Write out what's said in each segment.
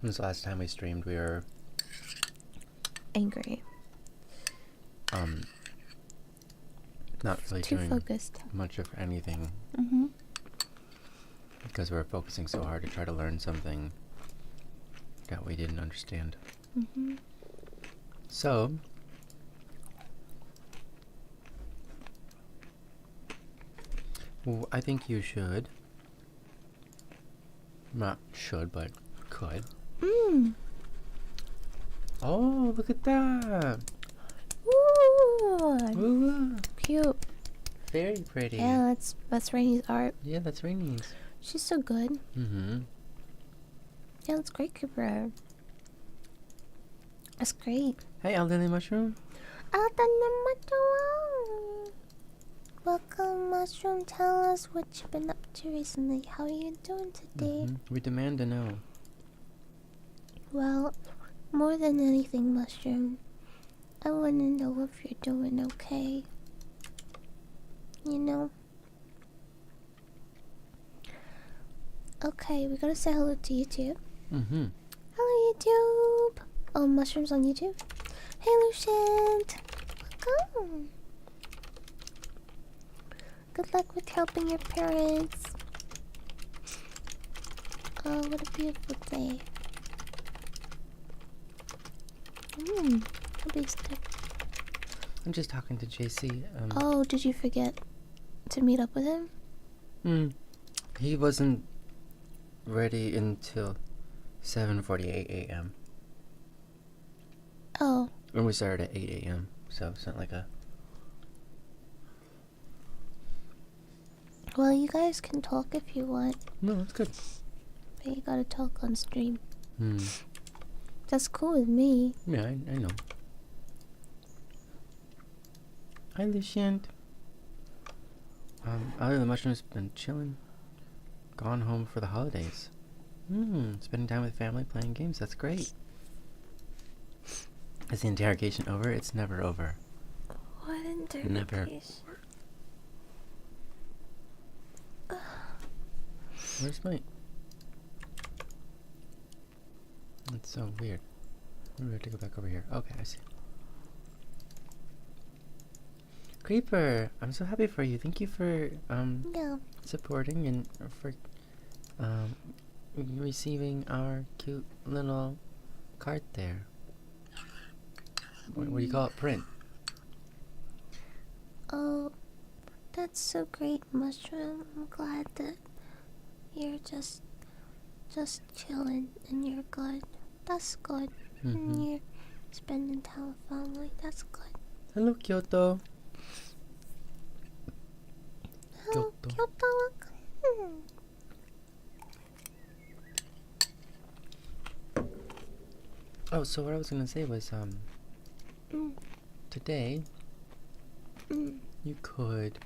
This last time we streamed, we were angry. Not really Too doing focused. much of anything because we were focusing so hard to try to learn something that we didn't understand. So, I think you should. Not should, but could. Oh, look at that! Ooh, Ooh, cute. very pretty. Yeah, that's Rainey's art. Yeah, that's Rainey's. She's so good. Mm-hmm. Yeah, that's great, Cooper. That's great. Hey, elderly mushroom. Welcome, Mushroom. Tell us what you've been up to recently. How are you doing today? We demand to know. Well, more than anything, Mushroom, I want to know if you're doing okay. You know? Okay, we gotta say hello to YouTube. Hello, YouTube! Oh, Mushroom's on YouTube. Hey, Lucian! Welcome! Good luck with helping your parents. Oh, what a beautiful day. A big stick. I'm just talking to JC. Oh, did you forget to meet up with him? He wasn't ready until 7:48 a.m. Oh. And we started at 8 a.m. So it's not like a... Well, you guys can talk if you want. No, that's good. But you gotta talk on stream. Hmm. That's cool with me. Yeah, I know. Hi, Lucient. Other than Mushroom's been chilling. Gone home for the holidays. Spending time with family, playing games. That's great. Is the interrogation over? It's never over. What interrogation? Never. Where's my... That's so weird. We have to go back over here. Okay, I see. Creeper, I'm so happy for you. Thank you for Yeah. supporting and for receiving our cute little card there. What do you call it? Print. Oh, that's so great, Mushroom. I'm glad that you're just chilling and you're good. That's good. And you're spending time with family. That's good. Hello, Kyoto. Hello, Kyoto. Oh, so what I was gonna say was today you could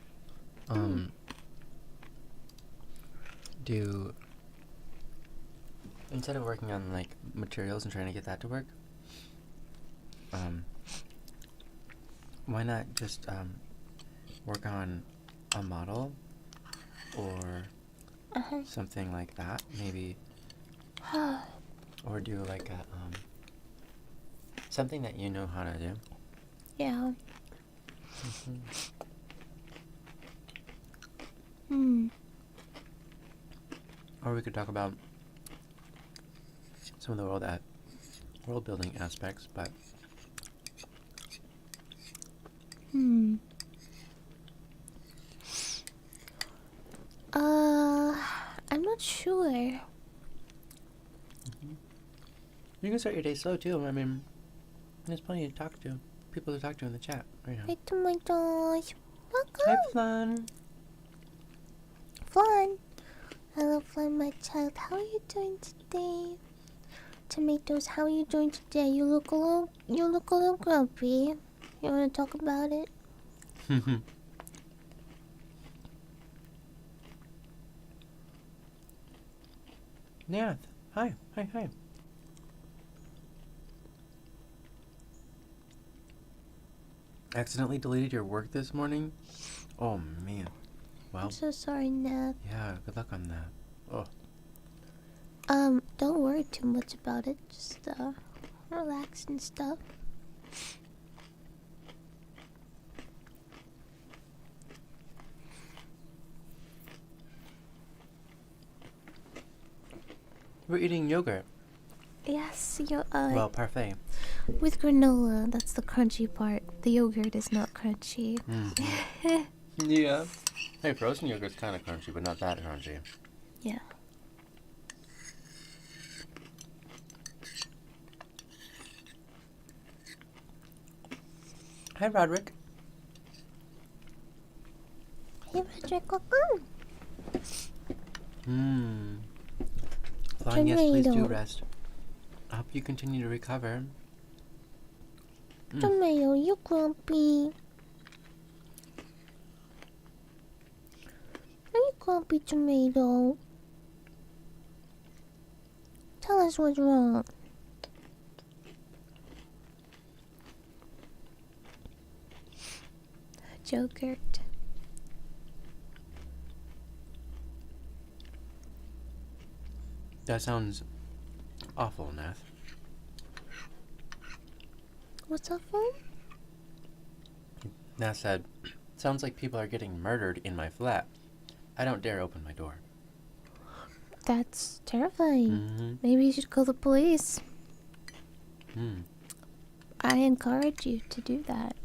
do, instead of working on like materials and trying to get that to work, why not just work on a model or something like that, maybe, or do like a something that you know how to do. Yeah. Or we could talk about some of the world building aspects, but I'm not sure. you can start your day slow too. I mean, there's plenty to talk to, people to talk to in the chat right now. Hey, tomatoes. Welcome. Hi, Flan. Flan. Hello, Flan, my child. How are you doing today? Tomatoes, how are you doing today? You look a little grumpy. You want to talk about it? Nath, hi. Accidentally deleted your work this morning? Oh man. Well, I'm so sorry, Nat. yeah, good luck on that. Oh. Don't worry too much about it. Just, relax and stuff. We're eating yogurt. Yes, Well, parfait. with granola, that's the crunchy part. The yogurt is not crunchy. Yeah. Hey, frozen yogurt's kind of crunchy, but not that crunchy. Yeah. Hi, Roderick. Hey, Patrick, welcome. Flan, yes, please do Tomato. rest. I hope you continue to recover. Tomato, you grumpy. Are you grumpy, Tomato? Tell us what's wrong. Jokert. That sounds awful, Nath. What's up, phone? Nath said, sounds like people are getting murdered in my flat. I don't dare open my door. That's terrifying. Maybe you should call the police. I encourage you to do that.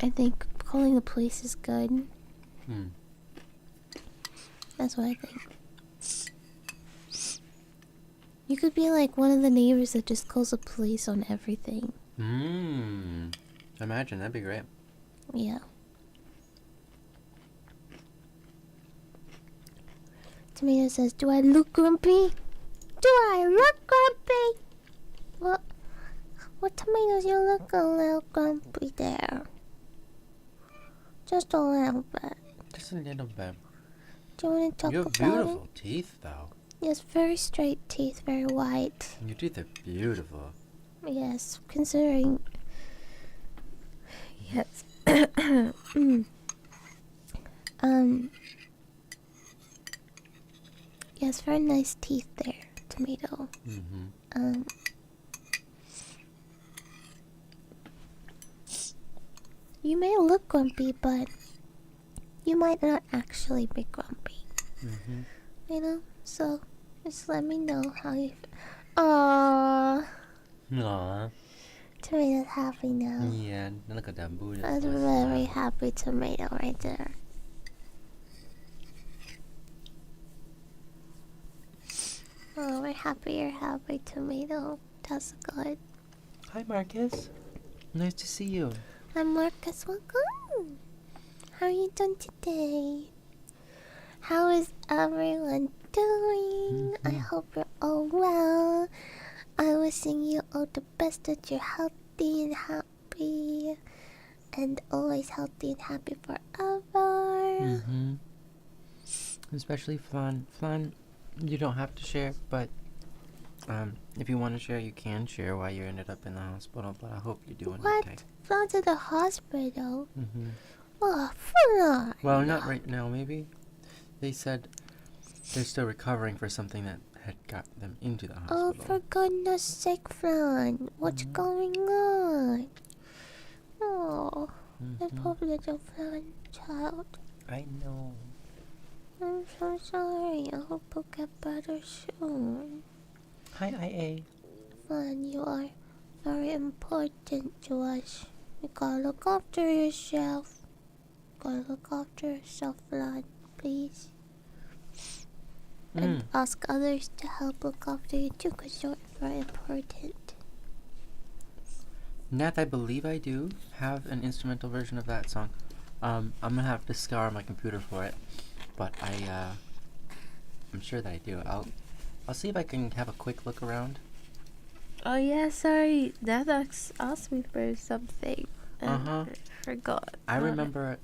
I think calling the police is good. That's what I think. You could be like one of the neighbors that just calls the police on everything. Imagine, that'd be great. Yeah. Tomato says, do I look grumpy? Do I look grumpy? What tomatoes, you look a little grumpy there. Just a little bit. Just a little bit. Do you want to talk You have about beautiful it? teeth, though. Yes, very straight teeth, very white. Your teeth are beautiful. Yes, considering... Yes. Yes, very nice teeth there, Tomato. You may look grumpy, but you might not actually be grumpy. You know? So, just let me know how you Aww. Aww. Tomato's happy now. Yeah, look at that beautiful That's a very happy tomato right there. Oh, we're happy you're happy, Tomato. That's good. Hi, Marcus. Nice to see you. I'm Marcus. Welcome. How are you doing today? How is everyone doing? I hope you're all well. I wishing you all the best, that you're healthy and happy. And always healthy and happy forever. Especially Flan. Flan, you don't have to share, but if you want to share, you can share why you ended up in the hospital, but I hope you're doing What? okay. Flan's at the hospital? Oh, Flan! Well, not right now, maybe. They said they're still recovering for something that had got them into the hospital. Oh, for goodness sake, Flan. What's going on? Oh, the poor little Flan child. I know. I'm so sorry. I hope you'll get better soon. Hi, IA. Flan, you are very important to us. You gotta look after yourself. Gotta look after yourself, Flan, please. And ask others to help look after you too, because you're very important. Nath, I believe I do have an instrumental version of that song. I'm gonna have to scour my computer for it, but I'm sure that I do. I'll see if I can have a quick look around. Oh yeah, sorry. That asked me for something. I forgot. I remember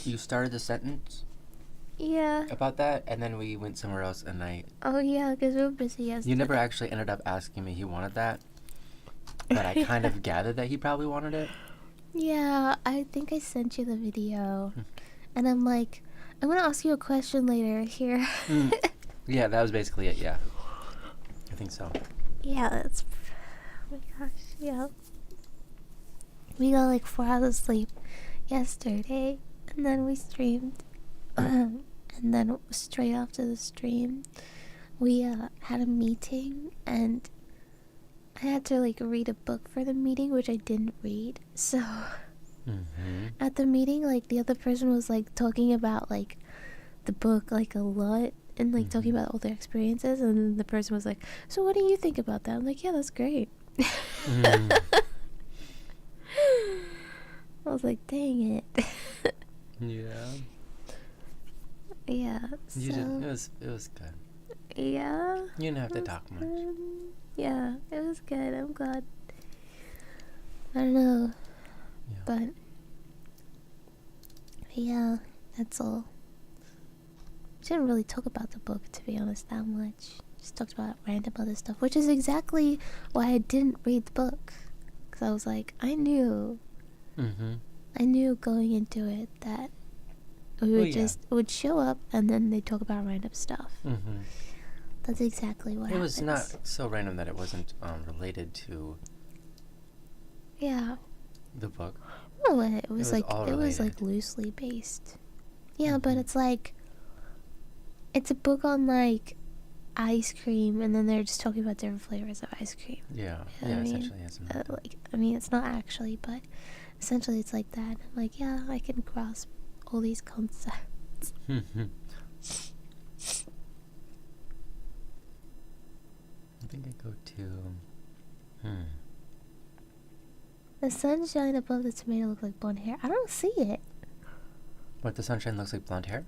you started the sentence Yeah. about that, and then we went somewhere else, and Oh yeah, because we were busy yesterday. you never actually ended up asking me he wanted that, but I kind of gathered that he probably wanted it. Yeah, I think I sent you the video. And I'm like, I'm gonna ask you a question later here. Yeah, that was basically it. Yeah, I think so. Yeah, that's. Oh my gosh, yeah. We got like 4 hours of sleep yesterday, and then we streamed. And then straight after the stream, we had a meeting, and I had to like read a book for the meeting, which I didn't read. So at the meeting, like the other person was like talking about like the book like a lot, and like talking about all their experiences, and then the person was like, "So what do you think about that?" I'm like, "Yeah, that's great." I was like, "Dang it." Yeah. Yeah. You So did, it was good. yeah. You didn't have It to was talk much. good. Yeah, it was good. I'm glad. I don't know, Yeah. but yeah, that's all. Didn't really talk about the book, to be honest, that much. Just talked about random other stuff, which is exactly why I didn't read the book. Because I was like, I knew going into it that we would would show up and then they'd talk about random stuff. That's exactly what happens. It was not so random that it wasn't related to the book. No, it was like all it was related. like loosely based. Yeah, but it's like it's a book on like ice cream, and then they're just talking about different flavors of ice cream. Yeah, You know what I mean? essentially, yes. Like, I mean, it's not actually, but essentially, it's like that. I'm like, yeah, I can grasp all these concepts. I think I go to. The sunshine above the tomato looks like blonde hair. I don't see it. What, the sunshine looks like blonde hair?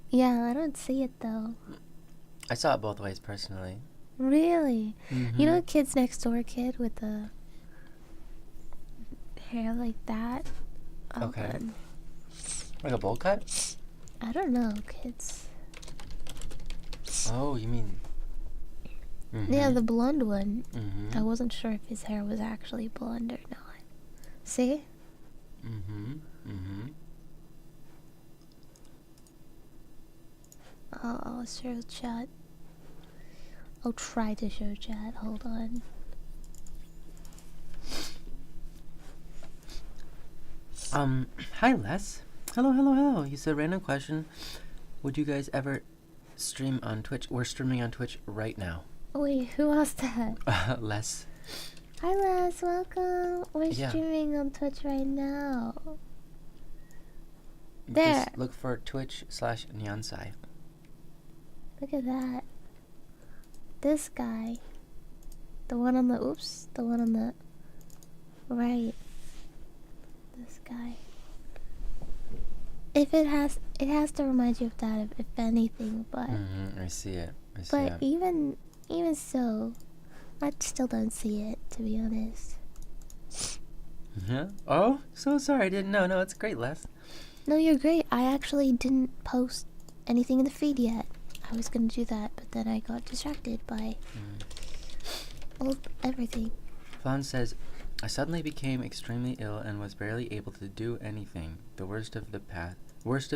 Yeah, I don't see it though. I saw it both ways personally. Really? You know, Kids Next Door kid with the hair like that. Oh, Okay. God. Like a bowl cut? I don't know, kids. Oh, you mean? Yeah, the blonde one. Mm-hmm. I wasn't sure if his hair was actually blonde or not. See? I'll show chat. I'll try to show chat. Hold on. Hi Les. Hello. You said random question. Would you guys ever stream on Twitch? We're streaming on Twitch right now. Wait, who asked that? Les. Hi Les, welcome. We're streaming on Twitch right now. There. Just look for Twitch/Nyansai. Look at that. This guy. The one on the right. This guy. If it has to remind you of that, if anything, but I see it. But even so, I still don't see it, to be honest. Yeah. Oh, so sorry. I didn't know. No, it's great, Les. No, you're great. I actually didn't post anything in the feed yet. I was gonna do that, but then I got distracted by everything. Fawn says, I suddenly became extremely ill and was barely able to do anything. The worst of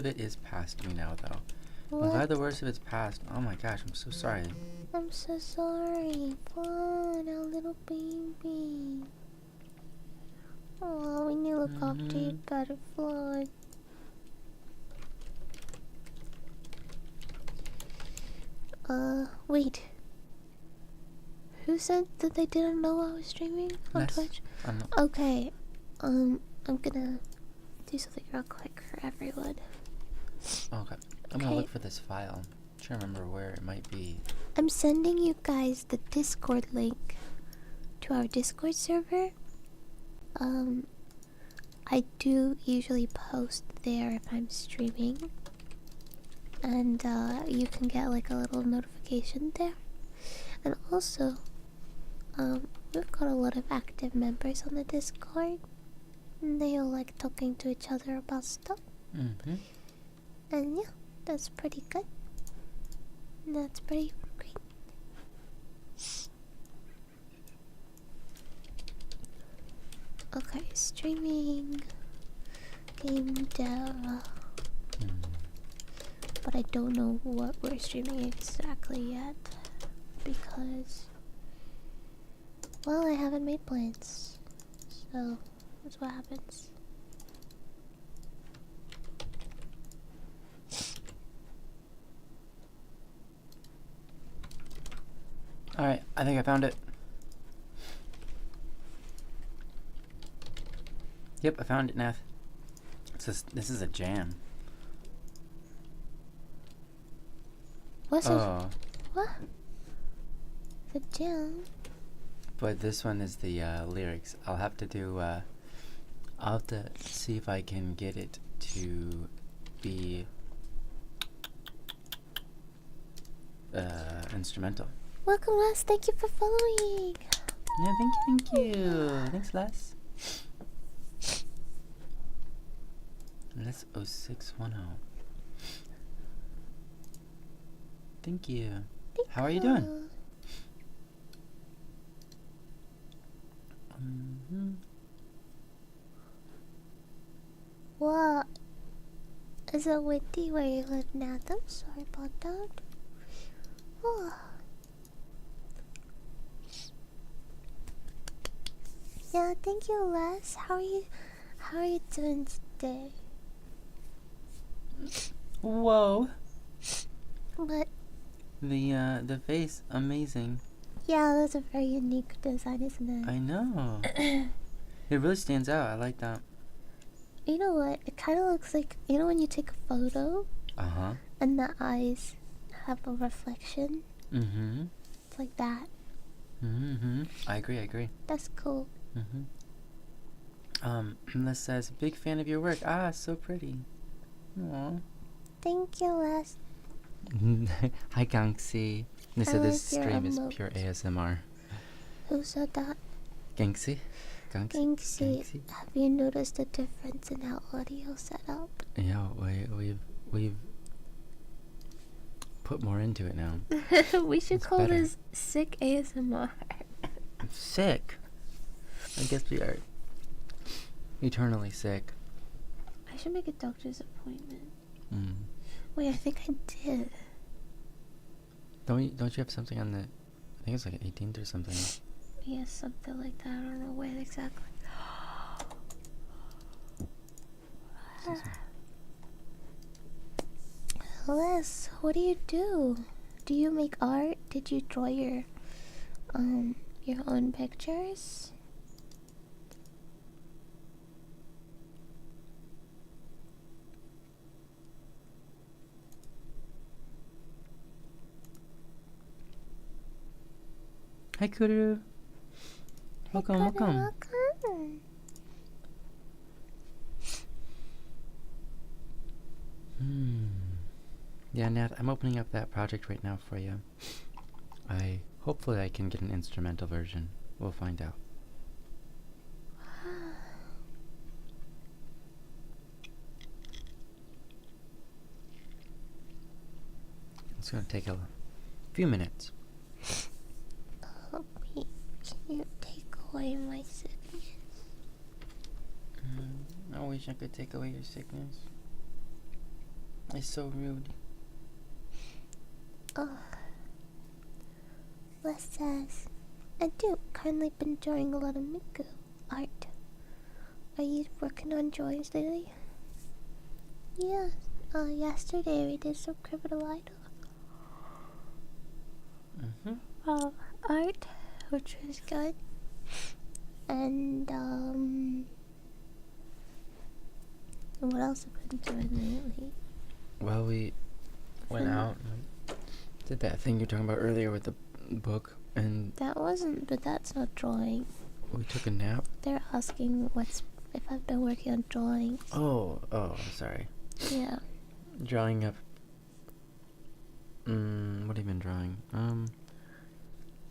it is past me now, though. What? I'm glad the worst of it's past. Oh my gosh, I'm so sorry. I'm so sorry. Fawn, our little baby. Oh, we need to look after you better, Fawn. Wait. Who said that they didn't know I was streaming on Twitch? Okay, I'm gonna do something real quick for everyone. Okay. I'm gonna look for this file. I'm trying to remember where it might be. I'm sending you guys the Discord link to our Discord server. I do usually post there if I'm streaming. And you can get like a little notification there. And also, we've got a lot of active members on the Discord. And they all like talking to each other about stuff. And yeah, that's pretty good. That's pretty great. Okay, streaming. Game dev. but I don't know what we're streaming exactly yet because, well, I haven't made plans, so that's what happens. Alright, I think I found it. Yep, I found it, Nath. This is a jam. What's Oh, what? The jam? but this one is the lyrics. I'll have to see if I can get it to be instrumental. Welcome, Les. Thank you for following. Yeah, thank you. Thanks, Les. Les 0610. Thank you. How are you doing? What? Is it windy where you live now? I'm sorry about that. Oh. Yeah, thank you, Les. How are you doing today? Whoa. But The face, amazing. yeah, that's a very unique design, isn't it? I know. It really stands out. I like that. You know what? It kind of looks like, you know when you take a photo Uh-huh. and the eyes have a reflection? Mm-hmm. It's like that. Mm-hmm. I agree. That's cool. Mm-hmm. Les says, big fan of your work. Ah, so pretty. Aww. Thank you, Les. Hi, Gangxi. They said this stream is pure ASMR. Who said that? Gangxi? Gangxi, have you noticed the difference in how audio's set up? Yeah, we've put more into it now. We should It's call better. this sick ASMR. Sick. I guess we are eternally sick. I should make a doctor's appointment. Mm. Wait, I think I did. Don't you have something on the? I think it's like 18th or something. Yeah, something like that. I don't know when exactly. Les, what do you do? Do you make art? Did you draw your own pictures? Hi, Kuru. Welcome. Yeah, Nat, I'm opening up that project right now for you. Hopefully I can get an instrumental version. We'll find out. It's gonna take a few minutes. Oh, wait, can you take away my sickness? I wish I could take away your sickness. It's so rude. Oh. Les says, I do currently been drawing a lot of Miku art. Are you working on drawings lately? Yeah, yesterday we did some criminal idol art, which was good. And what else have I been doing lately? Well, we went out and did that thing you're talking about earlier with the book, and But that's not drawing. we took a nap. They're asking if I've been working on drawings. Oh, sorry. Yeah. Drawing up. What have you been drawing?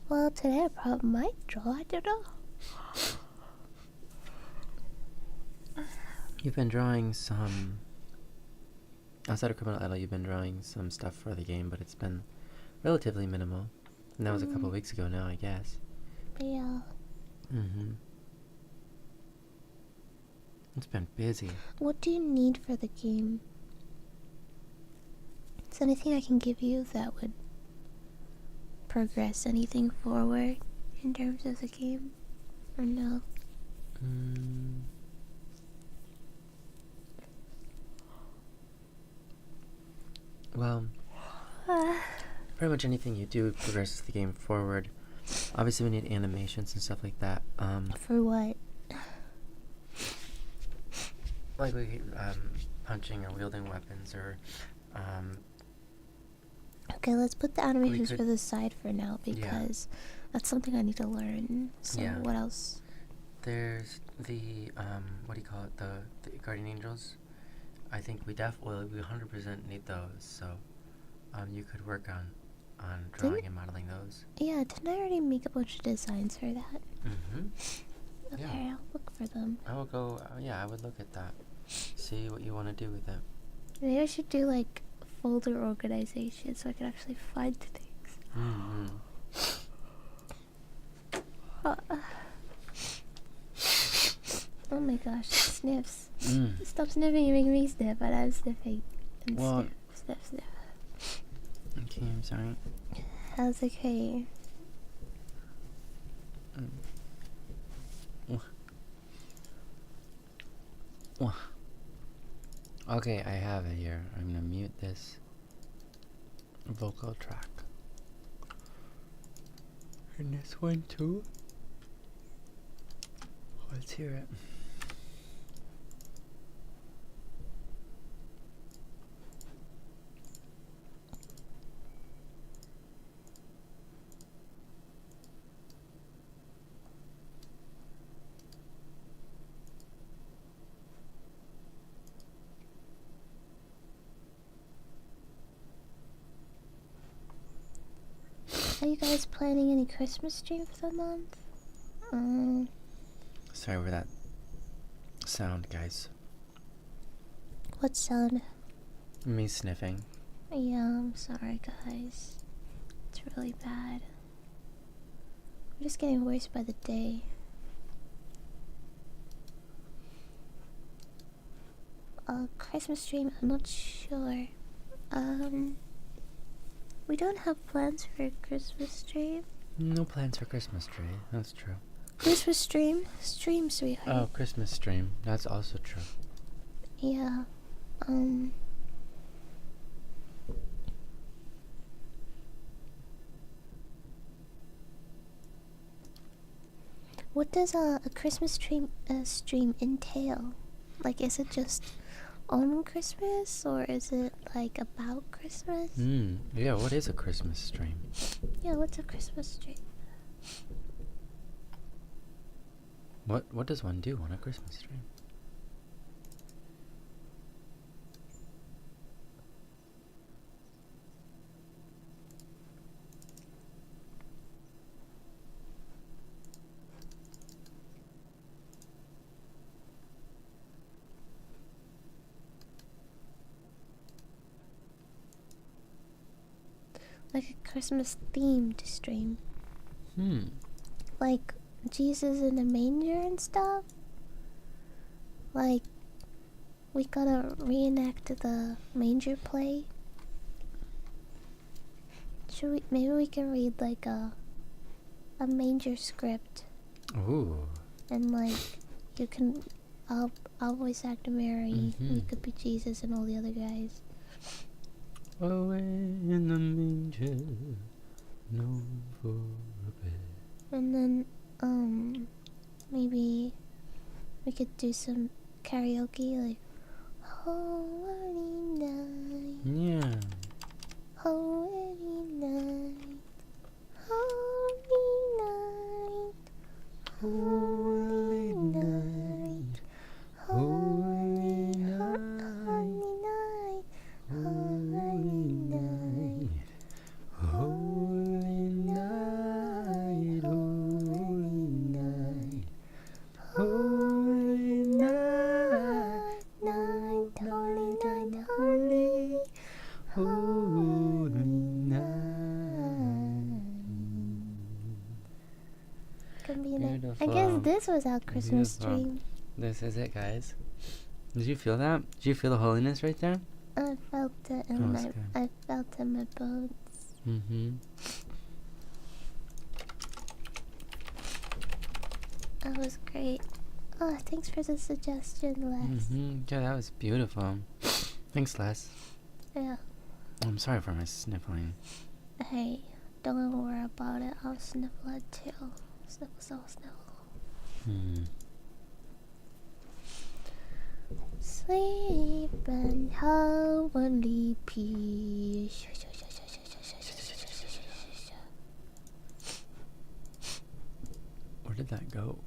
Well, today I probably might draw. I don't know. You've been drawing some. Outside of Criminal Idol, you've been drawing some stuff for the game, but it's been relatively minimal. And that was a couple weeks ago now, I guess. Yeah. It's been busy. What do you need for the game? Is there anything I can give you that would progress anything forward in terms of the game? Or no? Well, pretty much anything you do progresses the game forward. Obviously, we need animations and stuff like that. For what? Like punching or wielding weapons, or Okay, let's put the animations for the side for now, because that's something I need to learn. So what else? There's the what do you call it? The guardian angels. I think we 100% need those. So you could work on drawing and modeling those. Yeah, didn't I already make a bunch of designs for that? Okay, Yeah. I'll look for them. I will go. I would look at that. See what you want to do with it. Maybe I should do like folder organization so I can actually find things. Oh my gosh, sniffs. Stop sniffing, you make me sniff, but I'm sniffing. And sniff. Okay, I'm sorry. That's okay. Okay, I have it here. I'm gonna mute this vocal track. And this one too. Let's hear it. Are you guys planning any Christmas stream for the month? Sorry for that sound, guys. What sound? Me sniffing. Yeah, I'm sorry, guys. It's really bad. I'm just getting worse by the day. Christmas stream, I'm not sure. We don't have plans for a Christmas stream. No plans for Christmas tree. That's true. Christmas stream, sweetheart. Oh, Christmas stream. That's also true. Yeah. What does a Christmas stream entail? Like, is it just on Christmas, or is it like about Christmas? Yeah, what is a Christmas stream? Yeah, what's a Christmas stream? What does one do on a Christmas stream? Like a Christmas themed stream. Like Jesus in the manger and stuff. Like, we gotta reenact the manger play. Maybe we can read like a manger script. Ooh. And like, I'll voice act Mary. You could be Jesus and all the other guys. Away in the manger, no for a bed. And then, maybe we could do some karaoke, like, Holy night. Yeah. Holy night. Holy night. Holy night. Holy night. Holy night. Holy night. Holy night. Holy night. Night. Holy night. Holy night. Can be I Beautiful. guess this was our Christmas Beautiful. stream. This is it, guys. Did you feel that? Did you feel the holiness right there? I felt it in that's my good. I felt it in my bones. That was great. Oh, thanks for the suggestion, Les. Yeah, that was beautiful. Thanks, Les. Yeah. I'm sorry for my sniffling. Hey, don't worry about it. I'll sniffle it too. Sniffle. Sleep and heavenly peace. Where did that go?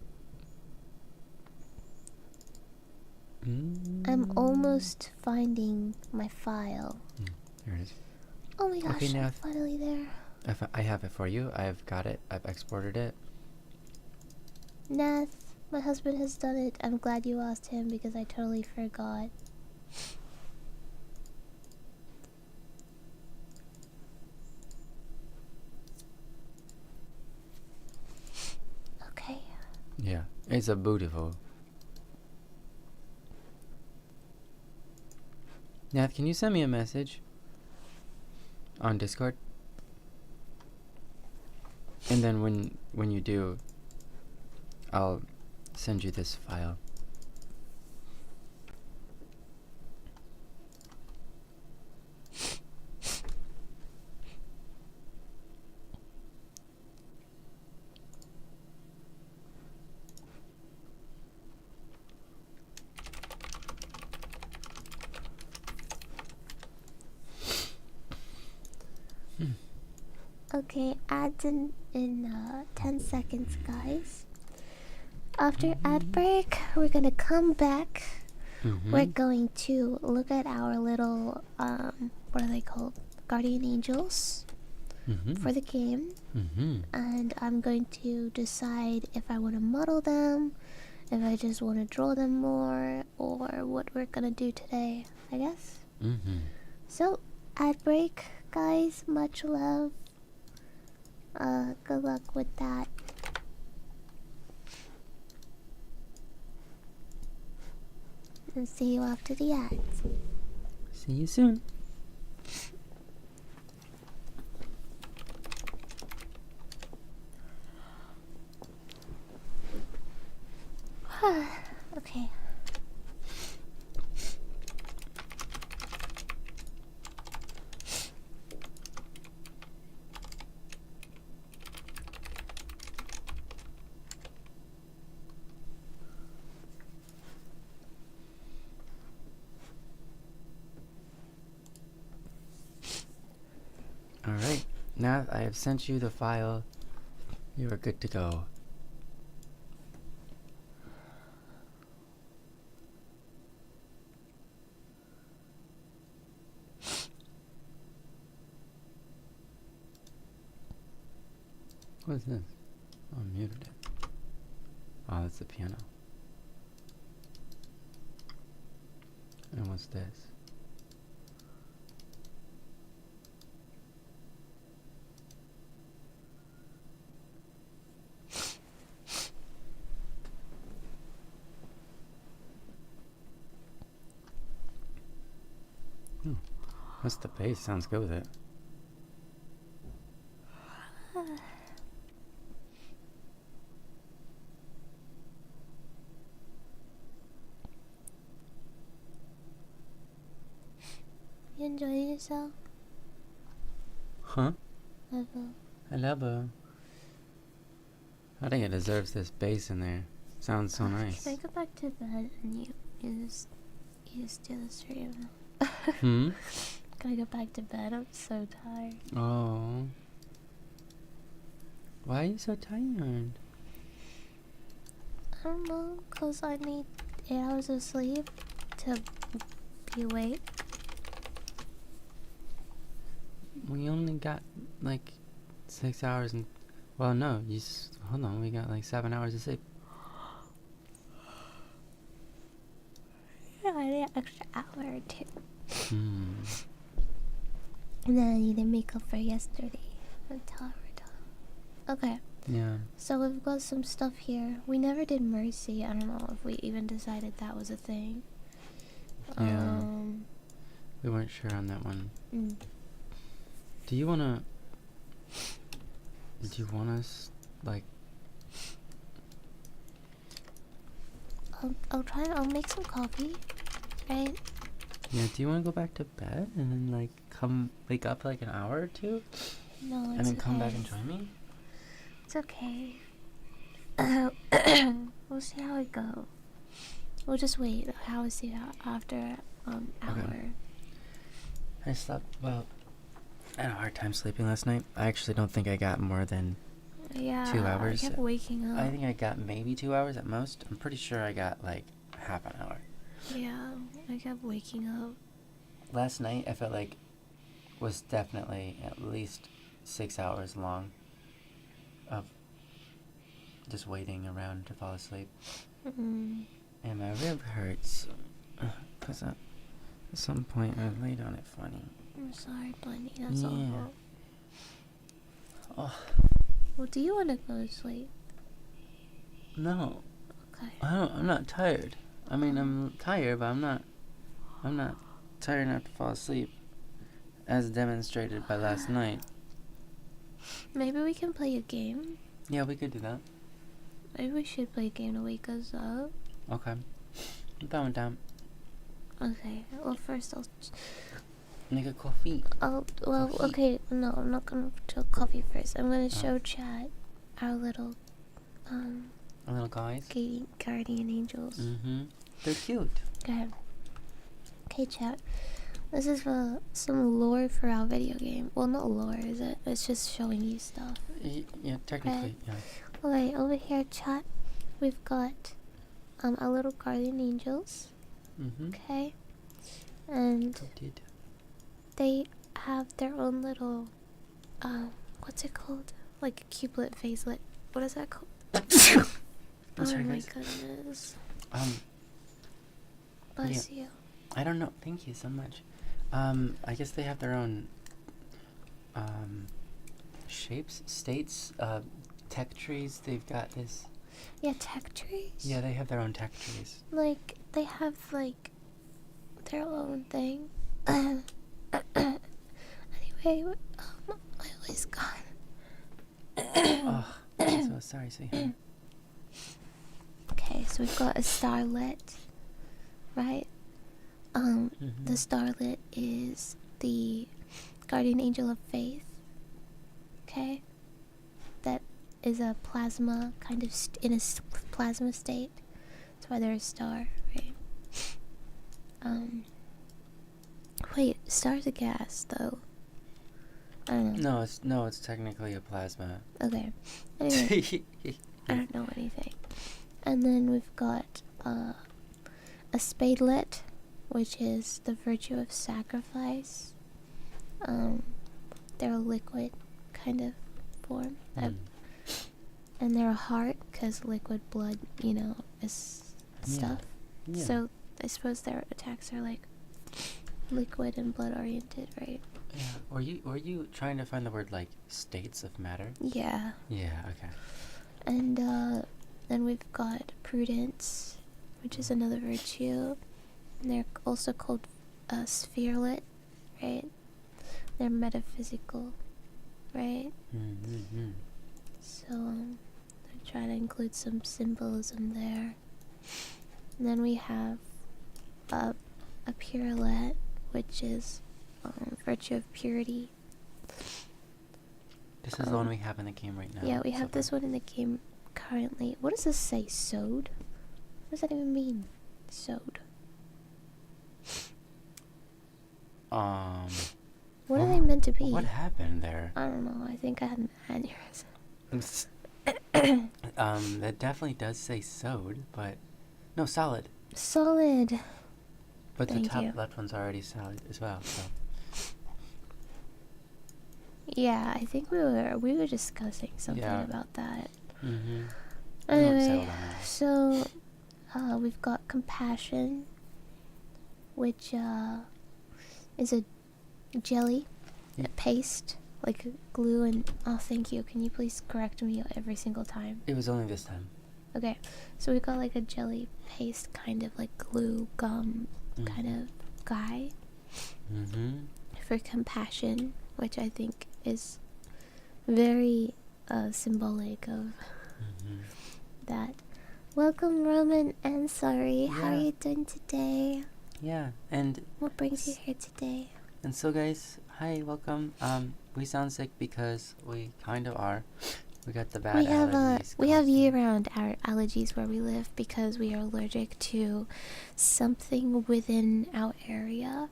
I'm almost finding my file. Here it is. Oh my gosh, Okay, I'm now finally there. I have it for you. I've got it. I've exported it. Nath, my husband has done it. I'm glad you asked him because I totally forgot. Okay. Yeah, it's a beautiful. Nath, can you send me a message on Discord? And then when you do, I'll send you this file. Okay, ads in 10 seconds, guys. After ad break, we're gonna come back. We're going to look at our little, what are they called? Guardian Angels for the game. And I'm going to decide if I want to model them, if I just want to draw them more, or what we're gonna do today, I guess. So, ad break, guys. Much love. Good luck with that. And see you after the ads. See you soon. Okay. Alright, now I have sent you the file. You are good to go. What is this? Oh, I muted it. Oh, that's the piano. And what's this? What's the bass? Sounds good with it. You enjoying yourself? Huh? Level. I love her. I think it deserves this bass in there. Sounds so nice. Can I go back to bed and you just do the stream? Hmm? Can I go back to bed? I'm so tired. Oh. Why are you so tired? I don't know, cause I need 8 hours of sleep to be awake. We only got like 6 hours and... Well, no, hold on, we got like 7 hours of sleep. Yeah, I need an extra hour or two. Hmm. And then I need to make up for yesterday until we're done. Okay. Yeah. So we've got some stuff here. We never did Mercy. I don't know if we even decided that was a thing. Yeah. We weren't sure on that one. Mm. Do you wanna? Do you want us like? I'll make some coffee, right? Yeah. Do you want to go back to bed and then like wake up like an hour or two, No, it's and then come back okay. and join me? It's okay. We'll see how it goes. We'll just wait. How is it after hour? Okay. I slept well. I had a hard time sleeping last night. I actually don't think I got more than Yeah. 2 hours. I kept waking up. I think I got maybe 2 hours at most. I'm pretty sure I got like half an hour. Yeah, I kept waking up. Last night I felt like was definitely at least 6 hours long of just waiting around to fall asleep. Mm. And my rib hurts because at some point I laid on it funny. I'm sorry, Bunny. That's Yeah. awful. Oh Well, do you want to go to sleep? no, Okay. I'm not tired. I mean, I'm tired, but I'm not tired enough to fall asleep, as demonstrated by last night. Maybe we can play a game. Yeah, we could do that. Maybe we should play a game to wake us up. Okay. I'm down with that. Okay. Well, first Make a coffee. Well, Coffee. okay. No, I'm not gonna do coffee first. I'm gonna show Chad our little Little guys. guardian angels. Mm-hmm. They're cute. Go ahead. Okay, Chad. This is some lore for our video game. Well, not lore, is it? It's just showing you stuff. Yeah, technically, yeah. Okay, over here, Chat, we've got our little guardian angels. Mm-hmm. Okay, and Did. they have their own little what's it called? Like a cubelet, phaselet. What is that called? I'm sorry, Oh my guys. goodness. Yeah. Bless you. I don't know. Thank you so much. I guess they have their own shapes, states, tech trees. They've got this. Yeah, tech trees. Yeah, they have their own tech trees. Like they have like their own thing. Anyway, my voice gone. Oh, I'm so sorry, sweetheart. Okay, so we've got a starlet, right? The starlet is the guardian angel of faith. Okay, that is a plasma kind of in a plasma state. That's why they're a star, right? Wait, star's a gas though. I don't know. No, it's technically a plasma. Okay. Anyway, I don't know anything. And then we've got a spadelet, which is the virtue of sacrifice. They're a liquid kind of form. And they're a heart, because liquid blood, is stuff. Yeah. So I suppose their attacks are like liquid and blood oriented, right? Yeah. Were you trying to find the word like states of matter? Yeah. Yeah. Okay. And then we've got prudence, which is another virtue. And they're also called spherelet, right? They're metaphysical, right? Mm-hmm. So I try to include some symbolism there. And then we have a purelet, which is virtue of purity. This is the one we have in the game right now. Yeah, we have this one in the game currently. What does this say? Sewed? What does that even mean? Sewed. What are they meant to be? What happened there? I don't know. I think I had an aneurysm. That definitely does say sewed, but no, solid. Solid. But Thank the top you. left one's already solid as well. So Yeah, I think we were discussing something Yeah. about that. mm-hmm. Anyway, so we've got compassion, which is a jelly, a paste, like glue and... Oh, thank you. Can you please correct me every single time? It was only this time. Okay, so we've got like a jelly paste, kind of like glue, gum kind of guy. for compassion, which I think is very symbolic of that. Welcome, Roman and Sorry. How are you doing today? Yeah, and what brings you here today? And so, guys, hi, welcome. We sound sick because we kind of are. We got the bad allergies. We have year-round allergies where we live because we are allergic to something within our area.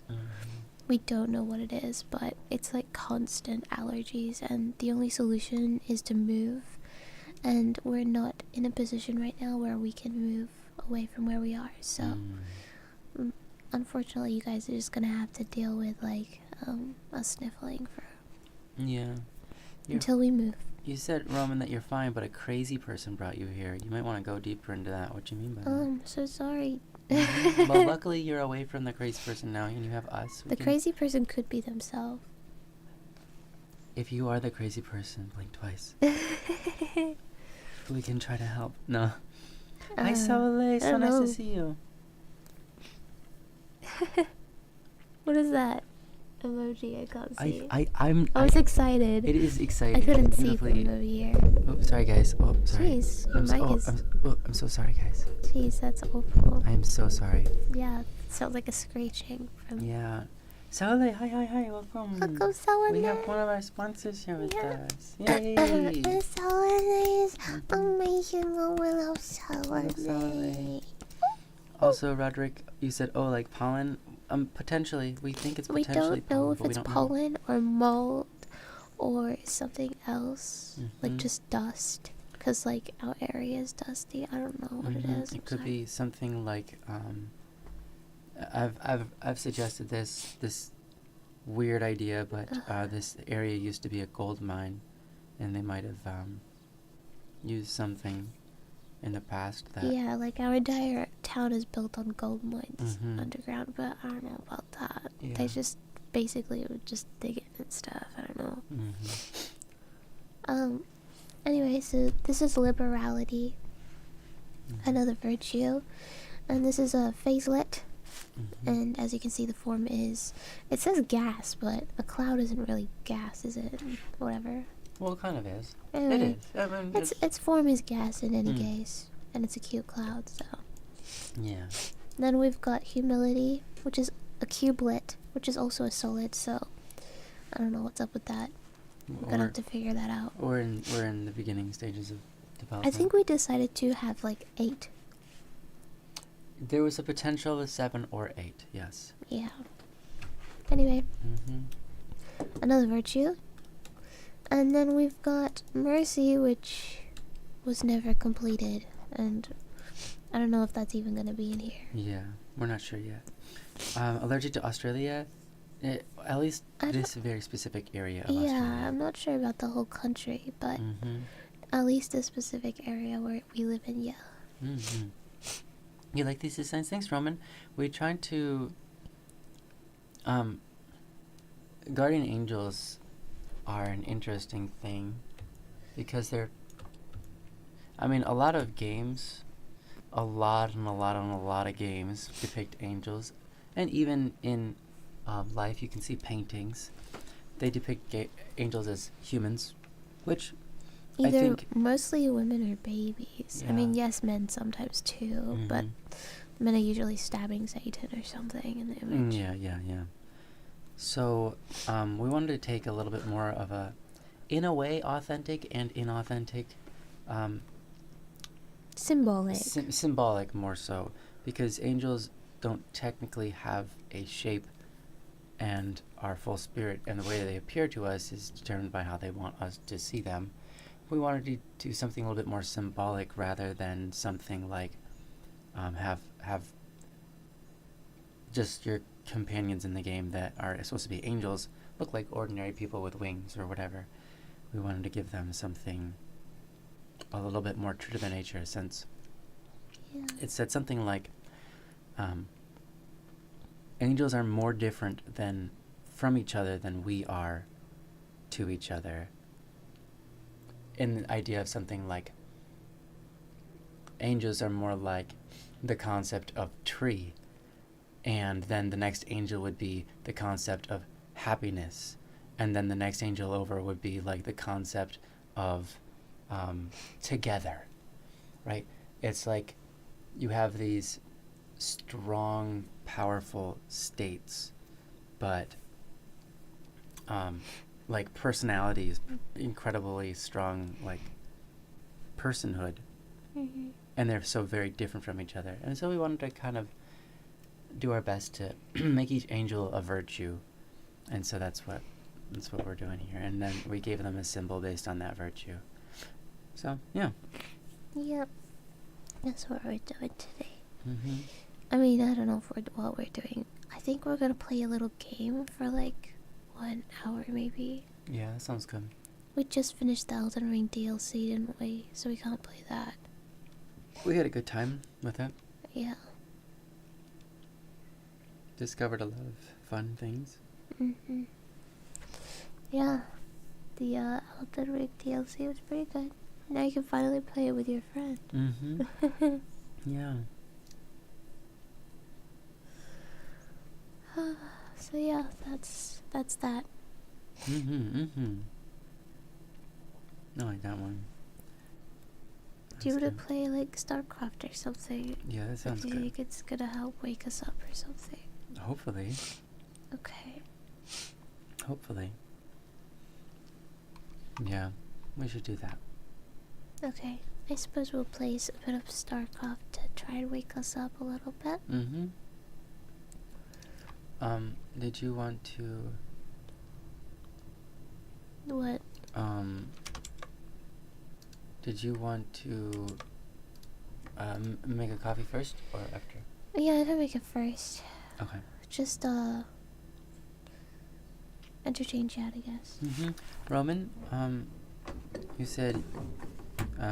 We don't know what it is, but it's like constant allergies, and the only solution is to move. And we're not in a position right now where we can move away from where we are, so unfortunately you guys are just gonna have to deal with like us sniffling for until we move. You said, Roman, that you're fine, but a crazy person brought you here. You might want to go deeper into that. What do you mean by that? I'm so sorry. Well, luckily you're away from the crazy person now, and you have us. The crazy person could be themselves. If you are the crazy person, blink twice. We can try to help. No. Hi, Soleil. So nice to see you. What is that emoji? I can't see. I was excited. It is exciting. I couldn't see from over here. Oh, sorry, guys. Oh, sorry. Jeez, your mic is... I'm so sorry, guys. Jeez, that's awful. I am so sorry. Yeah, it sounds like a screeching from... Yeah. Soleil, hi, welcome. Welcome, Soleil. We have one of our sponsors here with us. Yay! Soleil is amazing. We love Soleil. Also, Roderick, you said, like pollen. Potentially. We think it's potentially pollen. We don't know if it's pollen or mold or something else. Like just dust. Because, like, our area is dusty. I don't know what it is. It could be something like, I've suggested this weird idea, but this area used to be a gold mine, and they might have used something in the past that... Yeah, like our entire town is built on gold mines underground, but I don't know about that. Yeah. They just basically would just dig it and stuff. I don't know. Anyway, so this is liberality, another virtue, and this is a phaselet. And as you can see, the form is... It says gas, but a cloud isn't really gas, is it? Whatever. Well, it kind of is. Anyway, it is. I mean, its form is gas in any case. And it's a cute cloud, so... Yeah. Then we've got humility, which is a cubelet, which is also a solid, so... I don't know what's up with that. We're gonna have to figure that out. We're in the beginning stages of development. I think we decided to have, like, 8. There was a potential of 7 or 8, yes. Yeah. Anyway. Another virtue. And then we've got mercy, which was never completed. And I don't know if that's even going to be in here. Yeah, we're not sure yet. Allergic to Australia? At least this very specific area of Australia. Yeah, I'm not sure about the whole country, but at least a specific area where we live in, yeah. You like these designs? Thanks, Roman. We tried to... Guardian angels are an interesting thing because they're... I mean, a lot of games, a lot of games depict angels. And even in life, you can see paintings. They depict angels as humans, which... Either I think mostly women or babies. Yeah. I mean, yes, men sometimes too, but men are usually stabbing Satan or something in the image. Yeah. So, we wanted to take a little bit more of a, in a way, authentic and inauthentic. Symbolic. Symbolic, more so. Because angels don't technically have a shape and are full spirit, and the way they appear to us is determined by how they want us to see them. We wanted to do something a little bit more symbolic rather than something like have just your companions in the game that are supposed to be angels look like ordinary people with wings or whatever. We wanted to give them something a little bit more true to their nature, since it said something like angels are more different from each other than we are to each other. In the idea of something like angels are more like the concept of tree, and then the next angel would be the concept of happiness, and then the next angel over would be like the concept of together, right? It's like you have these strong, powerful states, but like personalities, incredibly strong, like personhood, Mm-hmm. and they're so very different from each other. And so we wanted to kind of do our best to make each angel a virtue, and so that's what we're doing here. And then we gave them a symbol based on that virtue. So yeah. Yep. That's what we're doing today. Mm-hmm. I mean, I don't know what we're doing. I think we're gonna play a little game for like 1 hour maybe. Yeah, that sounds good. We just finished the Elden Ring DLC, didn't we? So we can't play that. We had a good time with it. Yeah. Discovered a lot of fun things. Mm-hmm. Yeah. The Elden Ring DLC was pretty good. Now you can finally play it with your friend. Mm-hmm. Yeah. So yeah, that's that. Mm-hmm. Mm-hmm. I like that one. Do you want to good. play like StarCraft or something? Yeah, that sounds Do you good. think it's gonna help wake us up or something? Hopefully. Okay. Hopefully. Yeah, we should do that. Okay. I suppose we'll play a bit of StarCraft to try and wake us up a little bit. Mm-hmm. Did you want to What? did you want to make a coffee first or after? Yeah, I can make it first. Okay. Just entertain chat, I guess. Mm-hmm. Roman, you said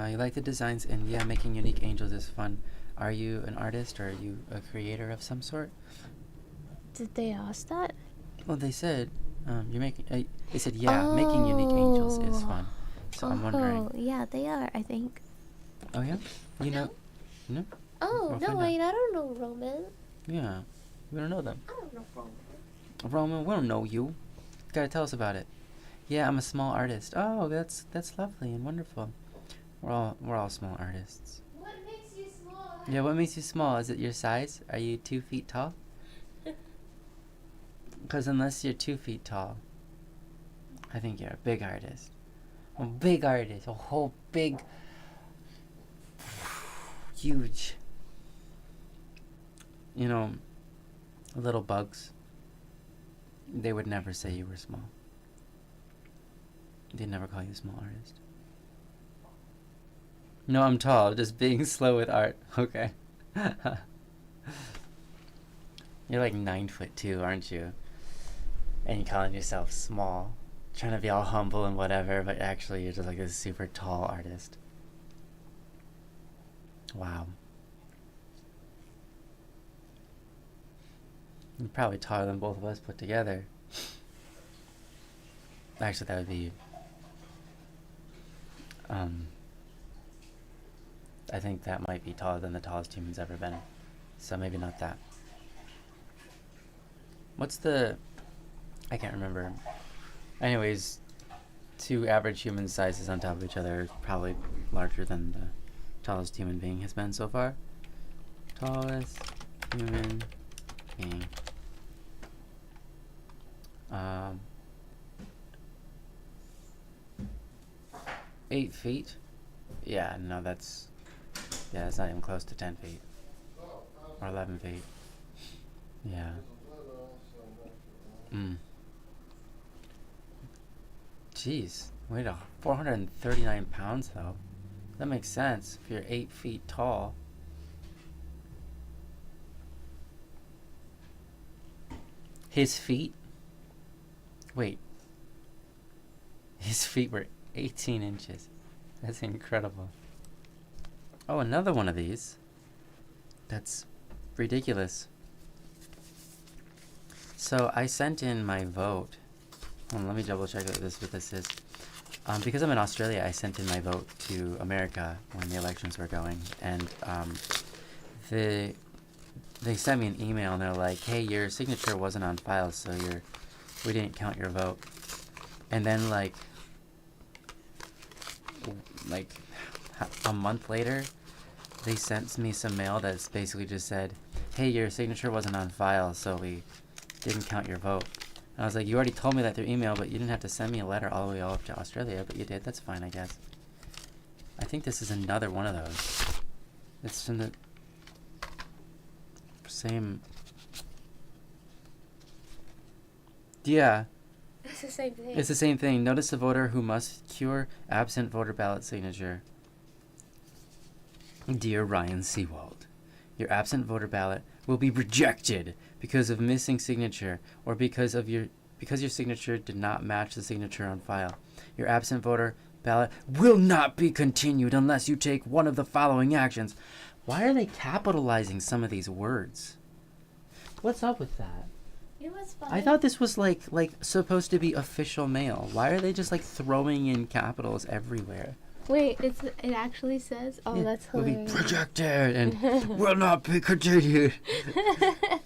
you like the designs, and yeah, making unique angels is fun. Are you an artist, or are you a creator of some sort? Did they ask that? Well, they said you're making. They said yeah, making unique angels is Oh. fun. So I'm wondering. Oh, yeah, they are, I think. Oh yeah, you know? No. Oh, We'll no, find out. wait, I don't know Roman. Yeah, we don't know them. I don't know Roman. Roman, we don't know you. Gotta tell us about it. Yeah, I'm a small artist. Oh, that's lovely and wonderful. We're all small artists. What makes you small? Yeah, what makes you small? Is it your size? Are you 2 feet tall? Because unless you're 2 feet tall, I think you're a big artist. A big artist. A whole big, huge. You know, little bugs. They would never say you were small. They'd never call you a small artist. No, I'm tall. Just being slow with art. Okay. You're like 9'2", aren't you? And you're calling yourself small. Trying to be all humble and whatever, but actually you're just like a super tall artist. Wow. You're probably taller than both of us put together. Actually, that would be... I think that might be taller than the tallest human's ever been. So maybe not that. What's the... I can't remember. Anyways, 2 average human sizes on top of each other is probably larger than the tallest human being has been so far. Tallest human being. 8 feet? Yeah, no, that's... Yeah, it's not even close to 10 feet. Or 11 feet. Yeah. Jeez. Wait, 439 pounds, though. That makes sense if you're 8 feet tall. His feet? Wait. His feet were 18 inches. That's incredible. Oh, another one of these. That's ridiculous. So I sent in my vote. Let me double check what this is. Because I'm in Australia, I sent in my vote to America when the elections were going, and the they sent me an email and they're like, hey, your signature wasn't on file, so we didn't count your vote. And then like a month later, they sent me some mail that's basically just said, hey, your signature wasn't on file, so we didn't count your vote. And I was like, you already told me that through email, but you didn't have to send me a letter all the way up to Australia, but you did. That's fine, I guess. I think this is another one of those. It's in the same... Yeah. It's the same thing. It's the same thing. Notice the voter who must cure absent voter ballot signature. Dear Ryan Seawald, your absent voter ballot will be rejected because of missing signature or because your signature did not match the signature on file. Your absent voter ballot will not be continued unless you take one of the following actions. Why are they capitalizing some of these words? What's up with that? It was fun. I thought this was like supposed to be official mail. Why are they just like throwing in capitals everywhere? Wait, it actually says? Oh, yeah, that's hilarious. Will be projected and will not be continued.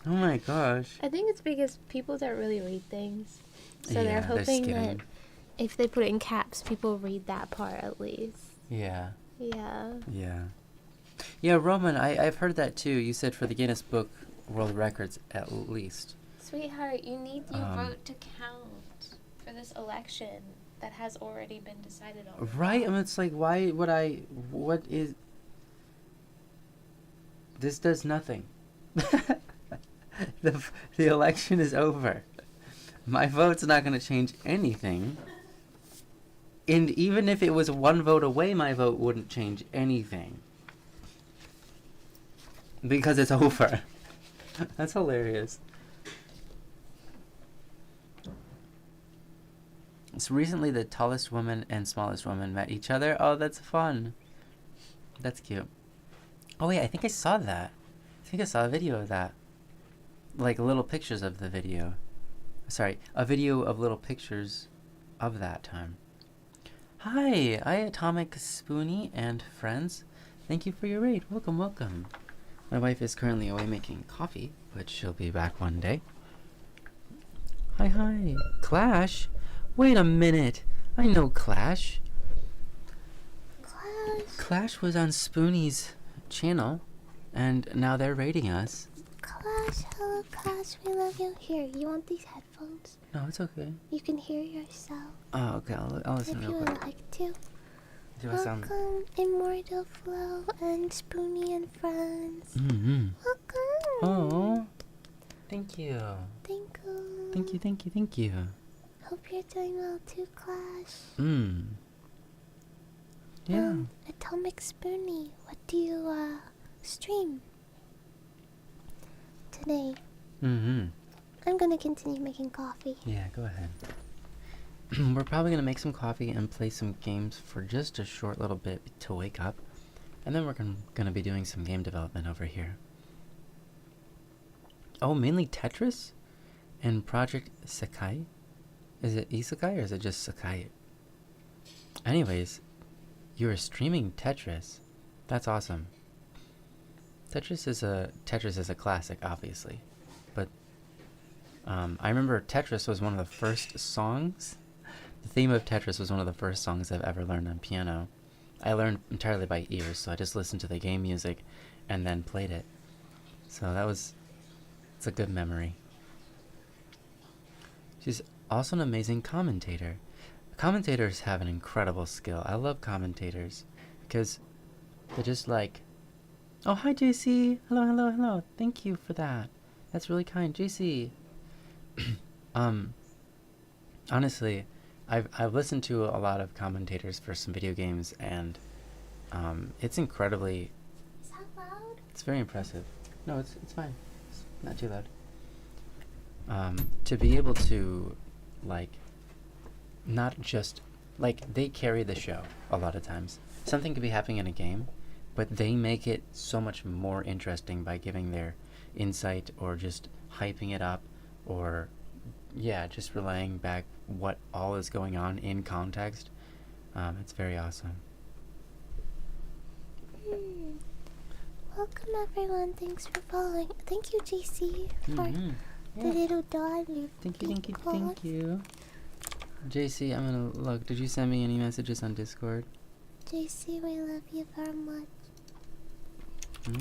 Oh my gosh. I think it's because people don't really read things. So Yeah, they're hoping skimming. that if they put it in caps, people read that part at least. Yeah. Yeah. Yeah. Yeah, Roman, I've heard that too. You said for the Guinness Book World Records at least. Sweetheart, you need your vote to count for this election that has already been decided on. Right? I mean, it's like, why would I... What is... This does nothing. The election is over. My vote's not going to change anything. And even if it was one vote away, my vote wouldn't change anything. Because it's over. That's hilarious. So recently the tallest woman and smallest woman met each other. Oh, that's fun. That's cute. Oh wait, I think I saw that. I think I saw a video of that. Like little pictures of the video. Sorry, a video of little pictures of that time. Hi, Atomic Spoonie and friends. Thank you for your raid. Welcome, welcome. My wife is currently away making coffee, but she'll be back one day. Hi. Clash? Wait a minute. I know Clash. Clash was on Spoonie's channel, and now they're raiding us. Clash, hello Clash, we love you. Here, you want these headphones? No, it's okay. You can hear yourself. Oh, okay. I'll listen if real you quick. would like to. Do I sound... Welcome, Immortal Flow and Spoonie and friends. Mm-hmm. Welcome. Oh. Thank you. Thank you. Thank you, thank you, thank you. Hope you're doing well too, Clash. Yeah. Atomic Spoonie, what do you stream today? Mm-hmm. I'm gonna continue making coffee. Yeah, go ahead. We're probably gonna make some coffee and play some games for just a short little bit to wake up. And then we're gonna be doing some game development over here. Oh, mainly Tetris? And Project Sakai? Is it Isekai or is it just Sakai? Anyways, you are streaming Tetris. That's awesome. Tetris is a classic, obviously. But I remember Tetris was one of the first songs. The theme of Tetris was one of the first songs I've ever learned on piano. I learned entirely by ear, so I just listened to the game music and then played it. So it's a good memory. She's also an amazing commentator. Commentators have an incredible skill. I love commentators because they're just like, oh, hi, JC. Hello, hello, hello. Thank you for that. That's really kind, JC. Honestly, I've listened to a lot of commentators for some video games, and it's incredibly... Is that loud? It's very impressive. No, it's fine. It's not too loud. To be able to, like, not just... Like, they carry the show a lot of times. Something could be happening in a game, but they make it so much more interesting by giving their insight or just hyping it up or, yeah, just relaying back what all is going on in welcome everyone. Thanks for following. Thank you, JC, for Mm-hmm. the little dollar. Thank you. JC, I'm gonna look. Did you send me any messages on Discord? JC, we love you very much. They're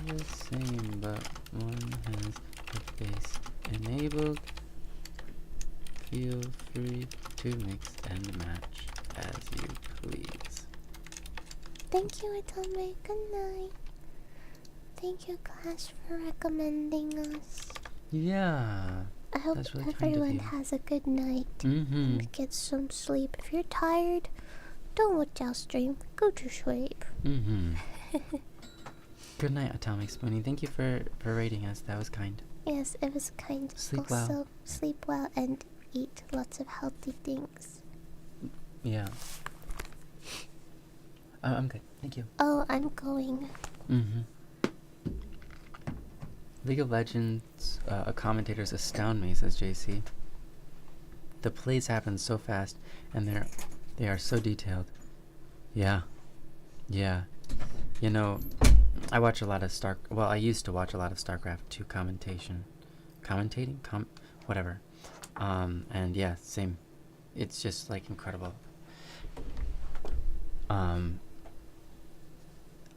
the same, but one has the face enabled. Feel free to mix and match as you please. Thank you, Atome. Good night. Thank you, Clash, for recommending us. Yeah. I hope That's really kind of everyone you. has a good night Mm-hmm. and gets some sleep. If you're tired, don't watch our stream. Go to sleep. Mm-hmm. Good night, Atomic Spoonie. Thank you for rating us. That was kind. Yes, it was kind. Sleep also, well. sleep well and eat lots of healthy things. Yeah. I'm good. Thank you. Oh, I'm going. Mm-hmm. League of Legends commentators astound me, says JC. The plays happen so fast, and they are so detailed. Yeah. Yeah. You know, I watch a lot of I used to watch a lot of StarCraft 2 commentating? Whatever. And yeah, same. It's just, like, incredible. I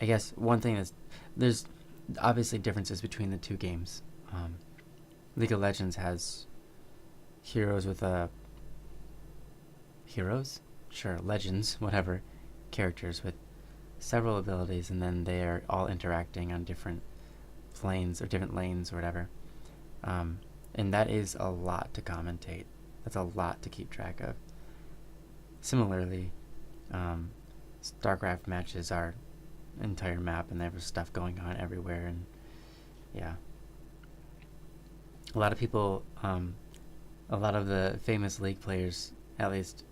guess one thing is, there's obviously differences between the two games. League of Legends has heroes with heroes? Sure, legends, whatever, characters with several abilities, and then they are all interacting on different planes or different lanes or whatever. And that is a lot to commentate. That's a lot to keep track of. Similarly, StarCraft matches are an entire map, and there's stuff going on everywhere, and yeah. A lot of people, a lot of the famous League players, at least,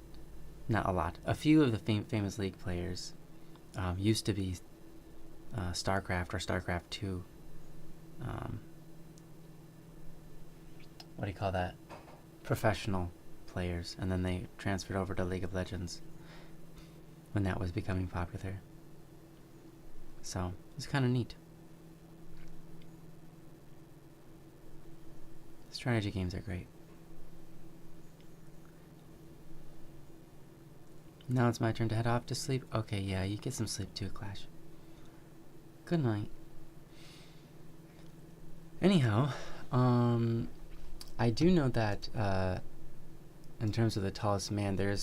not a lot, a few of the famous League players used to be StarCraft or StarCraft 2, what do you call that? Professional players, and then they transferred over to League of Legends when that was becoming popular. So, it's kind of neat. Strategy games are great. Now it's my turn to head off to sleep. Okay, yeah, you get some sleep too, Clash. Good night. Anyhow, I do know that in terms of the tallest man, there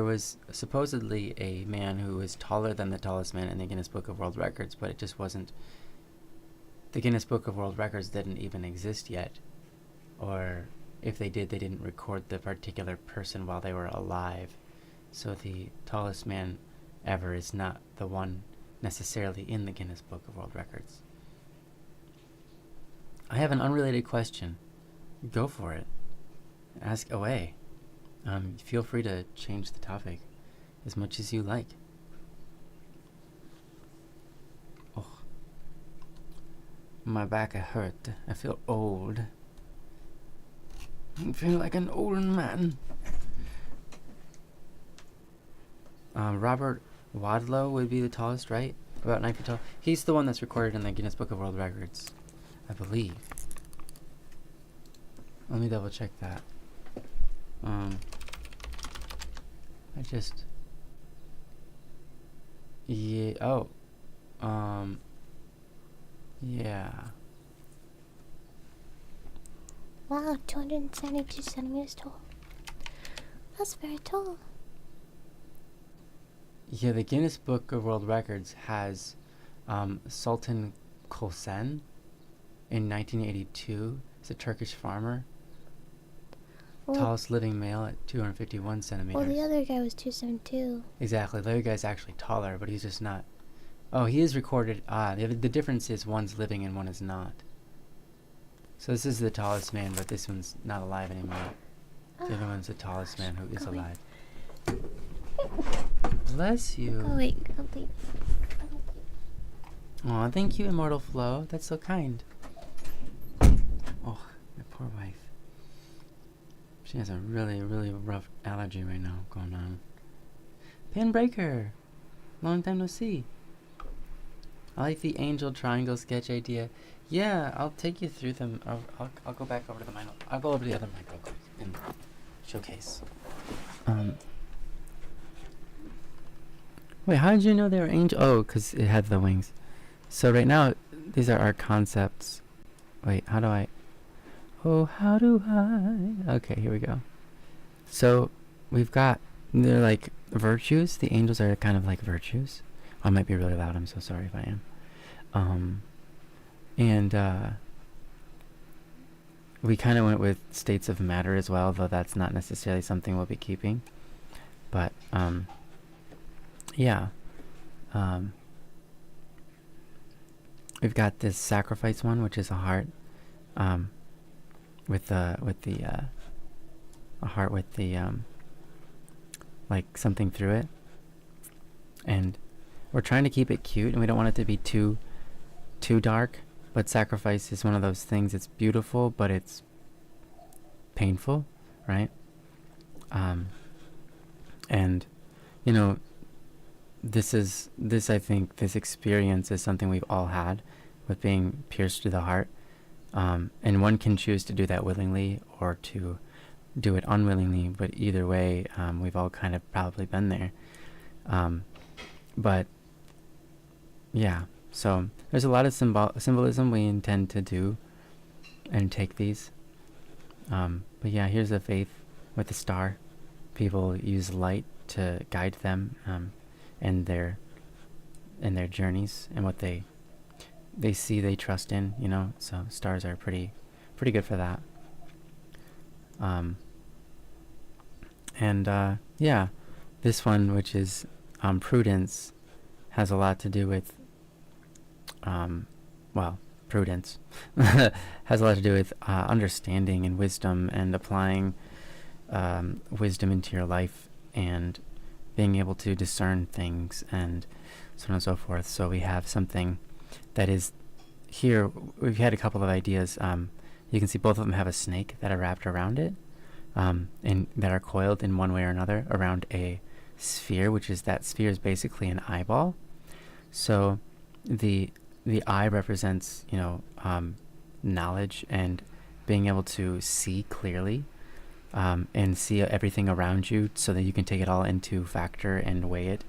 was supposedly a man who was taller than the tallest man in the Guinness Book of World Records, but it just wasn't. The Guinness Book of World Records didn't even exist yet, or if they did, they didn't record the particular person while they were alive. So the tallest man ever is not the one necessarily in the Guinness Book of World Records. I have an unrelated question. Go for it. Ask away. Feel free to change the topic as much as you like. Oh, my back hurt. I feel old. I feel like an old man. Robert Wadlow would be the tallest, right? About 9 feet tall. He's the one that's recorded in the Guinness Book of World Records, I believe. Let me double check that. Yeah, yeah. Wow, 272 centimeters tall. That's very tall. Yeah, the Guinness Book of World Records has Sultan Kolsen in 1982. He's a Turkish farmer. Well, Tallest living male at 251 centimeters. well, the other guy was 272. Exactly. The other guy's actually taller, but he's just not. Oh, he is recorded. The difference is one's living and one is not. So this is the tallest man, but this one's not alive anymore. The other one's the tallest man who is alive. Bless you. Oh wait, I'll leave. Aw, thank you, Immortal Flo. That's so kind. Oh, my poor wife. She has a really, really rough allergy right now going on. Pinbreaker! Long time no see. I like the angel triangle sketch idea. Yeah, I'll take you through them. I'll go back over to the micro. I'll go over to the other micro and showcase. Wait, how did you know they were angel? Oh, because it had the wings. So right now, these are our concepts. Wait, how do I? Oh, how do I? Okay, here we go. So we've got, they're like virtues. The angels are kind of like virtues. I might be really loud. I'm so sorry if I am. And we kind of went with states of matter as well, though that's not necessarily something we'll be keeping. But yeah. We've got this sacrifice one, which is a heart, with the a heart with the like something through it, and we're trying to keep it cute, and we don't want it to be too dark. But sacrifice is one of those things. It's beautiful, but it's painful, right? And you know, I think this experience is something we've all had with being pierced through the heart. And one can choose to do that willingly or to do it unwillingly, but either way, we've all kind of probably been there. But yeah, so there's a lot of symbolism we intend to do and take these. But yeah, here's the faith with the star. People use light to guide them in their journeys and what they see, they trust in, you know. So stars are pretty good for that. And yeah, this one, which is prudence, has a lot to do with prudence has a lot to do with understanding and wisdom and applying wisdom into your life and being able to discern things and so on and so forth. So we have something that is here. We've had a couple of ideas. You can see both of them have a snake that are wrapped around it, and that are coiled in one way or another around a sphere, which is, that sphere is basically an eyeball. So the eye represents, you know, knowledge and being able to see clearly, and see everything around you so that you can take it all into factor and weigh it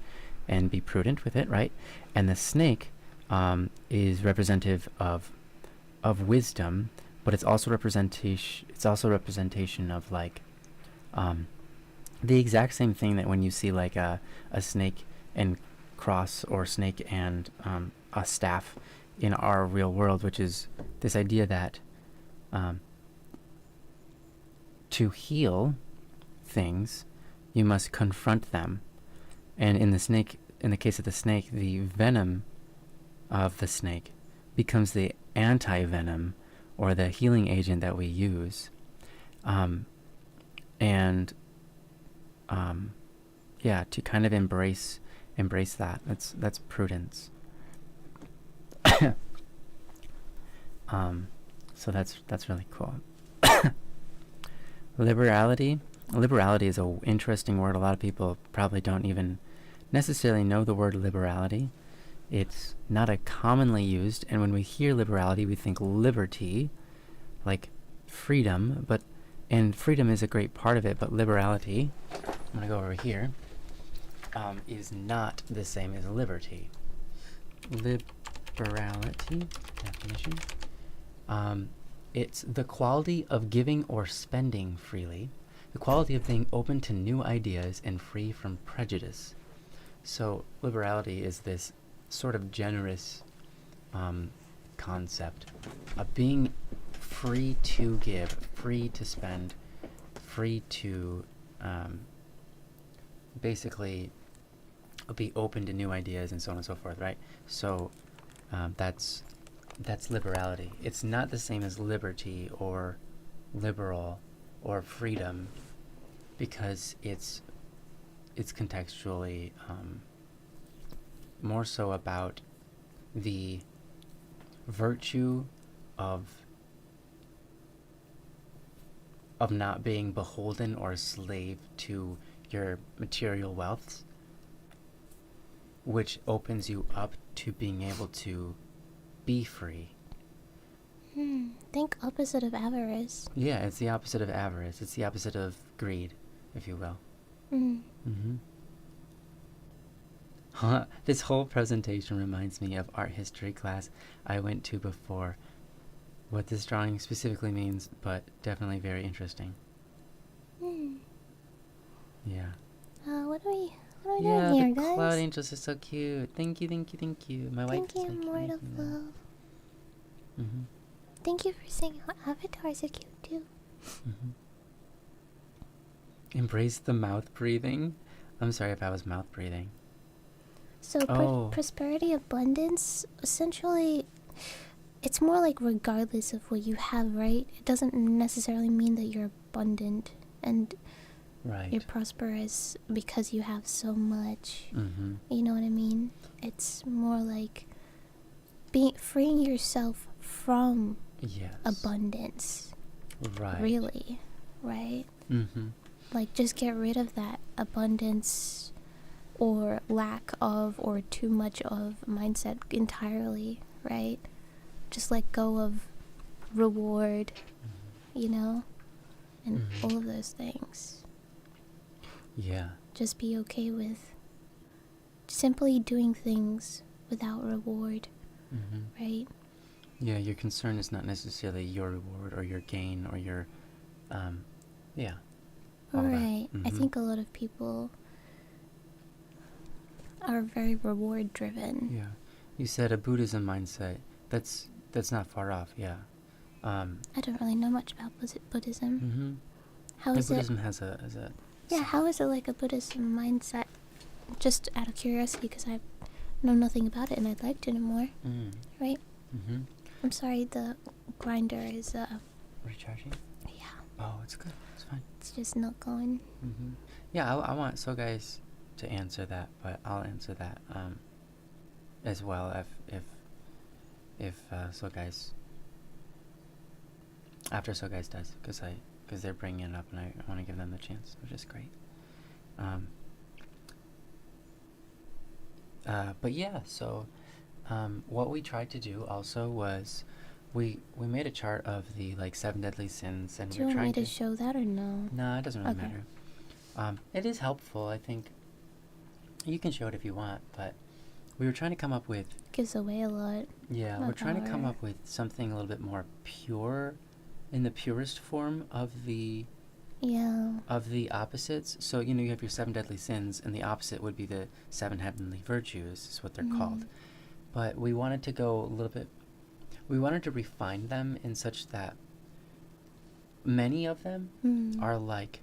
and be prudent with it, right? And the snake is representative of wisdom, but it's also representation of like the exact same thing that when you see like a snake and cross, or snake and a staff in our real world, which is this idea that to heal things, you must confront them. And in the case of the snake, the venom of the snake becomes the anti-venom, or the healing agent that we use. Yeah, to kind of embrace that. That's prudence. So that's really cool. Liberality is an interesting word. A lot of people probably don't even necessarily know the word liberality. It's not a commonly used, and when we hear liberality, we think liberty, like freedom, and freedom is a great part of it, but liberality, I'm going to go over here, is not the same as liberty. Liberality, definition. It's the quality of giving or spending freely, the quality of being open to new ideas and free from prejudice. So liberality is this sort of generous concept of being free to give, free to spend, free to basically be open to new ideas and so on and so forth, right? So that's liberality. It's not the same as liberty or liberal or freedom, because it's contextually more so about the virtue of not being beholden or a slave to your material wealths, which opens you up to being able to be free. Think opposite of avarice. Yeah, it's the opposite of avarice. It's the opposite of greed, if you will. This whole presentation reminds me of art history class I went to before. What this drawing specifically means, but definitely very interesting. Yeah. What are we Yeah, doing here, the guys? cloud angels are so cute. Thank you, thank you, thank you. My wife Thank is you, making Lord me of that. Love. Thank you for saying how avatars are cute too. Embrace the mouth breathing. I'm sorry if I was mouth breathing. So prosperity, abundance, essentially, it's more like regardless of what you have, right? It doesn't necessarily mean that you're abundant and you're prosperous because you have so much. You know what I mean? It's more like freeing yourself from abundance. Right. Really, right? Like, just get rid of that abundance or lack of or too much of mindset entirely, right? Just let go of reward, you know, and all of those things. Yeah. Just be okay with simply doing things without reward, right? Yeah, your concern is not necessarily your reward or your gain or your, yeah. Right. I think a lot of people are very reward driven. Yeah. You said a Buddhism mindset. That's not far off, yeah. I don't really know much about Buddhism. How is Buddhism has a yeah, how is it like a Buddhism mindset? Just out of curiosity, because I know nothing about it and I'd like to know more. Right? I'm sorry, the grinder is recharging? Yeah. Oh, it's good. It's fine. It's just not going. Yeah, I want So Guys to answer that, but I'll answer that as well if So Guys, after So Guys does, because they're bringing it up and I want to give them the chance, which is great. But yeah, so what we tried to do also was we made a chart of the 7 deadly sins, and do you want me to show that or no? No, it doesn't really matter. It is helpful, I think. You can show it if you want, but we were trying to come up with... Gives away a lot. Yeah, we're trying to come up with something a little bit more pure, in the purest form of the... Yeah. Of the opposites. So, you have your 7 deadly sins, and the opposite would be the 7 heavenly virtues, is what they're called. But we wanted to go a little bit... We wanted to refine them in such that many of them are like...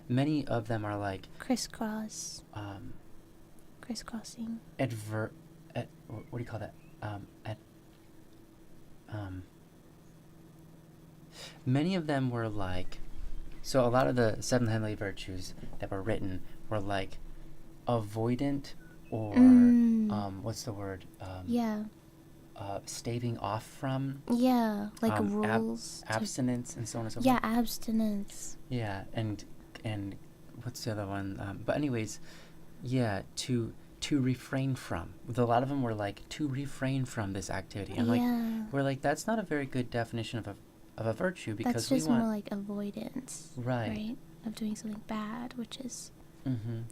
many of them are like... crisscrossing. What do you call that? Many of them were like... So a lot of the 7 heavenly virtues that were written were like avoidant or what's the word? Staving off from. Yeah, like rules. Abstinence and so on and so forth. Yeah, abstinence. Yeah, and what's the other one? But anyways, yeah, to refrain from. A lot of them were like to refrain from this activity. And we're like, that's not a very good definition of a virtue, because that's just more like avoidance, right? Of doing something bad, which is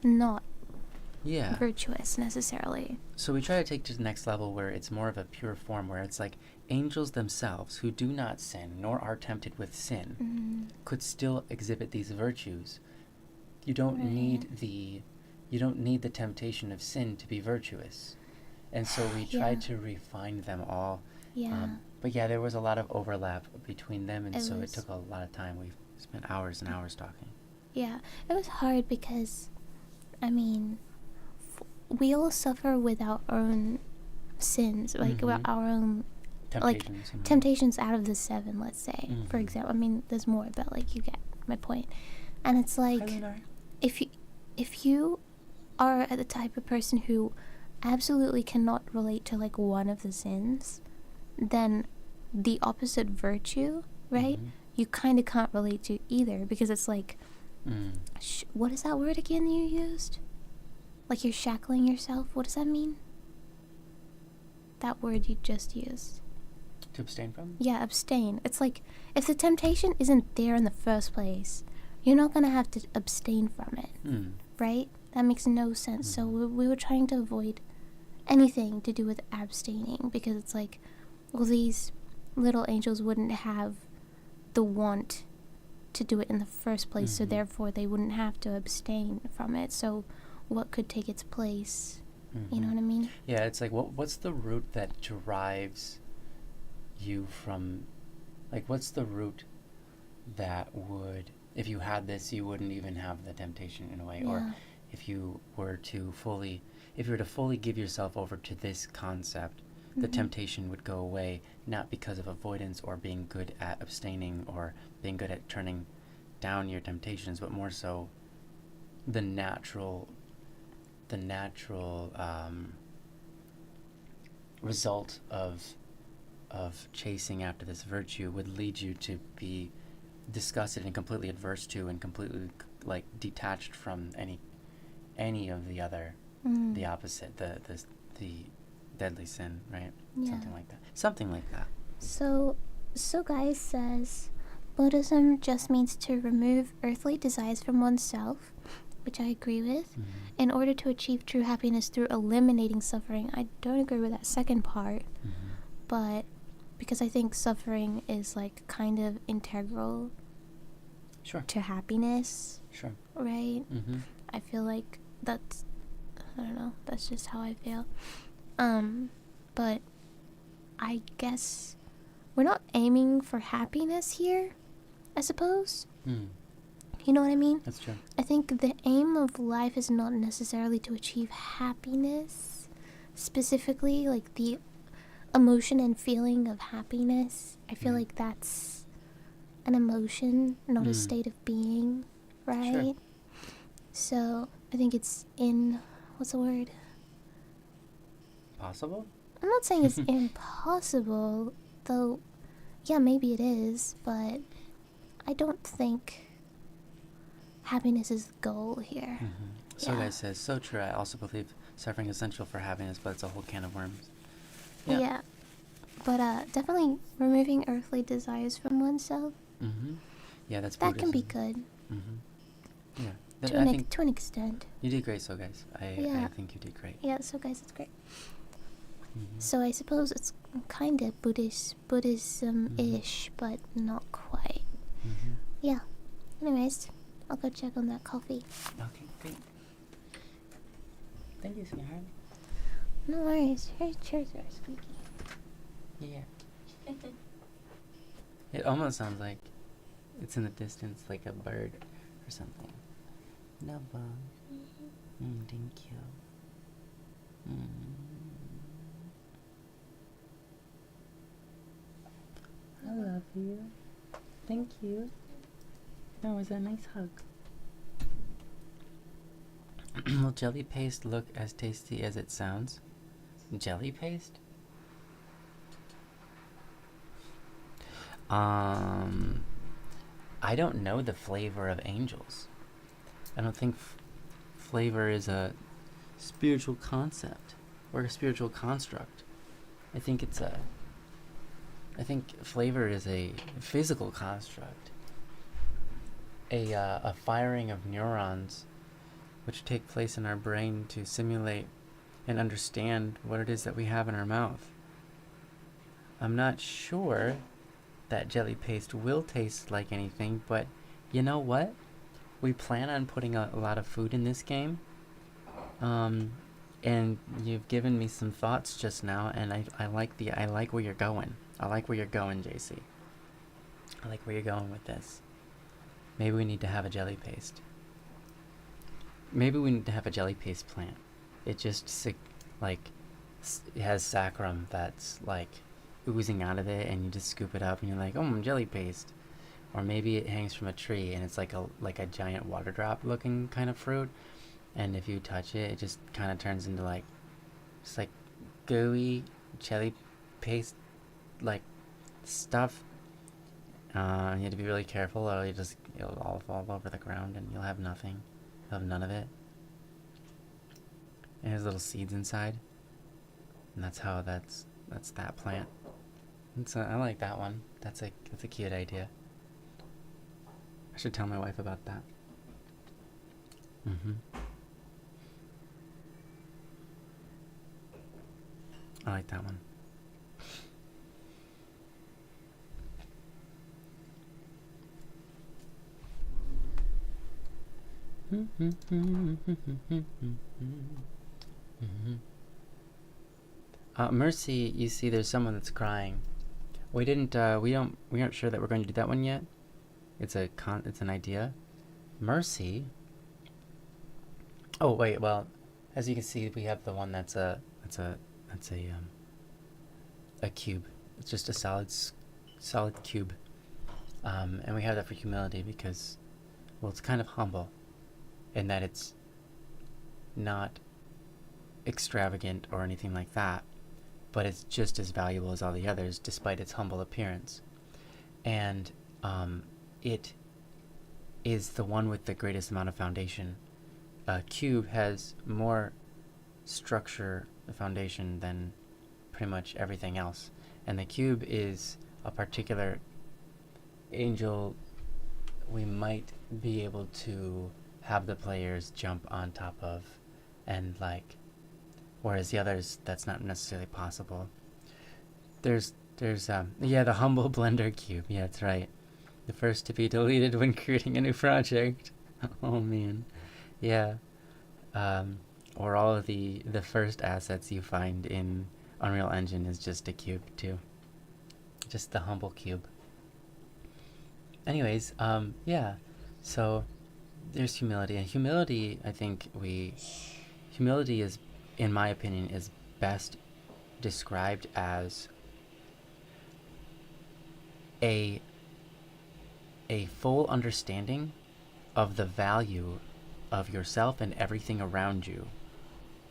not virtuous necessarily. So we try to take to the next level where it's more of a pure form, where it's like angels themselves who do not sin nor are tempted with sin could still exhibit these virtues. You don't need the temptation of sin to be virtuous. And so we tried to refine them all. But yeah, there was a lot of overlap between them, and so it took a lot of time. We spent hours and hours talking. Yeah, it was hard because, I mean, we all suffer with our own sins, like our own temptations out of the 7, let's say, for example. I mean, there's more, but like, you get my point. And it's like, if you are the type of person who absolutely cannot relate to like one of the sins, then the opposite virtue, right? You kind of can't relate to either, because it's like, what is that word again you used? like you're shackling yourself. What does that mean? That word you just used. To abstain from? Yeah, abstain. It's like, if the temptation isn't there in the first place, you're not gonna have to abstain from it, right? That makes no sense. So we were trying to avoid anything to do with abstaining, because it's like, well, these little angels wouldn't have the want to do it in the first place, so therefore they wouldn't have to abstain from it. So what could take its place? You know what I mean? Yeah, it's like, what's the root that drives you from, like, what's the root that would, if you had this, you wouldn't even have the temptation in a way? Yeah. Or if you were to fully give yourself over to this concept, the temptation would go away, not because of avoidance or being good at abstaining or being good at turning down your temptations, but more so the natural result of chasing after this virtue would lead you to be disgusted and completely adverse to and completely like detached from any of the other, the opposite, the deadly sin, right? Yeah. Something like that. So Guy says, Buddhism just means to remove earthly desires from oneself, which I agree with, in order to achieve true happiness through eliminating suffering. I don't agree with that second part, but because I think suffering is like kind of integral to happiness. Sure. Right? I feel like that's, I don't know, that's just how I feel. But I guess we're not aiming for happiness here, I suppose. You know what I mean? That's true. I think the aim of life is not necessarily to achieve happiness, specifically, like the emotion and feeling of happiness. I feel like that's an emotion, not a state of being, right? Sure. So I think it's what's the word? Possible? I'm not saying it's impossible, though, yeah, maybe it is, but I don't think happiness is the goal here. So guy says, so true. I also believe suffering is essential for happiness, but it's a whole can of worms. Yeah. But definitely removing earthly desires from oneself. Yeah, that's that Buddhism. can be good. Yeah. To an extent. You did great, so guys. I think you did great. Yeah, so guys, it's great. So I suppose it's kind of Buddhism-ish, but not quite. Yeah. Anyways, I'll go check on that coffee. Okay, great. Thank you, sweetheart. No worries. Your chairs are squeaky. Yeah. It almost sounds like it's in the distance, like a bird or something. No bug. Thank you. I love you. Thank you. That was a nice hug. Will jelly paste look as tasty as it sounds? Jelly paste? I don't know the flavor of angels. I don't think flavor is a spiritual concept or a spiritual construct. I think flavor is a physical construct. A firing of neurons which take place in our brain to simulate and understand what it is that we have in our mouth. I'm not sure that jelly paste will taste like anything, but you know what? We plan on putting a lot of food in this game. And you've given me some thoughts just now, and I like where you're going. I like where you're going, JC. I like where you're going with this. Maybe we need to have a jelly paste. Maybe we need to have a jelly paste plant. It just it has saccharum that's like oozing out of it, and you just scoop it up and you're like, oh, jelly paste. Or maybe it hangs from a tree and it's like a giant water drop looking kind of fruit, and if you touch it, it just kind of turns into like just like gooey jelly paste like stuff. You have to be really careful, or it'll all fall over the ground and you'll have nothing. You'll have none of it. has little seeds inside, and that's that plant. I like that one. That's a cute idea. I should tell my wife about that. I like that one. Mercy, you see there's someone that's crying. We aren't sure that we're going to do that one yet. It's an idea. Mercy. Oh wait, well, as you can see, we have the one that's a cube. It's just a solid cube. And we have that for humility because, well, it's kind of humble in that it's not extravagant or anything like that, but it's just as valuable as all the others despite its humble appearance. And it is the one with the greatest amount of foundation. A cube has more structure, foundation, than pretty much everything else. And the cube is a particular angel we might be able to have the players jump on top of, and whereas the others, that's not necessarily possible. There's the humble blender cube. Yeah, that's right. The first to be deleted when creating a new project. Oh man. Yeah. Or all of the first assets you find in Unreal Engine is just a cube too. Just the humble cube. Anyways, yeah. So there's humility, and humility, I think humility is, in my opinion, is best described as a full understanding of the value of yourself and everything around you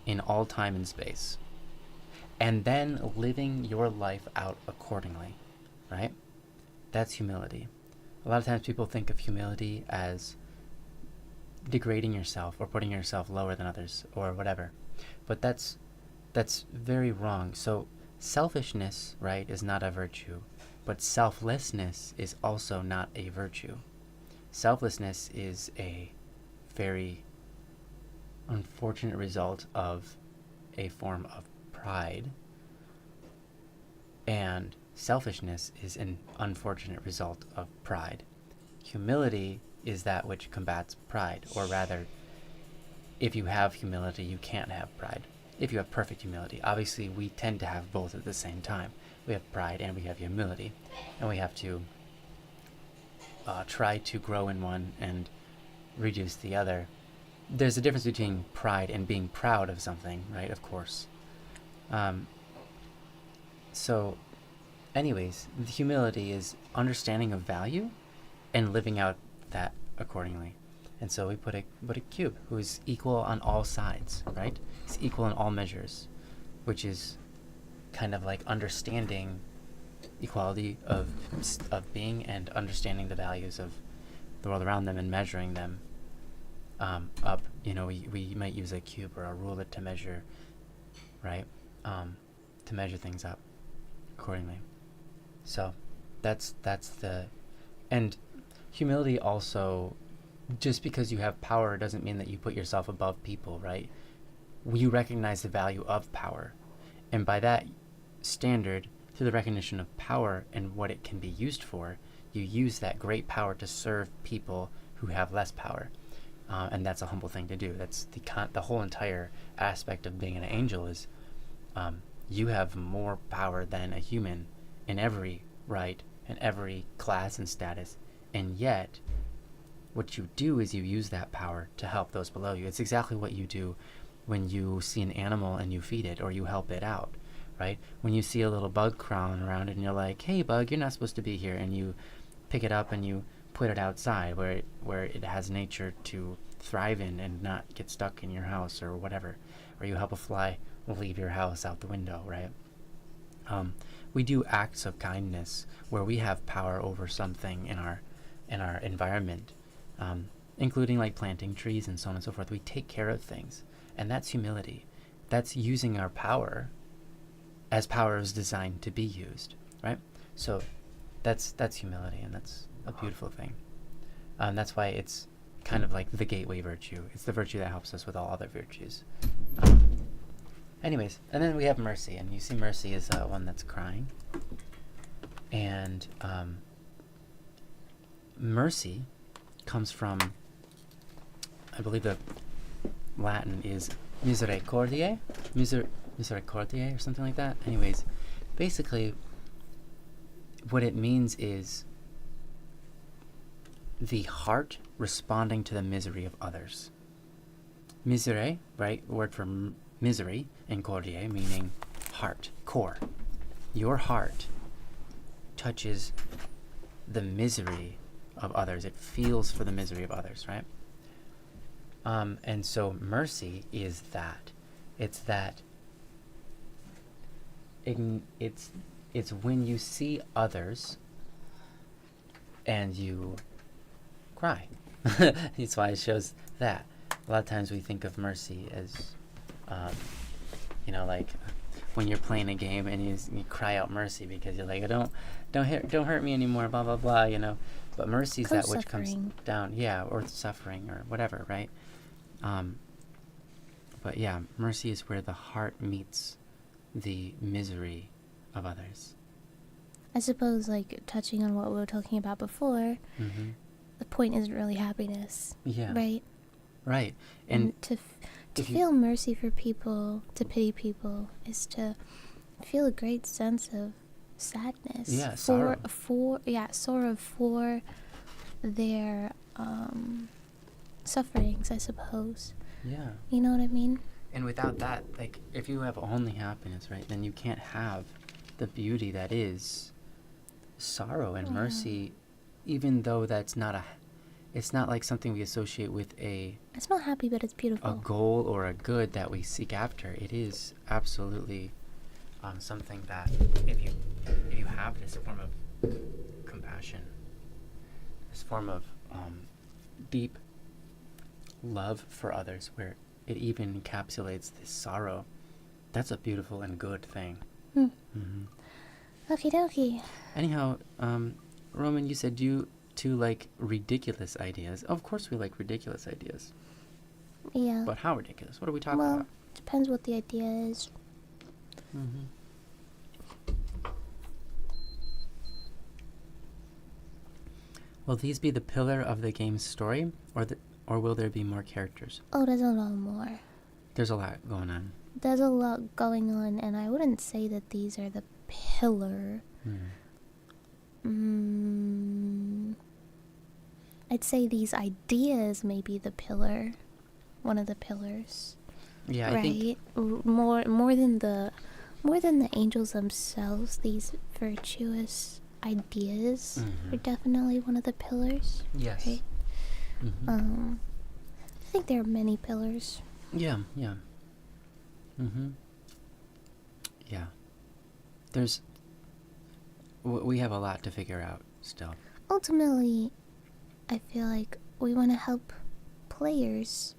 in all time and space, and then living your life out accordingly, right? That's humility. A lot of times people think of humility as degrading yourself or putting yourself lower than others or whatever, but that's very wrong. So selfishness, right, is not a virtue, but selflessness is also not a virtue. Selflessness is a very unfortunate result of a form of pride, and selfishness is an unfortunate result of pride. Humility is that which combats pride, or rather, if you have humility, you can't have pride. If you have perfect humility, obviously we tend to have both at the same time. We have pride and we have humility, and we have to try to grow in one and reduce the other. There's a difference between pride and being proud of something, right? Of course. So anyways, the humility is understanding of value and living out that accordingly. And so we put a cube who is equal on all sides, right? It's equal in all measures, which is kind of like understanding equality of being and understanding the values of the world around them and measuring them up. We might use a cube or a ruler to measure, right? To measure things up accordingly. So that's and humility also, just because you have power doesn't mean that you put yourself above people, right? You recognize the value of power, and by that standard, through the recognition of power and what it can be used for, you use that great power to serve people who have less power, and that's a humble thing to do. That's the whole entire aspect of being an angel is you have more power than a human in every right and every class and status, and yet what you do is you use that power to help those below you. It's exactly what you do when you see an animal and you feed it or you help it out, right? When you see a little bug crawling around and you're like, hey bug, you're not supposed to be here, and you pick it up and you put it outside where it has nature to thrive in and not get stuck in your house or whatever, or you help a fly leave your house out the window, right? We do acts of kindness where we have power over something in our environment, including like planting trees and so on and so forth. We take care of things, and that's humility. that's using our power as power is designed to be used, right? So that's humility, and that's a beautiful thing. That's why it's kind of like the gateway virtue. It's the virtue that helps us with all other virtues. Anyways, and then we have mercy, and you see mercy is one that's crying. And mercy comes from, I believe the Latin is misericordiae, misericordiae or something like that. Anyways, basically what it means is the heart responding to the misery of others. Misere, right, word for misery, and cordiae, meaning heart, core. Your heart touches the misery of others. It feels for the misery of others, right? And so mercy is that. It's that. It's when you see others and you cry. That's why it shows that. A lot of times we think of mercy as, like when you're playing a game and you cry out mercy because you're like, don't hurt me anymore, blah blah blah, But mercy is that which comes down, or suffering or whatever, right? But yeah, mercy is where the heart meets the misery of others. I suppose, like, touching on what we were talking about before, the point isn't really happiness. Yeah. Right? Right. And to feel mercy for people, to pity people, is to feel a great sense of sadness. Yeah, sorrow. Sorrow for their sufferings, I suppose. Yeah. You know what I mean? And without that, like, if you have only happiness, right, then you can't have the beauty that is sorrow and mercy, even though it's not like something we associate with it's not happy, but it's beautiful. A goal or a good that we seek after. It is absolutely something that if you have this form of compassion, this form of deep love for others, where it even encapsulates this sorrow, that's a beautiful and good thing. Okie dokie. Anyhow, Roman, you said you two like ridiculous ideas. Of course we like ridiculous ideas. Yeah. But how ridiculous? What are we talking about? Depends what the idea is. Will these be the pillar of the game's story, or will there be more characters? Oh, there's a lot more. There's a lot going on. There's a lot going on, and I wouldn't say that these are the pillar. I'd say these ideas may be the pillar, one of the pillars. Yeah, right? I think more than the angels themselves. These virtuous ideas are definitely one of the pillars. Yes. Right? I think there are many pillars. Yeah. Yeah. We have a lot to figure out still. Ultimately, I feel like we want to help players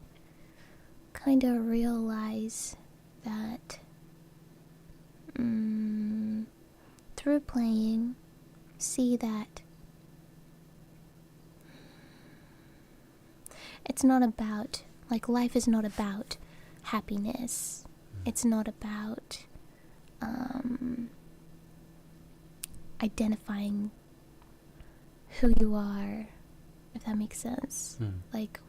kind of realize that through playing, see that it's not about, like, life is not about happiness. It's not about identifying who you are, if that makes sense. Like,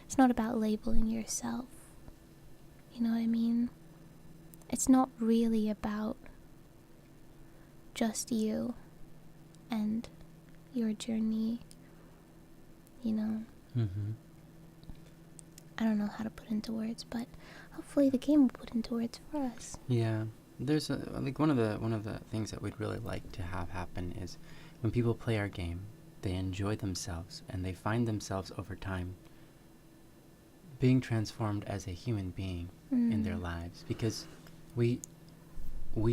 it's not about labeling yourself. You know what I mean? It's not really about just you and your journey, you know? I don't know how to put into words, but hopefully the game will put into words for us. Yeah. There's one of the things that we'd really like to have happen is when people play our game, they enjoy themselves and they find themselves over time being transformed as a human being in their lives, because we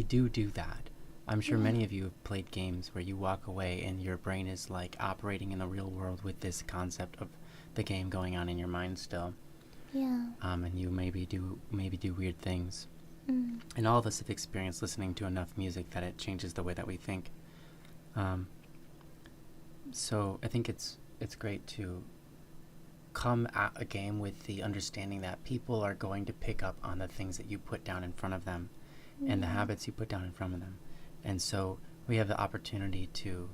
do that. I'm sure many of you have played games where you walk away and your brain is like operating in the real world with this concept of the game going on in your mind still. Yeah. And you maybe do weird things. Mm. And all of us have experienced listening to enough music that it changes the way that we think. So I think it's great to come at a game with the understanding that people are going to pick up on the things that you put down in front of them and the habits you put down in front of them. And so we have the opportunity to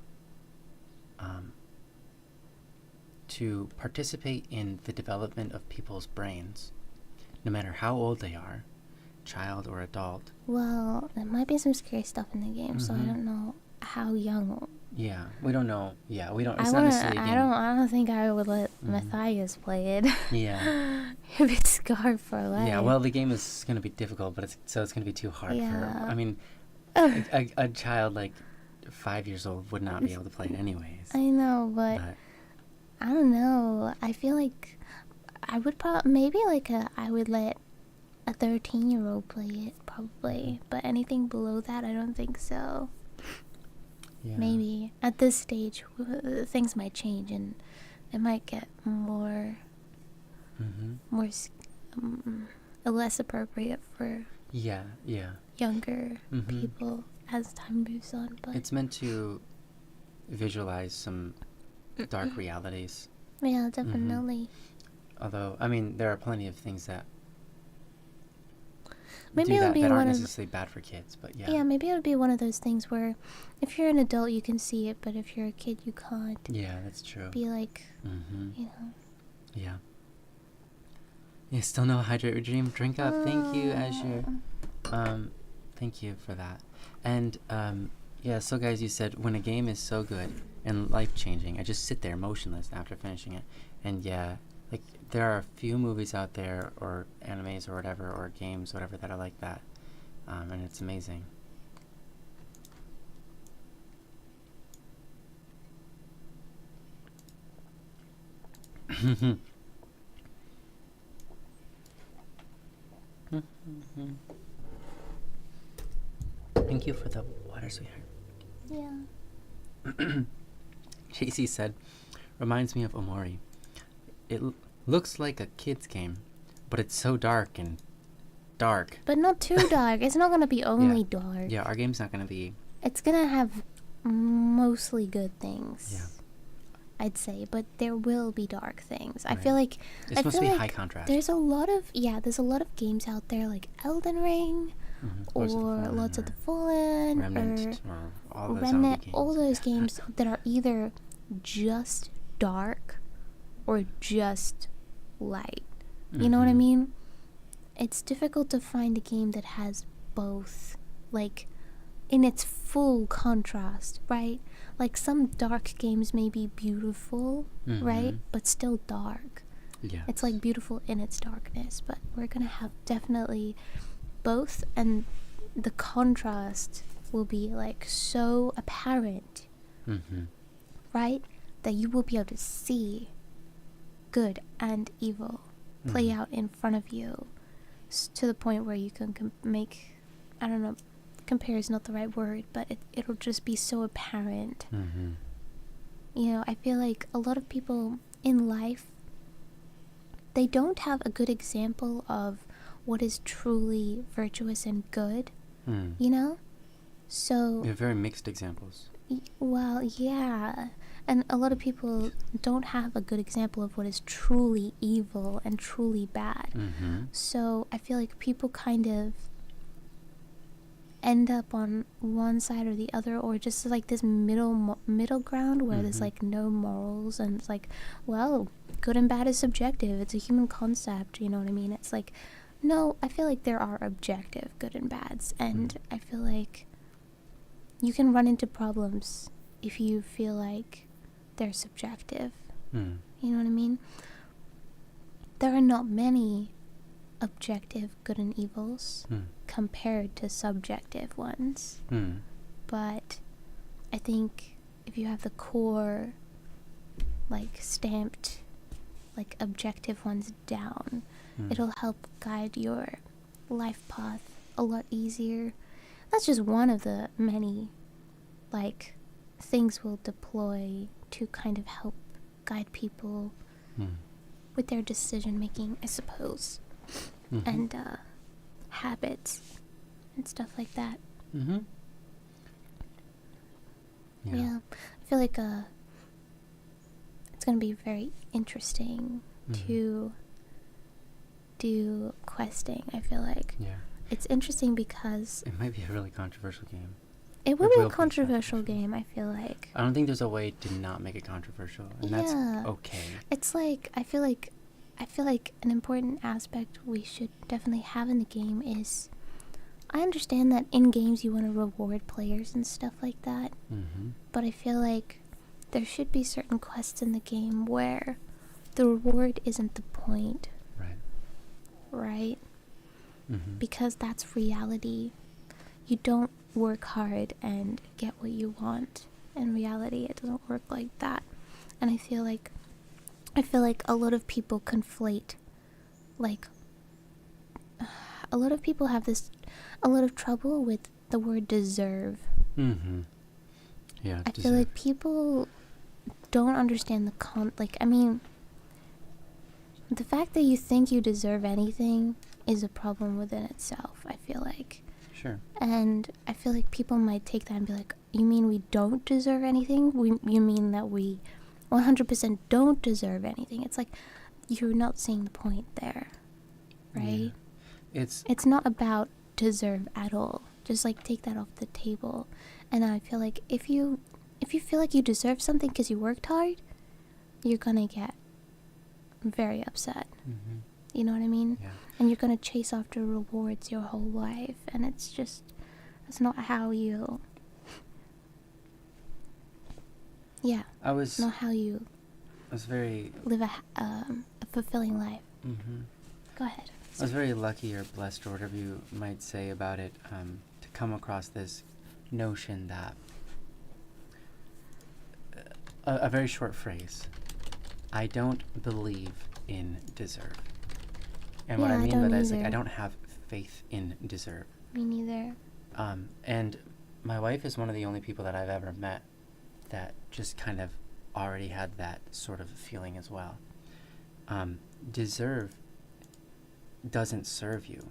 participate in the development of people's brains, no matter how old they are, child or adult. Well, there might be some scary stuff in the game, so I Mhm. don't know how young. Yeah, we don't know. Yeah, we don't. I It's not wanna. necessarily a game. I don't think I would let Mhm. Matthias play it. Yeah. If it's scarred for life. Yeah, well, the game is going to be difficult, but it's going to be too hard Yeah. for. I mean, a child like 5 years old would not be able to play it anyways. I know, but I don't know. I feel like I would maybe I would let a 13-year-old play it probably, but anything below that, I don't think so. Yeah. Maybe at this stage, things might change and it might get more less appropriate for Yeah. younger people as time moves on. But it's meant to visualize some dark realities. yeah, definitely. Although, I mean, there are plenty of things that Maybe do it would that be that aren't one of necessarily bad for kids, but yeah. yeah, maybe it would be one of those things where if you're an adult you can see it, but if you're a kid you can't. Yeah, that's true. Be like, you know. Yeah. Yeah, still no hydrate your dream. Drink up. Thank you, Azure. Thank you for that. And yeah, so guys, you said when a game is so good and life-changing, I just sit there motionless after finishing it. And yeah, like there are a few movies out there or animes or whatever or games, whatever, that are like that. And it's amazing. Thank you for the water, sweetheart. Yeah. JC said, reminds me of Omori. It looks like a kid's game, but it's so dark and dark. But not too dark. It's not gonna be only dark. Yeah, our game's not gonna be. It's gonna have mostly good things. Yeah. I'd say, but there will be dark things. Right. I feel like it's supposed to be high contrast. There's a lot of games out there like Elden Ring, or Lords of the Fallen, Remnant, or all those Remnant, games. all those games that are either just dark or just light. You know what I mean? It's difficult to find a game that has both, like, in its full contrast, right? Like, some dark games may be beautiful, right? But still dark. Yeah. It's, like, beautiful in its darkness, but we're gonna have definitely both, and the contrast will be, like, so apparent, right? That you will be able to see good and evil play out in front of you to the point where you can make, I don't know, compare is not the right word, but it'll just be so apparent. You know, I feel like a lot of people in life, they don't have a good example of what is truly virtuous and good, you know? So... We have very mixed examples. Well, yeah. And a lot of people don't have a good example of what is truly evil and truly bad. So I feel like people kind of end up on one side or the other, or just like this middle ground where there's like no morals, and it's like, well, good and bad is subjective. It's a human concept, you know what I mean? It's like, no, I feel like there are objective good and bads, and I feel like you can run into problems if you feel like they're subjective. You know what I mean? There are not many objective good and evils compared to subjective ones. But I think if you have the core, like, stamped, like, objective ones down, it'll help guide your life path a lot easier. That's just one of the many, like, things we'll deploy to kind of help guide people with their decision making, I suppose, and habits and stuff like that. Yeah, I feel like it's gonna be very interesting to do questing. I feel like it's interesting because it might be a really controversial game. It will be a controversial game, I feel like. I don't think there's a way to not make it controversial, and that's okay. It's like I feel like an important aspect we should definitely have in the game is, I understand that in games you want to reward players and stuff like that, but I feel like there should be certain quests in the game where the reward isn't the point. Right? Because that's reality. You don't work hard and get what you want. In reality, it doesn't work like that. And I feel like a lot of people conflate, like, a lot of people have a lot of trouble with the word deserve. Yeah, I feel like people don't understand the fact that you think you deserve anything is a problem within itself, I feel like. Sure. And I feel like people might take that and be like, you mean we don't deserve anything? You mean that we 100% don't deserve anything? It's like, you're not seeing the point there, right? Yeah. It's not about deserve at all. Just like take that off the table. And I feel like if you feel like you deserve something because you worked hard, you're gonna get very upset. You know what I mean? Yeah. And you're gonna chase after rewards your whole life, and that's not how you. Yeah. Not how you. I was very. Live a fulfilling life. Go ahead. I was very lucky or blessed, or whatever you might say about it, to come across this notion that a very short phrase. I don't believe in deserve. And what I mean by that is, like, I don't have faith in deserve. Me neither. And my wife is one of the only people that I've ever met that just kind of already had that sort of feeling as well. Deserve doesn't serve you.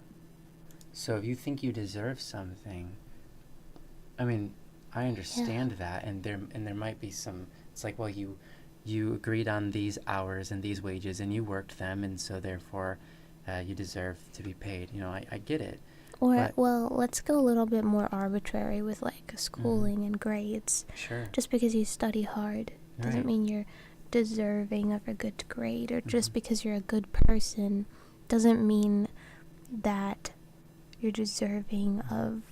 So if you think you deserve something, I mean, I understand that, and there might be some. It's like, well, you agreed on these hours and these wages, and you worked them, and so therefore, you deserve to be paid. You know, I get it. Well, let's go a little bit more arbitrary with like schooling and grades. Sure. Just because you study hard doesn't mean you're deserving of a good grade, or just because you're a good person doesn't mean that you're deserving of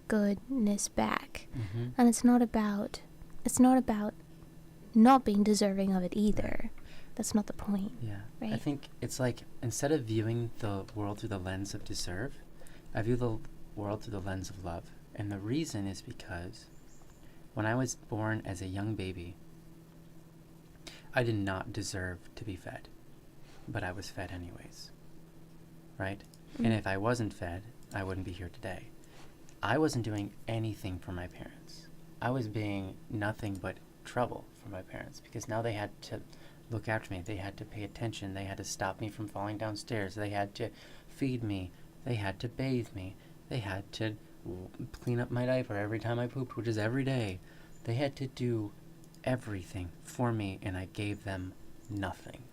goodness back. And it's not about not being deserving of it either. That's not the point. Yeah. Right? I think it's like, instead of viewing the world through the lens of deserve, I view the world through the lens of love. And the reason is because when I was born as a young baby, I did not deserve to be fed, but I was fed anyways. Right? And if I wasn't fed, I wouldn't be here today. I wasn't doing anything for my parents. I was being nothing but trouble for my parents, because now they had to look after me. They had to pay attention. They had to stop me from falling downstairs. They had to feed me. They had to bathe me. They had to clean up my diaper every time I pooped, which is every day. They had to do everything for me, and I gave them nothing.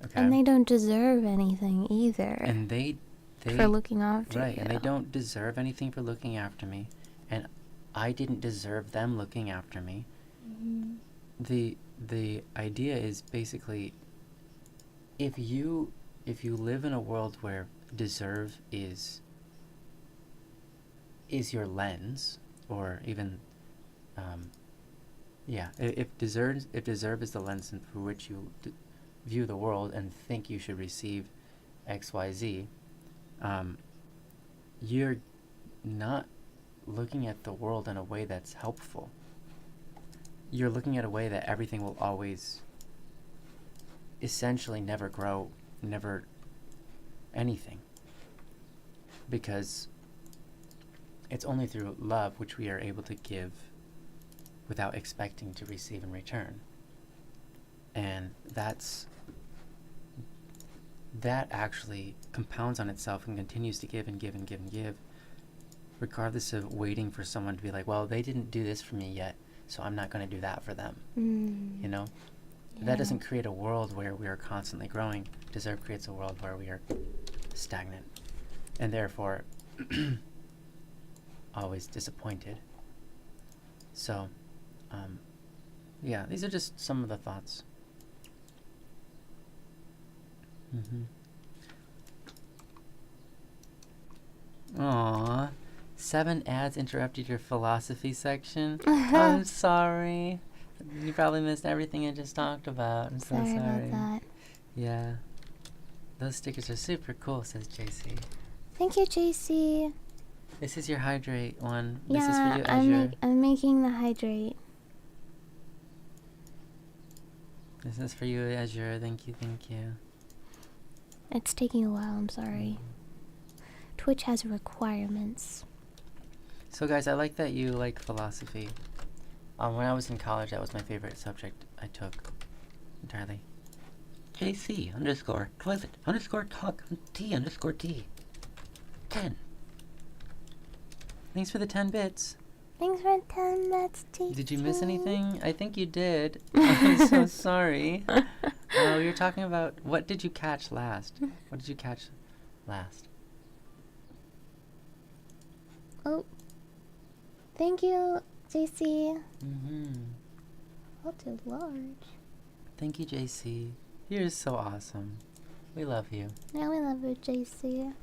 Okay? And they don't deserve anything either. And they for looking after you. Right, and they don't deserve anything for looking after me, and I didn't deserve them looking after me. The idea is basically, if you live in a world where deserve is your lens, or even if deserve is the lens through which you view the world and think you should receive XYZ, you're not looking at the world in a way that's helpful. You're looking at a way that everything will always essentially never grow, never anything. Because it's only through love which we are able to give without expecting to receive in return. And that's that actually compounds on itself and continues to give and give and give and give, regardless of waiting for someone to be like, well, they didn't do this for me yet, so I'm not going to do that for them. You know? Yeah. That doesn't create a world where we are constantly growing. Deserve creates a world where we are stagnant and therefore always disappointed. So, yeah, these are just some of the thoughts. Aww. 7 ads interrupted your philosophy section. I'm sorry. You probably missed everything I just talked about. I'm so sorry. About that. Yeah. Those stickers are super cool, says JC. Thank you, JC. This is your hydrate one. Yeah, this is for you, Azure. I'm making the hydrate. This is for you, Azure. Thank you, thank you. It's taking a while, I'm sorry. Twitch has requirements. So guys, I like that you like philosophy. When I was in college, that was my favorite subject I took entirely. JC underscore toilet underscore talk T underscore T 10. Thanks for the 10 bits. Thanks for 10 bits, T. Did you miss anything? I think you did. I'm so sorry. We were talking about what did you catch last? What did you catch last? Oh. Thank you, JC. I'll do large. Thank you, JC. You're so awesome. We love you. Yeah, we love you, JC.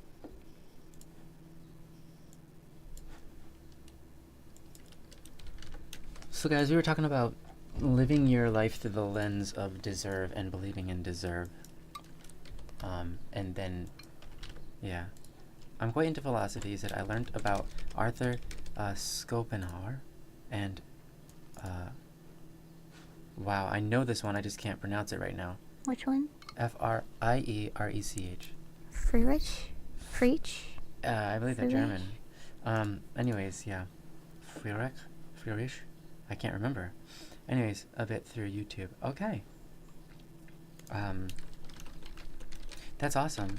So guys, we were talking about living your life through the lens of deserve and believing in deserve. And then, yeah. I'm quite into philosophy. That I learned about Arthur Schopenhauer and wow, I know this one, I just can't pronounce it right now. Which one? Frierech. Friedrich? I believe they're German. Anyways, yeah. Friedrich? I can't remember. Anyways, a bit through YouTube. Okay. That's awesome.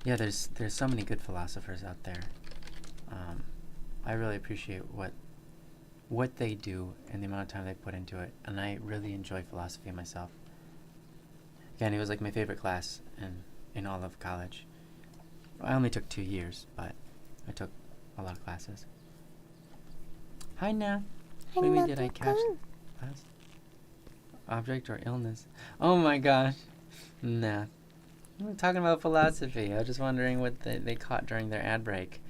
Yeah, there's so many good philosophers out there. I really appreciate what they do and the amount of time they put into it, and I really enjoy philosophy myself. Again, it was like my favorite class in all of college. I only took 2 years, but I took a lot of classes. Hi, Nat. Maybe did I catch last object or illness? Oh my gosh, Nah. We're talking about philosophy. I was just wondering what they caught during their ad break.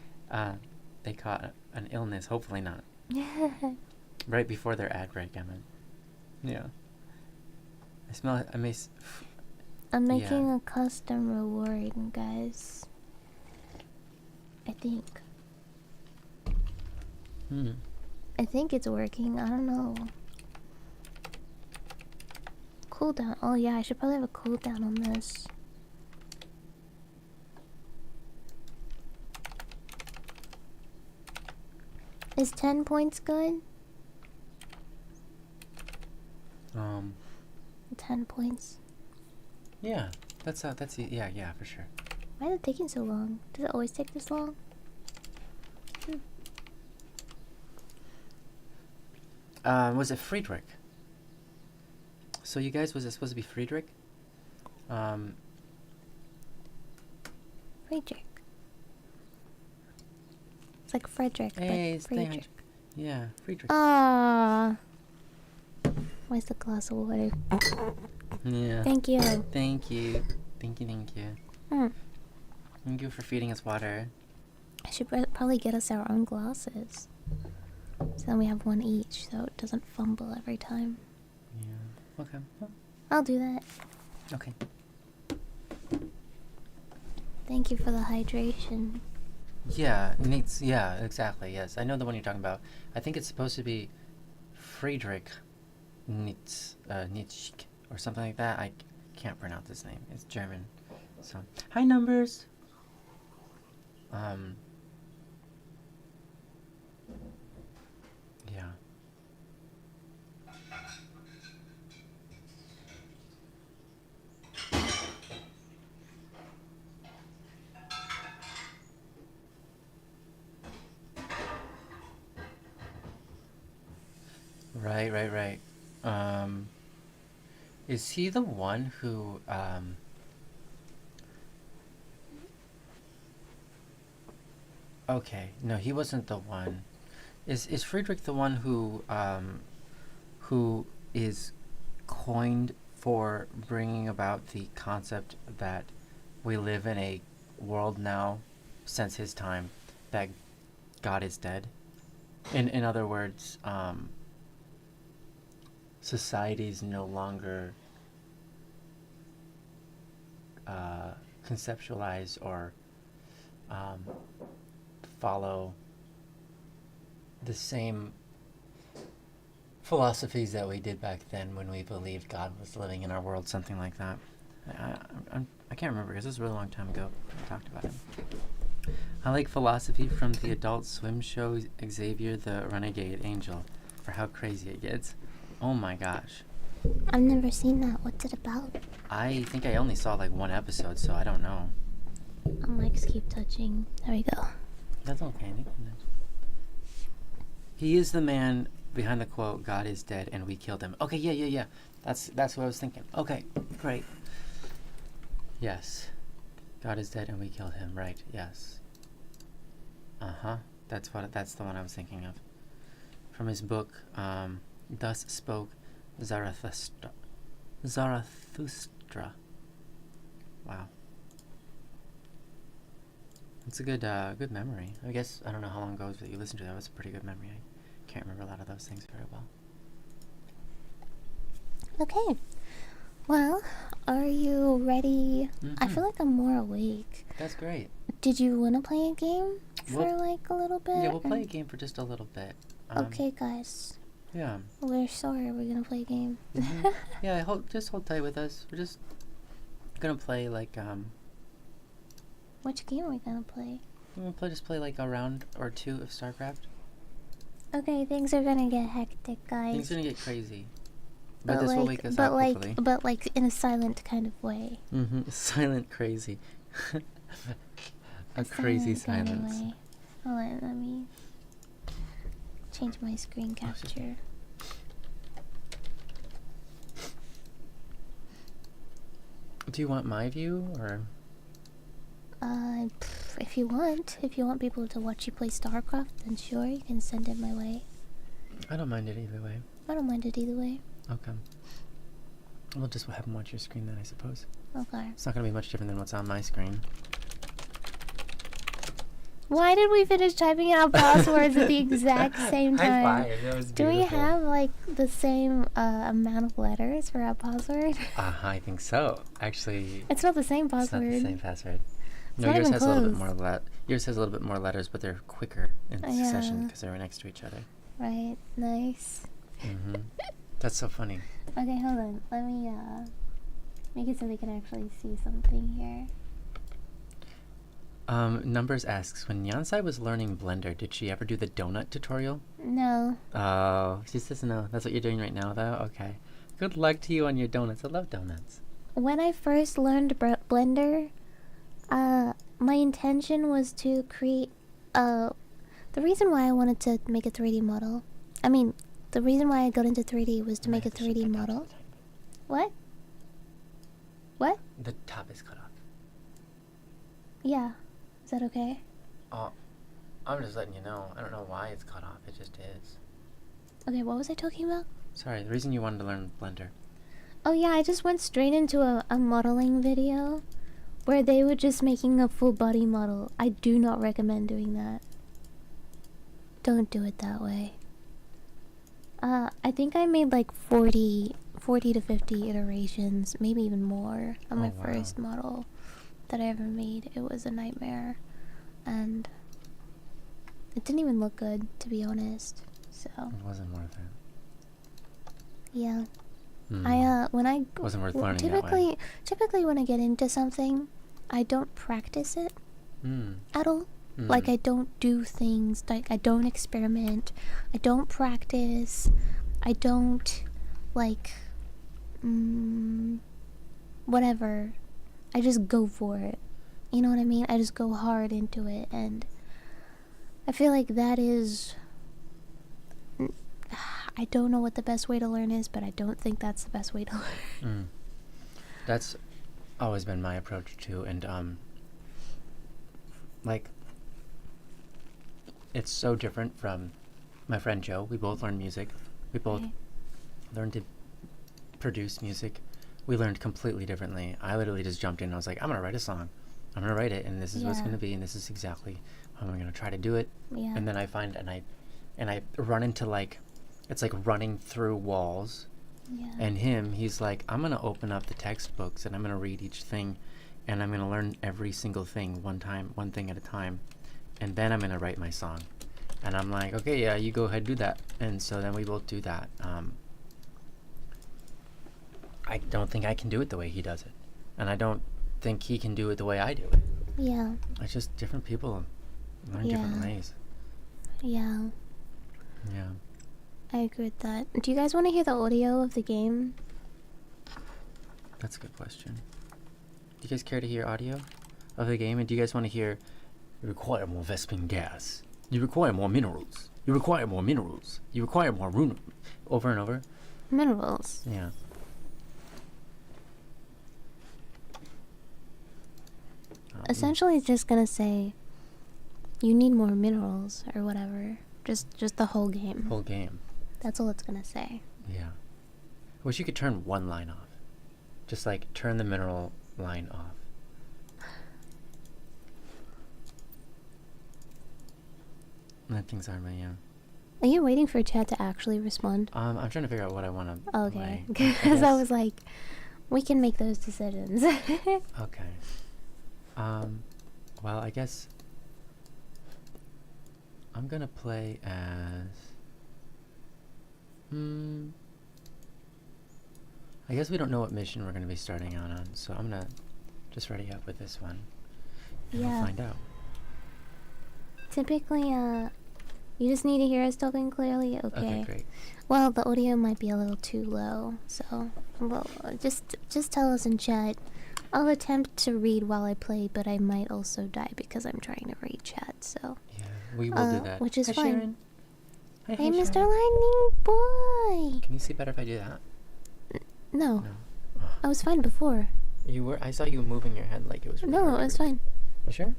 They caught an illness. Hopefully not. Right before their ad break, I meant. Yeah. I smell it. I'm making a custom reward, guys. I think. I think it's working. I don't know. Cooldown. Oh yeah, I should probably have a cooldown on this. Is 10 points good? 10 points. Yeah, that's yeah, for sure. Why is it taking so long? Does it always take this long? Was it Friedrich? So you guys, was it supposed to be Friedrich? Friedrich. It's like Frederick, Hey, but Friedrich. Yeah, Friedrich. Ah. Where's the glass of water? Yeah. Thank you. Thank you. Thank you. Thank you for feeding us water. I should probably get us our own glasses. So then we have one each, so it doesn't fumble every time. Yeah. Okay. Well, I'll do that. okay. Thank you for the hydration. Yeah, yeah, exactly, yes. I know the one you're talking about. I think it's supposed to be Friedrich Nietzsche or something like that. I can't pronounce his name. It's German. So, hi, numbers. Yeah. Right. Um, is he the one who, okay, no, he wasn't the one. Is Friedrich the one who is coined for bringing about the concept that we live in a world now, since his time, that God is dead? In other words, societies no longer conceptualize or um, follow the same philosophies that we did back then when we believed God was living in our world, something like that. I can't remember because this was a really long time ago I talked about it. I like philosophy from the Adult Swim show Xavier the Renegade Angel, for how crazy it gets. Oh my gosh. I've never seen that. What's it about? I think I only saw like one episode, so I don't know. Mics keep touching. There we go. That's okay. He is the man behind the quote, "God is dead and we killed him." Okay, yeah. That's what I was thinking. Okay, great. Yes. God is dead and we killed him. Right, yes. Uh-huh. That's the one I was thinking of. From his book, Thus Spoke Zarathustra. Wow. It's a good memory. I guess, I don't know how long ago it was that you listened to that. It was a pretty good memory. I can't remember a lot of those things very well. Okay. Well, are you ready? I feel like I'm more awake. That's great. Did you want to play a game for like a little bit? Yeah, we'll play a game for just a little bit. Okay, guys. Yeah. We're sorry. We're gonna play a game. Yeah, just hold tight with us. We're just gonna play like Which game are we gonna play? we're gonna play like a round or two of StarCraft. Okay, things are gonna get hectic, guys. Things are gonna get crazy. But this will wake us up, hopefully. But like in a silent kind of way. Silent crazy. A crazy silence. Kind of way. Hold on, let me change my screen capture. Do you want my view or? If you want people to watch you play StarCraft, then sure, you can send it my way. I don't mind it either way. I don't mind it either way. Okay. We'll just have them watch your screen then, I suppose. Okay. It's not gonna be much different than what's on my screen. Why did we finish typing out passwords at the exact same time? High five. That was Do we have like the same amount of letters for our password? I think so. Actually, it's not the same password. It's not the same password. It's no, yours has close. a little bit more yours has a little bit more letters, but they're quicker in succession because they're next to each other. Right. Nice. That's so funny. Okay, hold on. Let me make it so they can actually see something here. Numbers asks, when Yansai was learning Blender, did she ever do the donut tutorial? No. Oh, she says no. That's what you're doing right now, though? Okay. Good luck to you on your donuts. I love donuts. When I first learned Blender, my intention was to create the reason why I wanted to make a 3D model. I mean, the reason why I got into 3D was to make a 3D model. What? What? The top is cut off. Yeah. Is that okay? Oh, I'm just letting you know. I don't know why it's cut off. It just is. Okay, what was I talking about? Sorry, the reason you wanted to learn Blender. Oh yeah, I just went straight into a modeling video where they were just making a full body model. I do not recommend doing that. Don't do it that way. I think I made like 40 to 50 iterations, maybe even more, on my first model that I ever made. It was a nightmare, and it didn't even look good, to be honest. So it wasn't worth it. Yeah. Wasn't worth learning that way. Typically when I get into something, I don't practice it at all. Like, I don't do things, like, I don't experiment, I don't practice, I don't, like, whatever. I just go for it. You know what I mean? I just go hard into it, and I feel like that is... I don't know what the best way to learn is, but I don't think that's the best way to learn. That's always been my approach too, and like, it's so different from my friend Joe. We both learned music. We both learned to produce music. We learned completely differently. I literally just jumped in and I was like, I'm gonna write a song. I'm gonna write it, and this is what it's gonna be, and this is exactly how I'm gonna try to do it. Yeah. And then I find and I run into, like, it's like running through walls. Yeah. And he's like, I'm gonna open up the textbooks and I'm gonna read each thing, and I'm gonna learn every single thing one thing at a time, and then I'm gonna write my song. And I'm like, okay, yeah, you go ahead, do that. And so then we both do that. I don't think I can do it the way he does it, and I don't think he can do it the way I do it. Yeah. It's just different people learn different ways. Yeah. Yeah. I agree with that. Do you guys want to hear the audio of the game? That's a good question. Do you guys care to hear audio of the game? And do you guys want to hear, you require more Vespin gas, you require more minerals, you require more minerals, you require more rune, over and over? Minerals. Yeah. Essentially, it's just gonna say, you need more minerals or whatever. Just the whole game. Whole game. That's all it's gonna say. Yeah. I wish you could turn one line off. Just like turn the mineral line off. That thing's hard, but yeah. Are you waiting for Chad to actually respond? I'm trying to figure out what I want to Okay. play. Because I was like, we can make those decisions. Okay. Well, I guess I'm gonna play as... I guess we don't know what mission we're gonna be starting out on, so I'm gonna just ready up with this one. And we'll find out. Typically, you just need to hear us talking clearly? Okay, great. Well, the audio might be a little too low, so... Well, just tell us in chat. I'll attempt to read while I play, but I might also die because I'm trying to read chat, so... Yeah, we will do that. Which is Hi, fine. Sharon. Hi, Hey, hi, Mr. Sharon. Lightning Boy! Can you see better if I do that? No. No. I was fine before. You were? I saw you moving your head like it was... No, it was fine. You sure?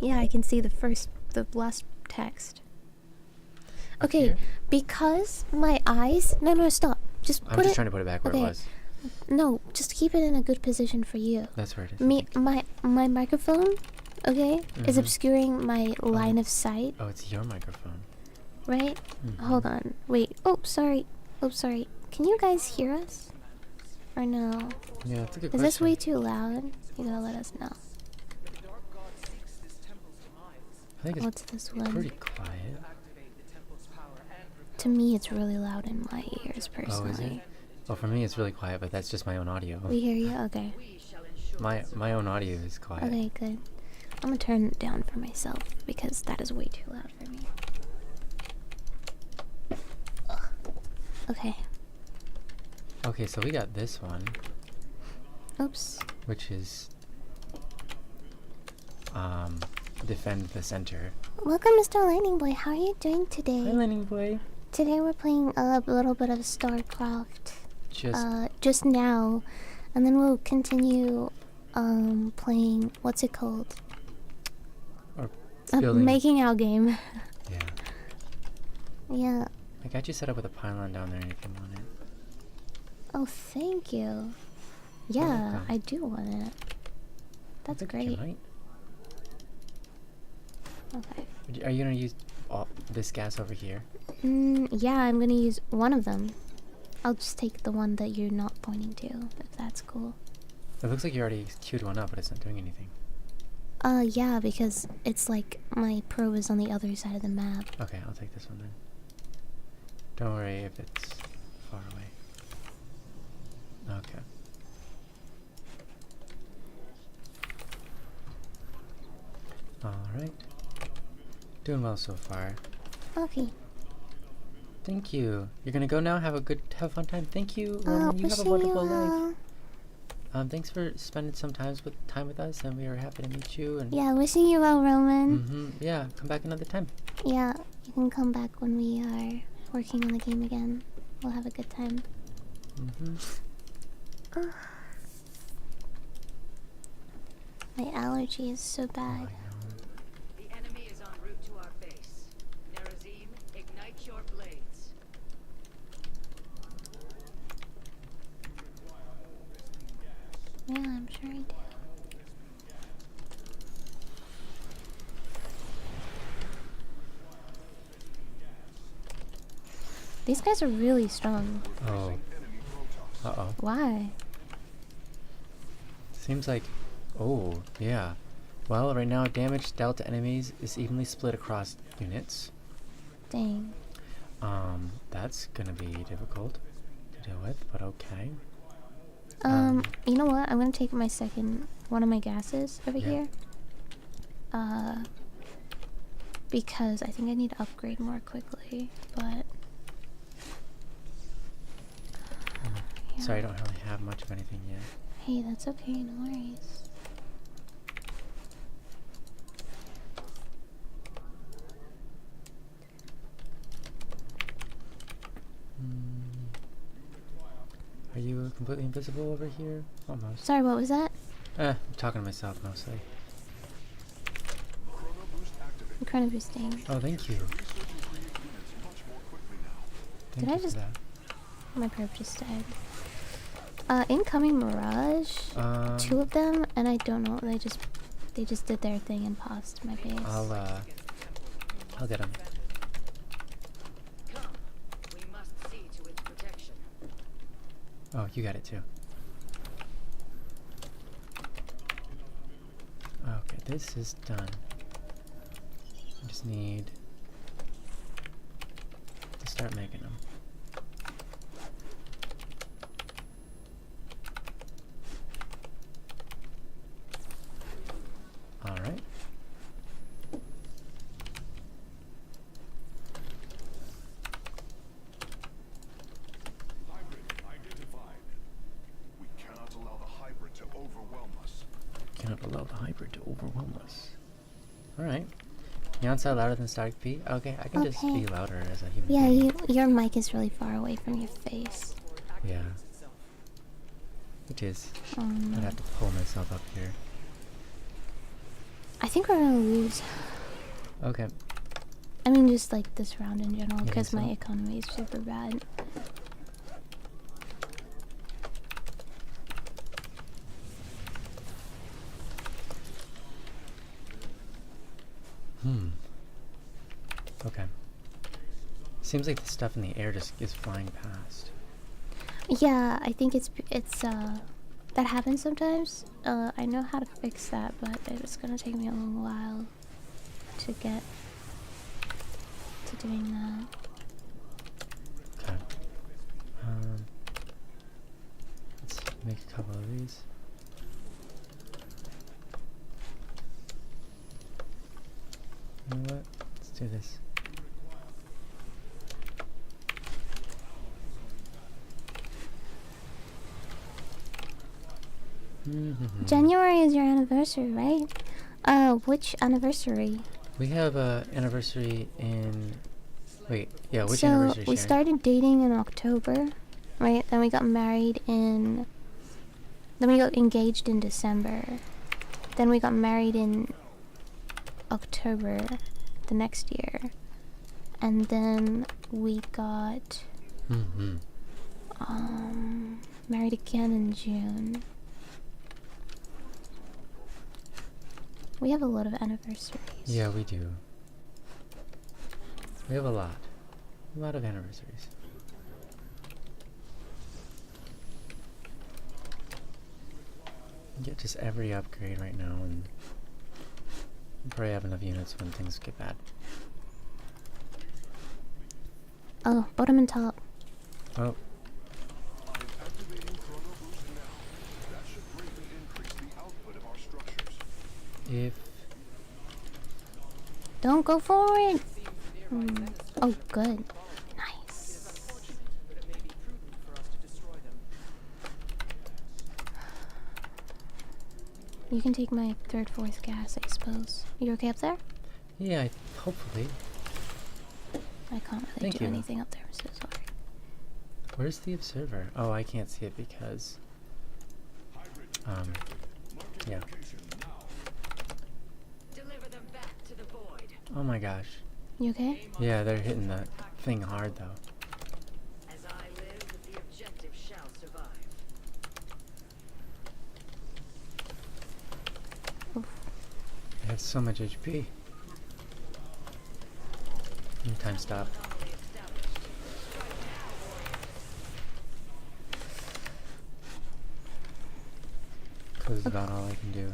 Yeah, I can see the last text. Okay, here? because my eyes... No, stop. I'm just trying to put it back where it was. No, just keep it in a good position for you. That's where it is. My microphone, okay, is obscuring my line of sight. Oh, it's your microphone. Right? Hold on. Wait. Oh, sorry. Can you guys hear us? Or no? Yeah, that's a good Is question. this way too loud? You gotta let us know. I think it's What's this one? pretty quiet. To me, it's really loud in my ears, personally. Oh, is it? Well, for me, it's really quiet, but that's just my own audio. We hear you? Okay. My own audio is quiet. Okay, good. I'm gonna turn it down for myself because that is way too loud for me. Ugh. Okay. Okay, so we got this one, Oops. which is defend the center. Welcome, Mr. Lightning Boy. How are you doing today? Hi, Lightning Boy. Today we're playing a little bit of StarCraft. Just now, and then we'll continue playing, what's it called? building. Making our game. Yeah. Yeah. I got you set up with a pylon down there if you want it. Oh, thank you. Yeah, welcome. I do want it. That's I think you great. might. Okay. Are you gonna use this gas over here? Yeah, I'm gonna use one of them. I'll just take the one that you're not pointing to, if that's cool. It looks like you already queued one up, but it's not doing anything. Yeah, because it's like my probe is on the other side of the map. Okay, I'll take this one then. Don't worry if it's far away. Okay. Alright. Doing well so far. Okay. Thank you. You're gonna go now? Have a fun time. Thank you, Roman. You have a wonderful life. Thanks for spending some time with us, and we are happy to meet you. And Yeah, wishing you well, Roman. yeah, come back another time. Yeah, you can come back when we are working on the game again. We'll have a good time. My allergy is so bad. The enemy is en route to our base. Nerazim, ignite your blades. Yeah, I'm sure I do. These guys are really strong. Oh. Uh-oh. Why? Seems like... Oh, yeah. Well, right now, damage dealt to enemies is evenly split across units. Dang. That's gonna be difficult to deal with, but okay. You know what? I'm gonna take my one of my gases over here. Because I think I need to upgrade more quickly, but... yeah. Sorry, I don't really have much of anything yet. Hey, that's okay, no worries. Are you completely invisible over here? Almost. Sorry, what was that? I'm talking to myself mostly. Chrono boosting. Oh, thank you. Did I just... My perp just died. Incoming Mirage. 2 of them, and I don't know. They just did their thing and paused my base. I'll get him. Come. We must see to its protection. Oh, you got it too. Okay, this is done. I just need to start making them. Alright. Hybrid identified. We cannot allow the hybrid to overwhelm us. Cannot allow the hybrid to overwhelm us. Alright. Neon sound louder than static P? Okay, I can just be louder as a human Yeah, being. your mic is really far away from your face. Yeah. It is. No. I'd have to pull myself up here. I think we're gonna lose. Okay. I mean, just like this round in general, You because think so? my economy is super bad. Okay. Seems like the stuff in the air just is flying past. Yeah, I think it's that happens sometimes. I know how to fix that, but it's gonna take me a long while to get to doing that. Okay. Let's make a couple of these. You know what? Let's do this. January is your anniversary, right? Which anniversary? We have a anniversary in... Wait, yeah, which So anniversary, we Sharon? started dating in October, right? Then we got married in... Then we got engaged in December. Then we got married in October the next year. And then we got married again in June. We have a lot of anniversaries. Yeah, we do. We have a lot. A lot of anniversaries. Get just every upgrade right now, and we'll probably have enough units when things get bad. Oh, bottom and top. Oh, I'm activating Chrono Boost now. That should greatly increase the output of our structures. if... Don't go forward! Oh, good. Nice. But it may be prudent for us to destroy them. You can take my third, fourth gas, I suppose. You okay up there? Yeah, hopefully. I can't really Thank do you. anything up there. I'm so sorry. Where's the observer? Oh, I can't see it because... yeah. Deliver them back to the void. Oh my gosh. You okay? Yeah, they're hitting the thing hard though. As I live, the objective shall survive. They have so much HP. Time stop. Anomaly established. Cause it's about all I can do.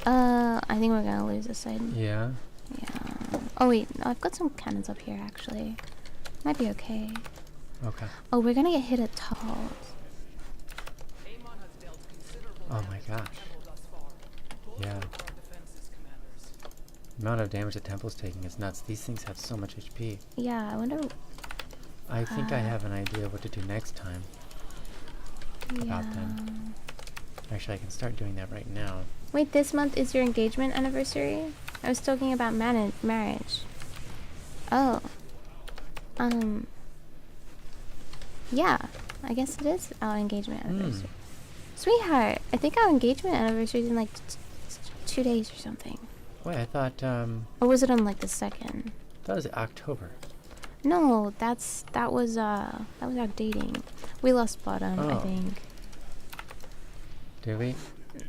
I think we're gonna lose this side. Yeah. Yeah. Oh wait, no, I've got some cannons up here actually. Might be okay. Okay. Oh, we're gonna get hit at tall. Oh my gosh. Yeah. The amount of damage the temple's taking is nuts. These things have so much HP. Yeah, I wonder. I think I have an idea what to do next time about them. Actually, I can start doing that right now. Wait, this month is your engagement anniversary? I was talking about marriage. Oh. Yeah, I guess it is our engagement anniversary. Sweetheart, I think our engagement anniversary is in like 2 days or something. Wait, I thought Or was it on like the 2nd? that was October. No, that was our dating. We lost bottom, I Oh. think. Did we?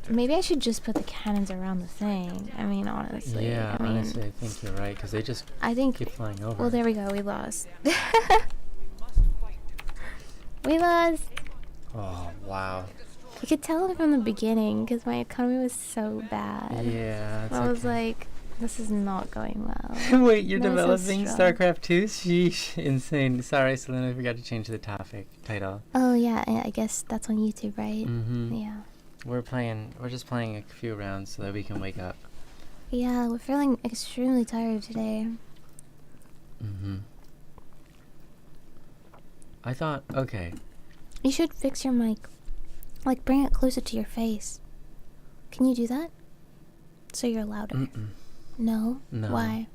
Maybe I should just put the cannons around the thing. I mean, honestly. Yeah, I mean, honestly, I think you're right because they just I think. keep flying over. Well, there we go. We lost. We lost. Oh wow. You could tell it from the beginning because my economy was so bad. Yeah. It's I was okay. like, this is not going well. Wait, you're Why so developing strong? StarCraft 2? Sheesh. Insane. Sorry, Selena, I forgot to change the title. Oh yeah, I guess that's on YouTube, right? Mm-hmm. Yeah. We're just playing a few rounds so that we can wake up. Yeah, we're feeling extremely tired today. Mm-hmm. I thought, okay. You should fix your mic. Like, bring it closer to your face. Can you do that? So you're louder. Mm-mm. No? No. Why?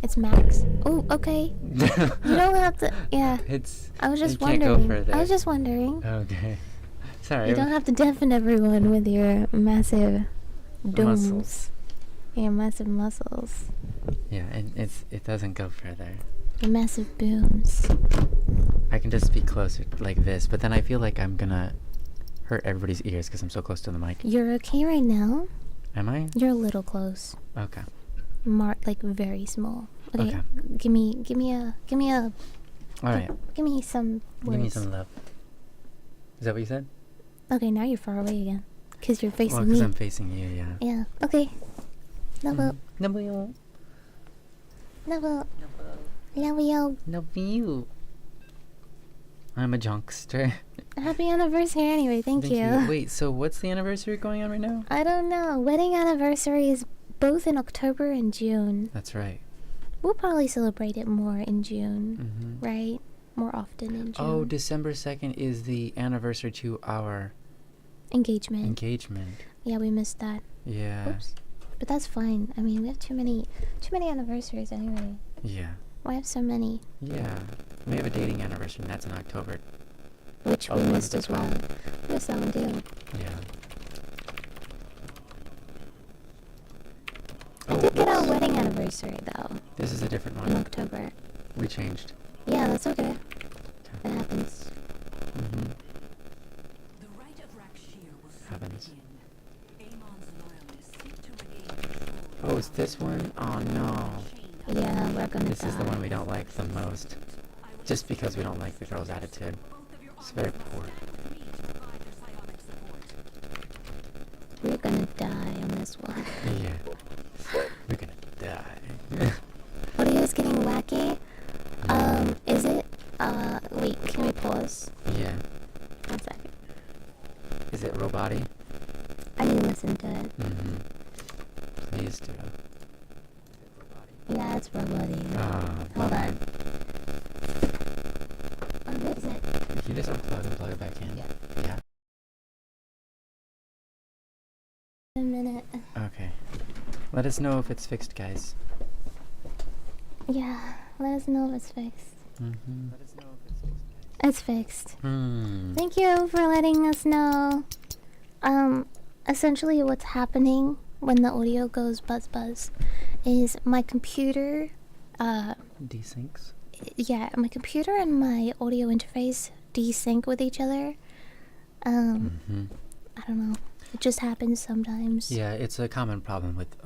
It's max. Oh, okay. You don't have to. Yeah. It's. I was just you can't go wondering. further. I was just wondering. Okay. Sorry. You don't have to deafen everyone with your massive domes. Muscles. Your massive muscles. Yeah, and it doesn't go further. Your massive booms. I can just speak closer like this, but then I feel like I'm gonna hurt everybody's ears because I'm so close to the mic. You're okay right now? Am I? You're a little close. Okay. Like very small. Okay. Okay. Give me a All right. give me some words. Give me some love. Is that what you said? Okay, now you're far away again. Cause you're facing Well, me. because I'm facing you, yeah. Yeah. Okay. Love No, you. Love you. no, you. I'm a junkster. Happy anniversary anyway. Thank you. Wait, so what's the anniversary going on right now? I don't know. Wedding anniversary is both in October and June. That's right. We'll probably celebrate it more in June, Mm-hmm. right? More often in June. Oh, December 2nd is the anniversary to our Engagement. engagement. Yeah, we missed that. Yeah. Oops. But that's fine. I mean, we have too many anniversaries anyway. Yeah. Why have so many? Yeah. We have a dating anniversary, and that's in October. Which we Oh, missed that's as well. well. Yes, that one too. Yeah. I did get our wedding anniversary though This is a different in one. October. We changed. Yeah, that's okay. That happens. Mm-hmm. The right of Rakshir will soon Happens. begin. Amon's loyalists seek to regain control. Oh, it's this one? Oh, no. Yeah, we're gonna This die. is the one we don't like the most. Just because we don't like the girl's attitude. It's very poor. We're gonna die on this one. Yeah. We're gonna die. What are you guys getting wacky? Is it? Wait, can we pause? Yeah. 1 second. Is it Roboti? I didn't listen to it. Mm-hmm. Please do. Yeah, it's roboty. Oh, Hold on. What is it? Can you just unplug and plug it back in? Yeah. Yeah. a minute. Okay. Let us know if it's fixed, guys. Yeah, let us know if it's fixed. Mm-hmm. Let us know if it's fixed, guys. It's fixed. Hmm. Thank you for letting us know. Essentially what's happening when the audio goes buzz buzz is my computer, Desyncs. yeah, my computer and my audio interface desync with each other. Mm-hmm. I don't know. It just happens sometimes. Yeah, it's a common problem with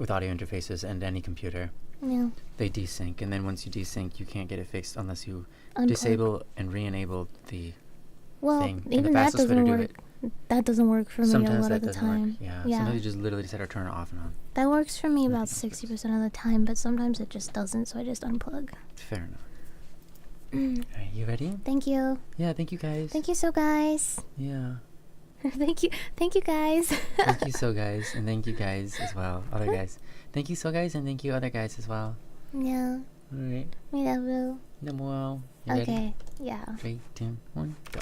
audio interfaces and any computer. Yeah. They desync, and then once you desync, you can't get it fixed unless you Unplug. disable and re-enable the Well, thing. And the even that fastest way to doesn't do work. That doesn't work for me a sometimes lot that of the doesn't time. work. Yeah. Yeah. Sometimes you just literally set or turn it off and on. That works for me about Nothing else 60% of the time, but sometimes it just doesn't, so I just unplug. Fair enough. Alright, you ready? Thank you. Yeah, thank you guys. Thank you so guys. Yeah. Thank you guys. Thank you so guys, and thank you guys as well. Other guys. Thank you so guys, and thank you other guys as well. Yeah. Alright. We love you. Well, you ready? Okay. Yeah. 3, 2, 1, go.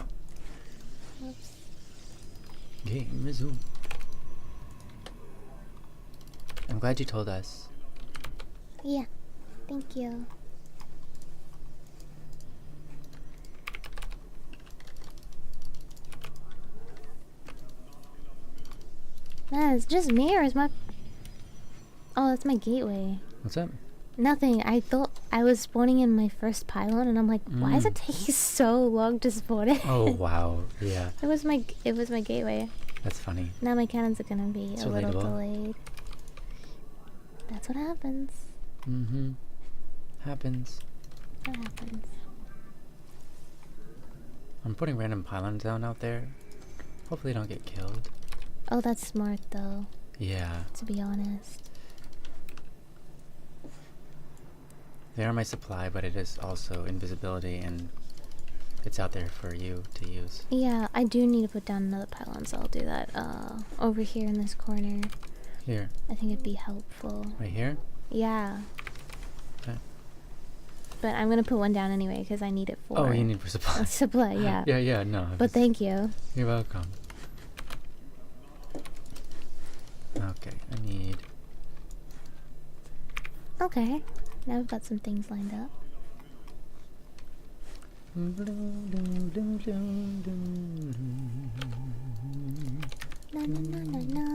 Oops. Game resume. I'm glad you told us. Yeah. Thank you. Man, it's just me or is my... Oh, that's my gateway. What's up? Nothing. I thought I was spawning in my first pylon and I'm like, why is it taking so long to spawn in? Oh wow, yeah. It was my gateway. That's funny. Now my cannons are gonna be It's a little relatable. delayed. That's what happens. Mm-hmm. Happens. That happens. I'm putting random pylons down out there. Hopefully they don't get killed. Oh, that's smart though, Yeah. to be honest. They are my supply, but it is also invisibility, and it's out there for you to use. Yeah, I do need to put down another pylon, so I'll do that over here in this corner. Here. I think it'd be helpful. Right here? Yeah. Okay. But I'm gonna put one down anyway because I need it for Oh, you need for supply. supply, yeah. Yeah, no. But thank you. You're welcome. Okay, I need... Okay. Now we've got some things lined up. Na, na, na, na, na.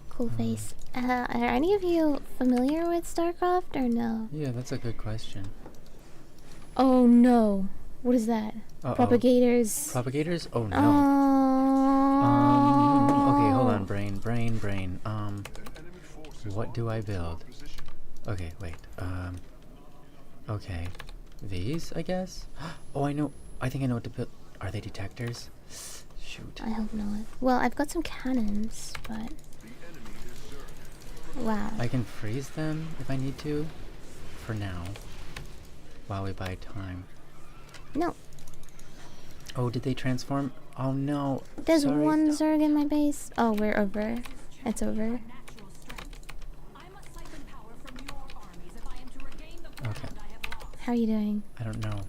Cool face. Are any of you familiar with StarCraft or no? Yeah, that's a good question. Oh no. What is that? Uh-oh. Propagators. Propagators? Oh no. Oh. Okay, hold on, brain. Enemy forces What do I are build? in position. Okay, wait. Okay. These, I guess? Oh, I know. I think I know what to build. Are they detectors? Shoot. I hope not. Well, I've got some cannons, but The enemy is Zerg. wow. I can freeze them if I need to. For now. While we buy time. No, Oh, did they transform? Oh no. there's Sorry. one Zerg in my base. Oh, we're over. It's over. Natural strength. I must siphon power from your armies if I am to regain the ground Okay. I have lost. How are you doing? I don't know.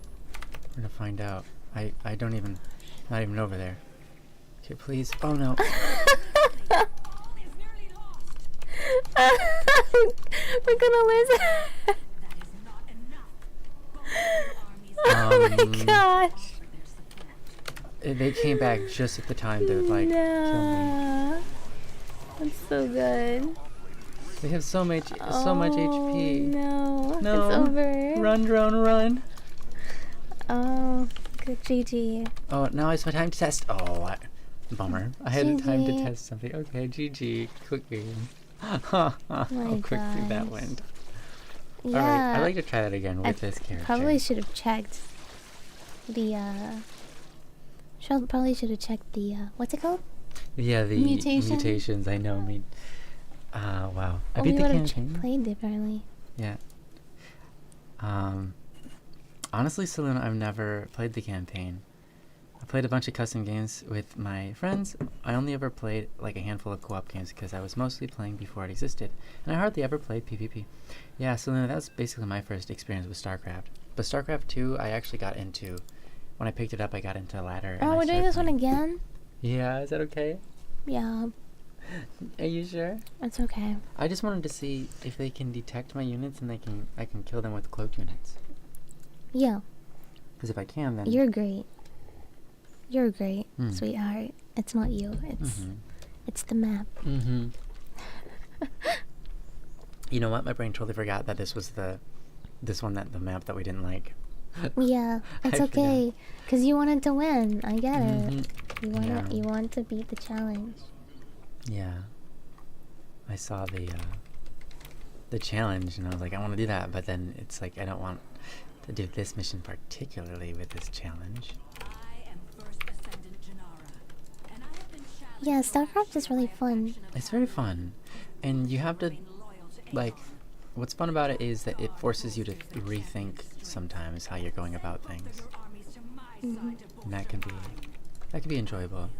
We're gonna find out. I don't even... Not even over there. Okay, please. Oh no. All is nearly lost. We're gonna lose. That is not enough. Both your armies Oh my gosh. They came back just at the time to, like, kill me. No. That's so good. They have so much HP. No. No. It's over. Run, drone, run. Oh, good GG. Oh, now it's my time to test. Oh, bummer. I had time to GG. test something. Okay, GG. Quick game. How quickly that gosh. went. Yeah. Alright, I'd like to try that again with I this character. Probably should have checked the probably should have checked the what's it called? Yeah, the Mutation? mutations. I know. Wow. I Oh, beat we the would have campaign. played differently. Yeah. Honestly, Selena, I've never played the campaign. I played a bunch of custom games with my friends. I only ever played like a handful of co-op games because I was mostly playing before it existed, and I hardly ever played PvP. Yeah, Selena, that was basically my first experience with StarCraft. But StarCraft 2, I actually got into when I picked it up, I got into a ladder. Oh, we're doing this one again? Yeah, is that okay? Yeah, Are you sure? it's okay. I just wanted to see if they can detect my units and I can kill them with cloaked units. Yeah, Because if I can, then you're great. You're great, Hmm. sweetheart. It's not you. It's the map. Mm-hmm. You know what? My brain totally forgot that this was the map that we didn't like. Yeah, it's I okay. Cause you wanted to win. I get it. Yeah. You want to beat the challenge. Yeah. I saw the challenge and I was like, I want to do that, but then it's like I don't want to do this mission particularly with this challenge. Yeah, StarCraft is really fun. It's very fun. And you have to, like, what's fun about it is that it forces you to rethink sometimes how you're going about things. And that can be enjoyable.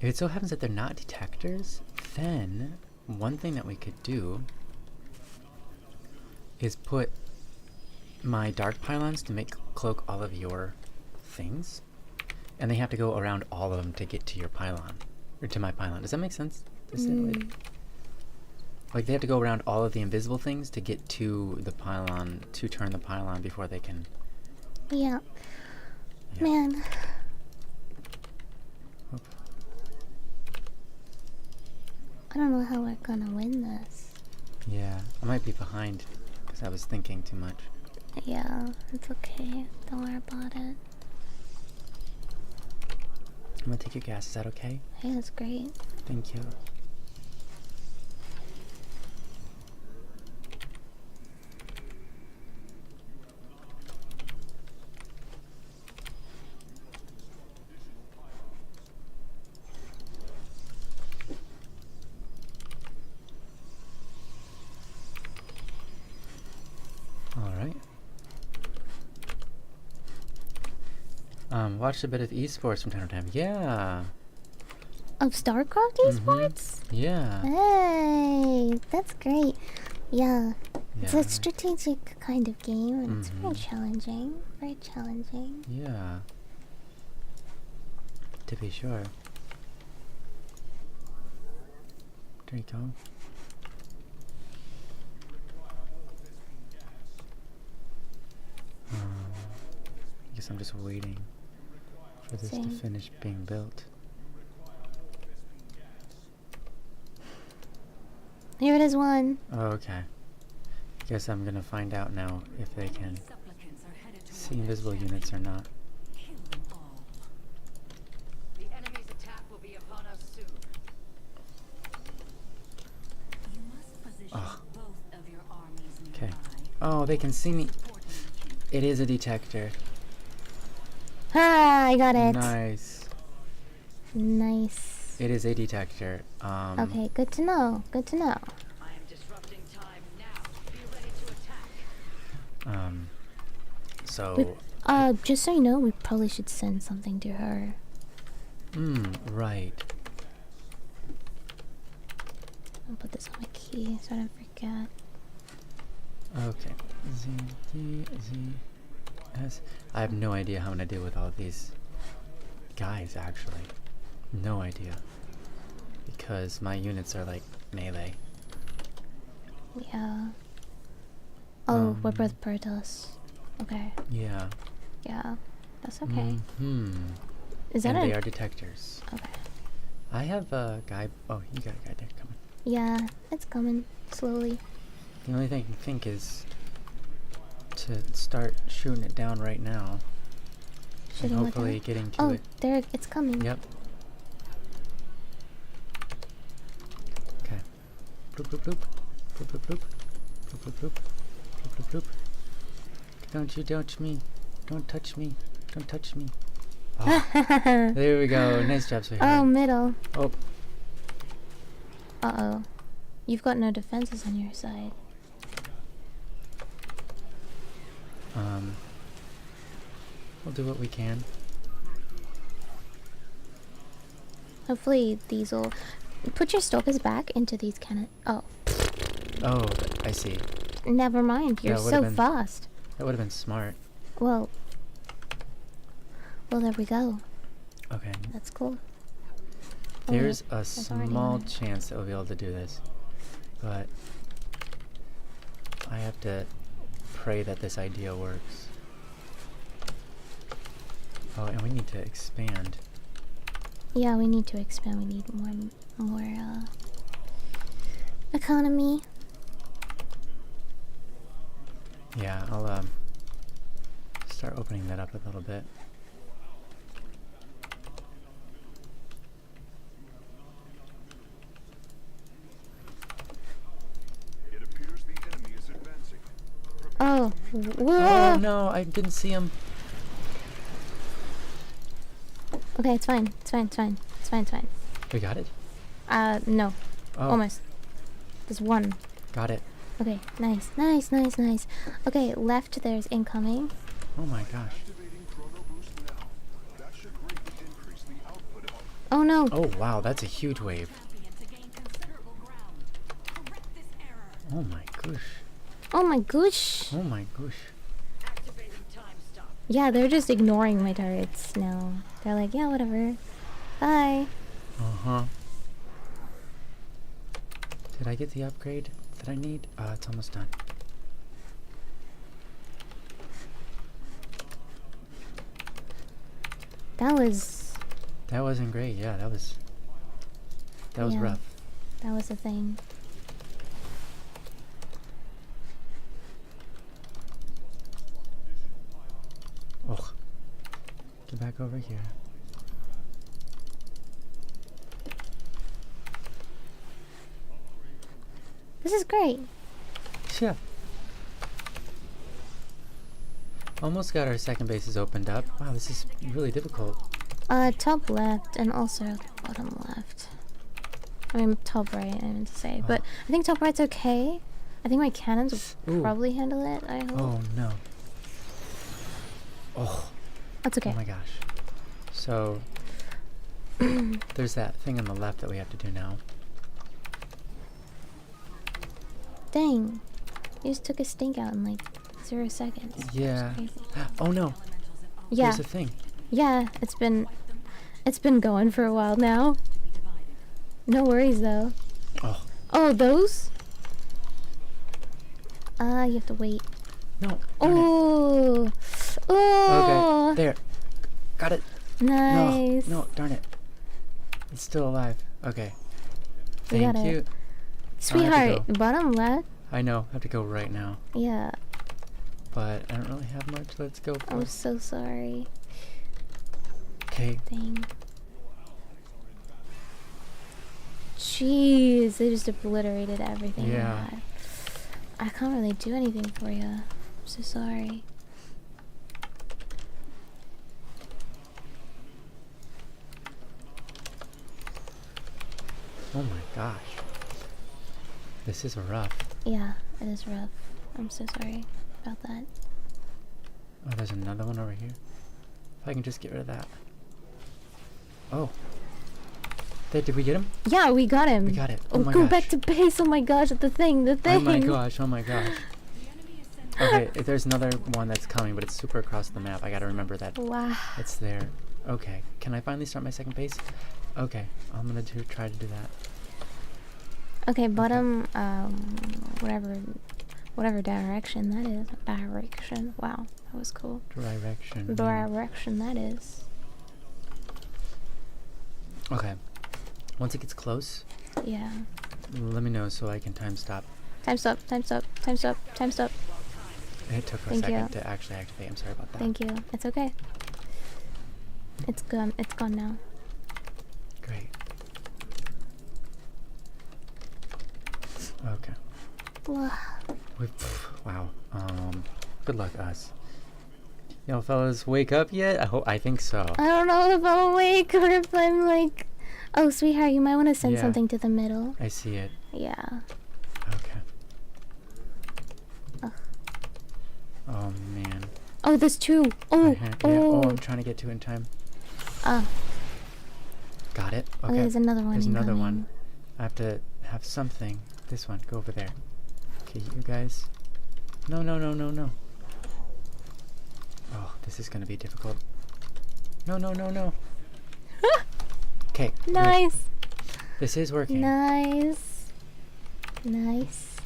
If it so happens that they're not detectors, then one thing that we could do is put my dark pylons to make cloak all of your things, and they have to go around all of them to get to your pylon, or to my pylon. Does that make sense? Like they have to go around all of the invisible things to get to the pylon, to turn the pylon before they can. Yeah. Yeah. Man. Oop. I don't know how we're gonna win this. Yeah, I might be behind because I was thinking too much. Yeah, it's okay. Don't worry about it. I'm gonna take your gas. Is that okay? Hey, that's great. Thank you. Alright. Watched a bit of esports from time to time. Yeah. Of StarCraft esports? Yeah. Hey, that's great. Yeah. It's Yeah. a strategic kind of game and it's very Mhm. challenging. Very challenging. Yeah. To be sure. There you go. I guess I'm just waiting for this to Same. finish being built. Here it is one. Oh, okay. Guess I'm gonna find out now if they can see invisible units or not. The enemy's attack will be upon us soon. Oh. Okay. Oh, they can see me. It is a detector. Ah, I got it. Nice. Nice. It is a detector. Okay, good to know. Good to know. I am disrupting time now. Be ready to attack. So. Just so you know, we probably should send something to her. Right. I'll put this on my key so I don't forget. Okay. Z, D, Z, S. I have no idea how I'm gonna deal with all of these guys, actually. No idea. Because my units are like melee. Yeah. Oh, we're both Protoss. Okay. Yeah. Yeah. That's okay. Is that And they a... are detectors. Okay. I have a guy. Oh, you got a guy there coming. Yeah, it's coming. Slowly. The only thing I can think is to start shooting it down right now. Shooting and what hopefully down? getting to Oh, it. there, it's coming. Yep. Okay. Bloop bloop bloop. Bloop bloop bloop. Bloop bloop bloop. Bloop bloop bloop. Don't you touch me. Don't touch me. Don't touch me. Oh, there we go. Nice job, sweetheart. Oh, middle. Oh. Uh-oh. You've got no defenses on your side. We'll do what we can. Hopefully these will... Put your stalkers back into these cannon... Oh. Oh, I see. Never mind. You're That would've so been- fast. That would have been smart. Well, there we go. Okay. That's cool. There's a that's already small on it. chance that we'll be able to do this. But I have to pray that this idea works. Oh, and we need to expand. Yeah, we need to expand. We need more economy. Yeah, I'll start opening that up a little bit. It appears the enemy is advancing. Oh, Oh whoa. no, I didn't see him. Okay, it's fine. It's fine. It's fine. It's fine. It's fine. We got it? No, Oh, almost. There's one. got it. Okay, nice, nice, nice, nice. Okay, left. There's incoming. Oh my gosh. Activating chrono boost now. That should greatly increase the output of our... Oh no. Oh wow, that's a huge wave. Oh my gosh. Oh my gosh. Oh my gosh. Activating time stop. Yeah, they're just ignoring my turrets now. They're like, yeah, whatever. Bye. Uh-huh. Did I get the upgrade that I need? It's almost done. That wasn't great. Yeah, that was Yeah. rough. That was the thing. Oh. Get back over here. This is great. Yeah. Almost got our second bases opened up. Wow, this is really difficult. Top left and also bottom left. I mean, top right, I meant to say. But I think top right's okay. I think my cannons will Ooh. probably handle it, I hope. Oh no. Oh. That's okay. Oh my gosh. So there's that thing on the left that we have to do now. Dang. You just took a stink out in like 0 seconds. That's Yeah. crazy. Oh no. Yeah. There's a thing. Yeah, it's been going for a while now. No worries though. Oh. Oh, those? You have to wait. No. Darn it. Oh. Oh. Okay. There. Got it. Nice. No, darn it. It's still alive. Okay. We Thank got it. you. Sweetheart, bottom left. I know. I have to go right now. Yeah. But I don't really have much. Let's go for I'm it. so sorry. Okay. Dang. Jeez, they just obliterated everything. Yeah. I can't really do anything for you. I'm so sorry. Oh my gosh. This is rough. Yeah, it is rough. I'm so sorry about that. Oh, there's another one over here. If I can just get rid of that. Oh. There, did we get him? Yeah, we got him. We got it. Oh, Oh my go gosh. back to base. Oh my gosh, the thing. Oh my gosh, oh my gosh. Okay, there's another one that's coming, but it's super across the map. I gotta remember that Wow. it's there. Okay, can I finally start my second base? Okay, I'm gonna try to do that. Okay, bottom, whatever direction that is. Direction. Wow, that was cool. Direction. yeah. Direction that is. Okay. Once it gets close, Yeah. let me know so I can time stop. Time stop. Time stop. Time stop. Time stop. It took a Thank second you. to actually activate. I'm sorry about that. Thank you. It's okay. It's gone. It's gone now. Great. Okay. Wow. Wow. Good luck, us. Yo, fellas, wake up yet? I think so. I don't know if I'm awake or if I'm like... Oh, sweetheart, you might want to send Yeah. something to the middle. I see it. Yeah. Okay. Ugh. Oh man. Oh, there's two. Oh, Yeah. Oh, oh. I'm trying to get to in time. Oh, Got it. oh, Okay. there's another one. There's another incoming. one. I have to have something. This one. Go over there. Okay, you guys. No, no, no, no, no. Oh, this is gonna be difficult. No, no, no, no. Okay. Nice. This is working. Nice. Nice.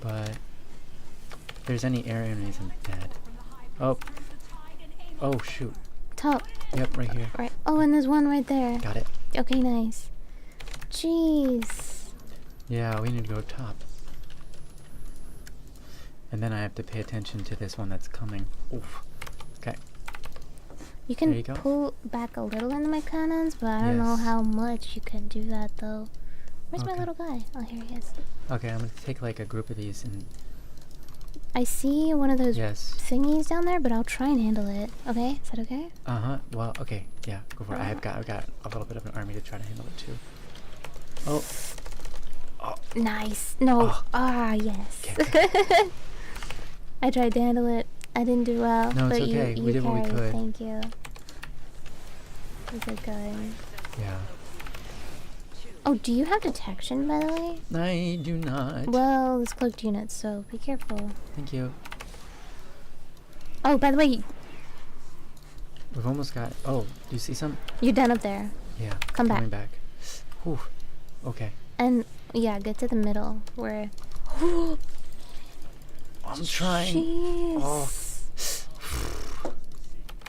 But if there's any area enemies, I'm dead. Oh. Oh, shoot. Top. Yep, right here. Right. Oh, and there's one right there. Got it. Okay, nice. Jeez. Yeah, we need to go top. And then I have to pay attention to this one that's coming. Oof. Okay. You There can you go. pull back a little in my cannons, but I don't know Yes. how much you can do that though. Where's my Okay. little guy? Oh, here he is. Okay, I'm gonna take like a group of these and I see one of those yes. thingies down there, but I'll try and handle it. Okay? Is that okay? Well, okay. Yeah, go for it. I've got a little bit of an army to try to handle it too. Oh. Oh. Nice. No. Oh. Ah, yes. Okay. I tried to handle it. I didn't do well. No, it's but okay. You We did what we carried. could. Thank you. Is it good? Yeah. Oh, do you have detection, by the way? I do not. Well, it's cloaked units, so be careful. Thank you. Oh, by the way, We've almost got. Oh, do you see some? you're done up there. Yeah. Come back. Coming back. Whew. Okay. And, yeah, get to the middle, where... I'm trying. Jeez. Oh.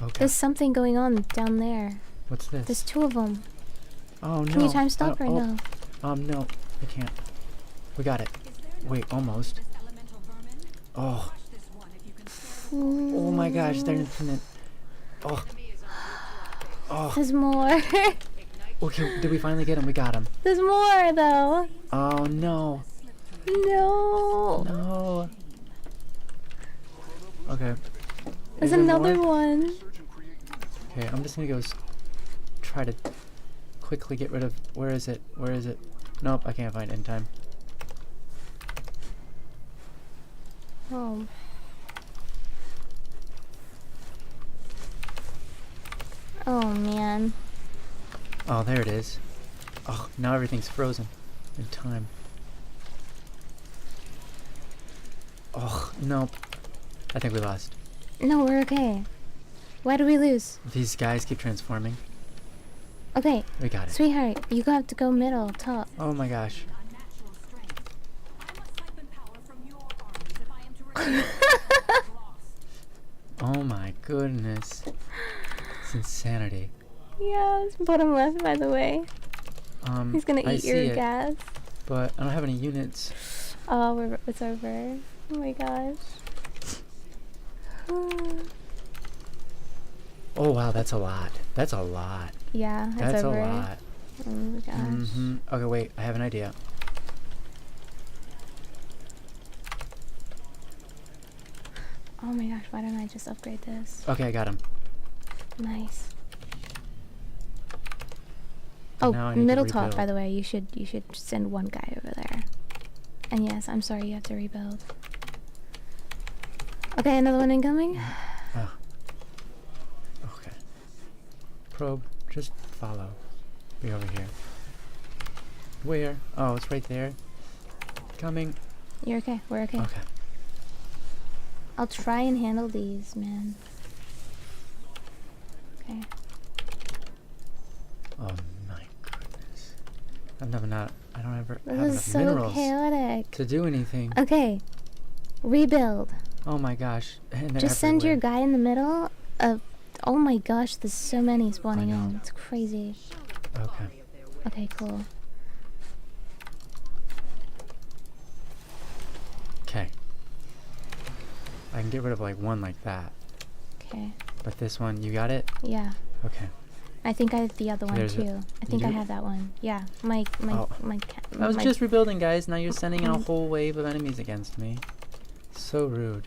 Okay. There's something going on down there. What's this? There's two of them. Oh no. Can you time stop or no? No, I can't. We got it. Wait, almost. Oh. Oh my gosh, they're infinite. Oh. Oh. There's more. Okay, did we finally get him? We got him. There's more, though. Oh no. No. No. Okay. There's Is there another more? one. Okay, I'm just gonna go try to quickly get rid of. Where is it? Where is it? Nope, I can't find it in time. Oh. Oh, man. Oh, there it is. Oh, now everything's frozen in time. Oh, nope. I think we lost. No, we're okay. Why do we lose? These guys keep transforming. Okay, We got it. sweetheart, you have to go middle, top. Oh my gosh. Oh my goodness. It's insanity. Yeah, it's bottom left, by the way. He's gonna I eat see your it, gas. but I don't have any units. Oh, it's over. Oh my gosh. Oh wow, that's a lot. That's a lot. Yeah, it's That's over. a lot. Oh my gosh. Okay, wait. I have an idea. Oh my gosh, why don't I just upgrade this? Okay, I got him. Nice. Now I Oh, need to middle top, rebuild. by the way. You should send one guy over there. And yes, I'm sorry you have to rebuild. Okay, another one incoming. Oh. Okay. Probe. Just follow. Be over here. Where? Oh, it's right there. Coming. You're okay. We're okay. Okay. I'll try and handle these, man. Okay. Oh my goodness. I don't ever have This is enough so minerals chaotic. to do anything. Okay. Rebuild. Oh my gosh. And they're Just send your everywhere. guy in the middle of... Oh my gosh, there's so many spawning know. in. It's crazy. Okay. Okay, cool. Okay. I can get rid of like one like that. Okay. But this one, you got it? Yeah. Okay. I think I have the other one There's a- too. I think I do? have that one. Yeah. My Oh. I was my- just rebuilding, guys. Now you're sending in a whole wave of enemies against me. So rude.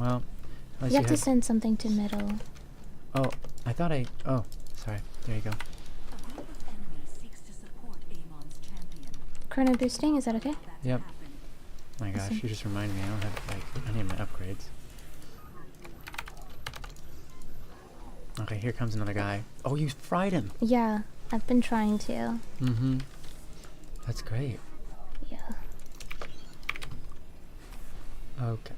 Well, at least You have to had- send something to middle. Oh, I thought I. Oh, sorry. There you go. Chrono boosting, is that okay? Yep. My gosh, Awesome. you just reminded me. I don't have like any of my upgrades. Okay, here comes another guy. Oh, you fried him. Yeah, I've been trying to. Mm-hmm. That's great. Yeah. Okay.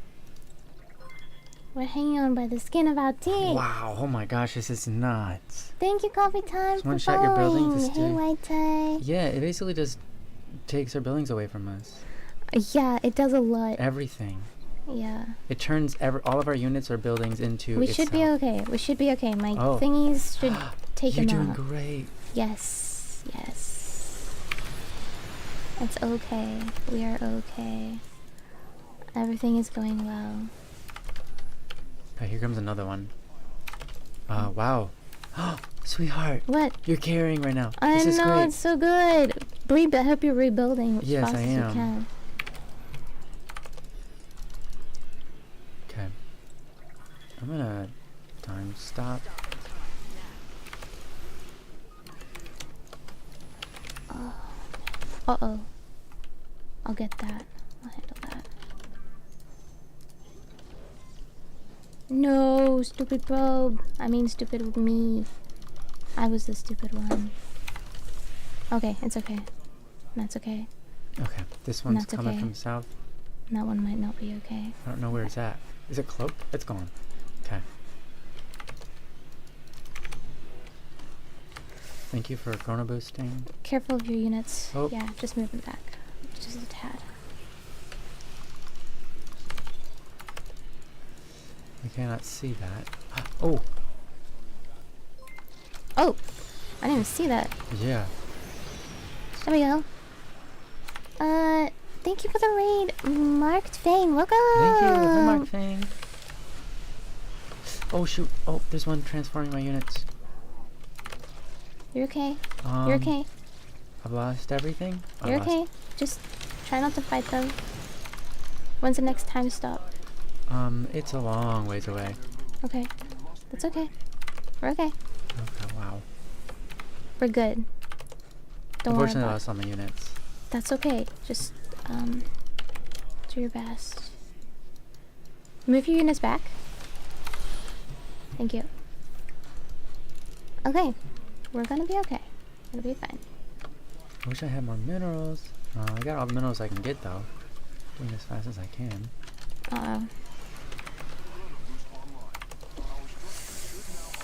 We're hanging on by the skin of our teeth. Wow. Oh my gosh, this is nuts. Thank you, Coffee Time, Just for one shot your building. following. This Hey, dude. White Tie. Yeah, it basically just takes our buildings away from us. Yeah, it does a lot. Everything. Yeah. It turns all of our units or buildings into We should be itself. okay. We should be okay. My Oh. thingies should take You're them doing out. great. Yes. Yes. It's okay. We are okay. Everything is going well. Okay, here comes another one. Wow. Sweetheart, What? you're carrying right now. I This is know, great. it's so good. I hope you're rebuilding as Yes, fast I as you am. can. Okay. I'm gonna time stop. Uh-oh. I'll get that. I'll handle that. No, stupid probe. I mean stupid me. I was the stupid one. Okay, it's okay. That's okay. Okay, this one's That's coming okay. from south. That one might not be okay. I don't know where it's at. Is it cloaked? It's gone. Okay. Thank you for chrono boosting. Careful of your units. Oh. Yeah, just move them back. Just a tad. I cannot see that. Oh, Oh! I didn't even see that. yeah. There we go. Thank you for the raid, Marked Fang. Welcome! Thank you. Hi, Mark Fang. Oh, shoot. Oh, there's one transforming my units. You're okay. You're okay. I've lost everything. I You're lost- okay. Just try not to fight them. When's the next time stop? It's a long ways away. Okay. That's okay. We're okay. Okay, wow. We're good. Don't worry Unfortunately, I about it. lost all my units. That's okay. Just, do your best. Move your units back. Thank you. Okay. We're gonna be okay. It'll be fine. I wish I had more minerals. I got all the minerals I can get, though. Doing as fast as I can. Uh-oh.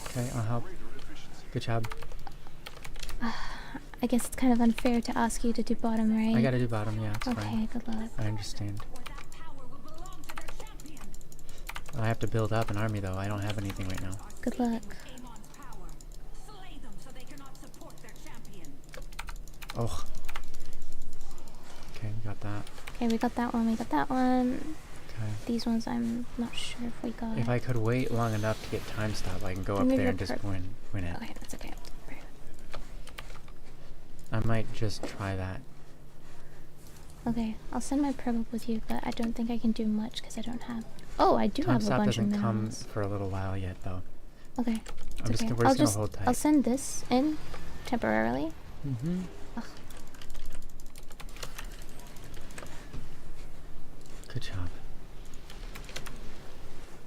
Okay, I'll help. Good job. I guess it's kind of unfair to ask you to do bottom, right? I gotta do bottom, yeah, it's Okay, fine. good luck. I understand. I have to build up an army, though. I don't have anything right now. Good luck. Oh. Okay, we got that. Okay, we got that one, we got that one. Okay. These ones I'm not sure if we got. If I could wait long enough to get time stop, I can go up Maybe there a and just perk. win it. Okay, that's okay. I might just try that. Okay, I'll send my probe up with you, but I don't think I can do much because I don't have. Oh, I do Time have a stop bunch of doesn't come minerals. for a little while yet, though. Okay, I'm it's just okay. gonna, we're just gonna hold tight. I'll send this in temporarily. Mm-hmm. Ugh. Good job.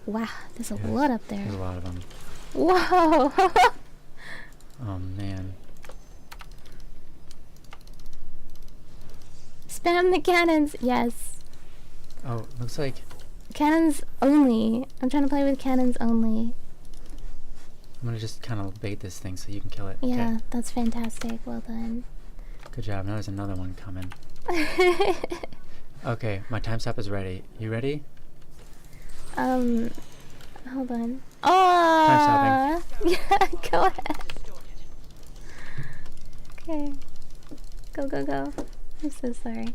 Wow, there's a Yes, lot up there. There's a lot of them. Whoa! Oh man. Spam the cannons. Yes, Oh, looks like cannons only. I'm trying to play with cannons only. I'm gonna just kind of bait this thing so you can kill it. Yeah, Okay. that's fantastic. Well done. Good job. Now there's another one coming. Okay, my time stop is ready. You ready? Hold on. Oh, yeah, go ahead. Okay, go. I'm so sorry.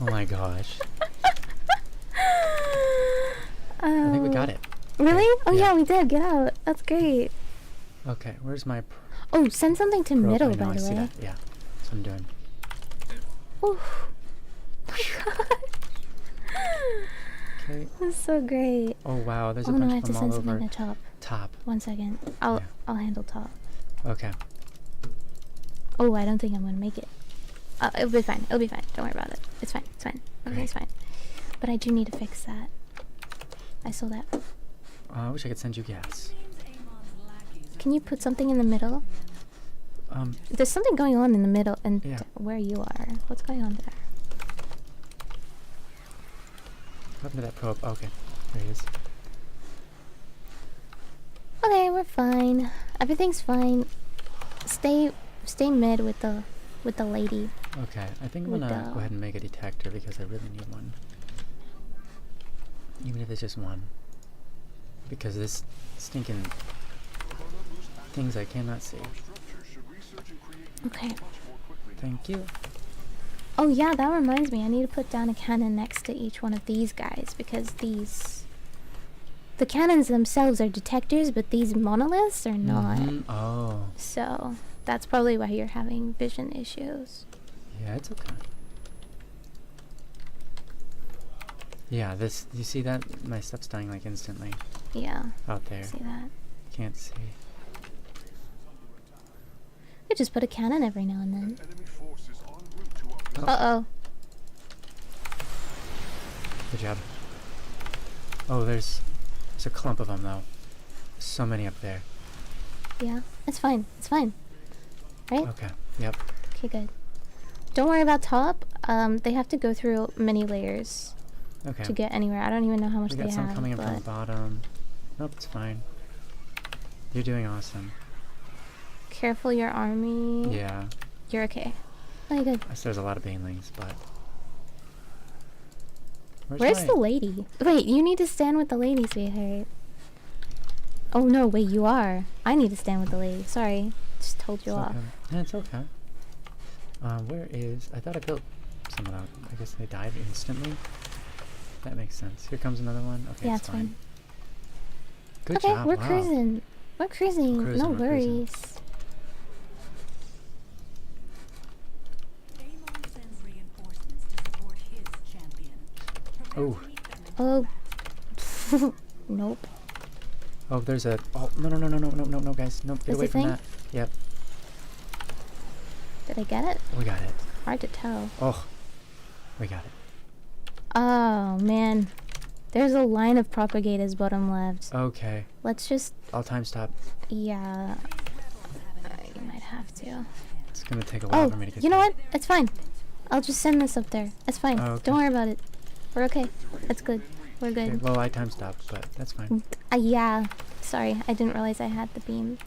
Oh my gosh. I I think we got it. Really? Oh yeah. yeah, we did. Get out. That's great. Okay, where's my Oh, send something to probe? middle, I know, by I the see way. that. Yeah, that's what I'm doing. Oh my god. Okay. That's so great. Oh wow, there's Oh a no, I bunch have of to them send all something over to top. top. 1 second. I'll handle top. Okay. Oh, I don't think I'm gonna make it. It'll be fine. It'll be fine. Don't worry about it. It's fine. It's fine. Everything's fine. But I do need to fix that. I saw that. I wish I could send you gas. Can you put something in the middle? There's something going on in the middle and Yeah. where you are. What's going on there? What happened to that probe? Okay, there he is. Okay, we're fine. Everything's fine. Stay mid with the lady. Okay, I think I'm With gonna the- go ahead and make a detector because I really need one. Even if it's just one. Because this stinking things I cannot see. Okay. Thank you. Oh yeah, that reminds me. I need to put down a cannon next to each one of these guys because the cannons themselves are detectors, but these monoliths are not. Oh. So that's probably why you're having vision issues. Yeah, it's okay. Yeah, this, you see that? My stuff's dying like instantly. Yeah. Out there. See that? Can't see. We just put a cannon every now and then. Enemy forces en route to our Uh-oh. Good job. Oh, there's a clump of them though. So many up there. Yeah. It's fine. It's fine. Right? Okay. Yep. Okay, good. Don't worry about top. They have to go through many layers Okay. to get anywhere. I don't even know how much We they got some have, coming in from the but bottom. Nope, it's fine. You're doing awesome. careful your army. Yeah. You're okay. Okay, good. There's a lot of banelings, but Where's my- the lady? Wait, you need to stand with the lady, sweetheart. Oh no, wait, you are. I need to stand with the lady. Sorry. Just told It's you off. okay. Yeah, it's okay. Where is... I thought I built some of that. I guess they died instantly. That makes sense. Here comes another one. Okay, Yeah, it's it's fine. fine. Good Okay, job. we're wow. cruising. We're cruising. We're No cruising, we're cruising. worries. Amon sends reinforcements to support his champion. Prepare Oh. to meet them in Oh. Nope. Oh, there's a... Oh, no, guys. Nope, get Is away it from thing? that. Yep, Did I get it? we got it. Hard to tell. Oh, we got it. Oh, man. There's a line of propagators bottom left. Okay, Let's just... I'll time stop. Yeah. You might have to. It's gonna take a while Oh, for me to get you know there. what? It's fine. I'll just send this up there. It's fine. Oh, okay. Don't worry about it. We're okay. It's good. We're Okay, good. well, I time stopped, but that's fine. Yeah. Sorry, I didn't realize I had the beam.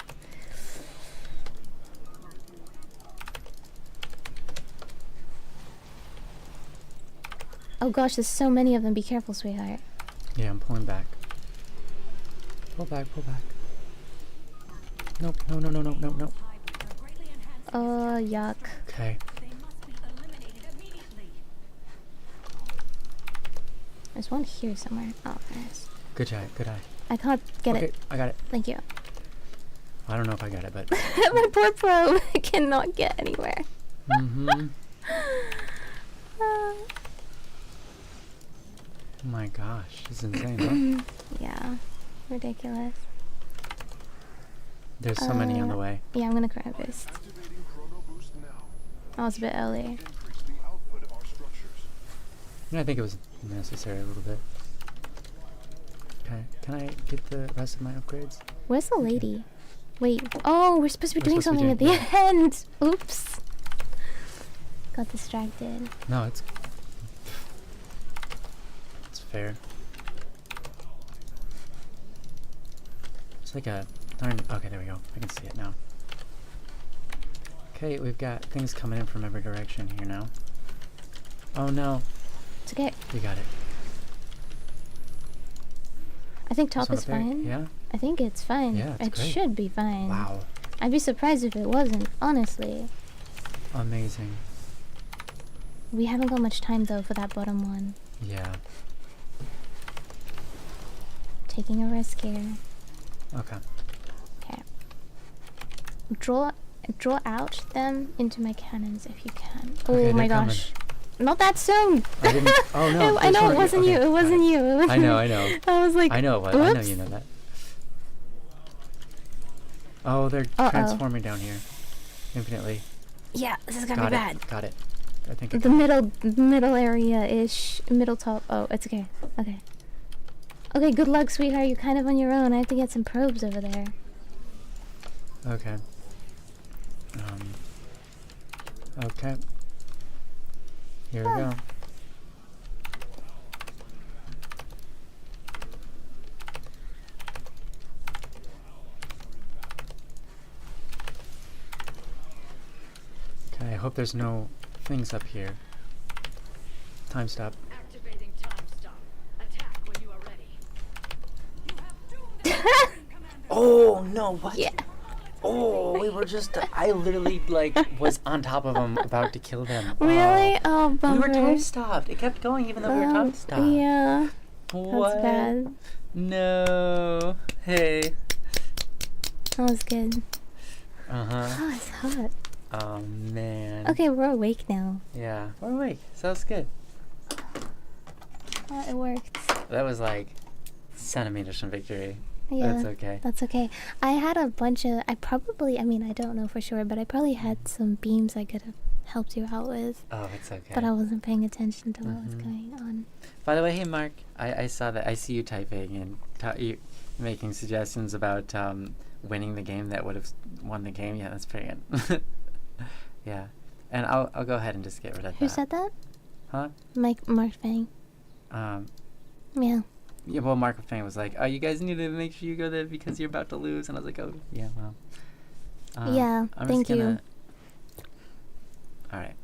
Oh gosh, there's so many of them. Be careful, sweetheart. Yeah, I'm pulling back. Pull back, pull back. Nope, no. Yuck. Okay. They must be eliminated immediately. There's one here somewhere. Oh, there it is. Good eye, good eye. I can't get Okay, it. I got it. Thank you. I don't know if I got it, but... My poor probe cannot get anywhere. Mm-hmm. Oh my gosh, this is insane, huh? Yeah. Ridiculous. There's so many on the way. Yeah, I'm gonna grab this. activating chrono boost now. That was a bit early. Increase the output of our structures. And I think it was necessary a little bit. Okay, can I get the rest of my upgrades? Where's the lady? Wait. Oh, we're supposed to be We're doing supposed to something be at the end. Oops. Got distracted. No, it's fair. It's like a darn... Okay, there we go. I can see it now. Okay, we've got things coming in from every direction here now. Oh no, It's okay. we got it. I think This top one is up there? fine. Yeah? I think it's fine. Yeah, it's it great. should be fine. Wow. I'd be surprised if it wasn't, honestly. Amazing. We haven't got much time though for that bottom one. Yeah. Taking a risk here. Okay. Okay. Draw out them into my cannons if you can. Okay, Oh my they're coming. gosh. Not that soon. I didn't... Oh no. I there's know one it here. wasn't Okay, you. It got wasn't you. It wasn't I know, you. I know. I was like, I know what. I know oops. you know that. Oh, they're Uh-oh. transforming down here. Infinitely. Yeah, this is gonna Got be it. bad. Got it. I think I The got it. middle area-ish. Middle top. Oh, it's okay. Okay. Okay, good luck, sweetheart. You're kind of on your own. I have to get some probes over there. Okay. Okay. Here we go. Okay, I hope there's no things up here. Time stop. Activating time stop. Attack when you are ready. You have doomed the enemy, Commander. Oh, no, what? Yeah. Oh, we were just, I literally, like, was on top of them, about to kill them. Really? Oh, We bummer. were time stopped. It kept going even though we were time stopped. Yeah. What? That's bad. No. Hey. That was good. Uh-huh. Oh, it's hot. Oh, man. Okay, we're awake now. Yeah. We're awake. Sounds good. Oh, it worked. That was, like, centimeters from victory. Yeah. That's okay. That's okay. I had a bunch of. I don't know for sure, but I probably had some beams I could have helped you out with. Oh, it's okay. But I wasn't paying attention to what was Mhm. going on. By the way, hey, Mark. I saw that. I see you typing and you making suggestions about winning the game that would have won the game. Yeah, that's pretty good. Yeah. And I'll go ahead and just get rid of Who that. said that? Huh? Mark Fang. Yeah. Yeah, well, Mark Fang was like, "Oh, you guys need to make sure you go there because you're about to lose," and I was like, "Oh, yeah, well." Yeah, I'm thank just you. gonna... All right,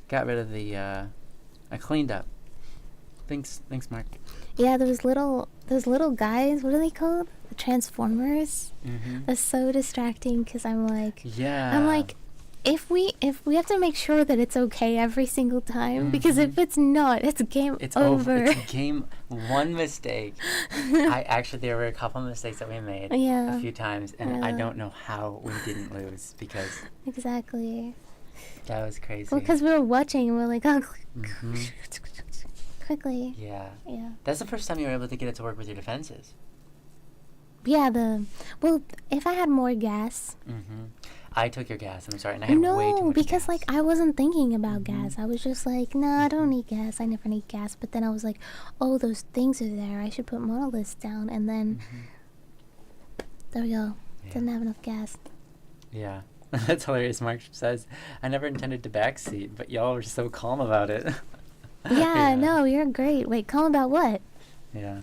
got rid of the. I cleaned up. Thanks, Mark. Yeah, those little guys. What are they called? The Transformers. Mm-hmm. That's so distracting because I'm like, Yeah. if we have to make sure that it's okay every single time, because if it's not, it's game It's over. It's game. One mistake. There were a couple mistakes that we made Yeah. a few times, and I Yeah. don't know how we didn't lose because Exactly. that was crazy. Well, because we were watching and we're like, oh, Mhm. quickly. Yeah. Yeah. That's the first time you were able to get it to work with your defenses. Yeah. Well, if I had more gas. Mm-hmm. I took your gas. I'm sorry, and I had way too No, much because gas. like I wasn't thinking about Mhm. gas. I was just like, nah, I don't need gas. I never need gas. But then I was like, oh, those things are there. I should put monoliths down. And then there we go. Yeah. Didn't have enough gas. Yeah. That's hilarious. Mark says, "I never intended to backseat, but y'all were so calm about it." Yeah, no, you're great. Wait, calm about what? Yeah.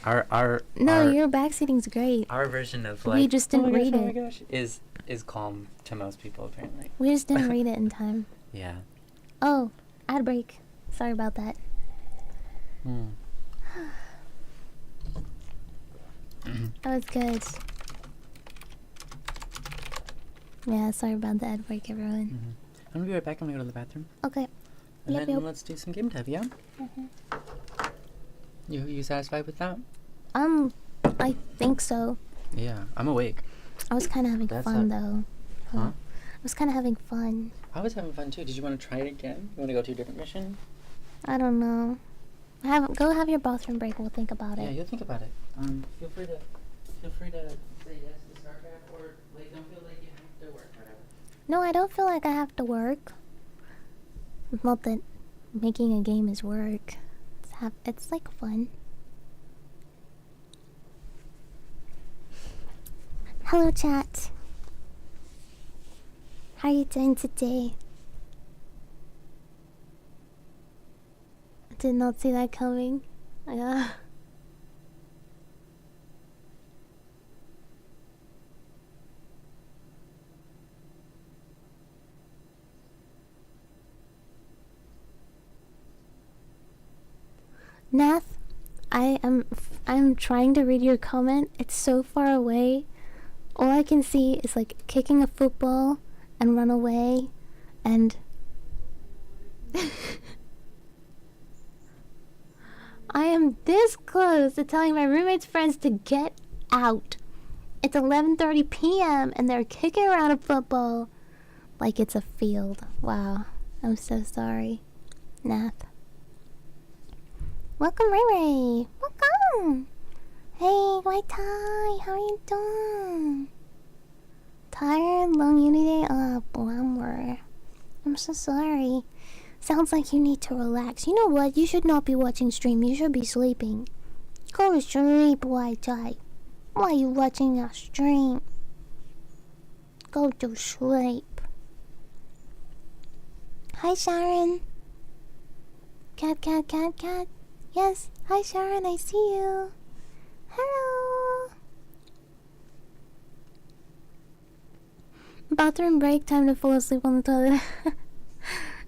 Our No, your backseating's great. our version of We like just didn't oh my gosh, read oh my it. gosh, is calm to most people apparently. We just didn't read it in time. Yeah. Oh, ad break. Sorry about that. Hmm. That was good. Yeah, sorry about the ad break, everyone. Mhm. I'm gonna be right back. I'm gonna go to the bathroom, Okay. and Yep, then yep. let's do some game time. Yeah. Mhm. You satisfied with that? I think so. Yeah. I'm awake. I was kind of having That's fun, not- though. Huh? I was kind of having fun. I was having fun too. Did you want to try it again? You want to go to a different mission? I don't know. Go have your bathroom break. We'll think about Yeah, it. you'll think about it. Feel free to say yes to start back, or like don't feel like you have to work, whatever. No, I don't feel like I have to work. Not that making a game is work. It's like fun. Hello, chat. How are you doing today? I did not see that coming. Yeah. Nath, I'm trying to read your comment. It's so far away. All I can see is like kicking a football and run away and I am this close to telling my roommate's friends to get out. It's 11:30 p.m. and they're kicking around a football like it's a field. Wow. I'm so sorry. Nath. Welcome, Ray Ray. Welcome. Hey, White Tie. How are you doing? Tired? Long uni day? Oh, bummer. I'm so sorry. Sounds like you need to relax. You know what? You should not be watching stream. You should be sleeping. Go to sleep, White Tie. Why are you watching a stream? Go to sleep. Hi, Sharon. Cat, cat, cat, cat. Yes. Hi, Sharon. I see you. Hello. Bathroom break, time to fall asleep on the toilet.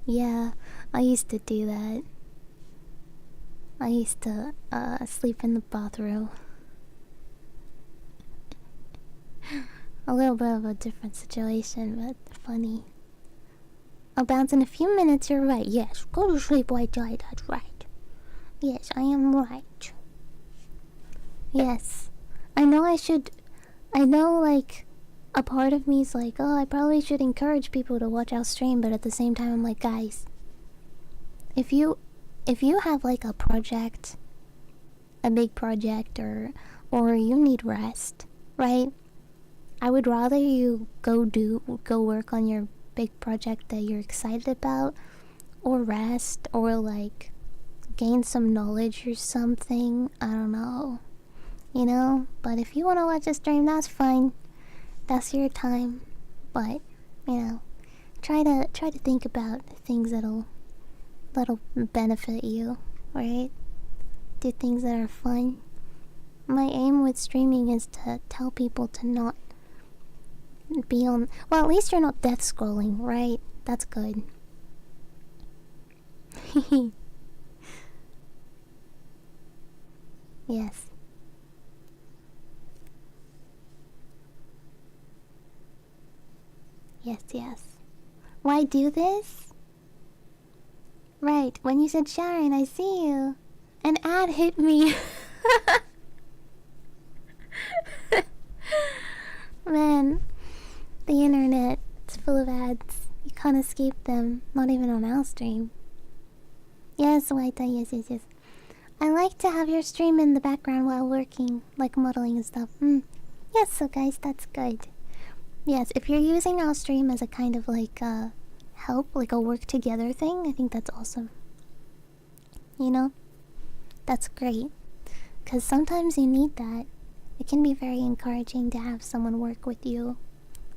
Yeah, I used to do that. I used to sleep in the bathroom. A little bit of a different situation, but funny. I'll bounce in a few minutes, you're right. Yes, go to sleep, White Guy, that's right. Yes, I am right. Yes. I know I should... I know, like... A part of me is like, oh, I probably should encourage people to watch our stream, but at the same time, I'm like, guys... If you have, like, a project... A big project, or you need rest, right? I would rather you go work on your big project that you're excited about, or rest, or like gain some knowledge or something. I don't know, you know. But if you want to watch a stream, that's fine. That's your time. But you know, try to think about things that'll benefit you, right? Do things that are fun. My aim with streaming is to tell people to not be on... Well, at least you're not death scrolling, right? That's good. Yes. Yes, yes. Why do this? Right, when you said Sharon, I see you. An ad hit me. Man, the internet is full of ads. You can't escape them, not even on our stream. Yes, Waita, yes. I like to have your stream in the background while working, like modeling and stuff. Yes, so guys, that's good. Yes, if you're using our stream as a kind of like help, like a work together thing, I think that's awesome. You know? That's great. Because sometimes you need that. It can be very encouraging to have someone work with you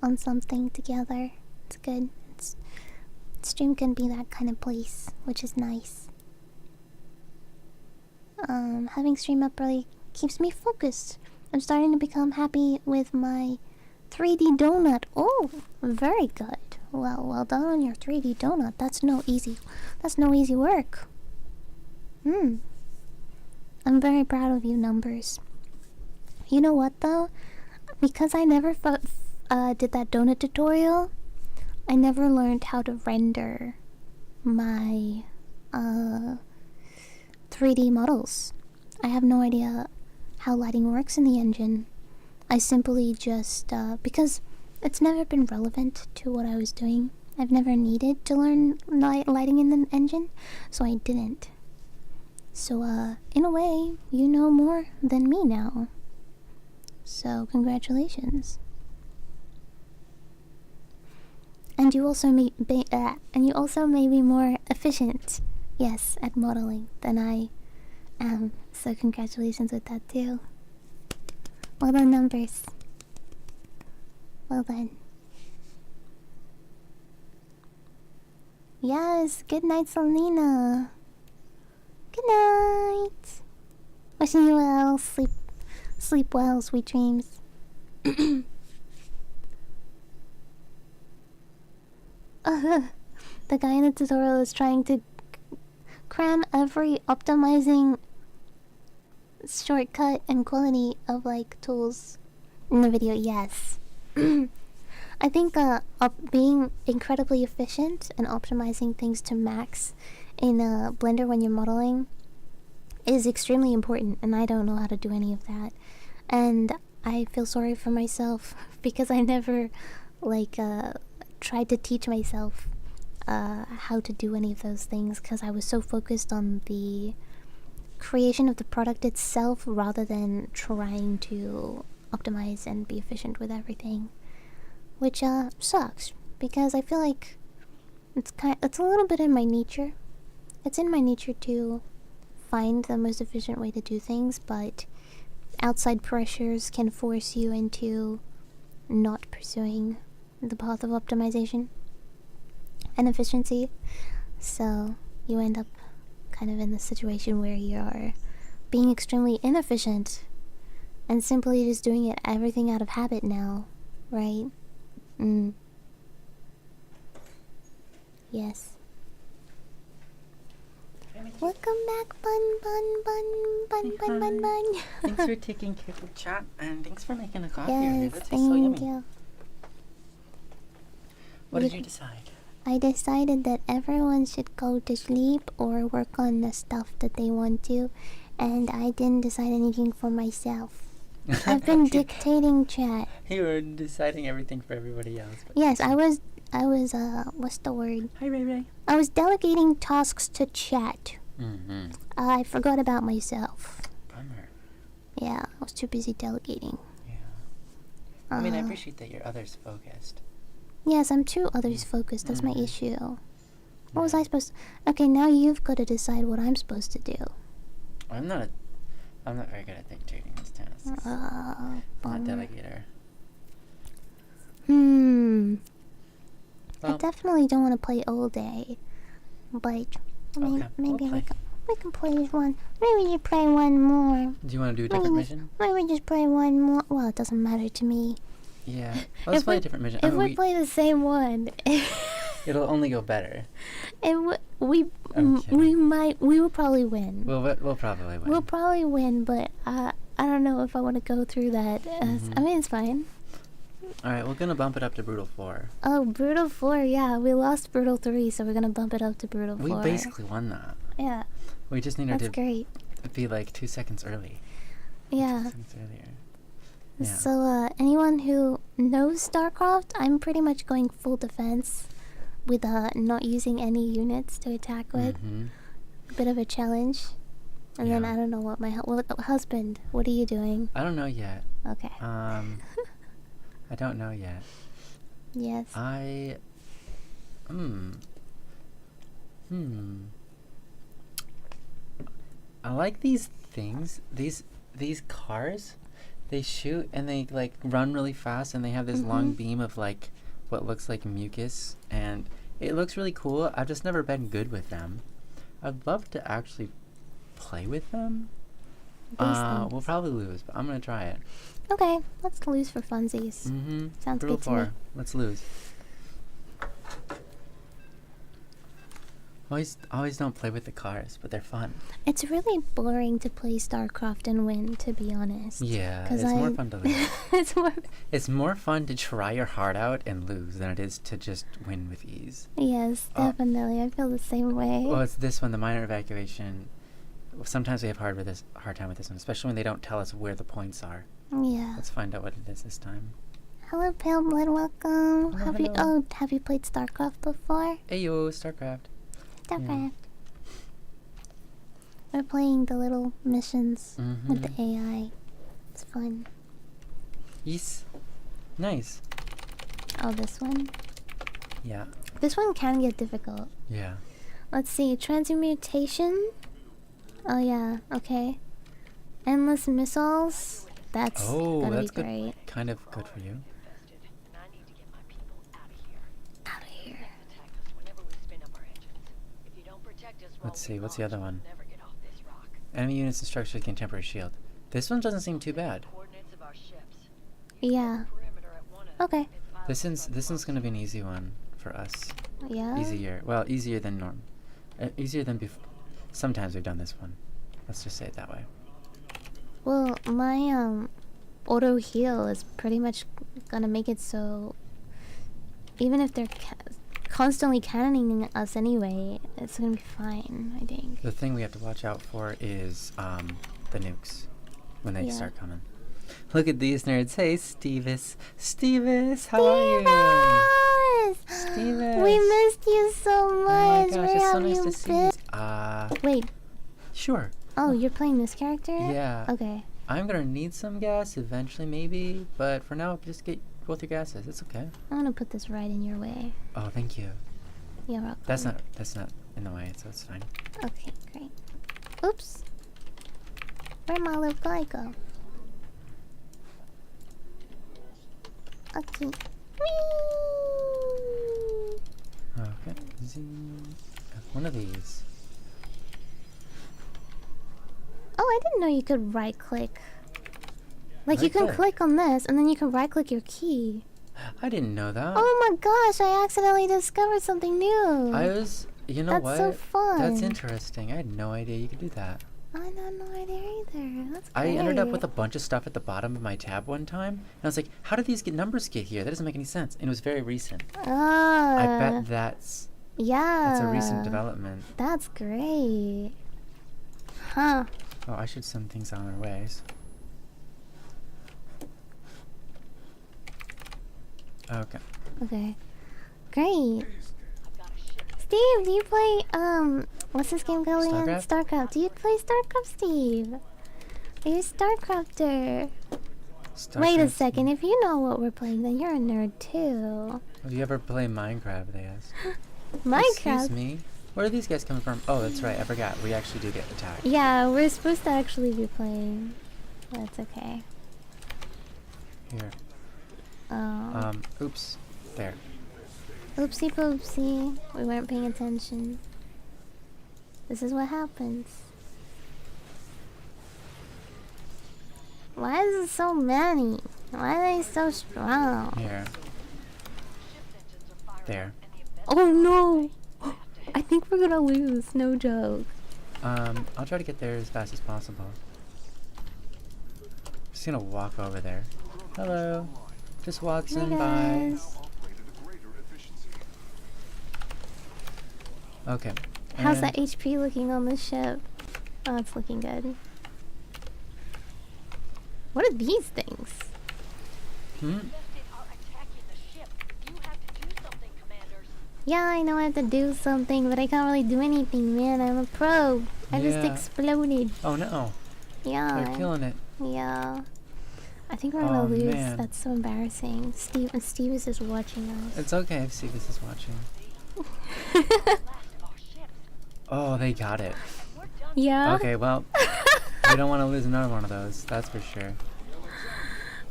on something together. It's good. Stream can be that kind of place, which is nice. Having stream up really keeps me focused. I'm starting to become happy with my 3D donut. Oh, very good. Well done on your 3D donut. That's no easy work. I'm very proud of you, Numbers. You know what though? Because I never did that donut tutorial, I never learned how to render my 3D models. I have no idea how lighting works in the engine. I simply just, because it's never been relevant to what I was doing. I've never needed to learn lighting in the engine, so I didn't. So, in a way, you know more than me now. So, congratulations. And you also may be more efficient, yes, at modeling than I am. So, congratulations with that too. Well done, Numbers. Well done. Yes, good night, Selena. Good night. Wishing you well. Sleep well, sweet dreams. The guy in the tutorial is trying to cram every optimizing shortcut and quality of like tools in the video. Yes. I think being incredibly efficient and optimizing things to max in Blender when you're modeling is extremely important, and I don't know how to do any of that. And I feel sorry for myself because I never tried to teach myself how to do any of those things, because I was so focused on the creation of the product itself rather than trying to optimize and be efficient with everything, which sucks, because I feel like It's a little bit in my nature. It's in my nature to find the most efficient way to do things, but outside pressures can force you into not pursuing the path of optimization and efficiency. So you end up kind of in the situation where you're being extremely inefficient and simply just doing it everything out of habit now, right? Yes. Welcome back, bun. Thanks for taking care of the chat, and thanks for making a coffee. Yes, That tastes so yummy. thank you. What did you decide? I decided that everyone should go to sleep or work on the stuff that they want to, and I didn't decide anything for myself. I've been dictating chat. You were deciding everything for everybody else. But Yes, I was, what's the word? Hi, Ray Ray. I was delegating tasks to chat. Mm-hmm. I forgot about myself. Bummer. Yeah, I was too busy delegating. Yeah. I mean, I appreciate that you're others focused. Yes, I'm too others focused. That's my Mhm. issue. What was I supposed to... Okay, now you've got to decide what I'm supposed to do. I'm not very good at dictating these tasks. Uh, Not bummer. delegator. I Well, definitely don't want to play all day. But Okay, maybe we'll play. we can play this one. Maybe you play one more. do you want to do a different mission? Maybe just play one more. Well, it doesn't matter to me. Yeah. Let's play a different mission. I If mean, we play the same one, it'll only go better. we kidding. will probably win. We'll probably win. We'll probably win, but I don't know if I want to go through that. I mean, it's fine. All right, we're gonna bump it up to Brutal 4. Oh, Brutal 4, yeah. We lost Brutal 3, so we're gonna bump it up to Brutal 4. We basically won that. Yeah, We just needed that's to great. be like 2 seconds early. 2 Yeah. seconds earlier. Yeah. So, anyone who knows StarCraft, I'm pretty much going full defense with not using any units to attack with. Mm-hmm. A bit of a challenge. And then Yeah. I don't know what my husband, what are you doing? I don't know yet. Okay. I don't know yet. Yes. I like these things. These cars, they shoot and they like run really fast, and they have this long beam of like what looks like mucus, and it looks really cool. I've just never been good with them. I'd love to actually play with them. Things. We'll probably lose, but I'm gonna try it. Okay, let's lose for funsies. Mm-hmm. Sounds Brutal good to me. 4. Let's lose. Always don't play with the cars, but they're fun. It's really boring to play StarCraft and win, to be honest. Yeah, 'Cause it's more fun to lose. it's more... It's more fun to try your heart out and lose than it is to just win with ease. Yes, Oh. definitely. I feel the same way. Well, it's this one, the minor evacuation. Sometimes we have hard time with this one, especially when they don't tell us where the points are. Yeah. Let's find out what it is this time. Hello, Pale Blood. Welcome. Hello. Have you played StarCraft before? Ayo, StarCraft. StarCraft. We're playing the little missions with the Mm-hmm. AI. It's fun. Yes. Nice. Oh, this one? Yeah. This one can get difficult. Yeah. Let's see. Transmutation? Oh, yeah. Okay. Endless missiles? That's gonna that's be good. great. Kind of good for you. Infested, and I need to get my people out of here. Out of here. Attack us whenever we spin up our engines. If you don't protect us while Let's we see, what's the launch, other one? we'll never get off this rock. Enemy units and structures gain temporary shield. This one doesn't seem too bad. Coordinates of our ships. Yeah. Perimeter at one end Okay. and file This one's gonna be an easy one for us. Yeah? Easier. Well, easier than norm. Easier than before. Sometimes we've done this one. Let's just say it that way. Well, my auto heal is pretty much gonna make it so even if they're constantly cannoning us anyway, it's gonna be fine, I think. The thing we have to watch out for is the nukes when they Yeah. start coming. Look at these nerds. Hey, Stevis, how are you? Stevis! We missed you so Oh my much. gosh, Where it's so have nice you to see been? you. Wait. Sure. Oh, you're playing this character? Yeah. Okay. I'm gonna need some gas eventually, maybe, but for now, just get both your gases. It's okay. I'm gonna put this right in your way. Oh, thank you. Yeah, rock That's climb. that's not in the way, so it's fine. Okay, great. Oops. Where'd my little guy go? Okay. Whee! Okay. One of these. Oh, I didn't know you could right click. Like, you can Right-click? click on this, and then you can right click your key. I didn't know that. Oh my gosh, I accidentally discovered something new. I was, you know That's what? so fun. That's interesting. I had no idea you could do that. I had no idea either. That's I great. ended up with a bunch of stuff at the bottom of my tab one time, and I was like, how did these numbers get here? That doesn't make any sense. And it was very recent. I bet that's Yeah. a recent development. That's great. Huh. Oh, I should send things on their ways. Okay. Okay. Great. Steve, do you play, what's this game called again? StarCraft? StarCraft. Do you play StarCraft, Steve? Are you a StarCrafter? Wait a StarCraft. second, if you know what we're playing, then you're a nerd too. Do you ever play Minecraft, they asked. Minecraft? Excuse me? Where are these guys coming from? Oh, that's right, I forgot. We actually do get attacked. Yeah, we're supposed to actually be playing. That's okay. Here. Oh. Oops. There. Oopsie poopsie. We weren't paying attention. This is what happens. Why is it so many? Why are they so strong? Here. There. Oh no! I think we're gonna lose, no joke. I'll try to get there as fast as possible. Just gonna walk over there. Hello. Just waltzing by. guys. Operated at greater efficiency. Okay. How's and- that HP looking on this ship? Oh, it's looking good. What are these things? Hmm? Yeah, I know I have to do something, but I can't really do anything, man. I'm a pro. I just Yeah. exploded. Oh no. Yeah. They're killing it. Yeah. I think we're gonna Oh, lose. man. That's so embarrassing. Steve is just watching us. It's okay if Steve is watching. Oh, they got it. Yeah. Okay, well, we don't want to lose another one of those. That's for sure.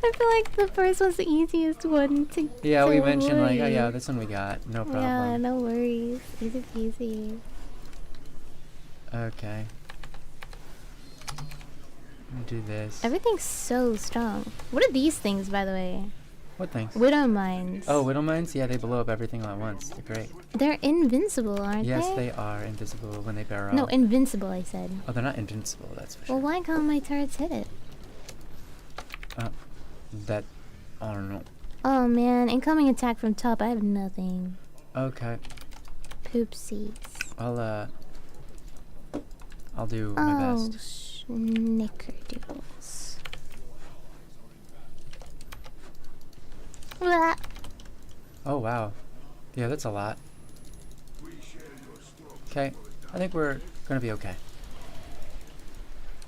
I feel like the first one's the easiest one to. Yeah, to we mentioned like, oh avoid. yeah, this one we got. No problem. Yeah, no worries. Easy peasy. Okay. Do this. Everything's so strong. What are these things, by the way? What things? Widow mines. Oh, widow mines? Yeah, they blow up everything all at once. They're great. They're invincible, aren't Yes, they? they are invisible when they barrel. No, invincible, I said. Oh, they're not invincible, that's for Well, sure. why can't my turrets hit it? That, I don't know. Oh man, incoming attack from top. I have nothing. Okay. Poopsies. I'll do my Oh, best. snickerdoodles. Blah. Oh, wow. Yeah, that's a lot. Okay, I think we're gonna be okay.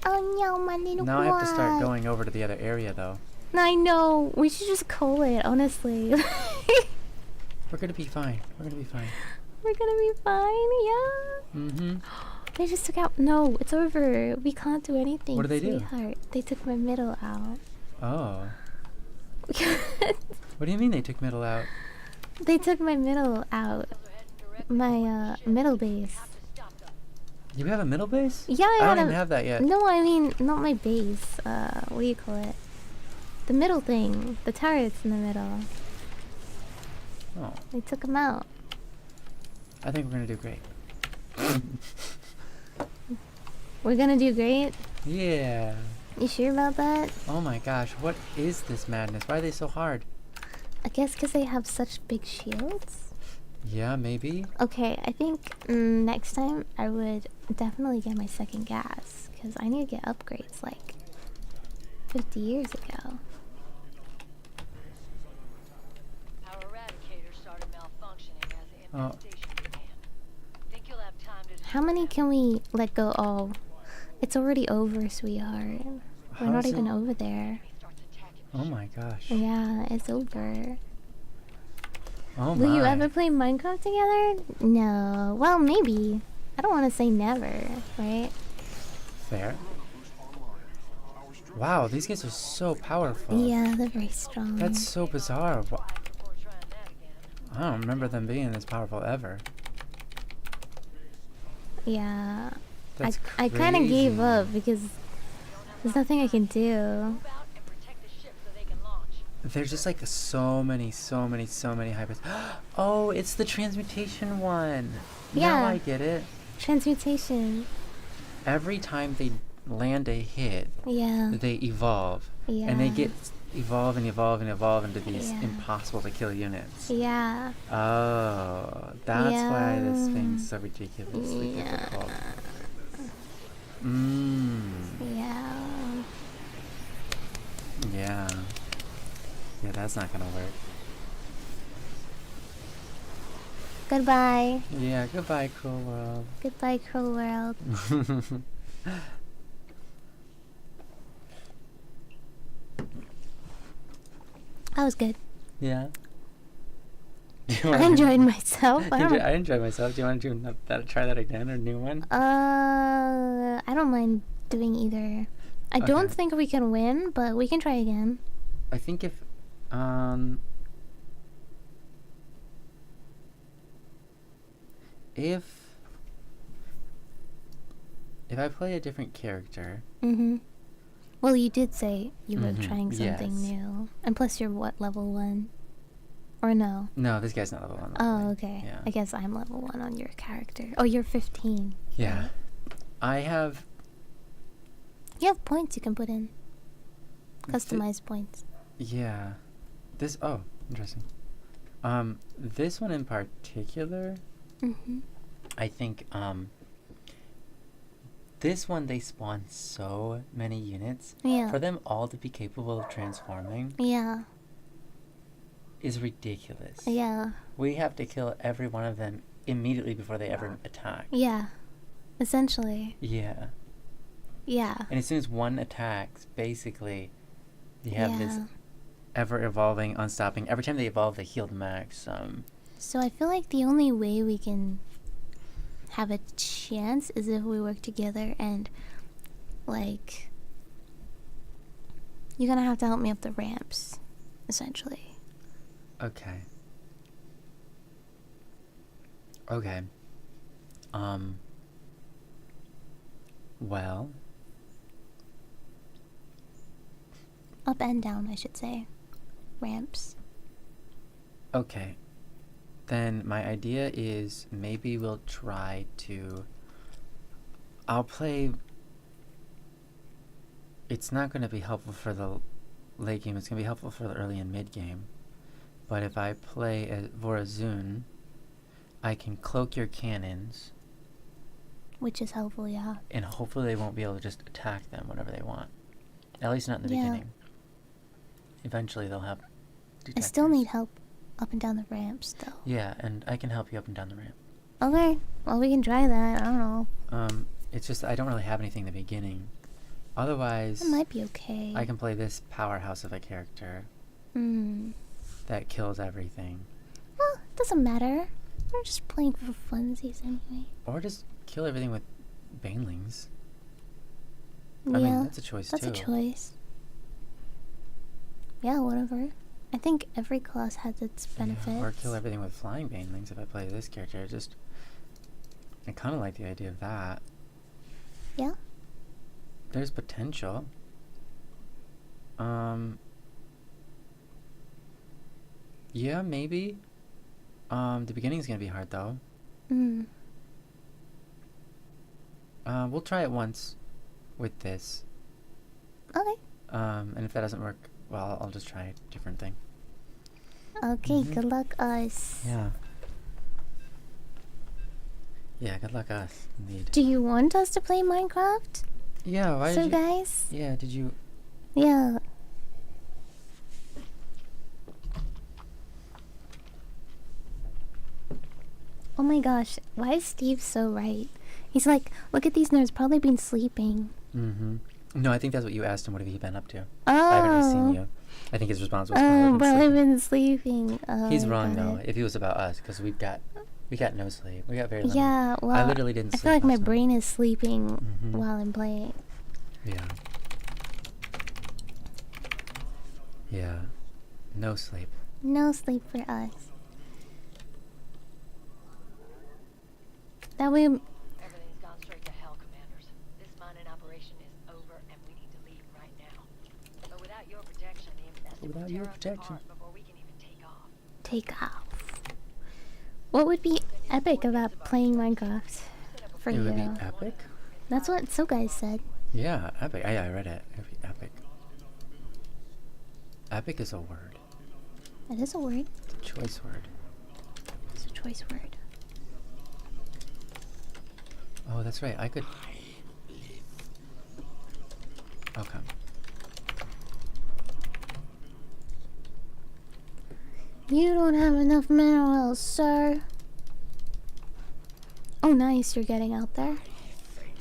Oh no, my little Now I have to start boy. going over to the other area, though. I know. We should just call it, honestly. We're gonna be fine. We're gonna be fine. We're gonna be fine, yeah. Mm-hmm. They just took out. No, it's over. We can't do anything. What did they do? sweetheart. They took my middle out. Oh. What do you mean they took middle out? They took my middle out. My middle base. You have a middle base? Yeah, I I don't had even a- have that yet. No, I mean not my base. What do you call it? The middle thing. The turrets in the middle. Oh, They took them out. I think we're gonna do great. We're gonna do great. Yeah. You sure about that? Oh my gosh, what is this madness? Why are they so hard? I guess because they have such big shields. Yeah, maybe. Okay, I think next time I would definitely get my second gas because I need to get upgrades like 50 years ago. Our eradicator started malfunctioning as the Oh. infestation began. Think you'll have time to How many can we let go? Oh, it's already over, sweetheart. We're How not is it- even over there. starts attacking Oh my gosh. Yeah, it's over. Oh Will you my. ever play Minecraft together? No. Well, maybe. I don't want to say never, right? Fair. Wow, these guys are so powerful. Yeah, they're very strong. That's so bizarre. I don't remember them being this powerful ever. Yeah. That's I kind of gave crazy. up because there's nothing I can do. Move out and protect the ship so they can launch. There's just like so many hybrids. Oh, it's the transmutation one. Now Yeah. I get it. Transmutation. Every time they land a hit, Yeah. they evolve. Yeah. And they get evolve into these Yeah. impossible to kill units. Yeah. Oh, that's why this Yeah. thing's so ridiculously Yeah. difficult. Mmm. Yeah. Yeah. Yeah, that's not gonna work. Goodbye. Yeah, goodbye, cruel world. Goodbye, cruel world. That was good. Yeah. I enjoyed myself. I don't, I enjoyed myself. Do you want to do try that again or a new one? I don't mind doing either. I don't Okay. think we can win, but we can try again. I think if if I play a different character, Mm-hmm. Well, you did say you were Mhm, trying something yes. new. And plus you're what, level 1? Or no? no, this guy's not level 1. Oh, okay. Yeah. I guess I'm level 1 on your character. Oh, you're 15. Yeah. I have You have points you can put in. Customized points. yeah. Oh, interesting. This one in particular, Mm-hmm. I think this one they spawn so many units. Yeah. For them all to be capable of transforming Yeah. is ridiculous. Yeah. We have to kill every one of them immediately before they ever attack. Yeah. Essentially. Yeah. Yeah. And as soon as one attacks, basically, you have this Yeah. ever evolving, unstopping. Every time they evolve, they heal the max. So I feel like the only way we can have a chance is if we work together and, like, you're gonna have to help me up the ramps, essentially. Okay. Okay. Well, Up and down, I should say. Ramps. okay. Then my idea is maybe we'll try to... I'll play... It's not going to be helpful for the late game. It's going to be helpful for the early and mid game. But if I play as Vorazun, I can cloak your cannons, Which is helpful, yeah. and hopefully they won't be able to just attack them whenever they want. At least not in the Yeah. beginning. Eventually they'll have I detectors. still need help up and down the ramps, though. Yeah, and I can help you up and down the ramp. Okay. Well, we can try that. I don't know. It's just I don't really have anything in the beginning. Otherwise, It might be okay. I can play this powerhouse of a character Hmm. that kills everything. Well, it doesn't matter. We're just playing for funsies anyway. Or just kill everything with banelings. Yeah. I mean, that's a choice That's too. a choice. Yeah, whatever. I think every class has its benefits. Yeah, or kill everything with flying banelings if I play this character. I kind of like the idea of that. Yeah. There's potential. Yeah, maybe. The beginning's gonna be hard though. Hmm. We'll try it once with this. Okay. And if that doesn't work, well, I'll just try a different thing. Okay, Mhm. good luck, us. Yeah. Yeah, good luck us, indeed. Do you want us to play Minecraft? Yeah, why So, did you... guys? Yeah, did you... Yeah. Oh my gosh, why is Steve so right? He's like, look at these nerds, probably been sleeping. Mm-hmm. No, I think that's what you asked him. What have you been up to? Oh. I haven't really seen you. I think his response was probably But I've sleeping. been sleeping. He's wrong got though. it. If he was about us, because we got no sleep. We got very little. Yeah, well, I literally didn't I sleep feel like my last night. brain is sleeping Mhm. while I'm playing. Yeah. Yeah. No sleep. No sleep for us. That way, Everything's gone straight to hell, Commanders. This mining operation is over, and we need to leave right now. But without your protection, the infested will Without tear your us protection. apart before we can even take off. take off. What would be epic about playing Minecraft for It would be you? epic? That's what so guys said. Yeah, epic. I read it. It would be epic. Epic is a word. It is a word. It's a choice word. It's a choice word. Oh, that's right. I could... Okay. You don't have enough minerals, sir. Oh, nice. You're getting out there.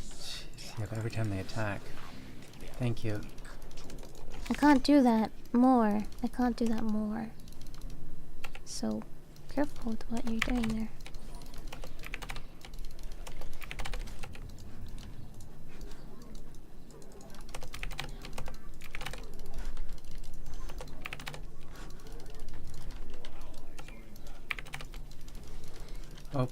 Jeez, yeah, but every time they attack. Thank you. I can't do that more. I can't do that more. So, careful with what you're doing there. Oh,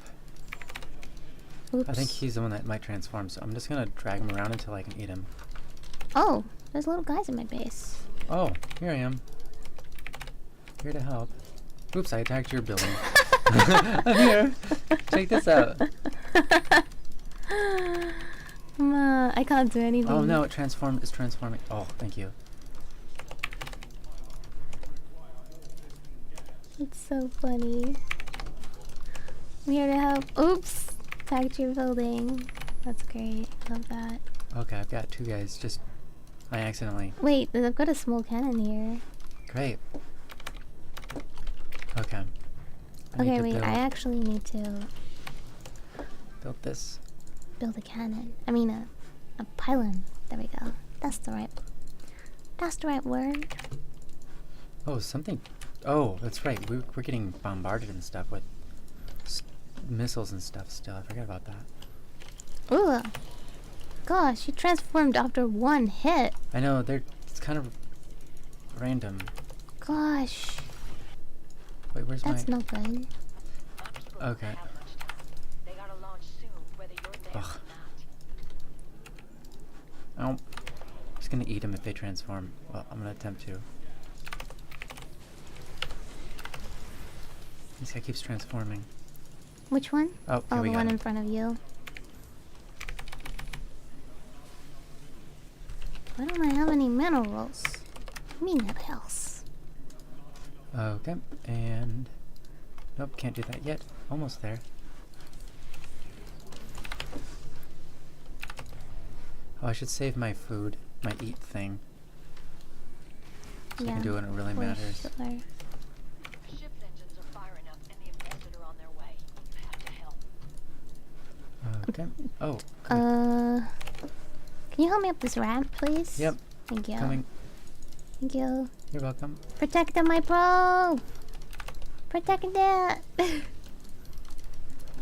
Oops. I think he's the one that might transform, so I'm just gonna drag him around until I can eat him. Oh, there's little guys in my base. Oh, here I am. Here to help. Oops, I attacked your building. I'm here. Check this out. I can't do anything. Oh no, it's transforming. Oh, thank you. It's so funny. I'm here to help. Oops! Attacked your building. That's great. Love that. Okay, I've got two guys. Just, I accidentally. Wait, I've got a small cannon here. Great. Okay. I need Okay, to wait, build, I actually need to build this. build a cannon. I mean, a pylon. There we go. That's the right word. Oh, something. Oh, that's right. We're getting bombarded and stuff with missiles and stuff still. I forgot about that. Ooh. Gosh, you transformed after one hit. I know, it's kind of random. Gosh, Wait, where's that's my... not good. Okay. Have much time. They gotta launch soon, whether you're there Ugh. or not. I'm just gonna eat them if they transform. Well, I'm gonna attempt to. This guy keeps transforming. Which one? Oh, here Oh, we the got one him. in front of you. Why don't I have any minerals? Minerals. Okay, and... Nope, can't do that yet. Almost there. Oh, I should save my food, my eat thing. So I Yeah, can do it when it really for matters. sure. The ship's engines are firing up, and the infested are on their way. You have to help. Okay. Oh, good. Can you help me up this ramp, please? Yep, Thank you. coming. Thank you. You're welcome. Protect my pro. Protect that.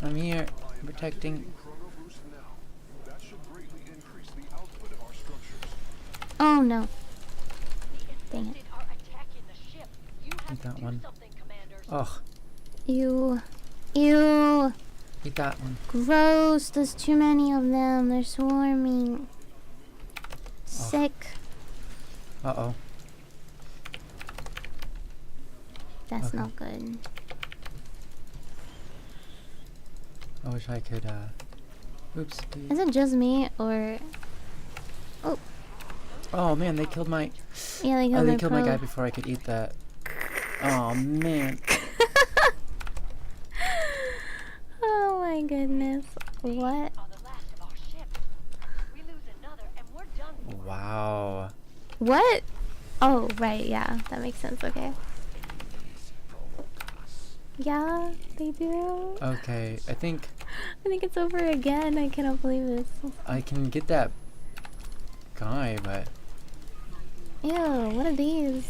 I'm here, protecting. Chrono boost now. That should greatly increase the output of our structures. Oh no. The Dang it. infested are attacking the ship. You have Eat to that do one. something, Commanders. Oh, Ew. Ew. eat that one. Gross. There's too many of them. They're swarming. Sick. Uh-oh. That's Okay. not good. I wish I could, oops. Is it just me or? Oh man, they killed my... Yeah, they Oh, killed they my killed pro. my guy before I could eat that. Oh man. Oh my goodness. What? Are the last of our ships. We lose another, and we're done for. Wow. What? Oh, right. Yeah, that makes sense. Okay. Yeah, they do. Okay, I think I think it's over again. I cannot believe this. I can get that guy, but... Ew, what are these?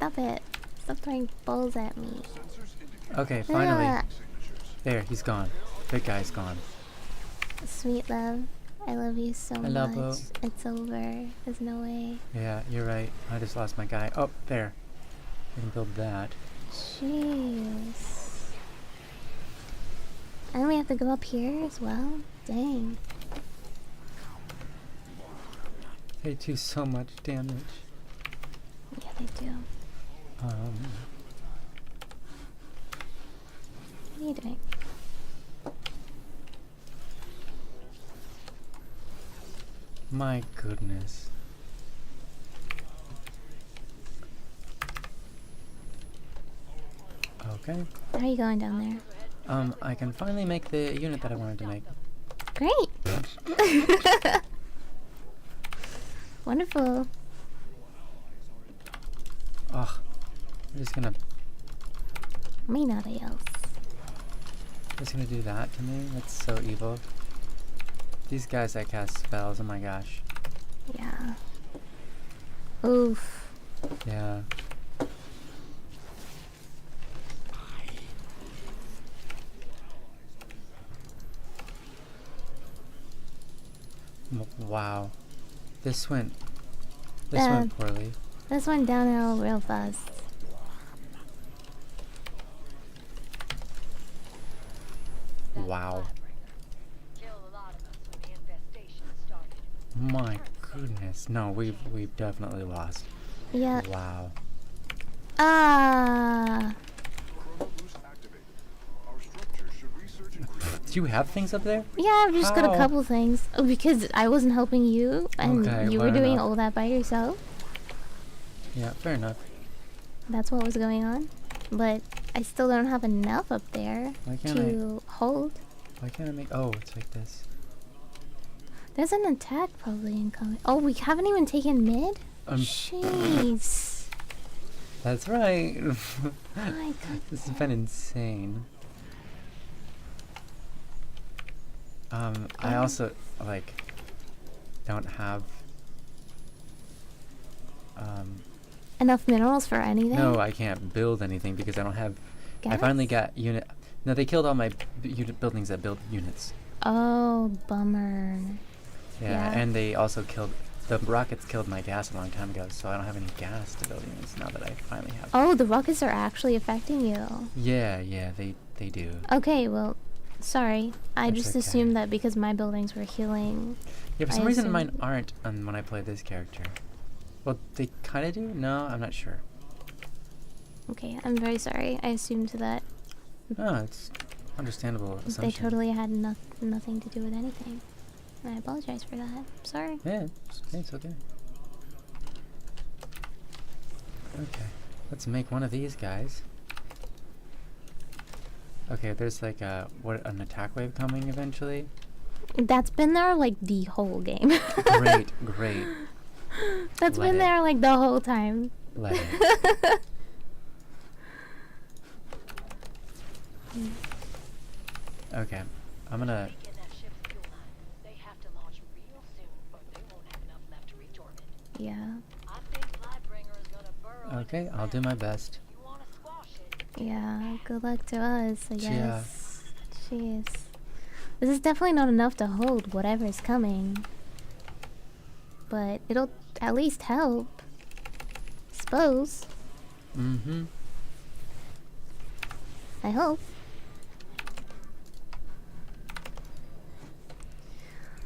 Stop it. Stop throwing balls at me. Sensors indicate Okay, finally. Ah, signatures. There, he's gone. Big guy's gone. sweet love. I love you so I love much. you. It's over. There's no way. Yeah, you're right. I just lost my guy. Oh, there. I can build that. Jeez. And we have to go up here as well? Dang. They do so much damage. Yeah, they do. Um, What are you doing? my goodness. Okay. How are you going down there? I can finally make the unit that I wanted to make. Great! Wonderful. Ugh. I'm Me nobody else. just gonna do that to me. That's so evil. These guys that cast spells, oh my gosh. Yeah. Oof. Yeah. Wow. This went poorly. This went downhill real fast. Wow. Killed a lot of us when the infestation started. My goodness. No, we've definitely lost. Yeah. Wow. Ah. Chrono boost activated. Our structure should research and create. Do you have things up there? Yeah, I've just got a How? couple things. Oh, because I wasn't helping you, and Okay, you were fair doing enough. all that by yourself. Yeah, fair enough. That's what was going on. But I still don't have enough up there Why can't to hold. Why can't I make... Oh, it's like this. There's an attack probably incoming. Oh, we haven't even taken mid? Jeez. That's right. My God. This has been insane. I also, like, don't have... Enough minerals for anything? No, I can't build anything because I don't have... I finally got unit... No, they killed all my unit buildings that build units. Oh, bummer. Yeah, Yeah. and they also killed... The rockets killed my gas a long time ago, so I don't have any gas to build units now that I finally have... Oh, the rockets are actually affecting you. Yeah, they do. Okay, well, sorry. I It's just okay. assumed that because my buildings were healing. Yeah, for I some reason assume- mine aren't when I play this character. Well, they kind of do? No, I'm not sure. Okay, I'm very sorry. I assumed that No, it's understandable assumption. they totally had nothing to do with anything. And I apologize for that. Sorry. Yeah, it's okay. Okay, let's make one of these guys. Okay, there's like an attack wave coming eventually. That's been there like the whole game. Great. That's Let been it. there like the whole time. Let it. Okay, I'm gonna... Begin that ship's fuel line. They have to launch real soon, or they won't have enough left to reach orbit. Yeah. I think Lightbringer is gonna burrow. into Okay, the I'll do ground. my best. You wanna squash it? Yeah. Good luck to us, I Yeah. guess. Jeez. This is definitely not enough to hold whatever's coming. But it'll at least help. Suppose. Mm-hmm. I hope.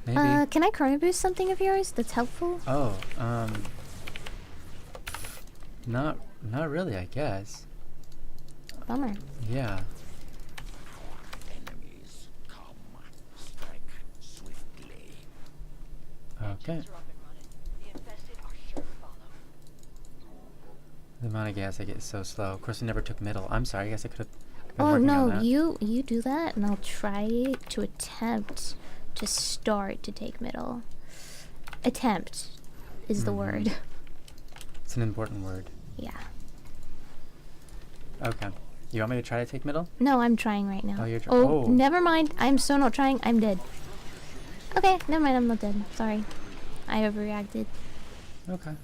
Maybe. Can I chrono boost something of yours that's helpful? Oh, not really, I guess. Bummer. Yeah. Enemies come, strike swiftly. Okay. Engines are up and running. The infested are sure to follow. The amount of gas I get is so slow. Of course, I never took middle. I'm sorry. I guess I could have. Oh no, you do that, and I'll try to attempt to start to take middle. Attempt is the Mhm. word. It's an important word. Yeah. Okay. You want me to try to take middle? No, I'm trying right now. Oh, you're trying. Oh, Oh. never mind. I'm so not trying. I'm dead. Okay, never mind. I'm not dead. Sorry. I overreacted. Okay.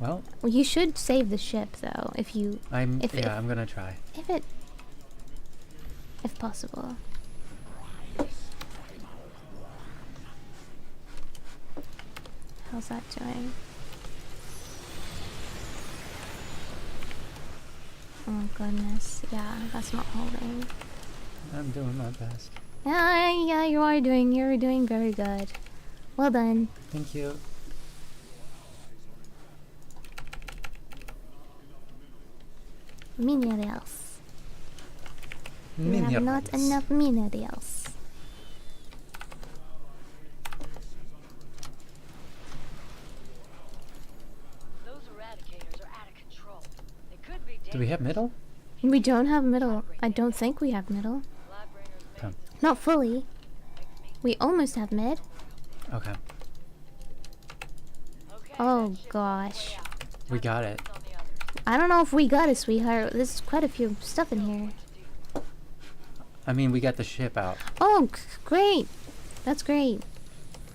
Well, Well, you should save the ship though, if you, I'm If- if- I'm gonna try. if possible. How's that doing? Oh goodness, yeah, that's not holding. I'm doing my best. Yeah, you're doing very good. Well done. Thank you. Minerals. You have not Minerals. enough minerals. Those eradicators are out of control. They could be Do we have middle? We don't have middle. I don't think we have middle. Come. Not fully. We almost have mid. Okay. Oh gosh. We got it. I don't know if we got it, sweetheart. There's quite a few stuff in here. I mean, we got the ship out. Oh, great. That's great.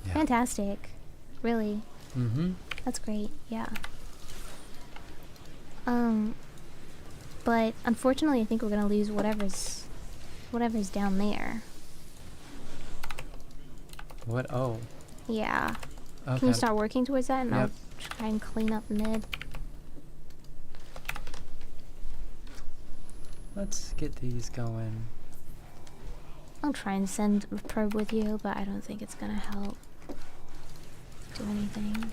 Yeah. Fantastic. Really. Mm-hmm. That's great. Yeah. But unfortunately, I think we're gonna lose whatever's down there. What? Oh. Yeah. Okay. Can you start working towards that, and Yep. I'll try and clean up mid. Let's get these going. I'll try and send a probe with you, but I don't think it's gonna help do anything.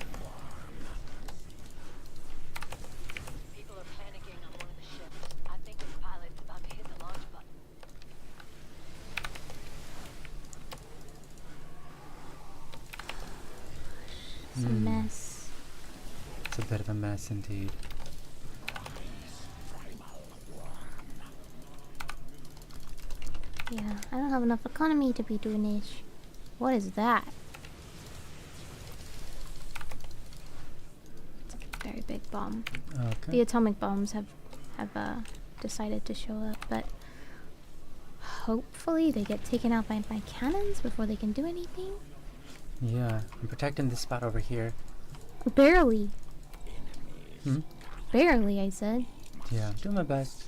People are panicking on one of the ships. I think the pilot's about to hit the launch button. It's a mess. It's a bit of a mess indeed. Yeah, I don't have enough economy to be doing this. What is that? It's a very big bomb. Okay. The atomic bombs have decided to show up, but hopefully they get taken out by cannons before they can do anything. Yeah, I'm protecting this spot over here. Barely. Hmm? Barely, I said. Yeah, I'm doing my best.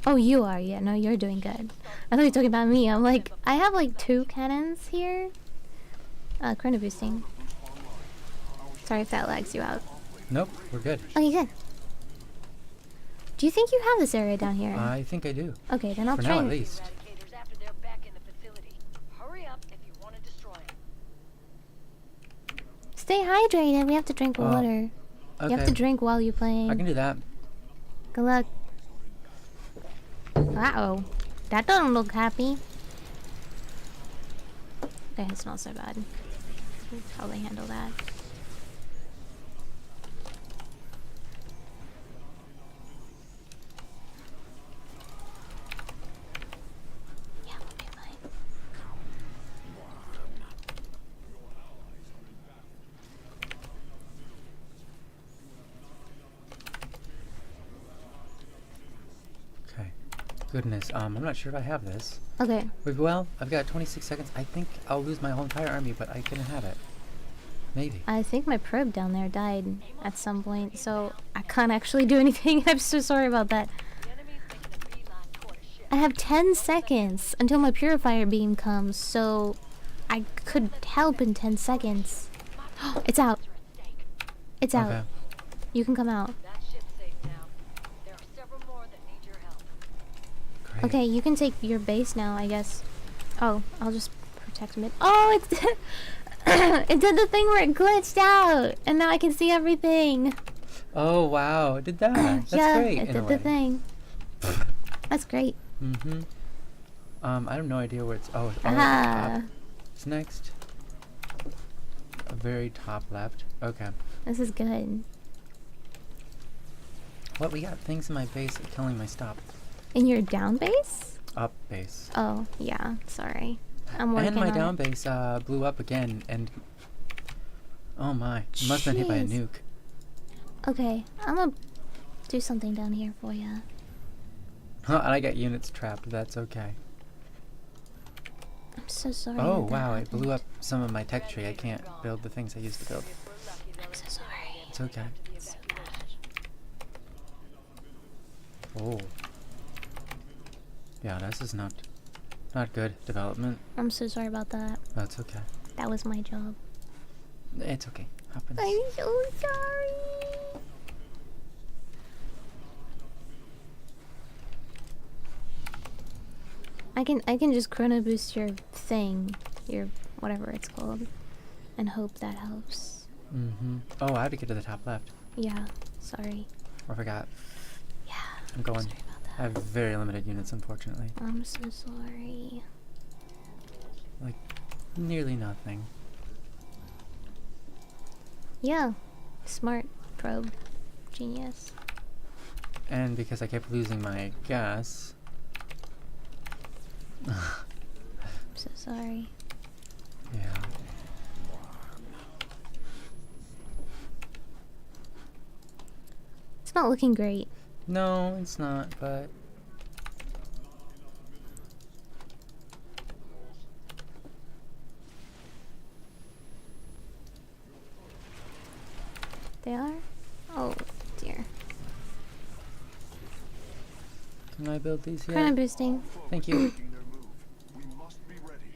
Oh, you are? Yeah, no, you're doing good. I thought you were talking about me. I'm like, I have like 2 cannons here. Chrono boosting. Sorry if that lags you out. Nope, we're good. Okay, good. Do you think you have this area down here? I think I do. Okay, then I'll For try now, at and... least. Eradicators after they're back in the facility. Hurry up if you want to destroy them. Stay hydrated. We have to drink Oh, water. You have to Okay. drink while you're playing. I can do that. Good luck. Uh-oh. That doesn't look happy. Okay, it's not so bad. We'll probably handle that. Yeah, we'll be fine. Okay. Goodness, I'm not sure if I have this. Okay. Well, I've got 26 seconds. I think I'll lose my whole entire army, but I can have it. Maybe. I think my probe down there died at some point, so I can't actually do anything. I'm so sorry about that. The enemy's making a beeline toward a ship. I have 10 seconds until my purifier beam comes, so I could help in 10 seconds. It's out. It's out. Okay. You can come out. That ship's safe now. There are several more that need your help. Great. Okay, you can take your base now, I guess. Oh, I'll just protect mid. Oh, it's it did the thing where it glitched out, and now I can see everything. Oh, wow. It did that. That's yeah, great. it in a did the way. thing. That's great. Mm-hmm. I have no idea where it's... Oh, it's Ah, It's next. A very top left. Okay. this is good. What? We got things in my base telling my stop. In your down base? Up base. Oh, yeah. Sorry. I'm working And my on down it. base blew up again, and... Oh my. It must have been hit by a Jeez. nuke. Okay, I'm gonna do something down here for you. Huh, and I got units trapped. That's okay. I'm so sorry. Oh, that wow. It happened. blew up some of my tech tree. I can't build the things I used to build. If we're lucky, they'll I'm so sorry. It's okay. after the So event. Oh. Yeah, this is not good development. I'm so sorry about that. That's okay. That was my job. It's okay. Happens. I'm so sorry. I can just chrono boost your thing, your whatever it's called, and hope that helps. Mm-hmm. Oh, I have to get to the top left. Yeah, sorry. I forgot. Yeah, I'm going. sorry about I that. have very limited units, unfortunately. I'm so sorry. Like, nearly nothing. Yeah, smart probe, genius. And because I kept losing my gas. I'm so sorry. Yeah. It's not looking great. No, it's not, but... They are? Oh dear. Can I build these here? Chrono boosting. Thank you. Making their move. We must be ready.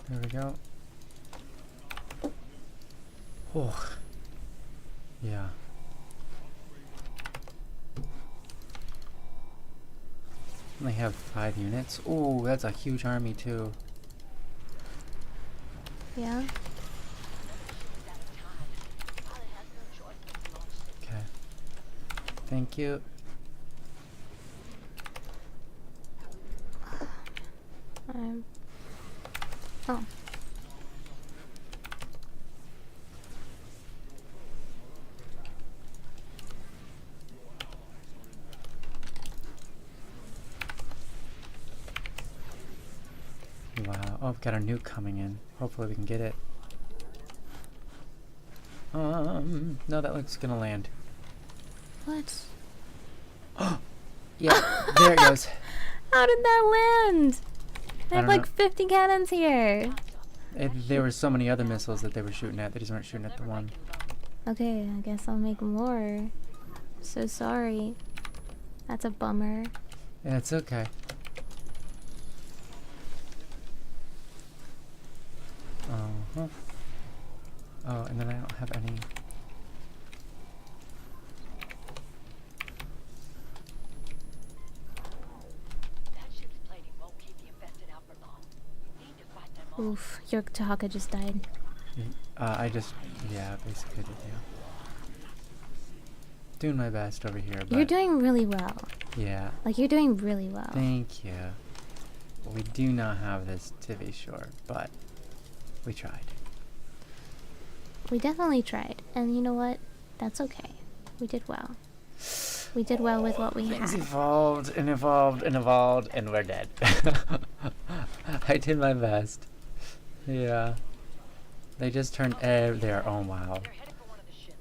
There we go. Oh. Yeah. Only have 5 units. Oh, that's a huge army too. Yeah. Okay. Thank you. Oh. Wow. Oh, we've got a nuke coming in. Hopefully we can get it. No, that looks gonna land. What? Yeah, there it goes. How did that land? They I have don't like know. 50 cannons here. There were so many other missiles that they were shooting at. They just weren't shooting at the one. Okay, I guess I'll make more. So sorry. That's a bummer. Yeah, it's okay. Uh-huh. Oh, and then I don't have any... That ship's plating won't keep the infested out for long. You need to fight them off. Oof, your Tahaka just died. I just... Yeah, basically did, yeah. Doing my best over here, but... You're doing really well. Yeah. Like, you're doing really well. Thank you. We do not have this to be sure, but we tried. We definitely tried. And you know what? That's okay. We did well. We did well with what we Things had. evolved and evolved and evolved, and we're dead. I did my best. Yeah. They just turned there. Oh, wow. They're headed for one of the ships.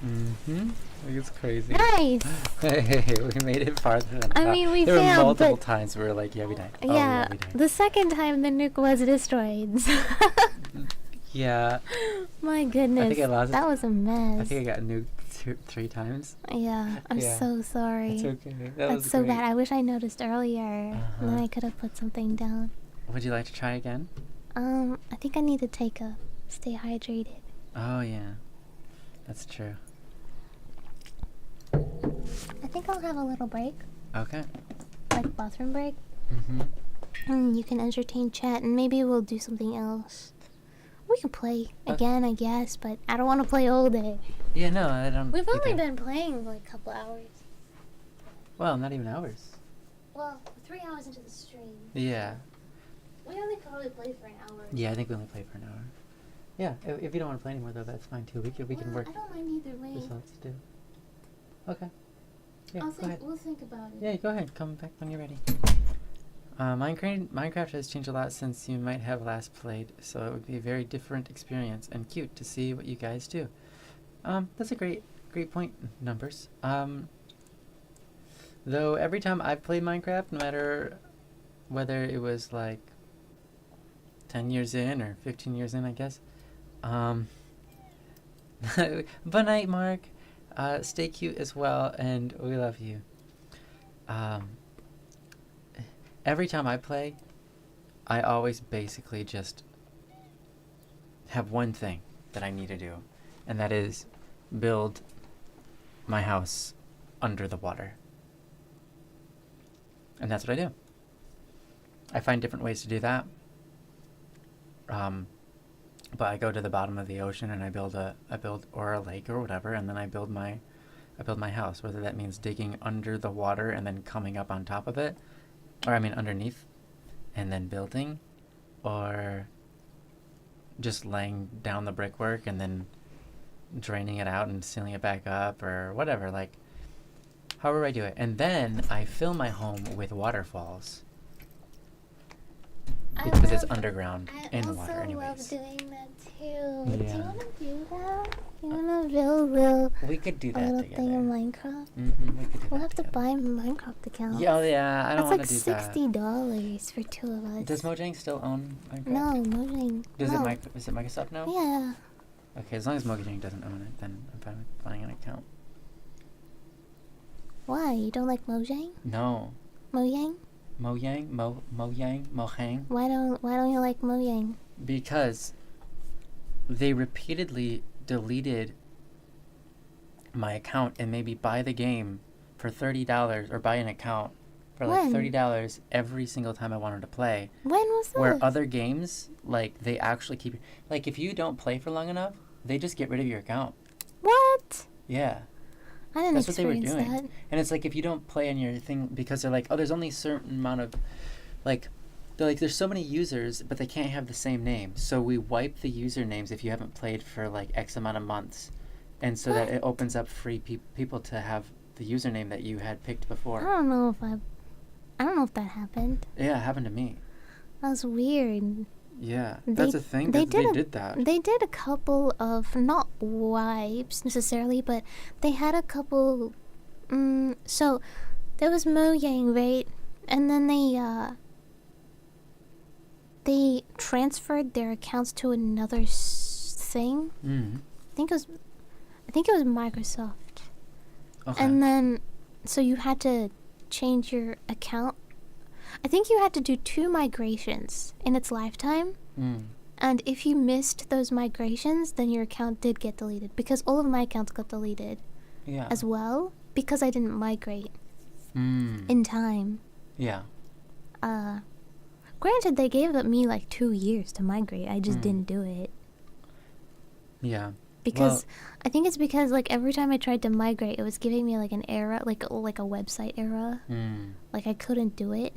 Mm-hmm. It's crazy. Nice! Hey, we made it farther than I thought. mean, we there were failed, multiple but- times we were like, yeah, we died. Oh, Yeah, we died. the second time the nuke was destroyed. Yeah. My goodness, I lost it. that was a mess. I think I got nuked 3 times. Yeah, I'm Yeah. so sorry. It's okay. That That's was so great. bad. I wish I noticed earlier, and then Uh-huh. I could have put something down. Would you like to try again? I think I need to take a stay hydrated. Oh, yeah. That's true. I think I'll have a little break, Okay. like bathroom break, Mm-hmm. and you can entertain chat, and maybe we'll do something else. We can play again, I guess, but I don't want to play all day. Yeah, no, I don't... We've only either. been playing like a couple hours. Well, not even hours. Well, 3 hours into the stream. Yeah. We only probably play for an hour. Yeah, I think we only played for an hour. Yeah, if you don't want to play anymore, though, that's fine, too. We can Well, work I don't mind either way. this out to do. Okay. Yeah, I'll go think. ahead. We'll think about it. Yeah, go ahead. Come back when you're ready. Minecraft has changed a lot since you might have last played, so it would be a very different experience and cute to see what you guys do. That's a great point, Numbers. Though every time I've played Minecraft, no matter whether it was like 10 years in or 15 years in, I guess. But night, Mark. Stay cute as well, and we love you. Um, every time I play, I always basically just have one thing that I need to do, and that is build my house under the water. And that's what I do. I find different ways to do that. But I go to the bottom of the ocean and I build or a lake or whatever, and then I build my house, whether that means digging under the water and then coming up on top of it, or I mean underneath and then building, or just laying down the brickwork and then draining it out and sealing it back up, or whatever, like however I do it. And then I fill my home with waterfalls because it's underground in water anyways. I also love doing that too. Yeah. Do you want to do that? You want to build We could do a that little together. thing in Minecraft? We could do We'll that have to together. buy a Minecraft account. Yeah, oh yeah, I don't want to do That's that. like $60 for 2 of us. Does Mojang still own Minecraft? No, Mojang. Is no. it Microsoft now? Yeah. Okay, as long as Mojang doesn't own it, then I'm fine with buying an account. Why? You don't like Mojang? No. Mojang? Mojang? Why don't you like Mojang? Because they repeatedly deleted my account and made me buy the game for $30, or buy an account for like When? $30 every single time I wanted to play. When was this? Where other games, like, they actually keep... Like, if you don't play for long enough, they just get rid of your account. What? Yeah. I didn't That's what they were experience doing. that. And it's like, if you don't play on your thing, because they're like, oh, there's only a certain amount of... Like, they're like, there's so many users, but they can't have the same name. So we wipe the usernames if you haven't played for, like, X amount of months. And so that it opens up free people to have the username that you had picked before. I don't know if that happened. Yeah, it happened to me. That was weird. Yeah, that's a thing. They did that. They did a couple of, not wipes necessarily, but they had a couple. So there was Mojang, right? And then they transferred their accounts to another thing. I think it was Microsoft. Okay. And then, so you had to change your account. I think you had to do 2 migrations in its lifetime. And if you missed those migrations, then your account did get deleted. Because all of my accounts got deleted Yeah. as well. Because I didn't migrate Mm. in time. Yeah. Granted, they gave me like 2 years to migrate. I just didn't do it. Yeah. Because I think it's because like every time I tried to migrate, it was giving me like an error, like a website error. Like I couldn't do it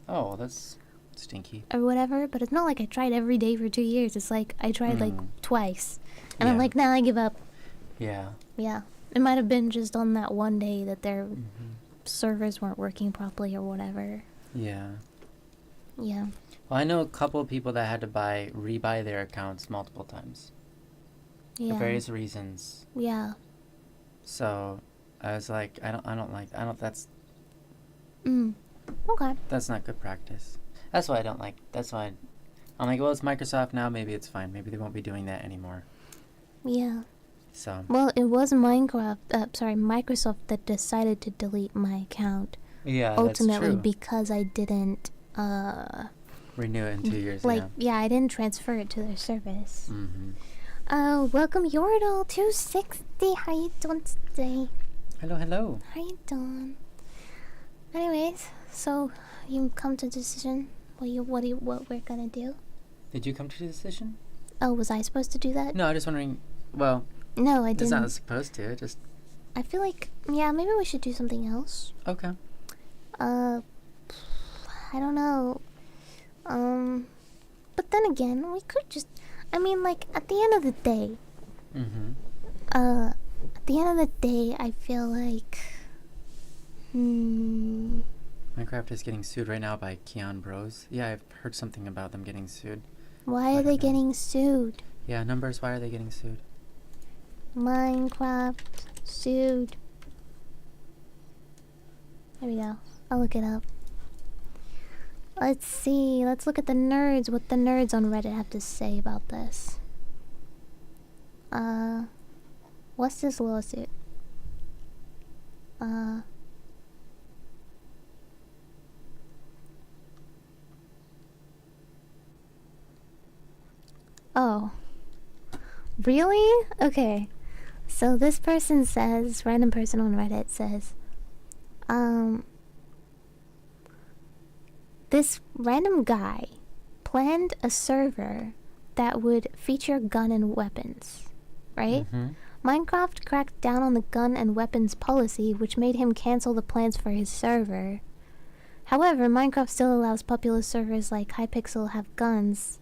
Oh, that's stinky. or whatever. But it's not like I tried every day for 2 years. It's like I tried like twice, and I'm Yeah. like, nah, I give up. Yeah. Yeah, it might have been just on that one day that their servers weren't working properly or whatever. Yeah. Yeah. Well, I know a couple of people that had to rebuy their accounts multiple times Yeah. for various reasons. Yeah. So I was like, that's Okay. not good practice. That's why I don't like. That's why I'm like, well, it's Microsoft now. Maybe it's fine. Maybe they won't be doing that anymore. Yeah. So. Well, it was Microsoft that decided to delete my account. Yeah. Ultimately, that's true. because I didn't Renew it in 2 years. like I didn't transfer it to their service. Welcome Yordle 260. How you doing today? Hello. How you doing? Anyways, so you come to a decision what we're gonna do? Did you come to a decision? Oh, was I supposed to do that? No, I'm just wondering. Well, No, I it's didn't. not supposed to. Just I feel like maybe we should do something else. okay. I don't know. But then again, we could just. I mean, like at the end of the day. At the end of the day, I feel like. Minecraft is getting sued right now by Keon Bros. Yeah, I've heard something about them getting sued. Why are they getting sued? Yeah, numbers. Why are they getting sued? Minecraft sued. There we go. I'll look it up. Let's see. Let's look at the nerds. What the nerds on Reddit have to say about this. What's this lawsuit? Oh. Really? Okay. So this person says, random person on Reddit says, this random guy planned a server that would feature gun and weapons, right? Mm-hmm. Minecraft cracked down on the gun and weapons policy, which made him cancel the plans for his server. However, Minecraft still allows popular servers like Hypixel have guns,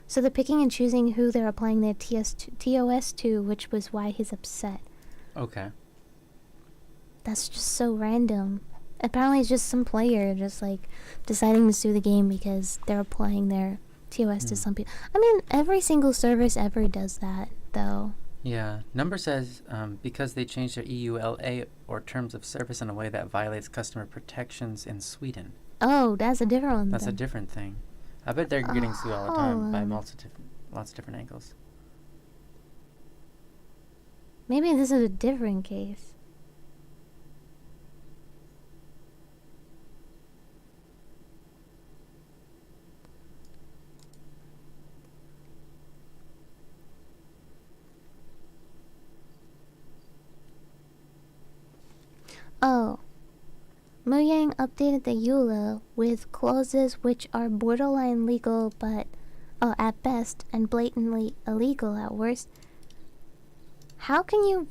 so they're picking and choosing who they're applying their TOS to, which was why he's upset. Okay. That's just so random. Apparently it's just some player just like deciding to sue the game because they're applying their TOS to some people. I mean, every single service ever does that, though. Yeah. Number says because they changed their EULA or terms of service in a way that violates customer protections in Sweden. Oh, that's a different one. That's a then. different thing. I bet they're getting sued all the time by lots of different angles. Maybe this is a different case. Oh. Mojang updated the EULA with clauses which are borderline legal but, at best, and blatantly illegal at worst. How can you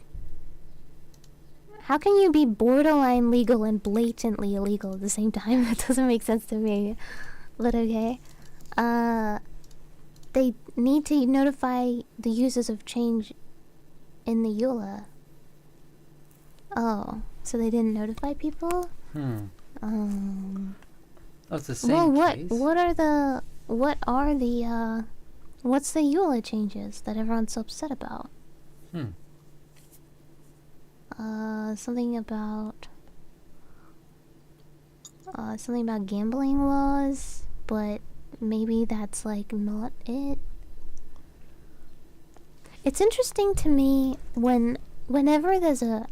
be borderline legal and blatantly illegal at the same time? That doesn't make sense to me. But okay. They need to notify the users of change in the EULA. Oh, so they didn't notify people? That's the same case. What's the EULA changes that everyone's so upset about? Something about gambling laws, but maybe that's like not it. It's interesting to me whenever there's a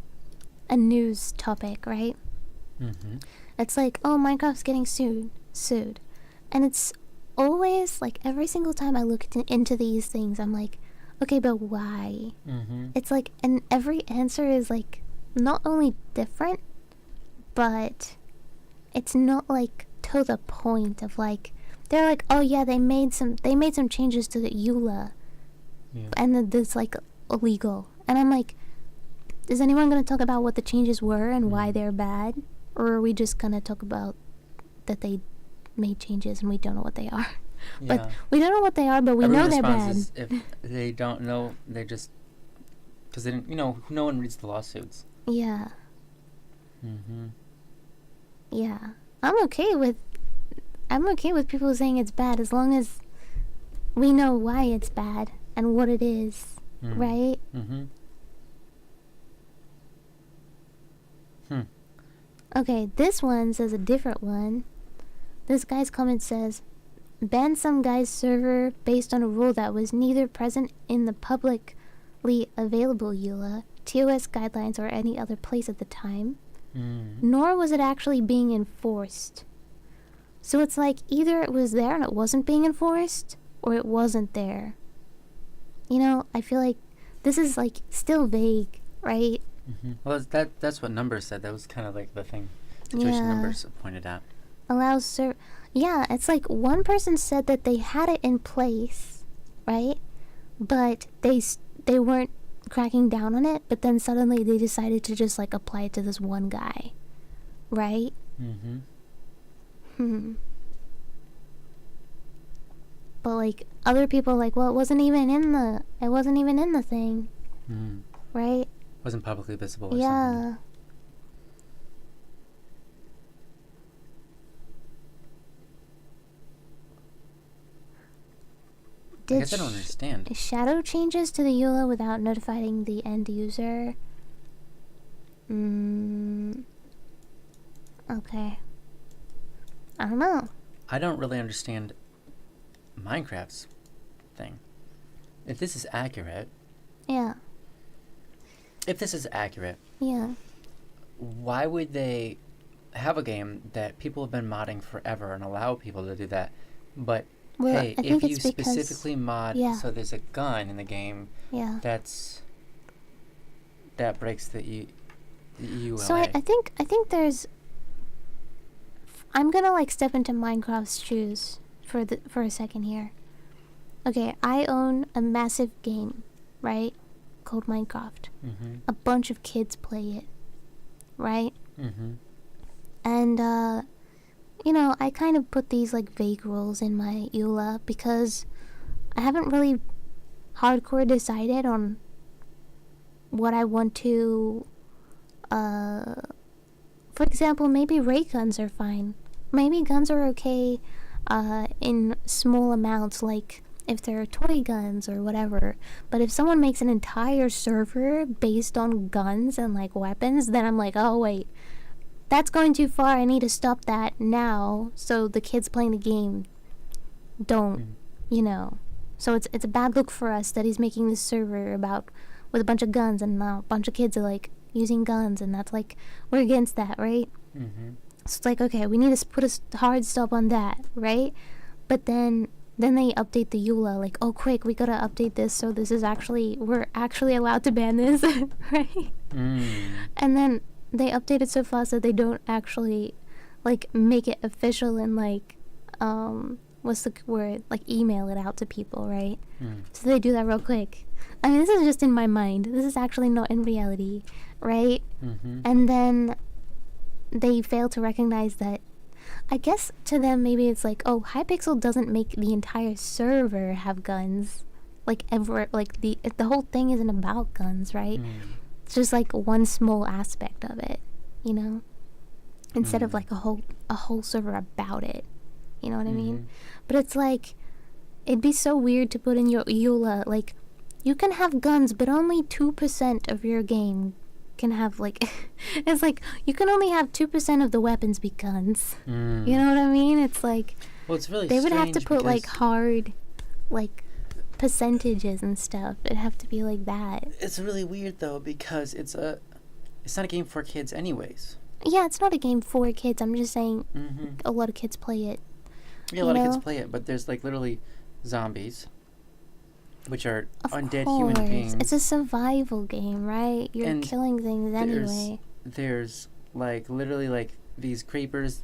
news topic, right? Mm-hmm. It's like, oh, Minecraft's getting sued, and it's always like every single time I look into these things, I'm like, okay, but why? Mm-hmm. It's like, and every answer is like not only different, but it's not like to the point of like they're like, oh yeah, they made some changes to the EULA, and then it's like illegal, and I'm like, is anyone gonna talk about what the changes were and why they're bad, or are we just gonna talk about that they made changes and we don't know what they are? Yeah. But we don't know what they are, but we know they're bad. Is if they don't know, they just because they didn't, no one reads the lawsuits. Yeah. Mm-hmm. Yeah. I'm okay with people saying it's bad as long as we know why it's bad and what it is, right? Mm-hmm. Okay, this one says a different one. This guy's comment says, banned some guy's server based on a rule that was neither present in the publicly available EULA, TOS guidelines, or any other place at the time, nor was it actually being enforced. So it's like either it was there and it wasn't being enforced, or it wasn't there. I feel like this is like still vague, right? Mm-hmm. Well, that's what Numbers said. That was kind of like the thing. Situation Numbers pointed out. Allows yeah, it's like one person said that they had it in place, right? But they weren't cracking down on it, but then suddenly they decided to just like apply it to this one guy, right? But like other people like, well, it wasn't even in the thing, right? Wasn't publicly visible or something. I guess I don't understand. Shadow changes to the EULA without notifying the end user. Okay. I don't know. I don't really understand Minecraft's thing. If this is accurate. Yeah. If this is accurate. Yeah. why would they have a game that people have been modding forever and allow people to do that? But Well, hey, I think if you it's because specifically mod yeah. so there's a gun in the game, yeah. that breaks the ULA. So I think there's. I'm gonna like step into Minecraft's shoes for a second here. Okay, I own a massive game, right? Called Minecraft. Mm-hmm. A bunch of kids play it, right? Mm-hmm. And you know, I kind of put these like vague rules in my EULA because I haven't really hardcore decided on what I want to. For example, maybe ray guns are fine. Maybe guns are okay in small amounts, like if they're toy guns or whatever. But if someone makes an entire server based on guns and like weapons, then I'm like, oh wait, that's going too far. I need to stop that now so the kids playing the game don't, you know. So it's a bad look for us that he's making this server about with a bunch of guns and now a bunch of kids are like using guns, and that's like, we're against that, right? Mm-hmm. So it's like, okay, we need to put a hard stop on that, right? But then they update the EULA, like, oh quick, we gotta update this so this is actually, we're actually allowed to ban this, right? And then they update it so fast that they don't actually like make it official and like what's the word, like email it out to people, right? So they do that real quick. I mean, this is just in my mind, this is actually not in reality, right? And then they fail to recognize that, I guess to them maybe it's like, oh, Hypixel doesn't make the entire server have guns, like ever, like the whole thing isn't about guns, right? It's just like one small aspect of it, you know, instead of like a whole server about it, you know what I mean? But it's like, it'd be so weird to put in your EULA, like, you can have guns, but only 2% of your game can have like it's like you can only have 2% of the weapons be guns. You know what I mean? It's like, well, it's really they would have to strange put like because hard like percentages and stuff. It'd have to be like that. it's really weird though because it's not a game for kids anyways. Yeah, it's not a game for kids. I'm just saying a lot of kids play it. Yeah, a lot of kids play it, but there's like literally zombies, which are Of undead course. human beings. It's a survival game, right? You're And killing things anyway. There's like literally like these creepers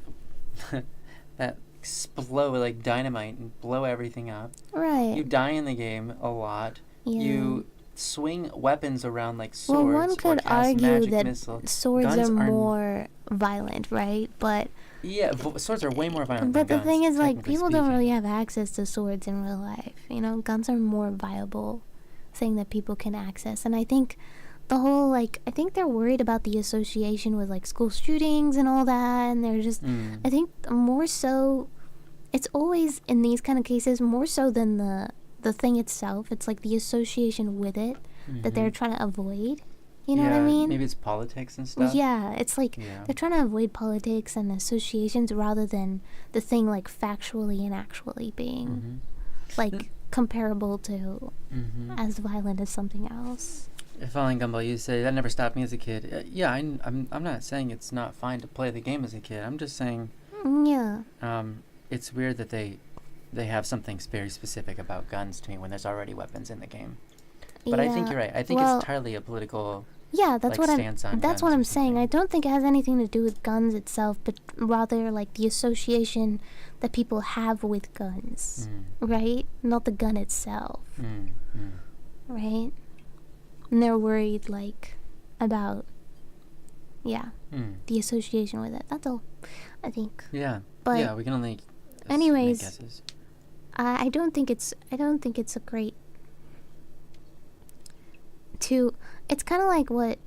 that explode like dynamite and blow everything up. Right. You die in the game a lot. Yeah. You swing weapons around like swords. Well, one could or cast argue magic that missiles. swords Guns are more violent, right? But yeah, swords are way more violent. but than the guns, thing is, like, technically people don't speaking. really have access to swords in real life. You know, guns are more viable thing that people can access, and I think the whole like, I think they're worried about the association with like school shootings and all that, and they're just, I think more so, it's always in these kind of cases more so than the thing itself. It's like the association with it that they're trying to avoid. You know what I mean? Maybe it's politics and stuff. Yeah, it's like Yeah. they're trying to avoid politics and associations rather than the thing like factually and actually being like comparable to as violent as something else. Following Gumball, you say that never stopped me as a kid. Yeah, I'm not saying it's not fine to play the game as a kid. I'm just saying Yeah. it's weird that they have something very specific about guns to me when there's already weapons in the game. But I think Yeah. you're right. I think Well, it's entirely a political. Yeah, that's like, what stance on that's guns what or I'm saying. something. I don't think it has anything to do with guns itself, but rather like the association that people have with guns, right? Not the gun itself, right? And they're worried like about the association with it. That's all, I think. Yeah. But yeah, we can only anyways, make guesses. I don't think it's a great to. It's kind of like what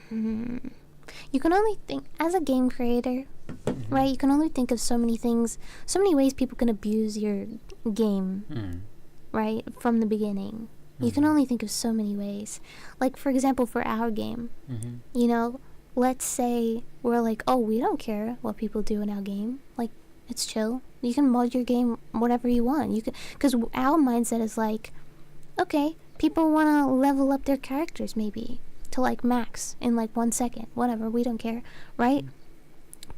you can only think as a game creator, right? You can only think of so many things, so many ways people can abuse your game, right? From the beginning, you can only think of so many ways. Like for example, for our game, you know, let's say we're like, oh, we don't care what people do in our game, like it's chill. You can mod your game whatever you want. You can, because our mindset is like, okay, people want to level up their characters maybe, to like max in like 1 second. Whatever, we don't care, right?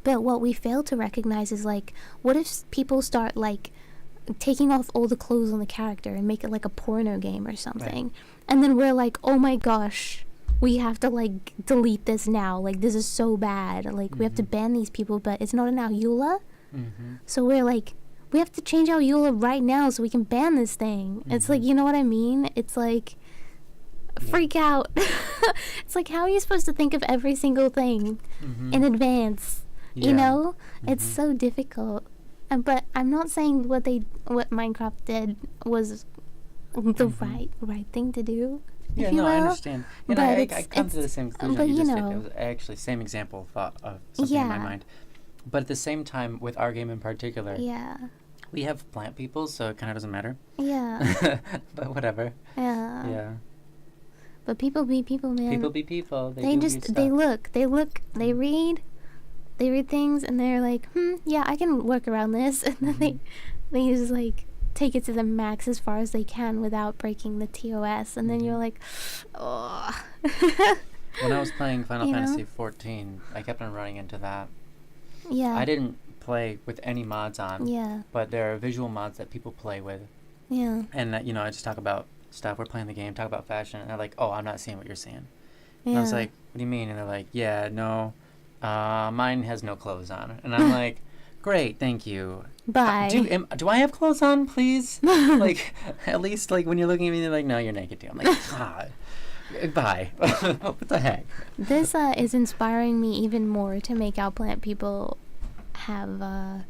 But what we fail to recognize is like, what if people start like taking off all the clothes on the character and make it like a porno game or something, and then we're like, oh my gosh, we have to like delete this now. Like this is so bad. Like we have to ban these people, but it's not in our EULA. So we're like, we have to change our EULA right now so we can ban this thing. It's like, you know what I mean? It's like, freak out. It's like, how are you supposed to think of every single thing in advance? Yeah. You know, it's so difficult. But I'm not saying what Minecraft did was the right thing to do. Yeah, if you no, I will. understand. And But I come to the same conclusion but you you just did. know. It was actually same example of something in my Yeah. mind. But at the same time, with our game in particular, Yeah. we have plant people, so it kind of doesn't matter. Yeah. But whatever. Yeah. Yeah. But people be people, man. People be people. They They do just weird they stuff. look, they read things, and they're like, yeah, I can work around this, and then they just like take it to the max as far as they can without breaking the TOS, and then you're like, oh. When I was playing Final You know? Fantasy 14, I kept on running into that. Yeah. I didn't play with any mods on, Yeah. but there are visual mods that people play with. Yeah. And, I just talk about stuff. We're playing the game, talk about fashion, and they're like, oh, I'm not seeing what you're seeing. Yeah. And I was like, what do you mean? And they're like, yeah, no, mine has no clothes on. And I'm like, great, thank you. Bye. Do I have clothes on, please? Like, at least, like, when you're looking at me, they're like, no, you're naked too. I'm like, bye. What the heck? This is inspiring me even more to make our plant people have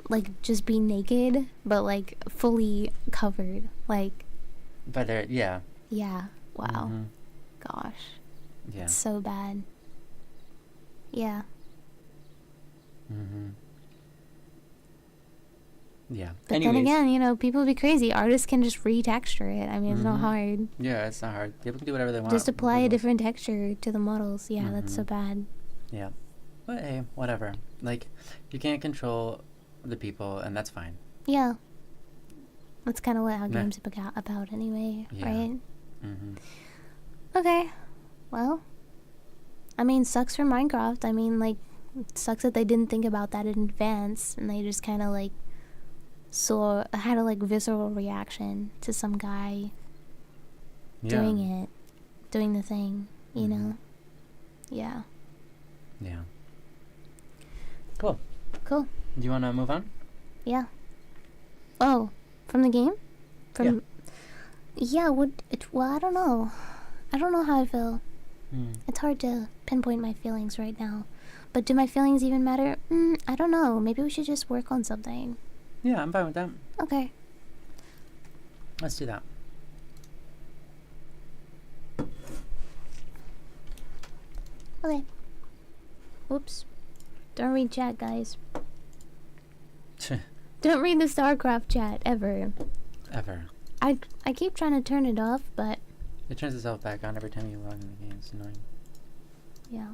like just be naked, but like fully covered. Like, But they're, yeah. yeah. Wow. Mhm. Gosh. Yeah. It's so bad. Yeah. Mm-hmm. Yeah. But Anyways, then again, people be crazy. Artists can just retexture it. I mean, it's not hard. yeah, it's not hard. People can do whatever they want. Just apply a with it. different texture to the models. Yeah, that's so bad. Yeah. But hey, whatever. Like, you can't control the people, and that's fine. Yeah. That's kind of what our Meh. game's about anyway, Yeah. right? Mm-hmm. Okay. Well, I mean, sucks for Minecraft. I mean, like, it sucks that they didn't think about that in advance, and they just kind of, like, had a, like, visceral reaction to some guy doing it, doing the thing, you know? Yeah. Yeah. Cool. Cool. Do you want to move on? Yeah. Oh, from the game? Yeah, well, I don't know. I don't know how I feel. It's hard to pinpoint my feelings right now. But do my feelings even matter? I don't know. Maybe we should just work on something. Yeah, I'm fine with that. Okay. Let's do that. Okay. Oops. Don't read chat, guys. Don't read the StarCraft chat, ever. Ever. I keep trying to turn it off, but It turns itself back on every time you log in the game. It's annoying. yeah.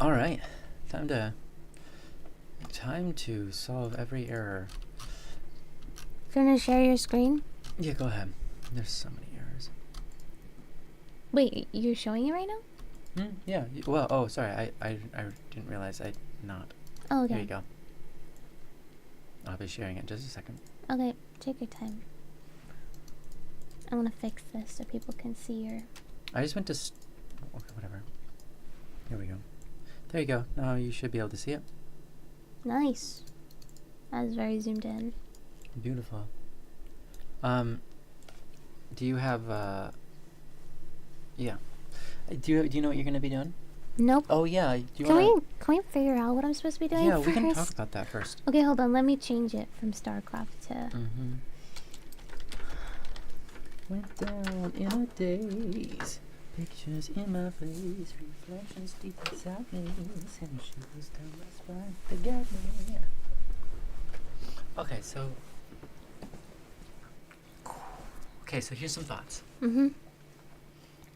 All right. Time to solve every error. Gonna share your screen? Yeah, go ahead. There's so many errors. Wait, you're showing it right now? Yeah. Well, oh, sorry. I didn't realize I'd not. Oh, okay. Here you go. I'll be sharing it in just a second. Okay, take your time. I want to fix this so people can see your... I just went to... okay, whatever. Here we go. There you go. Now you should be able to see it. Nice. That was very zoomed in. Beautiful. Do you have, yeah. Do you know what you're going to be doing? Nope. Oh, yeah. Do you Can wanna... we figure out what I'm supposed to be doing Yeah, first? we can talk about that first. Okay, hold on. Let me change it from StarCraft to... Went down in a daze. Pictures in my face, reflections deep inside me. And she was down my spine to get me. Okay, so here's some thoughts.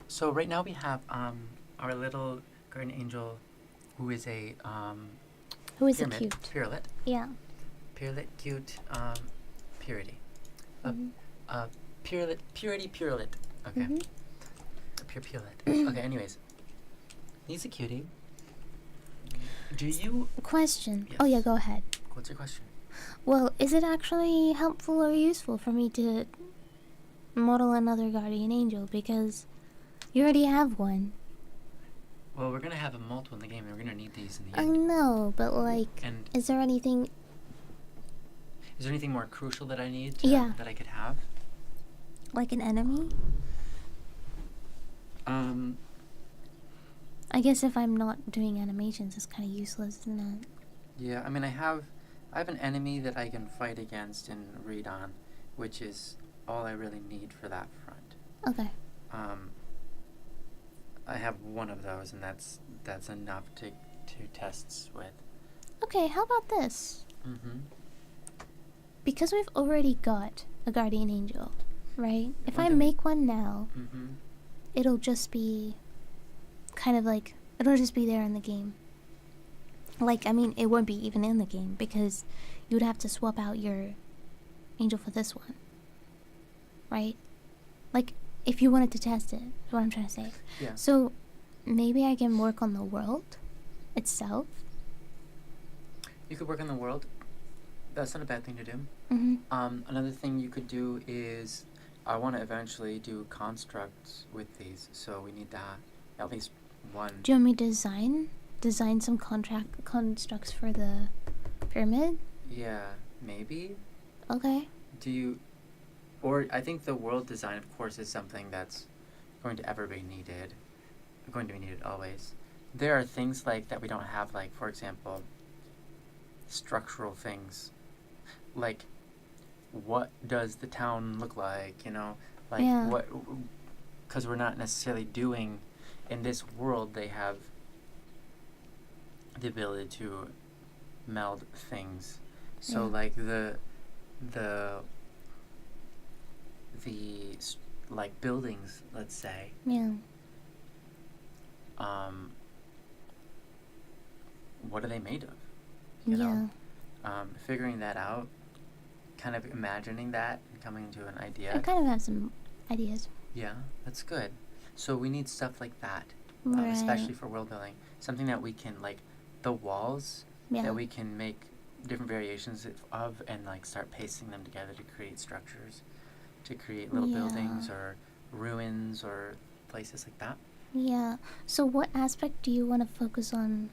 So right now we have our little guardian angel, who is a Who is pyramid, cute? Pyralit. Yeah. Pyralit, cute. Purity. Mhm. Purity purelit. Okay. Mhm. Pure purelit. Okay, anyways. He's a cutie. Do you... Question. Oh yeah, Yes. go ahead. What's your question? Well, is it actually helpful or useful for me to model another guardian angel? Because you already have one. Well, we're gonna have a multiple in the game, and we're gonna need these in the I end. know, but like, And is there anything? is there anything more crucial that I need Yeah. that I could have? Like an enemy? I guess if I'm not doing animations, it's kind of useless, isn't it? Yeah, I mean, I have an enemy that I can fight against and read on, which is all I really need for that front. Okay. I have one of those, and that's enough to tests with. Okay, how about this? Mm-hmm. Because we've already got a guardian angel, right? If What I do we- make one now, Mm-hmm. it'll just be kind of like, it'll just be there in the game. Like, I mean, it won't be even in the game because you would have to swap out your angel for this one, right? Like, if you wanted to test it, is what I'm trying to say. Yeah. So maybe I can work on the world itself. You could work on the world. That's not a bad thing to do. Mm-hmm. Another thing you could do is, I want to eventually do constructs with these, so we need to have at least one. Do you want me to design some constructs for the pyramid? Yeah, maybe. Okay. Do you, or I think the world design, of course, is something that's going to ever be needed, going to be needed always. There are things like that we don't have, like, for example, structural things, like what does the town look like, you know, like Yeah. what, because we're not necessarily doing, in this world they have the ability to meld things, so Yeah. like the like buildings, let's say, Yeah. what are they made of, you Yeah. know? Figuring that out, kind of imagining that and coming to an idea. I kind of have some ideas. Yeah, that's good. So we need stuff like that, Right. especially for world building. Something that we can, like, the walls Yeah. that we can make different variations of and, like, start pasting them together to create structures, to create little Yeah. buildings or ruins or places like that. Yeah. So what aspect do you want to focus on?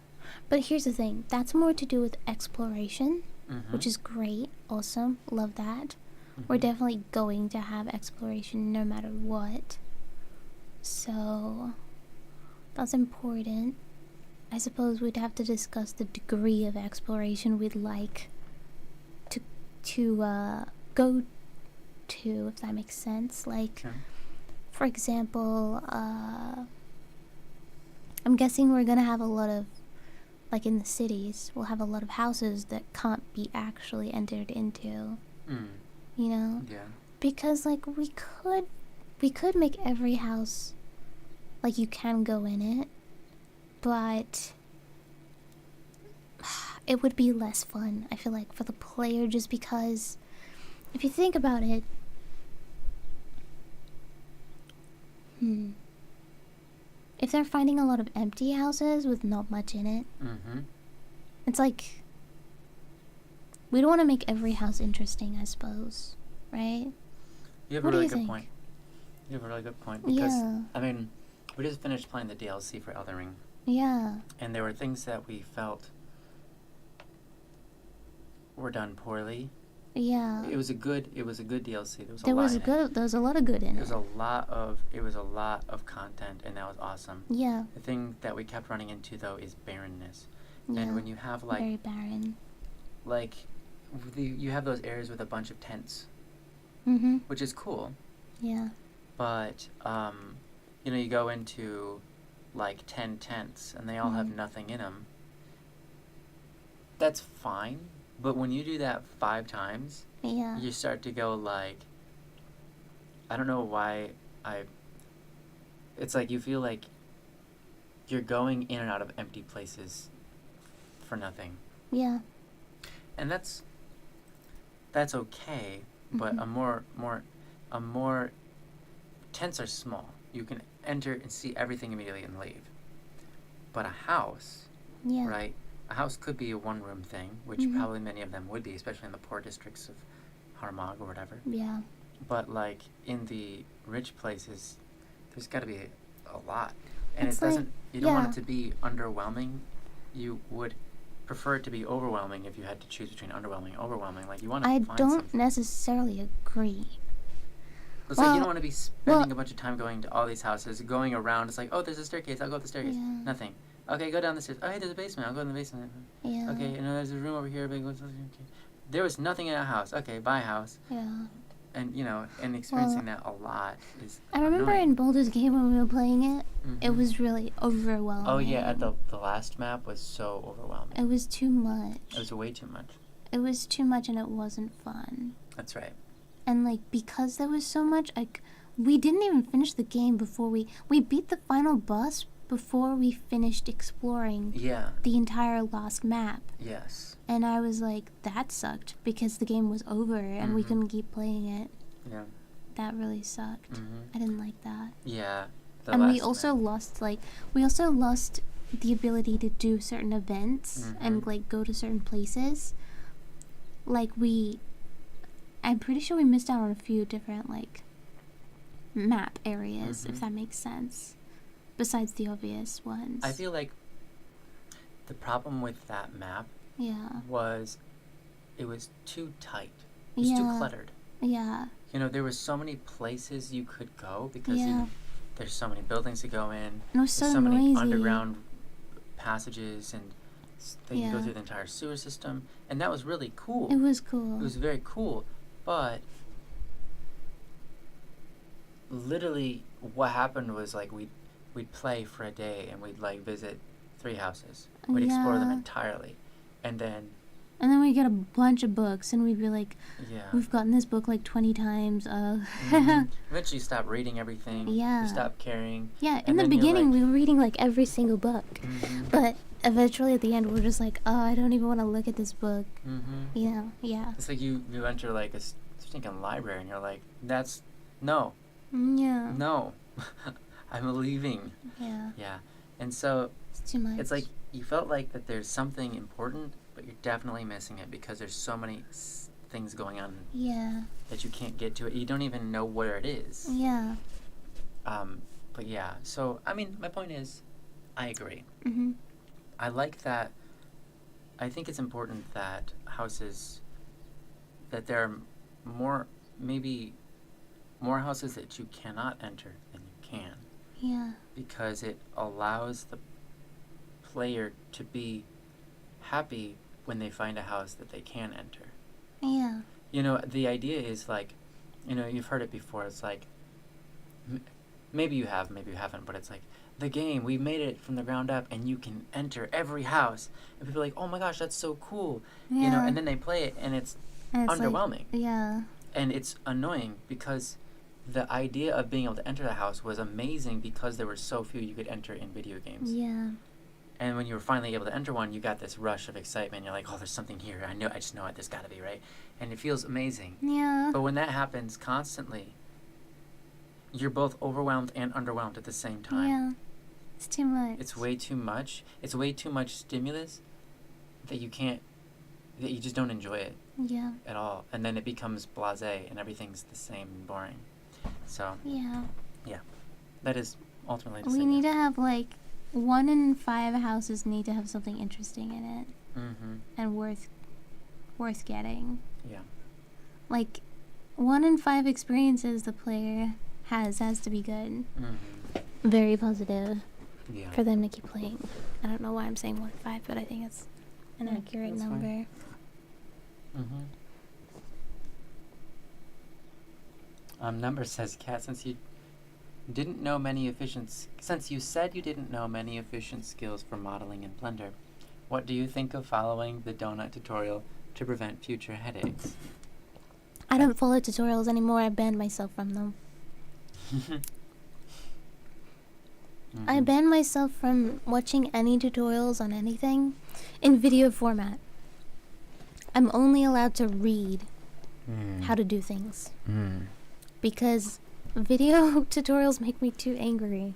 But here's the thing. That's more to do with exploration, Mm-hmm. which is great. Awesome. Love that. We're definitely going to have exploration no matter what. So that's important. I suppose we'd have to discuss the degree of exploration we'd like to go to, if that makes sense. Like, Okay. for example, I'm guessing we're gonna have a lot of, like in the cities, we'll have a lot of houses that can't be actually entered into, you know? Yeah. Because, like, we could make every house, like, you can go in it, but it would be less fun, I feel like, for the player, just because if you think about it, if they're finding a lot of empty houses with not much in it, Mm-hmm. it's like, we don't want to make every house interesting, I suppose, right? You have What a do really you good think? point. You have a really good point because Yeah. I mean, we just finished playing the DLC for Elden Ring, Yeah. and there were things that we felt were done poorly. Yeah. It was a good DLC. There was a There lot was in it. there was a lot of good in It it. was a lot of content, and that was awesome. Yeah. The thing that we kept running into though is barrenness. Yeah. And when you have like very barren. you have those areas with a bunch of tents, Mhm. which is cool. Yeah. But you know, you go into like 10 tents and they all have Mhm. nothing in them. That's fine, but when you do that 5 times, Yeah. you start to go like, I don't know why it's like you feel like you're going in and out of empty places for nothing. Yeah. And that's okay, but a more tents are small. You can enter and see everything immediately and leave. But a house, Yeah. right? A house could be a one-room thing, which probably many of them would be, especially in the poor districts of Harmag or whatever. Yeah. But like in the rich places, there's got to be a lot, and It's it doesn't. like- You don't want yeah. it to be underwhelming. You would prefer it to be overwhelming if you had to choose between underwhelming and overwhelming. Like you want to I find don't something. necessarily agree. It's like you well- don't want to be spending a bunch of time going to all these houses, going around. It's like, oh, there's a staircase. I'll go up the staircase. Yeah. Nothing. Okay, go down the stairs. Oh, hey, there's a basement. I'll go in the basement. Yeah. Okay, and there's a room over here. Big. Okay. There was nothing in a house. Okay, buy a house. Yeah. And and experiencing that a lot is. I remember annoying. in Baldur's Gate when we were playing it, it Mhm. was really overwhelming. Oh yeah, at the last map was so overwhelming. It was too much. It was way too much. It was too much and it wasn't fun. That's right. And like because there was so much, like we didn't even finish the game before we beat the final boss before we finished exploring Yeah. the entire last map. Yes. And I was like, that sucked because the game was over and we Mhm. couldn't keep playing it. Yeah. That really sucked. Mhm. I didn't like that. Yeah. The And we last also map. lost the ability to do certain events and Mhm. like go to certain places. Like I'm pretty sure we missed out on a few different like map areas, if Mhm. that makes sense. Besides the obvious ones. I feel like the problem with that map Yeah. was it was too tight. It was too Yeah. cluttered. Yeah. There were so many places you could go because Yeah. there's so many buildings to go in. It was There's so many noisy. underground passages, and they can go Yeah. through the entire sewer system, and that was really cool. It was cool. It was very cool, but literally what happened was like we'd play for a day and we'd like visit 3 houses. We'd explore them Yeah. entirely, and then And then we get a bunch of books and we'd be like, yeah. we've gotten this book like 20 times. Mhm. Eventually, you stop reading everything. Yeah. You stop caring. Yeah, in And the then you're beginning like- we were reading like every single book. Mhm. But eventually at the end we're just like, oh, I don't even want to look at this book. Mhm. Yeah. It's like you enter like a stinking library, and you're like, no. Yeah. No, I'm leaving. Yeah. Yeah, and so It's too much. it's like you felt like that there's something important, but you're definitely missing it because there's so many things going on Yeah. that you can't get to it. You don't even know where it is. Yeah. But yeah, so I mean, my point is, I agree. Mhm. I like that. I think it's important that houses, that there are maybe more houses that you cannot enter than you can, Yeah. because it allows the player to be happy when they find a house that they can enter. Yeah. The idea is like, you've heard it before. It's like, maybe you have, maybe you haven't, but it's like, the game, we made it from the ground up and you can enter every house. And people are like, oh my gosh, that's so cool. Yeah. And then they play it and it's And it's like- underwhelming. yeah. And it's annoying because the idea of being able to enter the house was amazing because there were so few you could enter in video games. Yeah. And when you were finally able to enter one, you got this rush of excitement. You're like, oh, there's something here. I just know it. There's got to be, right? And it feels amazing. Yeah. But when that happens constantly, you're both overwhelmed and underwhelmed at the same time. Yeah. It's too much. It's way too much. It's way too much stimulus that you just don't enjoy it Yeah. at all. And then it becomes blasé and everything's the same and boring. So, Yeah. that is ultimately to We say need to have like 1 in 5 houses need to have something interesting in it Mm-hmm. and worth getting. Yeah. Like 1 in 5 experiences the player has to be good. Mm-hmm. Very positive Yeah. for them to keep playing. I don't know why I'm saying 1 in 5, but I think it's an Yeah, accurate that's fine. number. Mm-hmm. Number says, Kat, since you said you didn't know many efficient skills for modeling in Blender, what do you think of following the donut tutorial to prevent future headaches? I don't follow tutorials anymore. I banned myself from them. I Mhm. banned myself from watching any tutorials on anything in video format. I'm only allowed to read how to do things. Mm. Because video tutorials make me too angry.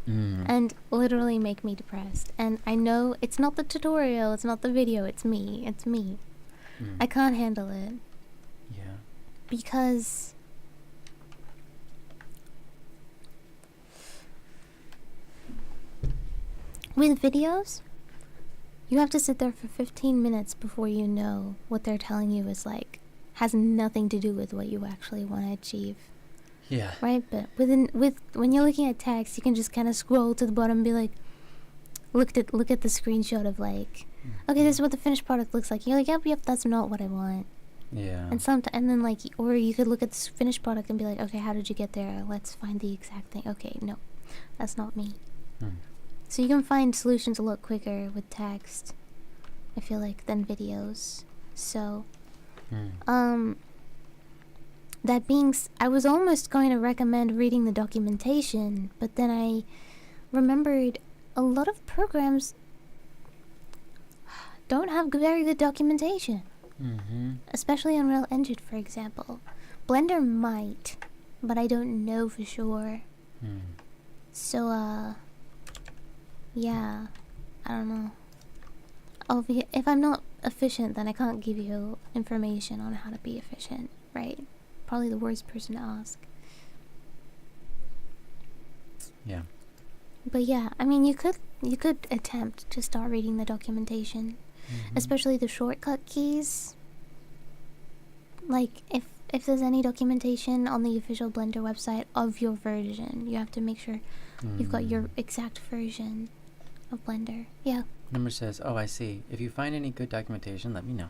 And literally make me depressed. And I know it's not the tutorial, it's not the video, it's me. It's me. I can't handle it. Yeah. Because with videos, you have to sit there for 15 minutes before you know what they're telling you is like, has nothing to do with what you actually want to achieve. Yeah. Right? But when you're looking at text, you can just kind of scroll to the bottom and be like, look at the screenshot of like, okay, this is what the finished product looks like. You're like, yep, that's not what I want. Yeah. And then like, or you could look at the finished product and be like, okay, how did you get there? Let's find the exact thing. Okay, no, that's not me. So you can find solutions a lot quicker with text, I feel like, than videos. So, that being, I was almost going to recommend reading the documentation, but then I remembered a lot of programs don't have very good documentation. Especially Unreal Engine, for example. Blender might, but I don't know for sure. So, yeah, I don't know. If I'm not efficient, then I can't give you information on how to be efficient, right? Probably the worst person to ask. Yeah. But yeah, I mean, you could attempt to start reading the documentation, especially the shortcut keys. Like, if there's any documentation on the official Blender website of your version, you have to make sure you've got your exact version of Blender. Yeah. Number says, oh, I see. If you find any good documentation, let me know.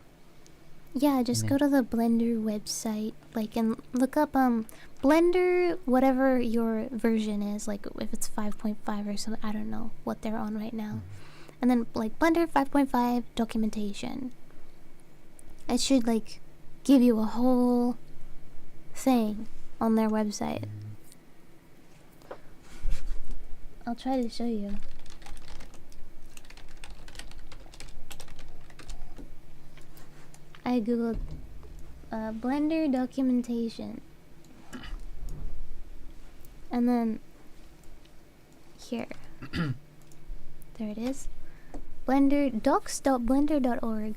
Yeah, just go to the Blender website, like, and look up, Blender, whatever your version is, like, if it's 5.5 or something, I don't know what they're on right now. And then, like, Blender 5.5 documentation. It should, like, give you a whole thing on their website. I'll try to show you. I googled Blender documentation, and then here, there it is, docs.blender.org,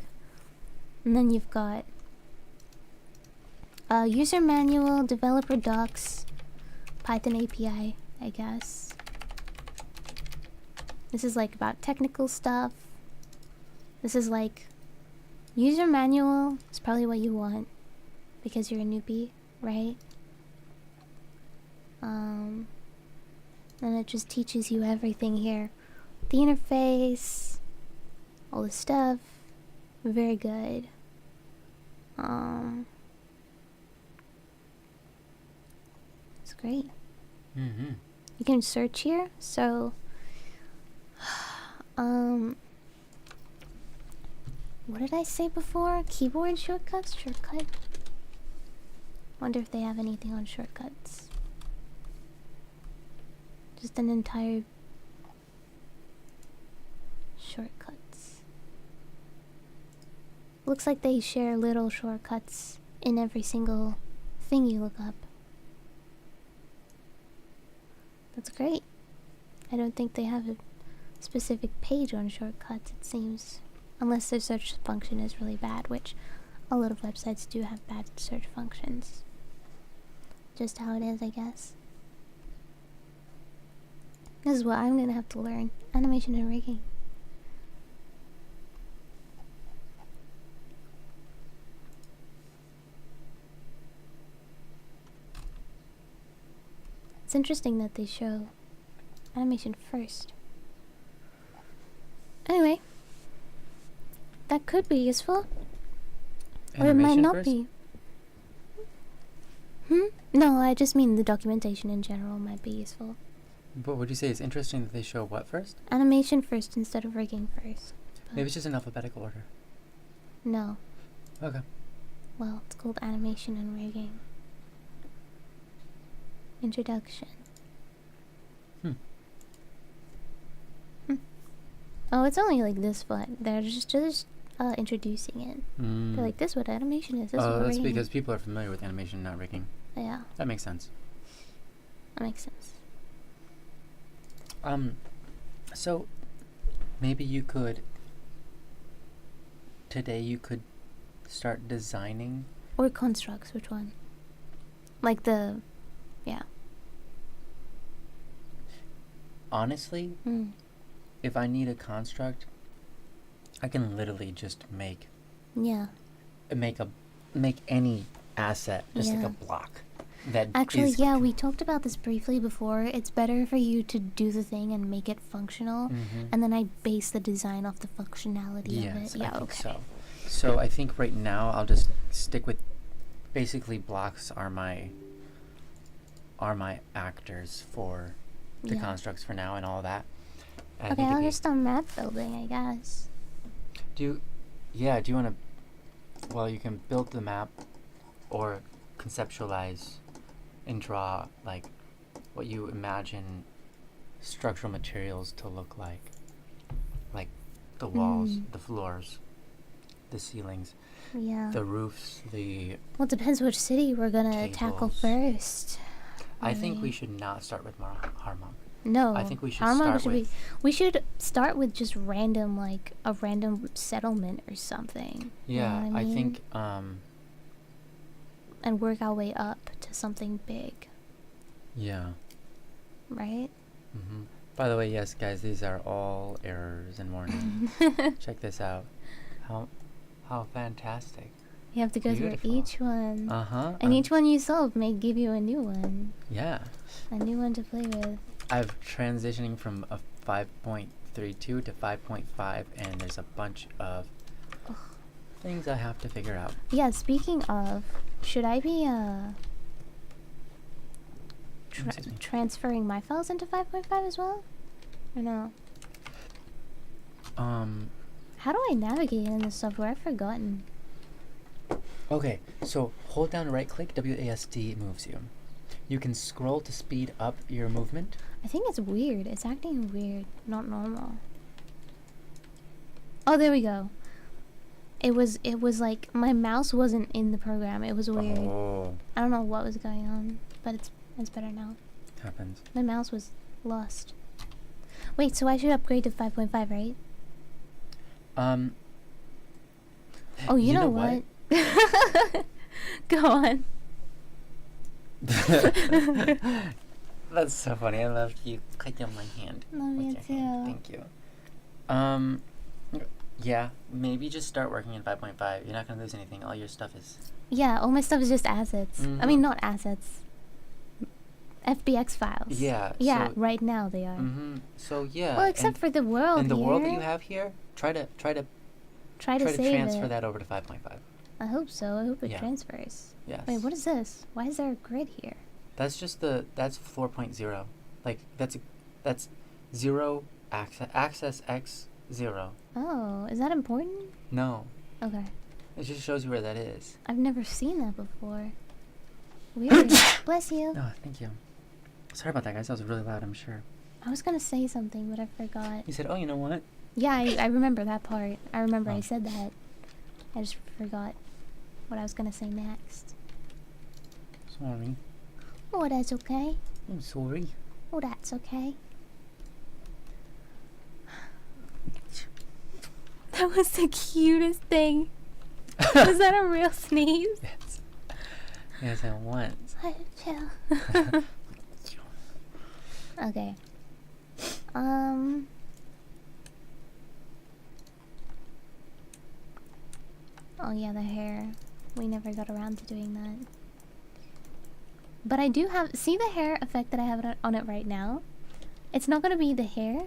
and then you've got user manual, developer docs, Python API, I guess. This is like about technical stuff. This is like user manual is probably what you want because you're a newbie, right? And it just teaches you everything here. The interface, all the stuff, very good. It's great. You can search here, so what did I say before? Keyboard shortcuts? Shortcut? Wonder if they have anything on shortcuts. Just an entire shortcuts. Looks like they share little shortcuts in every single thing you look up. That's great. I don't think they have a specific page on shortcuts, it seems. Unless their search function is really bad, which a lot of websites do have bad search functions. Just how it is, I guess. This is what I'm gonna have to learn. Animation and rigging. It's interesting that they show animation first. Anyway. That could be useful. Or it might not be. No, I just mean the documentation in general might be useful. But would you say it's interesting that they show what first? Animation first instead of rigging first. Maybe it's just in alphabetical order. No. Okay. Well, it's called animation and rigging. Introduction. Oh, it's only like this flat. There's just introducing it. Mm. They're like, this is what animation is. This is Oh, what that's rigging because is. people are familiar with animation, not rigging. Yeah, That makes sense. that makes sense. So maybe you could today you could start designing. Or constructs, which one? Like the, yeah. Honestly, Mm. if I need a construct, I can literally just make Yeah. any asset, just like Yeah. a block. That Actually, is yeah, we talked about this briefly before. It's better for you to do the thing and make it functional, Mhm. and then I base the design off the functionality Yes, of it. Yeah, I think okay. so. So I think right now I'll just stick with basically blocks are my actors for the Yeah. constructs for now and all that. And I Okay, think I'll it'd be- just start map building, I guess. do you want to, well, you can build the map or conceptualize and draw like what you imagine structural materials to look like the walls, Mm. the floors, the ceilings, Yeah. the roofs, Well, it depends which city we're gonna tackle Tables. first. I think we Really. should not start with Harmon. No. I think we should Harmon start with we should start with just random, like a random settlement or something. You know yeah, what I mean? think And work our way up to something big, yeah. right? Mm-hmm. By the way, yes, guys, these are all errors and warnings. Check this out. How fantastic. You have to go Beautiful. through each one. Uh-huh. And each one you solve may give you a new one. Yeah. A new one to play with. I've transitioning from a 5.32 to 5.5, and there's a bunch of things I have to figure out. Yeah, speaking of, should I be Excuse me. transferring my files into 5.5 as well? Or no? How do I navigate in this software? I've forgotten. Okay, so hold down right click, WASD moves you. You can scroll to speed up your movement. I think it's weird. It's acting weird, not normal. Oh, there we go. It was like my mouse wasn't in the program. It was weird. Oh, I don't know what was going on, but it's better now. happens. My mouse was lost. Wait, so I should upgrade to 5.5, right? Oh, you know what? Go on. That's so funny. I love you clicking on my hand. Love with you your hand. too. Thank you. Yeah, maybe just start working in 5.5. You're not gonna lose anything. All your stuff is. Yeah, all my stuff is just assets. I mean, Mhm. not assets. FBX files. Yeah. Yeah, So, right now they are. So yeah. Well, except and, for the world and the here. world that you have here, try to Try to save transfer it. that over to 5.5. I hope so. I hope it Yeah. transfers. Yes. Wait, what is this? Why is there a grid here? That's just that's 4.0. Like that's 0 access x 0. Oh, is that important? No, Okay. it just shows you where that is. I've never seen that before. Weird. Bless you. Oh, thank you. Sorry about that, guys. That was really loud, I'm sure. I was gonna say something, but I forgot. You said, "Oh, you know what?" Yeah, I remember that part. I remember I Oh. said that. I just forgot what I was gonna say next. Sorry. Oh, that's okay. I'm sorry. Oh, that's okay. That was the cutest thing. Was that a real sneeze? Yes. Yes, I want. I chill. Okay. Oh yeah, the hair. We never got around to doing that. But I do have... See the hair effect that I have on it right now? It's not gonna be the hair,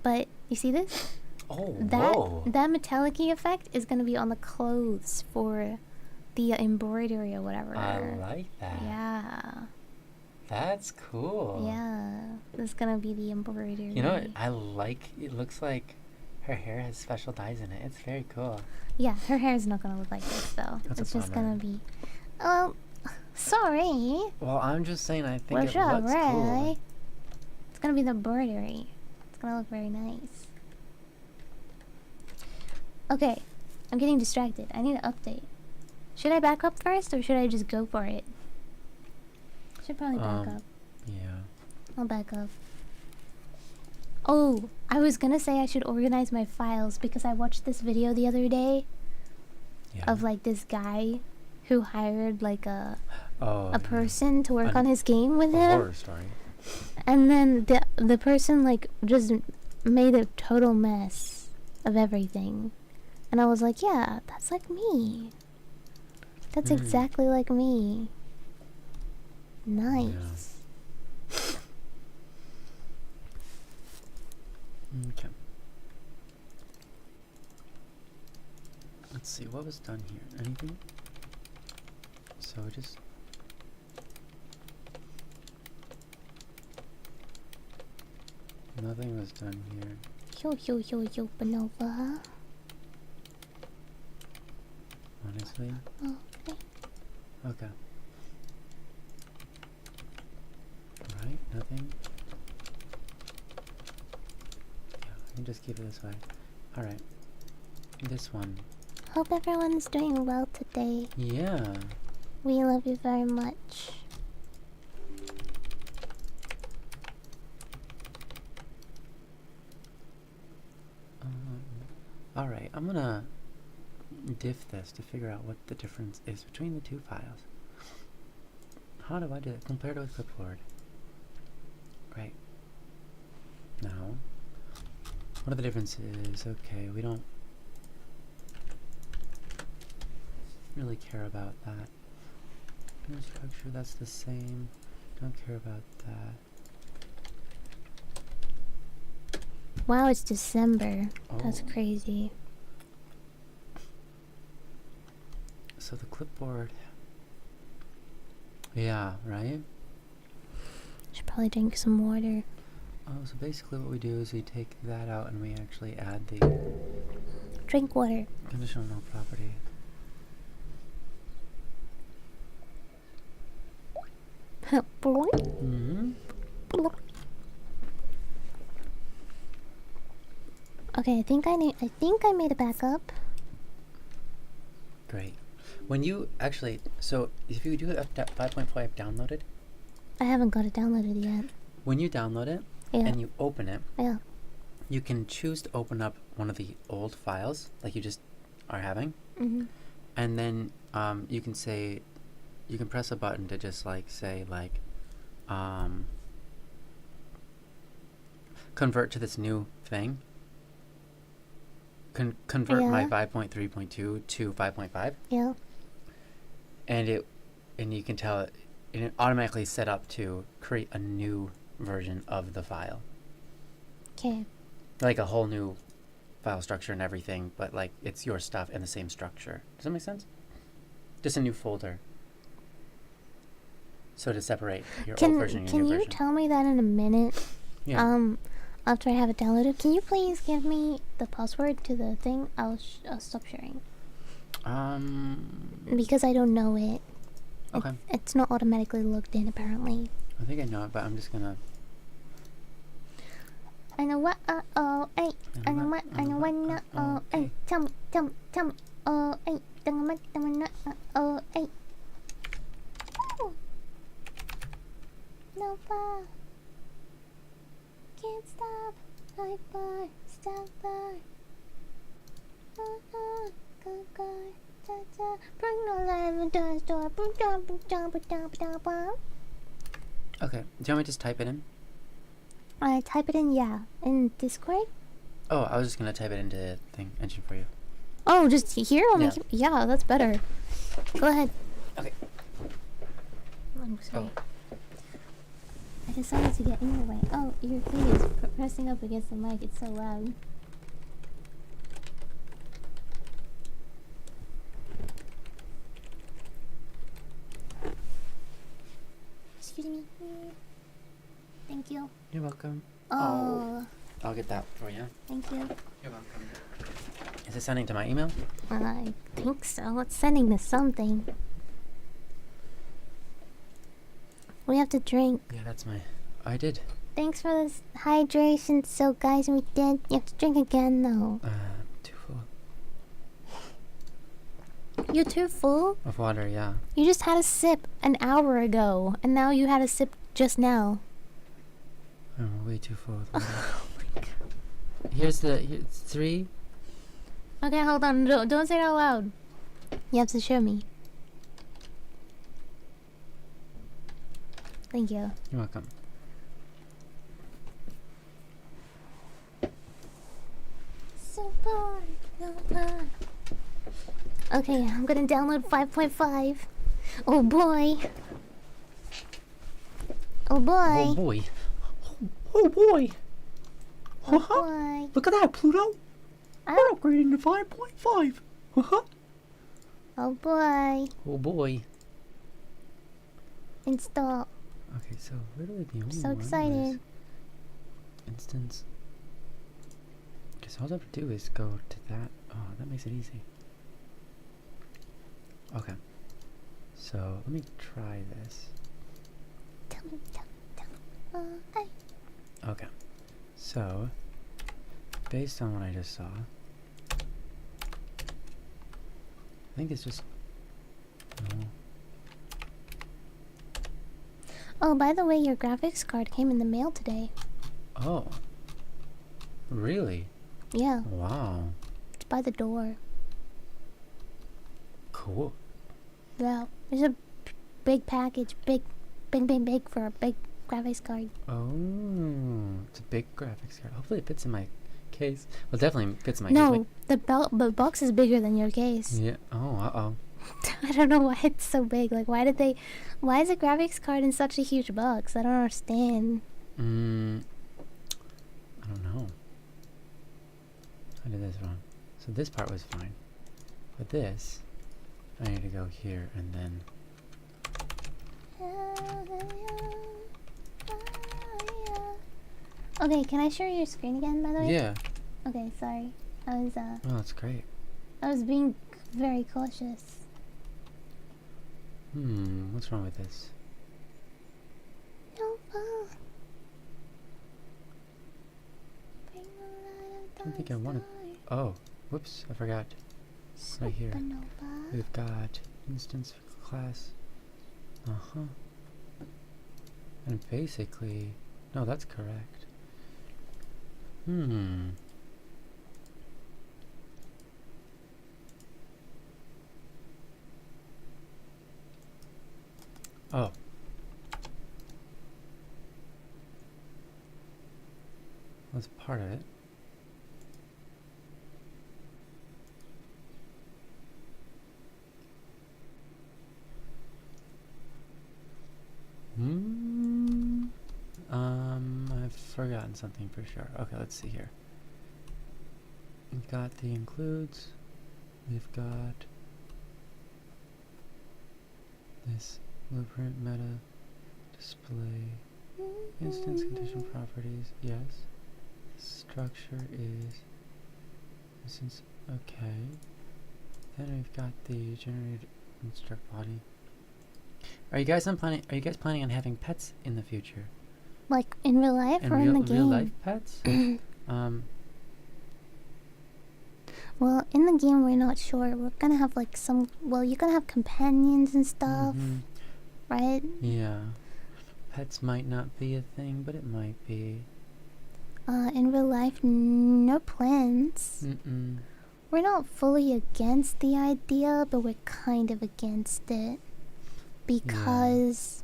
but you see this? Oh, That whoa. that metallic-y effect is gonna be on the clothes for the embroidery or whatever. I like that. Yeah. That's cool. Yeah. This is gonna be the embroidery. You know what? I like. It looks like her hair has special dyes in it. It's very cool. Yeah, her hair is not gonna look like this though. That's a it's just bummer. gonna be... Oh, sorry. Well, I'm just saying. I think What's it up, looks Ray? cool. It's gonna be the embroidery. It's gonna look very nice. Okay, I'm getting distracted. I need to update. Should I back up first or should I just go for it? Should probably back up. Yeah. I'll back up. Oh, I was gonna say I should organize my files because I watched this video the other day Yeah. of like this guy who hired like a Oh. person to work An- on his game with A him, horror story. and then the person like just made a total mess of everything, and I was like, yeah, that's like me. That's exactly like me. Nice. Okay. Let's see, what was done here? Anything? So just... Nothing was done here. Yo, Bonova. Honestly? Okay. Okay. Right, nothing. Yeah, I can just keep it this way. Alright. This one. Hope everyone's doing well today. Yeah. We love you very much. Alright, I'm gonna diff this to figure out what the difference is between the two files. How do I do it? Compare to a clipboard. Right. Now, what are the differences? Okay, we don't really care about that. No structure, that's the same. Don't care about that. Wow, it's December. That's Oh. crazy. So the clipboard. Yeah, right? Should probably drink some water. Oh, so basically what we do is we take that out and we actually add the Drink water. conditional property. Boing. Mm-hmm. Okay, I think I made a backup. Great. When you actually, so if you do have 5.5 downloaded, I haven't got it downloaded yet. when you download it Yeah. and you open it, Yeah. you can choose to open up one of the old files like you just are having, and then you can say, you can press a button to just like say like convert to this new thing. Convert my Yeah. 5.3.2 to 5.5, Yeah. and you can tell it, and it automatically set up to create a new version of the file, Okay. like a whole new file structure and everything, but like it's your stuff in the same structure. Does that make sense? Just a new folder. So to separate your old version and your Can new you version. tell me that in a minute? Yeah. After I have it downloaded, can you please give me the password to the thing? I'll stop sharing because I don't know it. Okay. It's not automatically logged in apparently. I think I know it, but I'm just gonna. I know what. Oh, hey. I know what. I know what. Oh, hey. Tell me. Oh, hey. Oh, hey. No bar. Can't stop. Like bar. Stop bar. Go. Cha-cha. Bring the live to the store. Okay. Do you want me to just type it in? Type it in, yeah. In Discord? Oh, I was just gonna type it into the thing engine for you. Oh, just here? Yeah. Yeah, that's better. Go ahead. Okay. I'm sorry. Oh. I decided to get in your way. Oh, your thing is pressing up against the mic. It's so loud. Excuse me. Thank you. You're welcome. Oh, I'll get that for you. thank you. You're welcome. Is it sending to my email? I think so. It's sending to something. We have to drink. Yeah, that's my. I did. Thanks for this hydration. So, guys, we did. You have to drink again, though. Too full. You're too full? Of water, yeah. You just had a sip an hour ago, and now you had a sip just now. I'm way too full with water. Here's 3. Okay, hold on. Don't say it out loud. You have to show me. Thank you. You're welcome. Okay, I'm gonna download 5.5. Oh boy. Oh boy. Oh boy. Oh boy. Oh boy. Look at that, Pluto. We're upgrading to 5.5. Oh boy. Oh boy. Install. Okay, so literally the only So one excited. was instance. Okay, so all I have to do is go to that. Oh, that makes it easy. Okay. So let me try this. Tell me. Okay. So based on what I just saw, I think it's just no. Oh, by the way, your graphics card came in the mail today. Oh. Really? Yeah, Wow. it's by the door. Cool. Yeah, there's a big package, big for a big graphics card. Oh, it's a big graphics card. Hopefully it fits in my case. Well, it definitely fits in my No, case. the box is bigger than your case. Yeah. Oh, uh-oh. I don't know why it's so big. Like, why is a graphics card in such a huge box? I don't understand. I don't know. I did this wrong. So this part was fine. But this, I need to go here and then... Okay, can I share your screen again, by the way? Yeah. Okay, sorry. I Oh, that's great. was being very cautious. What's wrong with this? I don't think I wanted... Oh, whoops, I forgot. Right here. Supernova. We've got instance class. Uh-huh. And basically... No, that's correct. Oh. That's part of it. I've forgotten something for sure. Okay, let's see here. We've got the includes. We've got this blueprint meta display instance condition properties. Yes. Structure is instance. Okay. Then we've got the generated instruct body. Are you guys planning on having pets in the future? Like in real life And or in the game? real life pets? Well, in the game we're not sure. We're gonna have like some. Well, you're gonna have companions and stuff, right? Yeah. Pets might not be a thing, but it might be. In real life, no plans. We're not fully against the idea, but we're kind of against it because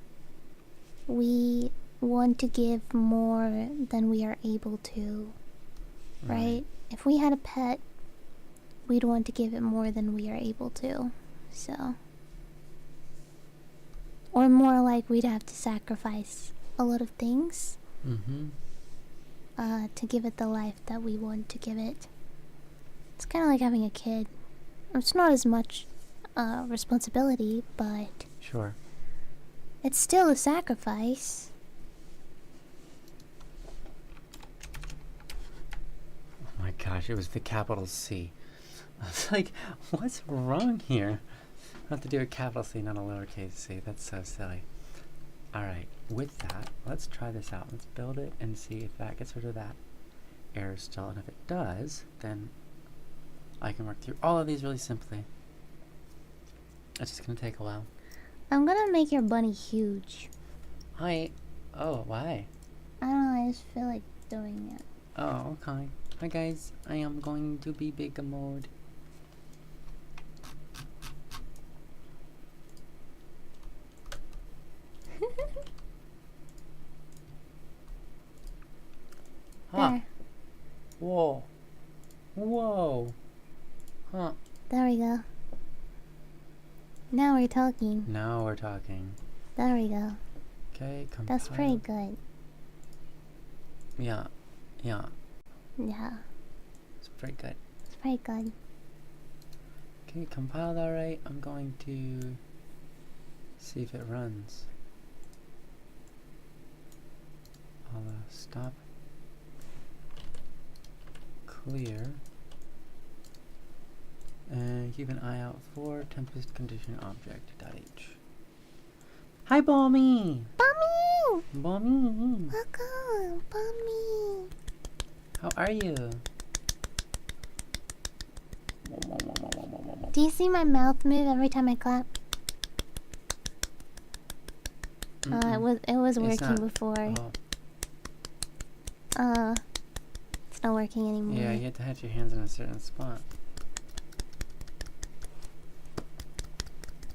we want to give more than we are able to, right? If we had a pet, we'd want to give it more than we are able to, so. Or more like we'd have to sacrifice a lot of things to give it the life that we want to give it. It's kind of like having a kid. It's not as much responsibility, but Sure. it's still a sacrifice. Oh my gosh, it was the capital C. I was like, what's wrong here? I have to do a capital C, not a lowercase c. That's so silly. Alright, with that, let's try this out. Let's build it and see if that gets rid of that error still. And if it does, then I can work through all of these really simply. It's just gonna take a while. I'm gonna make your bunny huge. Hi. Oh, why? I don't know, I just feel like doing it. Oh, okay. Hi guys, I am going to be big mode. Huh. There. Whoa. Whoa. Huh. There we go. Now we're talking. Now we're talking. There we go. Okay, compile. That's pretty good. Yeah. Yeah. Yeah, It's pretty good. it's pretty good. Okay, compiled alright. I'm going to see if it runs. I'll stop. Clear. And keep an eye out for tempest condition object.h. Hi, Balmy! Bummy! Balmy! Welcome, Bummy! How are you? Do you see my mouth move every time I clap? It was It's working not. before. Oh. It's not working anymore. Yeah, you have to have your hands in a certain spot.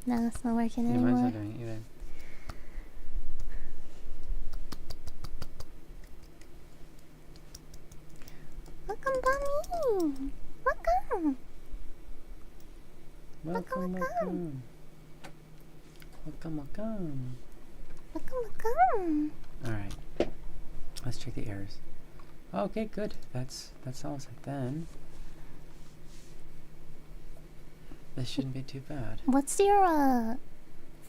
No, it's not working Yeah, mine's anymore. not doing it either. Welcome, Bummy! Welcome! Welcome, welcome. Welcome, welcome. Welcome! Alright. Let's check the errors. Okay, good. That's all set then. This shouldn't be too bad. What's your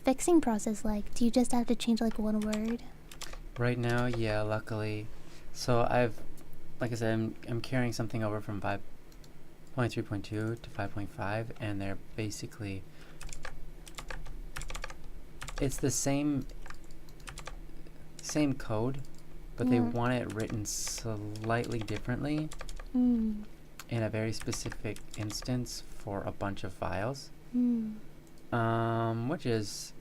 fixing process like? Do you just have to change like one word? Right now, yeah, luckily. So like I said, I'm carrying something over from 5.3.2 to 5.5, and they're basically, it's the same code, but they Yeah. want it written slightly differently Hmm. in a very specific instance for a bunch of files. Hmm. Which is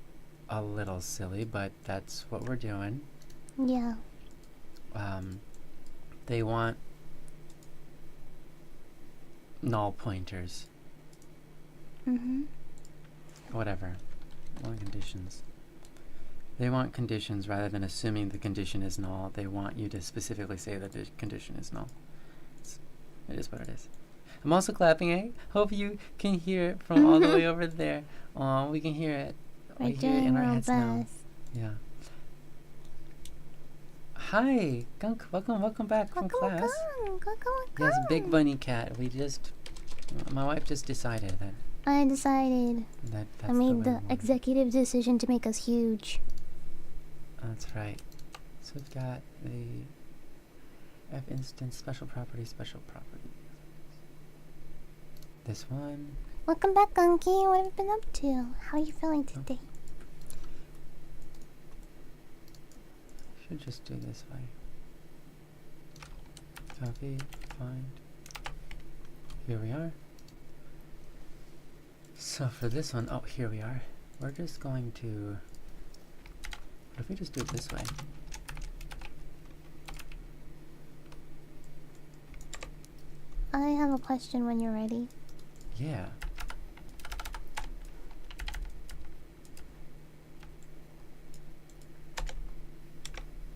a little silly, but that's what we're doing. Yeah. They want null pointers. Mm-hmm. Whatever. Want conditions. They want conditions rather than assuming the condition is null. They want you to specifically say that the condition is null. It is what it is. I'm also clapping, eh? Hope you can hear it from all the way over there. We can hear it. We're We hear it doing in our our heads now. best. Yeah. Hi, Gunk. Welcome back from class. Yes, Big Bunny Cat. My wife just decided that I decided. that's I made way we the want it. executive decision to make us huge. That's right. So we've got the F instance special property. This one. Welcome back, Gunky. What have you been up to? How are you feeling today? Should just do this way. Copy, find. Here we are. So for this one, oh, here we are. We're just going to. What if we just do it this way? I have a question when you're ready. Yeah.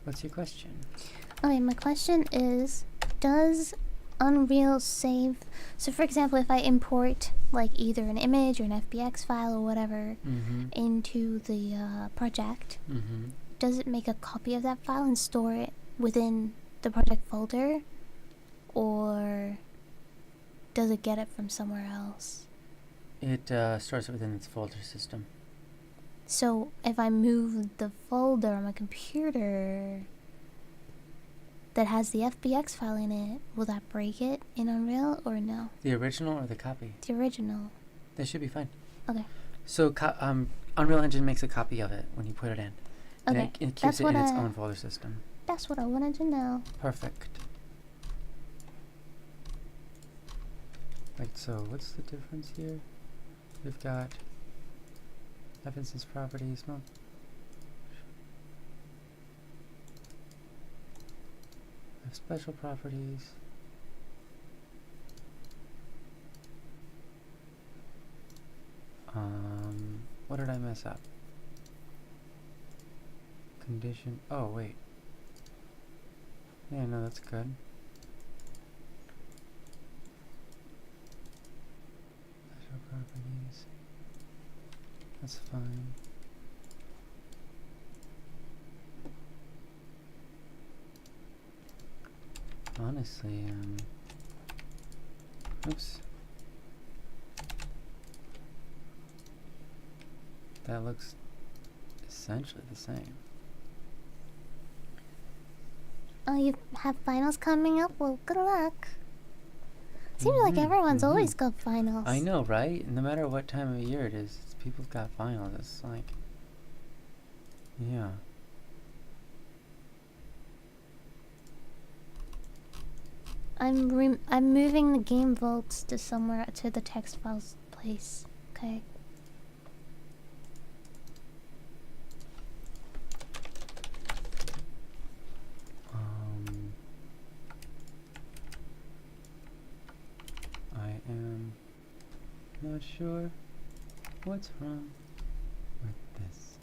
What's your question? Okay, my question is, does Unreal save... So for example, if I import like either an image or an FBX file or whatever Mm-hmm. into the project, Mm-hmm. does it make a copy of that file and store it within the project folder? Or does it get it from somewhere else? It stores it within its folder system. So if I move the folder on my computer that has the FBX file in it, will that break it in Unreal or no? The original or the copy? The original. They should be fine. Okay. So Unreal Engine makes a copy of it when you put it in. And Okay. it keeps That's it what in its I- own folder system. That's what I wanted to know. Perfect. Right, so what's the difference here? We've got Have instance properties. No. Have special properties. What did I mess up? Condition. Oh, wait. Yeah, no, that's good. Special properties. That's fine. Honestly, oops. That looks essentially the same. Oh, you have finals coming up? Well, good luck. Seems like everyone's always got finals. I know, right? No matter what time of year it is, people's got finals. It's like, yeah. I'm moving the game vaults to somewhere to the text files place. Okay. I am not sure what's wrong with this.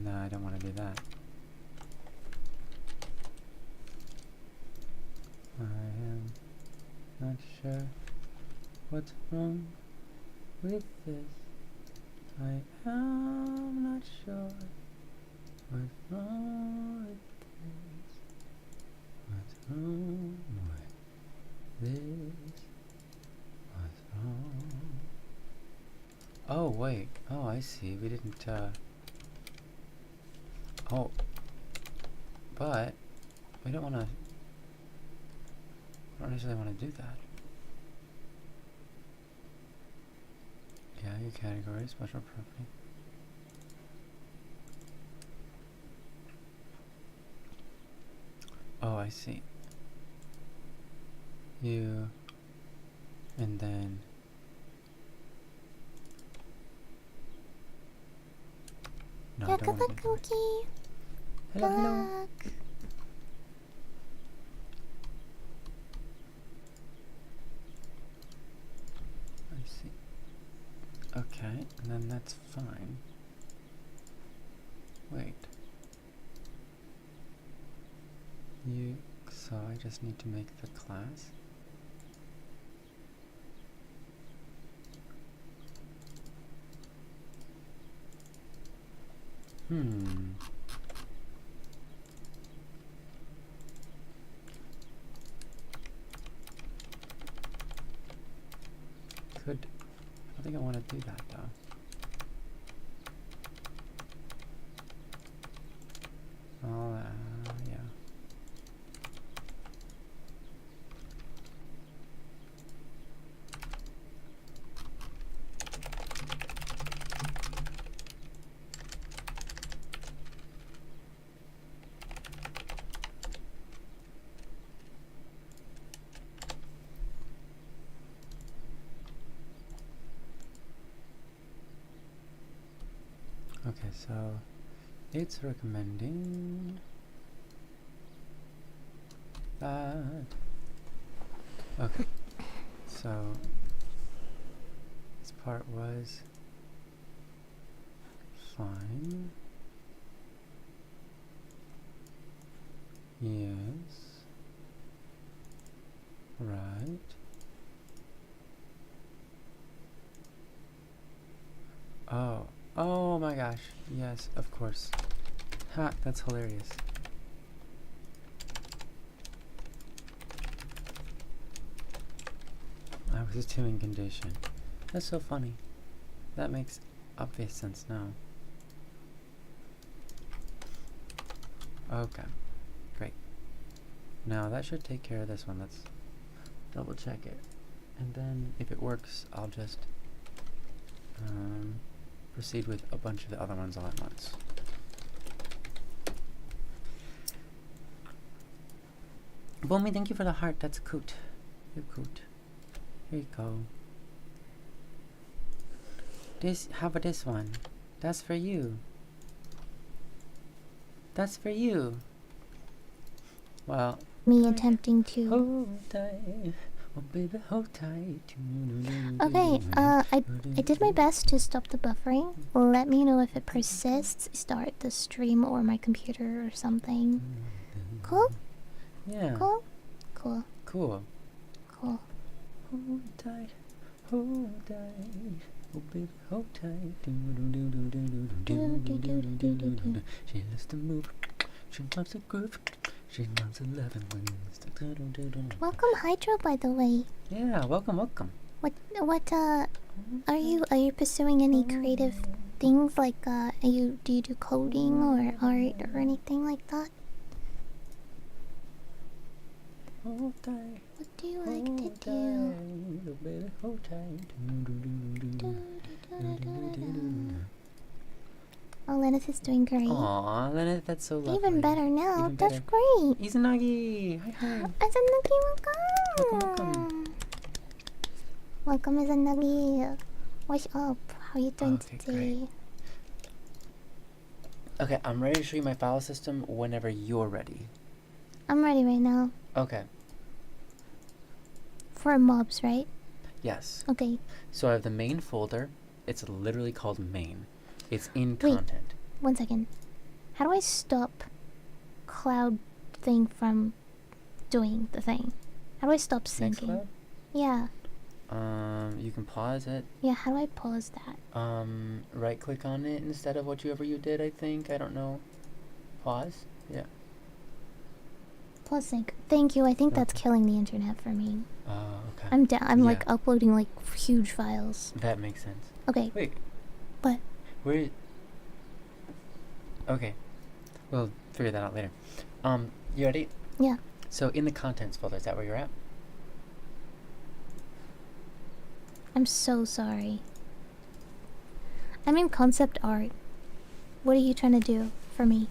No, I don't want to do that. I am not sure what's wrong with this. I am not sure what's wrong with this. What's wrong with this? What's wrong? Oh, wait. Oh, I see. We didn't, oh. But we don't want to... I don't necessarily want to do that. Yeah, your category, special property. Oh, I see. You, and then no, Yeah, I don't good want luck, to do that. Cookie. Hello, Good hello. luck. I see. Okay, and then that's fine. Wait. So I just need to make the class. I think I want to do that though. Oh, yeah. Okay, so it's recommending that. Okay, so this part was fine. Yes. Right. Oh my gosh. Yes, of course. Ha, that's hilarious. I was just doing condition. That's so funny. That makes obvious sense now. Okay, great. Now that should take care of this one. Let's double check it. And then if it works, I'll just proceed with a bunch of the other ones all at once. Bomi, thank you for the heart. That's cute. You're cute. Here you go. This. How about this one? That's for you. That's for you. Well. Me attempting to. Hold tight. Oh baby, hold tight. Okay, I did my best to stop the buffering. Let me know if it persists. Start the stream or my computer or something. Cool? Yeah. Cool? Cool. Cool. Cool. Hold tight. Hold tight. Oh baby, hold tight. She loves to move. She loves to groove. She loves 11 wings. Welcome Hydro, by the way. Yeah, welcome. What are you pursuing any creative things like do you do coding or art or anything like that? Hold tight. What do you like to do? Oh baby, hold tight. Oh, Lennis is doing great. Aw, Lena, that's so lovely. Even better now. Even That's better. great. Izanagi! Hi. Izanagi, welcome. Welcome. Welcome, Izanagi. What's up? How you doing Okay, today? great. Okay, I'm ready to show you my file system whenever you're ready. I'm ready right now. Okay, For mobs, right? yes. Okay. So I have the main folder. It's literally called main. It's in Wait. content. 1 second. How do I stop cloud thing from doing the thing? How do I stop syncing? Nextcloud? Yeah. You can pause it. Yeah, how do I pause that? Right click on it instead of whatever you did, I think. I don't know. Pause? Yeah. Pause sync. Thank you. I think that's Okay. killing the internet for me. Okay. I'm down. I'm like Yeah. uploading like huge files. That makes sense. Okay. Wait. What? Where? Okay. We'll figure that out later. You ready? Yeah. So in the contents folder, is that where you're at? I'm so sorry. I'm in concept art. What are you trying to do for me?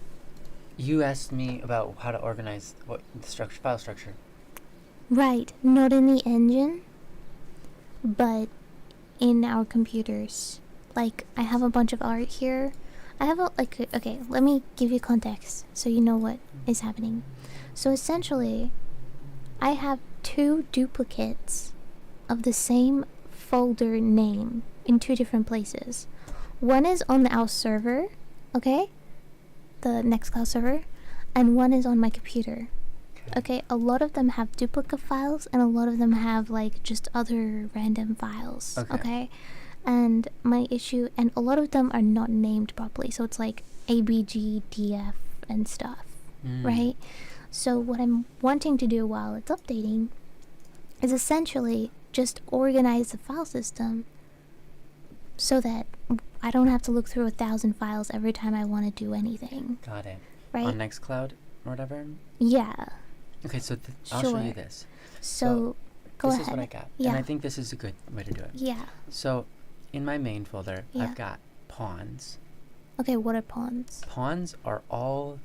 You asked me about how to organize the structure, file structure. Right. Not in the engine, but in our computers. Like, I have a bunch of art here. I have a, like, okay, let me give you context so you know what is happening. So essentially, I have 2 duplicates of the same folder name in 2 different places. One is on our server, okay? The Nextcloud server, and one is on my computer. Okay, a lot of them have duplicate files and a lot of them have like just other random files. Okay? And my issue, and a lot of them are not named properly, so it's like ABGDF and stuff, right? So what I'm wanting to do while it's updating is essentially just organize the file system so that I don't have to look through 1,000 files every time I want to do anything. Got it. Right? On Nextcloud or whatever? Yeah. Okay, so I'll show you Sure. this. So go this ahead. is what I got. Yeah. And I think this is a good way to do it. Yeah. So in my main folder, Yeah. I've got pawns. Okay, what are pawns? Pawns are all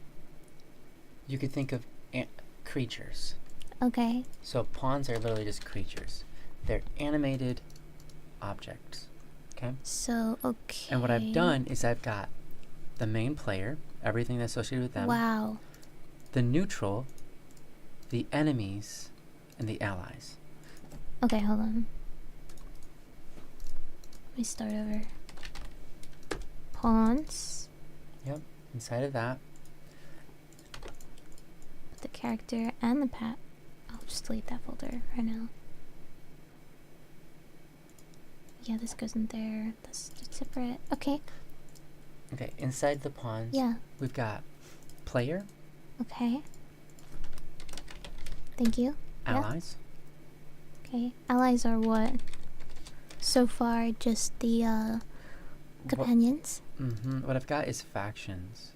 you could think of creatures. Okay. So pawns are literally just creatures. They're animated objects. Okay? So, okay. And what I've done is I've got the main player, everything that's associated with them. Wow. The neutral, the enemies, and the allies. Okay, hold on. Let me start over. Pawns. Yep. Inside of that, The character and the pet. I'll just delete that folder right now. Yeah, this goes in there. That's just separate. Okay. okay, inside the pawns, Yeah. we've got player, Okay. Thank you. Yeah. allies, Okay. Allies are what? So far, just the companions. What I've got is factions.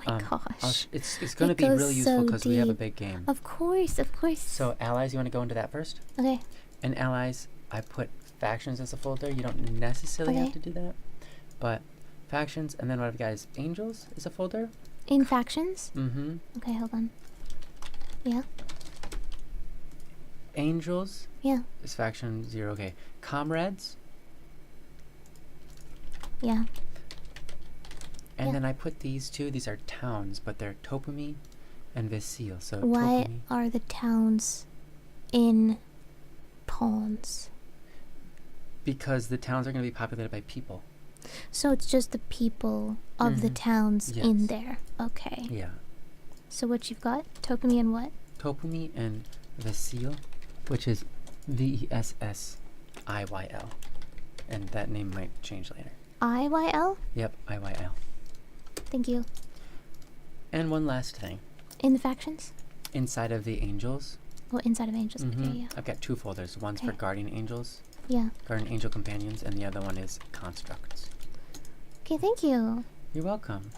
Oh my gosh. It's going to It be goes really useful so because we have a deep. big game. Of course, of course. So allies, you want to go into that first? Okay. And allies, I put factions as a folder. You don't necessarily have Okay. to do that. But factions, and then what I've got is angels is a folder. In factions? Mm-hmm. Okay, hold on. Yeah. Angels Yeah. is faction 0. Okay. Comrades Yeah. And Yeah. then I put these two. These are towns, but they're Topumi and Vesil. So Why Topumi. are the towns in pawns? Because the towns are going to be populated by people. So it's just the people of the Mhm. towns in Yes. there. Okay. Yeah. So what you've got? Tokumi and what? Topumi and Vesil, which is Vessyl. And that name might change later. IYL? Yep, Iyl. Thank you. And one last thing. In the factions? Inside of the angels, Oh, inside of angels. mhm, Okay, yeah. I've got two folders. One's for Okay. guardian angels, Yeah. guardian angel companions, and the other one is constructs. Okay, thank you. You're welcome.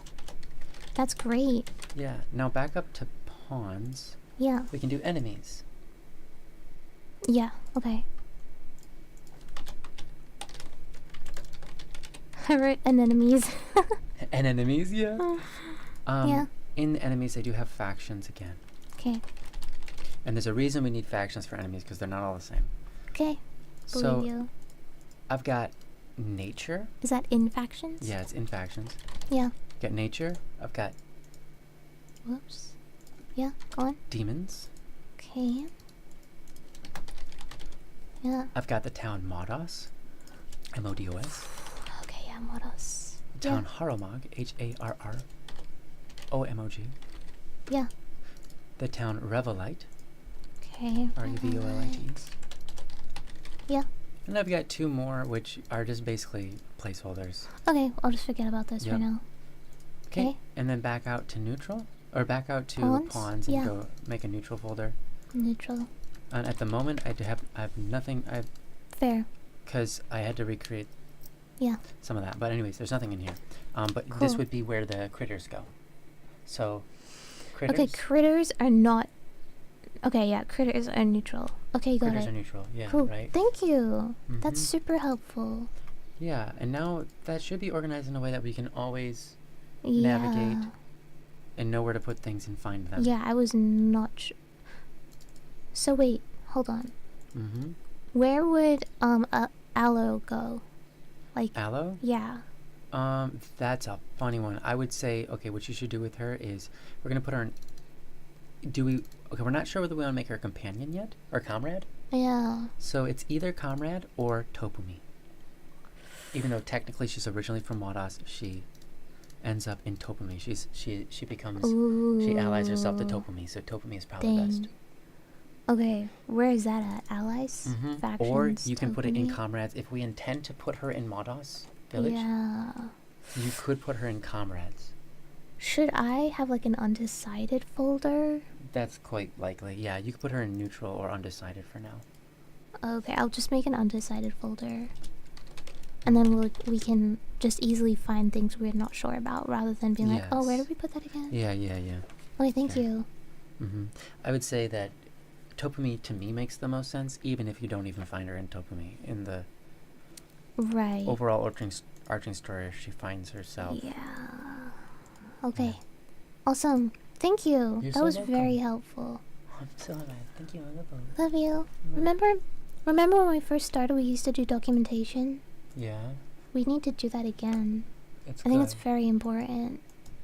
That's great. Yeah, now back up to pawns. Yeah. We can do enemies. Yeah, okay. I wrote anemones. And enemies, yeah. Yeah. In the enemies, I do have factions again. Okay. And there's a reason we need factions for enemies, because they're not all the same. Okay. Believe So, you. I've got nature. Is that in factions? Yeah, it's in factions. Yeah. Got nature. I've got Whoops. Yeah, go on. demons. Okay. Yeah. I've got the town Modos. Modos. Okay, yeah, Moros. Town Haromog. Harromog. Yeah. The town Revelite. Okay. Revolite. Yeah. And I've got two more, which are just basically placeholders. Okay, I'll just forget about this Yep. right now. Okay. And then back out to neutral, or back out to Pawns? pawns and Yeah. go make a neutral folder. Neutral. And at the moment, I have nothing. Fair. Because I had to recreate Yeah. some of that. But anyways, there's nothing in here. But this Cool. would be where the critters go. So, critters. Okay, critters are not. Okay, yeah, critters are neutral. Okay, got Critters it. are neutral. Yeah. Cool. Right. Thank you. That's Mhm. super helpful. Yeah, and now that should be organized in a way that we can always Yeah. navigate and know where to put things and find them. Yeah, I was not So wait, hold on. Mm-hmm. Where would Aloe go? Like, Aloe? yeah. That's a funny one. I would say, okay, what you should do with her is we're gonna put her in. Okay, we're not sure whether we want to make her a companion yet or comrade. Yeah. So it's either comrade or Topumi. Even though technically she's originally from Modos, she ends up in Topumi. She becomes she allies herself to Ooh. Topumi, so Topumi is probably best. Dang. Okay, where is that at? Allies? Mm-hmm. Factions? Or you can put it in Topumi? comrades. If we intend to put her in Modos village, Yeah. you could put her in comrades. Should I have like an undecided folder? That's quite likely. Yeah, you could put her in neutral or undecided for now. Okay, I'll just make an undecided folder. And then we can just easily find things we're not sure about rather than being like, oh, where Yes. did we put that again? Yeah. Okay, thank Okay. you. Mm-hmm. I would say that Topumi to me makes the most sense, even if you don't even find her in Topumi. In the Right. overall arching story, she finds herself. Yeah. Okay. Awesome. Thank you. You're that so was very welcome. helpful. I'm so glad. Thank you. I love them. Love you. Right. Remember when we first started, we used to do documentation? Yeah, We need to do that again. it's I think good. it's very important.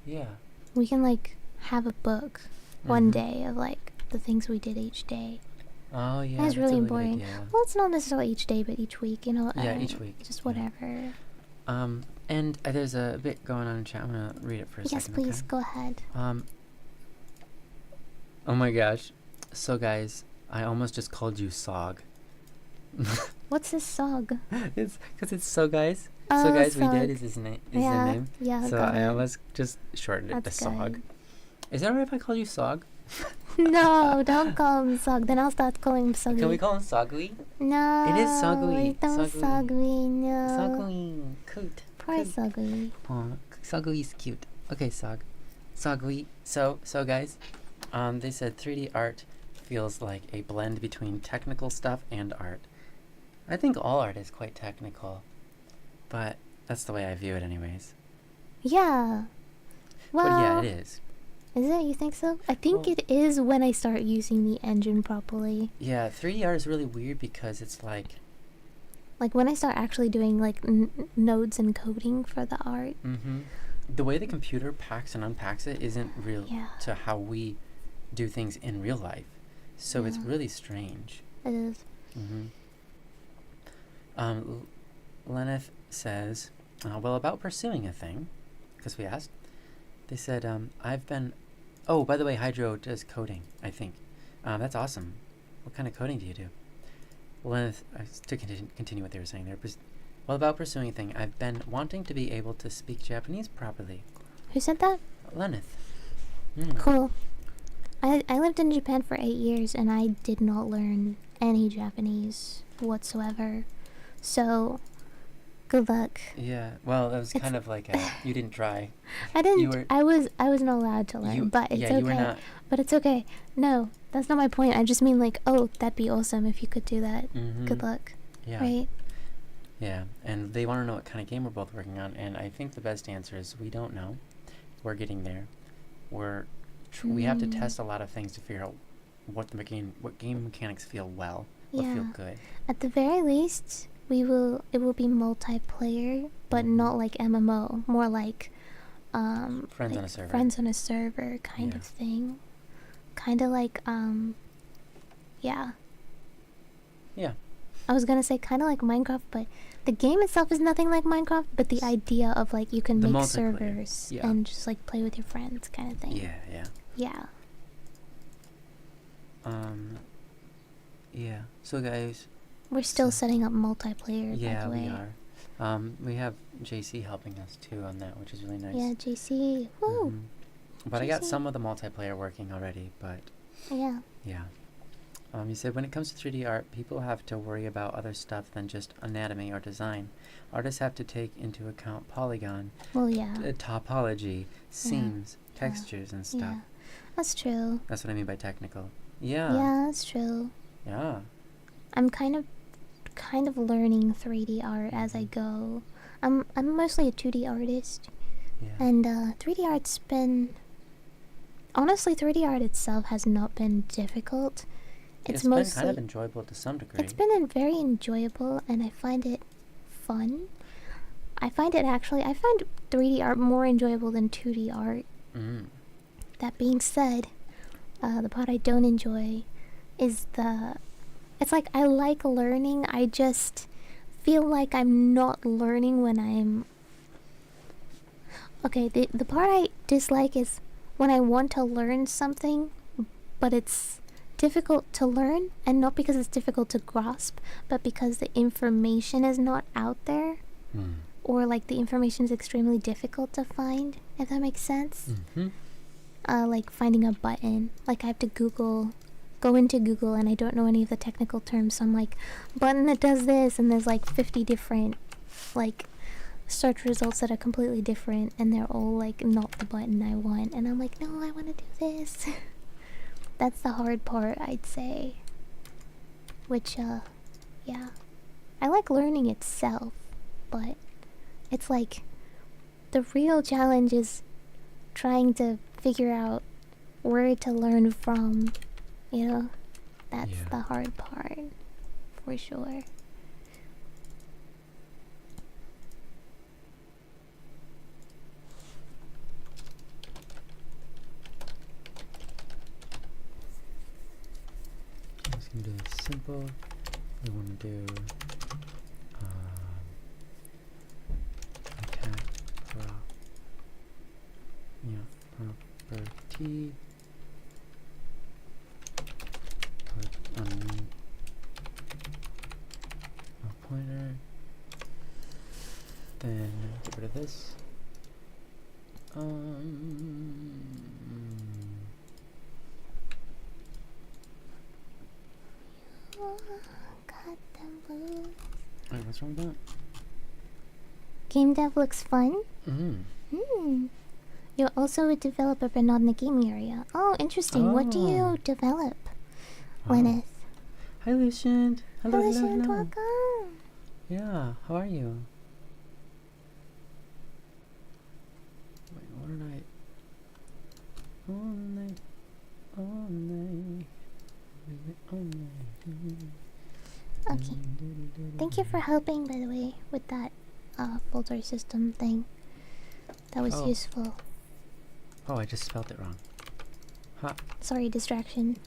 Yeah. We can like have a book one Mhm. day of like the things we did each day. Oh yeah. That's really a good important. idea. Well, it's not necessarily each day, but each week, you know. Yeah, each week, Just yeah. whatever. And there's a bit going on in chat. I'm gonna read it for a Yes, second. please Okay? go ahead. Oh my gosh. So guys, I almost just called you Sog. What's this song? It's because it's so guys. Oh, So guys, we Sog. did is his name. Is Yeah, the name. yeah, So got I it. almost just shortened it That's to Sog. good. Is that alright if I call you Sog? No, don't call him Sog. Then I'll start calling him Soggy. Can we call him Sogui? No. It is Sogui. Don't Sogui. Soggy, no. Sogui, cute. Poor cute. Soggy. Aw, Sogui's cute. Okay, Sog. Sogui. So guys, they said 3D art feels like a blend between technical stuff and art. I think all art is quite technical, but that's the way I view it anyways. Yeah. Well, But yeah, it is. Is it? You think so? I think Well- it is when I start using the engine properly. Yeah, 3D art is really weird because it's like Like when I start actually doing like nodes and coding for the art. The way the computer packs and unpacks it isn't real Yeah. to how we do things in real life. So it's Yeah. really strange. It is. Lenneth says, well, about pursuing a thing, because we asked, they said, I've been... Oh, by the way, Hydro does coding, I think. That's awesome. What kind of coding do you do? Lenneth, to continue what they were saying there, well, about pursuing a thing, I've been wanting to be able to speak Japanese properly. Who said that? Lenneth. Cool. I lived in Japan for 8 years and I did not learn any Japanese whatsoever. So, good luck. Yeah, well, that was kind of like you didn't try. I didn't. I was not allowed to learn, but it's okay. You were not. But it's okay. No, that's not my point. I just mean like, oh, that'd be awesome if you could do that. Good luck. Yeah. Right? Yeah, and they want to know what kind of game we're both working on, and I think the best answer is we don't know. We're getting there. We have to test a lot of things to figure out what game mechanics feel well, what feel good. At the very least, it will be multiplayer, but not like MMO, more like friends on a server. Friends on a server kind of thing. Kind of like yeah. Yeah. I was gonna say kind of like Minecraft, but the game itself is nothing like Minecraft, but the idea of like you can make servers and just like play with your friends kind of thing. Yeah. Yeah. So guys, we're still setting up multiplayer. Yeah, by the way. we are. We have JC helping us too on that, which is really nice. Yeah, JC. Woo. But JC. I got some of the multiplayer working already, but yeah. You said when it comes to 3D art, people have to worry about other stuff than just anatomy or design. Artists have to take into account polygon, topology, seams, textures, and stuff. Yeah, that's true. That's what I mean by technical. Yeah. Yeah, that's true. Yeah. I'm kind of learning 3D art as I go. I'm mostly a 2D artist. Yeah. And 3D art's been... Honestly, 3D art itself has not been difficult. It's been kind of enjoyable to some degree. It's been very enjoyable, and I find it fun. I find 3D art more enjoyable than 2D art. That being said, the part I don't enjoy is it's like I like learning, I just feel like I'm not learning when I'm... Okay, the part I dislike is when I want to learn something, but it's difficult to learn, and not because it's difficult to grasp, but because the information is not out there, or like the information is extremely difficult to find, if that makes sense. Like finding a button, like I have to go into Google and I don't know any of the technical terms, so I'm like, button that does this, and there's like 50 different like search results that are completely different, and they're all like not the button I want, and I'm like, no, I want to do this. That's the hard part, I'd say. Which yeah, I like learning itself, but it's like the real challenge is trying to figure out where to learn from, you know? That's the hard part, for sure. I'm just gonna do this simple. We want to do attack property. Put on a pointer. Then get rid of this. Wait, what's wrong with that? Game dev looks fun. You're also a developer, but not in the gaming area. Oh, interesting. What do you develop, Lenneth? Hi, Lucian. Hello, Hi, Lucian. hello. Welcome. Yeah, how are you? Wait, what did I... All night, all night, all night. Okay. Thank you for helping, by the way, with that folder system thing. That was Oh. useful. Oh, I just spelled it wrong. Ha. Sorry, distraction.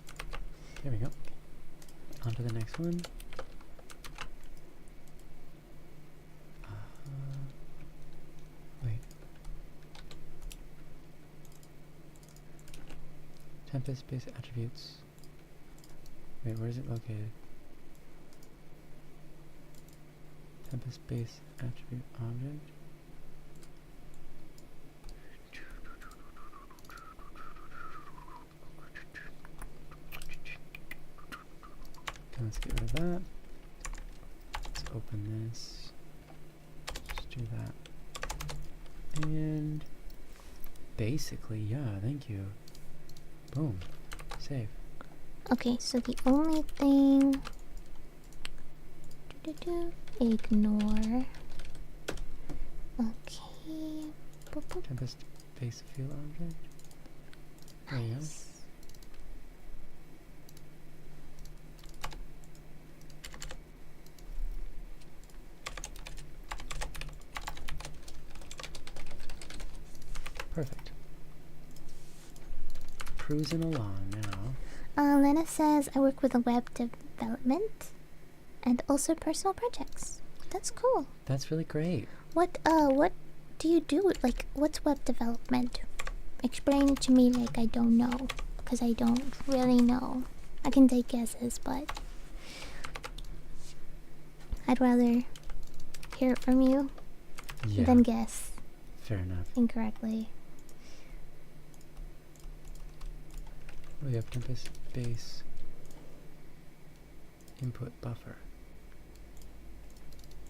There we go. On to the next one. Wait. Tempest-based attributes. Wait, where is it located? Tempest-based attribute object. Okay, let's get rid of that. Let's open this. Just do that. And basically, yeah, thank you. Boom. Save. Okay, so the only thing... Ignore. Okay. Boop, boop. Tempest-based field object. There you go. Nice. Perfect. Cruising along now. Lena says I work with web development and also personal projects. That's cool. That's really great. What do you do? Like, what's web development? Explain it to me like I don't know, because I don't really know. I can take guesses, but I'd rather hear it from you Yeah. than guess Fair enough. incorrectly. We have Tempest base input buffer.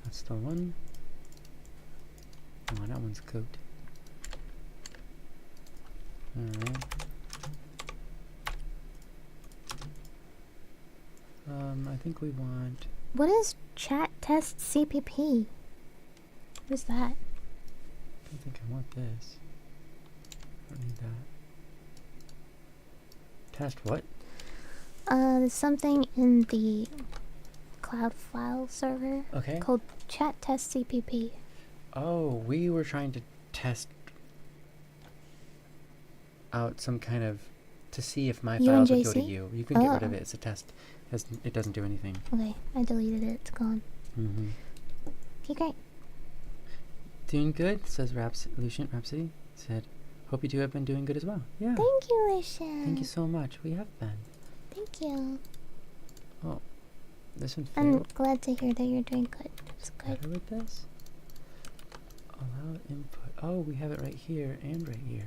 That's the one. Oh, that one's cooked. Alright. I think we want... What is chat test CPP? What is that? I don't think I want this. I don't need that. Test what? There's something in the cloud file server Okay. called chat test CPP. Oh, we were trying to test out some kind of... to see if my files would go to UNJC? you. You can get rid of Oh. it. It's a test. It doesn't do anything. Okay, I deleted it. It's gone. Mm-hmm. Okay, great. Doing good, says Lucian Rhapsody. Said, hope you two have been doing good as well. Yeah. Thank you, Lucian. Thank you so much. We have been. Thank you. Oh, this one I'm failed. glad to hear that you're doing good. It's good. Better with this? Allow input. Oh, we have it right here and right here.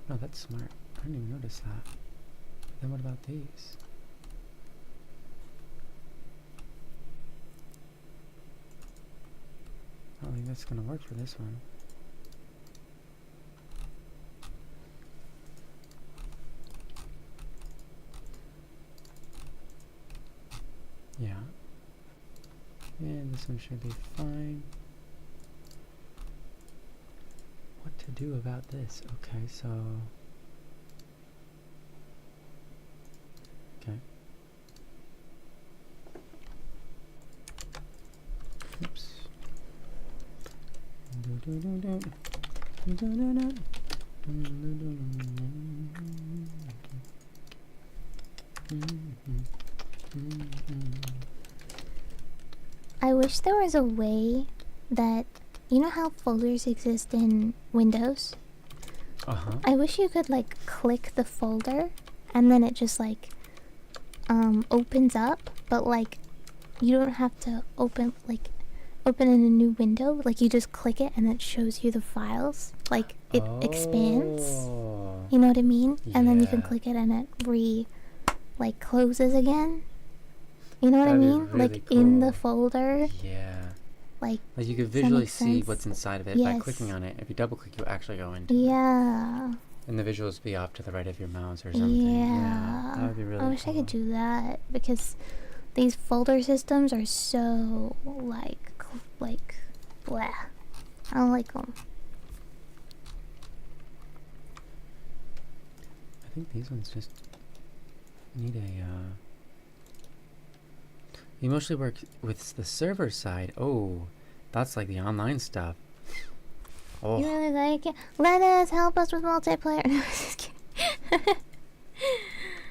No, that's smart. I didn't even notice that. Then what about these? I don't think that's gonna work for this one. Yeah. And this one should be fine. What to do about this? Okay, so... Okay. Oops. I wish there was a way that, you know how folders exist in Windows? Uh-huh. I wish you could like click the folder and then it just like opens up, but like you don't have to open in a new window. Like you just click it and it shows you the files. Like it expands. Oh. You know what I mean? And then you can Yeah. click it and it closes again. You know what I That'd be mean? really Like in the cool. folder. Yeah. Like Like you could that visually makes see sense? what's inside of it by Yes. clicking on it. If you double click, you'll actually go into it. yeah. And the visuals be off to the right of your mouse or something. Yeah. That would be really I wish cool. I could do that because these folder systems are so like blah. I don't like them. I think these ones just need a You mostly work with the server side. Oh, that's like the online stuff. Oh. You really like it? Let us help us with multiplayer. No, just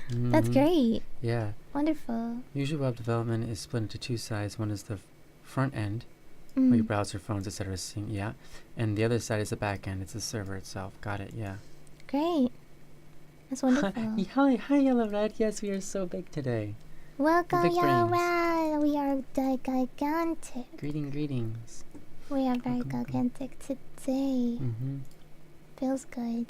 kidding. That's great. Yeah. Wonderful. Usually web development is split into two sides. One is the front end, where your browser, phones, etc. is seeing, yeah. And the other side is the back end. It's the server itself. Got it, yeah. Great. That's wonderful. Hi, Yellow Red. Yes, we are so big today. Welcome, big Yellow brains. Red. We are gigantic. Greetings. We are very gigantic today. Feels good.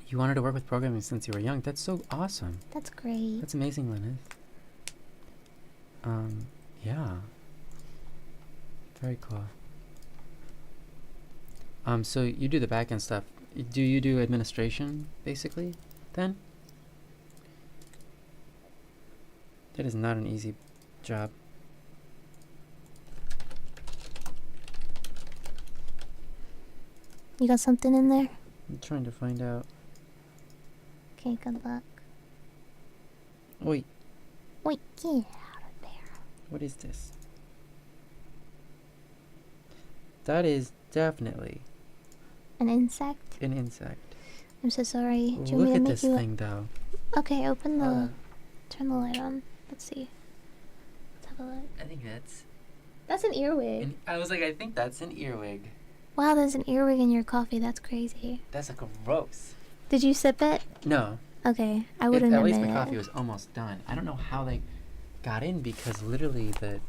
You wanted to work with programming since you were young. That's so awesome. That's great. That's amazing, Lyneth. Yeah. Very cool. So you do the back-end stuff. Do you do administration, basically, then? That is not an easy job. You got something in there? I'm trying to find out. Okay, good luck. Wait, Wait, get out of there. what is this? That is definitely An insect? an insect. I'm so sorry. Do you Look want me at to make this you thing, though. Okay, open the... Turn the light on. Let's see. Let's have a look. I think that's... That's an earwig. I was like, I think that's an earwig. Wow, there's an earwig in your coffee. That's crazy. That's gross. Did you sip it? No. Okay, I wouldn't At admit least my it. coffee was almost done. I don't know how they got in because literally the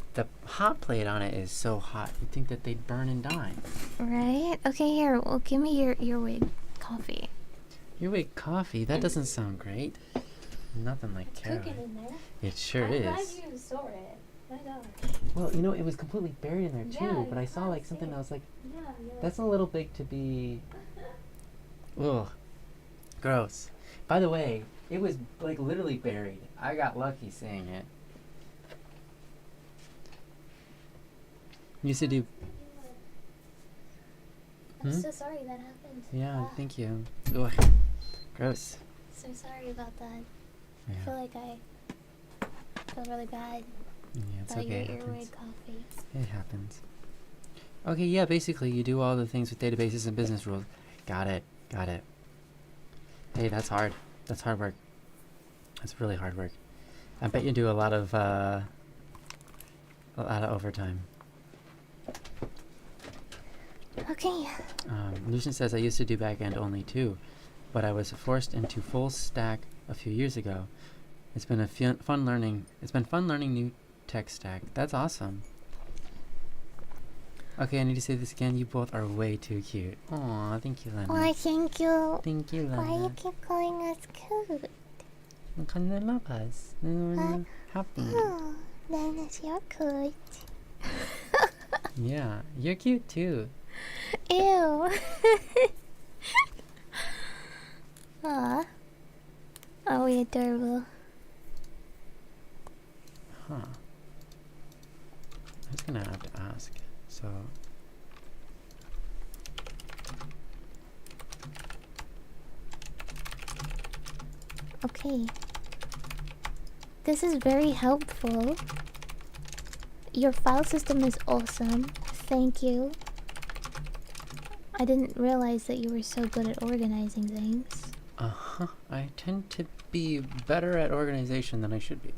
hot plate on it is so hot. You'd think that they'd burn and die. Right? Okay, here. Well, give me your earwig coffee. Earwig coffee? That doesn't sound great. Nothing like carrot. in there. It sure is. you saw it. My God. Well, you know, it was completely buried in there too, Yeah, but I you saw can't like something see. I was like, Yeah, that's a little big to be... Ugh. Gross. By the way, it was like literally buried. I got lucky seeing it. Used to do... I'm Hmm? so sorry that happened. Yeah, thank you. Ugh. Gross. So sorry about that. Yeah, I feel like I feel really bad yeah, it's about okay. your It happens. earwig coffee. It happens. Okay, yeah, basically you do all the things with databases and business rules. Got it. Got it. Hey, that's hard. That's hard work. That's really hard work. I bet you do a lot of overtime. Okay. Lucian says I used to do backend only too, but I was forced into full stack a few years ago. It's been fun learning. It's been fun learning new tech stack. That's awesome. Okay, I need to say this again. You both are way too cute. Aw, thank you, Lena. Why, thank you. Thank you, Why you Lena. keep calling us cute? Because they love us. They're happy. Oh, Dennis, you're cute. Yeah, you're cute too. Ew. Aw. Are we adorable? Huh. I was gonna have to ask. So. Okay. This is very helpful. Your file system is awesome. Thank you. I didn't realize that you were so good at organizing things. Uh-huh. I tend to be better at organization than I should be.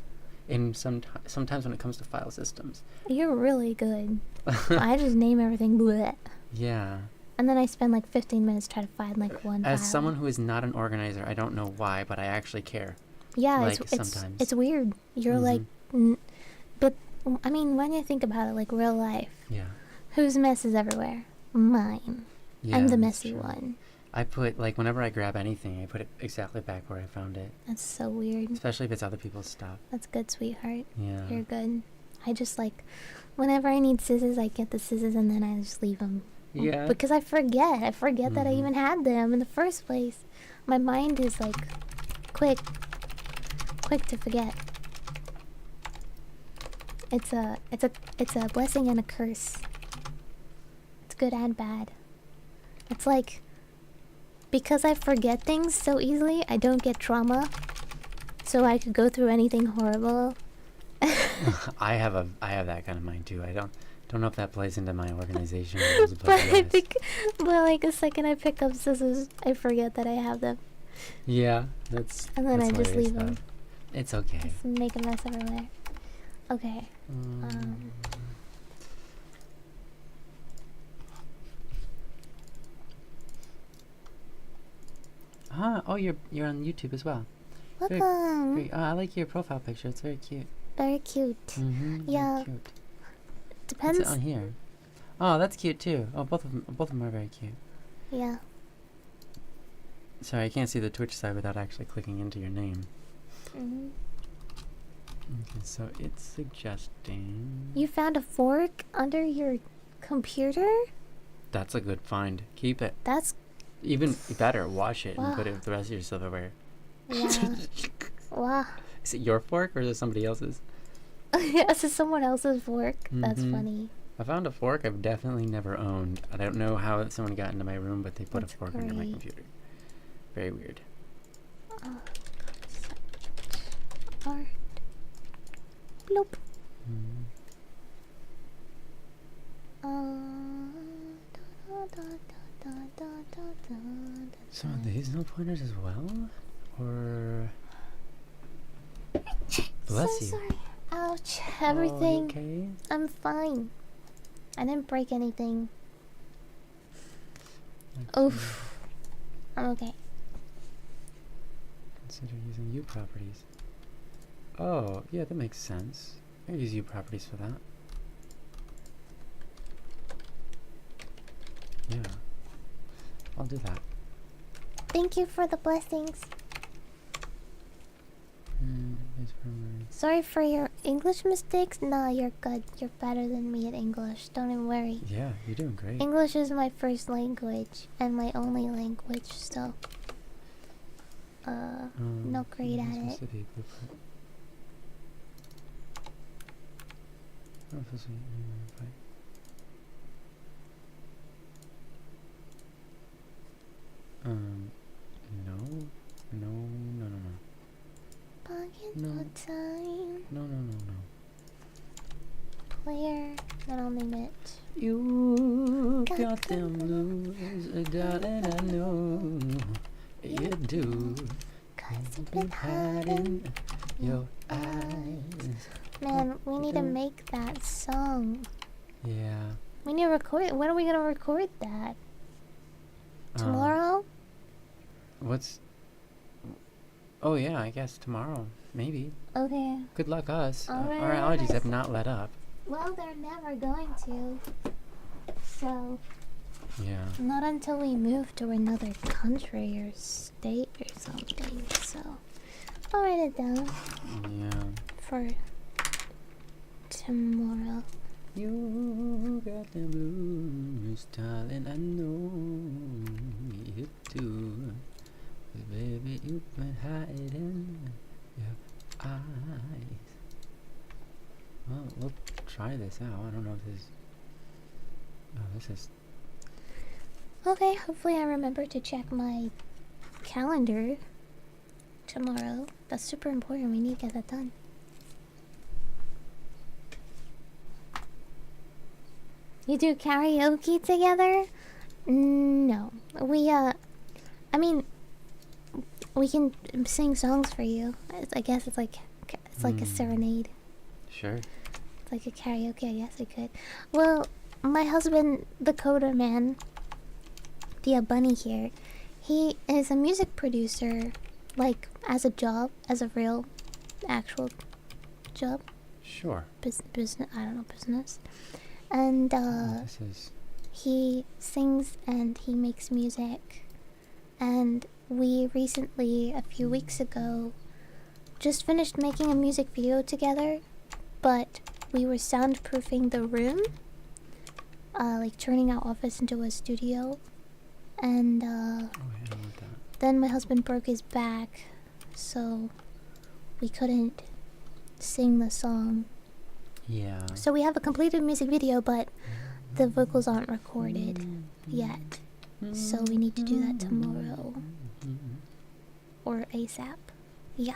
Sometimes when it comes to file systems. You're really good. I just name everything bleh. Yeah. And then I spend like 15 minutes trying to find like one As file. someone who is not an organizer, I don't know why, but I actually care. Yeah, like, it's sometimes. it's weird. You're like, but I mean, when you think about it, like real life, Yeah. whose mess is everywhere? Mine. Yeah, I'm the that's messy true. one. I put, like, whenever I grab anything, I put it exactly back where I found it. That's so weird. Especially if it's other people's stuff. That's good, sweetheart. Yeah. You're good. I just like, whenever I need scissors, I get the scissors and then I just leave them. Yeah. Because I forget. I forget that I Mhm. even had them in the first place. My mind is like, quick to forget. It's a blessing and a curse. It's good and bad. It's like, because I forget things so easily, I don't get trauma. So I could go through anything horrible. I have that kind of mind too. I don't know if that plays into my organization rules, but But I yes. think, but like the second I pick up scissors, I forget that I have them, Yeah, that's. and then that's I just hilarious, leave them. though. It's okay. Just make a mess everywhere. Okay. Oh, you're on YouTube as well. Very, Welcome. very, I like your profile picture. It's very cute. Very cute. Mm-hmm. Yeah. Very cute. Depends. What's it on here? Oh, that's cute too. Oh, both of them are very cute. Yeah. Sorry, I can't see the Twitch side without actually clicking into your name. Hmm. Okay, so it's suggesting. You found a fork under your computer? That's a good find. Keep it. That's Even better, wash it and put it Wow. with the rest of your silverware. yeah. Wow. Is it your fork or is it somebody else's? This is someone else's fork. That's Mhm. funny. I found a fork I've definitely never owned. I don't know how someone got into my room, but they put That's a fork under my great. computer. Very weird. Art. Bloop. Mm. So are these no pointers as well? Or bless So you. sorry. Ouch. Oh, you Everything. okay? I'm fine. I didn't break anything. Oof. I'm okay. Consider using U properties. Oh, yeah, that makes sense. I can use U properties for that. Yeah. I'll do that. Thank you for the blessings. Sorry for your English mistakes. Nah, you're good. You're better than me at English. Don't even worry. Yeah, you're doing great. English is my first language and my only language, so not great at it. Specific blueprint. Oh, supposed to be, right. No. Pocket No. no time. No. Player. Then I'll name it. You got them blues, darling, I know you do. Cause you've Been been hiding. your eyes. Man, we need to make that song. Yeah. We need to record it. When are we gonna record that? Tomorrow? What's... Oh yeah, I guess tomorrow. Maybe. Okay. Good luck us. Alright, Our allergies have let's- not let up. Well, they're never going to. So, Yeah. not until we move to another country or state or something. So, I'll write it down Yeah. for tomorrow. You got the blues, darling, I know you do. But baby, you've been hiding your eyes. Well, we'll try this out. I don't know if this... Oh, this is... Okay, hopefully I remember to check my calendar tomorrow. That's super important. We need to get that done. You do karaoke together? No. I mean, we can sing songs for you. I guess it's like a serenade. Sure. It's like a karaoke, I guess I could. Well, my husband, the coder man, the bunny here, he is a music producer, like, as a job, as a real, actual job. Sure. Business, I don't know, business. And, This is... he sings and he makes music. And we recently, a few weeks ago, just finished making a music video together, but we were soundproofing the room, like turning our office into a studio. And Oh, yeah, I don't want that. then my husband broke his back, so we couldn't sing the song. Yeah. So we have a completed music video, but the vocals aren't recorded yet. So we need to do that tomorrow. Or ASAP. Yeah.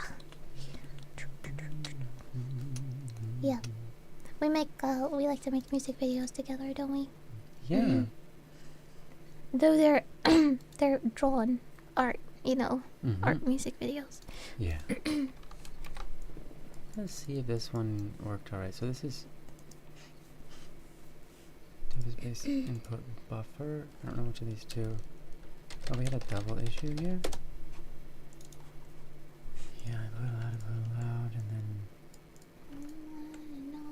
Yeah. We like to make music videos together, don't we? Yeah. Though they're they're drawn art, art music videos. Yeah. Let's see if this one worked alright. So this is space input buffer. I don't know which of these two. Oh, we had a double issue here. Yeah, I put loud, and then.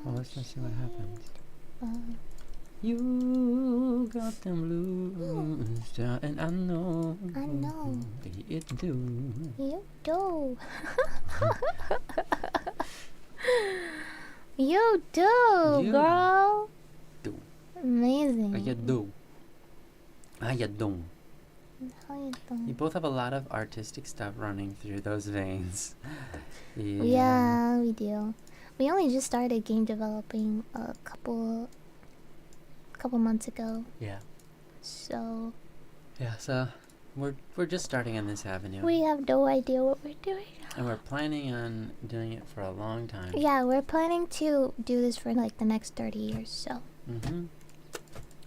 Well, let's just see what happens. You got them blues, and I know. I know. It do. You do. You do, You girl. do. Amazing. How you do? How you doing? How you You doing? both have a lot of artistic stuff running through those veins. Yeah, we do. We only just started game developing a couple months ago. Yeah. So Yeah, so we're just starting in this avenue. we have no idea what we're doing. And we're planning on doing it for a long time. Yeah, we're planning to do this for like the next 30 years. So Mm-hmm.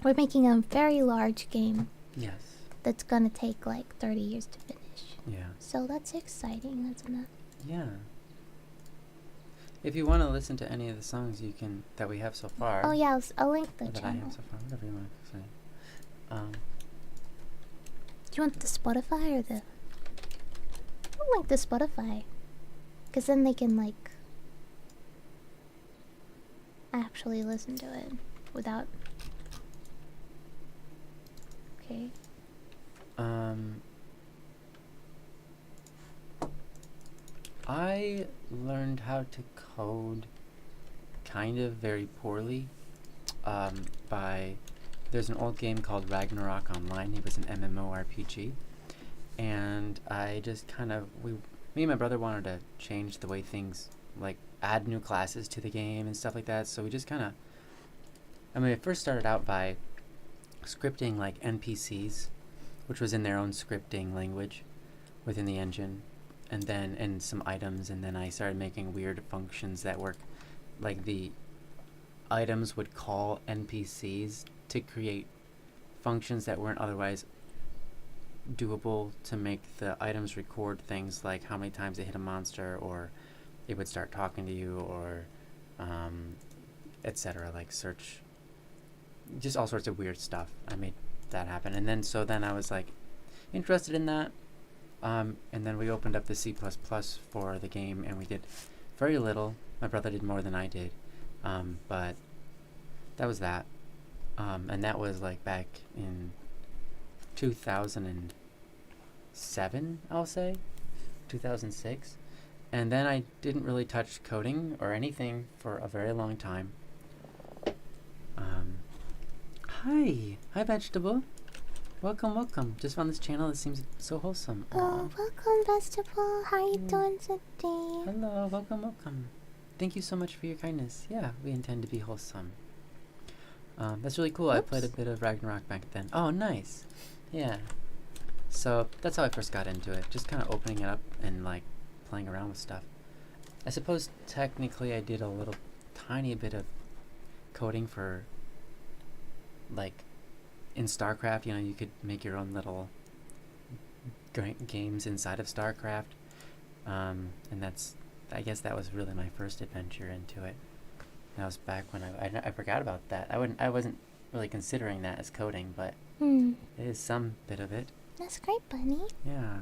we're making a very large game Yes. that's gonna take like 30 years to finish. Yeah. So that's exciting, isn't it? Yeah. If you want to listen to any of the songs that we have so far. Oh yeah, I'll link the or that I channel. have so far, whatever you want to say. Do you want the Spotify or the? I'll link the Spotify, cause then they can like actually listen to it without. Okay. I learned how to code kind of very poorly by there's an old game called Ragnarok Online. It was an MMORPG, and I just kind of me and my brother wanted to change the way things like add new classes to the game and stuff like that. So we just kind of it first started out by scripting like NPCs, which was in their own scripting language within the engine, and some items, and then I started making weird functions that work like the items would call NPCs to create functions that weren't otherwise doable to make the items record things like how many times they hit a monster, or it would start talking to you, or etc. like search, just all sorts of weird stuff. I made that happen, and then I was like interested in that, and then we opened up the C++ for the game, and we did very little. My brother did more than I did, but that was that, and that was like back in 2007, I'll say 2006, and then I didn't really touch coding or anything for a very long time. Hi vegetable, welcome. Just found this channel that seems so wholesome. Oh, welcome, vegetable. How you doing today? Hello, welcome. Thank you so much for your kindness. Yeah, we intend to be wholesome. That's really cool. I played a bit of Ragnarok back then. Oh, nice. Yeah. So that's how I first got into it. Just kind of opening it up and like playing around with stuff. I suppose technically I did a little tiny bit of coding for like in StarCraft. You know, you could make your own little games inside of StarCraft. And I guess that was really my first adventure into it. That was back when I forgot about that. I wasn't really considering that as coding, but it is some bit of it. That's great, Bunny. Yeah.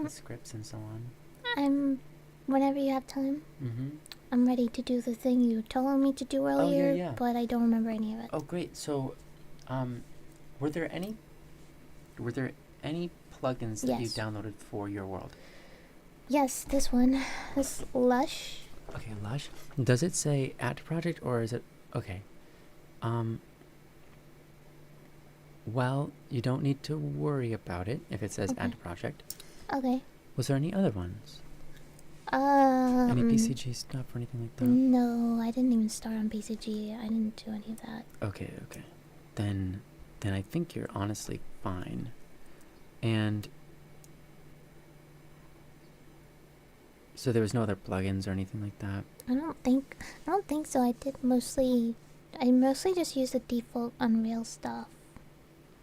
The scripts and so on. Whenever you have time, Mm-hmm. I'm ready to do the thing you told me to do earlier, yeah. but I don't remember any of it. Oh, great. So, were there any plugins that you Yes. downloaded for your world? Yes, this one. This Lush. Okay, Lush. Does it say at project or is it okay? Well, you don't need to worry about it if it says Okay. add project. Okay. Was there any other ones? Any PCG stuff or anything like that? No, I didn't even start on BCG. I didn't do any of that. Okay. Then I think you're honestly fine. And So there was no other plugins or anything like that? I don't think so. I mostly just use the default Unreal stuff.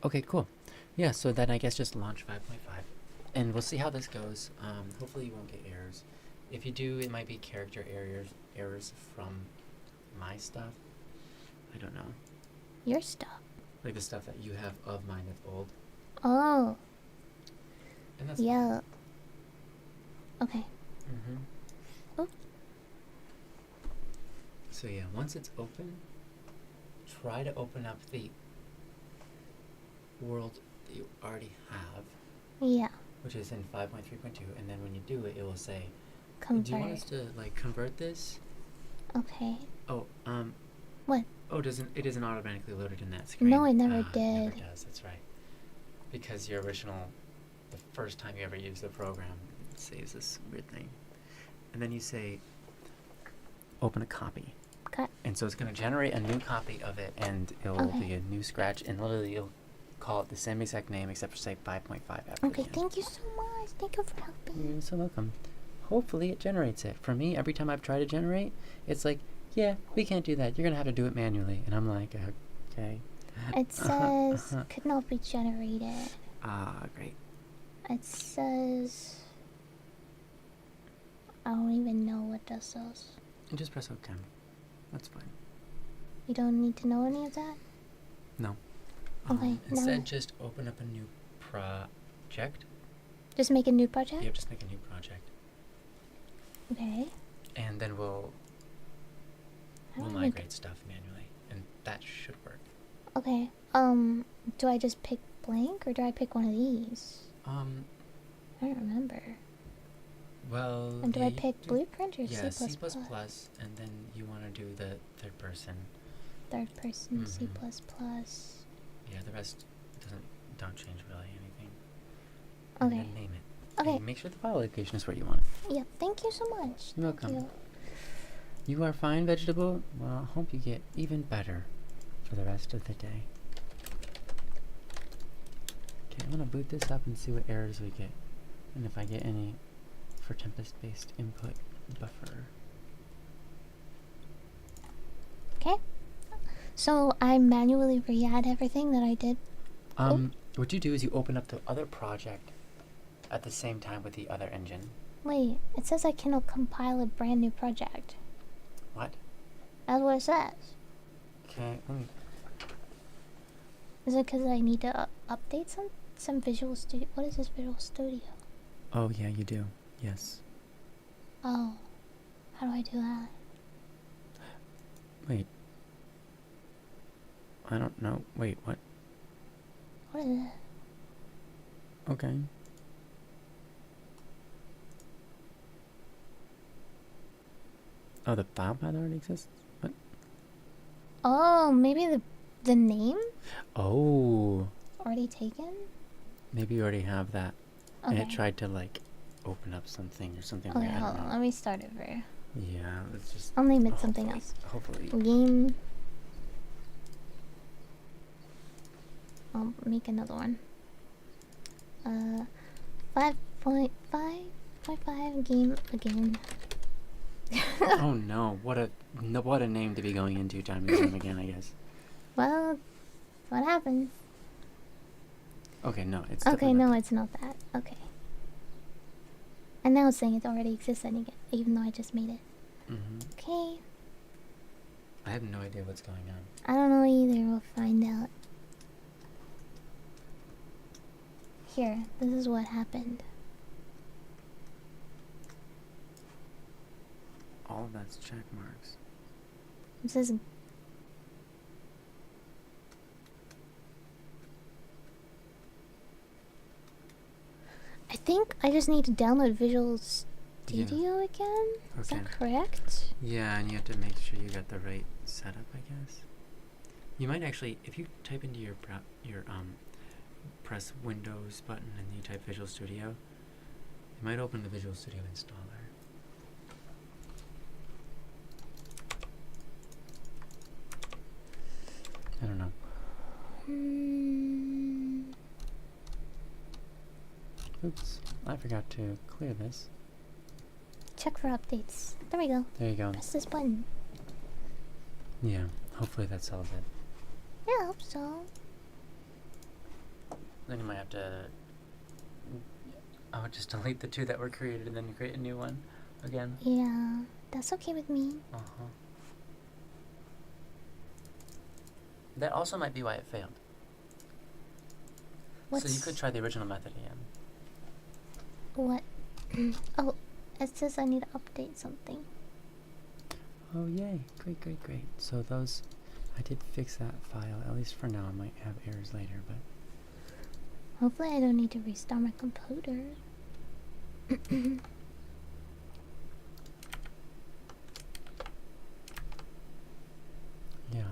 Okay, cool. Yeah, so then I guess just launch 5.5. And we'll see how this goes. Hopefully you won't get errors. If you do, it might be character errors from my stuff. I don't know. Your stuff. Like the stuff that you have of mine that's old. Oh, And that's yeah. Okay. Mm-hmm. Oh. So yeah, once it's open, try to open up the world that you already have, Yeah. which is in 5.3.2, and then when you do it, it will say, Convert. do you want us to like convert this? Okay. Oh, What? Oh, it isn't automatically loaded in that screen. No, it never It did. never does, that's right. Because your original, the first time you ever used the program, it saves this weird thing. And then you say, open a copy. Okay. And so it's going to generate a new copy of it, and it'll Okay. be a new scratch, and literally you'll call it the same exact name, except for say 5.5 after Okay, the end. thank you so much. Thank you for helping. You're so welcome. Hopefully it generates it. For me, every time I've tried to generate, it's like, yeah, we can't do that. You're going to have to do it manually. And I'm like, okay. It says could not be generated. Ah, great. It says I don't even know what this says. And just press OK. That's fine. You don't need to know any of that? No. Okay, Instead, no. just open up a new project. Just make a new project? Yep, just make a new project. Okay. And then we'll I don't migrate stuff manually. And that should work. Okay. Do I just pick blank or do I pick one of these? I don't remember. Well, And do yeah, I you pick do- blueprint or Yeah, C++? C++, and then you want to do the third person. Third person C++. Yeah, the rest don't change really anything. Okay. And then name it. Okay. And make sure the file location is where you want it. Yeah, thank you so much. You're Thank welcome. you. You are fine, vegetable. Well, I hope you get even better for the rest of the day. Okay, I'm gonna boot this up and see what errors we get, and if I get any for Tempest-based input buffer. Okay. So I manually re-add everything that I did. What you do is you open up the other project at the same time with the other engine. Wait, it says I cannot compile a brand new project. What? That's what it says. Okay, let me. Is it because I need to update some Visual Studio? What is this Visual Studio? Oh yeah, you do. Yes. Oh, how do I do that? Wait. I don't know. Wait, what? What is it? Okay. Oh, the file path already exists? What? Oh, maybe the name Oh, already taken? maybe you already have that. And it Okay. tried to, like, open up something or something Okay, weird. I hold don't on. know. Let me start over. Yeah, let's just. I'll name it something else. Hopefully. Game. I'll make another one. 5.5.5 game again. Oh no! What a name to be going into time and time again. I guess. Well, what happens? Okay, no, it's. Okay, definitely no, not it's not that. Okay. And now it's saying it already exists, even though I just made it. that. Mhm. Okay. I have no idea what's going on. I don't know either. We'll find out. Here, this is what happened. All of that's check marks. It says I think I just need to download Visual Studio again. Is Okay. that correct? Yeah, and you have to make sure you got the right setup, I guess. You might actually, if you type into your press Windows button and you type Visual Studio, you might open the Visual Studio installer. I don't know. Oops, I forgot to clear this. check for updates. There we go. There you go. Press this button. Yeah, hopefully that solves it. Yeah, I hope so. Then you might have to... Oh, just delete the 2 that were created and then create a new one again. Yeah, that's okay with me. Uh-huh. That also might be why it failed. So you could try the original method again. What? Oh, it says I need to update something. Oh, yay. Great, great, great. So those... I did fix that file, at least for now. I might have errors later, but... Hopefully I don't need to restart my computer. Yeah.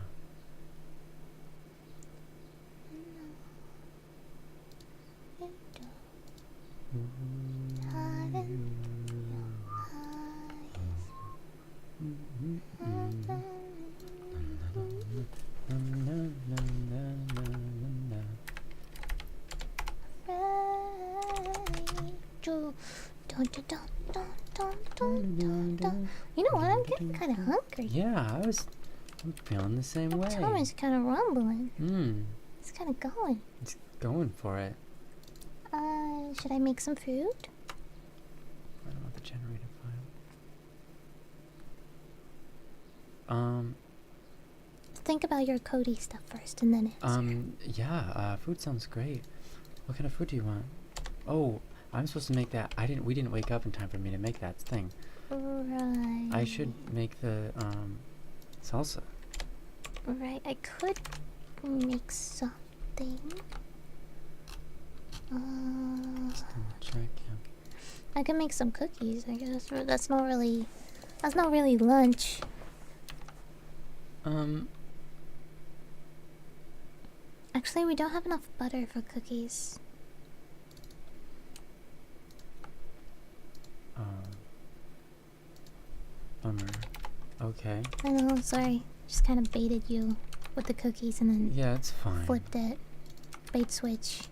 You know what? I'm getting kind of hungry. Yeah, I'm feeling the same way. My tummy is kind of rumbling. It's kind of going. It's going for it. Should I make some food? I don't want the generated file. Think about your Cody stuff first and then answer. Yeah, food sounds great. What kind of food do you want? Oh, I'm supposed to make that. We didn't wake up in time for me to make that thing. Right. I should make the, salsa. Right, I could make something. Check, yeah. I can make some cookies, I guess. But that's not really lunch. Actually, we don't have enough butter for cookies. Bummer. Okay. I know, sorry. Just kind of baited you with the cookies and then Yeah, it's fine. flipped it. Bait switch.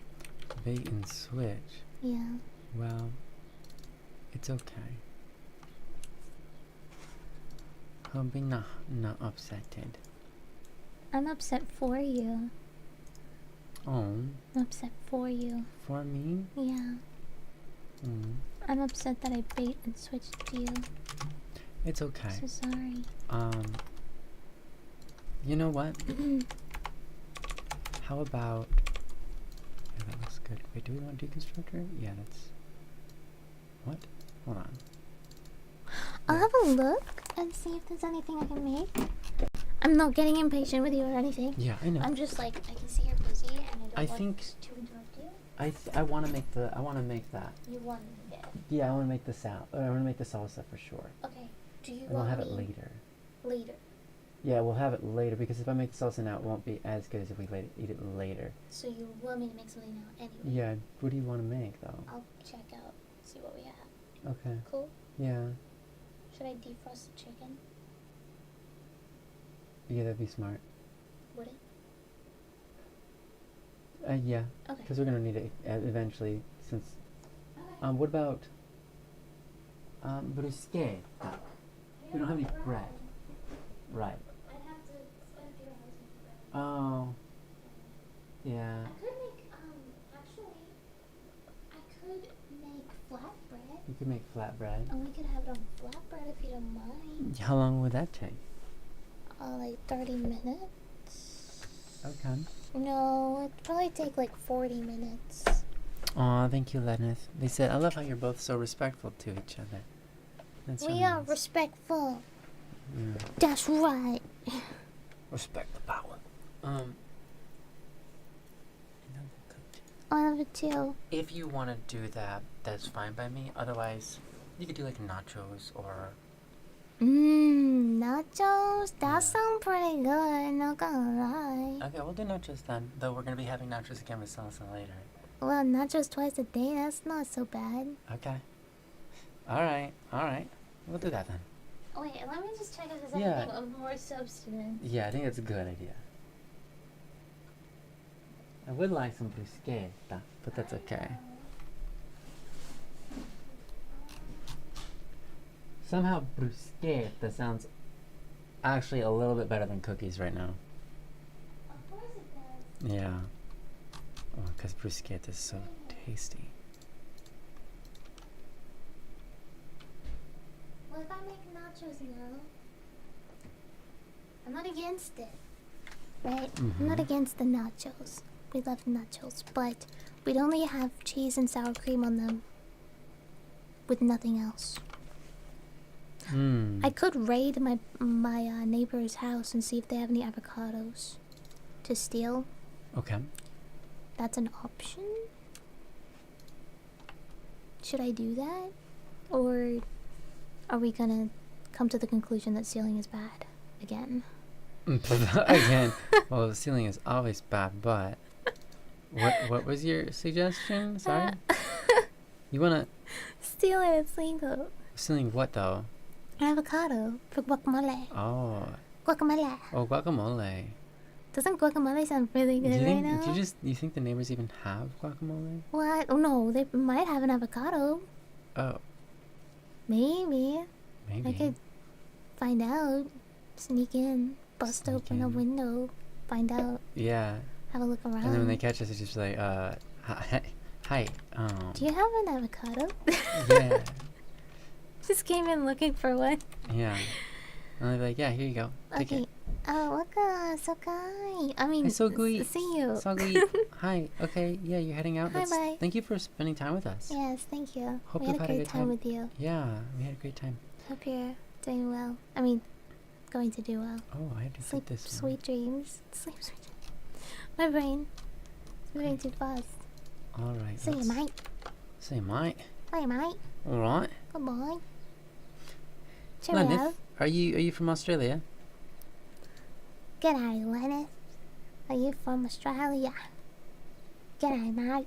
Bait and switch. Yeah. Well, it's okay. I'll be not upsetted. I'm upset for you. Oh, I'm upset for you. for me? Yeah. Mm. I'm upset that I bait and switched you. It's okay. So sorry. You know what? How about... Yeah, that looks good. Wait, do we want deconstructor? Yeah, that's... What? Hold on. I'll have a look and see if there's anything I can make. I'm not getting impatient with you or anything. Yeah, I know. I'm just like, I can see you're busy and I I don't think- want to interrupt you. I want to make that. You want it. Yeah, I want to make the I want to make the salsa for sure. Okay. Do you And we'll want have it me later. later? Yeah, we'll have it later because if I make the salsa now, it won't be as good as if we eat it later. So you want me to make something now anyway? Yeah, what do you want to make though? I'll check out, see what we have. Okay. Cool. Yeah. Should I defrost the chicken? Yeah, that'd be smart. Would it? Yeah. Okay. Because we're gonna need it eventually. Since. What about? Brusquet. We don't have any bread. Right. I'd have to spend a few hours making bread. Oh. Yeah. I could make, actually, I could make flatbread. You could make flatbread. And we could have it on flatbread if you don't mind. How long would that take? Like 30 minutes. Okay. No, it'd probably take like 40 minutes. Aw, thank you, Lenith. They said, I love how you're both so respectful to each other. That's We really are nice. respectful. Yeah. That's right. Respect the power. I love it too. If you want to do that, that's fine by me. Otherwise, you could do like nachos or... Nachos? That Yeah. sound pretty good, not gonna lie. Okay, we'll do nachos then. Though we're going to be having nachos again with salsa later. Well, nachos twice a day, that's not so bad. Okay. Alright. We'll do that then. Wait, let me just check if there's Yeah. anything of more substance. Yeah, I think that's a good idea. I would like some bruschetta, but that's okay. Somehow bruschetta sounds actually a little bit better than cookies right now. Of course it does. Yeah. Oh, because bruschetta is so tasty. What if I make nachos now? I'm not against it. Right? I'm not against the nachos. We love nachos, but we'd only have cheese and sour cream on them. With nothing else. I could raid my neighbor's house and see if they have any avocados to steal. Okay. That's an option. Should I do that? Or are we gonna come to the conclusion that stealing is bad again? Again, well, the ceiling is always bad, but what was your suggestion? Sorry? You wanna Stealing is legal. ceiling what though? An avocado for guacamole. Oh, Guacamole. oh, guacamole. Doesn't guacamole sound really Do good you right think? now? Do you think the neighbors even have guacamole? What? Oh no, they might have an avocado. Oh, Maybe. maybe. I could find out. Sneak in. Bust Sneak open a in. window. Find out. Yeah. Have a look around. And then when they catch us, it's just like, hi. Do you have an avocado? Yeah, Just came in looking for one. yeah. And they're like, yeah, here you go. Take Okay. it. Oh, waka, so kai. I mean, Hey, so good. see you. Soggy. Hi. Okay. Yeah, you're heading out. Hi, That's- bye. Thank you for spending time with us. Yes, thank you. Hope We you've had a had a great good time time. with you. Yeah, we had a great time. Hope you're doing well. I mean, going to do well. Oh, I had to Sleep put this sweet dreams. Sleep sweet dreams. My brain is moving too fast. one. All right. See you, let's- mate. See you, mate. See you, mate. All right. Goodbye. Lenith, Cheerio. are you from Australia? G'day, Lenith. Are you from Australia? G'day, mate.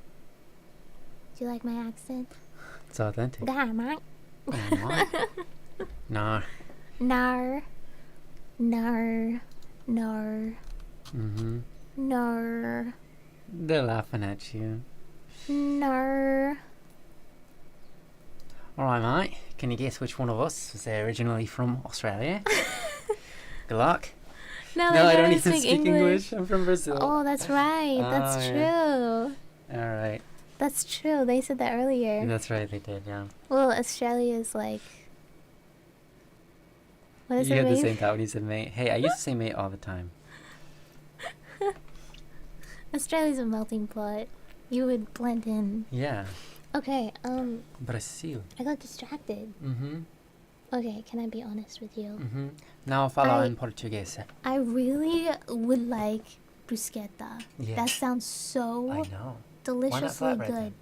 Do you like my accent? It's authentic. G'day, mate. Oh, mate. No. Nar. Nar. Nar. Mm-hmm. Nar. They're laughing at you. Nar. All right, mate. Can you guess which one of us was originally from Australia? Good luck. No, No, I don't even even speak English. I'm from Brazil. Oh, that's right. That's Oh, true. yeah. All right. That's true. They said that earlier. That's right. They did. Yeah. Well, Australia is like. What does You it had the mean? same thought when you said mate. Hey, I used to say mate all the time. Australia's a melting pot. You would blend in. Yeah. Okay, Brazil. I got distracted. Mm-hmm. Okay, can I be honest with you? Mm-hmm. Now follow I- in Portuguese. I really would like bruschetta. Yeah. That sounds so I know. deliciously flatbread good. then?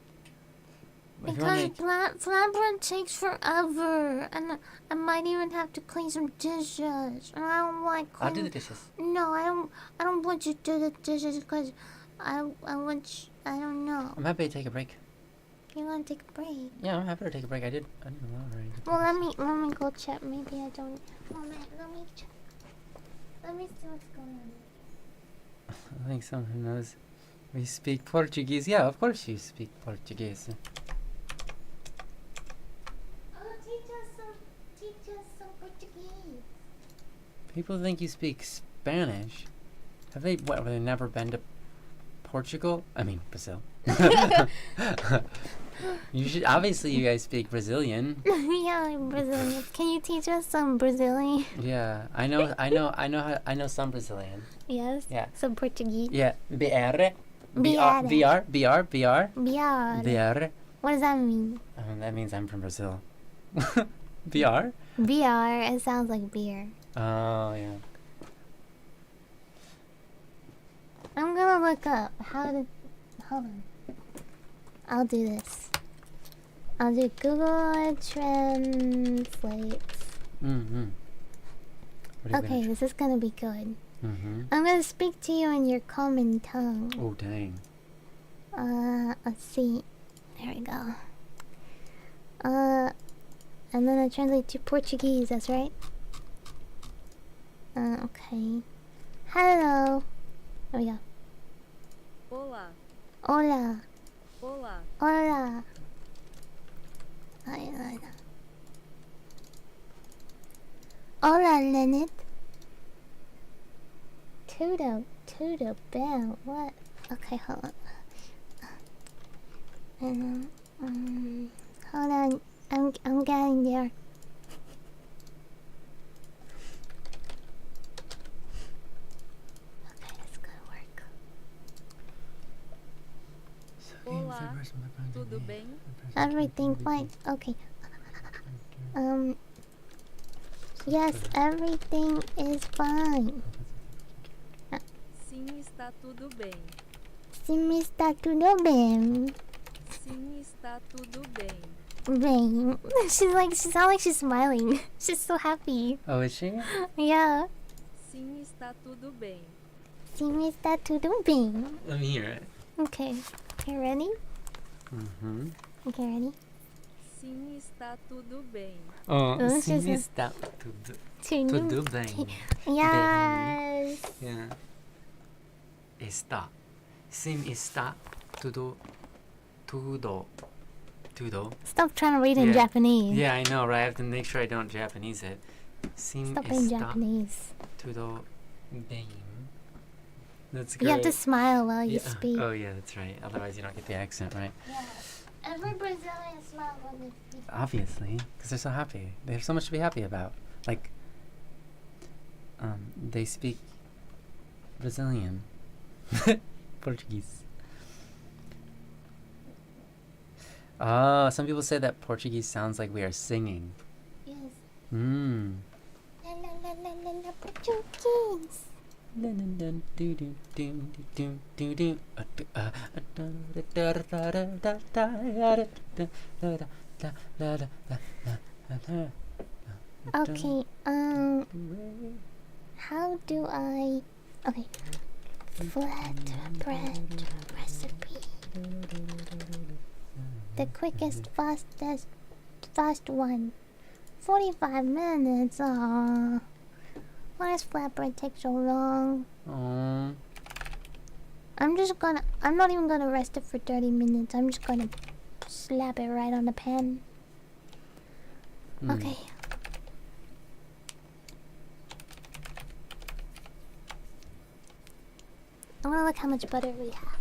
If you wanna Because make- flatbread takes forever, and I might even have to clean some dishes. And I don't like I'll do cleaning. the dishes. No, I don't want you to do the dishes because I want you, I don't know. I'm happy to take a break. You want to take a break? Yeah, I'm happy to take a break. I did a lot already. Well, let me go check. Maybe I don't. Moment, let me check. Let me see what's going on. I think someone who knows we speak Portuguese. Yeah, of course you speak Portuguese. Oh, teach us some Portuguese. People think you speak Spanish. Have they never been to Portugal? I mean, Brazil. You should obviously you guys speak Brazilian. Yeah, I'm Brazilian. Can you teach us some Brazilian? Yeah, I know some Brazilian. Yes. Yeah. Some Portuguese. Yeah, BR. BR. BR. What does that mean? That means I'm from Brazil. BR? BR. It sounds like beer. Oh, yeah. I'm gonna look up how to. Hold on. I'll do this. I'll do Google Translate. Mm-hmm. Okay, this is gonna be good. Mm-hmm. I'm gonna speak to you in your common tongue. Oh, dang. Let's see. There we go. And then I translate to Portuguese, that's right? Okay. Hello. There we go. Olá, Hola. olá. Hola. Ay, ay, ay. Hola, Lynette. Tudo bell. What? Okay, hold on. Hold on. I'm getting there. Okay, that's gonna work. Olá, tudo bem? Everything fine. Okay. Yes, everything is fine. Sim, está tudo bem. Sim, está tudo bem. Sim, está tudo bem. Bem. She sounds like she's smiling. She's so happy. Oh, is she? Yeah. Sim, está tudo bem. Sim, está tudo bem. Let me hear it. Okay. You ready? Mm-hmm. Okay, ready? Sim, está tudo bem. Oh, Oh, sim she's a- está tudo bem. Yes. Yeah. Está. Sim está tudo. Stop trying to read in Yeah. Japanese. Yeah, I know, right? I have to make sure I don't Japanese it. Sim Stop in está Japanese. tudo bem. That's great. You have to smile while you Yeah. speak. Oh, yeah, that's right. Otherwise, you don't get the accent, right? Yeah. Every Brazilian smiles when they speak. Obviously, because they're so happy. They have so much to be happy about. Like, they speak Brazilian, Portuguese. Some people say that Portuguese sounds like we are singing. Yes. Mm. La la la la la la Portuguese. Okay, how do I... Okay. Flatbread recipe. The quickest, fast one. 45 minutes, aww. Why does flatbread take so long? Oh. I'm not even gonna rest it for 30 minutes. I'm just gonna slap it right on the pan. Okay. I wanna look how much butter we have.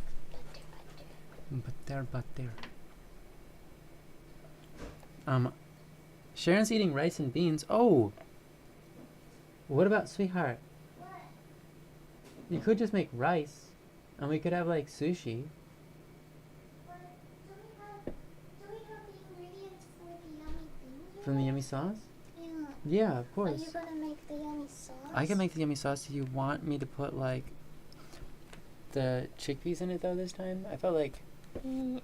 Butter. Sharon's eating rice and beans. Oh! What about sweetheart? What? You could just make rice, and we could have like sushi. Do we have the ingredients for the yummy thing? From the yummy sauce? Yeah. Yeah, of Are course. you gonna make the yummy sauce? I can make the yummy sauce. Do you want me to put like the chickpeas in it though this time? I felt like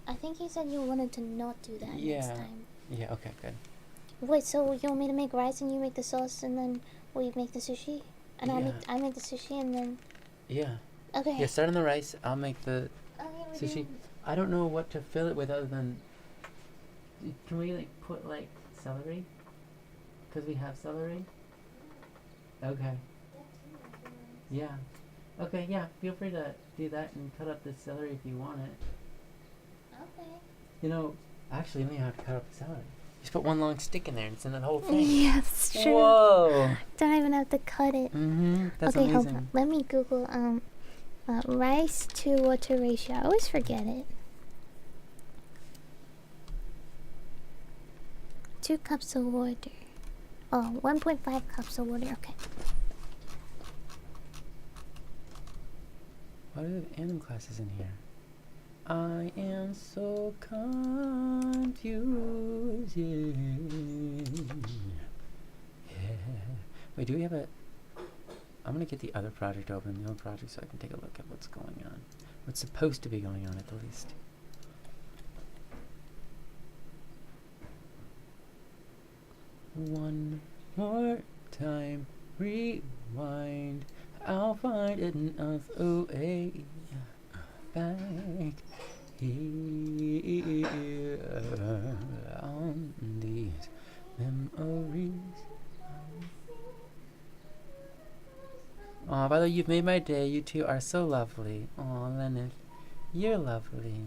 I think you said you wanted to not do that next time. yeah, okay, good. Wait, so you want me to make rice and you make the sauce and then we make the sushi? And Yeah. I make the sushi and then... Yeah. Okay. Yeah, start on the rice. I'll make the Okay, we're sushi. doing- I don't know what to fill it with other than... Can we like put like celery? Because we have celery? Okay. Yeah. Okay, yeah, feel free to do that and cut up the celery if you want it. Okay. You know, actually, you don't even have to cut up the celery. Just put one long stick in there and send that whole thing. Yeah, that's true. Whoa! Don't even have to cut it. Mm-hmm. That's okay, amazing. hold on. Let me Google rice to water ratio. I always forget it. 2 cups of water. Oh, 1.5 cups of water. Okay. Why do we have anime classes in here? I am so confused. Yeah. Wait, do we have a... I'm gonna get the other project open, the other project, so I can take a look at what's going on. What's supposed to be going on, at the least. One more time, rewind. I'll find enough away back here on these memories. Aw, by the way, you've made my day. You two are so lovely. Aw, Leonard, you're lovely.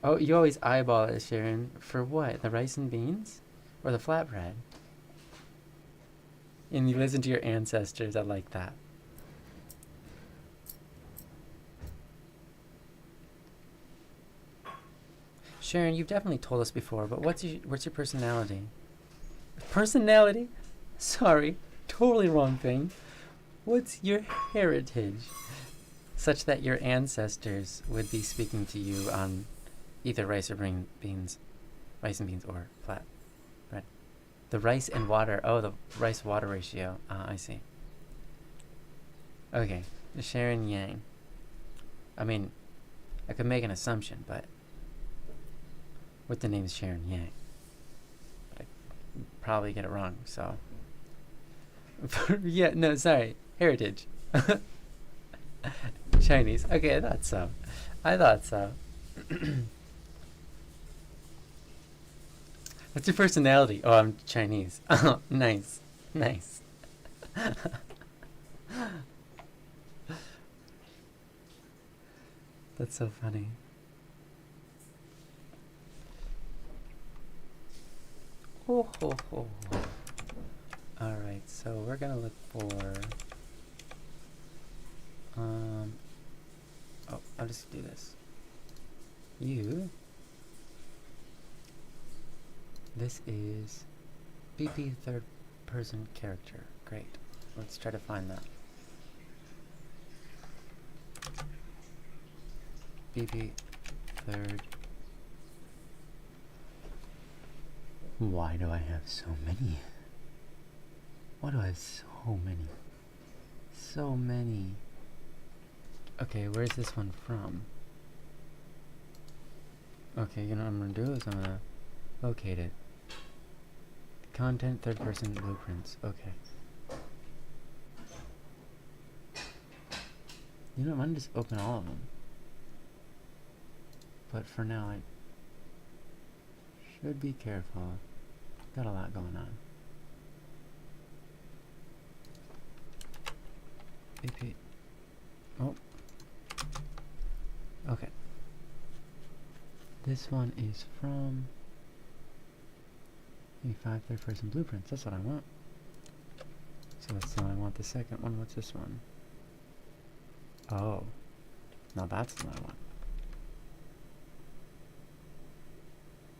Oh, you always eyeball it, Sharon. For what? The rice and beans? Or the flatbread. And you listen to your ancestors. I like that. Sharon, you've definitely told us before, but what's your personality? Personality? Sorry, totally wrong thing. What's your heritage? Such that your ancestors would be speaking to you on either rice and beans or flat bread. The rice and water. Oh, the rice-water ratio. I see. Okay, Sharon Yang. I mean, I could make an assumption, but with the name Sharon Yang, but I probably get it wrong. So, yeah, no, sorry, heritage, Chinese. Okay, I thought so. What's your personality? Oh, I'm Chinese. Oh, nice. That's so funny. Oh, ho, ho, ho. Alright, so we're gonna look for... oh, I'll just do this. This is BP third person character. Great. Let's try to find that. BP third. Why do I have so many? Why do I have so many? So many. Okay, where's this one from? Okay, you know what I'm gonna do is I'm gonna locate it. Content, third person blueprints. Okay. You know, I'm gonna just open all of them. But for now, I should be careful. Got a lot going on. AP. Oh. Okay. This one is from A5 third person blueprints. That's what I want. So that's the one I want. The second one, what's this one? Oh. No, that's the one I want.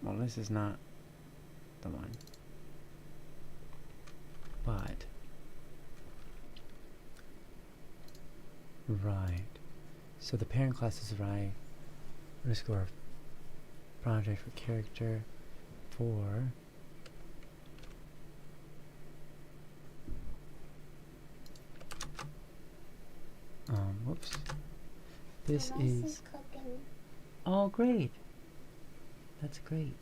Well, this is not the one. But right. So the parent class is right. Underscore project for character for whoops. This is cooking. oh great. That's great.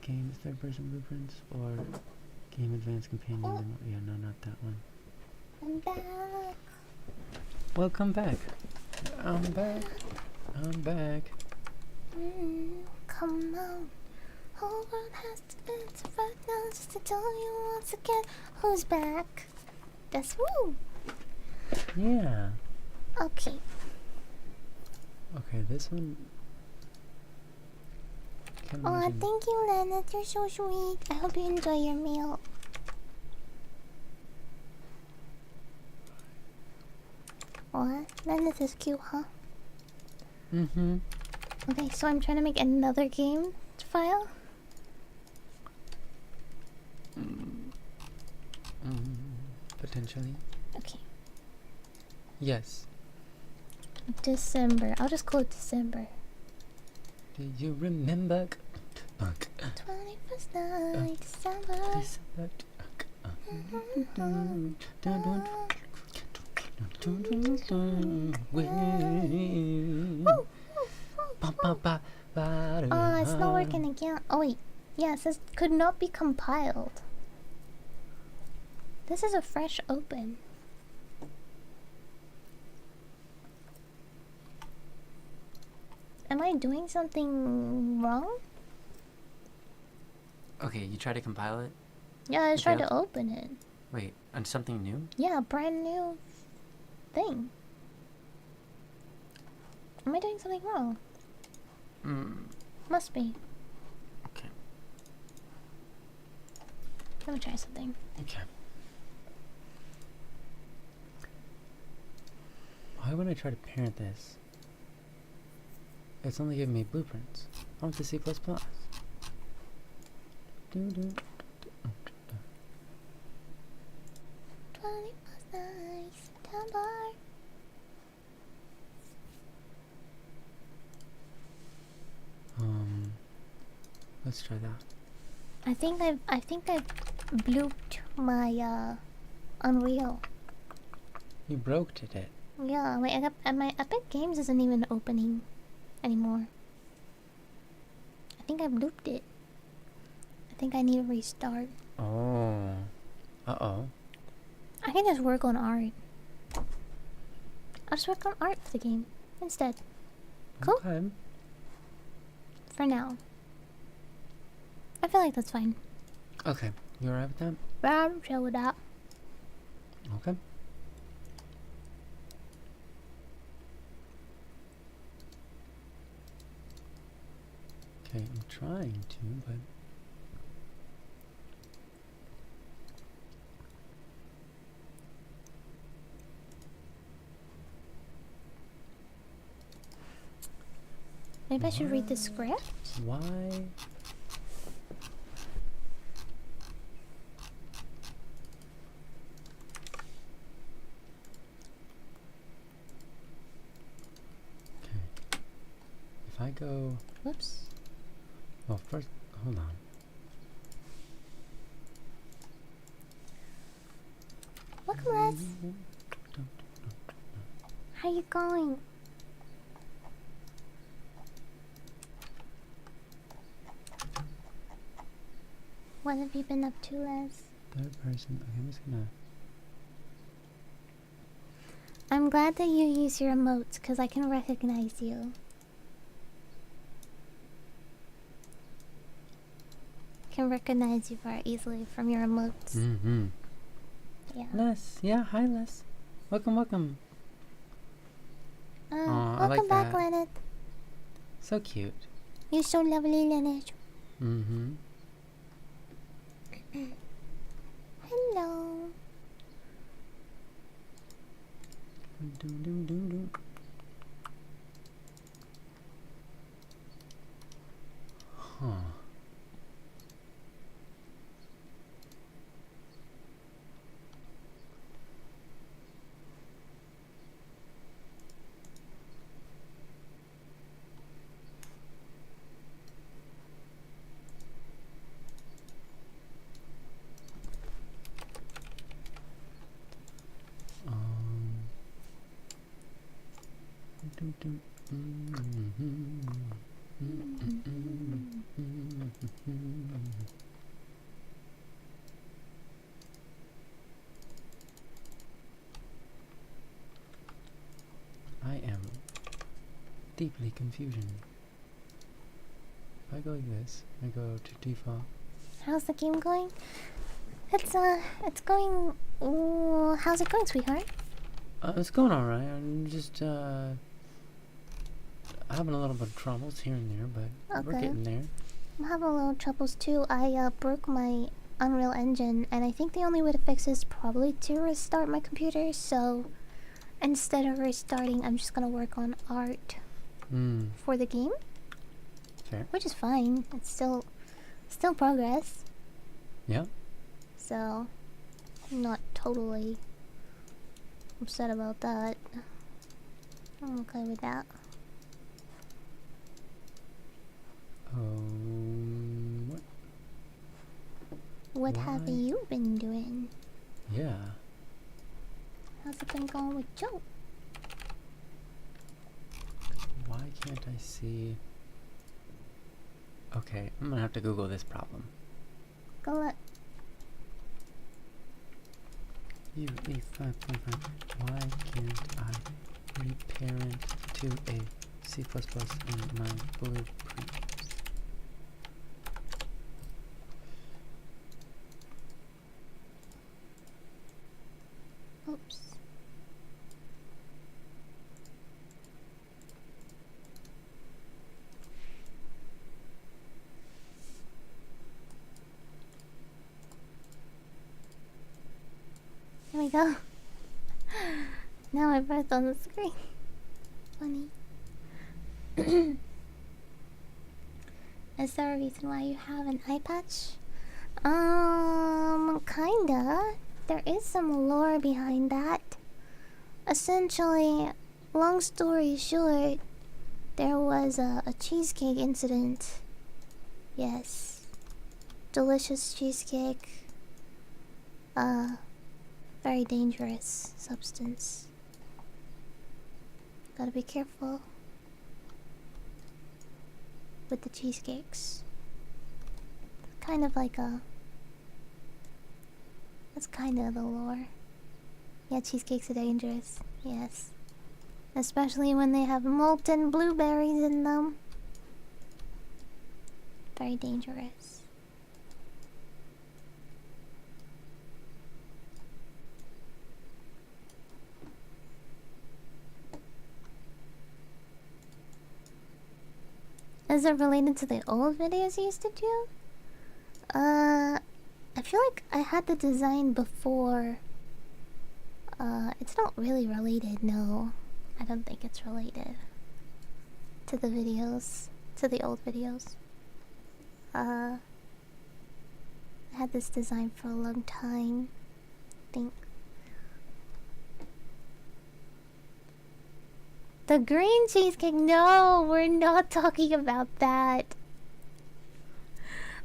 Game third person blueprints or game advanced companion. Oh. Yeah, no, not that one. I'm back. Welcome back. I'm back. Come on. Whole world has to end right now just to tell you once again who's back. That's woo. Yeah. Okay. Okay, this one. Can't Oh, imagine. thank you, Leonard. You're so sweet. I hope you enjoy your meal. What? Leonard is cute, huh? Mm-hmm. Okay, so I'm trying to make another game file. Potentially. Okay. Yes. December. I'll just call it December. Do you remember? 21st night, December. Oh, it's not working again. Oh wait. Yeah, it says could not be compiled. This is a fresh open. Am I doing something wrong? Okay, you try to compile it? Yeah, I tried Okay. to open it. Wait, on something new? Yeah, brand new thing. Am I doing something wrong? Hmm. Must be. Okay. Let me try something. Okay. Why would I try to parent this? It's only giving me blueprints. I want the C++. Do, do. 21st September. Let's try that. I think I've blooped my Unreal. You broke it. Yeah, my Epic Games isn't even opening anymore. I think I blooped it. I think I need to restart. Oh. Uh-oh. I can just work on art. I'll just work on art for the game instead. Cool. Okay. For now. I feel like that's fine. Okay. You alright with that? I'm chill with that. Okay. Okay, I'm trying to, but... Maybe I should read the script? Why? Okay. If I go... Whoops. Well, first... Hold on. Welcome, Les. How you going? What have you been up to, Les? Third person. Okay, I'm just gonna... I'm glad that you use your emotes, because I can recognize you. Can recognize you very easily from your emotes. Mm-hmm. Yeah. Les. Yeah, hi, Les. Welcome, welcome. Aw, I Welcome like back, that. Leonard. So cute. You're so lovely, Leonard. Mm-hmm. Hello. Huh. I am deeply confusion. If I go like this, I go to default. How's the game going? It's going... Ooh, how's it going, sweetheart? It's going alright. I'm just having a little bit of troubles here and there, but we're Okay. getting there. I'm having a little troubles too. I broke my Unreal Engine, and I think the only way to fix this is probably to restart my computer. So instead of restarting, I'm just gonna work on art for the game, Fair. which is fine. It's still progress. Yeah. So I'm not totally upset about that. I'm okay with that. What? What have Why? you been doing? Yeah. How's it been going with Joe? Why can't I see? Okay, I'm gonna have to Google this problem. Go look. UE5.5. Why can't I reparent to a C++ in my blueprints? Oops. There we go. Now my breath on the screen. Funny. Is there a reason why you have an eye patch? Kinda. There is some lore behind that. Essentially, long story short, there was a cheesecake incident. Yes. Delicious cheesecake. Very dangerous substance. Gotta be careful with the cheesecakes. Kind of like a... That's kind of the lore. Yeah, cheesecakes are dangerous. Yes. Especially when they have molten blueberries in them. Very dangerous. Is it related to the old videos you used to do? I feel like I had the design before. It's not really related, no. I don't think it's related to the videos, to the old videos. I had this design for a long time, I think. The green cheesecake, no, we're not talking about that.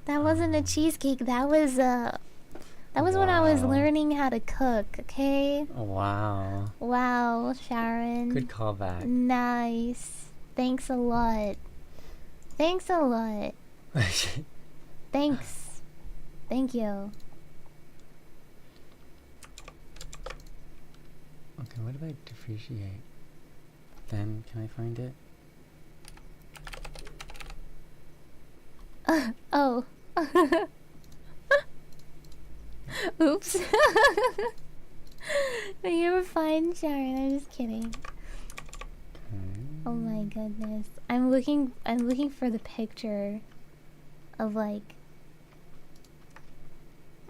That wasn't a cheesecake, that was when I was Wow. learning how to cook, okay? Wow. Wow, Sharon. Good callback. Nice. Thanks a lot. Thanks a lot. Thanks. Thank you. Okay, what if I differentiate? Then can I find it? Oh. Oops. No, you were fine, Sharon. I'm just kidding. Okay. Oh my goodness. I'm looking for the picture of like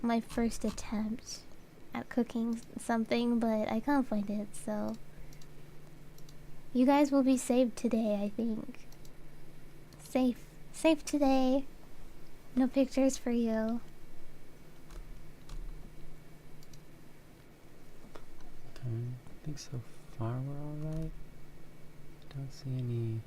my first attempt at cooking something, but I can't find it, so you guys will be saved today, I think. Safe today. No pictures for you. Okay, I think so far we're alright. Don't see any.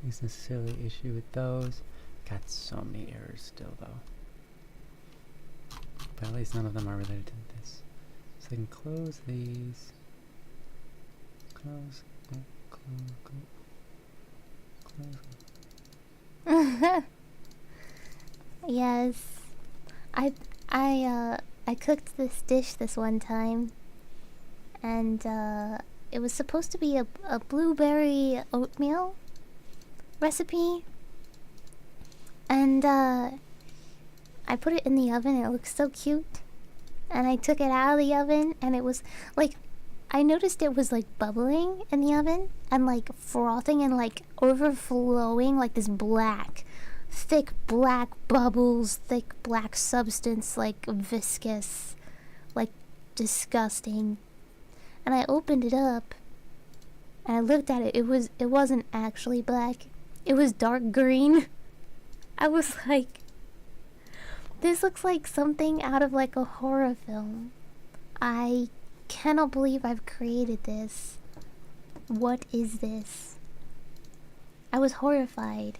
There's a silly issue with those. Got so many errors still though. But at least none of them are related to this. So I can close these. Close. Yes. I cooked this dish this one time, and it was supposed to be a blueberry oatmeal recipe, and I put it in the oven. It looked so cute, and I took it out of the oven, and it was like, I noticed it was like bubbling in the oven and like frothing and like overflowing, like this black, thick black bubbles, thick black substance, like viscous, like disgusting. And I opened it up and I looked at it. It wasn't actually black. It was dark green. I was like, this looks like something out of like a horror film. I cannot believe I've created this. What is this? I was horrified.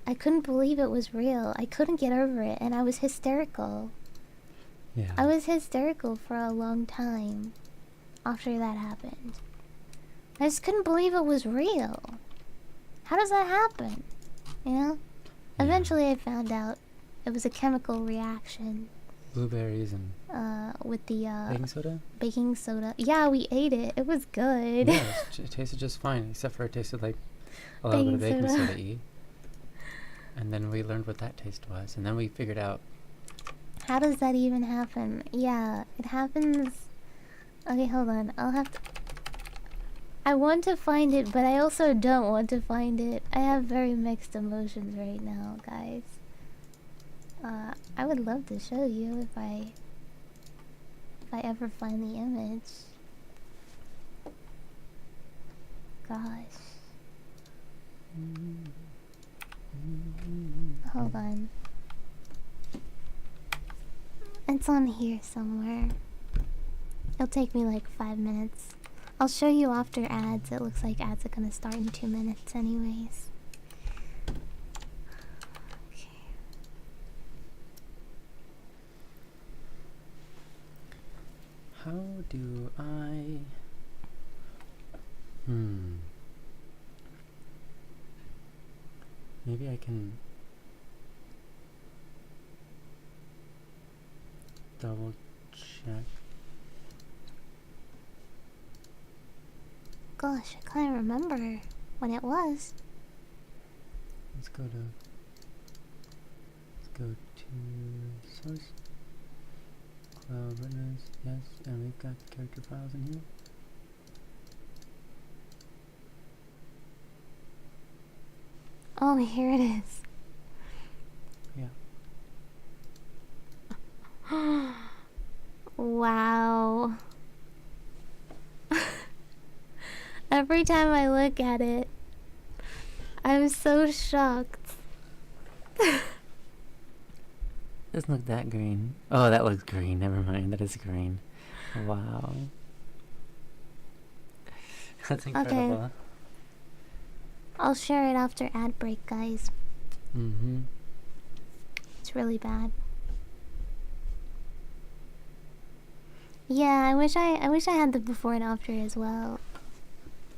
I couldn't believe it was real. I couldn't get over it, and I was hysterical. Yeah. I was hysterical for a long time after that happened. I just couldn't believe it was real. How does that happen? You know? Yeah. Eventually I found out it was a chemical reaction. Blueberries and With the baking soda? baking soda. Yeah, we ate it. It was good. Yeah, it tasted just fine, except for it tasted like a little bit of Baking baking soda. soda-y. And then we learned what that taste was, and then we figured out. How does that even happen? Yeah, it happens. Okay, hold on. I'll have to. I want to find it, but I also don't want to find it. I have very mixed emotions right now, guys. I would love to show you if I ever find the image. Gosh. Hold on. It's on here somewhere. It'll take me like 5 minutes. I'll show you after ads. It looks like ads are gonna start in 2 minutes anyways. Okay. How do I... Maybe I can double check. Gosh, I can't remember when it was. Let's go to source. Cloud witness, yes, and we've got the character files in here. Oh, here it is. Yeah. Wow. Every time I look at it, I'm so shocked. Doesn't look that green. Oh, that looks green. Never mind. That is green. Wow. That's incredible. Okay. I'll share it after ad break, guys. It's really bad. Yeah, I wish I had the before and after as well.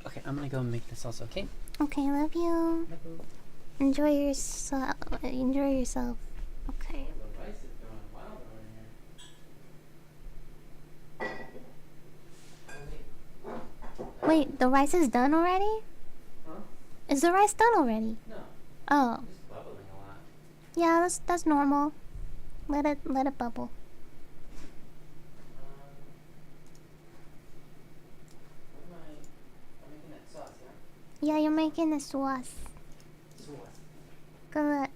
Okay, I'm gonna go make this also, okay? Okay, love you. Enjoy yourself. Enjoy yourself. Okay. The rice is going wild over here. Wait, the rice is done already? Huh? Is the rice done already? No, Oh, just bubbling a lot. yeah, that's normal. Let it bubble. I'm making that sauce, yeah? Yeah, you're making the sauce. Sauce. Good luck.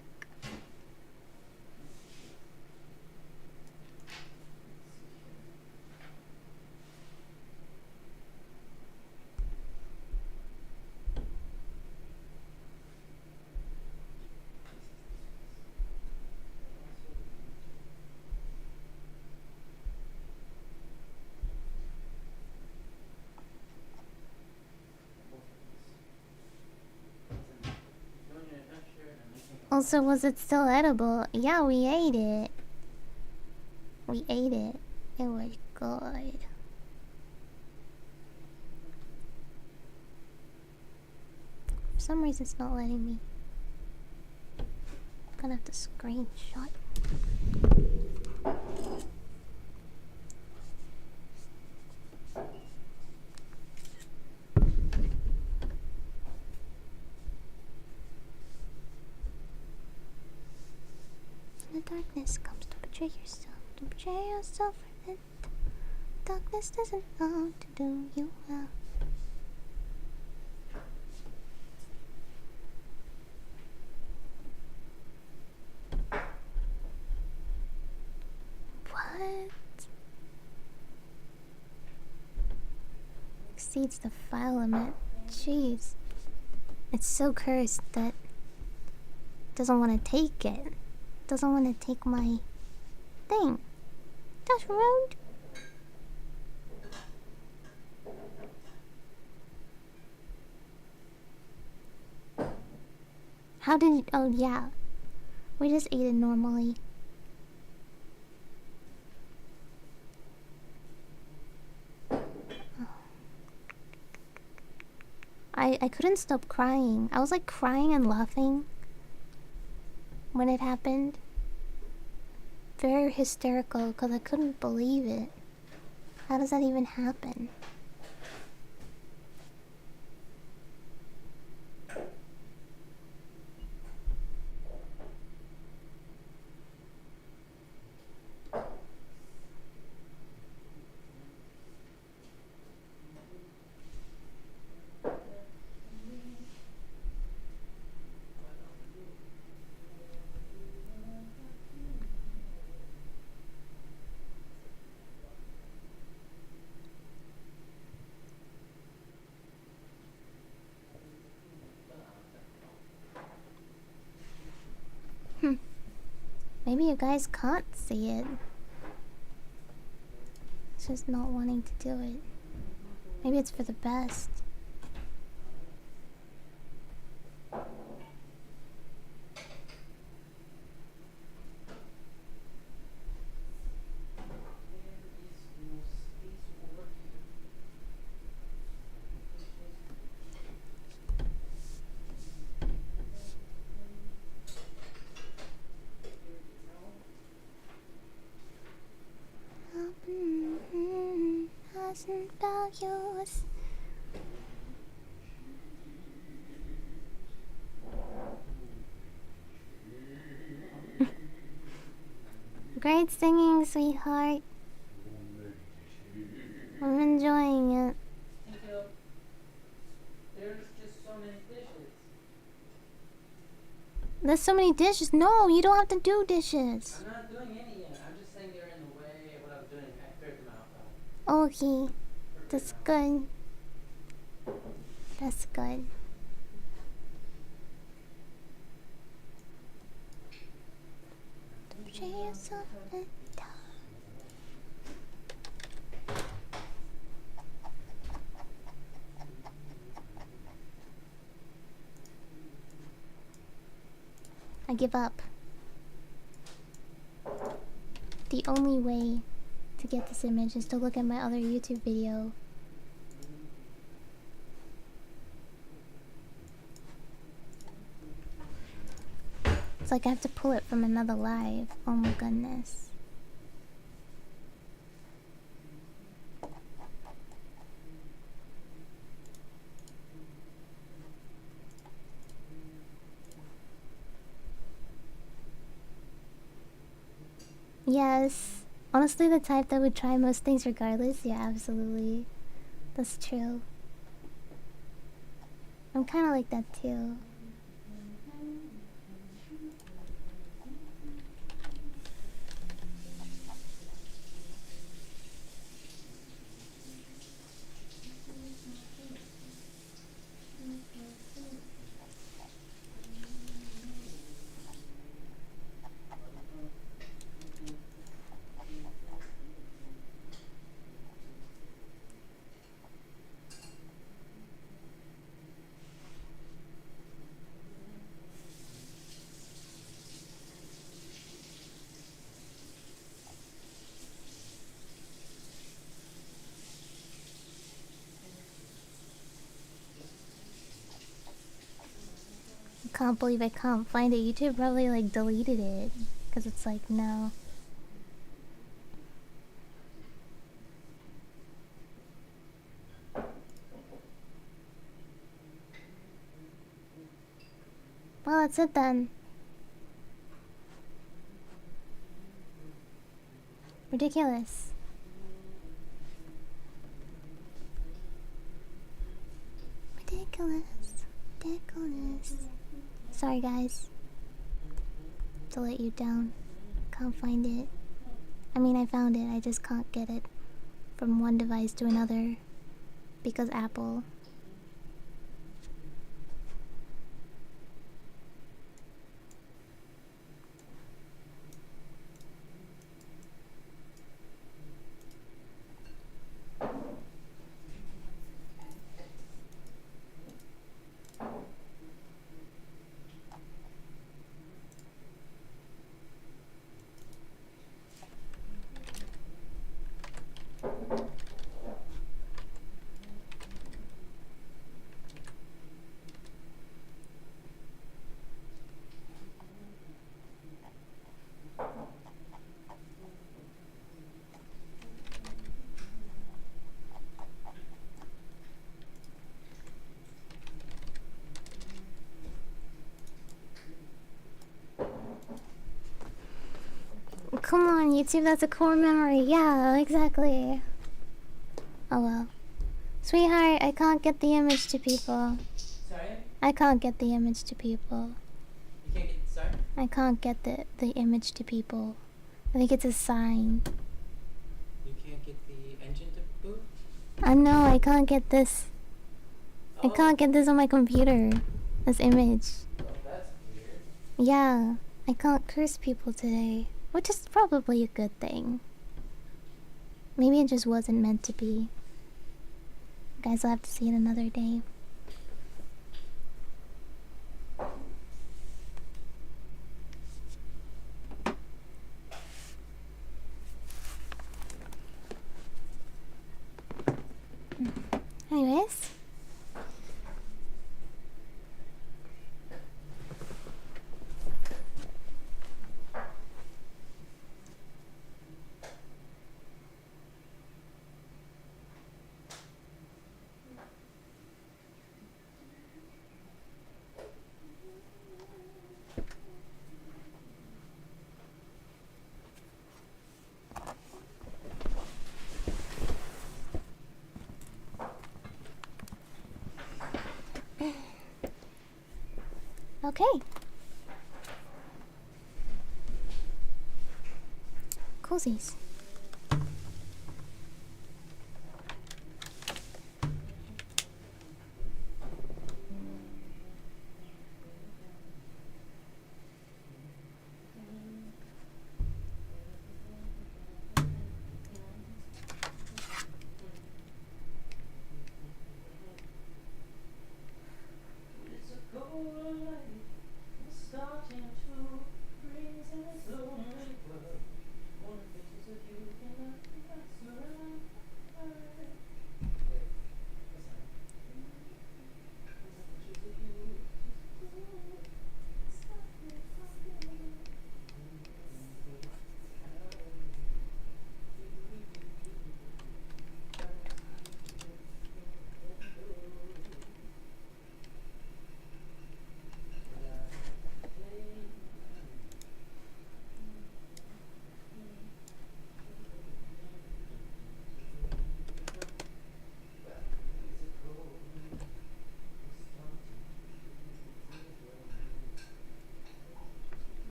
Also, was it still edible? Yeah, we ate it. We ate it. It was good. For some reason, it's not letting me. I'm gonna have to screenshot. In the darkness comes to betray yourself. To betray yourself for it. Darkness doesn't know to do you well. What? Exceeds the file limit. Jeez. It's so cursed that it doesn't want to take it. Doesn't want to take my thing. That's rude. How did you... Oh, yeah. We just ate it normally. I couldn't stop crying. I was like crying and laughing when it happened. Very hysterical because I couldn't believe it. How does that even happen? Maybe you guys can't see it. It's just not wanting to do it. Maybe it's for the best. Values. Great singing, sweetheart. I'm enjoying it. Thank you. There's just so many dishes. There's so many dishes. No, you don't have to do dishes. I'm not doing any yet. I'm just saying they're in the way of what I was doing. I cleared them out though. Okay, that's good. That's good. Don't share yourself and die. I give up. The only way to get this image is to look at my other YouTube video. It's like I have to pull it from another live. Oh my goodness. Yes. Honestly, the type that would try most things regardless. Yeah, absolutely. That's true. I'm kind of like that too. Can't believe I can't find it. YouTube probably like deleted it because it's like no. Well, that's it then. Ridiculous. Ridiculous. Ridiculous. Sorry guys, to let you down. Can't find it. I mean, I found it, I just can't get it from one device to another because Apple. Come on, YouTube, that's a core memory. Yeah, exactly. Oh well. Sweetheart, I can't get the image to people. Sorry? I can't get the image to people. You can't get. Sorry? I can't get the image to people. I think it's a sign. You can't get the engine to boot? I know, I can't get this. I Oh. can't get this on my computer. This image. Well, that's weird. Yeah, I can't curse people today, which is probably a good thing. Maybe it just wasn't meant to be. You guys will have to see it another day. Anyways. Okay. Cozies.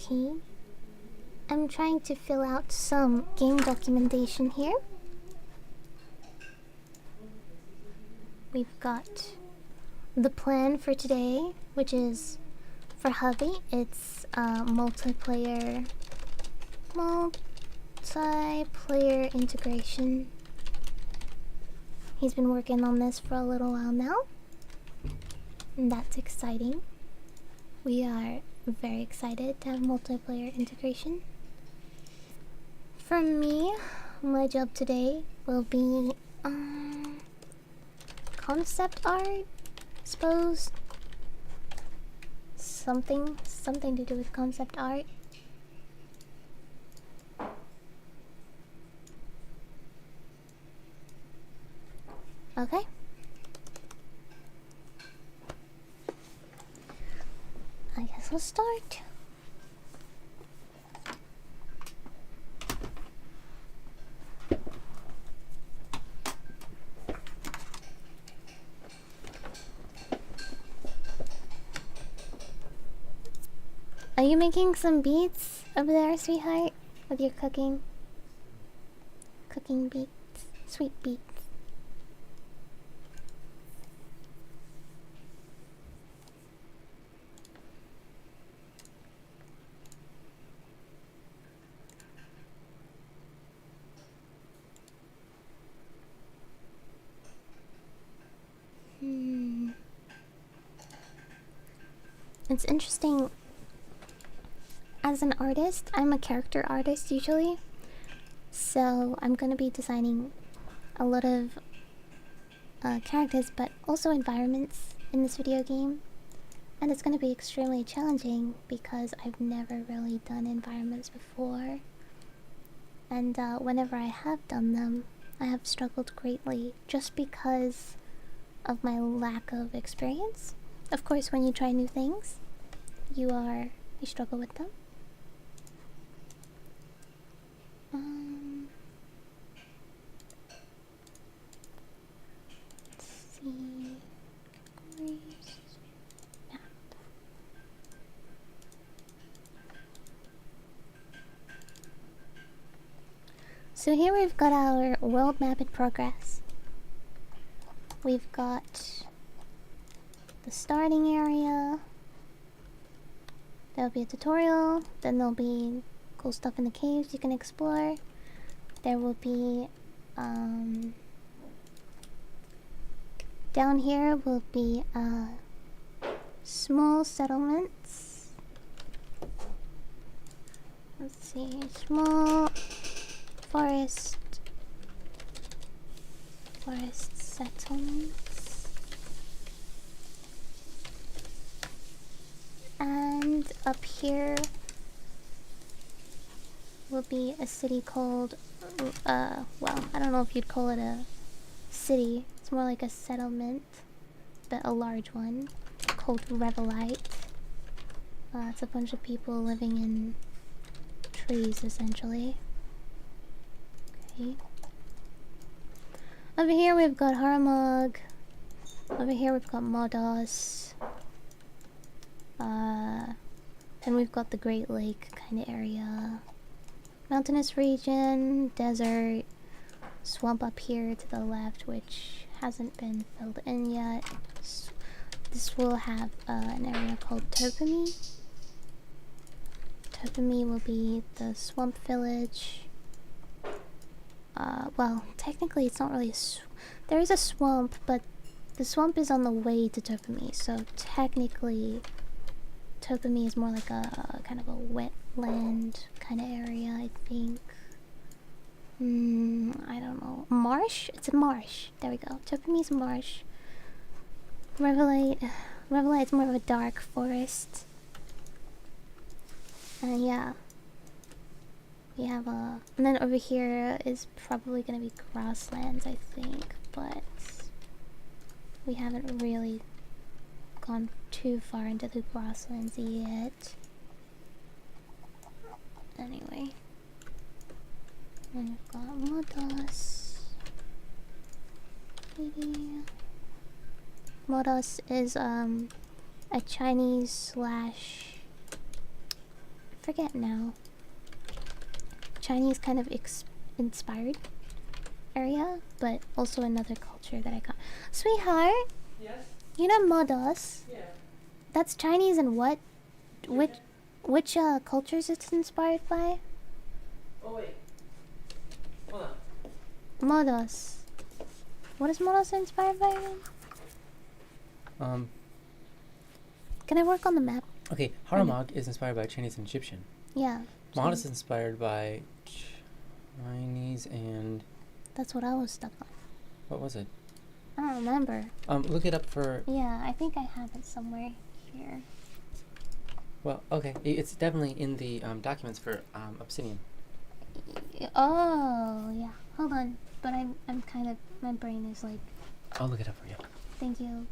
Okay. I'm trying to fill out some game documentation here. We've got the plan for today, which is for hubby. It's multiplayer integration. He's been working on this for a little while now, and that's exciting. We are very excited to have multiplayer integration. For me, my job today will be concept art, I suppose. Something to do with concept art. Okay. I guess we'll start. Are you making some beats over there, sweetheart? With your cooking? Cooking beats. Sweet beats. It's interesting. As an artist, I'm a character artist usually. So I'm gonna be designing a lot of characters, but also environments in this video game. And it's gonna be extremely challenging because I've never really done environments before. And whenever I have done them, I have struggled greatly just because of my lack of experience. Of course, when you try new things, you struggle with them. Let's see. Map. So here we've got our world map in progress. We've got the starting area. There'll be a tutorial. Then there'll be cool stuff in the caves you can explore. There will be down here will be small settlements. Let's see, small forest settlements. And up here will be a city called well, I don't know if you'd call it a city. It's more like a settlement, but a large one, called Revelite. It's a bunch of people living in trees, essentially. Okay. Over here we've got Haramag. Over here we've got Modos. And we've got the Great Lake kind of area. Mountainous region, desert, swamp up here to the left, which hasn't been filled in yet. This will have an area called Topami. Topami will be the swamp village. Well, technically it's not really there is a swamp, but the swamp is on the way to Topami, so technically Topami is more like a kind of a wetland kind of area, I think. I don't know. Marsh? It's a marsh. There we go. Topami's a marsh. Revelite's more of a dark forest. And yeah. We have and then over here is probably gonna be grasslands, I think, but we haven't really gone too far into the grasslands yet. Anyway. And we've got Modos. Modos is a Chinese slash, I forget now, Chinese kind of inspired area, but also another culture that I got. Sweetheart, Yes? you know Modos? Yeah. That's Chinese and what? Which cultures it's inspired by? Oh, wait. Hold on. Modos. What is Modos inspired by again? Can I work on the map? Okay, Haramag is inspired by Chinese and Egyptian. Yeah. Modest is inspired by Chinese and... That's what I was stuck on. what was it? I don't remember. Look it up for... Yeah, I think I have it somewhere here. well, okay. It's definitely in the documents for Obsidian. Oh, yeah. Hold on. But I'm kind of... my brain is like... I'll look it up for you. Thank you.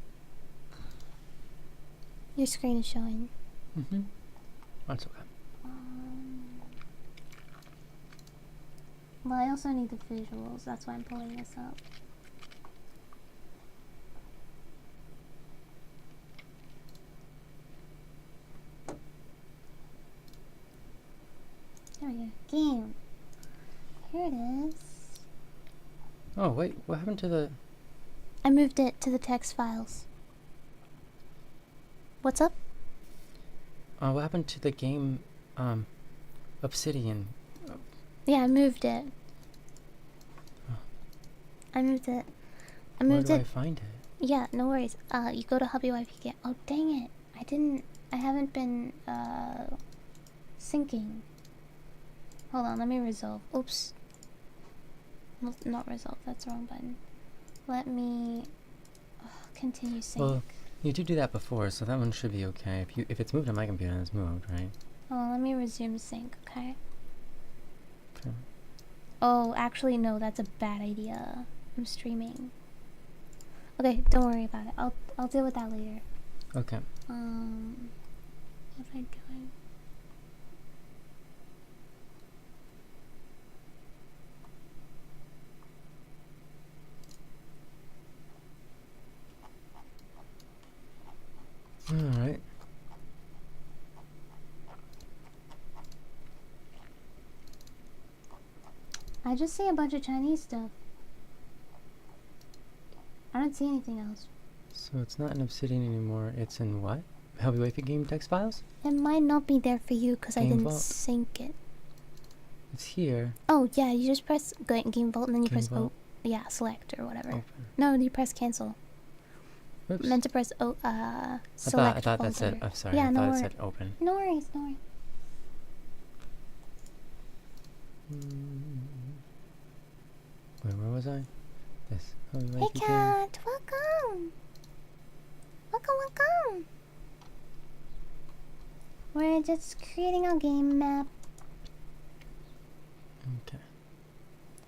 Your screen is showing. Mm-hmm. That's okay. Well, I also need the visuals. That's why I'm pulling this up. There we go. Game. Here it is. Oh, wait. What happened to the... I moved it to the text files. What's up? what happened to the game, Obsidian? Yeah, I moved it. Oh. I moved it. I Where moved do it. I find it? Yeah, no worries. You go to HubbyYPK. Oh, dang it. I haven't been, syncing. Hold on, let me resolve. Oops. Not resolve, that's the wrong button. Let me continue sync. Well, you did do that before, so that one should be okay. If it's moved on my computer, then it's moved, right? Oh, let me resume sync, okay? Okay. Oh, actually, no, that's a bad idea. I'm streaming. Okay, don't worry about it. I'll deal with that later. Okay. What am I doing? Alright. I just see a bunch of Chinese stuff. I don't see anything else. So it's not in Obsidian anymore. It's in what? Help you wait for game text files? It might not be there for you because I Game didn't Vault. sync it. It's here. Oh yeah, you just press Game Vault and then you Game press Vault. yeah, select or whatever. Open. No, you press cancel. Oops. Meant to press I select thought that said. folder. I'm sorry. Yeah, I no thought it worries. said open. No worries, no worries. Where was I? This. Help you Hey wait for game. cat, welcome. Welcome. We're just creating a game map. Okay.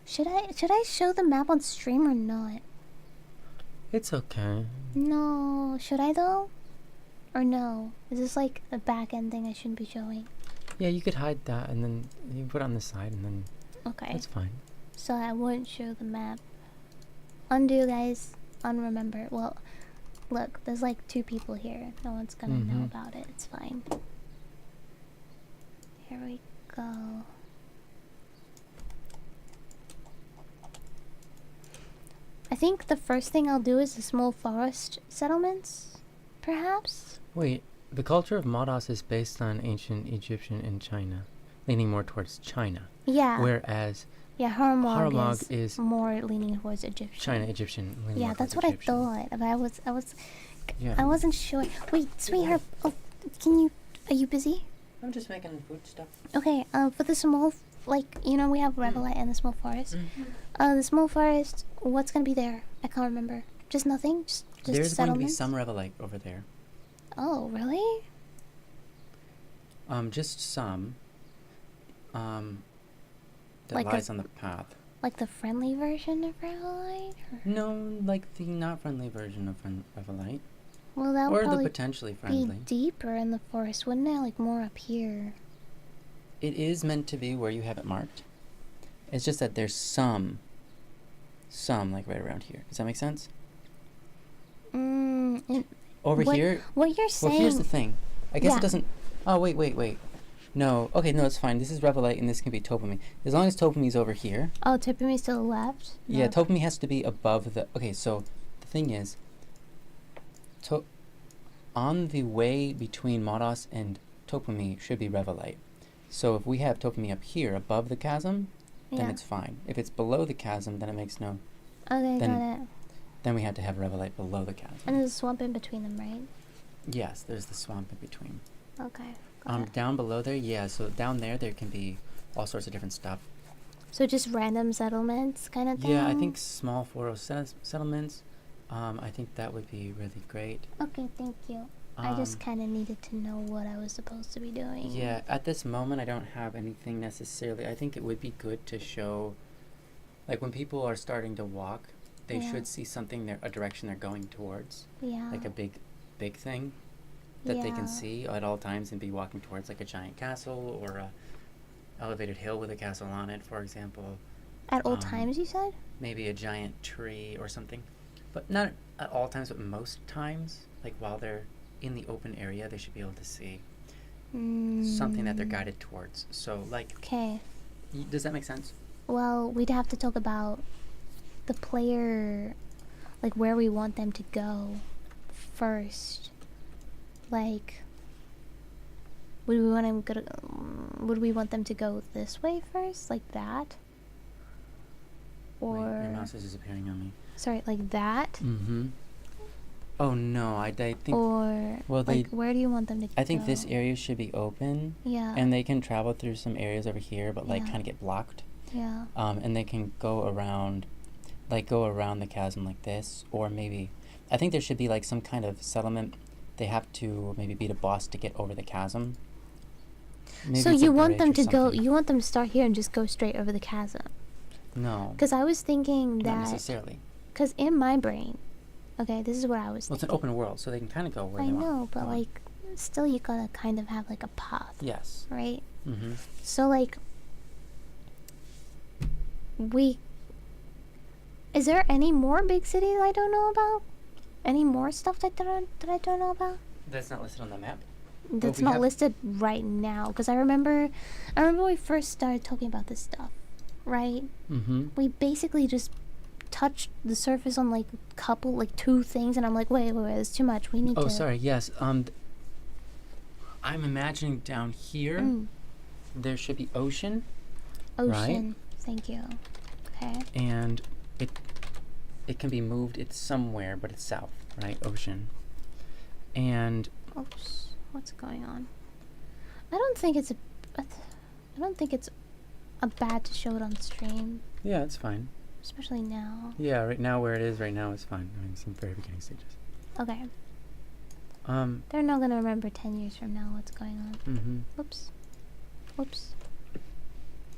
Should I show the map on stream or not? It's okay. No, should I though? Or no? Is this like a back end thing I shouldn't be showing? Yeah, you could hide that and then you can put it on the side and then Okay. that's fine. So I wouldn't show the map. Undo, guys. Unremember. Well, look, there's like 2 people here. No one's gonna know Mhm. about it. It's fine. Here we go. I think the first thing I'll do is the small forest settlements, perhaps? Wait, the culture of Modos is based on ancient Egyptian and China, leaning more towards China. Yeah. Whereas Yeah, Haramog Haramog is is more leaning towards Egyptian. China, Egyptian. Leaning Yeah, more that's towards what Egyptian. I thought. But Yeah. I wasn't sure. Wait, sweetheart. Oh, are you busy? I'm just making food stuff. Okay, for the small, we have Revelite and the small forest. The small forest, what's gonna be there? I can't remember. Just nothing? Just There's going to be settlements? some Revelite over there. Oh, really? Just some. That Like a- lies on the path. Like the friendly version of Revelite? Or? No, like the not friendly version of Revelite. Well, that would Or the probably potentially be friendly. deeper in the forest, wouldn't it? Like more up here. It is meant to be where you have it marked. It's just that there's some like right around here. Does that make sense? Over what, here. What you're Well, saying... here's the thing. I guess Yeah. it doesn't. Oh wait. No. Okay, no, it's fine. This is Revelite, and this can be Topami. As long as Topami's over here. Oh, Tippami's to the left? Yeah, No. Topami has to be above the. Okay, so the thing is, on the way between Modos and Topami should be Revelite. So if we have Topami up here above the chasm, then Yeah. it's fine. If it's below the chasm, then it makes no. Okay, then- got it. Then we have to have Revelite below the chasm. And there's a swamp in between them, right? Yes, there's the swamp in between. Okay. Got it. Down below there, yeah. So down there can be all sorts of different stuff. So just random settlements kind of thing? Yeah, I think small forest settlements. I think that would be really great. Okay, thank you. I just Um, kind of needed to know what I was supposed to be doing. Yeah, at this moment, I don't have anything necessarily. I think it would be good to show, like when people are starting to walk, they Yeah. should see something, a direction they're going towards, Yeah. like a big thing that they Yeah. can see at all times and be walking towards, like a giant castle or a elevated hill with a castle on it, for example. At all um, times, you said? Maybe a giant tree or something, but not at all times, but most times, like while they're in the open area, they should be able to see something that they're guided towards. So, like, Okay. does that make sense? Well, we'd have to talk about the player, like where we want them to go first. Like, would we want them to go this way first, like that? Wait, your Or mouse is disappearing on me. sorry, like that? Mm-hmm. Oh no, I think. Or well, like where do you want them to go? I think this area should be open, Yeah. and they can travel through some areas over here, but like Yeah. kind of get blocked. Yeah. And they can go around the chasm like this, or maybe, I think there should be like some kind of settlement. They have to maybe beat a boss to get over the chasm. Maybe So it's a you want them bridge to or go? something. You want them to start here and just go straight over the chasm? No, Because I was thinking not that. necessarily. Because in my brain, okay, this is what I was Well, it's an thinking. open world, so they can kind of go where I they want. know, but go. like, still, you gotta kind of have like a path, Yes. right? Mm-hmm. So like, is there any more big cities I don't know about? Any more stuff that I don't know about? That's not listed on the map. That's we not have- listed right now. Because I remember when we first started talking about this stuff, right? Mm-hmm. We basically just touched the surface on like two things, and I'm like, wait, it's too much. We need to. Oh, sorry. Yes. I'm imagining down here there should be ocean. Ocean. Thank you. Okay. And it can be moved. It's somewhere, but it's south, right? Ocean. And Oops. What's going on? I don't think it's a bad to show it on stream, yeah, it's fine. especially now. Yeah, right now where it is right now is fine. I mean, it's in the very beginning stages. Okay. Um. They're not gonna remember 10 years from now what's going on. Mm-hmm. Whoops. Whoops.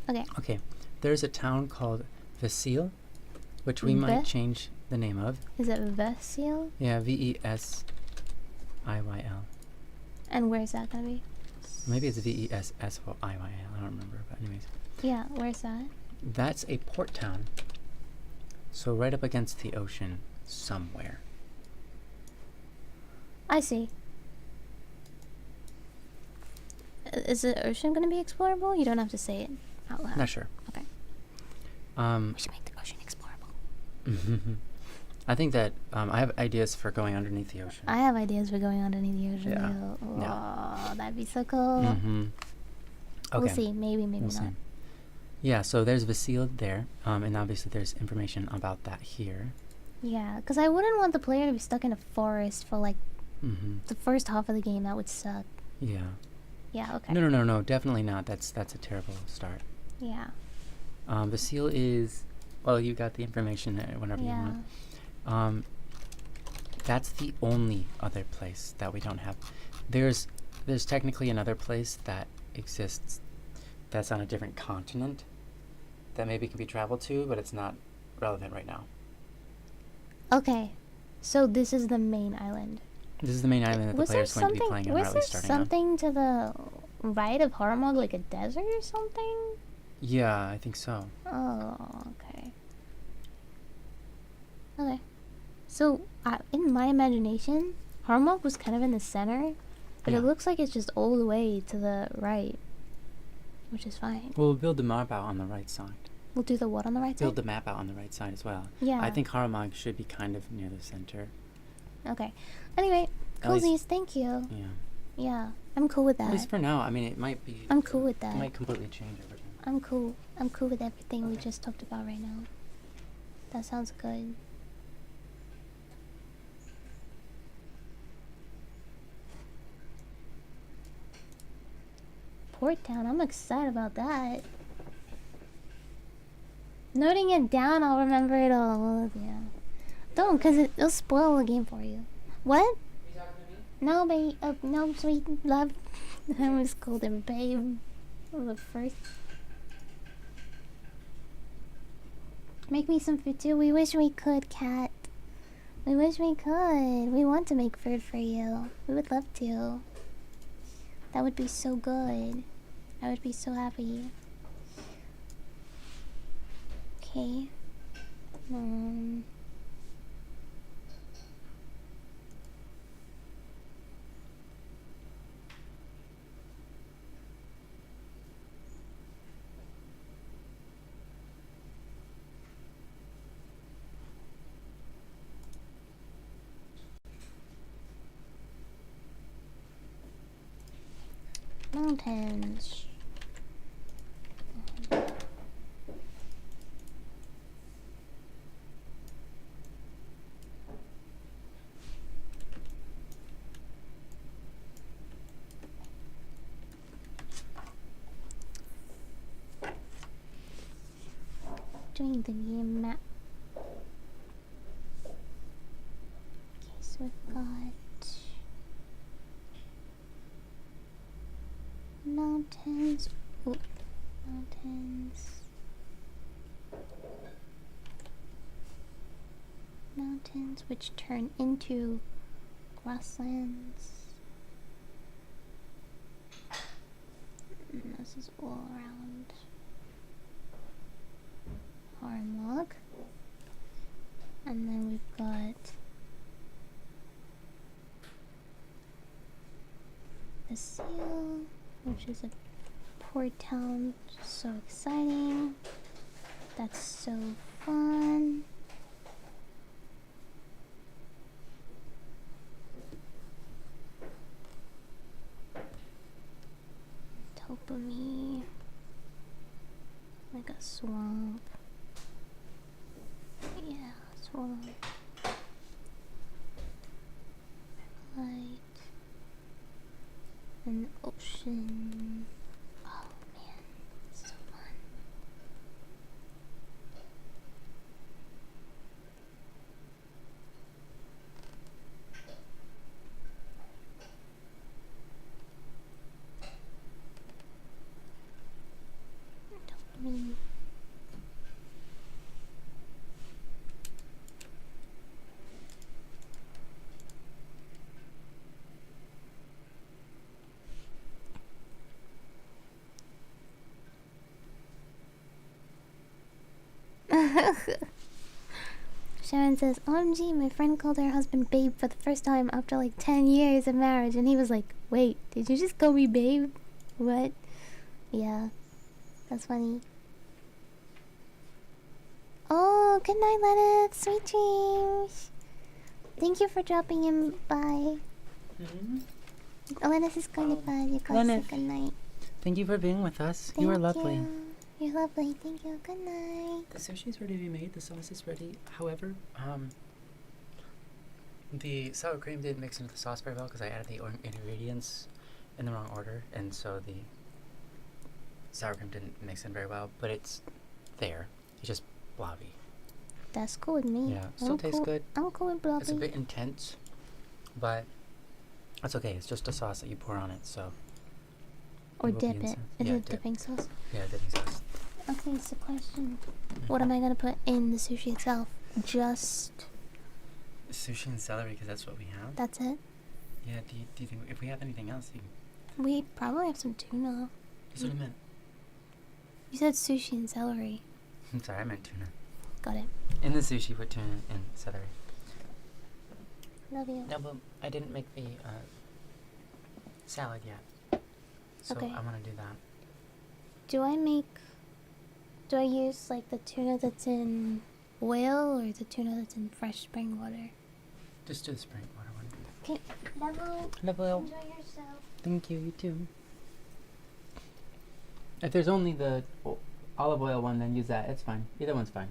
Okay. Okay. There's a town called Vesil, which we might change the name of. Is it Vesil? Yeah, Vesil. And where's that gonna be? Maybe it's Vesssil. I don't remember, but anyways. Yeah, where's that? That's a port town. So right up against the ocean somewhere. I see. Is the ocean gonna be explorable? You don't have to say it out loud. Not sure. Okay. We should make the ocean explorable. I think that I have ideas for going underneath the ocean. I have ideas for going underneath the ocean. Yeah. Too. Yeah. Oh, that'd be so cool. Okay. We'll see. Maybe We'll not. see. Yeah, so there's Vesil there, and obviously there's information about that here. Yeah, because I wouldn't want the player to be stuck in a forest for like Mm-hmm. the first half of the game. That would suck. Yeah. Yeah. Okay. No, definitely not. That's a terrible start. Yeah. Vesil is, well, you got the information there whenever you Yeah. want. That's the only other place that we don't have. There's technically another place that exists that's on a different continent that maybe can be traveled to, but it's not relevant right now. Okay. So this is the main island. This is the main island that the Was there player's going to be something? playing and Was at there least starting on. something to the right of Harmog, like a desert or something? Yeah, I think so. Oh, okay. Okay. So, in my imagination, Harmog was kind of in the center, but Yeah. it looks like it's just all the way to the right, which is fine. We'll build the map out on the right side. We'll do the what on the right Build side? the map out on the right side as well. Yeah. I think Haramag should be kind of near the center. Okay. Anyway, At least- cozies, thank you. Yeah. Yeah, I'm cool with At least that. for now. I mean, it might be. I'm cool with It that. might completely change over time. I'm cool. I'm cool with everything we just talked about right now. That sounds good. Port Town, I'm excited about that. Noting it down, I'll remember it all. Yeah. Don't, because it'll spoil the game for you. What? No, babe. No, sweet love. I was called him babe. The first. Make me some food too. We wish we could, Cat. We wish we could. We want to make food for you. We would love to. That would be so good. I would be so happy. Okay. Mountains. Doing the game map. Okay, so we've got mountains. Oh, mountains. Mountains which turn into grasslands. And this is all around Harmog. And then we've got the seal, which is a port town. So exciting. That's so fun. me. Like a swamp. Yeah, swamp. Light. An ocean. Oh man, it's so fun. Dopamine. Sharon says, OMG, my friend called her husband babe for the first time after like 10 years of marriage, and he was like, wait, did you just call me babe? What? Yeah, that's funny. Oh, good night, Lennox. Sweet dreams. Thank you for dropping in by. Lennox is going to bed. You guys say good night. Thank you for being with us. Thank you were lovely. You're lovely. Thank you. Good night. The sushi's ready to be made. The sauce is ready. However, the sour cream didn't mix into the sauce very well because I added the ingredients in the wrong order, and so the sour cream didn't mix in very well. But it's there. It's just blobby. That's cool with me. Yeah, still tastes good. I'm cool with blobby. It's a bit intense, but that's okay. It's just a sauce that you pour on it, so. Or it will be dip it. inside. Is Yeah, it dip. dipping sauce? Yeah, dipping sauce. Okay, it's a question. What am I gonna put in the sushi itself? Just Sushi and celery, because that's what we have. that's it? Yeah, do you think if we have anything else, you can. We probably have some tuna. That's what I meant. You said sushi and celery. I'm sorry, I meant tuna. Got it. In the sushi, put tuna and celery. Love you. No, but I didn't make the salad yet. So Okay. I want to do that. Do I use like the tuna that's in oil or the tuna that's in fresh spring water? Just do the spring water one. Okay, level. Level. Enjoy yourself. Thank you, you too. If there's only the olive oil one, then use that. It's fine. Either one's fine.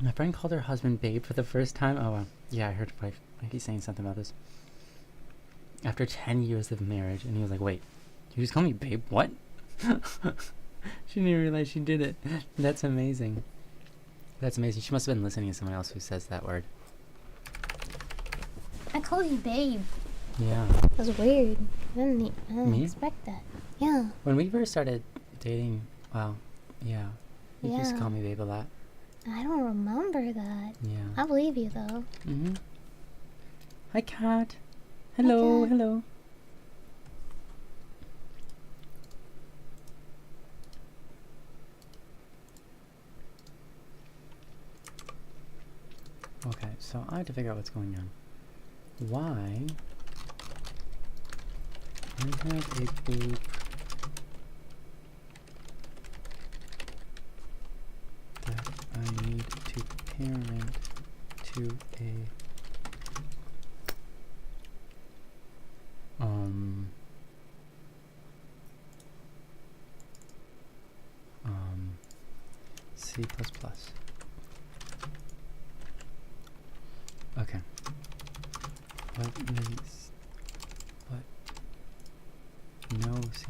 My friend called her husband babe for the first time. Oh, wow. Yeah, I heard Mikey saying something about this. After 10 years of marriage, and he was like, wait, you just call me babe? What? She didn't even realize she did it. That's amazing. That's amazing. She must have been listening to someone else who says that word. I call you babe. Yeah. That's weird. I didn't Me? expect that. Yeah. When we first started dating, wow, yeah. You used to Yeah. call me babe a lot. I don't remember that. Yeah. I believe you though. Mm-hmm. Hi, Kat. Hello, Kat. hello. Okay, so I have to figure out what's going on. Why? I have a group that I need to parent to a C++. Okay. But no C++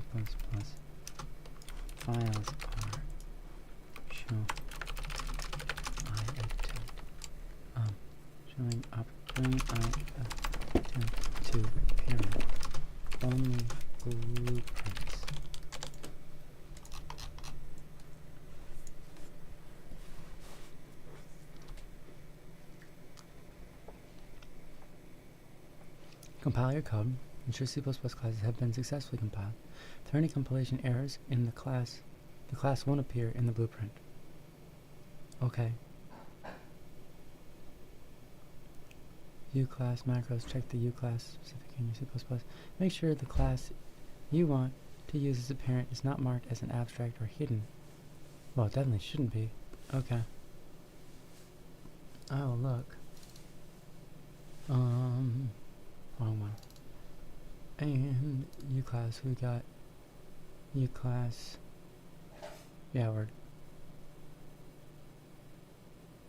files are show I attempt showing up bring I attempt to parent only blueprints. Compile your code. Ensure C++ classes have been successfully compiled. If there are any compilation errors in the class The class won't appear in the blueprint. Okay. U class macros. Check the U class specific in your C++. Make sure the class you want to use as a parent is not marked as an abstract or hidden. Well, it definitely shouldn't be. Okay. Oh, look. Wrong one. And U class, we got U class. Yeah,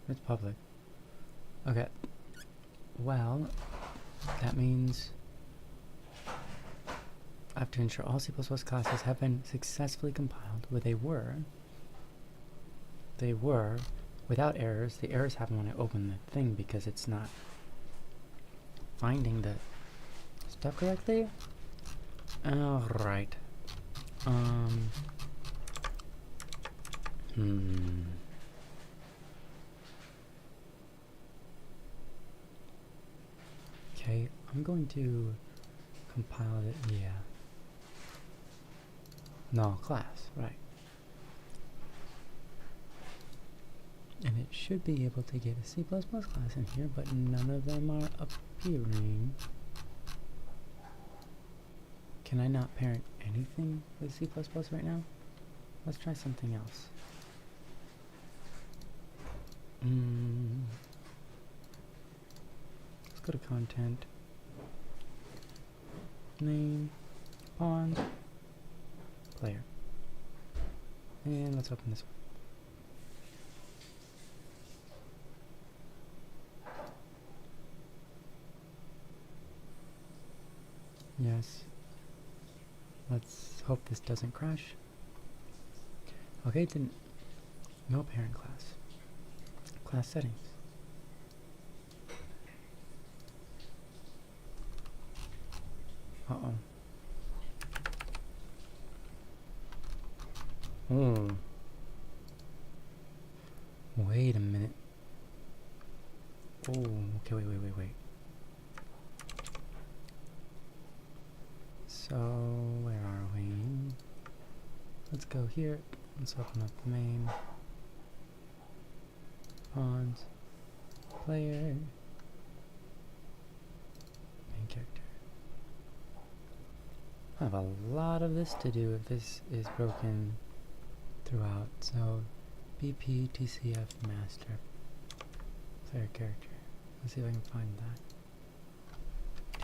it's public. Okay. Well, that means I have to ensure all C++ classes have been successfully compiled where they were without errors. The errors happen when I open the thing because it's not finding the stuff correctly. Alright. Okay, I'm going to compile it. Yeah. No, class, right. And it should be able to get a C++ class in here, but none of them are appearing. Can I not parent anything with C++ right now? Let's try something else. Let's go to content, name, pawns, player. And let's open this one. Yes. Let's hope this doesn't crash. Okay, it didn't. No parent class. Class settings. Uh-oh. Oh. Wait a minute. Oh, okay, wait. So, where are we? Let's go here. Let's open up the main. Pawns. Player. Main character. I have a lot of this to do if this is broken throughout. So, BP TCF master. Player character. Let's see if I can find that.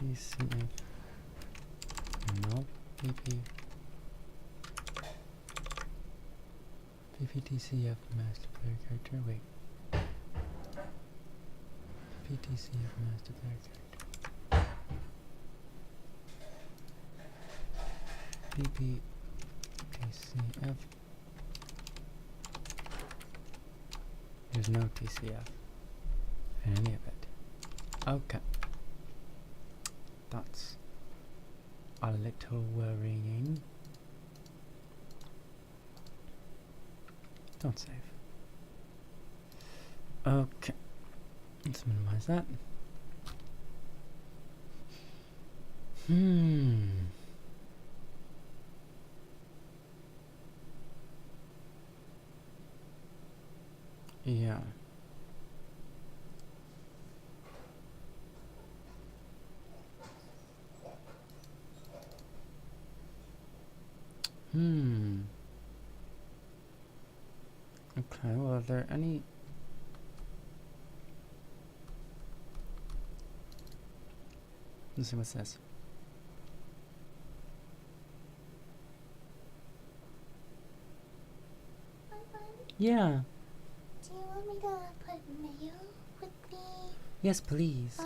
TCF. No, PPTCF master player character. Wait. PTCF master player character. PPTCF. There's no TCF in any of it. Okay. That's a little worrying. Don't save. Okay. Let's minimize that. Yeah. Okay, well, are there any... Let's see what's this. Yeah. Do you want me to put mayo with me? Yes, please.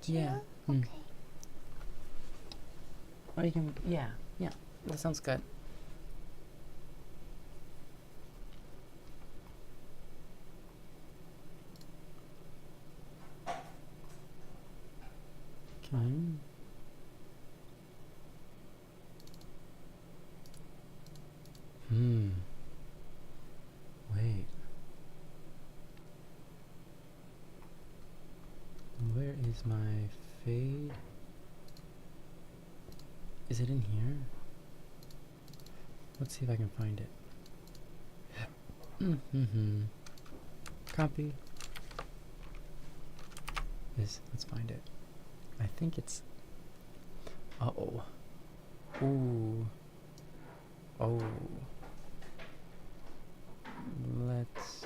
Yeah. Okay. Or you can... Yeah. That sounds good. Okay. Wait. Where is my fade? Is it in here? Let's see if I can find it. Mm-hmm. Copy. This, let's find it. I think it's... Uh-oh. Ooh. Oh. Let's...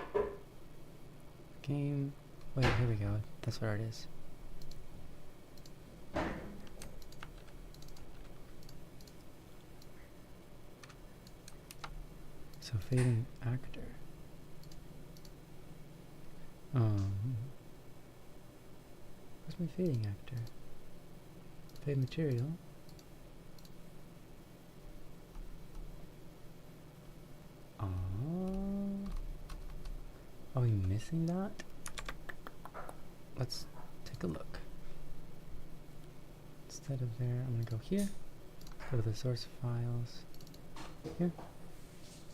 Game... Wait, here we go. That's where it is. So, fading actor. Where's my fading actor? Fade material. Are we missing that? Let's take a look. Instead of there, I'm gonna go here. Go to the source files. Here.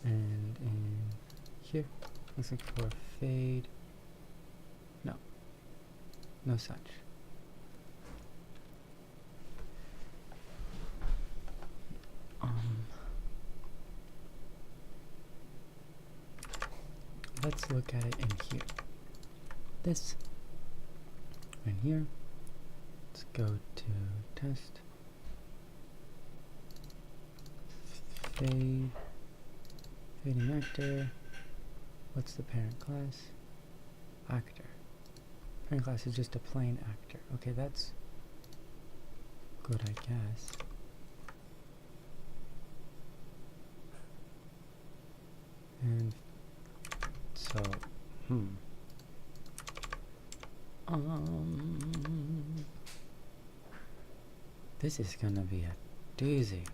And in here. Let's look for fade. No. No such. Let's look at it in here. This. In here. Let's go to test. Fade. Fading actor. What's the parent class? Actor. Parent class is just a plain actor. Okay, that's good, I guess. And so, this is gonna be a doozy.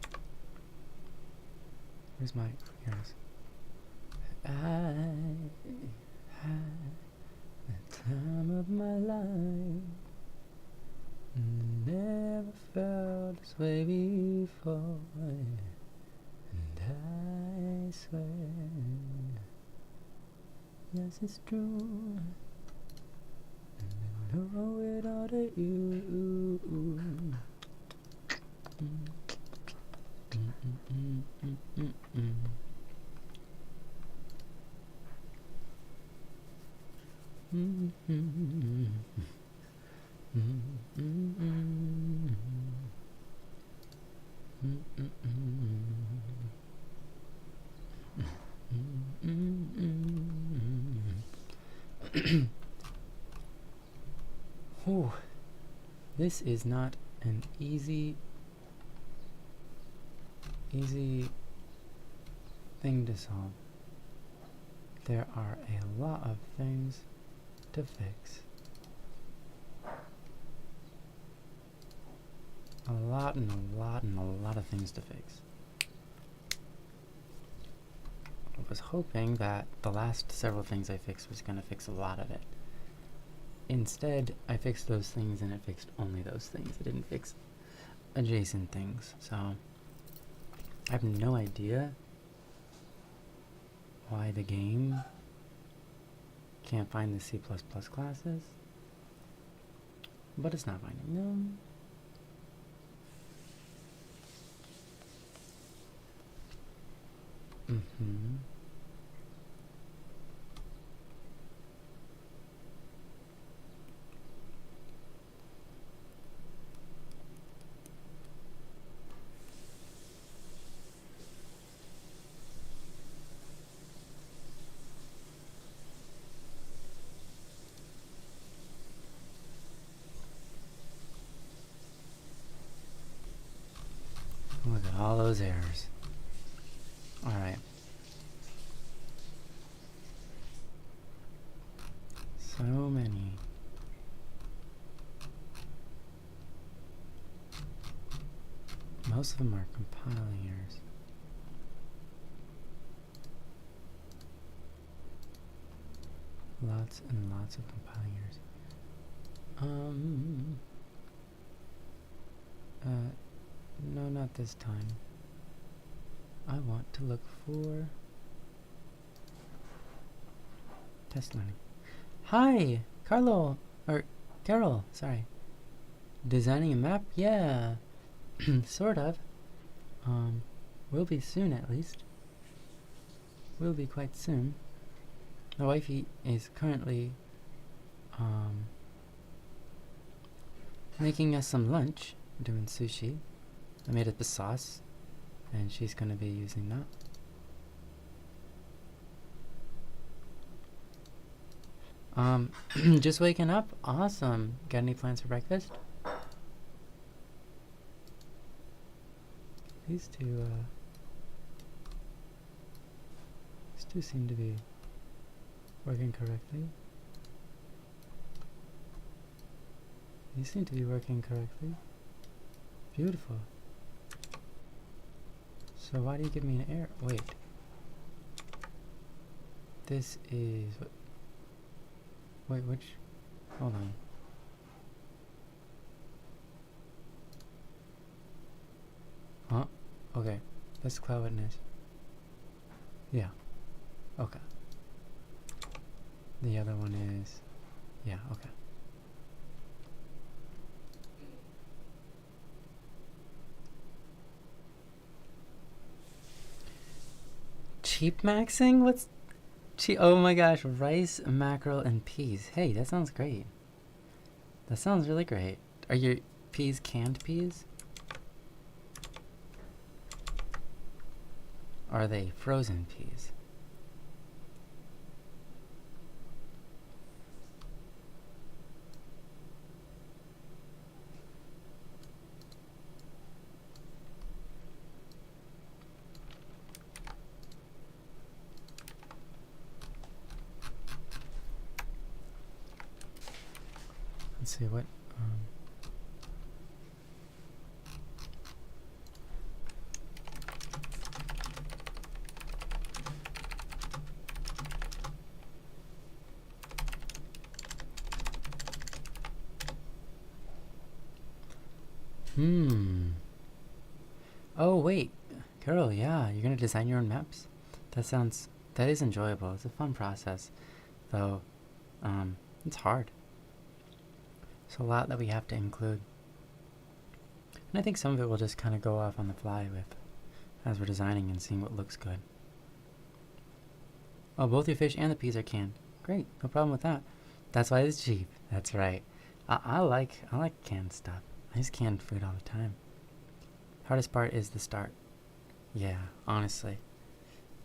Where's my, here it is. I had the time of my life. Never felt this way before. And I swear, yes, it's true. And I owe it all to you. Whew. This is not an easy thing to solve. There are a lot of things to fix. A lot and a lot of things to fix. I was hoping that the last several things I fixed was going to fix a lot of it. Instead, I fixed those things and it fixed only those things. It didn't fix adjacent things. So, I have no idea why the game can't find the C++ classes, but it's not finding them. Look at all those errors. Alright. So many. Most of them are compiling errors. Lots and lots of compiling errors. No, not this time. I want to look for test learning. Hi, Carlo, or Carol, sorry. Designing a map? Yeah, sort of. Will be soon at least. Will be quite soon. My wifey is currently making us some lunch. We're doing sushi. I made up the sauce, and she's gonna be using that. Just waking up. Awesome. Got any plans for breakfast? These two seem to be working correctly. These seem to be working correctly. Beautiful. So why do you give me an error? Wait. This is... Wait, which... Hold on. Huh? Okay. That's cloud witness. Yeah. Okay. The other one is... Yeah, okay. Cheap maxing? What's... Oh my gosh, rice, mackerel, and peas. Hey, that sounds great. That sounds really great. Are your peas canned peas? Are they frozen peas? Let's see what. Oh wait, girl, yeah, you're gonna design your own maps? That is enjoyable. It's a fun process, though. It's hard. It's a lot that we have to include. And I think some of it will just kind of go off on the fly as we're designing and seeing what looks good. Oh, both your fish and the peas are canned. Great, no problem with that. That's why it's cheap. That's right. I like canned stuff. I use canned food all the time. Hardest part is the start. Yeah, honestly.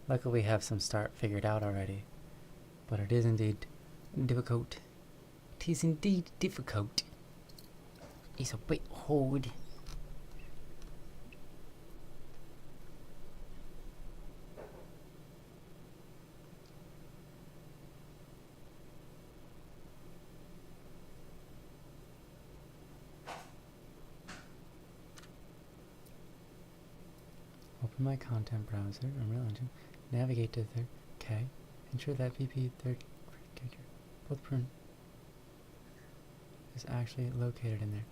Luckily we have some start figured out already. But it is indeed difficult. It is indeed difficult. It's a bit hard. Open my content browser, Unreal Engine, navigate to third, okay, ensure that VP third character, blueprint is actually located in there.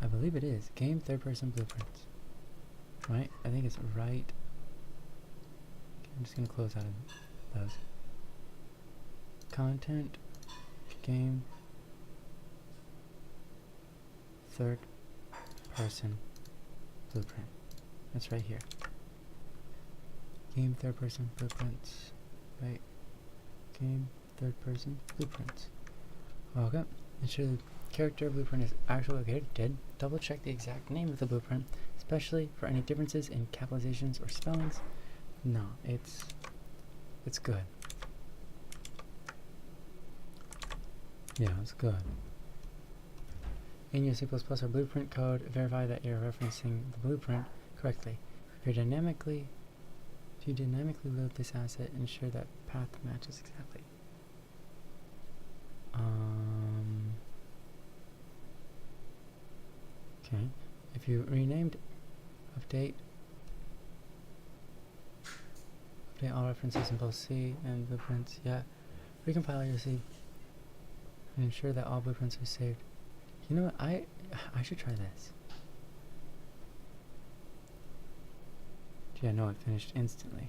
I believe it is. Game third person blueprints. Right? I think it's right. Okay, I'm just gonna close out of those. Content, game, third person blueprint. That's right here. Game third person blueprints. Right. Game third person blueprints. Okay. Ensure the character blueprint is actually located. Did double check the exact name of the blueprint, especially for any differences in capitalizations or spellings. No, it's good. Yeah, it's good. In your C++ or blueprint code, verify that you're referencing the blueprint correctly. If you dynamically load this asset, ensure that path matches exactly. Okay. If you renamed, update all references in both C and blueprints. Yeah. Recompile your C and ensure that all blueprints are saved. You know what? I should try this. Gee, I know it finished instantly.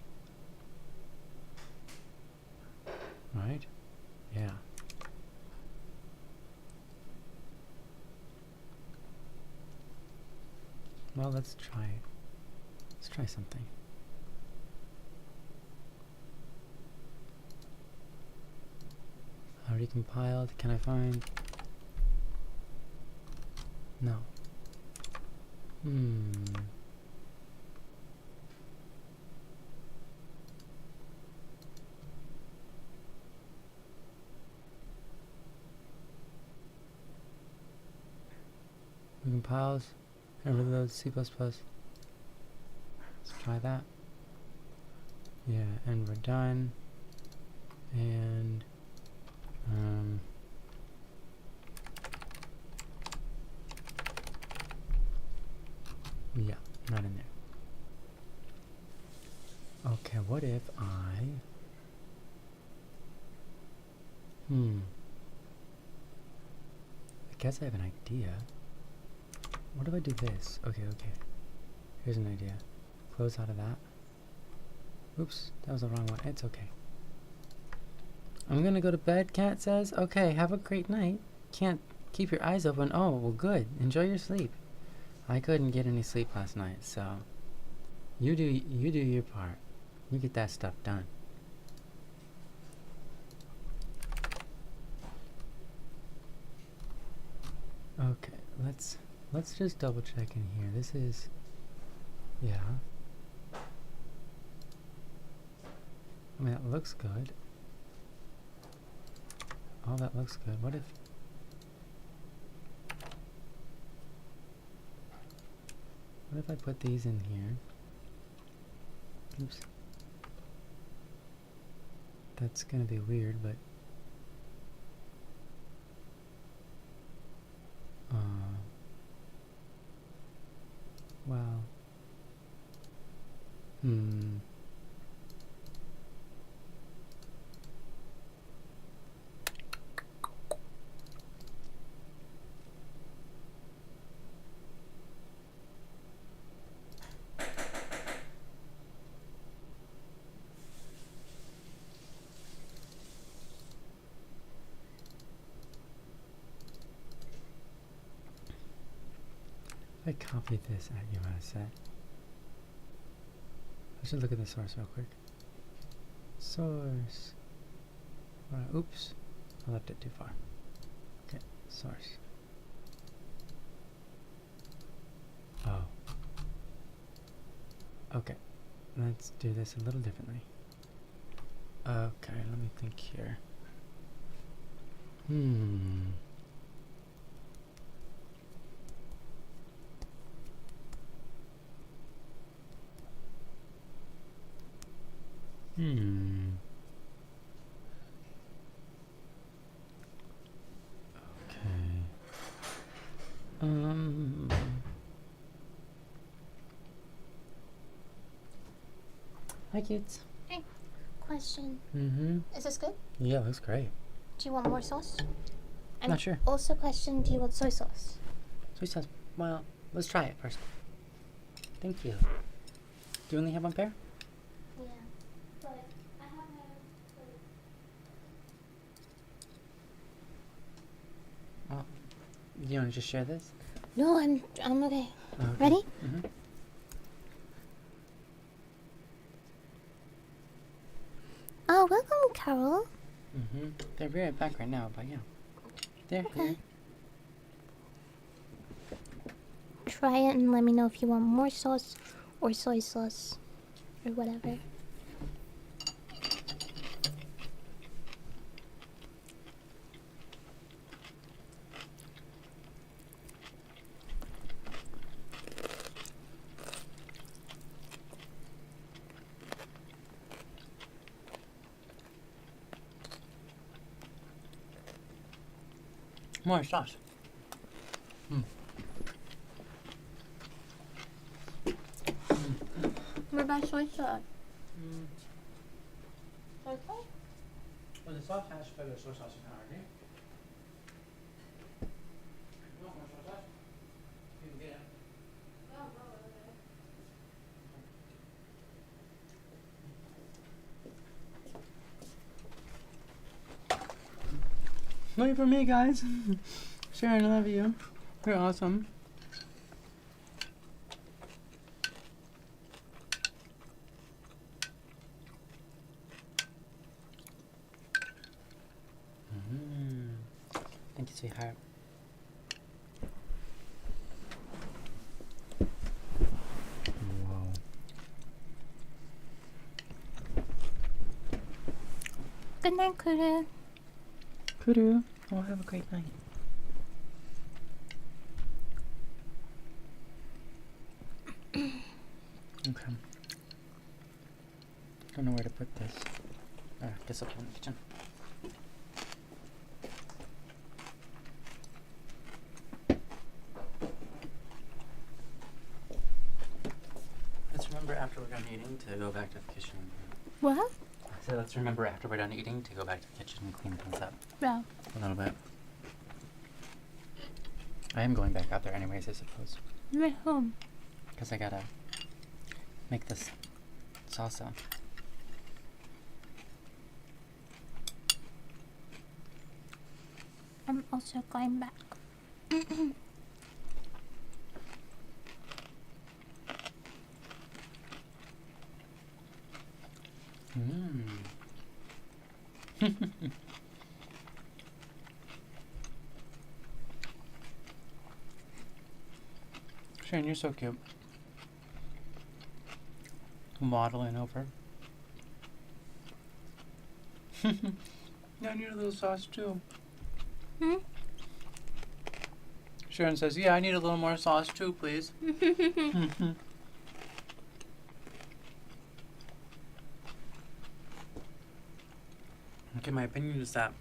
Right? Yeah. Well, let's try something. Recompiled. Can I find? No. Recompiles and reload C++. Let's try that. Yeah, and we're done. And yeah, not in there. Okay, what if I guess I have an idea. What if I do this? Okay. Here's an idea. Close out of that. Oops, that was the wrong one. It's okay. I'm gonna go to bed, Cat says. Okay, have a great night. Can't keep your eyes open. Oh, well, good. Enjoy your sleep. I couldn't get any sleep last night, so you do your part. You get that stuff done. Okay, let's just double check in here. This is, yeah. I mean, that looks good. All that looks good. What if I put these in here? Oops. That's gonna be weird, but well, if I copy this at you as set. I should look at the source real quick. Source. Oops, I left it too far. Okay, source. Oh. Okay, let's do this a little differently. Okay, let me think here. Okay. Hi, kids. Hey, question. Is this good? Yeah, looks great. Do you want more sauce? And Not sure. also question, do you want soy sauce? Soy sauce. Well, let's try it first. Thank you. Do you only have one pair? Yeah, but I have Well, you want to just share this? No, I'm okay. Okay. Ready? Oh, welcome, Carol. They're right back right now, but yeah. They're here. Try it and let me know if you want more sauce or soy sauce or whatever. More sauce. What about soy sauce? Soy sauce? Well, the sauce has better soy sauce in already. You want more soy sauce? You can get it. Wait for me, guys. Sharon, I love you. You're awesome. sweetheart. Whoa. Good night, Kuru. Kudu. Oh, have a great night. Okay. Don't know where to put this. Guess I'll put it in the kitchen. Let's remember after we're done eating to go back to the kitchen. What? So let's remember after we're done eating to go back to the kitchen and clean things up Yeah. a little bit. I am going back out there anyways, I suppose. I'm at home. Because I gotta make this salsa. I'm also going back. Shane, you're so cute. Modeling over. I need a little sauce too. Hmm? Sharon says, yeah, I need a little more sauce too, please. Okay, my opinion is that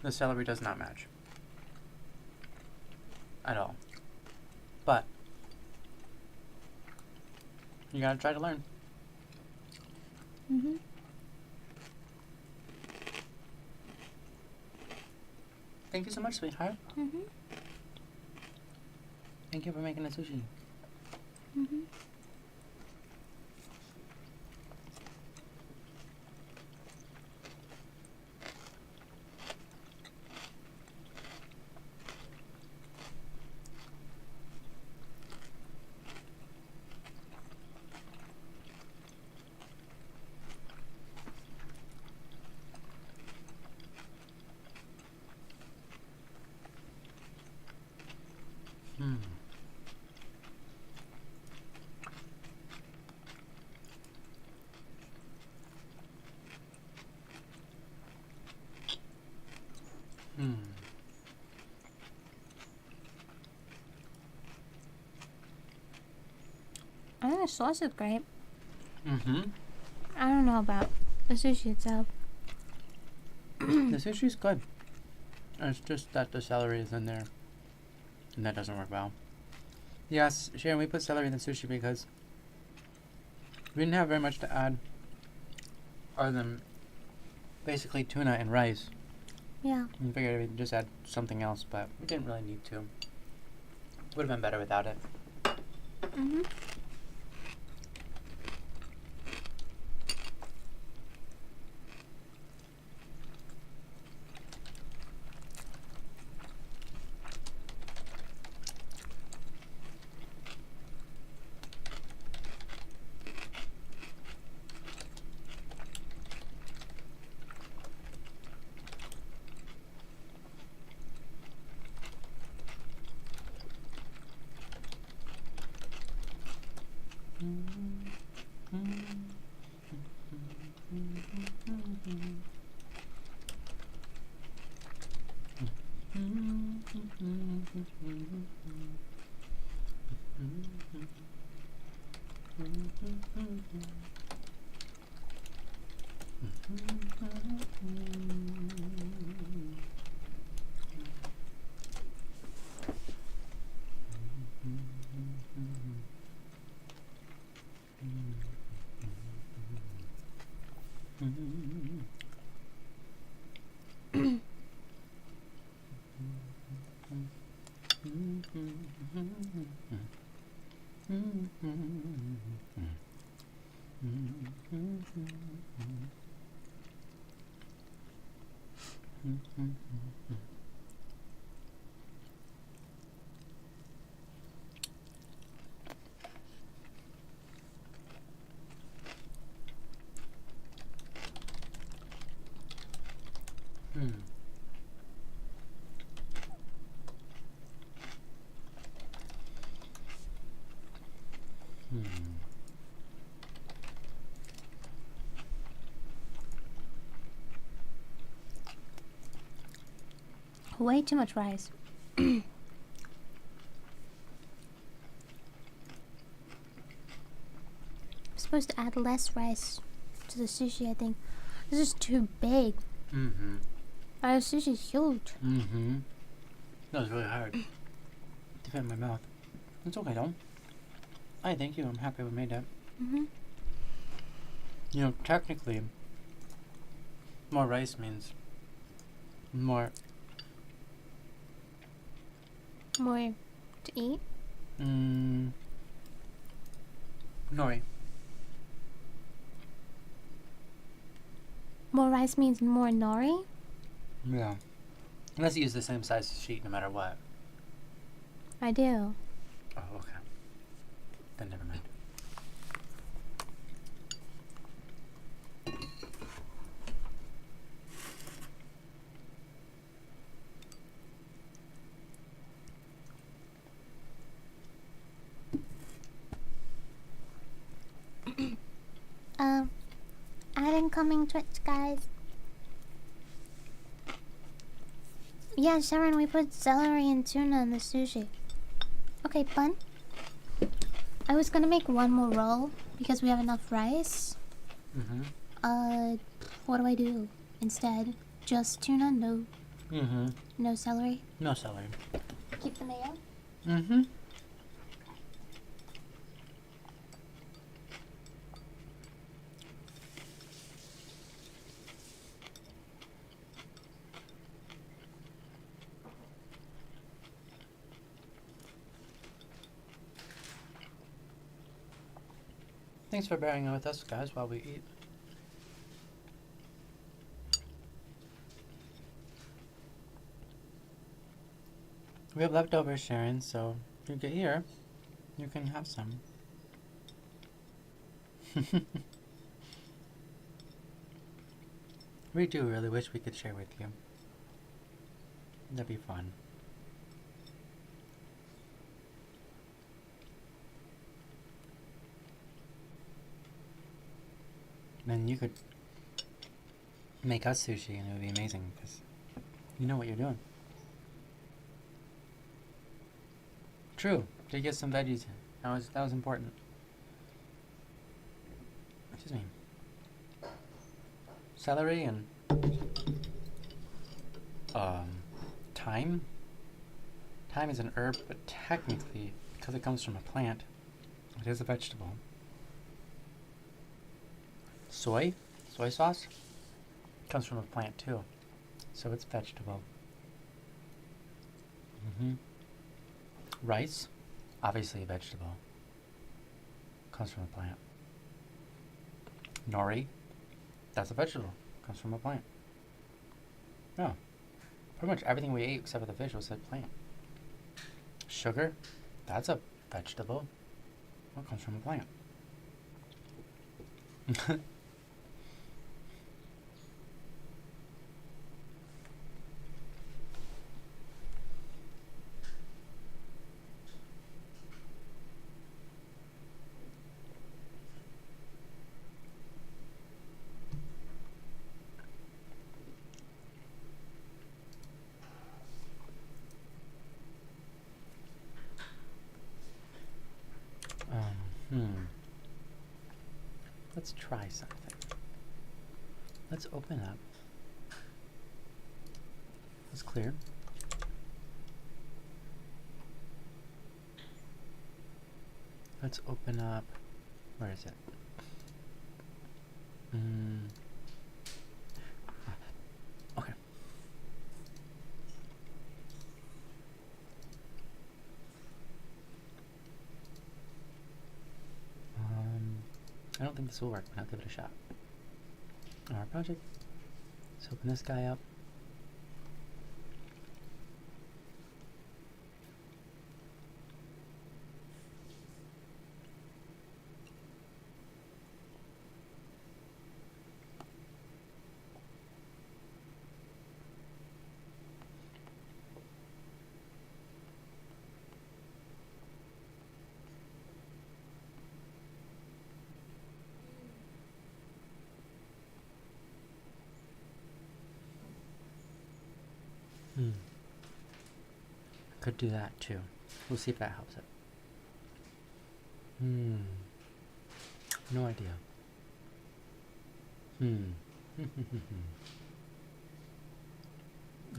the celery does not match. At all. But you gotta try to learn. Mm-hmm. Thank you so much, sweetheart. Mm-hmm. Thank you for making the sushi. Mm-hmm. Hmm. Hmm. I think the sauce is great. Mm-hmm. I don't know about the sushi itself. The sushi's good. It's just that the celery is in there. And that doesn't work well. Yes, Sharon, we put celery in the sushi because we didn't have very much to add other than basically tuna and rice. Yeah. We figured we'd just add something else, but we didn't really need to. Would have been better without it. Mm-hmm. Way too much rice. Supposed to add less rice to the sushi, I think. This is too big. Our sushi's huge. That was really hard to fit in my mouth. It's okay though. I thank you. I'm happy we made that. You know, technically, more rice means more. More to eat. Nori. More rice means more nori. Yeah. Unless you use the same size sheet no matter what. I do. Oh, okay. Then never mind. Ad incoming Twitch, guys. Yeah, Sharon, we put celery and tuna in the sushi. Okay, Bun. I was gonna make one more roll because we have enough rice. What do I do instead? Just tuna? No. No celery? No celery. Keep the mayo? Thanks for bearing with us, guys, while we eat. We have leftovers, Sharon, so if you get here, you can have some. We do really wish we could share with you. That'd be fun. Then you could make us sushi and it would be amazing because you know what you're doing. True. To get some veggies. That was important. Excuse me. Celery and thyme. Thyme is an herb, but technically, because it comes from a plant, it is a vegetable. Soy sauce comes from a plant too, so it's vegetable. Rice, obviously a vegetable, comes from a plant. Nori, that's a vegetable, comes from a plant. Yeah, pretty much everything we ate except for the fish was a plant. Sugar, that's a vegetable, what comes from a plant. Let's try something. Let's open up. Let's clear. Let's open up. Where is it? Okay. I don't think this will work, but I'll give it a shot. Our project. Let's open this guy up. could do that too. We'll see if that helps it. No idea.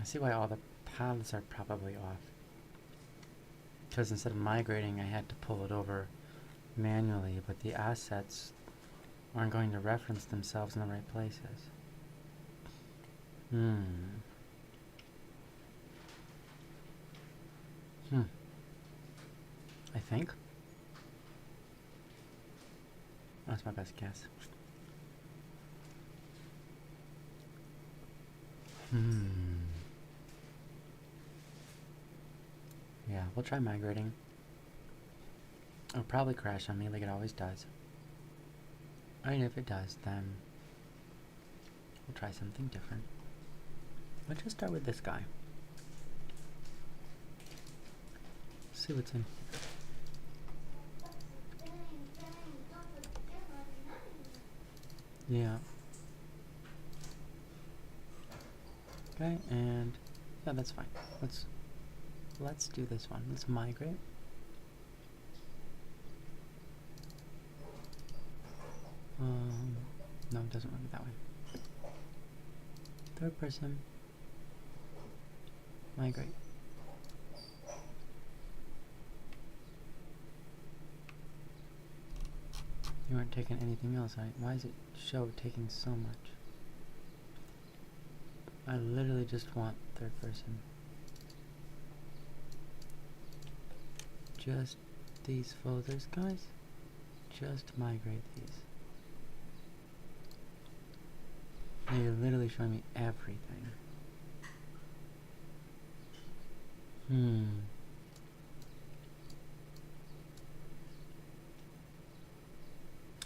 I see why all the paths are probably off. Because instead of migrating, I had to pull it over manually, but the assets aren't going to reference themselves in the right places. I think. That's my best guess. Yeah, we'll try migrating. It'll probably crash on me like it always does. And if it does, then we'll try something different. Let's just start with this guy. See what's in. Yeah. Okay, and yeah, that's fine. Let's do this one. Let's migrate. No, it doesn't work that way. Third person. Migrate. You aren't taking anything else, right? Why is it show taking so much? I literally just want third person. Just these folders, guys. Just migrate these. Now you're literally showing me everything.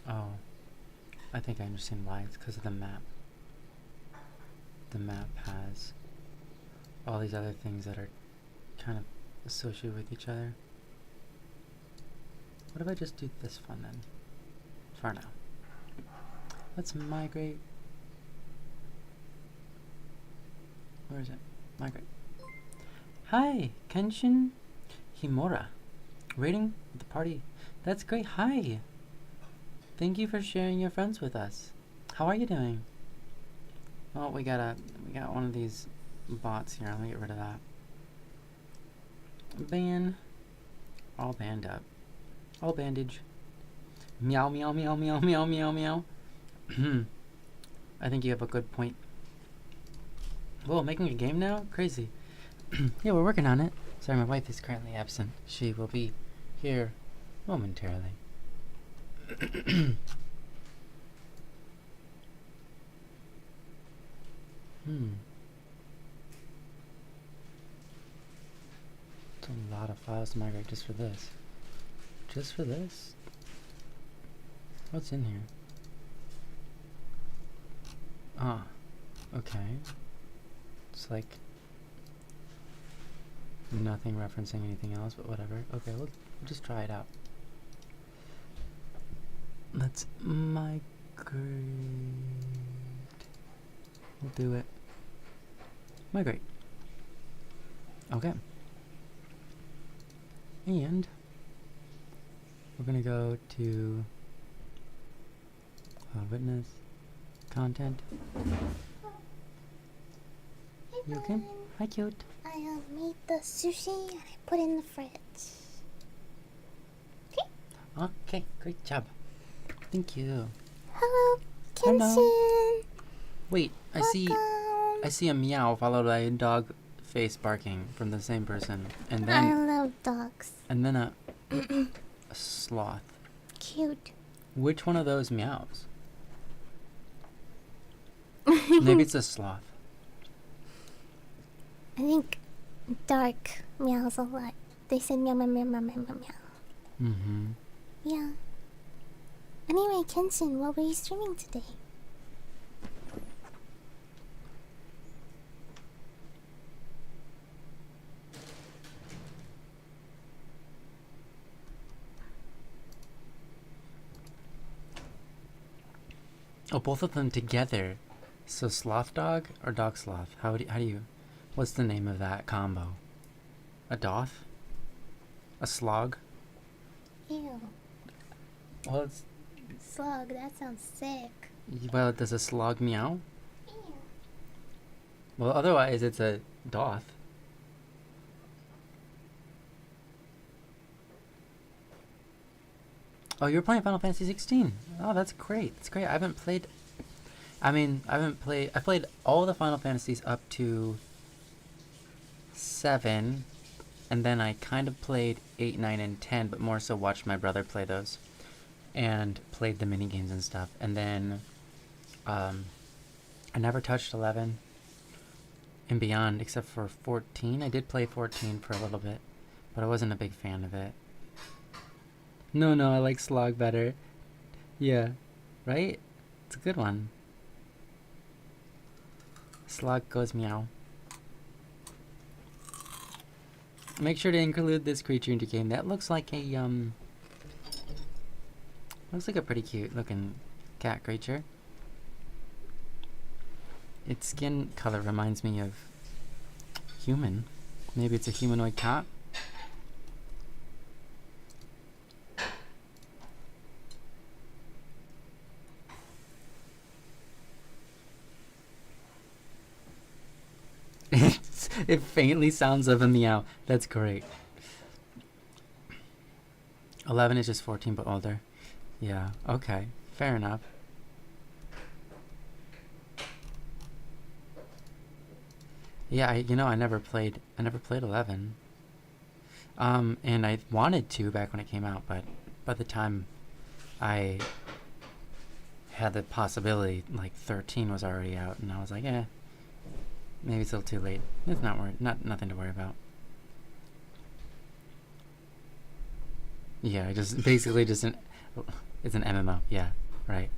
Oh, I think I understand why. It's because of the map. The map has all these other things that are kind of associated with each other. What if I just do this one then? For now. Let's migrate. Where is it? Migrate. Hi, Kenshin Himura. Rating the party. That's great. Hi. Thank you for sharing your friends with us. How are you doing? Oh, we got one of these bots here. Let me get rid of that. Ban. All banned up. All bandage. Meow, meow, meow, meow, meow, meow, meow. I think you have a good point. Whoa, making a game now? Crazy. Yeah, we're working on it. Sorry, my wife is currently absent. She will be here momentarily. It's a lot of files to migrate just for this. Just for this? What's in here? Ah, okay. It's like nothing referencing anything else, but whatever. Okay, we'll just try it out. Let's migrate. We'll do it. Migrate. Okay. And we're gonna go to witness content. You okay? Hi, cute. I made the sushi and I put it in the fridge. Okay? Okay, great job. Thank you. Hello, Kenshin. Hello. Wait, I Welcome. see a meow followed by a dog face barking from the same person, and I then love dogs. a sloth. Cute. Which one of those meows? Maybe it's a sloth. I think dark meows a lot. They said meow, meow, meow, meow, meow, meow, meow. Mm-hmm. Yeah. Anyway, Kenshin, what were you streaming today? Oh, both of them together. So sloth dog or dog sloth? How do you? What's the name of that combo? A doth? A slog? Ew. Well, it's Slug, that sounds sick. well. Does a slog meow? Ew. Well, otherwise it's a doth. Oh, you're playing Final Fantasy 16. Oh, that's great. That's great. I haven't played. I played all the Final Fantasies up to 7, and then I kind of played 8, 9, and 10, but more so watched my brother play those, and played the mini games and stuff. And then, I never touched 11 and beyond, except for 14. I did play 14 for a little bit, but I wasn't a big fan of it. No, I like Slog better. Yeah, right? It's a good one. Slog goes meow. Make sure to include this creature in your game. That looks like a looks like a pretty cute looking cat creature. Its skin color reminds me of human. Maybe it's a humanoid cat. It faintly sounds of a meow. That's great. 11 is just 14 but older. Yeah, okay. Fair enough. Yeah, I never played 11. And I wanted to back when it came out, but by the time I had the possibility, like 13 was already out, and I was like, maybe it's a little too late. It's nothing to worry about. Yeah, it's an MMO. Yeah, right.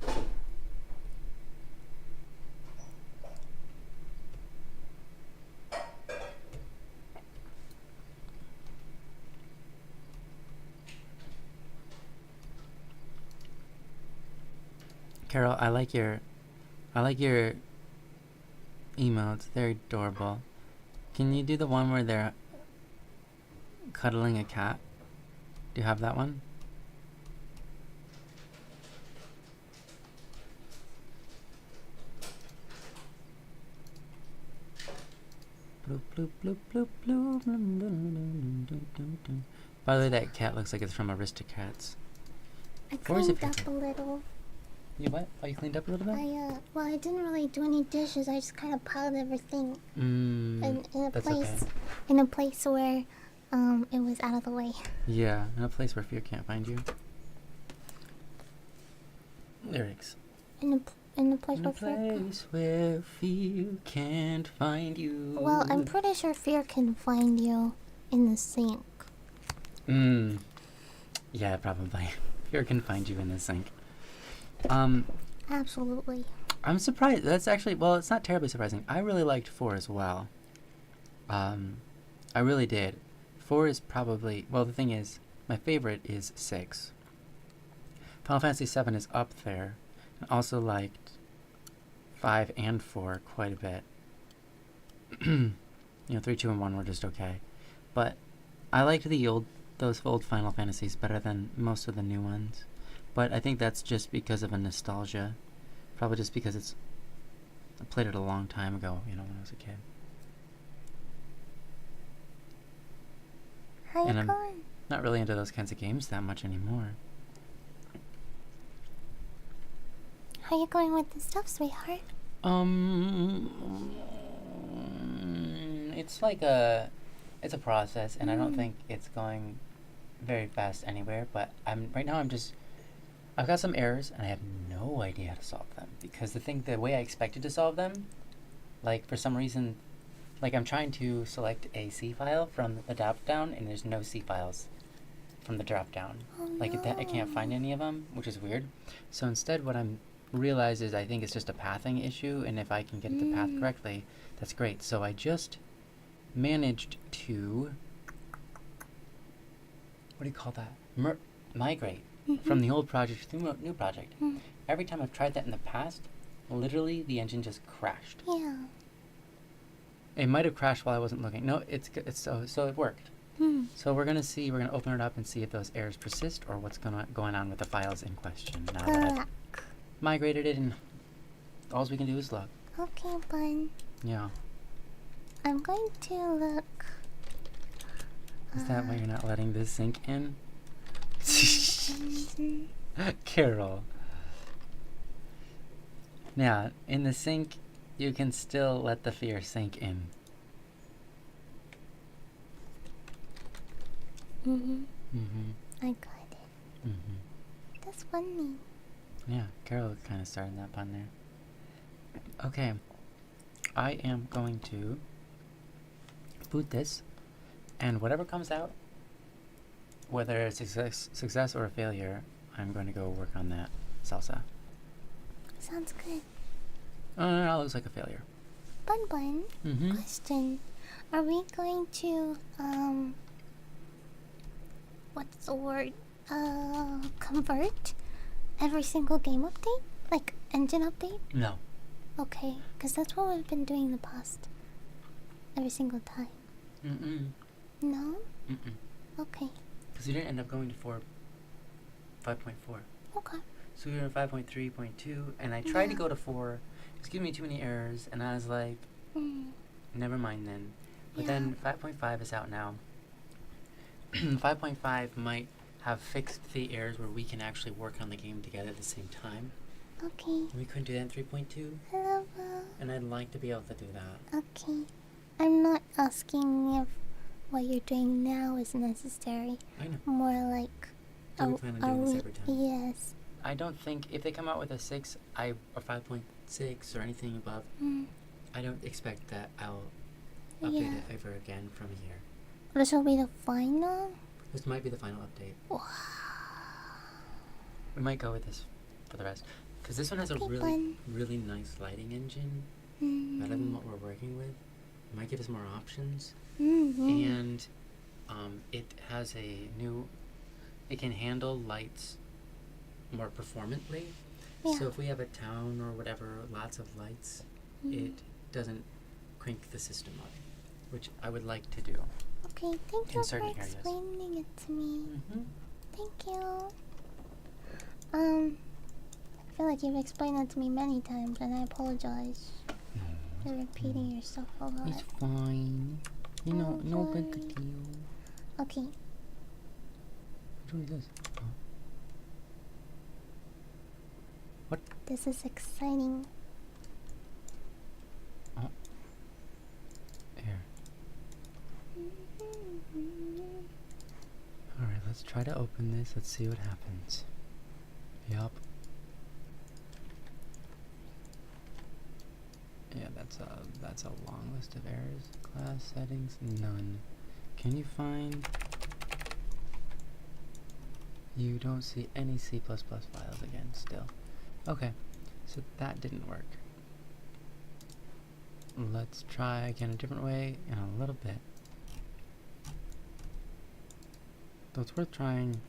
Carol, I like your emotes. They're adorable. Can you do the one where they're cuddling a cat? Do you have that one? Bloop, bloop, bloop, bloop, bloop, bloop, bloop, bloop, bloop. By the way, that cat looks like it's from Aristocats. I Or is it cleaned up picture? a little. You what? Oh, you cleaned up a little bit? Well, I didn't really do any dishes. I just kind of piled everything in a that's place, okay. in a place where, it was out of the way. Yeah, in a place where fear can't find you. Lyrics. In a place In a where fear. place where fear can't find you. Well, I'm pretty sure fear can find you in the sink. Yeah, probably. Fear can find you in the sink. Absolutely. I'm surprised. That's actually, well, it's not terribly surprising. I really liked 4 as well. I really did. 4 is probably, well, the thing is, my favorite is 6. Final Fantasy 7 is up there. I also liked 5 and 4 quite a bit. 3, 2, and 1 were just okay. But I liked those old Final Fantasies better than most of the new ones. But I think that's just because of a nostalgia. Probably just because I played it a long time ago, when I was a kid. How you And I'm going? not really into those kinds of games that much anymore. How you going with the stuff, sweetheart? It's it's a process, and I don't think it's going very fast anywhere. But right now I've got some errors, and I have no idea how to solve them because the way I expected to solve them, like for some reason, like I'm trying to select a C file from the drop down, and there's no C files from the drop down. Oh, I can't find any of them, which is weird. So instead, what I'm realize is I think it's just a pathing issue, and if I can get it to path correctly, that's great. So I just managed to migrate from the old project to the new project. Every time I've tried that in the past, literally the engine just crashed. Yeah. It might have crashed while I wasn't looking. No, so it worked. So we're gonna open it up and see if those errors persist or what's going on with the files in question. Now that I've migrated it, and all we can do is look. Okay, Bun. Yeah. I'm going to look. Is that why you're not letting this sink in? Carol. Now, in the sink, you can still let the fear sink in. I got it. That's funny. Yeah, Carol kind of started that pun there. Okay. I am going to boot this, and whatever comes out, whether it's a success or a failure, I'm going to go work on that salsa. Sounds good. That looks like a failure. Bun. Question. Are we going to, what's the word? Convert every single game update? Like, engine update? No. Okay, because that's what we've been doing in the past. Every single time. No? Okay. Because we didn't end up going to 5.4. Okay. So we were in 5.3.2, and I tried to go to 4. It was giving me too many errors, and I was like, never mind then. But then 5.5 is out now. 5.5 might have fixed the errors where we can actually work on the game together at the same time. Okay. We couldn't do that in 3.2, Hello. and I'd like to be able to do that. Okay. I'm not asking if what you're doing now is necessary. I know. More like, Do we plan on doing this every time? Yes. I don't think if they come out with a 6, or 5.6 or anything above, I don't expect that I'll update it ever again from here. This will be the final? This might be the final update. Wow. We might go with this for the rest. Because this one has a really nice lighting engine. Better than what we're working with. It might give us more options. And it has a new... It can handle lights more performantly. So if we have a town or whatever, lots of lights, it doesn't crank the system up, which I would like to do. Okay, thank In you for certain areas. explaining it to me. Thank you. I feel like you've explained that to me many times, and I apologize for repeating yourself a lot. It's fine. You know, no big deal. Okay. Which one is this? Oh. What? This is exciting. Oh. Here. Alright, let's try to open this. Let's see what happens. Yup. Yeah, that's a long list of errors. Class settings, none. Can you find... You don't see any C++ files again, still. Okay, so that didn't work. Let's try again a different way in a little bit. Though it's worth trying.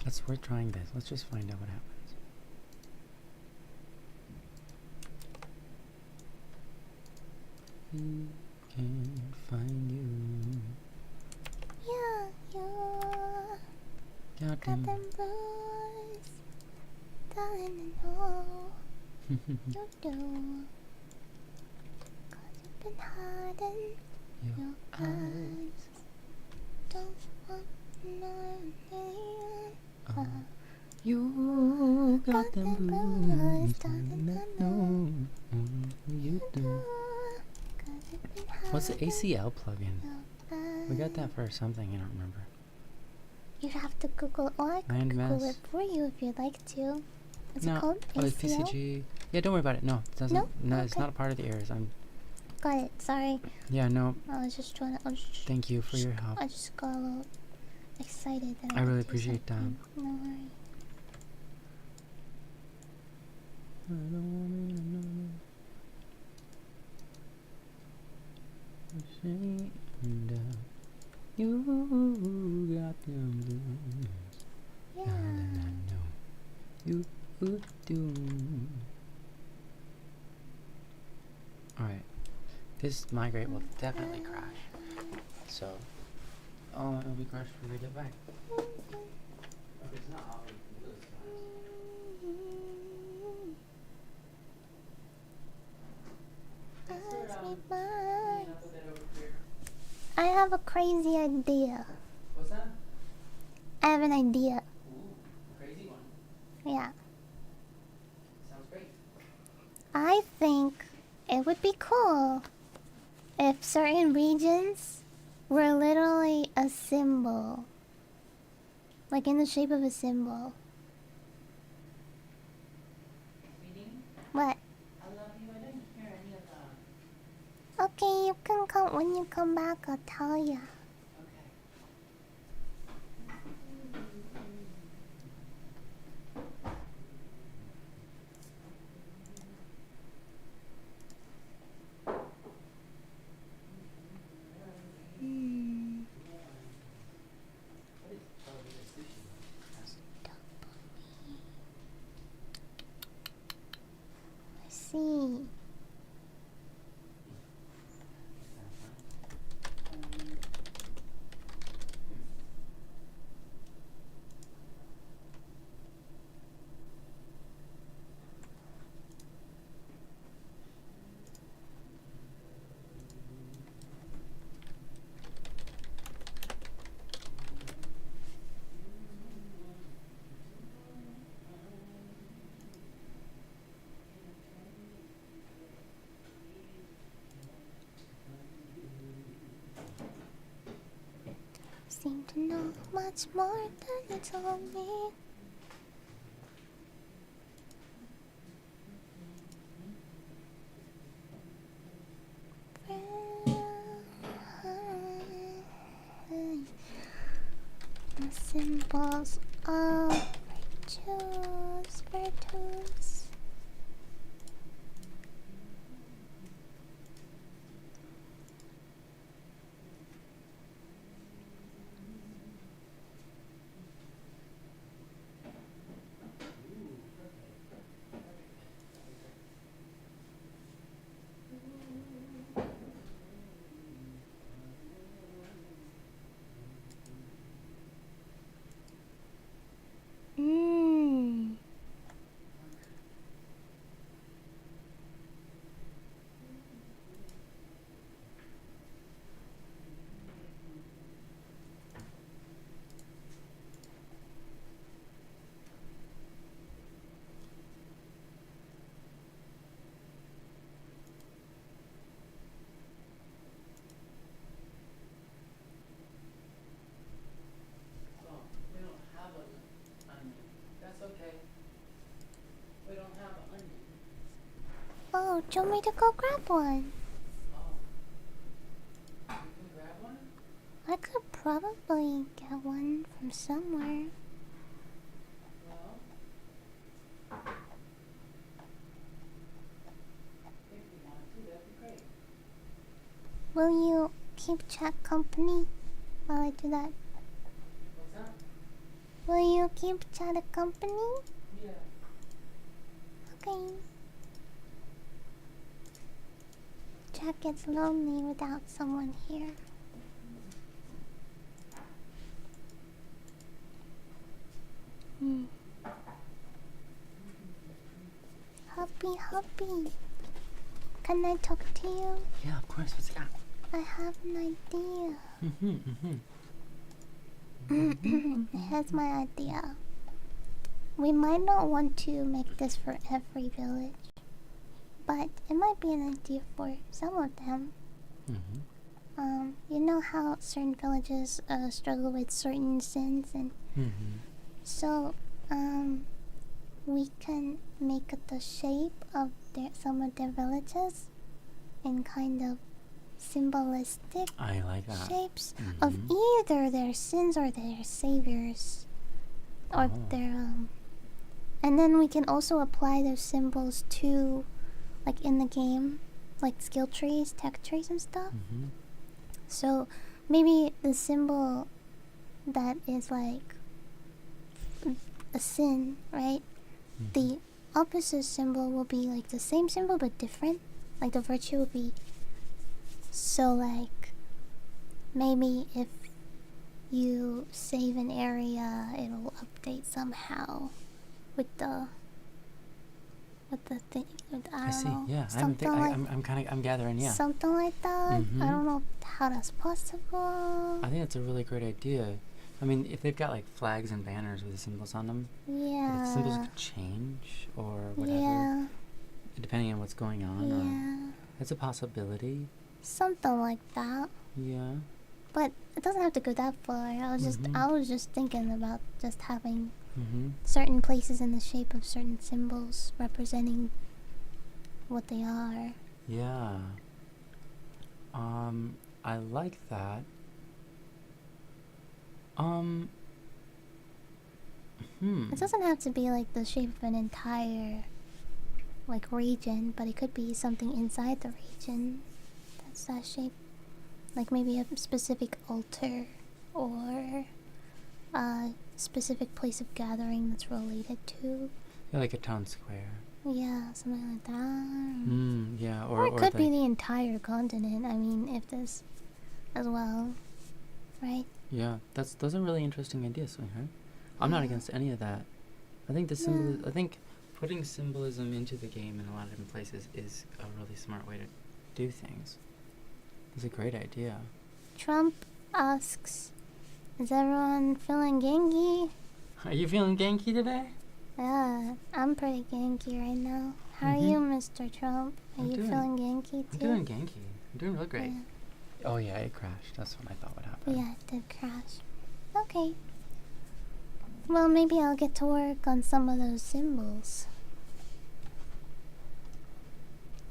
It's worth trying this. Let's just find out what happens. We can't find you. Yeah, you got them blues, darling, I know you do. 'Cause you've been hiding your eyes. Don't want nothing. You got them blues, darling, I know you do. What's the ACL plugin? We got that for something, I don't remember. You'd have to Google, or I could Google it for you if you'd like to. Is it called ACL? Oh, it's PCG. Yeah, don't worry about it. No, it doesn't. No, it's Okay. not a part of the errors. Got it, sorry. Yeah, no. I was just trying to... Thank you for your help. I just got a little excited that I really could do appreciate that. something. No worries. I don't want to know. You got them blues. Yeah. Darling, I know you do. Alright. This migrate will definitely crash. so it'll be crushed when we get back. If it's not, I'll make those Ask me why. I have a crazy idea. What's that? I have an idea. Ooh, crazy one. Yeah. Sounds great. I think it would be cool if certain regions were literally a symbol. Like in the shape of a symbol. What? I love you. I didn't hear any of that. Okay, you can come when you come back. I'll tell ya. Okay. I see. Seem to know much more than you told me. The symbols of virtues. Mmm. So, we don't have an onion. That's okay. We don't have an onion. Oh, do you want me to go grab one? Oh. You can grab one? I could probably get one from somewhere. Well, if you want to, that'd be great. Will you keep Chat company while I do that? What's that? Will you keep Chat company? Yeah. Okay. Chat gets lonely without someone here. Hmm. Happy. Can I talk to you? Yeah, of course. What's that? I have an idea. Here's my idea. We might not want to make this for every village, but it might be an idea for some of them. You know how certain villages struggle with certain sins, and so we can make the shape of some of their villages in kind of symbolistic I like that. shapes of either their sins or their saviors, or their and then we can also apply those symbols to, like in the game, like skill trees, tech trees and stuff. So maybe the symbol that is like a sin, right? The opposite symbol will be like the same symbol but different. Like the virtue will be so like maybe if you save an area, it'll update somehow with the thing. I I don't see. know. Yeah, Something like I'm gathering. Yeah, something like that. Mhm. I don't know how that's possible. I think that's a really great idea. I mean, if they've got like flags and banners with the symbols on them, like, the symbols Yeah. could change or whatever, Yeah. depending on what's going on. Or Yeah. that's a possibility. Something like that. Yeah. But it doesn't have to go that far. Mhm. I was just thinking about just having Mhm. certain places in the shape of certain symbols representing what they are. Yeah. I like that. It doesn't have to be like the shape of an entire like region, but it could be something inside the region that's that shape. Like maybe a specific altar or a specific place of gathering that's related to. Yeah, like a town square. Yeah, something like that. Yeah, Or it could be like, the entire continent. I mean, if this as well, right? yeah, those are really interesting ideas, sweetheart. I'm not against any of that. I think I think putting symbolism into the game in a lot of different places is a really smart way to do things. It's a great idea. Trump asks, is everyone feeling Genki? Are you feeling Genki today? Yeah, I'm pretty Genki right now. How are you, Mr. Trump? Are I'm you doing- feeling Genki too? I'm doing Genki. I'm doing real great. Yeah. Oh yeah, it crashed. That's what I thought would happen. Yeah, it did crash. Okay. Well, maybe I'll get to work on some of those symbols.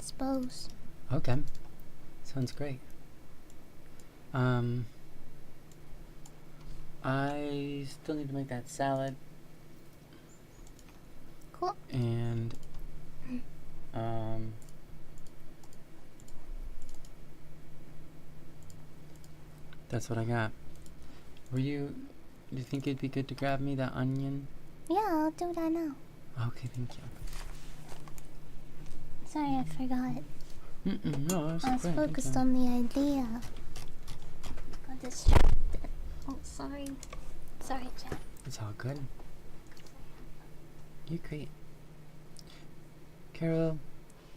Suppose. Okay. Sounds great. I still need to make that salad. Cool. And that's what I got. Do you think it'd be good to grab me that onion? Yeah, I'll do that now. Okay, thank you. Sorry, I forgot. No, that's I was great. Thank focused you. on the idea. Got distracted. Oh, sorry. Sorry, Jack. It's all good. You're great. Carol,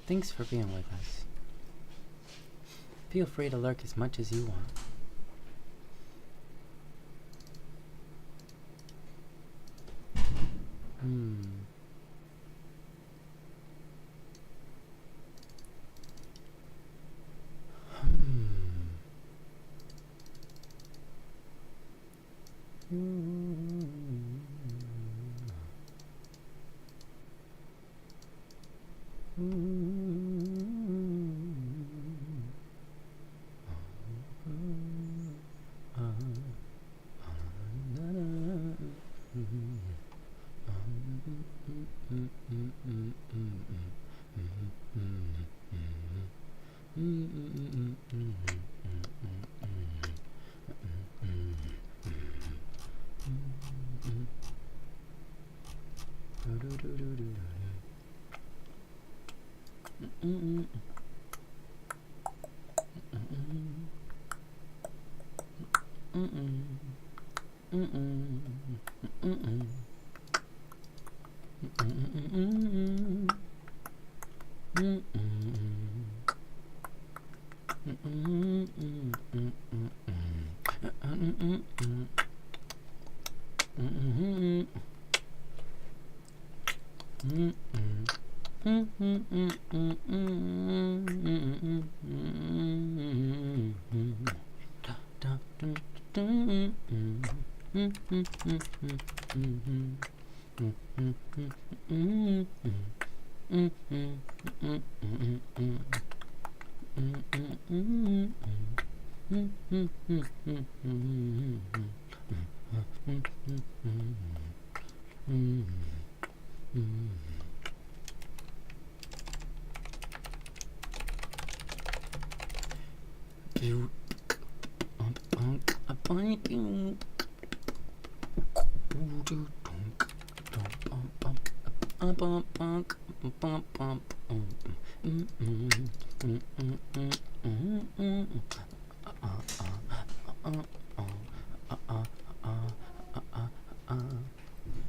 thanks for being with us. Feel free to lurk as much as you want.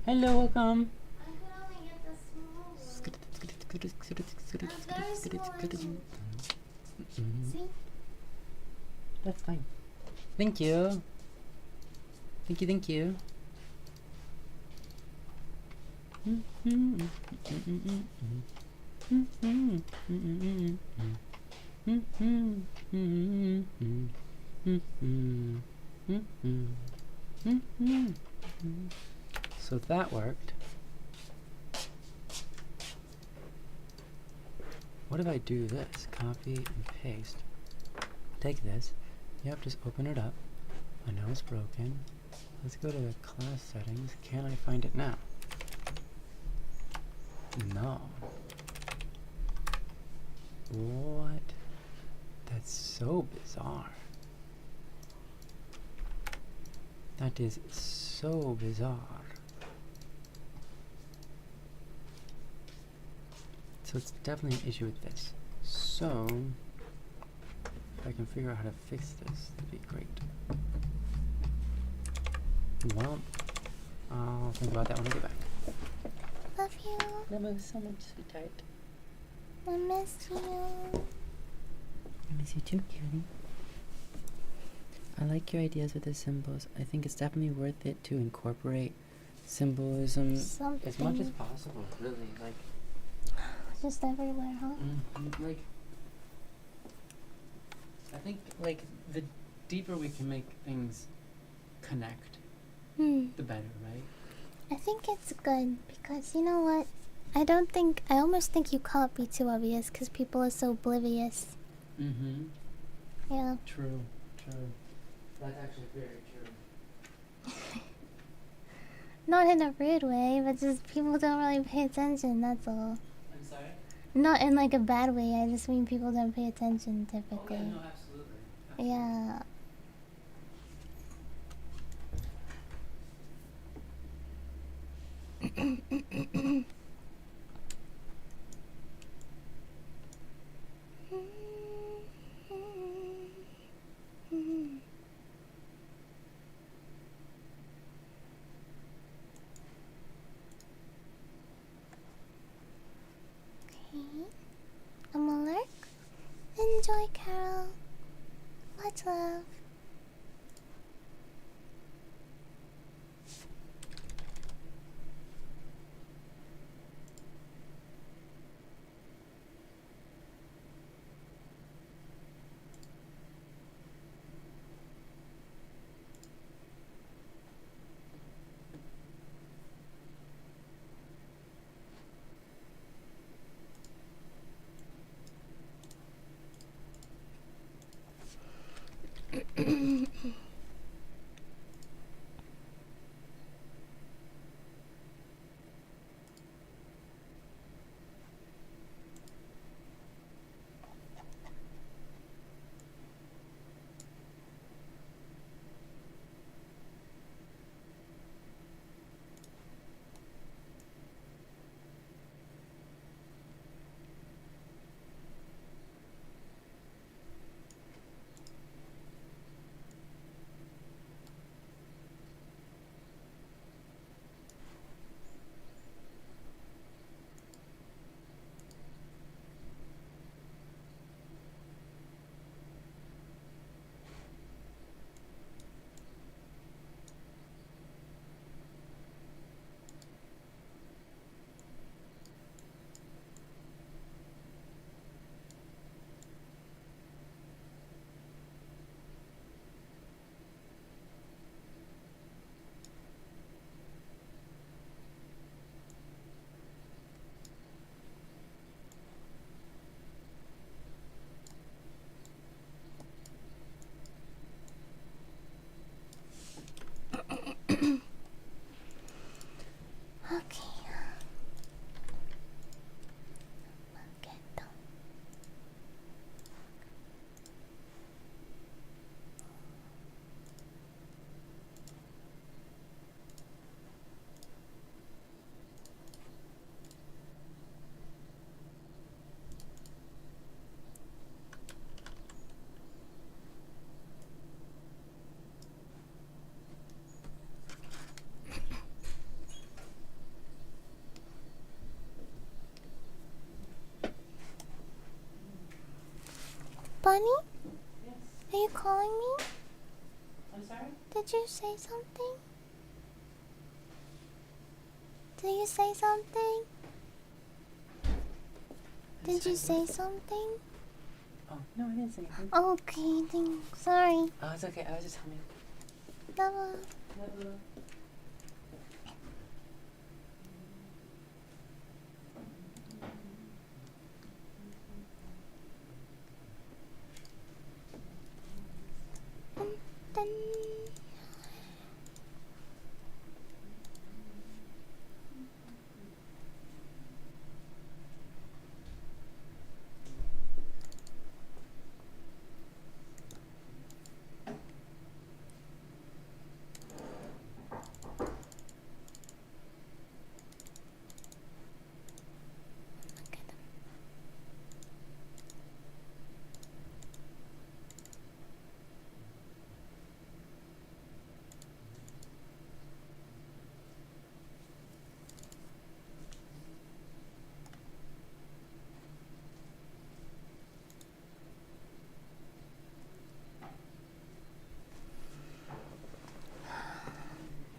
Hello, welcome. I could only get the small one. Very small one. See? That's fine. Thank you. Thank you, thank you. So that worked. What if I do this? Copy and paste. Take this. Yep, just open it up. I know it's broken. Let's go to the class settings. Can I find it now? No. What? That's so bizarre. That is so bizarre. So it's definitely an issue with this. So, if I can figure out how to fix this, that'd be great. Well, I'll think about that when I get back. Love you. Love you so much, sweetheart. I miss you. I miss you too, cutie. I like your ideas with the symbols. I think it's definitely worth it to incorporate symbolism as much as Something. possible, really. Like, Just everywhere, huh? like, I think, like, the deeper we can make things connect, the better, right? I think it's good because you know what? I almost think you can't be too obvious because people are so oblivious. Mm-hmm. Yeah. True. That's actually very true. Not in a rude way, but just people don't really pay attention, that's all. I'm sorry? Not in like a bad way, I just mean people don't pay attention typically. Oh, yeah, no, absolutely. Yeah. Okay. I'm alert. Enjoy, Carol. Much love. funny? Yes. Are you calling me? I'm sorry? Did you say something? Did you say something? Did you say something? Oh, no, I didn't say anything. Okay, sorry. Oh, it's okay. I was just humming. Love. Dun.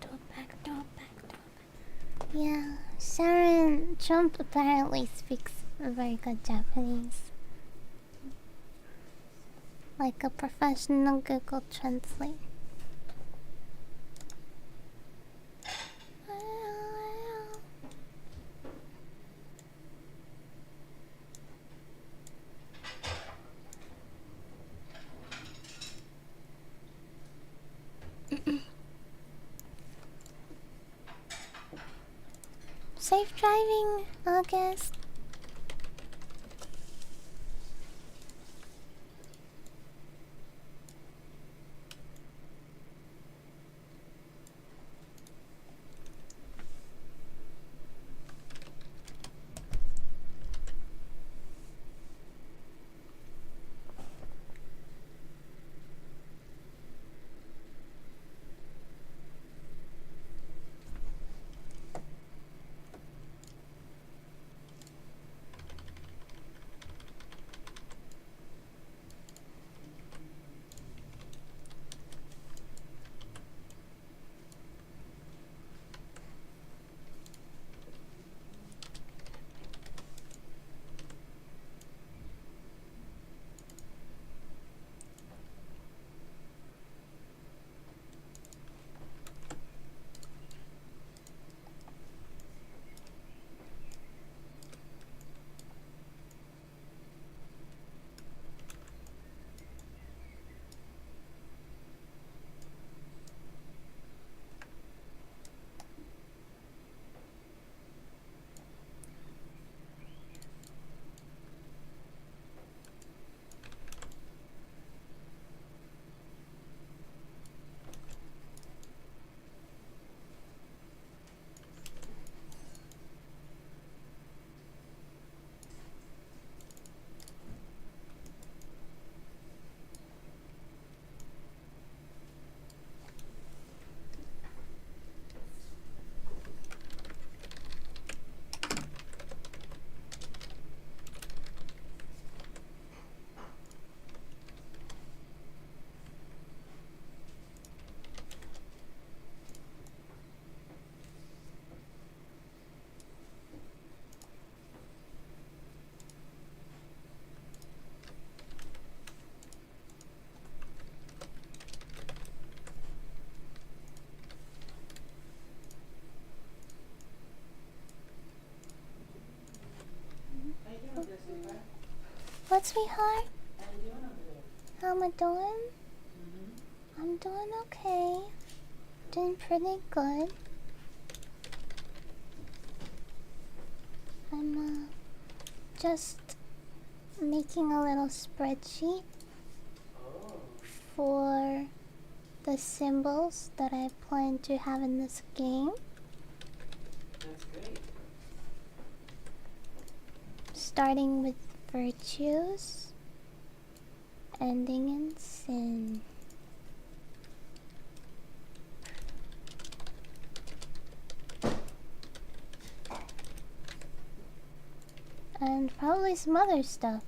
Do it back. Yeah, Sharon Trump apparently speaks very good Japanese. Like a professional Google Translate. Safe driving, August. What, sweetheart? How am I doing? I'm doing okay. Doing pretty good. I'm just making a little spreadsheet for the symbols that I plan to have in this game. That's great. Starting with virtues, ending in sin. And probably some other stuff.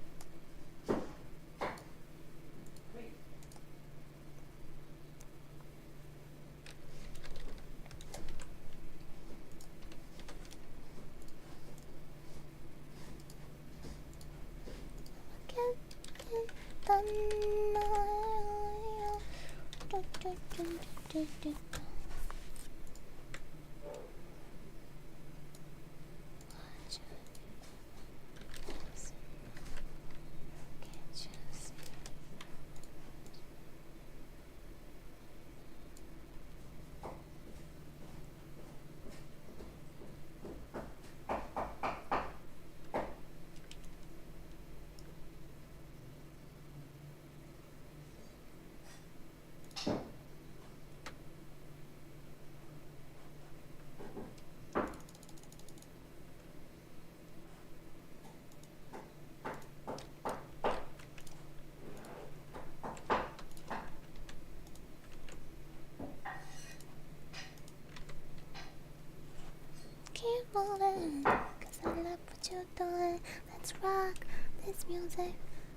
Keep moving, 'cause I love what you're doing. Let's rock this music.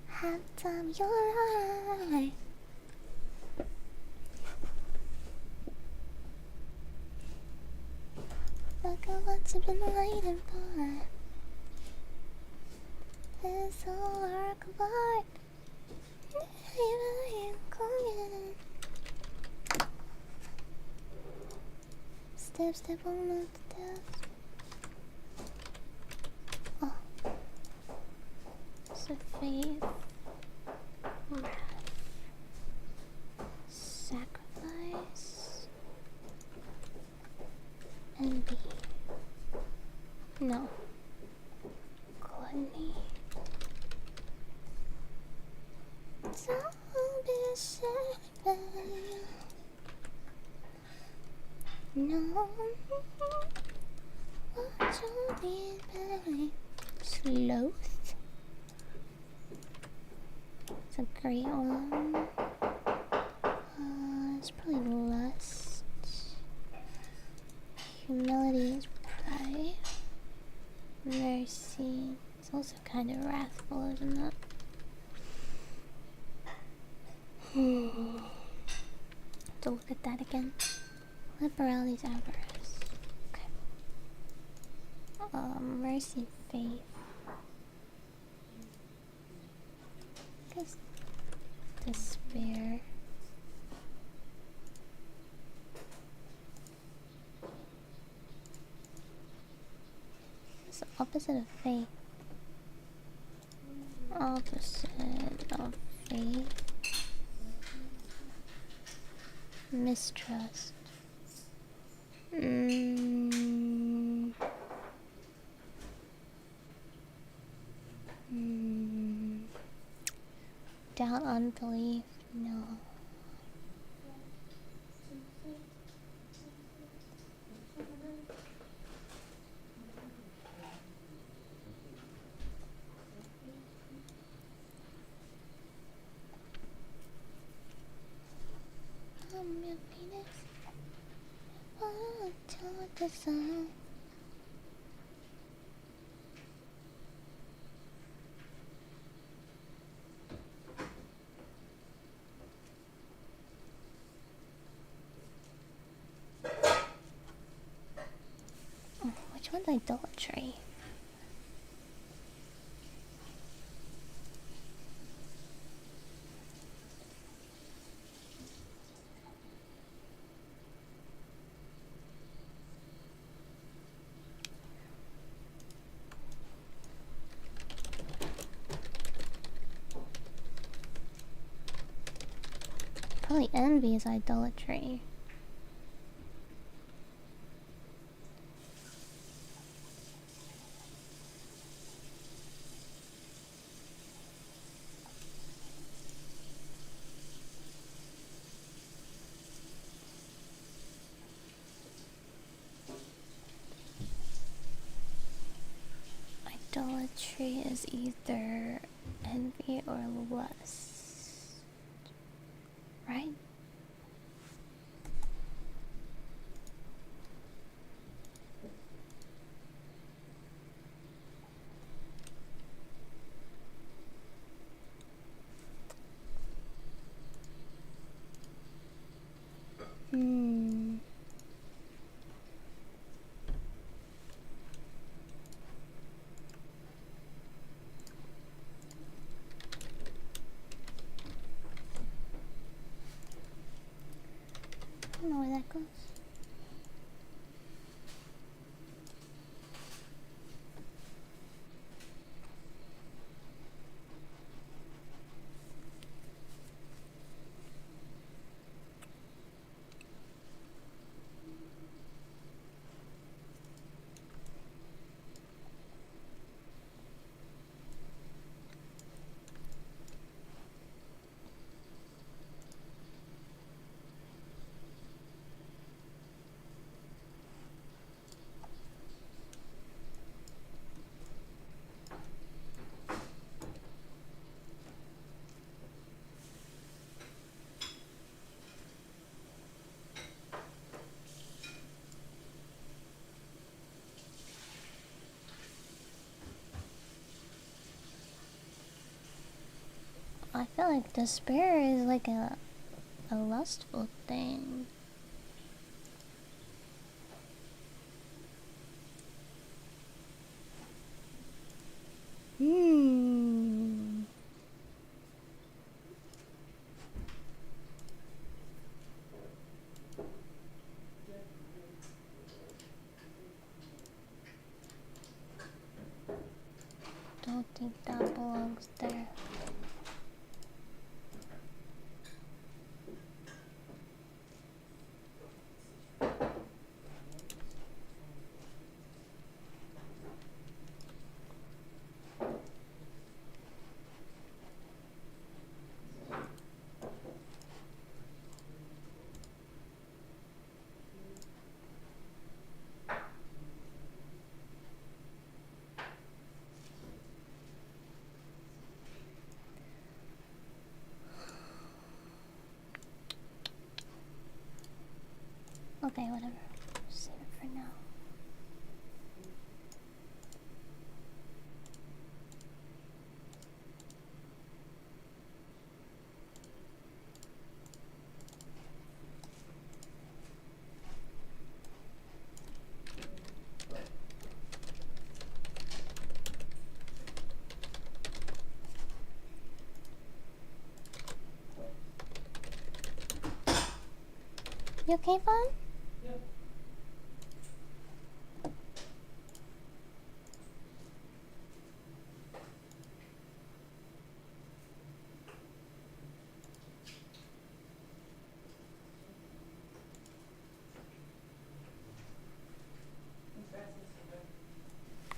Have time your life. Look at what you've been waiting for. This whole work of art. Step, step on the steps. Oh. So faith. Wrath. Sacrifice. Envy. No. Gluttony. Don't be ashamed. No. What you need, baby? Sloth. It's a great one. It's probably lust. Humility is pride. Mercy. It's also kind of wrathful, isn't it? To look at that again. Liberality is avarice. Okay. Mercy, faith. Guess despair. It's the opposite of faith. Opposite of faith. Mistrust. Doubt, unbelief, no. Your penis. Oh, toward the sun. Which one's idolatry? Probably envy is idolatry. Idolatry is either envy or lust, right? focus. I feel like despair is like a lustful thing. Hmm. Don't think that belongs there. Okay, whatever. Save it for now. You okay, Fawn?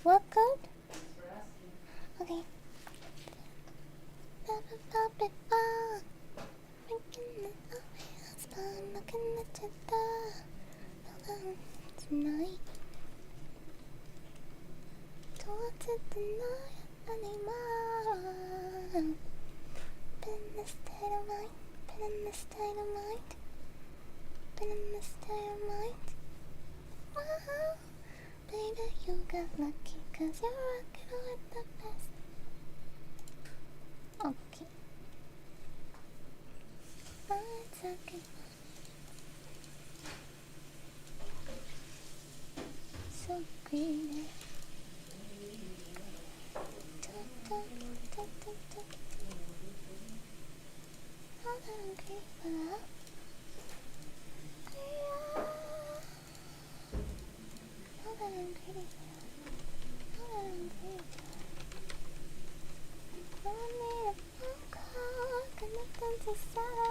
What good? Okay. Never felt before. Thinking that I'll fun looking at your door. Alone tonight. Don't want to deny it anymore. Been in this state of mind. Been in this state of mind. Been in this state of mind. Wow. Baby, you got lucky 'cause you're rocking with the best. Okay. It's okay. So greedy. How that I'm greedy for love. How that I'm greedy for love. How that I'm greedy for love. I made a phone call, got nothing to say.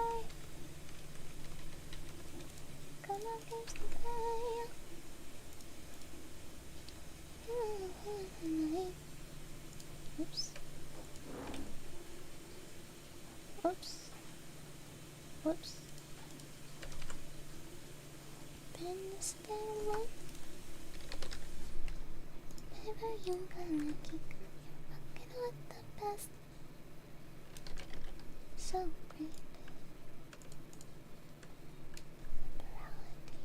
Got no games to play. Oops. Oops. Whoops. Been the same one. Baby, you got lucky. You're rocking with the best. So great. Morality,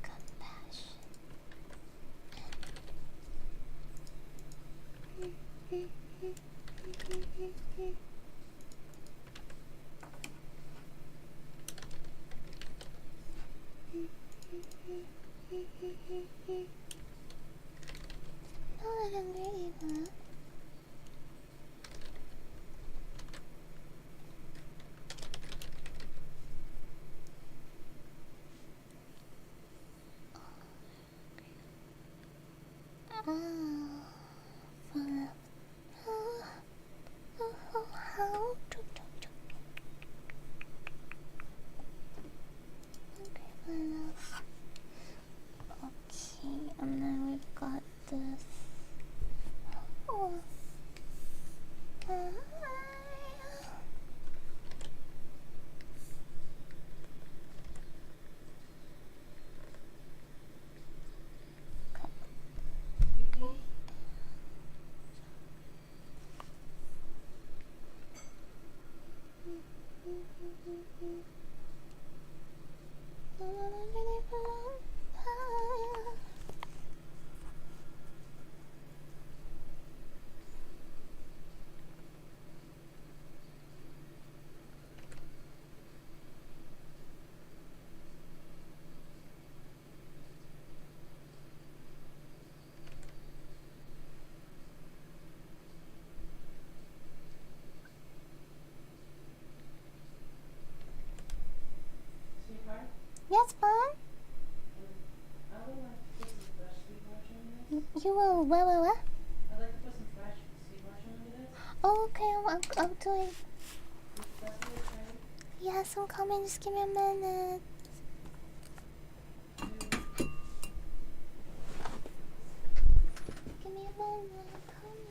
compassion. Know that I'm ready for love. Oh, full of how? Okay, full of. Okay, and then we've got this. Oh. Yes, Mom? You will, what? I'd like to put some fresh sweet mushroom into this. Oh, okay, I'm doing. That's what it's trying. Yes, I'm coming, just give me a minute. Give me a minute, I'm coming.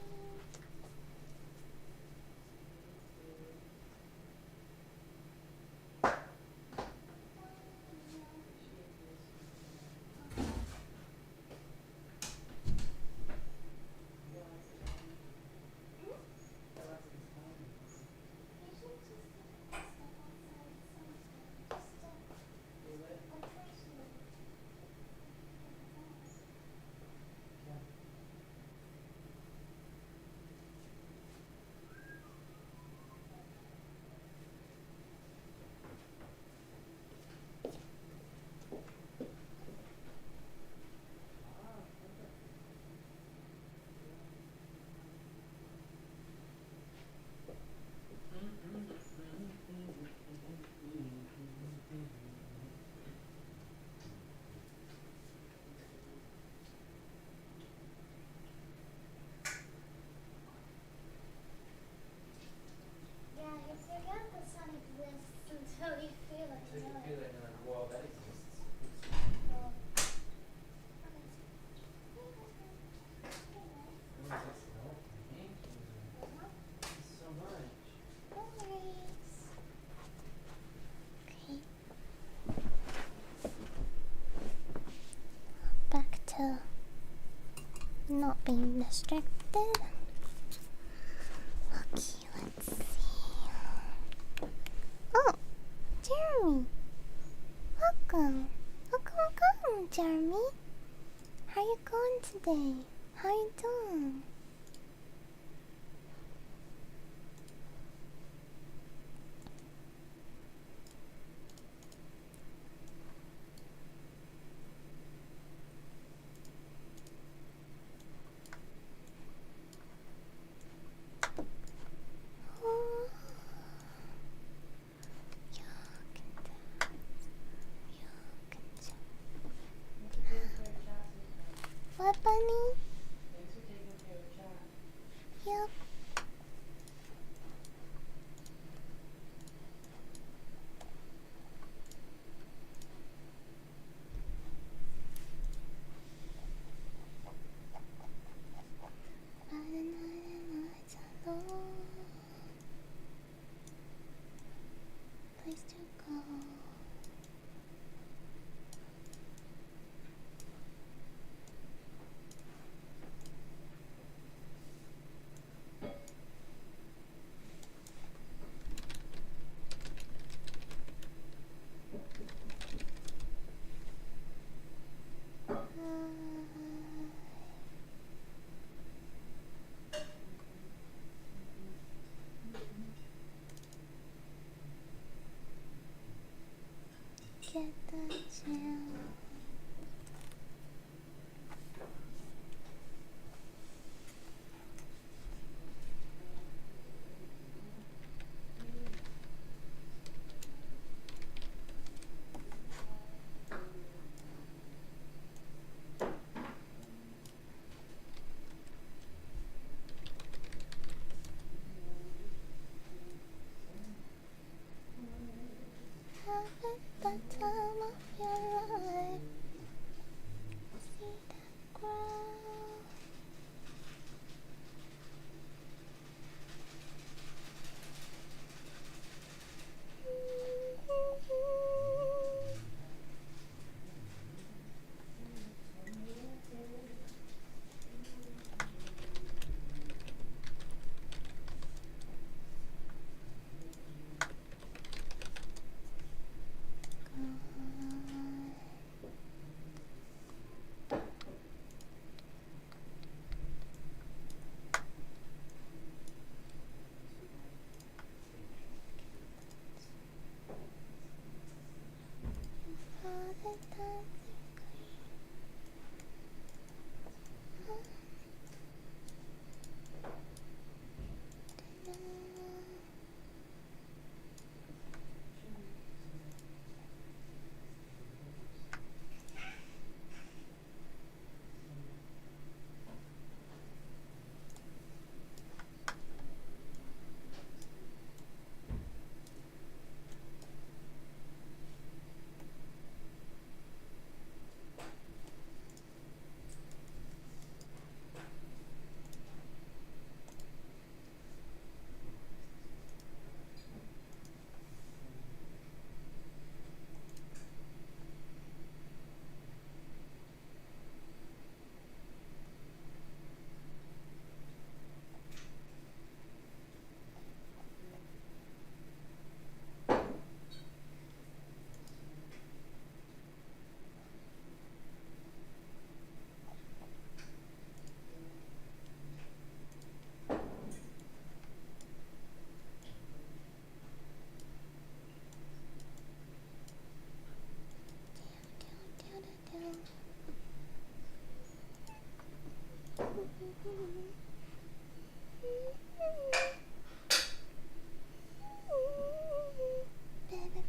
Yeah, you forget the sun exists until you feel it. So you can feel it and like, whoa, that exists. Oh. What is this? No, thank you. Thank you so much. No worries. Okay. Back to not being distracted. Okay, let's see. Oh, Jeremy. Welcome. Welcome, Jeremy. How you going today? How you doing? Oh. What, bunny? Thanks for taking care of chat. Yep. Place to go. Better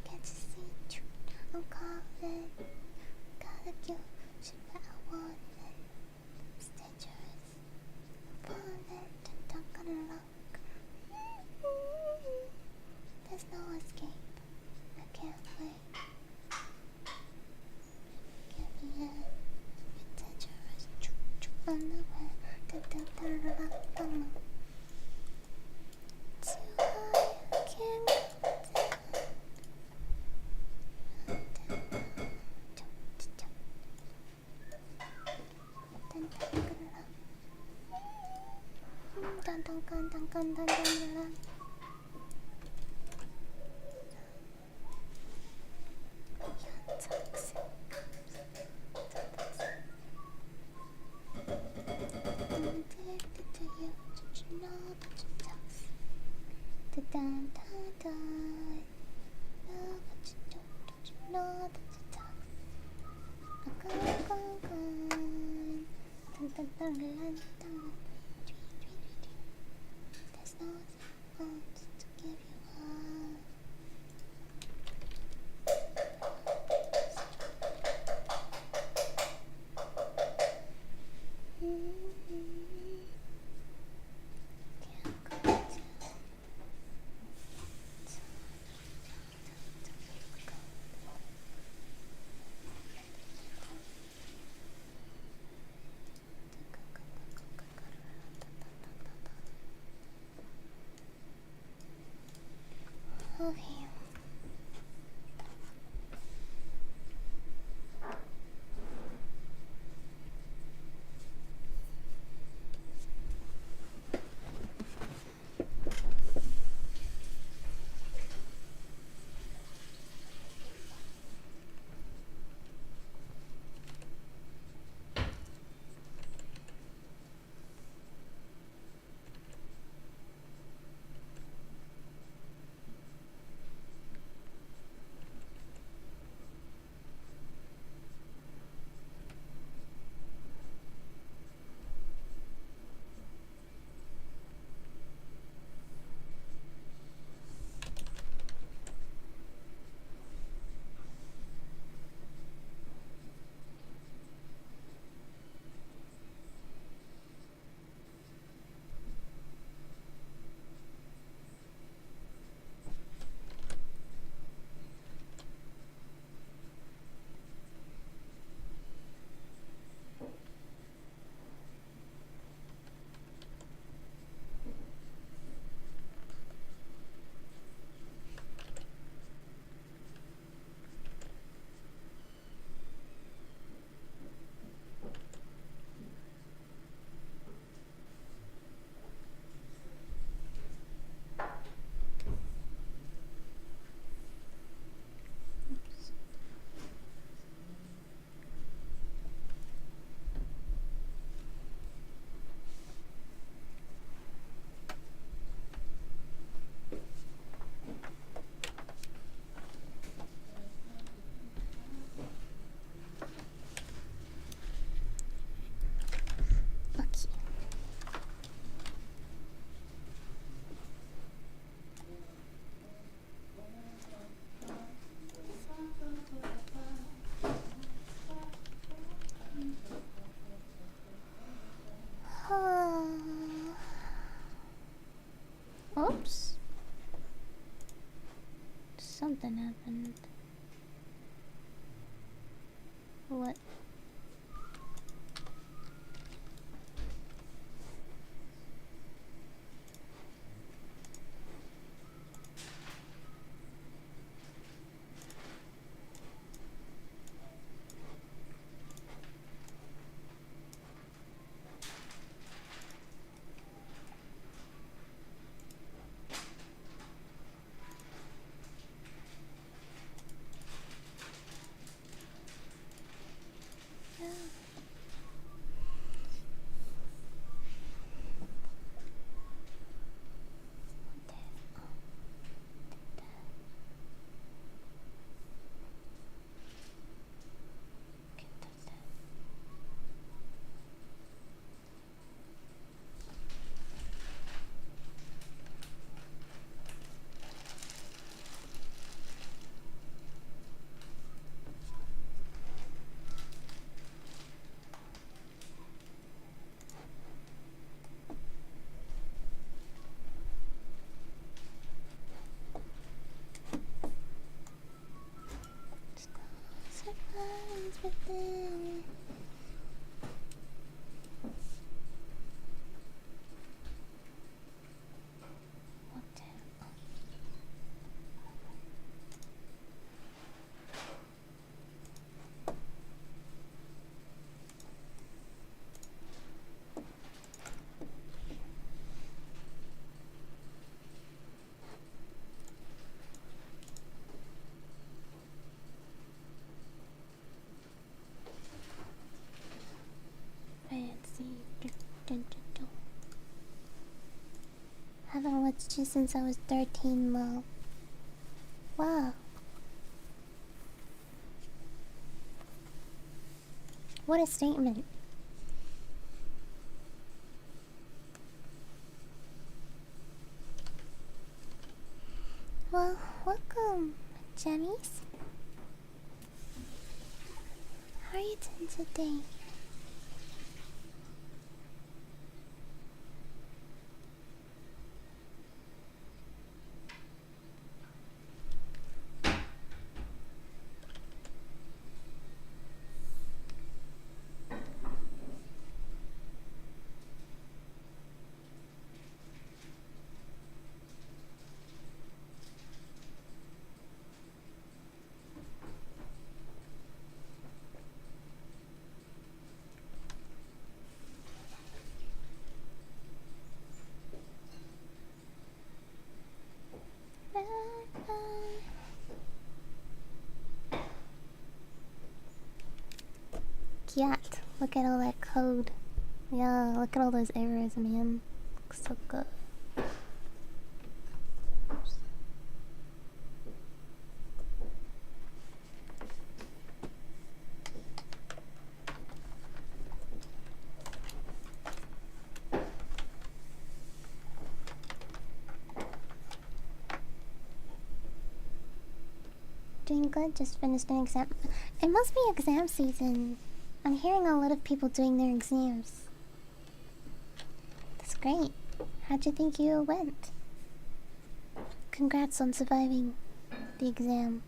catch a seat. I'm confident. Gotta give shit that I want. It's dangerous. Opponent, don't gonna look. There's no escape. I can't wait. Give me a dangerous. On the way. Too high, I can't go down. You're toxic. I'm addicted to you. Don't you know that you're toxic? Da-dun-dun-dun. Love what you do. Don't you know that you're toxic? Gone. Dun-dun-dun-dun-dun. There's no response to give you up. Okay. Oops. Something happened. What? you since I was 13, Mo. Wow. What a statement. Well, welcome, Jennies. How are you doing today? Cat, look at all that code. Yeah, look at all those errors, man. Looks so good. Doing good, just finished an exam. It must be exam season. I'm hearing a lot of people doing their exams. That's great. How'd you think you went? Congrats on surviving the exam.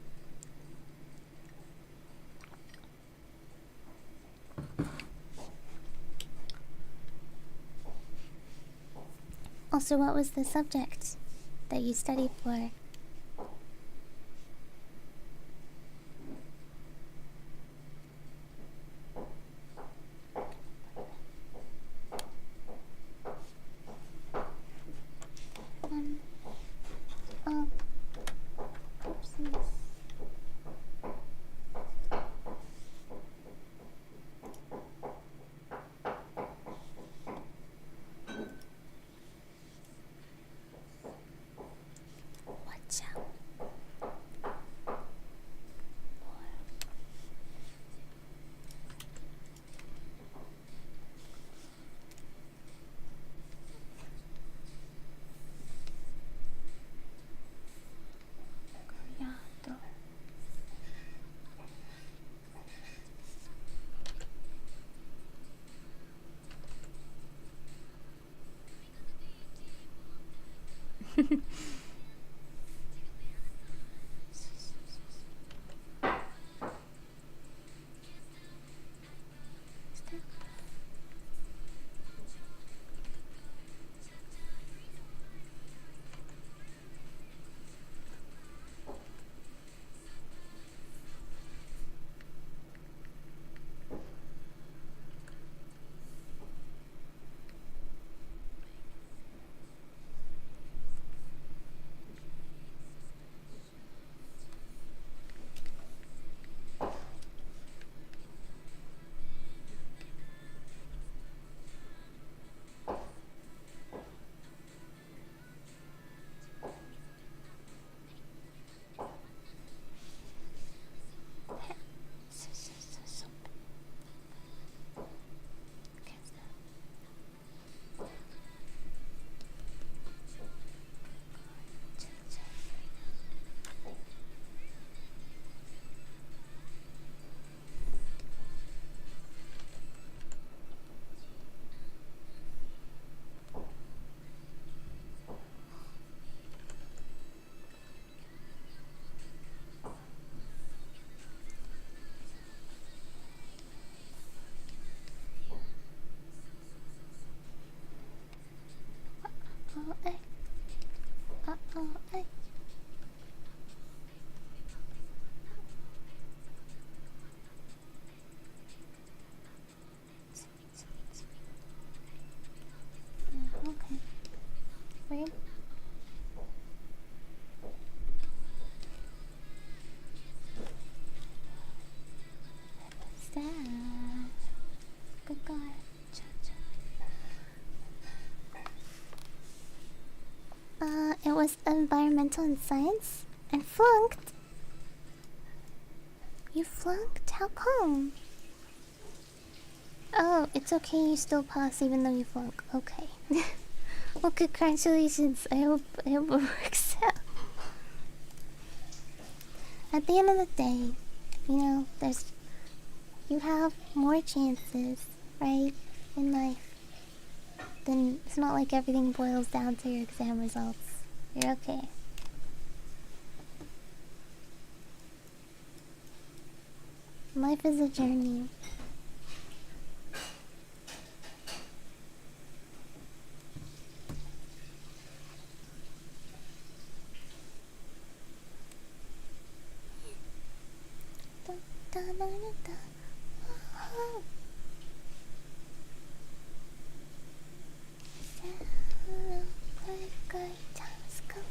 Also, what was the subject that you studied for? Oh, oopsies. Watch out. Cuidado. Uh-oh, eh. Uh-oh, eh. Yeah, okay. Weird. Sad. Good guy. Cha-cha. was environmental and science and flunked. You flunked? How come? Oh, it's okay, you still pass even though you flunk. Okay. Well, congratulations. I hope it works out. At the end of the day, you know, you have more chances, right, in life. Then it's not like everything boils down to your exam results. You're okay. Life is a journey. Da, da, da, da. Oh. Celebrate good times come.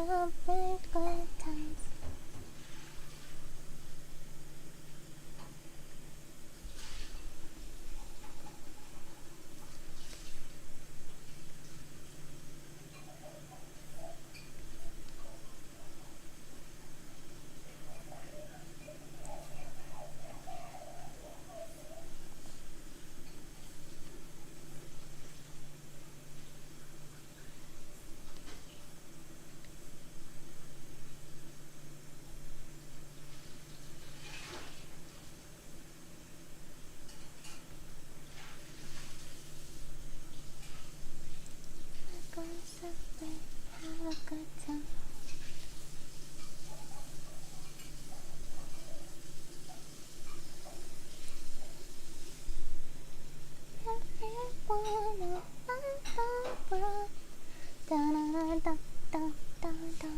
Celebrate good times. We're gonna celebrate, have a good time. Everyone around the world. Da da da da da da da.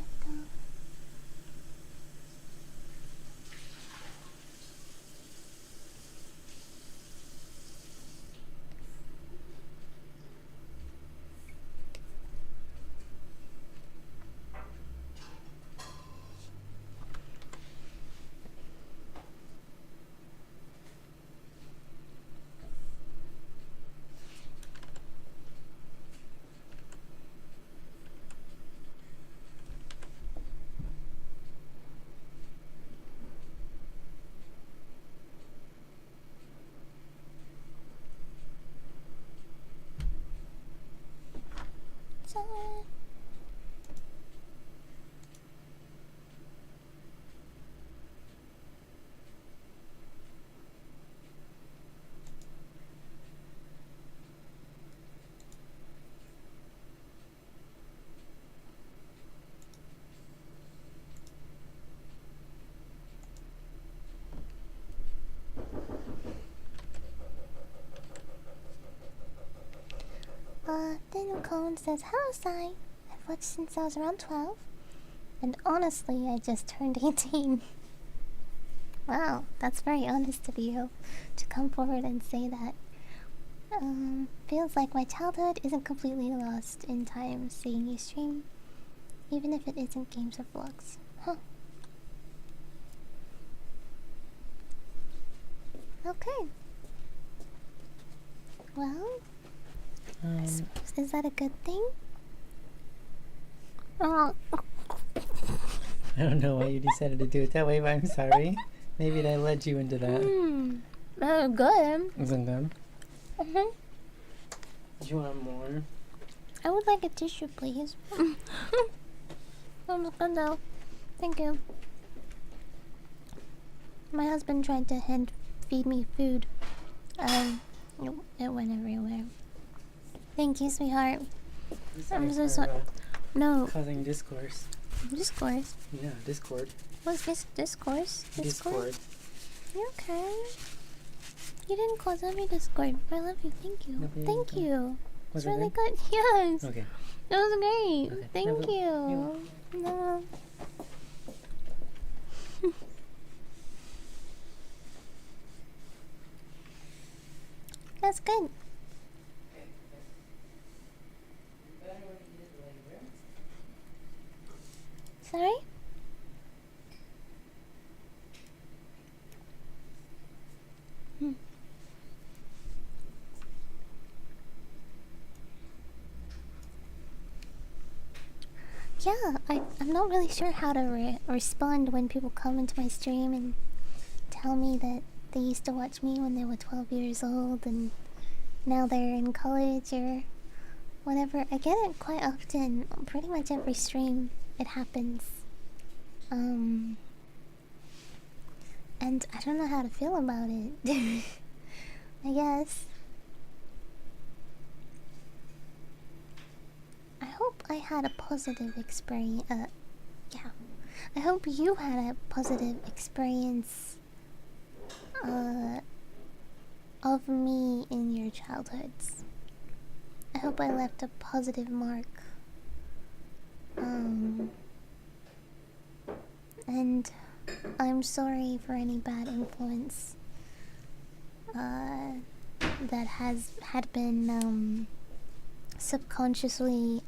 So then Cone says, hello, Sai. I've watched since I was around 12. And honestly, I just turned 18. Wow, that's very honest of you to come forward and say that. Feels like my childhood isn't completely lost in time seeing you stream, even if it isn't games or vlogs. Huh. Okay. Well, is that a good thing? Oh. I don't know why you decided to do it that way, but I'm sorry. Maybe that led you into that. Good. Isn't good? Mm-hmm. Do you want more? I would like a tissue, please. I'm good now. Thank you. My husband tried to hand feed me food. It went everywhere. Thank you, sweetheart. I'm so sorry. No. Causing discourse. Discourse? Yeah, discord. What's this? Discourse? Discord. You okay? You didn't cause any discord. I love you. Thank you. Lovely. Thank you. Was It's it really good? good. Yes. Okay. That was great. Okay. Thank Lovely. you. No. That's good. Sorry? Yeah, I'm not really sure how to respond when people come into my stream and tell me that they used to watch me when they were 12 years old and now they're in college or whatever. I get it quite often. Pretty much every stream it happens. And I don't know how to feel about it. I guess. I hope I had a positive experience. Yeah. I hope you had a positive experience of me in your childhoods. I hope I left a positive mark. And I'm sorry for any bad influence that had been subconsciously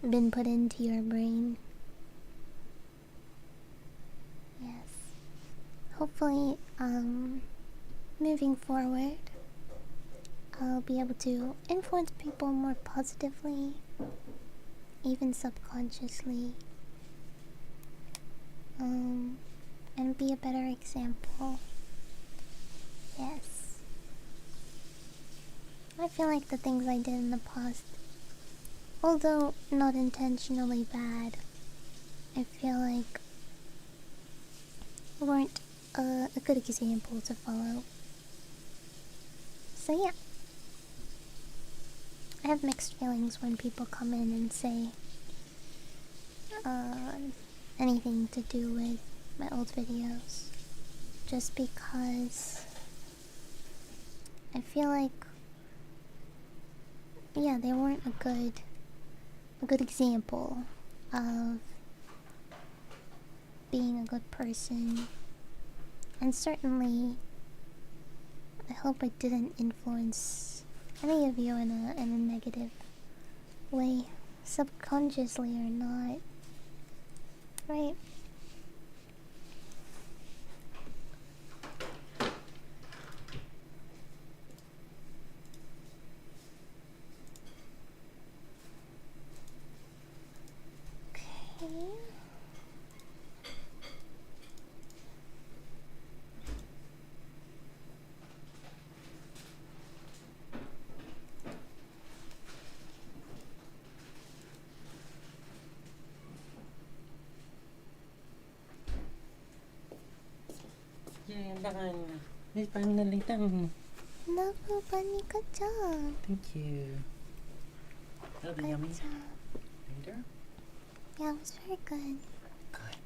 been put into your brain. Yes. Hopefully, moving forward, I'll be able to influence people more positively, even subconsciously, and be a better example. Yes. I feel like the things I did in the past, although not intentionally bad, I feel like weren't a good example to follow. So yeah. I have mixed feelings when people come in and say anything to do with my old videos, just because I feel like, yeah, they weren't a good example of being a good person, and certainly I hope I didn't influence any of you in a negative way, subconsciously or not, right? Okay. Yeah, done. It's finally done. Lovely bunny, good job. Thank you. That'll be Good yummy. job. Later. Yeah, it was very good. Good.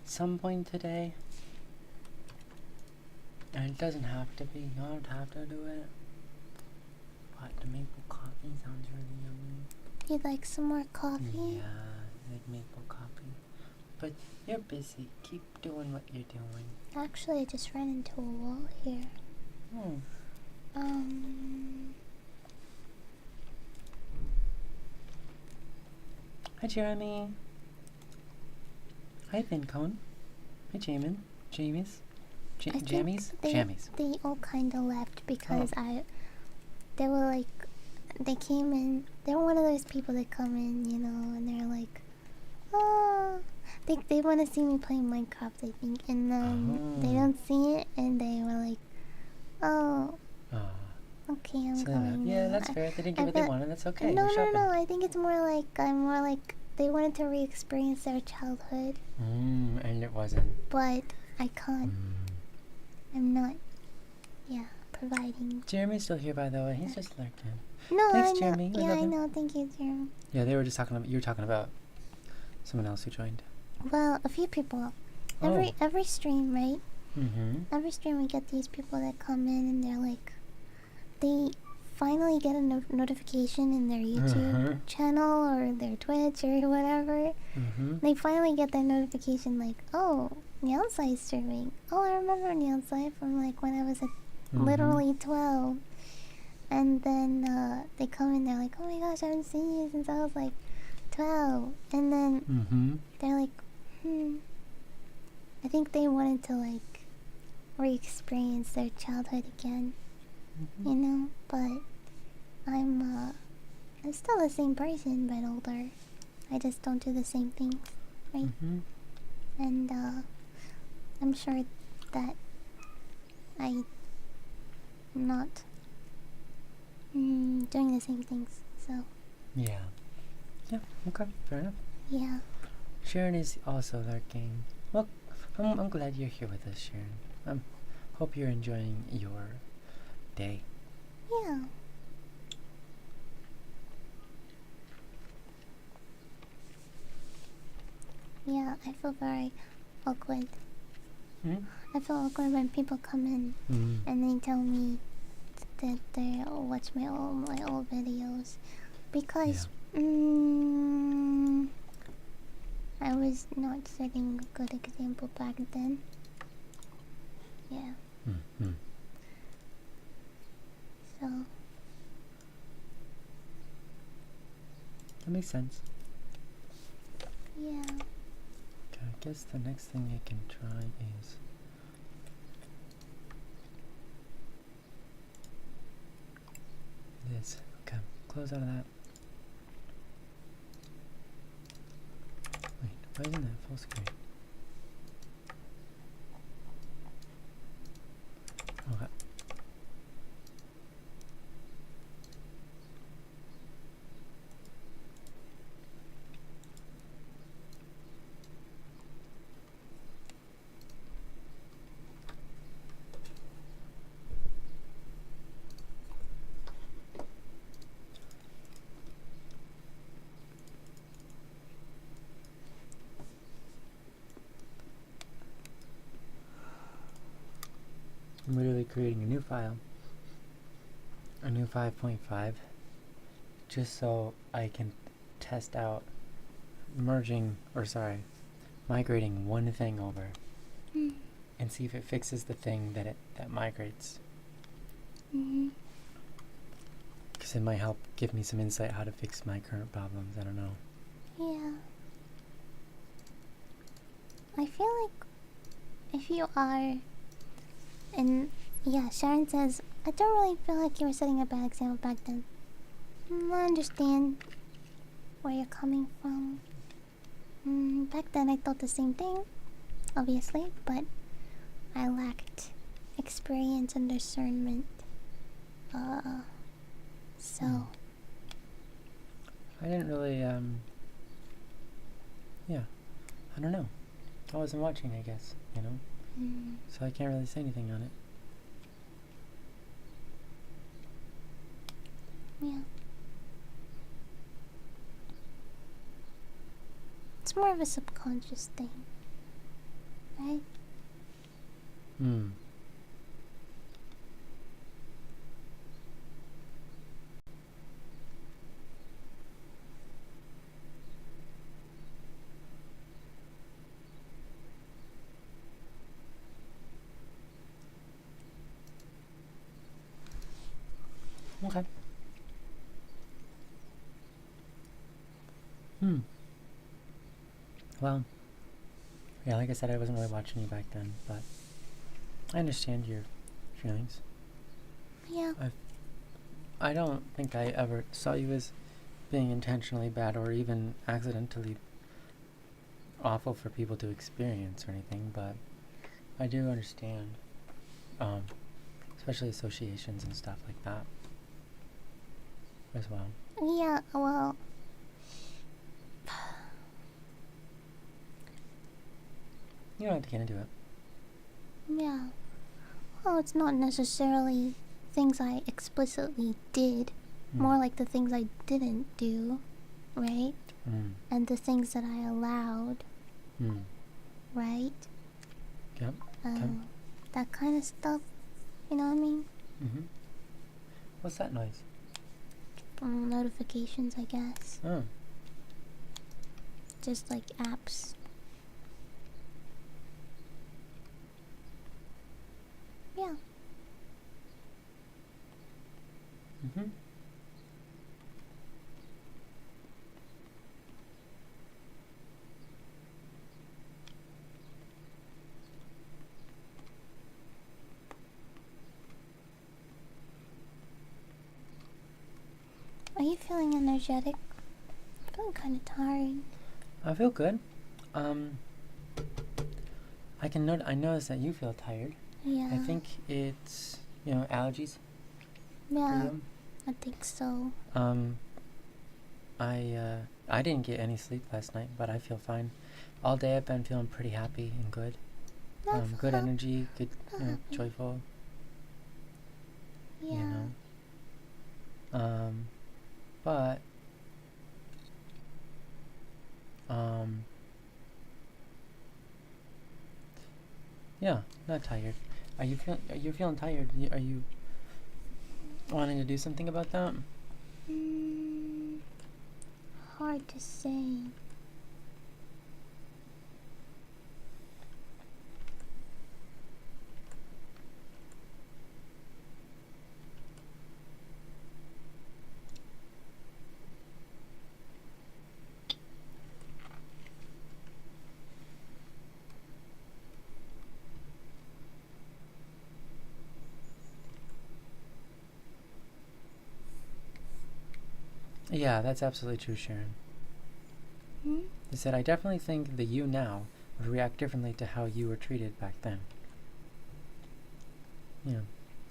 Some point today, and it doesn't have to be. You don't have to do it. But the maple coffee sounds really yummy. You'd like some more coffee? Yeah, like maple coffee. But you're busy. Keep doing what you're doing. Actually, I just ran into a wall here. Hmm. Hi, Jeremy. Hi, Pincone. Hi, Jamin. Jamies. I think Jammies? Jammies. they all kind of left because they were like, they came in, they were one of those people that come in, you know, and they're like, Oh, they want to see me play Minecraft, I think, and then they Oh. don't see it, and they were like, "Oh, Ah. okay, I'm So going yeah, now." that's fair. They didn't I get what they felt- wanted. That's okay. No, You're no, shopping. no. I think it's more like they wanted to re-experience their childhood, And it wasn't. but I can't. Mm. I'm not. Yeah, providing. Jeremy's still here, by the way. He's just lurking. No, Thanks, I know. Jeremy. We Yeah, love I him. know. Thank you, Jeremy. Yeah, they were just talking about. You were talking about someone else who joined. Well, a few people. Every stream, right? Mm-hmm. Every stream we get these people that come in and they're like, they finally get a notification in their YouTube channel or their Twitch or whatever. Mm-hmm. They finally get that notification like, oh, Nyansai is streaming. Oh, I remember Nyansai from like when I was literally 12. And then they come in, they're like, oh my gosh, I haven't seen you since I was like 12. And then they're like, I think they wanted to like re-experience their childhood again, you know. But I'm still the same person, but older. I just don't do the same things, right? And I'm sure that I'm not doing the same things. So Yeah. Yeah. Okay. Fair enough. yeah, Sharon is also lurking. Well, I'm glad you're here with us, Sharon. Hope you're enjoying your day. yeah. Yeah, I feel very awkward. I feel awkward when people come in and they tell me that they watch my old videos because I was not setting a good example back then. Yeah. So That makes sense. yeah. Okay, I guess the next thing I can try is this. Okay, close out of that. Wait, why isn't that full screen? Okay. I'm literally creating a new file, a new 5.5, just so I can test out migrating one thing over and see if it fixes the thing that migrates. Because it might help give me some insight how to fix my current problems. I don't know. Yeah. I feel like if you are, and yeah, Sharon says, I don't really feel like you were setting a bad example back then. I understand where you're coming from. Back then I thought the same thing, obviously, but I lacked experience and discernment. So I didn't really, yeah, I don't know. I wasn't watching, I guess, you know? So I can't really say anything on it. yeah. It's more of a subconscious thing, right? Okay. Well, yeah, like I said, I wasn't really watching you back then, but I understand your feelings. Yeah. I don't think I ever saw you as being intentionally bad or even accidentally awful for people to experience or anything, but I do understand, especially associations and stuff like that as well. Yeah, well, You don't have to get into it. yeah. Well, it's not necessarily things I explicitly did, more like the things I didn't do, right? And the things that I allowed, right? Yep. Okay. That kind of stuff, you know what I mean? What's that noise? Notifications, I guess. Oh. Just like apps. Yeah. Are you feeling energetic? I'm feeling kind of tired. I feel good. I notice that you feel tired. Yeah. I think it's, allergies for Yeah, you. I think so. I didn't get any sleep last night, but I feel fine. All day I've been feeling pretty happy and good. Good energy, good, joyful. Yeah. You know. But yeah, not tired. Are you feeling tired? Are you wanting to do something about that? Hard to say. Yeah, that's absolutely true, Sharon. Hmm? I said I definitely think the you now would react differently to how you were treated back then. Yeah.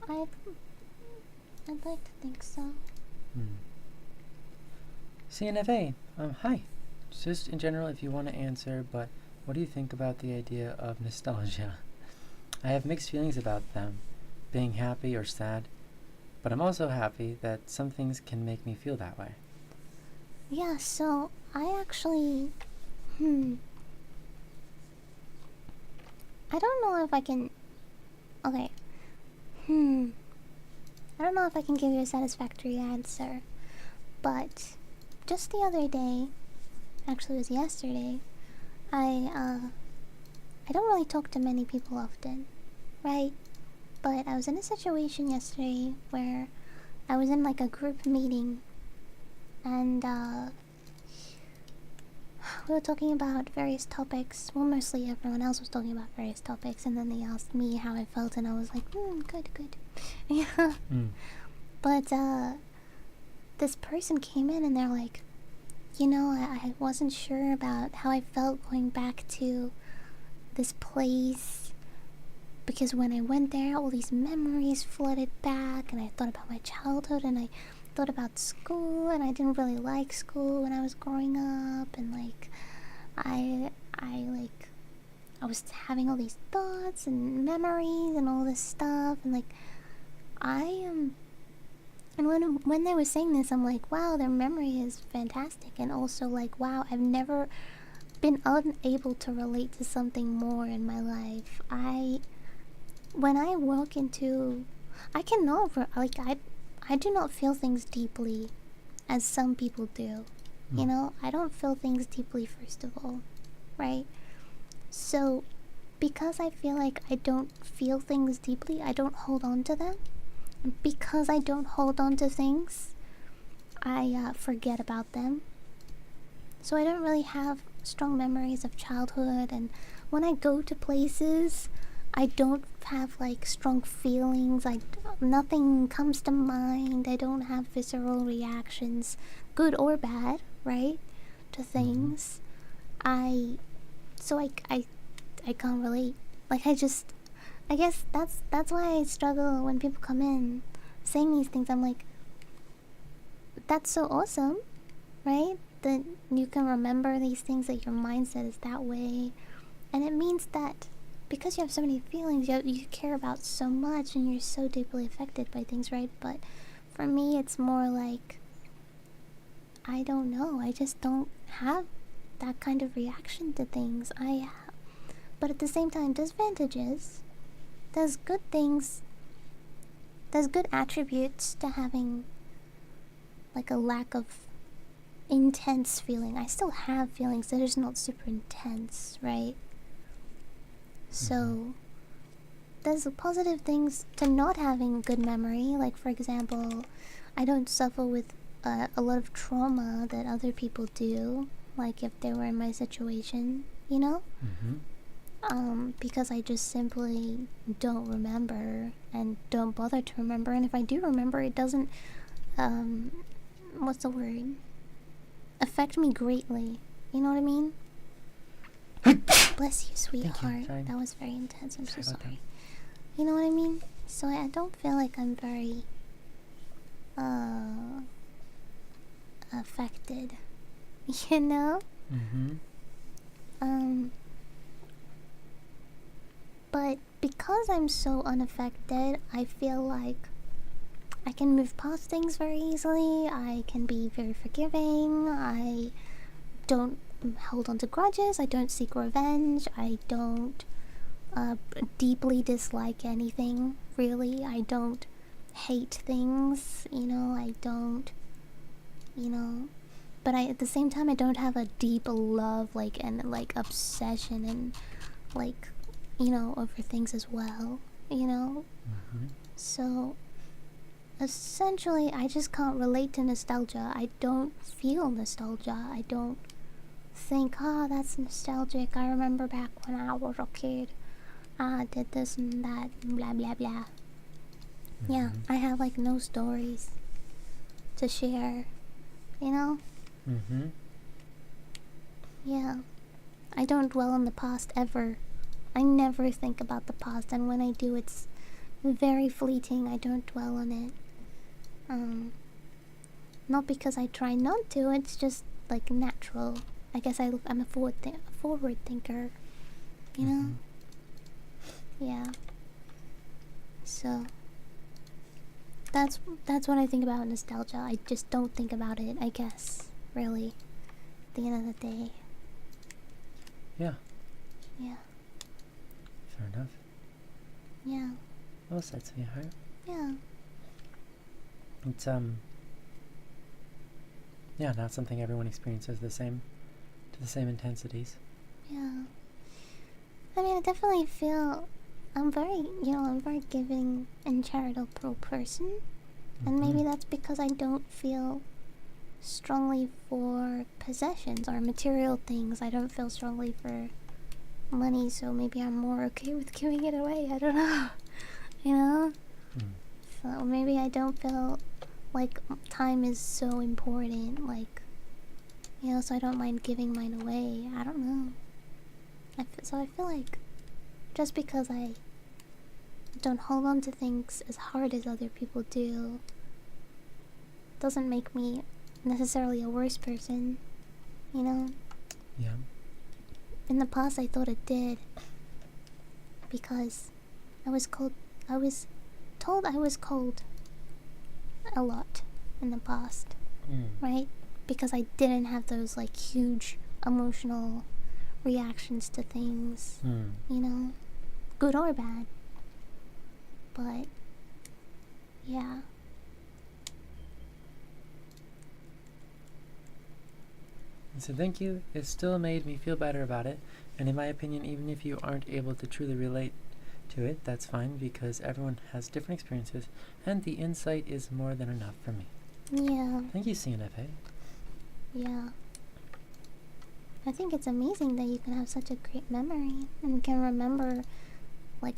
I'd like to think so. CNFA, hi. Just in general, if you want to answer, but what do you think about the idea of nostalgia? I have mixed feelings about them, being happy or sad, but I'm also happy that some things can make me feel that way. Yeah, so I actually... I don't know if I can... Okay. I don't know if I can give you a satisfactory answer. But just the other day, actually it was yesterday, I don't really talk to many people often, right? But I was in a situation yesterday where I was in like a group meeting and we were talking about various topics. Well, mostly everyone else was talking about various topics, and then they asked me how I felt, and I was like, good. Yeah. But this person came in and they're like, I wasn't sure about how I felt going back to this place because when I went there, all these memories flooded back, and I thought about my childhood, and I thought about school, and I didn't really like school when I was growing up, and like I was having all these thoughts and memories and all this stuff, and like and when they were saying this, I'm like, wow, their memory is fantastic, and also like, wow, I've never been unable to relate to something more in my life. When I walk into, I cannot I do not feel things deeply as some people do. I don't feel things deeply, first of all, right? So because I feel like I don't feel things deeply, I don't hold on to them. And because I don't hold on to things, I forget about them. So I don't really have strong memories of childhood, and when I go to places, I don't have like strong feelings. Nothing comes to mind. I don't have visceral reactions, good or bad, right, to things. I so I can't relate. Like I guess that's why I struggle when people come in saying these things. I'm like, that's so awesome, right? That you can remember these things, that your mindset is that way. And it means that because you have so many feelings, you care about so much and you're so deeply affected by things, right? But for me, it's more like, I don't know. I just don't have that kind of reaction to things. But at the same time, there's advantages. There's good things. There's good attributes to having like a lack of intense feeling. I still have feelings, they're just not super intense, right? So there's positive things to not having good memory. Like for example, I don't suffer with a lot of trauma that other people do, like if they were in my situation, you know? Because I just simply don't remember and don't bother to remember. And if I do remember, it doesn't what's the word, affect me greatly, you know what I mean? Bless you, sweetheart. That was very intense. I'm so sorry. You know what I mean? So I don't feel like I'm very affected, you know? But because I'm so unaffected, I feel like I can move past things very easily. I can be very forgiving. I don't hold on to grudges. I don't seek revenge. I don't deeply dislike anything, really. I don't hate things, you know. I don't, you know. But at the same time, I don't have a deep love, and obsession and, you know, over things as well, you know. So essentially, I just can't relate to nostalgia. I don't feel nostalgia. I don't think, that's nostalgic. I remember back when I was a kid. I did this and that, blah blah blah. Yeah, I have no stories to share, you know? Yeah. I don't dwell on the past ever. I never think about the past, and when I do, it's very fleeting. I don't dwell on it. Not because I try not to, it's just natural. I guess I'm a forward thinker, you know? Yeah. So that's what I think about nostalgia. I just don't think about it, I guess, really, at the end of the day. Yeah. Yeah. Fair enough. Yeah. Well said, sweetheart. Yeah. It's yeah, not something everyone experiences to the same intensities. Yeah. I mean, I definitely feel I'm very giving and charitable person. And maybe that's because I don't feel strongly for possessions or material things. I don't feel strongly for money, so maybe I'm more okay with giving it away. I don't know. You know? So maybe I don't feel like time is so important, so I don't mind giving mine away. I don't know. So I feel like just because I don't hold on to things as hard as other people do doesn't make me necessarily a worse person, you know? Yeah. In the past I thought it did, because I was told I was cold a lot in the past, right? Because I didn't have those huge emotional reactions to things, you know? Good or bad. But yeah. So thank you. It still made me feel better about it. And in my opinion, even if you aren't able to truly relate to it, that's fine, because everyone has different experiences, and the insight is more than enough for me. Yeah. Thank you, CNFA. Yeah. I think it's amazing that you can have such a great memory and can remember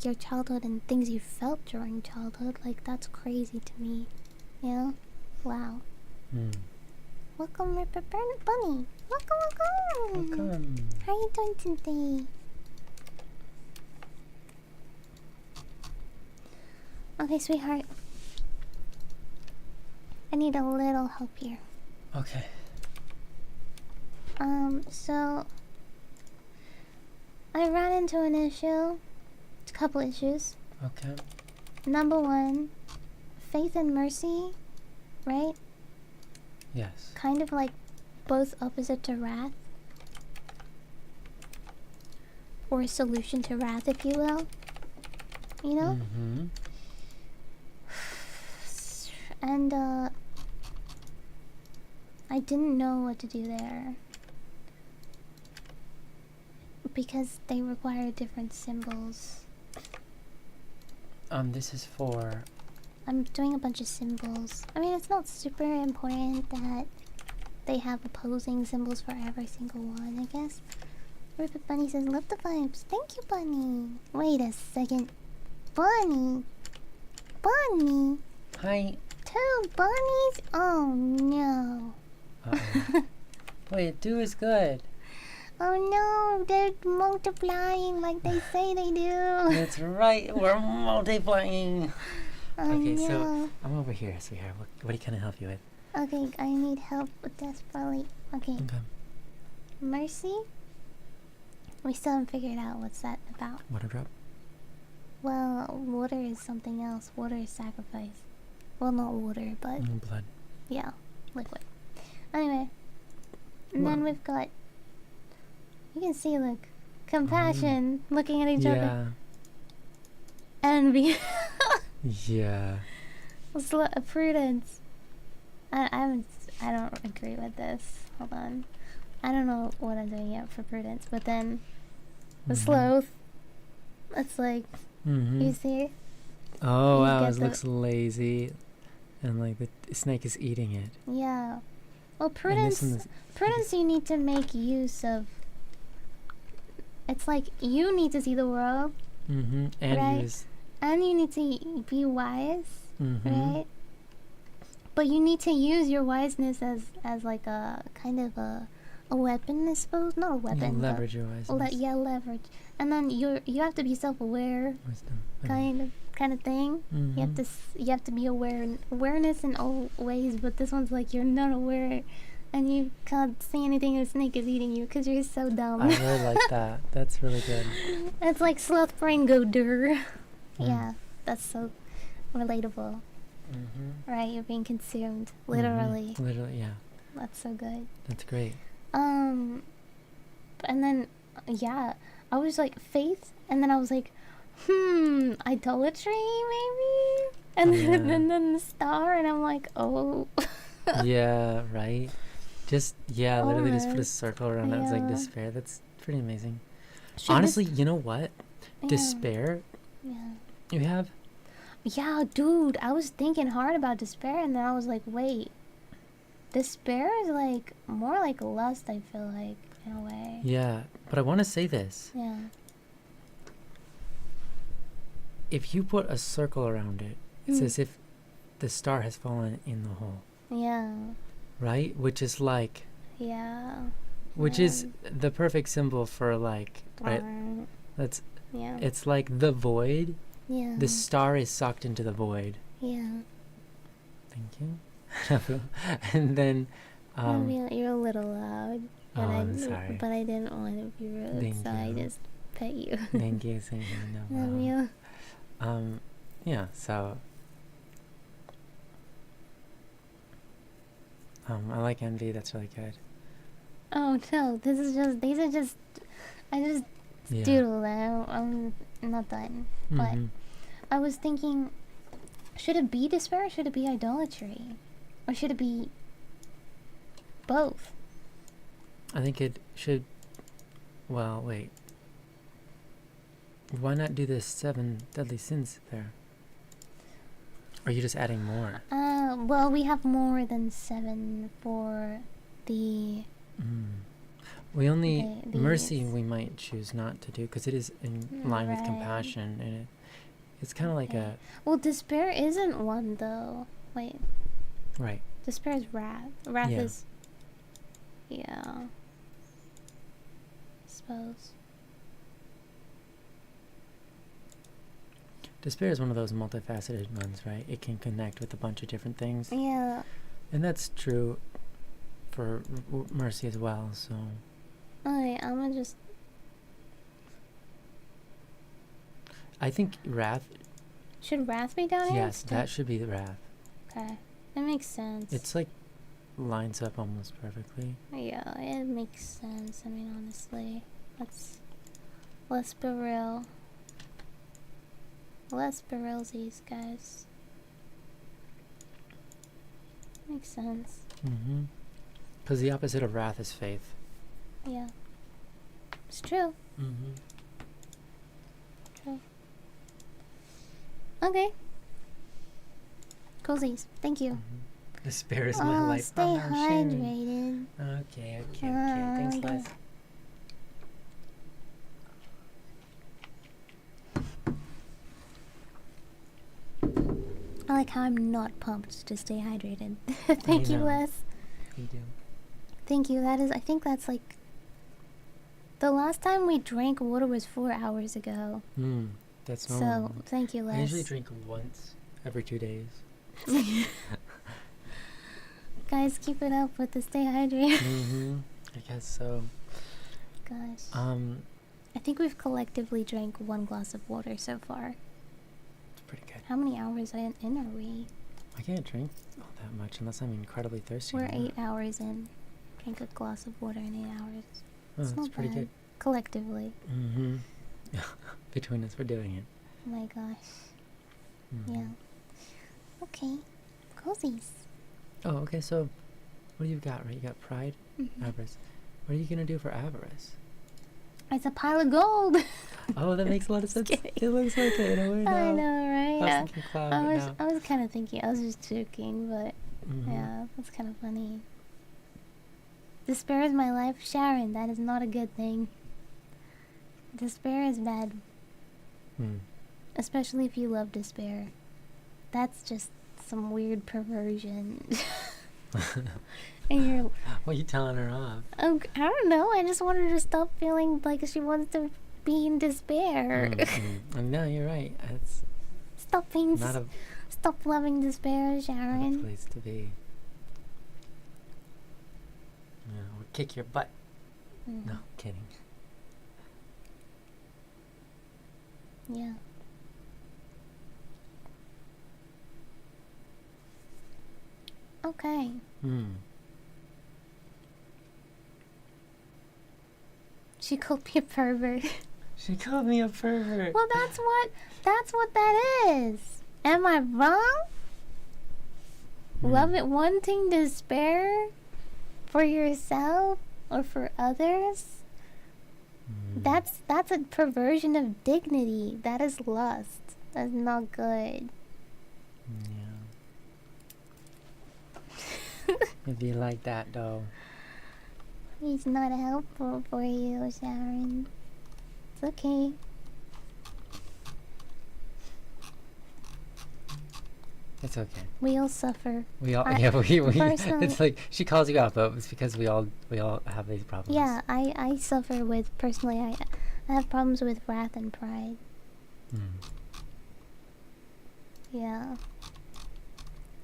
your childhood and things you felt during childhood. That's crazy to me. Yeah? Wow. Welcome, Ripper Bunny. Welcome. Welcome. How you doing today? Okay, sweetheart. I need a little help here. Okay. So I ran into an issue. A couple issues. Okay. Number one, faith and mercy, right? Yes. Kind of like both opposite to wrath. Or a solution to wrath, if you will. You know? Mm-hmm. And I didn't know what to do there. Because they require different symbols. This is for... I'm doing a bunch of symbols. I mean, it's not super important that they have opposing symbols for every single one, I guess. Ribbit Bunny says, love the vibes. Thank you, Bunny. Wait a second. Bunny? Bunny? Hi. 2 bunnies? Oh, no. Uh-oh. Wait, 2 is good. Oh, no. They're multiplying like they say they do. That's right. We're multiplying. Oh, Okay, no. so I'm over here, sweetheart. What can I help you with? Okay, I need help with this, probably. Okay. Okay. Mercy? We still haven't figured out what's that about. Water drop. Well, water is something else. Water is sacrifice. Well, not water, but Blood. yeah, liquid. Anyway, and then we've got. You can see, look, compassion, looking at each other, Yeah. envy, Yeah. prudence. I don't agree with this. Hold on, I don't know what I'm doing yet for prudence, but then the sloth. It's like you see. Oh You wow, get it looks lazy, and like the snake is eating it. Yeah. Well, And this prudence. one is- Prudence, you need to make use of. It's like you need to see the world, And Right. use. and you need to be wise, Mm-hmm. right? But you need to use your wiseness as like a kind of a weapon, I suppose. Not a weapon. but Leverage your wiseness. yeah, leverage. And then you have to be self-aware, Wisdom. kind of thing. You have Mhm. to you have to be awareness in all ways. But this one's like you're not aware, and you can't see anything. And a snake is eating you because you're so dumb. I really like that. That's really good. It's like sloth brain go dur. Yeah, that's so relatable. Mm-hmm. Right, you're being consumed literally. Literally, yeah. That's so good. That's great. And then yeah, I was like faith, and then I was like, idolatry maybe, and Yeah. then the star, and I'm like, oh. Yeah, right. Just literally just put a Almost. circle around it. It's like Yeah. despair. That's pretty amazing. Should Honestly, this- you know what? yeah, Despair. yeah. You have. Yeah, dude, I was thinking hard about despair, and then I was like, wait, despair is like more like lust, I feel like, in a way. Yeah, but I want to say this. Yeah. If you put a circle around it, it's Mm. as if the star has fallen in the hole, Yeah. right? Which is like, Yeah. which is the perfect symbol for like, right? That's Yeah. it's like the void. Yeah. The star is sucked into the void. Yeah. Thank you. And then, You're a little loud. But oh, I'm sorry. But I didn't want to be rude, Thank so I you. just pet you. Thank you, thank you. No Love problem. you. Yeah. So, I like envy. That's really good. Oh no, these are just. I just Yeah. doodle them. I'm not done. But Mhm. I was thinking, should it be despair or should it be idolatry? Or should it be both? I think it should. Well, wait. Why not do the 7 deadly sins there? Or are you just adding more? Well, we have more than 7 for the. We only The mercy these. we might choose not to do because it is in line with Right. compassion, and it's kind of like Okay. Well, despair isn't one though. Wait, right. despair is wrath. Wrath Yeah. is Yeah. Suppose. Despair is one of those multifaceted ones, right? It can connect with a bunch of different things. Yeah. And that's true for Mercy as well, so... Alright, I'm gonna just... I think Wrath... Should Wrath be down here? Yes, that should be the Wrath. Okay. That makes sense. It's like... lines up almost perfectly. Yeah, it makes sense. I mean, honestly. Let's be real. Let's be realsies, guys. Makes sense. Mm-hmm. Because the opposite of Wrath is Faith. Yeah. It's true. Mm-hmm. True. Okay. Cozies. Thank you. Mm-hmm. Despair is my life. Stay Oh, no, Shannon. hydrated. Okay. Thanks, okay. Les. I like how I'm not pumped to stay hydrated. Thank you, know. Les. You do. Thank you. I think that's like... The last time we drank water was 4 hours ago. That's normal. So, thank you, Les. I usually drink once every 2 days. Guys, keep it up with the stay hydrated. Mm-hmm. I guess so. Gosh. It's I think we've collectively drank 1 glass of water so far. pretty good. How many hours in are we? I can't drink all that much unless I'm incredibly thirsty. We're right 8 hours in. Drink a glass of water in 8 hours. Oh, It's that's not pretty bad. good. Collectively. Mm-hmm. Between us, we're doing it. Oh my gosh. Mhm. Yeah. Okay. Cozies. Oh, okay, so what do you got, right? You got Pride, Mhm. Avarice. What are you gonna do for Avarice? It's a pile of gold. Oh, that makes a lot of sense. kidding. It looks like it in a way now. I know, I right? was thinking Cloud, I but was, now. I was kind of thinking. I was just joking, but Mhm. yeah, that's kind of funny. Despair is my life, Sharon. That is not a good thing. Despair is bad, Hmm. especially if you love despair. That's just some weird perversion. And you're, What are you telling her off? I don't know. I just want her to stop feeling like she wants to be in despair. No, you're right. It's Stop being. not a Stop loving despair, good Sharon. place to be. Yeah, we'll kick your butt. Mm, No, kidding. Yeah. Okay. Hmm. She called me a pervert. She called me a pervert. Well, that's what that is. Am I wrong? Love it, wanting despair for yourself or for others. Hmm. That's a perversion of dignity. That is lust. That's not good. Yeah. If you like that, though. He's not helpful for you, Sharon. It's okay. It's okay. We all suffer. We all, I- yeah, we personally- it's like, she calls you out, but it's because we all have these problems. Yeah, I suffer with, personally, I have problems with wrath and pride. Hmm. Yeah.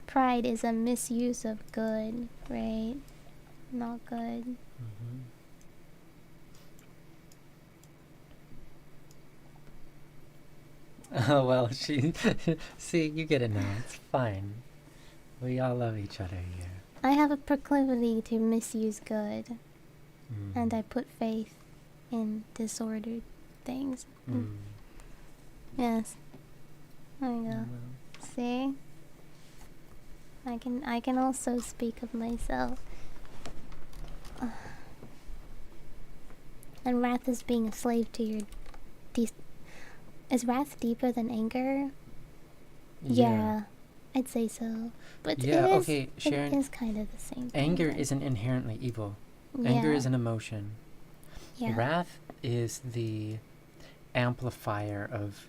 Pride is a misuse of good, right? Not good. Mm-hmm. Oh, well, see, you get it now. It's fine. We all love each other here. I have a proclivity to misuse good, Mm. and I put faith in disordered things. Mm. Yes. There you go. Well, See? I can also speak of myself. And wrath is being a slave to your is wrath deeper than anger? Yeah. I'd say so. But Yeah, it is, okay, Sharon, it is kind of the same thing. anger but- isn't inherently evil. Anger Yeah, is an emotion. yeah. Wrath is the amplifier of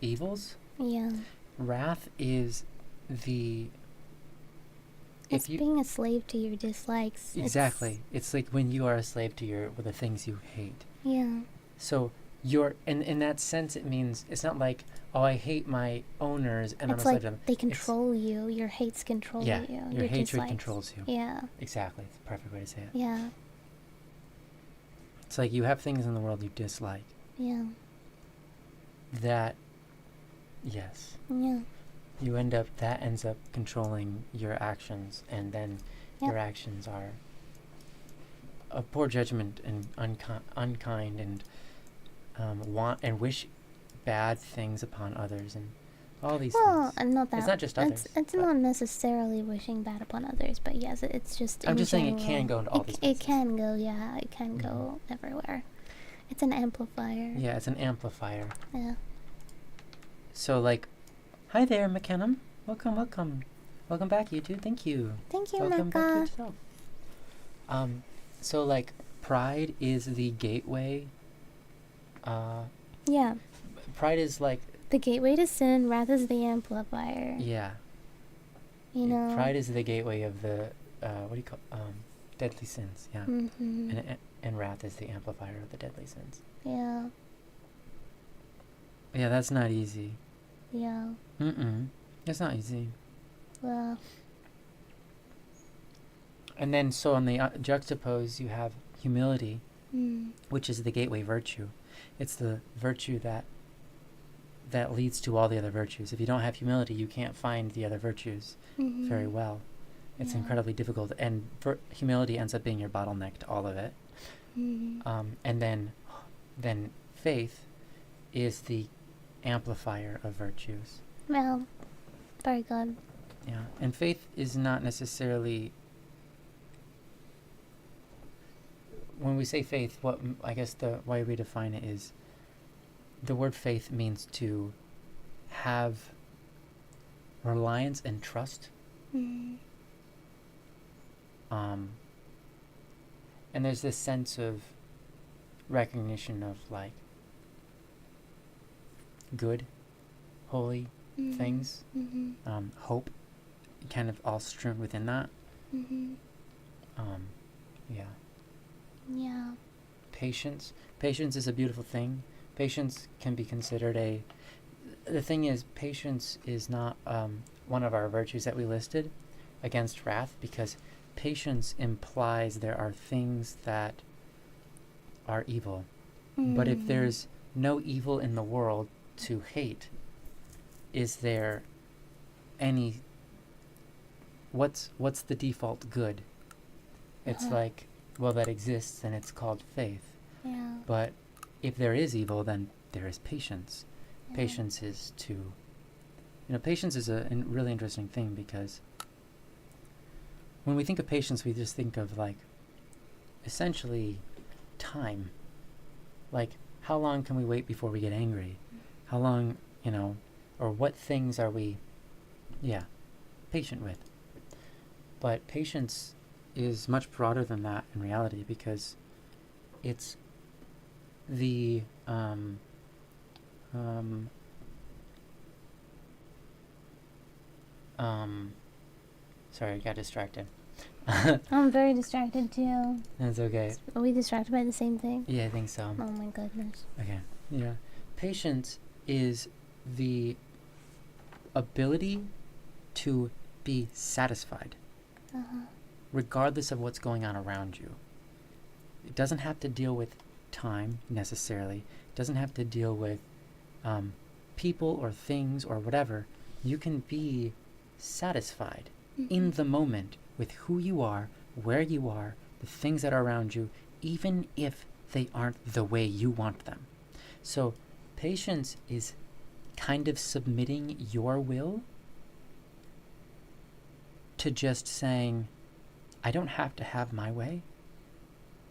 evils. Yeah. Wrath is the It's if you being a slave to your dislikes. exactly, it's like when you are a slave to your the things you hate. Yeah. So you're in that sense, it means it's not like, oh, I hate my owners and It's I'm a like slave to them. they control you. Your hates control Yeah, you. your hatred dislikes. controls you. Yeah. Exactly, it's the perfect way to say it. Yeah. It's like you have things in the world you dislike. Yeah. That, yes, Yeah. that ends up controlling your actions, and then Yep. your actions are a poor judgment and unkind and want and wish bad things upon others and all these Well, things. and not that. It's not just others. It's but not necessarily wishing bad upon others, but yes, it's just. I'm in just saying it general. can go into all these It places. can go, yeah. It can go everywhere. It's an amplifier. Yeah, it's an amplifier. Yeah. So like, hi there, McKenna. Welcome, welcome. Welcome back, you two. Thank you. Thank you, Welcome back Mecca. yourself. So like, pride is the gateway. Yeah. Pride is like, The gateway to sin, wrath is the amplifier. yeah. You know. Pride is the gateway of the, what do you call, deadly sins, yeah. Mm-hmm. And wrath is the amplifier of the deadly sins. Yeah. Yeah, that's not easy. Yeah. It's not easy. Well. And then, so on the juxtapose, you have humility, Mm. which is the gateway virtue. It's the virtue that leads to all the other virtues. If you don't have humility, you can't find the other virtues Mm-hmm. very well. It's Yeah. incredibly difficult, and humility ends up being your bottleneck to all of it. Mm-hmm. And then faith is the amplifier of virtues. Well, very good. Yeah, and faith is not necessarily. When we say faith, what I guess the way we define it is, the word faith means to have reliance and trust. Mm. And there's this sense of recognition of like good, holy Mm-hmm. things, Mm-hmm. hope, kind of all strewn within that. Mm-hmm. Yeah. Yeah. Patience is a beautiful thing. Patience can be considered the thing is, patience is not one of our virtues that we listed against wrath, because patience implies there are things that are evil. But if there's no evil in the world to hate, is there any what's the default good? It's Uh-huh. well, that exists and it's called faith. Yeah. But if there is evil, then there is patience. Yeah. Patience is patience is a really interesting thing, because when we think of patience, we just think of like essentially time. Like, how long can we wait before we get angry? How long, or what things are we, patient with? But patience is much broader than that in reality, because it's the sorry, I got distracted. I'm very distracted too. That's okay. Are we distracted by the same thing? Yeah, I think so. Oh my goodness. Okay. Yeah. Patience is the ability to be satisfied, Uh-huh. regardless of what's going on around you. It doesn't have to deal with time necessarily. It doesn't have to deal with people or things or whatever. You can be satisfied in the moment with who you are, where you are, the things that are around you, even if they aren't the way you want them. So patience is kind of submitting your will to just saying, I don't have to have my way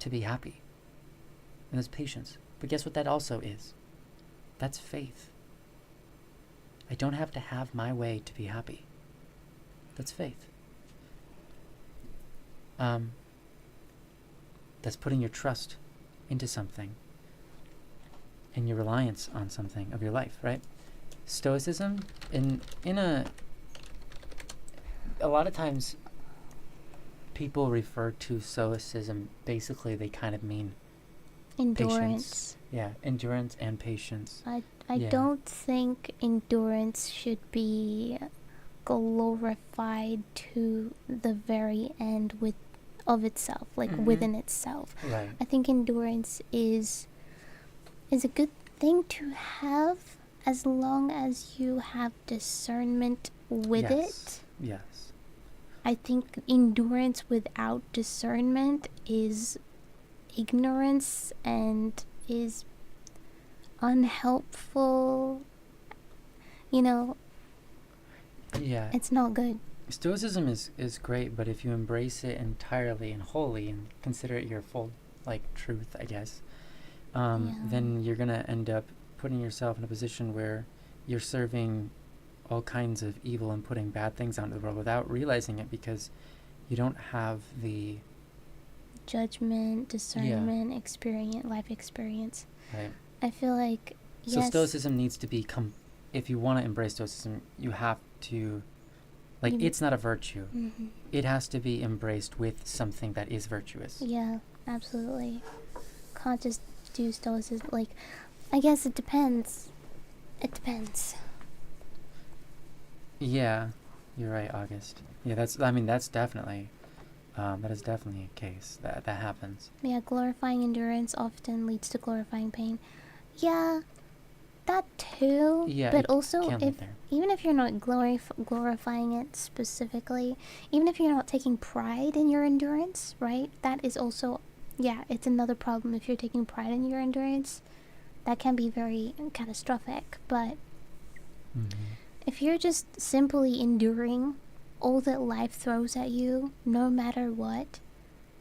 to be happy. And that's patience. But guess what that also is? That's faith. I don't have to have my way to be happy. That's faith. That's putting your trust into something and your reliance on something of your life, right? Stoicism, in a lot of times people refer to stoicism, basically they kind of mean Endurance. yeah, endurance and patience. I Yeah. don't think endurance should be glorified to the very end of itself, like Mhm. within itself. Right. I think endurance is a good thing to have as long as you have discernment with it. Yes. I think endurance without discernment is ignorance and is unhelpful. You know, Yeah. it's not good. Stoicism is great, but if you embrace it entirely and wholly and consider it your full truth, I guess, Yeah. then you're gonna end up putting yourself in a position where you're serving all kinds of evil and putting bad things out into the world without realizing it, because you don't have the Judgment, discernment, life experience. right. I feel like, So yes, stoicism needs to be if you want to embrace stoicism, you have to You- it's not a virtue. mhm. It has to be embraced with something that is virtuous. Yeah, absolutely. Can't just do stoicism. Like, I guess it depends. It depends. Yeah, you're right, August. Yeah, that's definitely that is definitely a case that happens. Yeah, glorifying endurance often leads to glorifying pain. Yeah, that too. Yeah, but it also, can lead there. even if you're not glorifying it specifically, even if you're not taking pride in your endurance, right? That is also, yeah, it's another problem. If you're taking pride in your endurance, that can be very catastrophic. But Mm-hmm. if you're just simply enduring all that life throws at you, no matter what,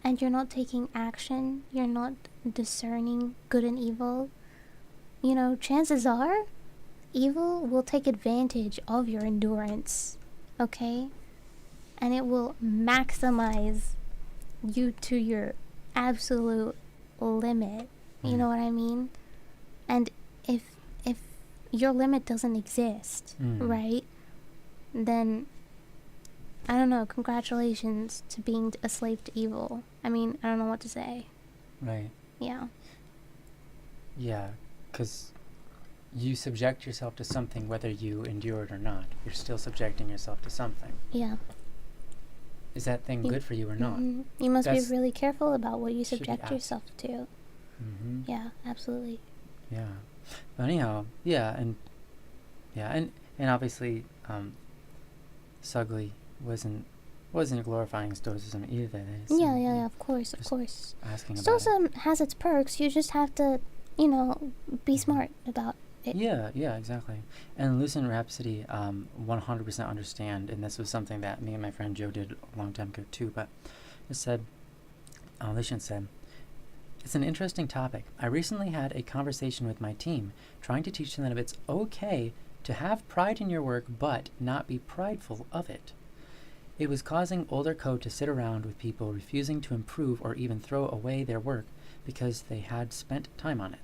and you're not taking action, you're not discerning good and evil, chances are evil will take advantage of your endurance, okay? And it will maximize you to your absolute limit. You know what I mean? And if your limit doesn't exist, right? Then I don't know, congratulations to being a slave to evil. I mean, I don't know what to say. Right. Yeah. Yeah, because you subject yourself to something whether you endure it or not. You're still subjecting yourself to something. Yeah. Is that thing good for you or not? Mhm. You must be That's- really careful about what you should be subject asked. yourself to. Mm-hmm. Yeah, absolutely. Yeah. But anyhow, and obviously, Sugly wasn't glorifying stoicism either. Yeah, of course, just asking about it. Stoicism has its perks. You just have to, be smart about it. Yeah, exactly. And Lucent Rhapsody, 100% understand, and this was something that me and my friend Joe did a long time ago too, but it said, Lucent said, "It's an interesting topic. I recently had a conversation with my team, trying to teach them that it's okay to have pride in your work, but not be prideful of it. It was causing older code to sit around with people refusing to improve or even throw away their work because they had spent time on it."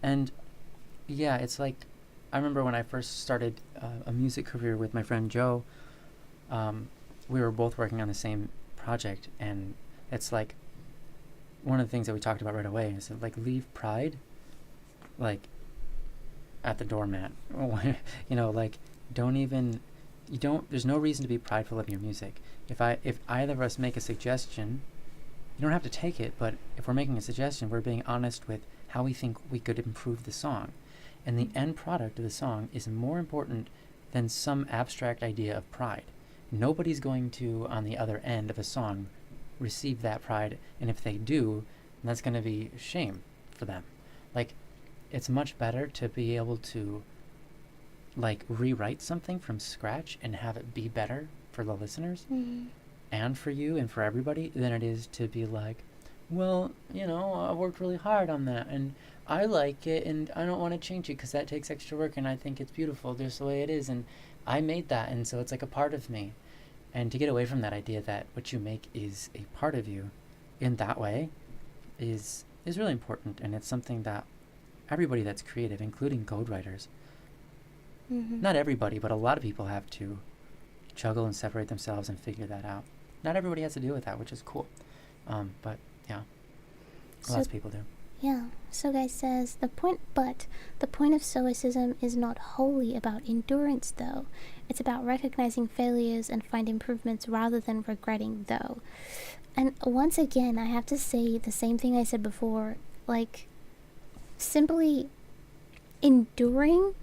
And yeah, it's like, I remember when I first started a music career with my friend Joe, we were both working on the same project, and it's like, one of the things that we talked about right away is that, leave pride, at the doormat. There's no reason to be prideful of your music. If either of us make a suggestion, you don't have to take it, but if we're making a suggestion, we're being honest with how we think we could improve the song. And the end product of the song is more important than some abstract idea of pride. Nobody's going to, on the other end of a song, receive that pride, and if they do, that's going to be shame for them. It's much better to be able to rewrite something from scratch and have it be better for the listeners and for you and for everybody than it is to be like, well, I worked really hard on that and I like it and I don't want to change it because that takes extra work and I think it's beautiful just the way it is and I made that and so it's like a part of me. And to get away from that idea that what you make is a part of you in that way is really important, and it's something that everybody that's creative, including code writers, not everybody, but a lot of people have to juggle and separate themselves and figure that out. not everybody has to deal with that, which is cool. But yeah, So lots of people do. yeah. So guy says the point of stoicism is not wholly about endurance though. It's about recognizing failures and find improvements rather than regretting though. And once again, I have to say the same thing I said before, like simply enduring,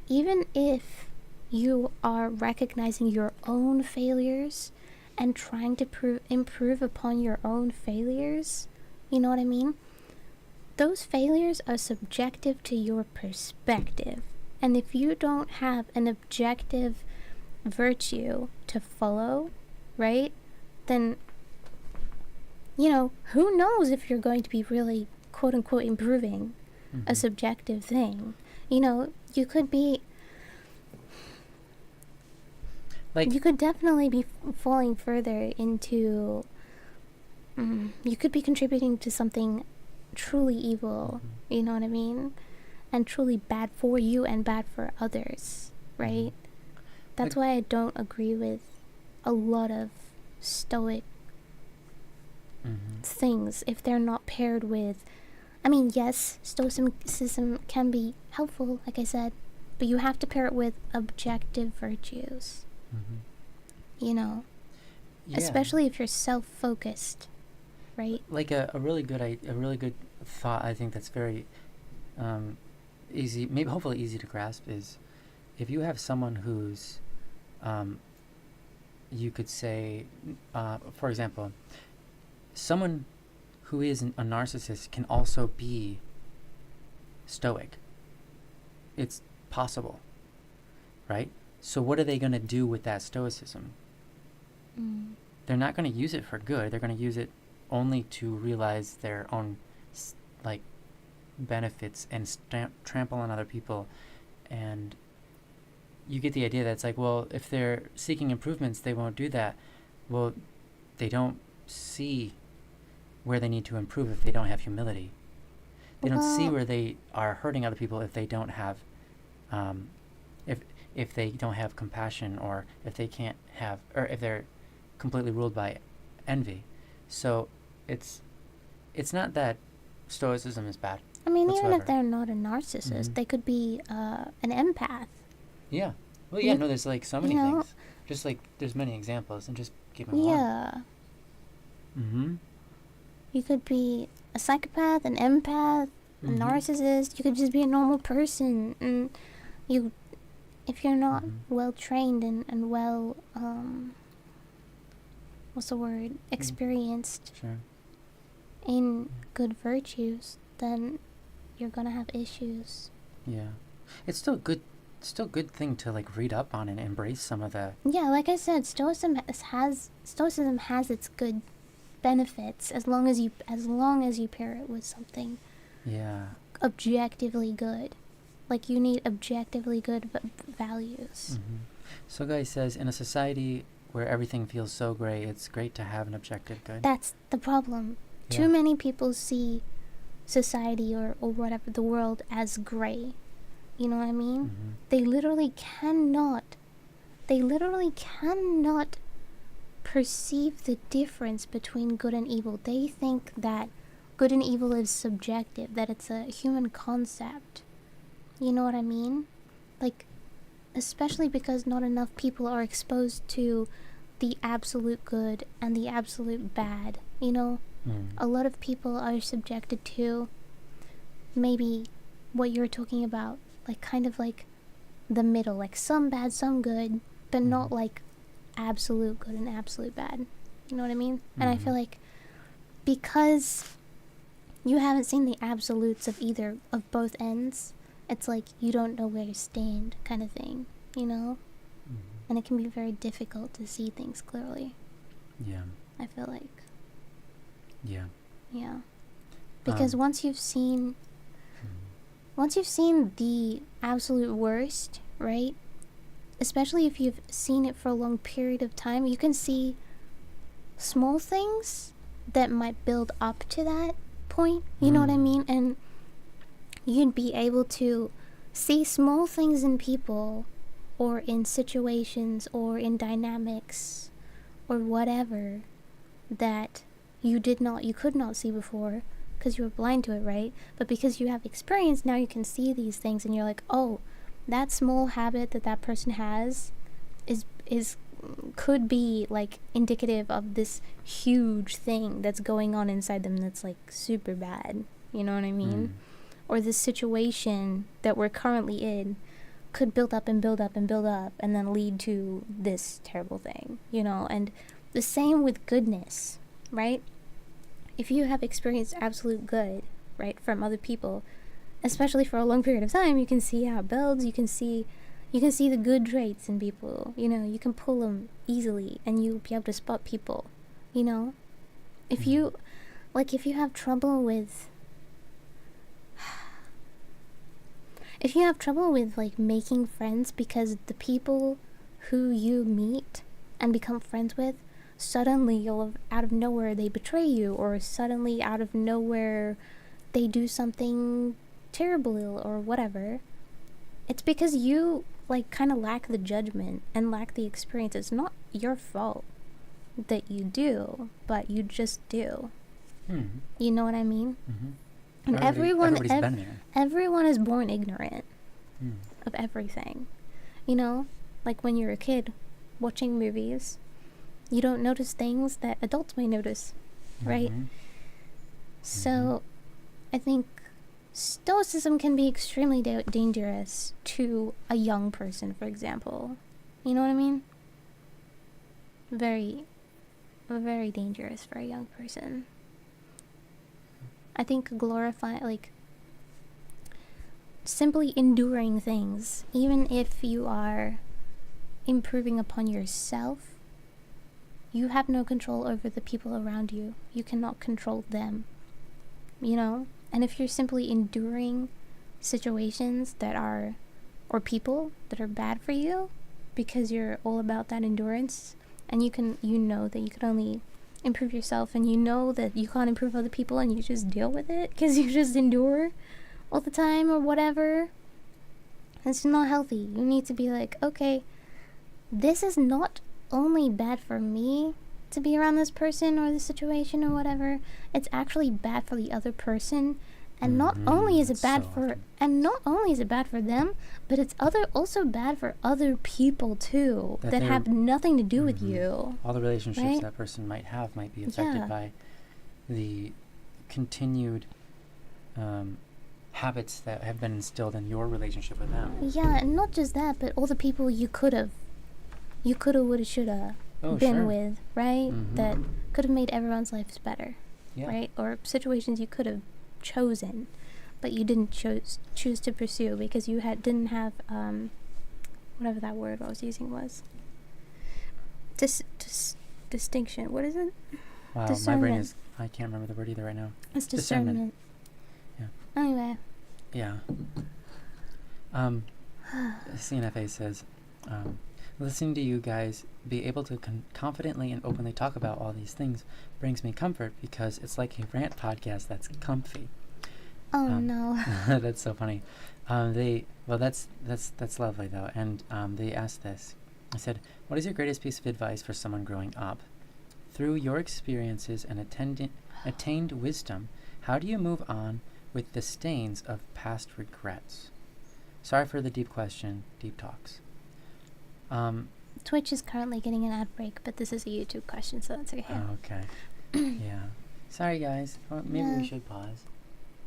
even if you are recognizing your own failures and trying to improve upon your own failures, you know what I mean? Those failures are subjective to your perspective. And if you don't have an objective virtue to follow, right, then, you know, who knows if you're going to be really, quote unquote, improving a subjective thing. You know, you could be, Like, you could definitely be falling further into, you could be contributing to something truly evil, you know what I mean? And truly bad for you and bad for others, right? That's why I don't agree with a lot of stoic things if they're not paired with, I mean, yes, stoicism can be helpful, like I said, but you have to pair it with objective virtues, you know, yeah. especially if you're self-focused, right? Like a really good thought, I think that's very easy, maybe hopefully easy to grasp, is if you have someone who's you could say, for example, someone who is a narcissist can also be stoic. It's possible, right? So what are they going to do with that stoicism? They're not going to use it for good. They're going to use it only to realize their own like benefits and trample on other people. And you get the idea that it's like, well, if they're seeking improvements, they won't do that. Well, they don't see where they need to improve if they don't have humility. They don't see where they are hurting other people if they don't have if they don't have compassion, or if they can't have, or if they're completely ruled by envy. So it's not that stoicism is bad. I mean, whatsoever. even if they're not a narcissist, they could be an empath. Yeah. Well, yeah, You- no, there's like so many you know, things. Just like there's many examples, and just give me one. Yeah. Mm-hmm. You could be a psychopath, an empath, a narcissist. You could just be a normal person. And you, if you're not well trained and well, what's the word? Experienced Sure. in good virtues, then you're gonna have issues. Yeah. It's still good. Still good thing to like read up on and embrace some of the. Yeah, like I said, stoicism has its good benefits as long as you pair it with something Yeah. objectively good. Like you need objectively good values. So guy says, in a society where everything feels so gray, it's great to have an objective good. That's the problem. Yeah. Too many people see society or whatever, the world, as gray. You know what I mean? They literally cannot perceive the difference between good and evil. They think that good and evil is subjective, that it's a human concept. You know what I mean? Like, especially because not enough people are exposed to the absolute good and the absolute bad. You know, a lot of people are subjected to maybe what you're talking about, like kind of like the middle, like some bad, some good, but not like absolute good and absolute bad. You know what I mean? And I feel like because you haven't seen the absolutes of either of both ends, it's like you don't know where you stand, kind of thing, you know? And it can be very difficult to see things clearly, Yeah. I feel like. Yeah. Yeah. Because once you've seen the absolute worst, right? Especially if you've seen it for a long period of time, you can see small things that might build up to that point. You know what I mean? And you'd be able to see small things in people or in situations or in dynamics or whatever that you could not see before because you were blind to it, right? But because you have experience, now you can see these things and you're like, oh, that small habit that person has is could be like indicative of this huge thing that's going on inside them that's like super bad. You know what I mean? Or this situation that we're currently in could build up and build up and build up and then lead to this terrible thing, you know? And the same with goodness, right? If you have experienced absolute good, right, from other people, especially for a long period of time, you can see how it builds. You can see the good traits in people. You know, you can pull them easily, and you'll be able to spot people. You know, if you have trouble with, like making friends because the people who you meet and become friends with, suddenly out of nowhere they betray you, or suddenly out of nowhere they do something terrible or whatever, it's because you like kind of lack the judgment and lack the experience. It's not your fault that you do, but you just do. You know what I mean? And everybody's been there. everyone is born ignorant of everything. You know, like when you're a kid watching movies, you don't notice things that adults may notice, right? So I think stoicism can be extremely dangerous to a young person, for example. You know what I mean? Very, very dangerous for a young person. I think simply enduring things, even if you are improving upon yourself, you have no control over the people around you. You cannot control them, you know? And if you're simply enduring situations or people that are bad for you, because you're all about that endurance, and you know that you can only improve yourself, and you know that you can't improve other people, and you just deal with it because you just endure all the time or whatever, it's not healthy. You need to be like, okay, this is not only bad for me to be around this person or this situation or whatever, it's actually bad for the other person. And not only is it bad for them, but it's also bad for other people too that have nothing to do with you. All the relationships right? that person might have might be affected by the continued habits that have been instilled in your relationship with them. Yeah, and not just that, but all the people you coulda, woulda, shoulda been with, right? That could have made everyone's lives better, right? Or situations you could have chosen, but you didn't choose to pursue because you didn't have whatever that word I was using was. Distinction. What is it? Wow, my brain is. I can't remember the word either right now. It's discernment. Yeah. Anyway. Yeah. CNFA says, listening to you guys be able to confidently and openly talk about all these things brings me comfort because it's like a rant podcast that's comfy. Oh no. That's so funny. That's lovely though. And they asked this. I said, what is your greatest piece of advice for someone growing up? Through your experiences and attained wisdom, how do you move on with the stains of past regrets? Sorry for the deep question, deep talks. Twitch is currently getting an ad break, but this is a YouTube question, so that's okay. Oh, okay. Yeah. Sorry, guys. Maybe we should pause.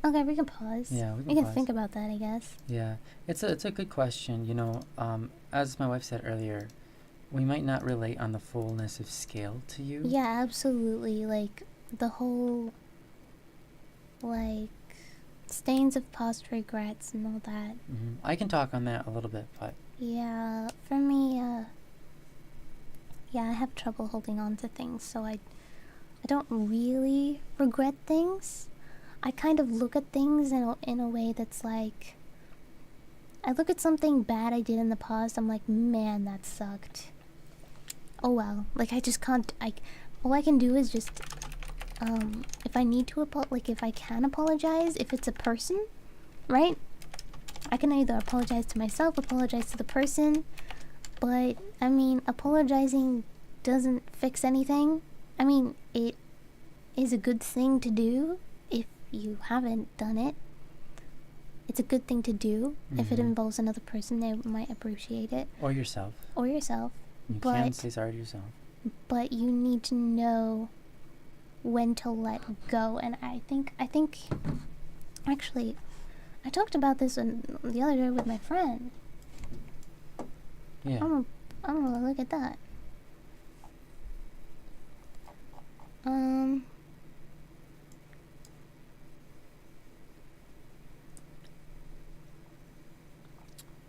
Okay, we can pause. Yeah, we can pause. think about that, I guess. Yeah, it's a good question. You know, as my wife said earlier, we might not relate on the fullness of scale to you. Yeah, absolutely. Like the whole, like, stains of past regrets and all that. I can talk on that a little bit, but yeah, for me, I have trouble holding on to things, so I don't really regret things. I kind of look at things in a way that's like, I look at something bad I did in the past, I'm like, man, that sucked. Oh well, like I just can't, all I can do is just, if I need to if I can apologize, if it's a person, right? I can either apologize to myself, apologize to the person, but I mean, apologizing doesn't fix anything. I mean, it is a good thing to do if you haven't done it. It's a good thing to do. If it involves another person, they might appreciate it. Or yourself. Or yourself. You can say sorry to yourself. But you need to know when to let go. And I think actually, I talked about this the other day with my friend. Yeah. I'm gonna look at that.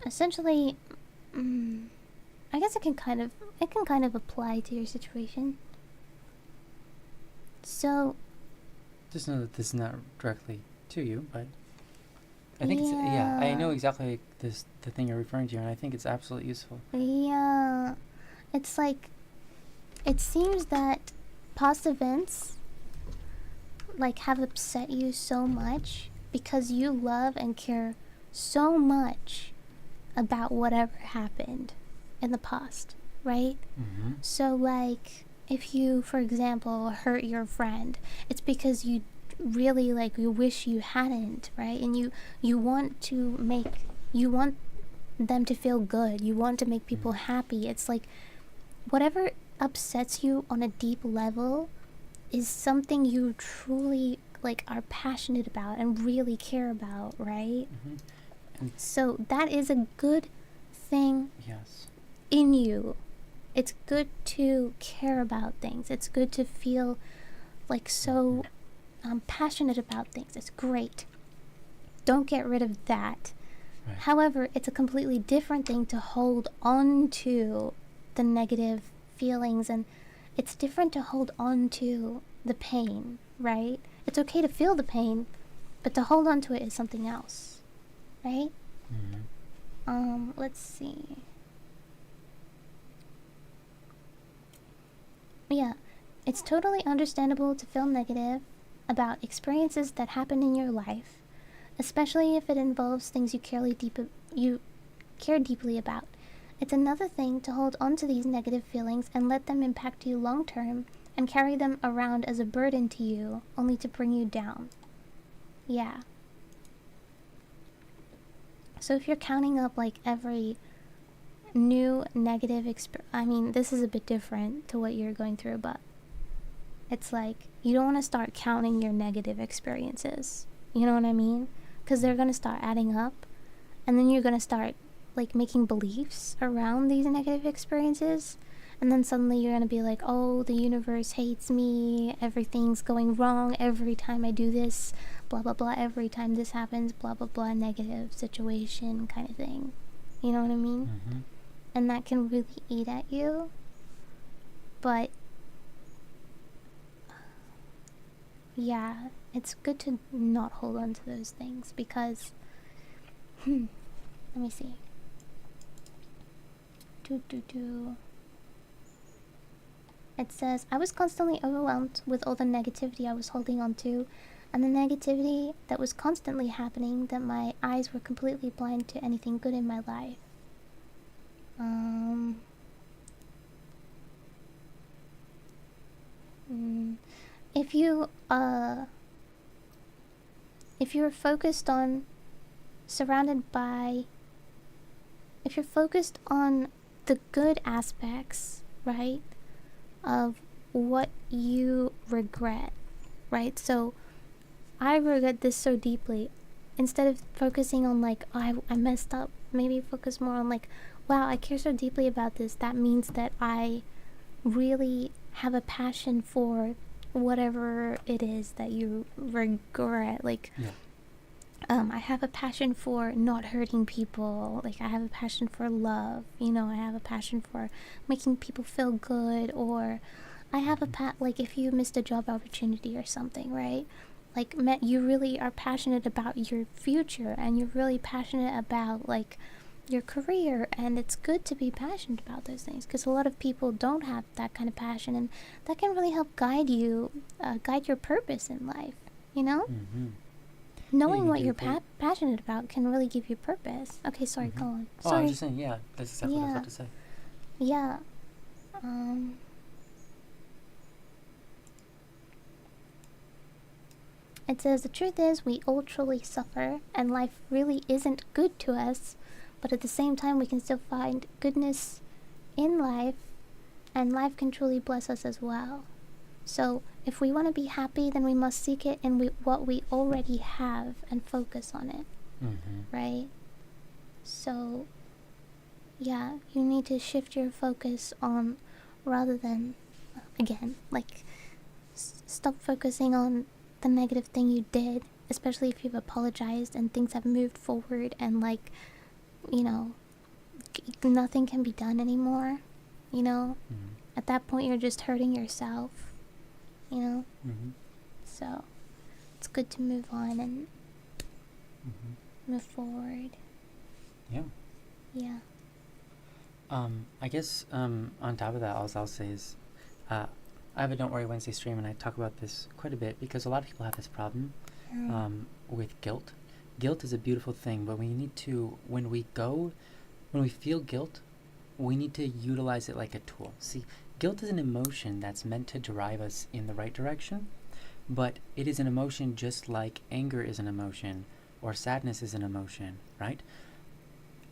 Essentially, I guess it can kind of apply to your situation. So, Just know that this is not directly to you, but I think it's, yeah, I know exactly the thing you're referring to, and I think it's absolutely useful. yeah, it's like, it seems that past events, like, have upset you so much because you love and care so much about whatever happened in the past, right? Mm-hmm. So, like, if you, for example, hurt your friend, it's because you really, like, you wish you hadn't, right? And you want them to feel good. You want to make people happy. It's like, whatever upsets you on a deep level is something you truly, like, are passionate about and really care about, right? So that is a good thing Yes. in you. It's good to care about things. It's good to feel like so passionate about things. It's great. Don't get rid of that. Right. However, it's a completely different thing to hold on to the negative feelings, and it's different to hold on to the pain, right? It's okay to feel the pain, but to hold on to it is something else, right? Let's see. Yeah, it's totally understandable to feel negative about experiences that happen in your life, especially if it involves things you care deeply about. It's another thing to hold on to these negative feelings and let them impact you long term and carry them around as a burden to you, only to bring you down. Yeah. So if you're counting up, like, every new negative I mean, this is a bit different to what you're going through, but it's like, you don't want to start counting your negative experiences. You know what I mean? Because they're going to start adding up, and then you're going to start, like, making beliefs around these negative experiences, and then suddenly you're going to be like, oh, the universe hates me, everything's going wrong every time I do this, blah blah blah, every time this happens, blah blah blah, negative situation kind of thing. You know what I mean? And that can really eat at you. But yeah, it's good to not hold on to those things, because let me see. It says, I was constantly overwhelmed with all the negativity I was holding on to, and the negativity that was constantly happening, that my eyes were completely blind to anything good in my life. If you're focused on if you're focused on the good aspects, right, of what you regret, right? So I regret this so deeply. Instead of focusing on, like, oh, I messed up, maybe focus more on, like, wow, I care so deeply about this. That means that I really have a passion for whatever it is that you regret. Like, I have a passion for not hurting people. Like, I have a passion for love. You know, I have a passion for making people feel good. Or I have like, if you missed a job opportunity or something, right? Like, you really are passionate about your future, and you're really passionate about, like, your career, and it's good to be passionate about those things, because a lot of people don't have that kind of passion, and that can really help guide you, guide your purpose in life, you know? Knowing what you're passionate about can really give you purpose. Okay, sorry, go on. Oh, Sorry. I was just saying, yeah, that's exactly what I was about to say. Yeah. It says the truth is we all truly suffer and life really isn't good to us, but at the same time we can still find goodness in life and life can truly bless us as well. So if we want to be happy, then we must seek it in what we already have and focus on it, right? So yeah, you need to shift your focus on, rather than, again, like, stop focusing on the negative thing you did, especially if you've apologized and things have moved forward and, like, you know, nothing can be done anymore, you know? At that point, you're just hurting yourself, you know? So it's good to move on and move forward. Yeah. Yeah. I guess on top of that, all I'll say is I have a Don't Worry Wednesday stream, and I talk about this quite a bit because a lot of people have this problem with guilt. Guilt is a beautiful thing, but we need to, when we feel guilt, we need to utilize it like a tool. See, guilt is an emotion that's meant to drive us in the right direction, but it is an emotion just like anger is an emotion or sadness is an emotion, right?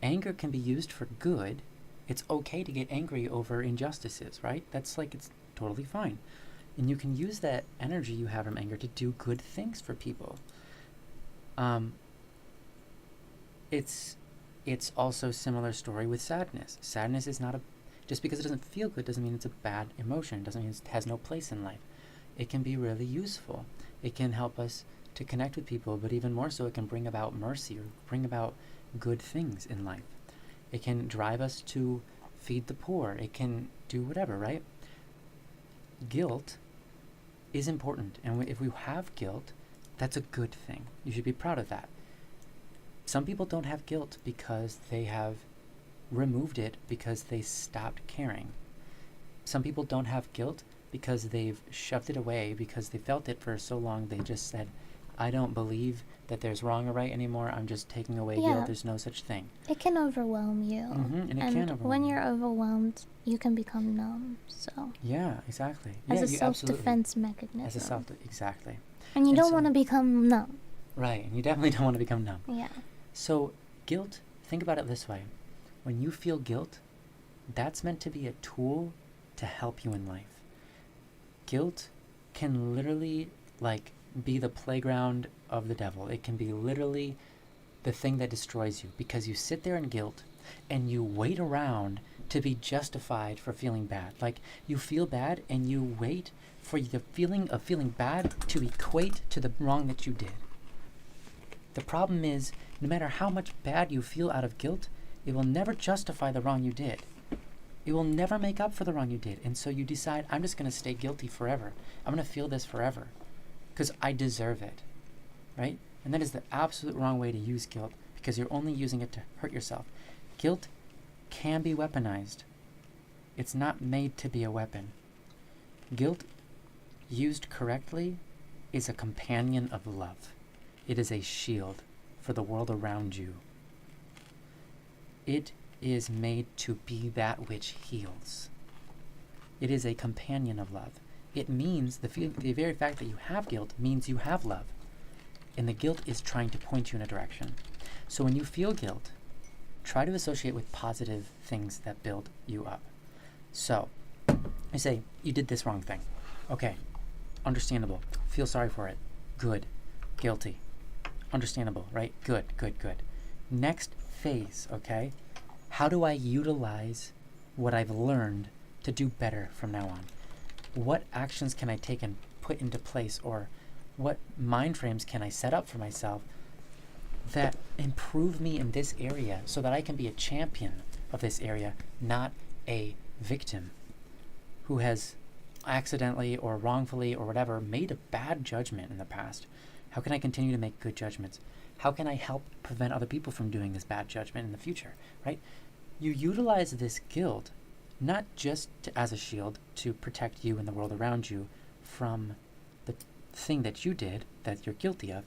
Anger can be used for good. It's okay to get angry over injustices, right? That's like, it's totally fine. And you can use that energy you have from anger to do good things for people. It's also a similar story with sadness. Sadness is not just because it doesn't feel good doesn't mean it's a bad emotion. It doesn't mean it has no place in life. It can be really useful. It can help us to connect with people, but even more so, it can bring about mercy or bring about good things in life. It can drive us to feed the poor. It can do whatever, right? Guilt is important. And if we have guilt, that's a good thing. You should be proud of that. Some people don't have guilt because they have removed it because they stopped caring. Some people don't have guilt because they've shoved it away because they felt it for so long they just said, I don't believe that there's wrong or right anymore. I'm just taking away guilt. There's no such thing. It can overwhelm you. And it can overwhelm when you. you're overwhelmed, you can become numb. So Yeah, exactly. as yeah, a self-defense mechanism. As a exactly. And you don't want to become numb. Right, and you definitely don't want to become numb. Yeah. So guilt, think about it this way. When you feel guilt, that's meant to be a tool to help you in life. Guilt can literally, like, be the playground of the devil. It can be literally the thing that destroys you because you sit there in guilt and you wait around to be justified for feeling bad. Like, you feel bad and you wait for the feeling of feeling bad to equate to the wrong that you did. The problem is, no matter how much bad you feel out of guilt, it will never justify the wrong you did. It will never make up for the wrong you did. And so you decide, I'm just going to stay guilty forever. I'm going to feel this forever because I deserve it, right? And that is the absolute wrong way to use guilt because you're only using it to hurt yourself. Guilt can be weaponized. It's not made to be a weapon. Guilt, used correctly, is a companion of love. It is a shield for the world around you. It is made to be that which heals. It is a companion of love. It means the very fact that you have guilt means you have love. And the guilt is trying to point you in a direction. So when you feel guilt, try to associate with positive things that build you up. So, I say, you did this wrong thing. Okay, understandable. Feel sorry for it. Good. Guilty. Understandable, right? Good. Next phase, okay? How do I utilize what I've learned to do better from now on? What actions can I take and put into place, or what mind frames can I set up for myself that improve me in this area so that I can be a champion of this area, not a victim who has accidentally or wrongfully or whatever made a bad judgment in the past? How can I continue to make good judgments? How can I help prevent other people from doing this bad judgment in the future, right? You utilize this guilt not just as a shield to protect you and the world around you from the thing that you did that you're guilty of,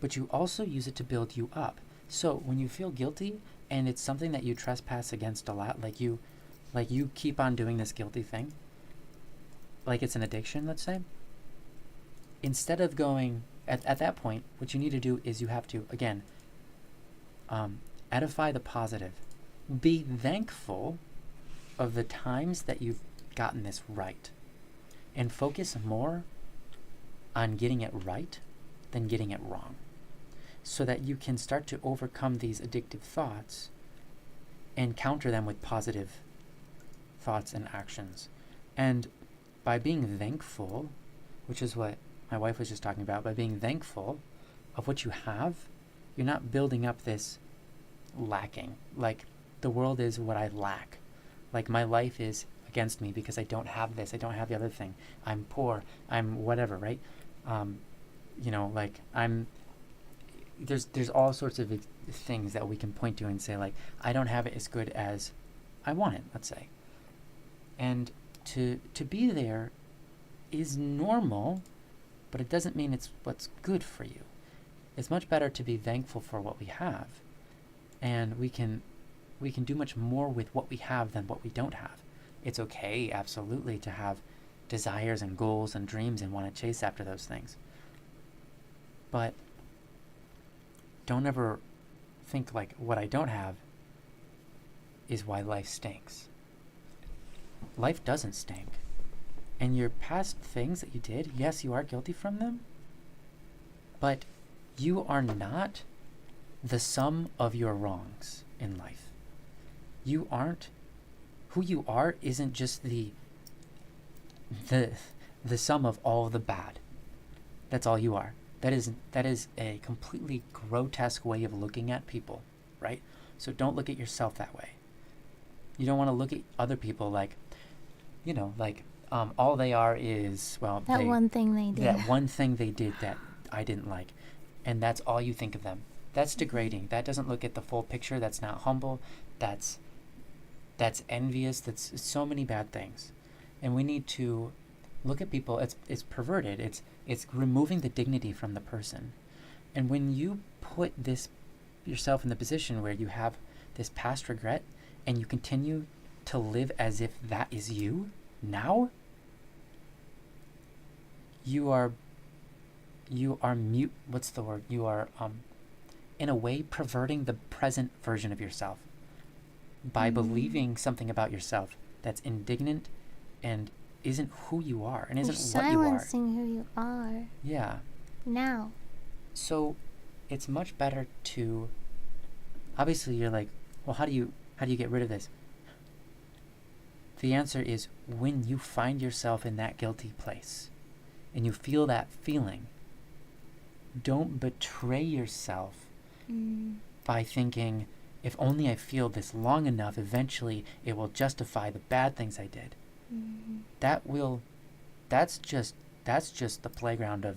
but you also use it to build you up. So when you feel guilty and it's something that you trespass against a lot, like you keep on doing this guilty thing, like it's an addiction, let's say, instead of going, at that point, what you need to do is you have to, again, edify the positive. Be thankful of the times that you've gotten this right, and focus more on getting it right than getting it wrong, so that you can start to overcome these addictive thoughts and counter them with positive thoughts and actions. And by being thankful, which is what my wife was just talking about, by being thankful of what you have, you're not building up this lacking. Like, the world is what I lack. Like, my life is against me because I don't have this, I don't have the other thing. I'm poor, I'm whatever, right? Like, there's all sorts of things that we can point to and say, like, I don't have it as good as I want it, let's say. And to be there is normal, but it doesn't mean it's what's good for you. It's much better to be thankful for what we have, and we can do much more with what we have than what we don't have. It's okay, absolutely, to have desires and goals and dreams and want to chase after those things. But don't ever think like what I don't have is why life stinks. Life doesn't stink. And your past things that you did, yes, you are guilty from them, but you are not the sum of your wrongs in life. You aren't. Who you are isn't just the sum of all the bad. That's all you are. That is a completely grotesque way of looking at people, right? So don't look at yourself that way. You don't want to look at other people like, all they are is, well, That one thing they did. that one thing they did that I didn't like, and that's all you think of them. That's degrading. That doesn't look at the full picture. That's not humble. That's envious. That's so many bad things. And we need to look at people. It's perverted. It's removing the dignity from the person. And when you put yourself in the position where you have this past regret and you continue to live as if that is you now, you are mute. What's the word? You are in a way perverting the present version of yourself by believing something about yourself that's indignant and isn't who you are and isn't You're what you are. silencing who you are. Yeah. Now. So it's much better to, obviously you're like, well, how do you get rid of this? The answer is when you find yourself in that guilty place and you feel that feeling, don't betray yourself by thinking, if only I feel this long enough, eventually it will justify the bad things I did. That's just the playground of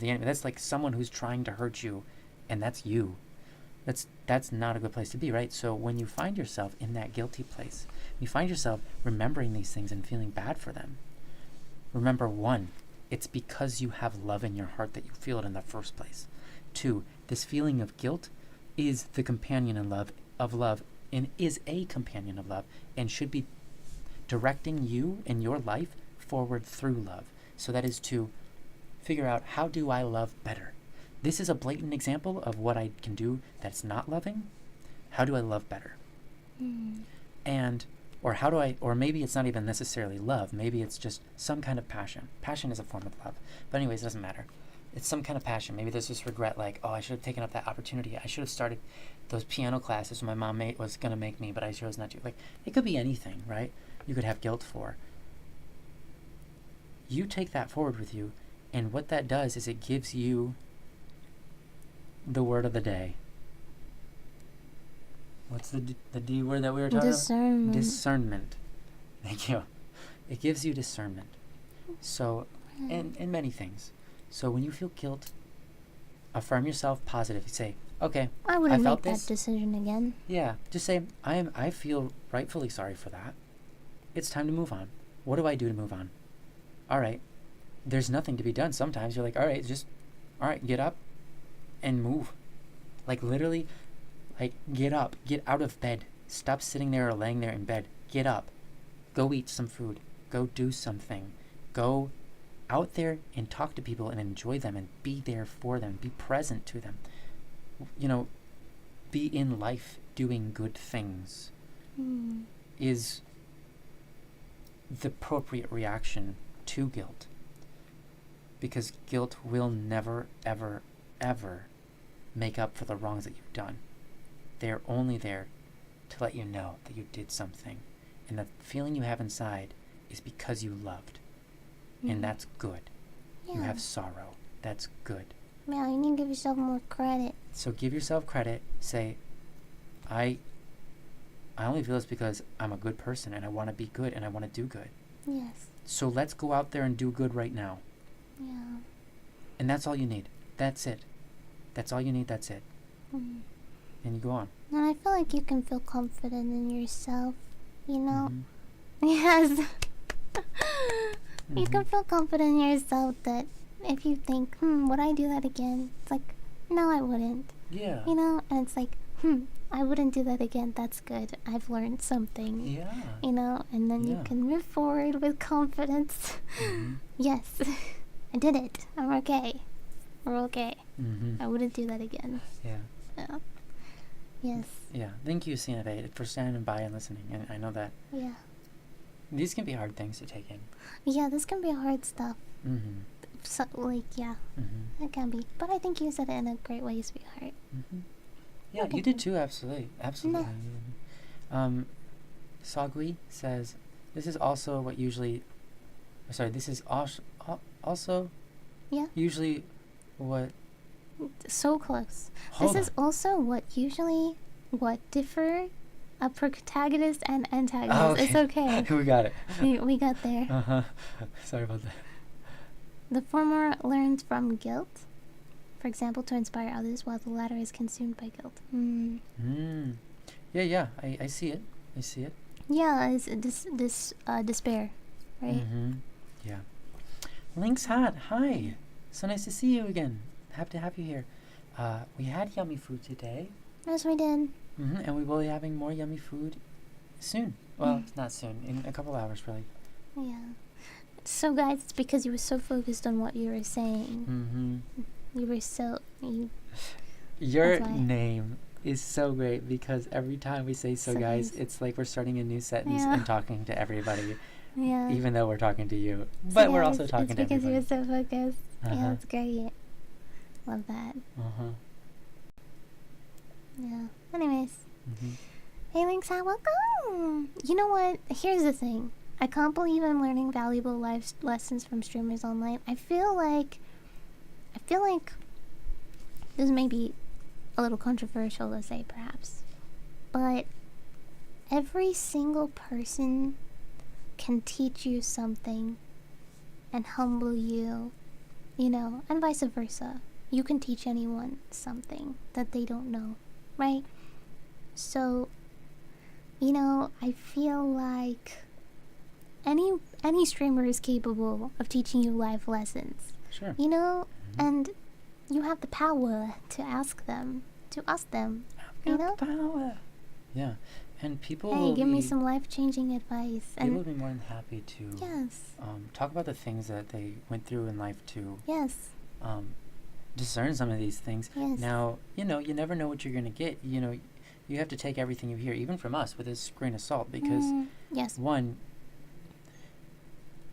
the enemy. That's like someone who's trying to hurt you, and that's you. That's not a good place to be, right? So when you find yourself in that guilty place, you find yourself remembering these things and feeling bad for them, remember, 1, it's because you have love in your heart that you feel it in the first place. 2, this feeling of guilt is the companion of love and is a companion of love and should be directing you in your life forward through love. So that is to figure out, how do I love better? This is a blatant example of what I can do that's not loving. How do I love better? Or maybe it's not even necessarily love. Maybe it's just some kind of passion. Passion is a form of love. But anyways, it doesn't matter. It's some kind of passion. Maybe there's this regret, like, oh, I should have taken up that opportunity. I should have started those piano classes my mom was going to make me, but I chose not to. Like, it could be anything, right? You could have guilt for. You take that forward with you, and what that does is it gives you the word of the day. What's the D word that we were talking Discernment. about? Discernment. Thank you. It gives you discernment. So, in many things. So when you feel guilt, affirm yourself positive. Say, okay, I wouldn't felt make this. that decision again. Yeah, just say, I feel rightfully sorry for that. It's time to move on. What do I do to move on? All right. There's nothing to be done. Sometimes you're like, all right, get up and move. Like, literally, like, get up, get out of bed. Stop sitting there or laying there in bed. Get up. Go eat some food. Go do something. Go out there and talk to people and enjoy them and be there for them, be present to them. You know, be in life doing good things is the appropriate reaction to guilt. Because guilt will never, ever, ever make up for the wrongs that you've done. They're only there to let you know that you did something. And the feeling you have inside is because you loved. And that's good. You have sorrow. That's good. Yeah, you need to give yourself more credit. So give yourself credit. Say, I only feel this because I'm a good person and I want to be good and I want to do good. Yes. So let's go out there and do good right now. Yeah. And that's all you need. That's it. That's all you need. That's it. And you go on. And I feel like you can feel confident in yourself, you know? Yes. You can feel confident in yourself that if you think, would I do that again? It's like, no, I wouldn't. Yeah. You know? And it's like, I wouldn't do that again. That's good. I've learned something. Yeah. You know? And then you Yeah. can move forward with confidence. Yes. I did it. I'm okay. We're okay. I wouldn't do that again. Yeah. Yeah. Yes. Yeah. Thank you, CNFA, for standing by and listening. And I know that Yeah. these can be hard things to take in. Yeah, this can be hard stuff. So, like, yeah, it can be. But I think you said it in a great way, sweetheart. Yeah, Okay. you did too, absolutely. Absolutely. Sagui says, this is also what usually... Sorry, this is also Yeah. usually what... So close. Hold This is on. also what differ a protagonist and antagonist. Oh, It's okay. We got it. we got there. Uh-huh. Sorry about that. The former learns from guilt, for example, to inspire others, while the latter is consumed by guilt. Yeah, I see it. I see it. Yeah, it's despair, right? Yeah. Link's Hat, hi. So nice to see you again. Happy to have you here. We had yummy food today. Yes, we did. And we will be having more yummy food soon. Well, not soon. In a couple hours, probably. Yeah. So, guys, it's because you were so focused on what you were saying. You were so... Your That's why. name is so great because every time we say so, guys, it's like we're starting a new sentence Yeah. and talking to everybody, Yeah. even though we're talking to you. So But we're yeah, also talking it's to because everybody. you were so focused. Yeah, Uh-huh. it's great. Love that. Yeah. Anyways. Hey, Links, hi, welcome! You know what? Here's the thing. I can't believe I'm learning valuable life lessons from streamers online. I feel like this may be a little controversial to say, perhaps, but every single person can teach you something and humble you, you know, and vice versa. You can teach anyone something that they don't know, right? So, you know, I feel like any streamer is capable of teaching you life lessons. Sure. You know, and you have the power to ask them, you know? Power. Yeah. And people Hey, will give me be- some life-changing advice. People will And be more than happy to yes, talk about the things that they went through in life to yes, discern some of these things. yes. Now, you know, you never know what you're going to get. You know, you have to take everything you hear, even from us, with a grain of salt, because yes, one,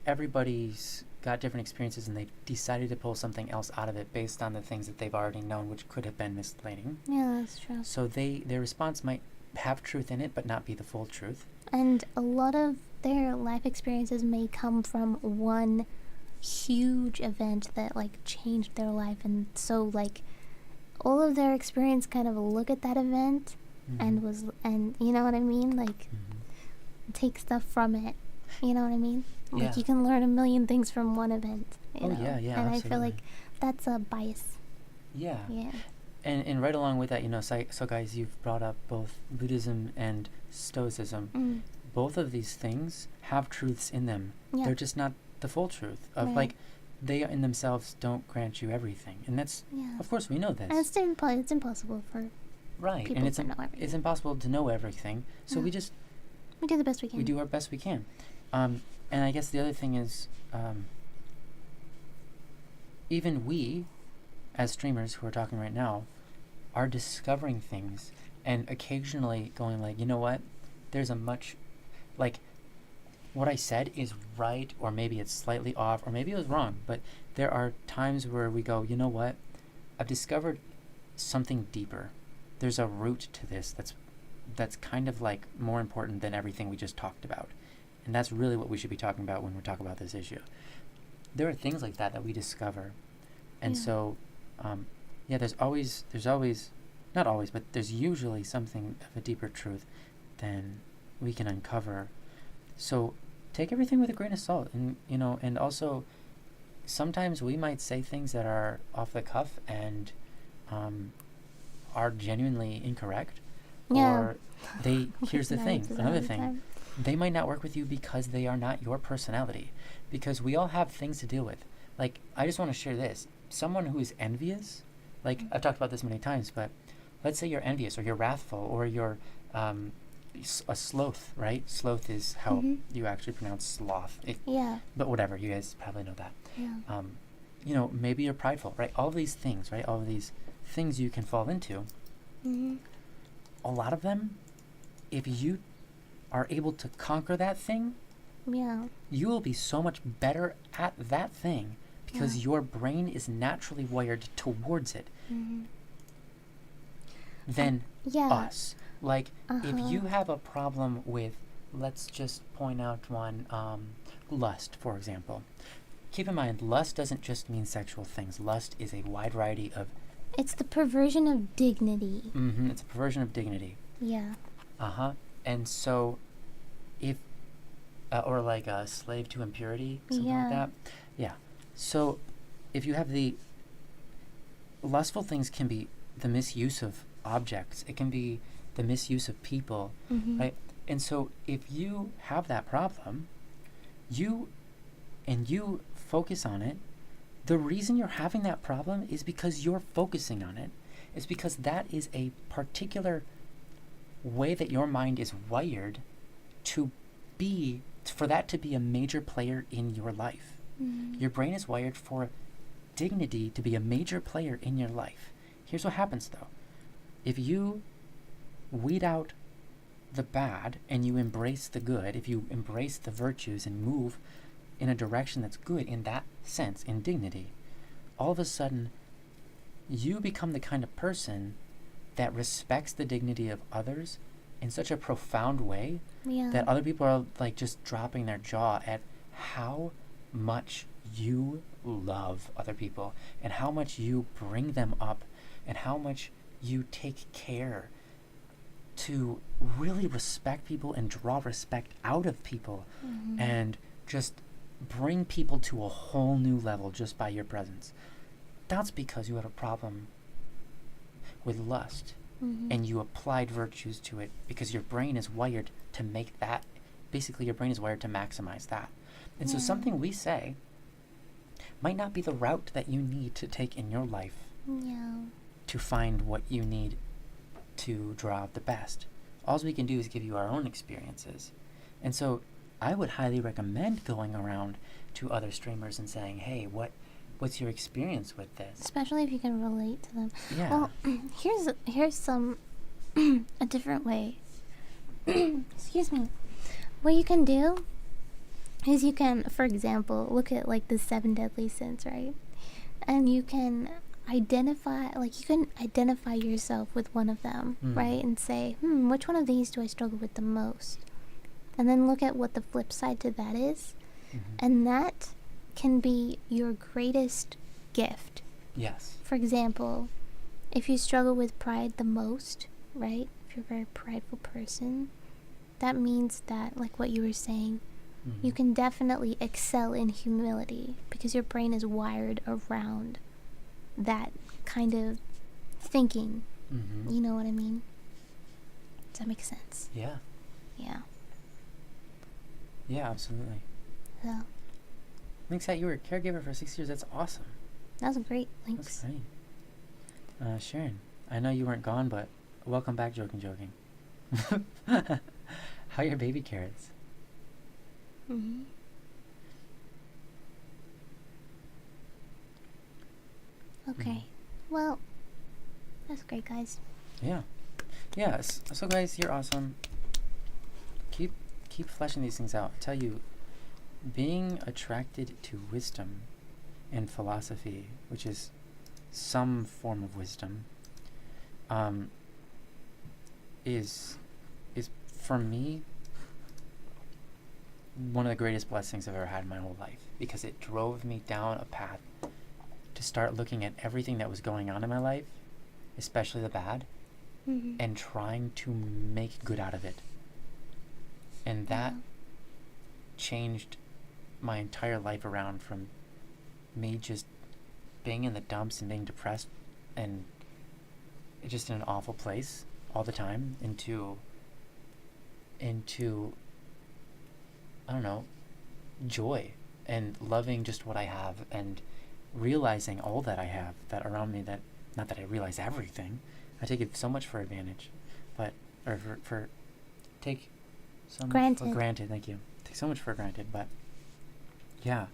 everybody's got different experiences and they decided to pull something else out of it based on the things that they've already known, which could have been misleading. yeah, that's true. So their response might have truth in it, but not be the full truth. And a lot of their life experiences may come from one huge event that like changed their life, and so like all of their experience kind of look at that event and you know what I mean, like take stuff from it, you know what I mean, like Yeah. you can learn a million things from one event, you Oh, know? yeah, and I feel absolutely. like that's a bias. Yeah. Yeah. And right along with that, you know, so guys, you've brought up both Buddhism and Stoicism. Both of these things have truths in them. Yeah. They're just not the full truth of Right. like they in themselves don't grant you everything, and that's Yeah. of course we know this. And it's impossible for Right, people and it's to know everything. it's impossible to know everything. So Yeah. we do the best we can. do our best we can. And I guess the other thing is, even we, as streamers who are talking right now, are discovering things and occasionally going like, you know what? There's a much, like, what I said is right, or maybe it's slightly off, or maybe it was wrong, but there are times where we go, you know what? I've discovered something deeper. There's a root to this that's kind of like more important than everything we just talked about. And that's really what we should be talking about when we're talking about this issue. There are things like that we discover. And so, there's always, not always, but there's usually something of a deeper truth than we can uncover. So take everything with a grain of salt. And, and also sometimes we might say things that are off the cuff and are genuinely incorrect. Yeah. Or here's the thing, Happens all another the thing. time. They might not work with you because they are not your personality. Because we all have things to deal with. Like, I just want to share this. Someone who is envious, like, I've talked about this many times, but let's say you're envious or you're wrathful or you're a sloth, right? Sloth is how you actually pronounce sloth. Yeah. But whatever, you guys probably know that. Yeah. Maybe you're prideful, right? All of these things, right? All of these things you can fall into. A lot of them, if you are able to conquer that thing, you will be so much better at that thing because your brain is naturally wired towards it than us. Like, if you have a problem with, let's just point out one, lust, for example. Keep in mind, lust doesn't just mean sexual things. Lust is a wide variety of... It's the perversion of dignity. It's a perversion of dignity. Yeah. And so, if... or like a slave to impurity, something like that. Yeah. So, if you have the... Lustful things can be the misuse of objects. It can be the misuse of people, right? And so, if you have that problem, you focus on it, the reason you're having that problem is because you're focusing on it. It's because that is a particular way that your mind is wired for that to be a major player in your life. Your brain is wired for dignity to be a major player in your life. Here's what happens though. If you weed out the bad and you embrace the good, if you embrace the virtues and move in a direction that's good in that sense, in dignity, all of a sudden you become the kind of person that respects the dignity of others in such a profound way that other people are like just dropping their jaw at how much you love other people and how much you bring them up and how much you take care to really respect people and draw respect out of people and just bring people to a whole new level just by your presence. That's because you had a problem with lust and you applied virtues to it because your brain is wired to make that, basically your brain is wired to maximize that. And so something we say might not be the route that you need to take in your life to find what you need to draw out the best. All we can do is give you our own experiences. And so I would highly recommend going around to other streamers and saying, hey, what's your experience with this? Especially if you can relate to them. Yeah. Well, here's some a different way. Excuse me. What you can do is you can, for example, look at like the 7 deadly sins, right? And you can identify yourself with one of them, right? And say, which one of these do I struggle with the most? And then look at what the flip side to that is. And that can be your greatest gift. Yes. For example, if you struggle with pride the most, right? If you're a very prideful person, that means that, like what you were saying, you can definitely excel in humility because your brain is wired around that kind of thinking. You know what I mean? Does that make sense? Yeah. Yeah. Yeah, absolutely. So, Thanks that you were a caregiver for 6 years. That's awesome. that was great. That's Thanks. great. Sharon, I know you weren't gone, but welcome back, joking. How are your baby carrots? Okay. Well, that's great, guys. Yeah. Yes. So guys, you're awesome. Keep fleshing these things out. I tell you, being attracted to wisdom and philosophy, which is some form of wisdom, is for me one of the greatest blessings I've ever had in my whole life, because it drove me down a path to start looking at everything that was going on in my life, especially the bad, and trying to make good out of it. And that changed my entire life around, from me just being in the dumps and being depressed and just in an awful place all the time, into I don't know, joy and loving just what I have, and realizing all that I have that around me, that not that I realize everything, I take it so much for advantage, but or for take so much for granted, thank you, take so much for granted, but yeah,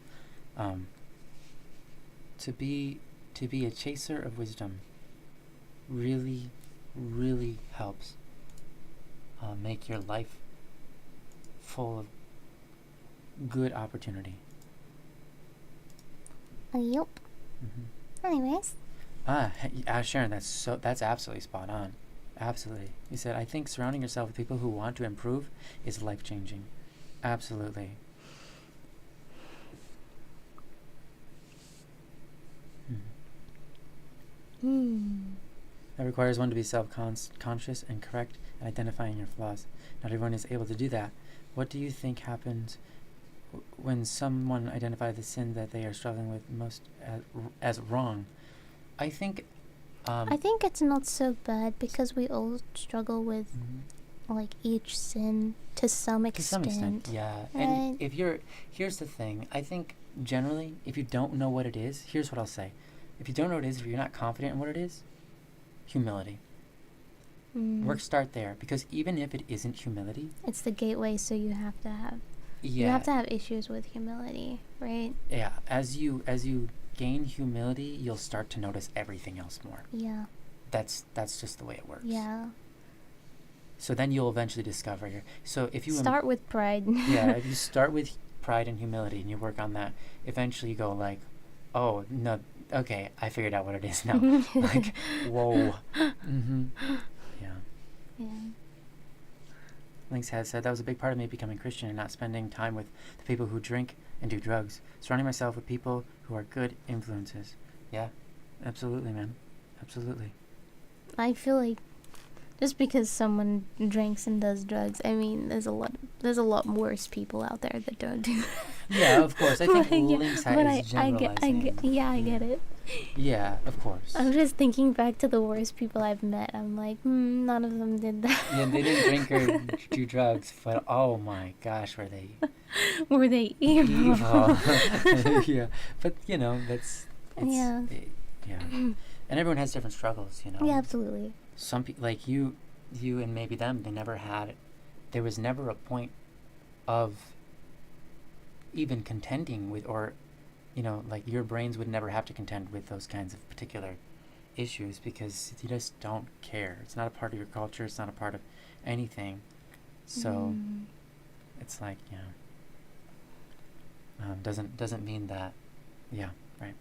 to be a chaser of wisdom really helps make your life full of good opportunity. Yup. Anyways. Sharon, that's absolutely spot on. Absolutely. You said, I think surrounding yourself with people who want to improve is life-changing. Absolutely. That requires one to be self-conscious and correct in identifying your flaws. Not everyone is able to do that. What do you think happens when someone identifies the sin that they are struggling with most as wrong? I think it's not so bad, because we all struggle with like each sin to some extent. To some extent, yeah. Right? And here's the thing. I think generally, if you don't know what it is, here's what I'll say. If you don't know what it is, if you're not confident in what it is, humility. Start there, because even if it isn't humility, it's the gateway. So you have to have you have to have issues with humility, right? Yeah. As you gain humility, you'll start to notice everything else more. Yeah. That's just the way it works. Yeah. So then you'll eventually discover so if you start with pride. Yeah, if you start with pride and humility and you work on that, eventually you go like, oh no, okay, I figured out what it is now. Like, whoa. Yeah. Lynx has said, that was a big part of me becoming Christian, and not spending time with the people who drink and do drugs. Surrounding myself with people who are good influences. Yeah, absolutely, man. Absolutely. I feel like just because someone drinks and does drugs, I mean, there's a lot worse people out there that don't do that. Yeah, of course. I think Lynx is I generalizing. get it. Yeah, of course. I'm just thinking back to the worst people I've met. I'm like, none of them did that. Yeah, they didn't drink or do drugs, but oh my gosh, were they Were they evil? Yeah, but it's yeah. And everyone has different struggles, Yeah, absolutely. Some people, like you and maybe them, there was never a point of even contending with, or like your brains would never have to contend with those kinds of particular issues, because you just don't care. It's not a part of your culture. It's not a part of anything. So it's like, doesn't mean that. Yeah, right.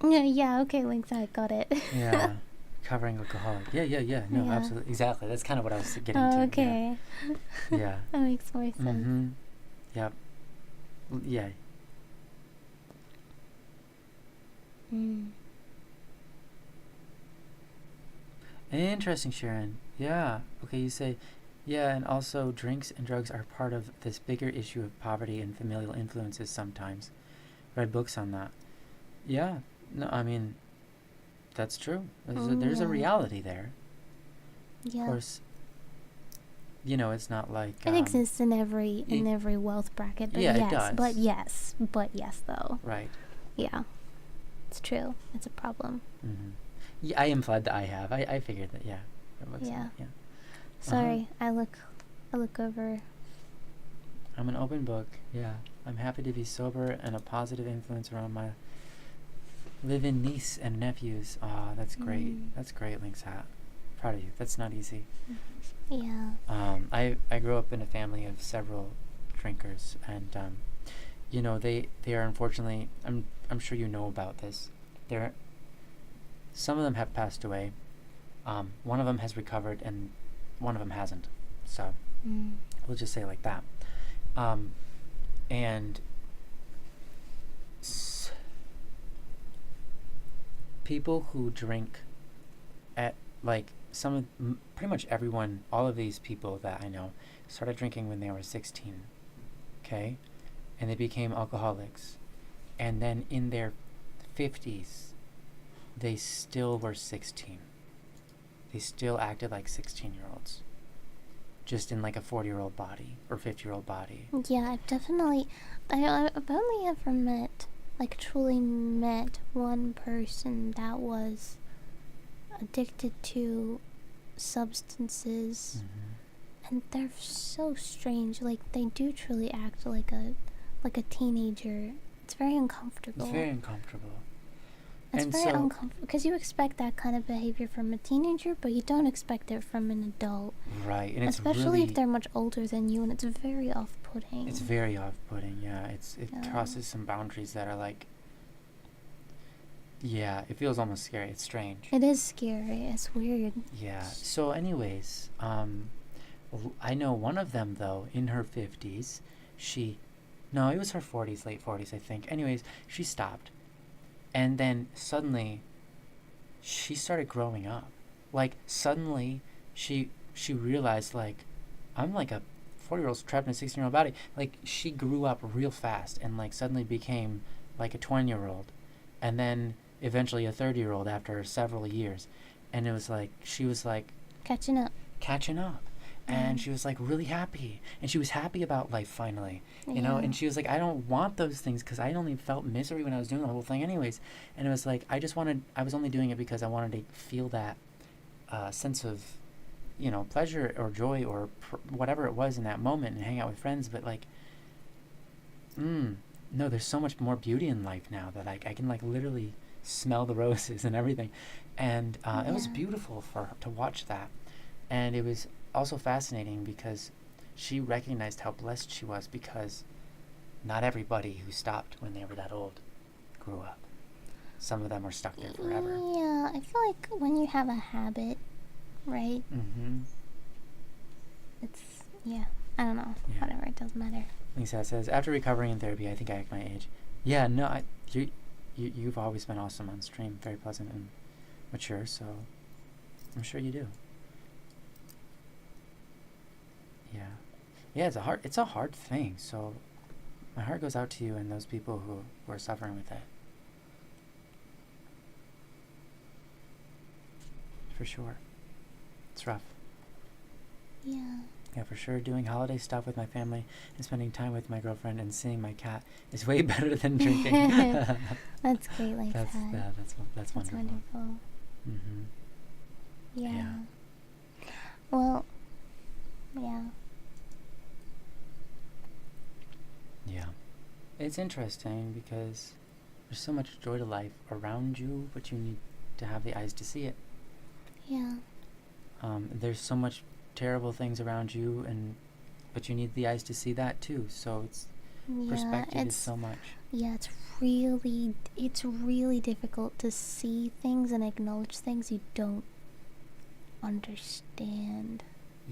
Yeah, okay, Lynx, I got it. Yeah, covering alcoholic. Yeah. No, Yeah. absolutely, exactly. That's kind of what I was getting to. Okay. Yeah. That makes more sense. Yep. Yeah. Interesting, Sharon. Yeah. Okay, you say, yeah, and also drinks and drugs are part of this bigger issue of poverty and familial influences sometimes. Read books on that. Yeah. No, I mean, that's true. There's a reality there. Yeah. Of course, it's not like... it exists in every wealth bracket, but yeah, yes. It does. But yes, though. Right. Yeah. It's true. It's a problem. Yeah, I implied that I have. I figured that, yeah. Yeah. Yeah. Sorry, I look over. I'm an open book. Yeah. I'm happy to be sober and a positive influence around my live-in niece and nephews. Ah, that's great. Mm. That's great, Link's hat. Proud of you. That's not easy. Yeah. I grew up in a family of several drinkers, and you know, they are unfortunately. I'm sure you know about this. They're Some of them have passed away. One of them has recovered, and one of them hasn't. So Mm. we'll just say it like that. And people who drink at like pretty much everyone, all of these people that I know started drinking when they were 16. Okay, and they became alcoholics, and then in their 50s they still were 16. They still acted like 16-year-olds, just in like a 40-year-old body or 50-year-old body. Yeah, I've only ever truly met one person that was addicted to substances, and they're so strange. Like, they do truly act like a teenager. It's very uncomfortable. It's very uncomfortable. It's And very so- uncomfortable because you expect that kind of behavior from a teenager, but you don't expect it from an adult. Right, and it's Especially really, if they're much older than you, and it's very off-putting. it's very off-putting. Yeah, it Yeah. crosses some boundaries that are like, yeah, it feels almost scary. It's strange. It is scary. It's weird. Yeah. So, anyways, I know one of them though. In her 50s, no, it was her 40s, late 40s, I think. Anyways, she stopped, and then suddenly, she started growing up. Like suddenly, she realized, like, I'm like a 40-year-old trapped in a 16-year-old body. Like, she grew up real fast and like suddenly became like a 20-year-old, and then eventually a 30-year-old after several years. And it was like she was like Catching up. catching up, and she was like really happy, and she was happy about life finally, you know. Yeah. And she was like, I don't want those things because I only felt misery when I was doing the whole thing anyways. And it was like I was only doing it because I wanted to feel that sense of, you know, pleasure or joy or whatever it was in that moment, and hang out with friends. But like, no, there's so much more beauty in life now that I can like literally smell the roses and everything. And it was Yeah. beautiful for her to watch that. And it was also fascinating because she recognized how blessed she was, because not everybody who stopped when they were that old grew up. Some of them are stuck there forever. Yeah, I feel like when you have a habit, right? Mm-hmm. It's, yeah, I don't know. Yeah. Whatever, it doesn't matter. Lisa says, after recovering in therapy, I think I act my age. Yeah, no, you've always been awesome on stream, very pleasant and mature, so I'm sure you do. Yeah. Yeah, it's a hard thing, so my heart goes out to you and those people who are suffering with it. For sure. It's rough. Yeah. Yeah, for sure. Doing holiday stuff with my family and spending time with my girlfriend and seeing my cat is way better than drinking. That's great, like That's that. yeah, that's wonderful. Wonderful. Mm-hmm. Yeah. Yeah. Well, yeah. Yeah. It's interesting because there's so much joy to life around you, but you need to have the eyes to see it. Yeah. There's so much terrible things around you, but you need the eyes to see that too. So Yeah, perspective is it's so much. yeah, it's really difficult to see things and acknowledge things you don't understand.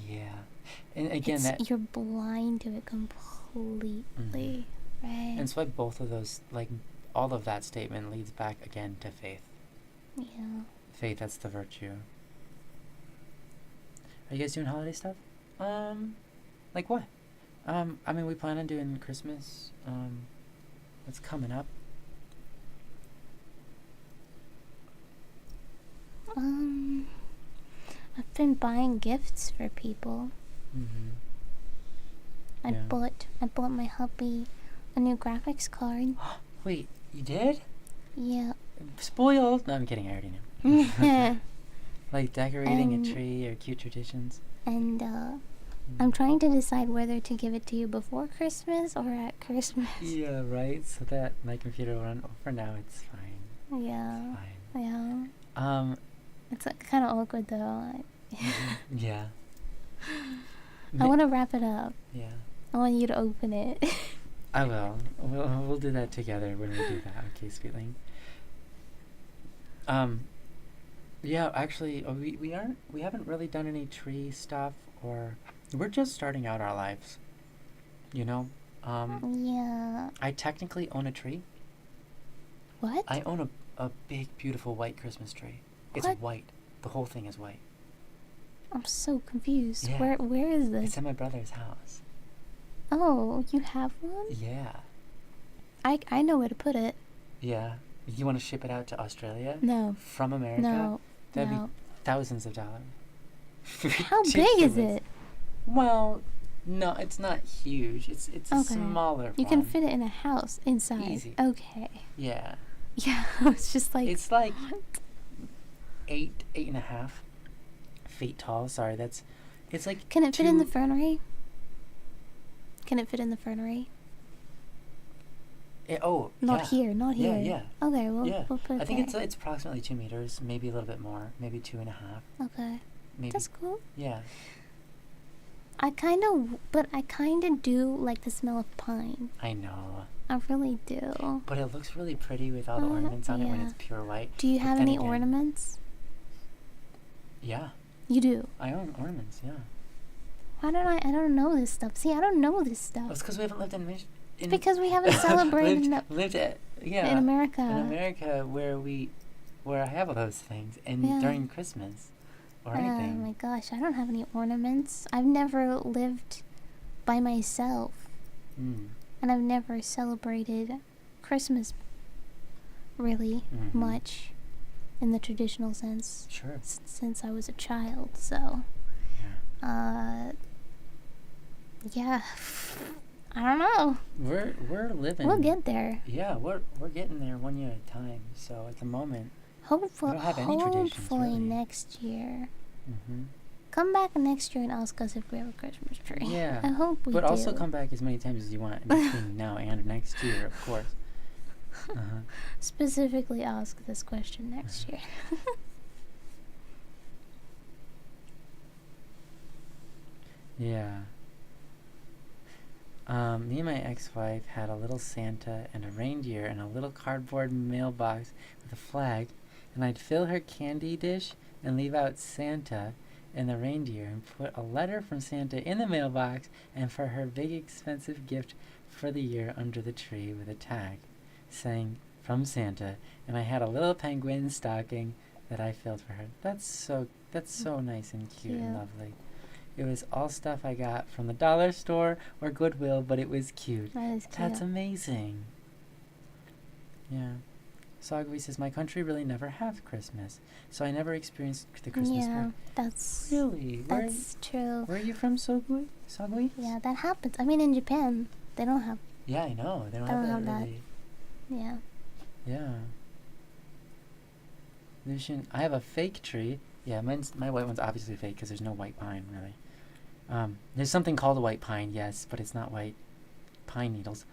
Yeah. And again, You're blind to it completely, right? and it's why both of those, like, all of that statement leads back again to faith. Yeah. Faith, that's the virtue. Are you guys doing holiday stuff? Like what? I mean, we plan on doing Christmas. It's coming up. I've been buying gifts for people. Mm-hmm. I Yeah. bought my hubby a new graphics card. Wait, you did? Yeah. Spoiled? No, I'm kidding. I already knew. Like decorating a tree or cute traditions. And I'm trying to decide whether to give it to you before Christmas or at Christmas. Yeah, right. So that my computer will run. Oh, for now, it's fine. Yeah. Fine. Yeah. It's kind of awkward though. Yeah. I want to wrap it up. Yeah. I want you to open it. I will. We'll do that together when we do that. Okay, Sweetling. Yeah, actually, we haven't really done any tree stuff, or we're just starting out our lives. You know, Yeah. I technically own a tree. What? I own a big, beautiful white Christmas tree. It's What? white. The whole thing is white. I'm so confused. Yeah. Where is this? It's at my brother's house. Oh, you have one? Yeah. I know where to put it. Yeah. You want to ship it out to Australia? No. From America? No. That'd No. be thousands of dollars. How big is Ridiculous. it? Well, no, it's not huge. It's a Okay. smaller You can one. fit it in a house inside. Easy. Okay. Yeah. Yeah, it's just like It's like what? 8.5 feet tall. Sorry, it's like Can it fit in the two- fernery? Can it fit in the fernery? Not yeah. here, not Yeah, here. yeah. Okay, we'll Yeah. we'll put it I think there. it's approximately 2 meters, maybe a little bit more, maybe 2.5, Okay. maybe. That's cool. Yeah. I kind of do like the smell of pine. I know, I really do. but it looks really pretty with all the ornaments on it when yeah. it's pure white. Do you But have then any again- ornaments? Yeah, You do. I own ornaments. Yeah. Why don't I don't know this stuff. See, I don't know this Well, stuff. it's because we haven't lived in It's because we haven't celebrated lived yeah in America. in America where I have all those things and Yeah. during Christmas or Oh anything. my gosh, I don't have any ornaments. I've never lived by myself, Mm. and I've never celebrated Christmas really Mhm. much in the traditional sense Sure. since I was a child. So, Yeah. yeah, I don't know. We're living. We'll get there. Yeah, we're getting there one year at a time. So at the moment, Hopefully, don't have any traditions, hopefully really. next year. hmm Come back next year and ask us if we have a Christmas tree. Yeah. I hope we but do. also come back as many times as you want in between now and next year, of course. Uh-huh. Specifically ask this question next year. Yeah. Me and my ex-wife had a little Santa and a reindeer and a little cardboard mailbox with a flag, and I'd fill her candy dish and leave out Santa and the reindeer and put a letter from Santa in the mailbox and for her big expensive gift for the year under the tree with a tag saying from Santa, and I had a little penguin stocking that I filled for her. That's so nice and cute and Cute. lovely. It was all stuff I got from the dollar store or Goodwill, but it was cute. That is cute. That's amazing. Yeah. Sogwy says, my country really never have Christmas, so I never experienced the Christmas Yeah, spirit. that's Really? that's true. Where are you from, Sogwy? Sogwy? Yeah, that happens. I mean, in Japan, they don't have. Yeah, I know. They don't I don't have have that that. really. Yeah. Yeah. Lucian, I have a fake tree. Yeah, my white one's obviously fake because there's no white pine, really. There's something called a white pine, yes, but it's not white pine needles.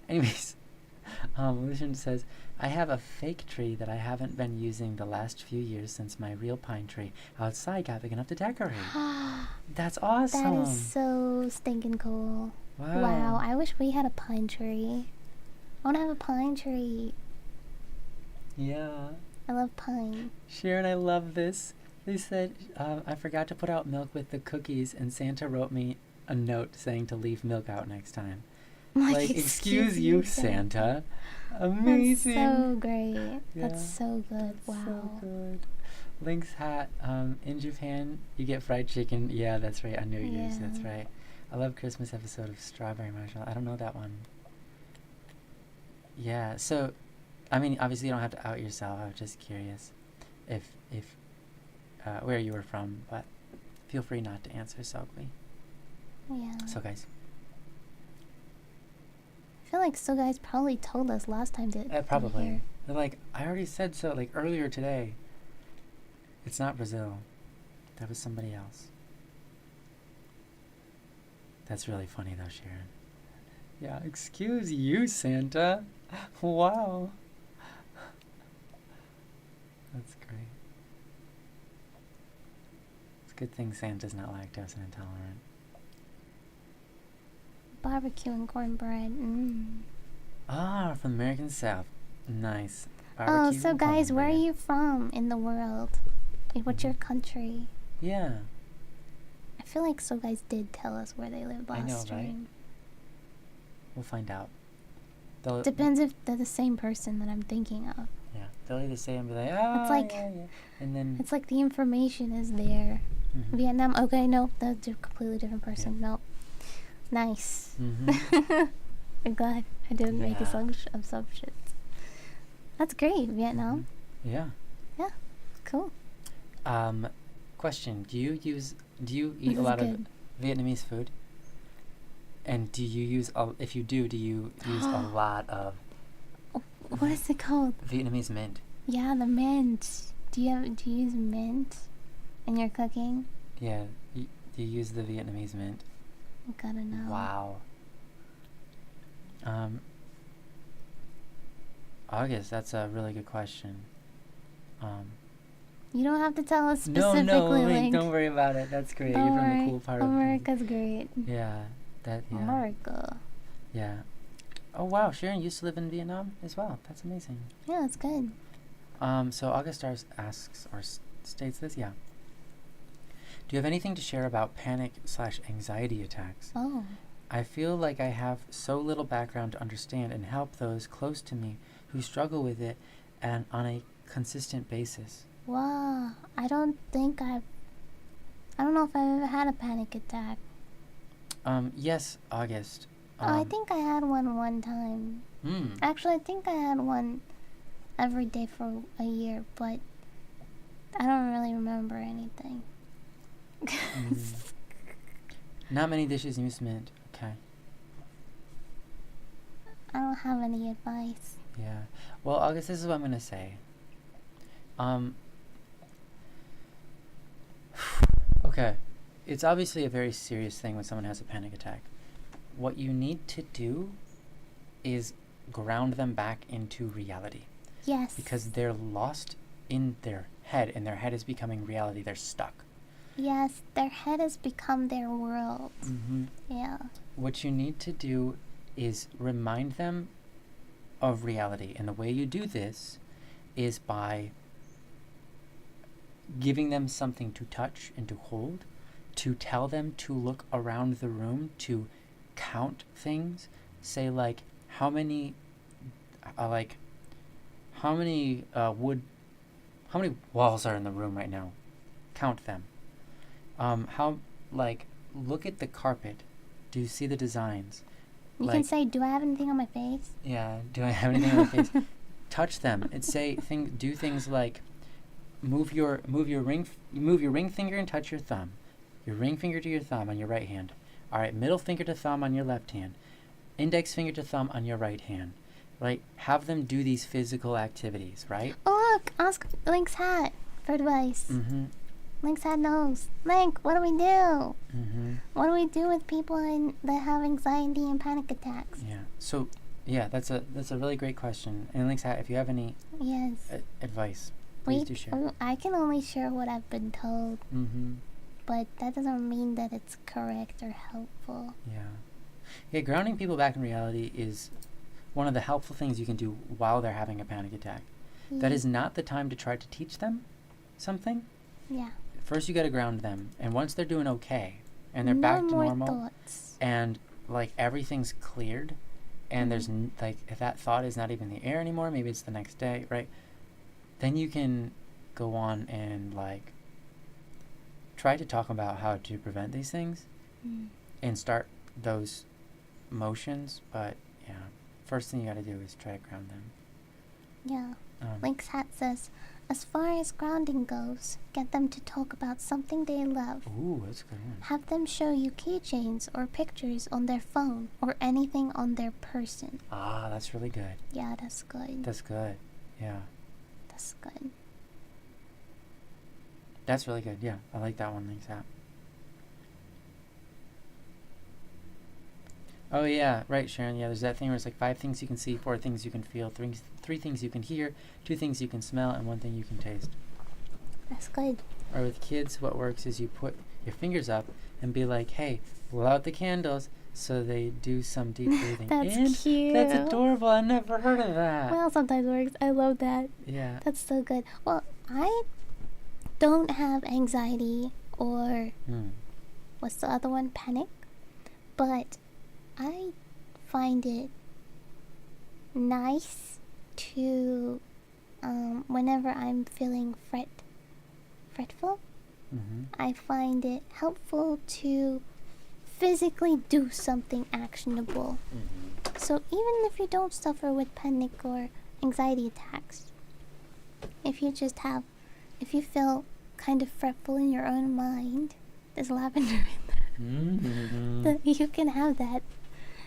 Anyways, Lucian says, I have a fake tree that I haven't been using the last few years since my real pine tree outside got big enough to decorate. That's awesome. That is so stinking cool. Wow. Wow, I wish we had a pine tree. I want to have a pine tree. Yeah. I love pine. Sharon, I love this. They said, I forgot to put out milk with the cookies, and Santa wrote me a note saying to leave milk out next time. Like, excuse you, Santa. Amazing. That's so great. Yeah. That's so good. Wow. So good. Link's hat. In Japan, you get fried chicken. Yeah, that's right. On New Year's. Yeah. That's right. I love Christmas episode of Strawberry Marshmallow. I don't know that one. Yeah. So, I mean, obviously you don't have to out yourself. I was just curious if where you were from, but feel free not to answer, Sogly. Yeah. So, guys. I feel like so guys probably told us last time that. they were Probably. here. They're like, I already said so, like, earlier today. It's not Brazil. That was somebody else. That's really funny, though, Sharon. Yeah, excuse you, Santa. Wow. That's great. It's a good thing Santa's not lactose intolerant. Barbecue and cornbread. Ah, from the American South. Nice. Oh, Barbecue so and guys, where are cornbread. you from in the world? Like, what's your country? Yeah. I feel like so guys did tell us where they lived I last know, right? stream. We'll find out. They'll, Depends if they're the same person that I'm thinking of. yeah, they'll either say and be like, oh, It's like- yeah. And then, It's like the information is there. mhm. Vietnam, okay, nope, that's a completely different person. Nope. Nice. Mhm. I'm glad I didn't make Yeah. assumptions. That's great, Vietnam. Yeah. Cool. Question: Do you eat This a is lot good. of Vietnamese food? And do you use if you do you use a lot of What is it called? Vietnamese mint? Yeah, the mint. Do you use mint in your cooking? Yeah. Do you use the Vietnamese mint? I gotta know. Wow. August, that's a really good question. You don't have to tell us No, specifically, wait, Link. don't worry about it. That's great. Don't You're from worry. the cool part of America's great. Yeah, yeah. America. Yeah. Oh wow, Sharon used to live in Vietnam as well. That's amazing. Yeah, it's good. So August asks or states this. Yeah. Do you have anything to share about panic/anxiety attacks? Oh. I feel like I have so little background to understand and help those close to me who struggle with it and on a consistent basis. Wow. I don't know if I've ever had a panic attack. Yes, August. I think I had one time. Actually, I think I had one every day for a year, but I don't really remember anything. Not many dishes use mint. Okay. I don't have any advice. Yeah. Well, August, this is what I'm gonna say. Okay. It's obviously a very serious thing when someone has a panic attack. What you need to do is ground them back into reality. Yes. Because they're lost in their head, and their head is becoming reality. They're stuck. Yes, their head has become their world. Mm-hmm. Yeah. What you need to do is remind them of reality. And the way you do this is by giving them something to touch and to hold, to tell them to look around the room, to count things. Say how many walls are in the room right now? Count them. Look at the carpet. Do you see the designs? You can say, "Do I have anything on my face?" Yeah. Do I have anything on my face? Touch them and do things like move your ring finger and touch your thumb. Your ring finger to your thumb on your right hand. All right, middle finger to thumb on your left hand. Index finger to thumb on your right hand. Right? Have them do these physical activities, right? Oh look, ask Link's hat for advice. Mm-hmm. Link's hat knows. Link, what do we do? Mm-hmm. What do we do with people that have anxiety and panic attacks? Yeah. So, yeah, that's a really great question. And Link's hat, if you have any Yes. advice, please do share. I can only share what I've been told, Mm-hmm. but that doesn't mean that it's correct or helpful. Yeah. Yeah, grounding people back in reality is one of the helpful things you can do while they're having a panic attack. That is not the time to try to teach them something. Yeah. First, you got to ground them, and once they're doing okay, and they're No back to more normal, thoughts. and everything's cleared, and there's if that thought is not even in the air anymore, maybe it's the next day, right? Then you can go on and try to talk about how to prevent these things, and start those motions. But yeah, first thing you got to do is try to ground them. Yeah. Link's hat says, as far as grounding goes, get them to talk about something they love. Ooh, that's a good one. Have them show you keychains or pictures on their phone or anything on their person. Ah, that's really good. Yeah, that's good. That's good. Yeah. That's good. That's really good. Yeah, I like that one, Link's hat. Oh yeah, right, Sharon. Yeah, there's that thing where it's like 5 things you can see, 4 things you can feel, 3 things you can hear, 2 things you can smell, and 1 thing you can taste. That's good. Or with kids, what works is you put your fingers up and be like, "Hey, blow out the candles," so they do some deep breathing. That's And cute. that's adorable. I've never heard of that. Well, sometimes works. I love that. Yeah. That's so good. Well, I don't have anxiety or what's the other one? Panic. But I find it nice to whenever I'm feeling fretful, I find it helpful to physically do something actionable. So even if you don't suffer with panic or anxiety attacks, if you feel kind of fretful in your own mind, there's lavender in there. You can have that.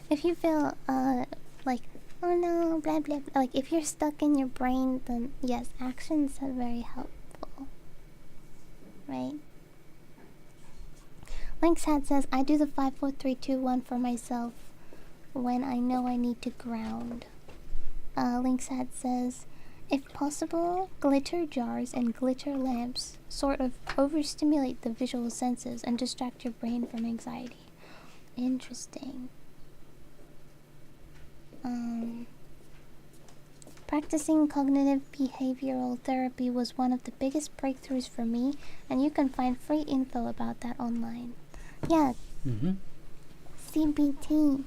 If you feel like, oh no, blah blah, like if you're stuck in your brain, then yes, actions are very helpful. Right? Link's hat says, I do the 5, 4, 3, 2, 1 for myself when I know I need to ground. Link's hat says, if possible, glitter jars and glitter lamps sort of overstimulate the visual senses and distract your brain from anxiety. Interesting. Practicing cognitive behavioral therapy was one of the biggest breakthroughs for me, and you can find free info about that online. Yeah. CBT.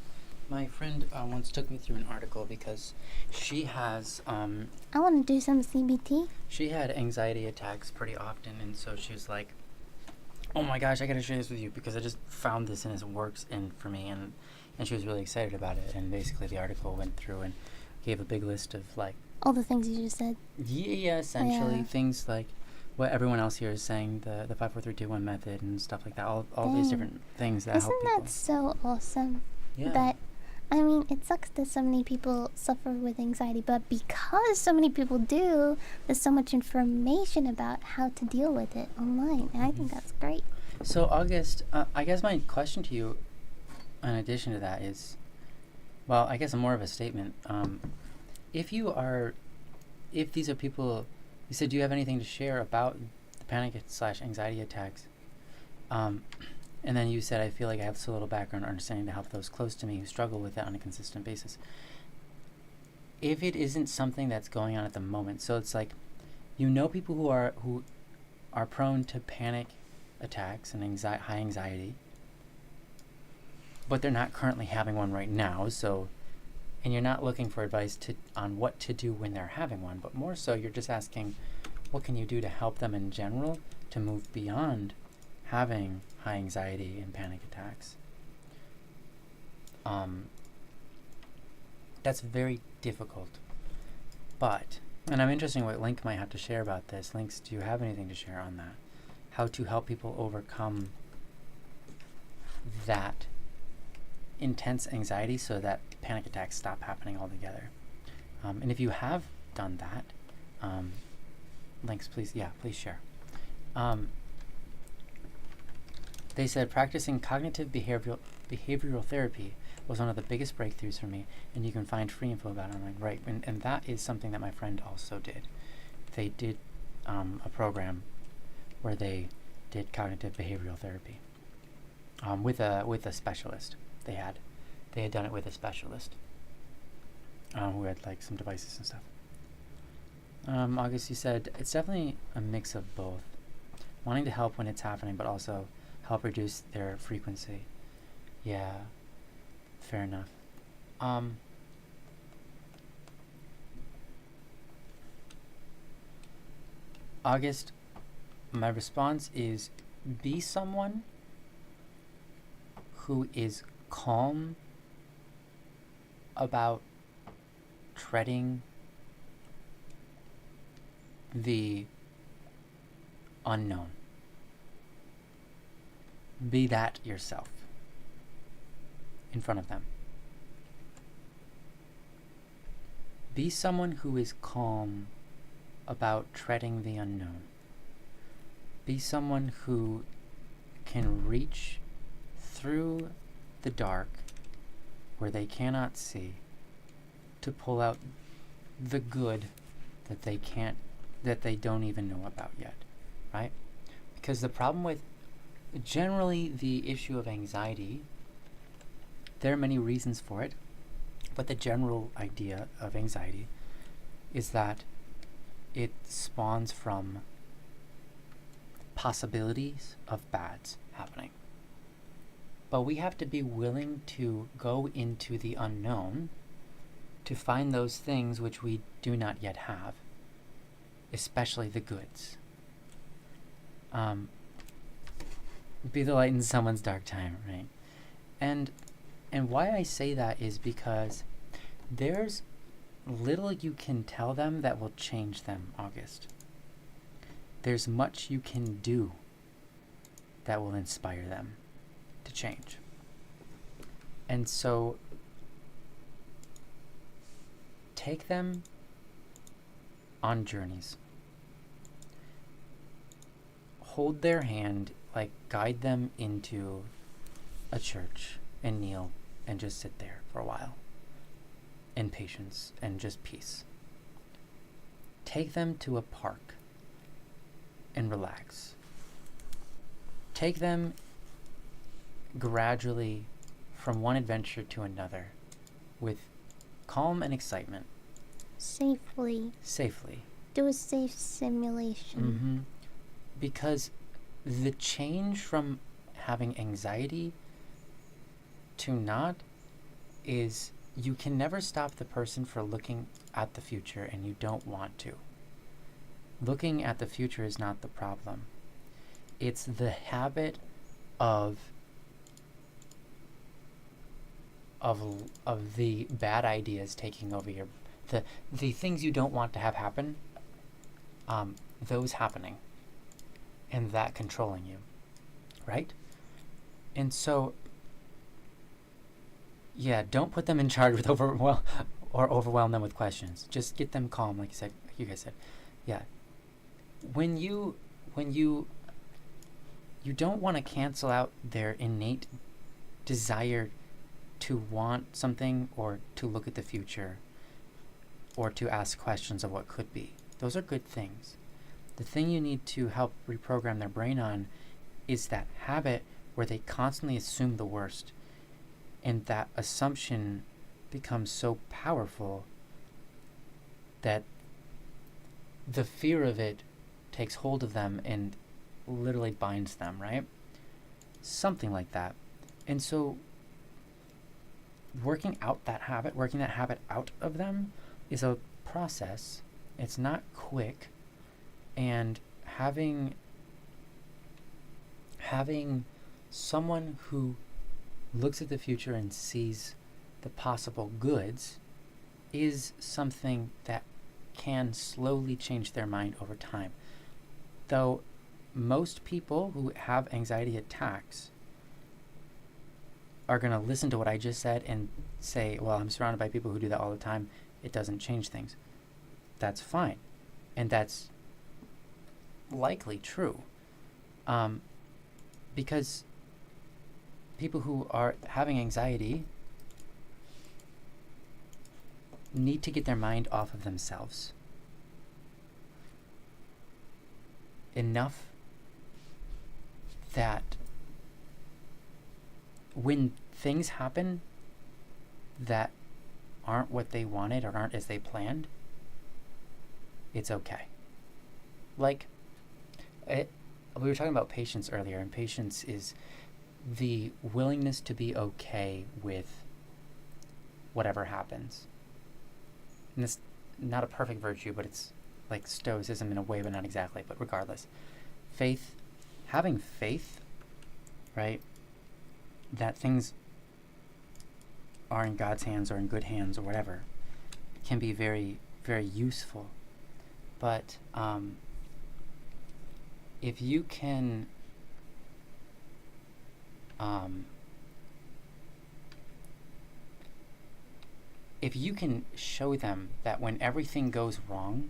My friend once took me through an article because she has I want to do some CBT. she had anxiety attacks pretty often, and so she was like, "Oh my gosh, I gotta share this with you because I just found this and it works in for me," and she was really excited about it. And basically, the article went through and gave a big list of like All the things you just said. yeah, essentially Yeah. things like what everyone else here is saying, the 5, 4, 3, 2, 1 method and stuff like that. All these different things that help Isn't people. that so awesome? Yeah. That, I mean, it sucks that so many people suffer with anxiety, but because so many people do, there's so much information about how to deal with it online, and I think that's great. So August, I guess my question to you, in addition to that, is, well, I guess more of a statement. If these are people, you said, do you have anything to share about the panic/anxiety attacks? And then you said, I feel like I have so little background or understanding to help those close to me who struggle with it on a consistent basis. If it isn't something that's going on at the moment, so it's like, people who are prone to panic attacks and high anxiety, but they're not currently having one right now, so, and you're not looking for advice on what to do when they're having one, but more so you're just asking, what can you do to help them in general to move beyond having high anxiety and panic attacks? That's very difficult. But, and I'm interested in what Link might have to share about this. Links, do you have anything to share on that? How to help people overcome that intense anxiety so that panic attacks stop happening altogether. And if you have done that, Links, please share. They said practicing cognitive behavioral therapy was one of the biggest breakthroughs for me, and you can find free info about it online. Right, and that is something that my friend also did. They did a program where they did cognitive behavioral therapy with a specialist. They had done it with a specialist who had like some devices and stuff. August, you said it's definitely a mix of both, wanting to help when it's happening, but also help reduce their frequency. Yeah, fair enough. August, my response is be someone who is calm about treading the unknown. Be that yourself in front of them. Be someone who is calm about treading the unknown. Be someone who can reach through the dark where they cannot see to pull out the good that they don't even know about yet, right? Because the problem with generally the issue of anxiety, there are many reasons for it, but the general idea of anxiety is that it spawns from possibilities of bads happening. But we have to be willing to go into the unknown to find those things which we do not yet have, especially the goods. Be the light in someone's dark time, right? And why I say that is because there's little you can tell them that will change them, August. There's much you can do that will inspire them to change. And so take them on journeys. Hold their hand, like guide them into a church and kneel and just sit there for a while in patience and just peace. Take them to a park and relax. Take them gradually from one adventure to another with calm and excitement. Safely. Do a safe simulation. Because the change from having anxiety to not is you can never stop the person from looking at the future, and you don't want to. Looking at the future is not the problem. It's the habit of the bad ideas taking over your the things you don't want to have happen, those happening, and that controlling you, right? And so, yeah, don't put them in charge with overwhelm them with questions. Just get them calm, like you guys said. Yeah, when you don't want to cancel out their innate desire to want something or to look at the future or to ask questions of what could be. Those are good things. The thing you need to help reprogram their brain on is that habit where they constantly assume the worst, and that assumption becomes so powerful that the fear of it takes hold of them and literally binds them, right? Something like that. And so working that habit out of them is a process. It's not quick. And having someone who looks at the future and sees the possible goods is something that can slowly change their mind over time. Though most people who have anxiety attacks are going to listen to what I just said and say, well, I'm surrounded by people who do that all the time. It doesn't change things. That's fine. And that's likely true. Because people who are having anxiety need to get their mind off of themselves enough that when things happen that aren't what they wanted or aren't as they planned, it's okay. Like, we were talking about patience earlier, and patience is the willingness to be okay with whatever happens. And it's not a perfect virtue, but it's like stoicism in a way, but not exactly. But regardless, having faith, right, that things are in God's hands or in good hands or whatever, can be very, very useful. But if you can show them that when everything goes wrong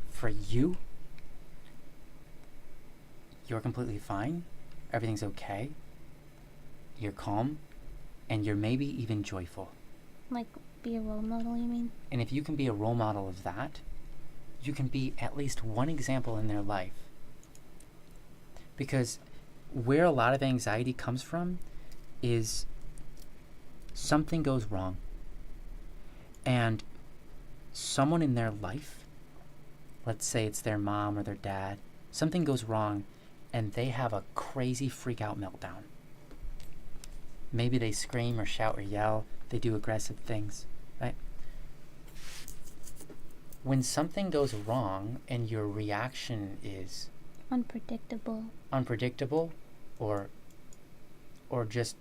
for you, you're completely fine, everything's okay, you're calm, and you're maybe even joyful. Like, be a role model, you mean? And if you can be a role model of that, you can be at least one example in their life. Because where a lot of anxiety comes from is something goes wrong. And someone in their life, let's say it's their mom or their dad, something goes wrong and they have a crazy freak out meltdown. Maybe they scream or shout or yell, they do aggressive things, right? When something goes wrong and your reaction is unpredictable or just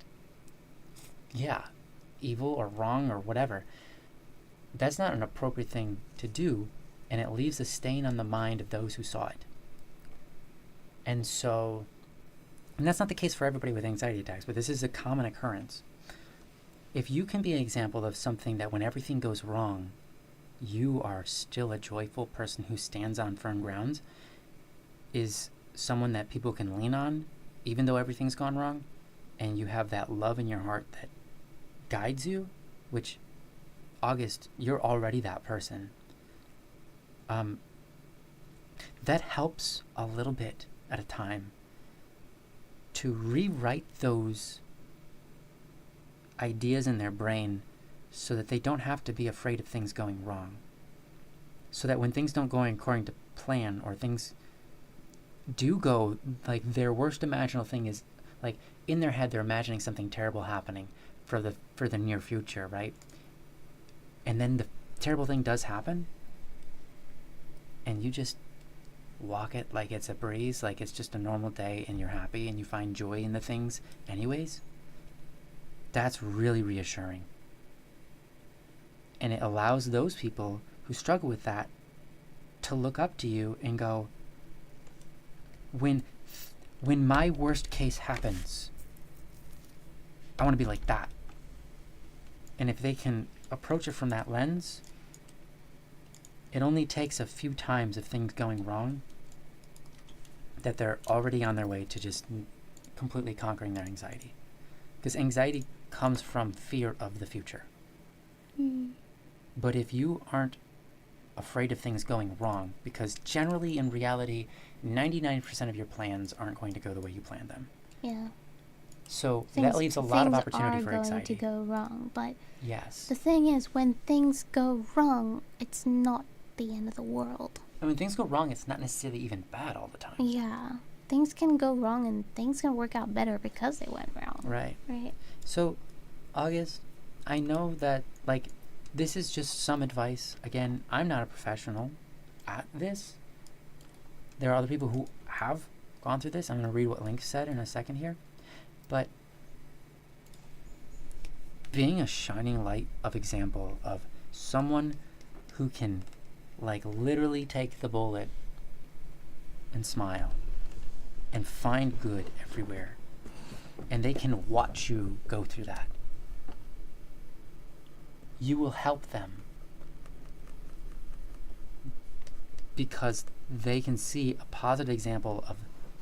evil or wrong or whatever, that's not an appropriate thing to do, and it leaves a stain on the mind of those who saw it. And that's not the case for everybody with anxiety attacks, but this is a common occurrence. If you can be an example of something that when everything goes wrong, you are still a joyful person who stands on firm grounds, is someone that people can lean on, even though everything's gone wrong, and you have that love in your heart that guides you, which, August, you're already that person. That helps a little bit at a time to rewrite those ideas in their brain so that they don't have to be afraid of things going wrong. So that when things don't go according to plan, or things do go, like, their worst imaginable thing is, like, in their head they're imagining something terrible happening for the near future, right? And then the terrible thing does happen, and you just walk it like it's a breeze, like it's just a normal day, and you're happy and you find joy in the things anyways. That's really reassuring. And it allows those people who struggle with that to look up to you and go, when my worst case happens, I want to be like that. And if they can approach it from that lens, it only takes a few times of things going wrong that they're already on their way to just completely conquering their anxiety. Because anxiety comes from fear of the future. But if you aren't afraid of things going wrong, because generally in reality, 99% of your plans aren't going to go the way you planned them. Yeah. So that leaves a lot of opportunity things for are going anxiety. to go wrong, but Yes. the thing is, when things go wrong, it's not the end of the world. And when things go wrong, it's not necessarily even bad all the time. Yeah. Things can go wrong and things can work out better because they went wrong. Right. Right. So, August, I know that, like, this is just some advice. Again, I'm not a professional at this. There are other people who have gone through this. I'm going to read what Link said in a second here. But being a shining light of example of someone who can, like, literally take the bullet and smile and find good everywhere, and they can watch you go through that, you will help them because they can see a positive example of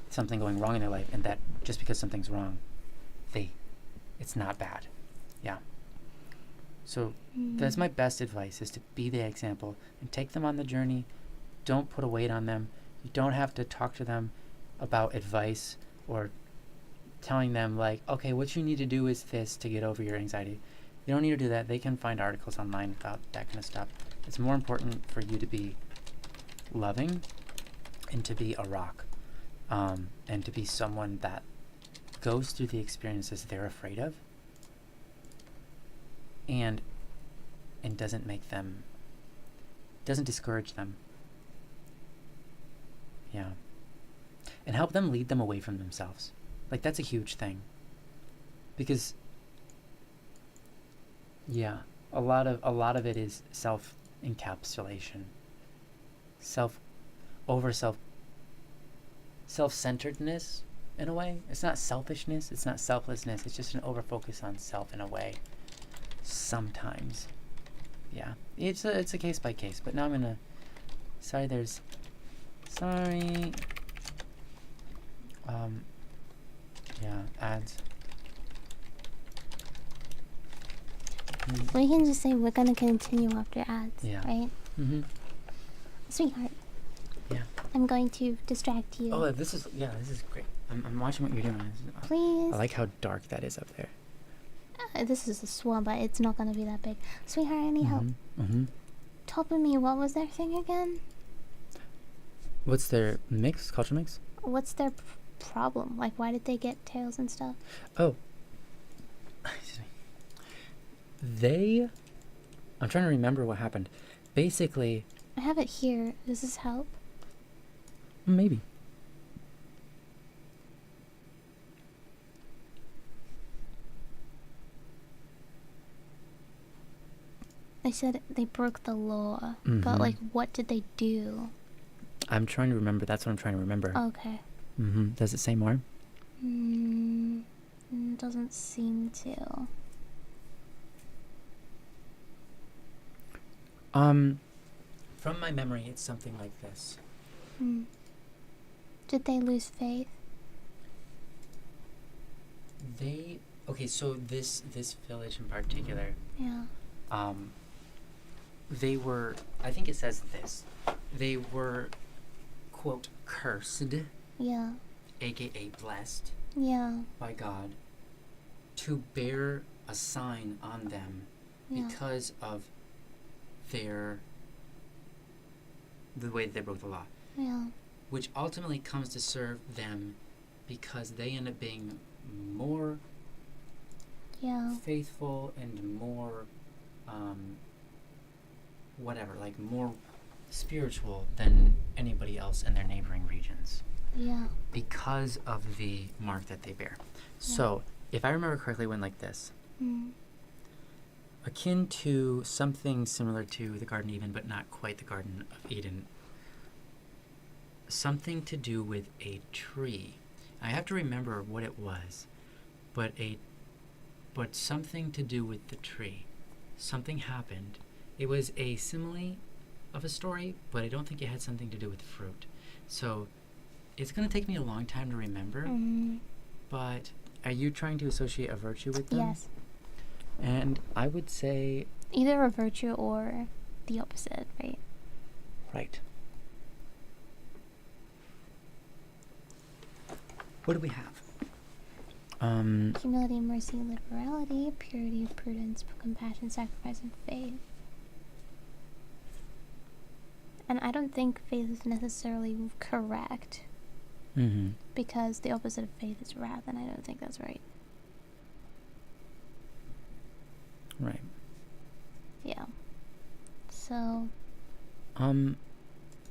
something going wrong in their life, and that just because something's wrong, it's not bad. Yeah. So that's my best advice, is to be the example and take them on the journey. Don't put a weight on them. You don't have to talk to them about advice or telling them, like, okay, what you need to do is this to get over your anxiety. You don't need to do that. They can find articles online about that kind of stuff. It's more important for you to be loving and to be a rock, and to be someone that goes through the experiences they're afraid of and doesn't discourage them. Yeah. And help them lead them away from themselves. Like, that's a huge thing. Because, yeah, a lot of it is self-encapsulation. Self-centeredness, in a way. It's not selfishness, it's not selflessness, it's just an overfocus on self in a way. Sometimes. Yeah. It's a case by case, but now I'm gonna... Sorry. Yeah, ads. We can just say we're gonna continue after ads, Yeah. right? Mm-hmm. Sweetheart. Yeah. I'm going to distract you. Oh, this is great. I'm watching what you're doing. Please. I like how dark that is up there. This is a swamp, but it's not gonna be that big. Sweetheart, I need help. Mm-hmm. Top of me, what was their thing again? What's their mix? Culture mix? What's their problem? Like, why did they get tails and stuff? Oh. Excuse me. I'm trying to remember what happened. Basically, I have it here. Does this help? maybe. They said they broke the law, Mhm. but like, what did they do? I'm trying to remember. That's what I'm trying to remember. Okay. Mm-hmm. Does it say more? Doesn't seem to. From my memory, it's something like this. Did they lose faith? Okay, so this village in particular, Yeah. they were, I think it says this, they were, quote, cursed, Yeah. aka blessed, Yeah. by God, to bear a sign on them Yeah. because of the way they broke the law, Yeah. which ultimately comes to serve them because they end up being more Yeah. faithful and more more spiritual than anybody else in their neighboring regions Yeah. because of the mark that they bear. So if I remember correctly, it went like this: akin to something similar to the Garden of Eden, but not quite the Garden of Eden. Something to do with a tree. I have to remember what it was, but something to do with the tree. Something happened. It was a simile of a story, but I don't think it had something to do with fruit. So it's going to take me a long time to remember, but are you trying to associate a virtue with them? Yes. And I would say... Either a virtue or the opposite, right? Right. What do we have? Humility, mercy, liberality, purity, prudence, compassion, sacrifice, and faith. And I don't think faith is necessarily correct, Mm-hmm. because the opposite of faith is wrath, and I don't think that's right. Right. Yeah. So Um,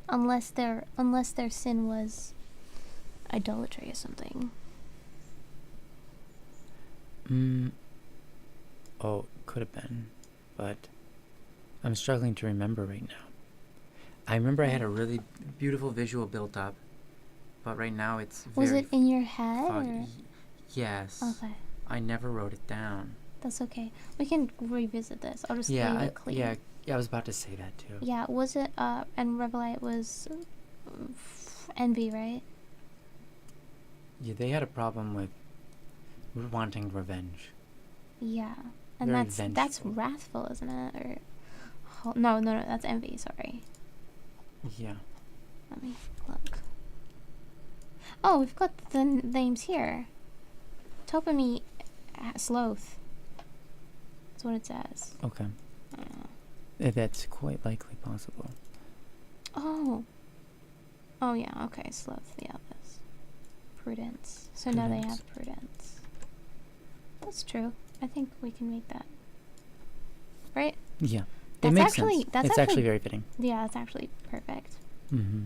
unless their sin was idolatry or something. oh, could have been, but I'm struggling to remember right now. I remember I had a really beautiful visual built up, but right now it's very Was it in your head? foggy. Or? Yes. Okay, I never wrote it down. that's okay. We can revisit this. I'll just Yeah, leave it clean. yeah, I was about to say that too. Yeah, was it, and Revelite was envy, right? Yeah, they had a problem with wanting revenge. Yeah. And Very that's vengeful. wrathful, isn't it? Or no, that's envy, sorry. Yeah. Let me look. Oh, we've got the names here. Topami Sloth. That's what it says. Okay. Uh, That's quite likely possible. Oh. Oh yeah, okay, Sloth, yeah, this. Prudence. So now they Prudence. have prudence. That's true. I think we can make that. Right? Yeah. That's it makes actually- sense. that's it's actually- very fitting. Yeah, that's actually perfect. Mm-hmm.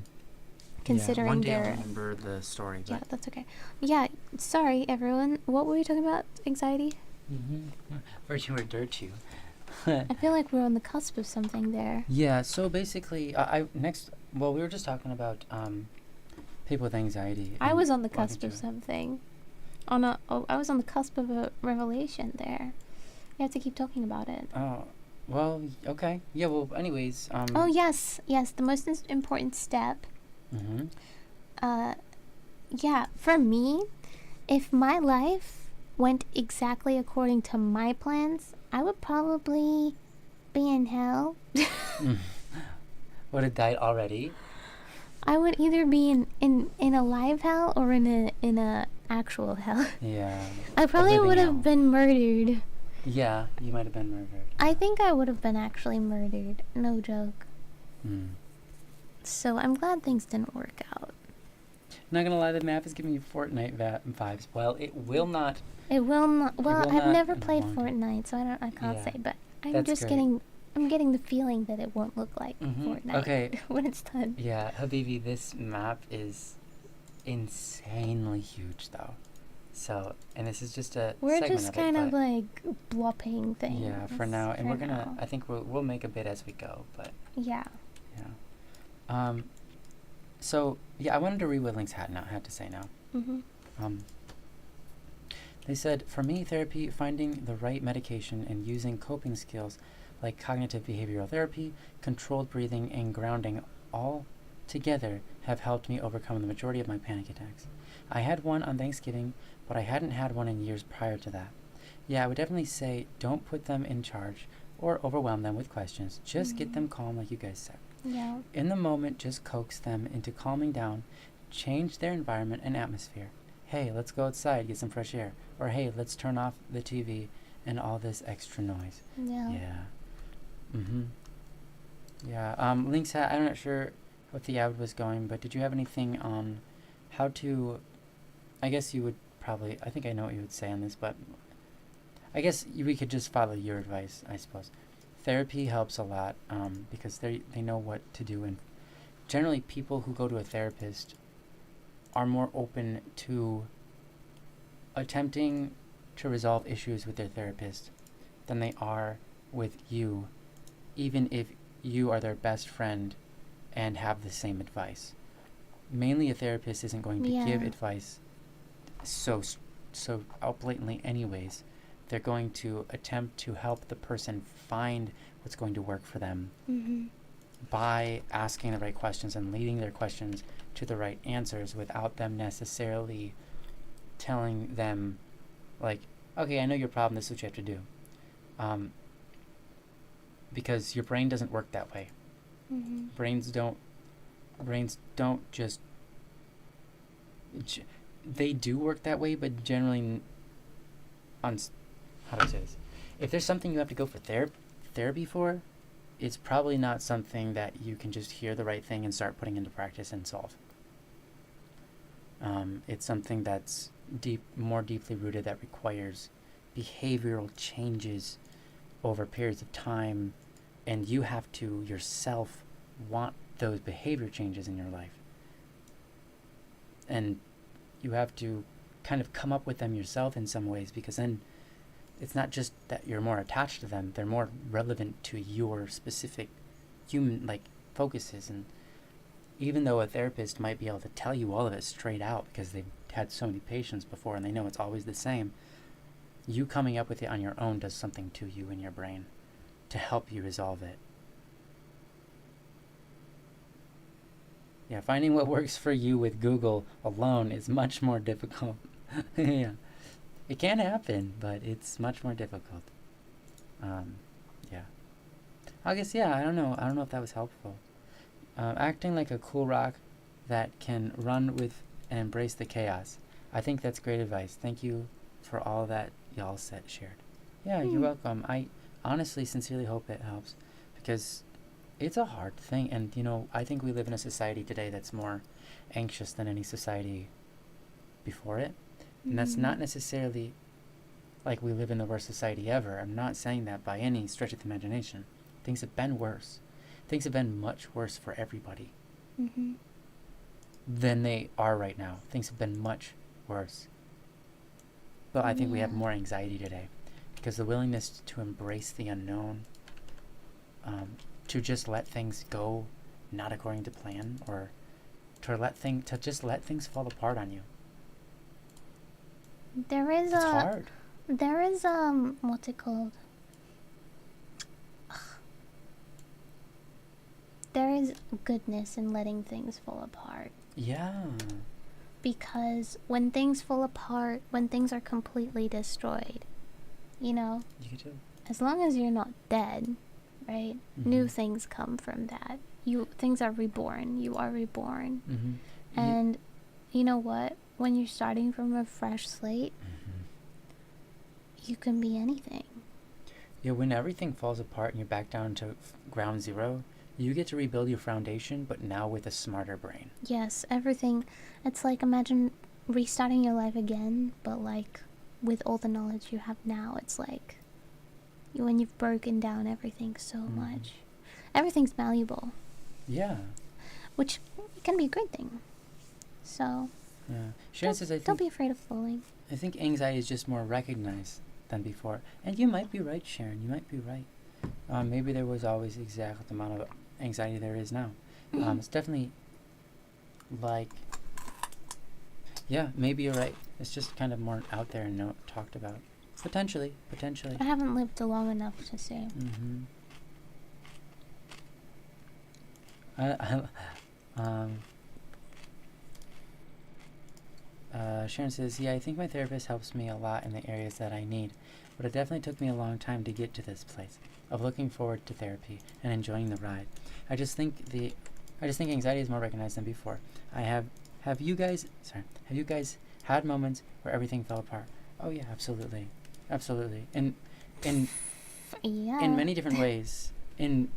Considering one day their... I'll remember the story. Yeah, But that's okay. Yeah, sorry everyone. What were we talking about? Anxiety? Virtue or virtue. I feel like we're on the cusp of something there. Yeah. So basically, we were just talking about people with anxiety. I and was on the walking cusp of through- something. I was on the cusp of a revelation there. You have to keep talking about it. Oh, well, okay. Yeah. Well, anyways. Oh yes, the most important step. Mm-hmm. Yeah, for me, if my life went exactly according to my plans, I would probably be in hell. Would have died already? I would either be in a live hell or in a actual hell. Yeah. I probably living would have hell. been murdered. Yeah, you might have been murdered. I think I would have been actually murdered. No joke. Hmm. So I'm glad things didn't work out. Not gonna lie, the map is giving you Fortnite vibes. Well, it will not. It will not. Well, will I've not never in played long. Fortnite, so I can't Yeah, say. But I'm that's just great. getting. I'm getting the feeling that it won't look like Mhm. Fortnite Okay. when it's done. Yeah, Habibi, this map is insanely huge, though. So, and this is just a We're segment just of kind it, of but like blopping things. yeah, for now, and for we're gonna. now. I think we'll make a bit as we go, but Yeah. yeah. So yeah, I wanted to read what Link's had to say now. Mhm. They said, for me, therapy, finding the right medication and using coping skills like cognitive behavioral therapy, controlled breathing, and grounding all together have helped me overcome the majority of my panic attacks. I had one on Thanksgiving, but I hadn't had one in years prior to that. Yeah, I would definitely say don't put them in charge or overwhelm them with questions. Just get them calm like you guys said. Yeah. In the moment, just coax them into calming down, change their environment and atmosphere. Hey, let's go outside, get some fresh air. Or hey, let's turn off the TV and all this extra noise. Yeah. Yeah. Mm-hmm. Yeah. Link's hat, I'm not sure what the ad was going, but did you have anything on how to, I guess you would probably, I think I know what you would say on this, but I guess we could just follow your advice, I suppose. Therapy helps a lot because they know what to do, and generally people who go to a therapist are more open to attempting to resolve issues with their therapist than they are with you, even if you are their best friend and have the same advice. Mainly a therapist isn't going to give Yeah. advice so out blatantly anyways. They're going to attempt to help the person find what's going to work for them Mhm. by asking the right questions and leading their questions to the right answers without them necessarily telling them, like, okay, I know your problem, this is what you have to do. Because your brain doesn't work that way. Mhm. Brains don't just, they do work that way, but generally how do I say this? If there's something you have to go for therapy for, it's probably not something that you can just hear the right thing and start putting into practice and solve. It's something that's more deeply rooted, that requires behavioral changes over periods of time, and you have to yourself want those behavior changes in your life. And you have to kind of come up with them yourself in some ways, because then it's not just that you're more attached to them, they're more relevant to your specific human focuses. And even though a therapist might be able to tell you all of it straight out because they've had so many patients before and they know it's always the same, you coming up with it on your own does something to you in your brain to help you resolve it. Yeah, finding what works for you with Google alone is much more difficult. Yeah. It can happen, but it's much more difficult. Yeah. I guess, yeah, I don't know if that was helpful. Acting like a cool rock that can run with and embrace the chaos. I think that's great advice. Thank you for all that y'all shared. Yeah, you're welcome. I honestly, sincerely hope it helps, because it's a hard thing. And, I think we live in a society today that's more anxious than any society before it. And that's not necessarily like we live in the worst society ever. I'm not saying that by any stretch of the imagination. Things have been worse. Things have been much worse for everybody Mhm. than they are right now. Things have been much worse. But I think we have Yeah. more anxiety today because the willingness to embrace the unknown, to just let things go not according to plan, or to just let things fall apart on you. There is It's hard. There is what's it called? There is goodness in letting things fall apart. Yeah. Because when things fall apart, when things are completely destroyed, You too. as long as you're not dead, right? New things come from that. Things are reborn. You are reborn. And you know what? When you're starting from a fresh slate, you can be anything. Yeah, when everything falls apart and you're back down to ground zero, you get to rebuild your foundation, but now with a smarter brain. Yes, everything. It's like, imagine restarting your life again, but like with all the knowledge you have now. It's like when you've broken down everything so much. Everything's malleable, Yeah. which can be a great thing. So Yeah. Sharon says, don't be afraid of falling. I think anxiety is just more recognized than before. And you might be right, Sharon. You might be right. Maybe there was always the exact amount of anxiety there is now. It's definitely like, yeah, maybe you're right. It's just kind of more out there and talked about. Potentially. I haven't lived long enough to say. Sharon says, yeah, I think my therapist helps me a lot in the areas that I need, but it definitely took me a long time to get to this place of looking forward to therapy and enjoying the ride. I just think anxiety is more recognized than before. Have you guys had moments where everything fell apart? Oh yeah, absolutely. And Yeah. in many different ways. In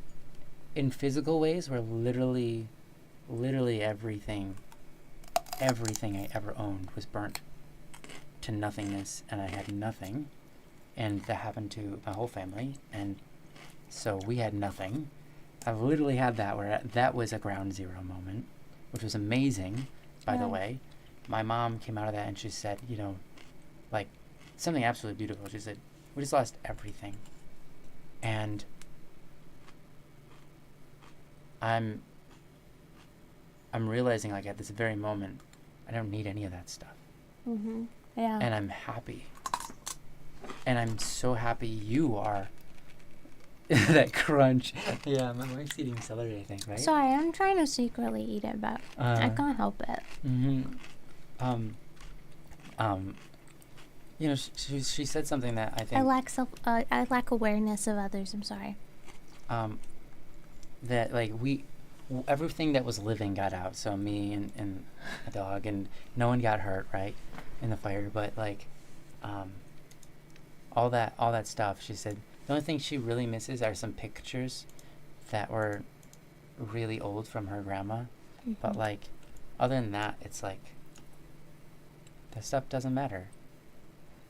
physical ways where literally everything I ever owned was burnt to nothingness, and I had nothing. And that happened to my whole family, and so we had nothing. I've literally had that where that was a ground zero moment, which was amazing, by the way. My mom came out of that and she said, like, something absolutely beautiful. She said, we just lost everything. And I'm realizing, like, at this very moment, I don't need any of that stuff. Yeah. And I'm happy. And I'm so happy you are. That crunch. Yeah, my wife's eating celery, I think, right? Sorry, I'm trying to secretly eat it, but I can't help it. She said something that I think I lack awareness of others. I'm sorry. that like everything that was living got out. So me and a dog, and no one got hurt, right, in the fire. But like, all that stuff. She said the only thing she really misses are some pictures that were really old from her grandma. But like, other than that, it's like that stuff doesn't matter.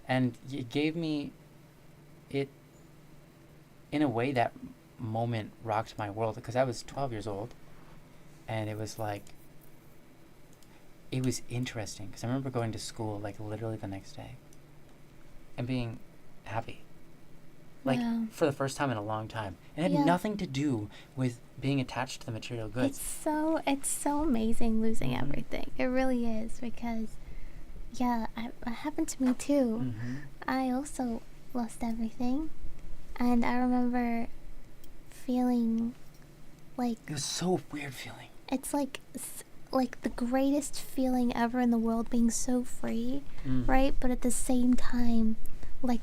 And it gave me it in a way that moment rocked my world, because I was 12 years old, and it was like, it was interesting because I remember going to school like literally the next day and being happy, like for the first time in a long time, and it had nothing to do with being attached to the material goods. It's so amazing losing everything. It really is, because it happened to me too. I also lost everything, and I remember feeling like It was so weird feeling. it's like the greatest feeling ever in the world, being so free, right? But at the same time, like,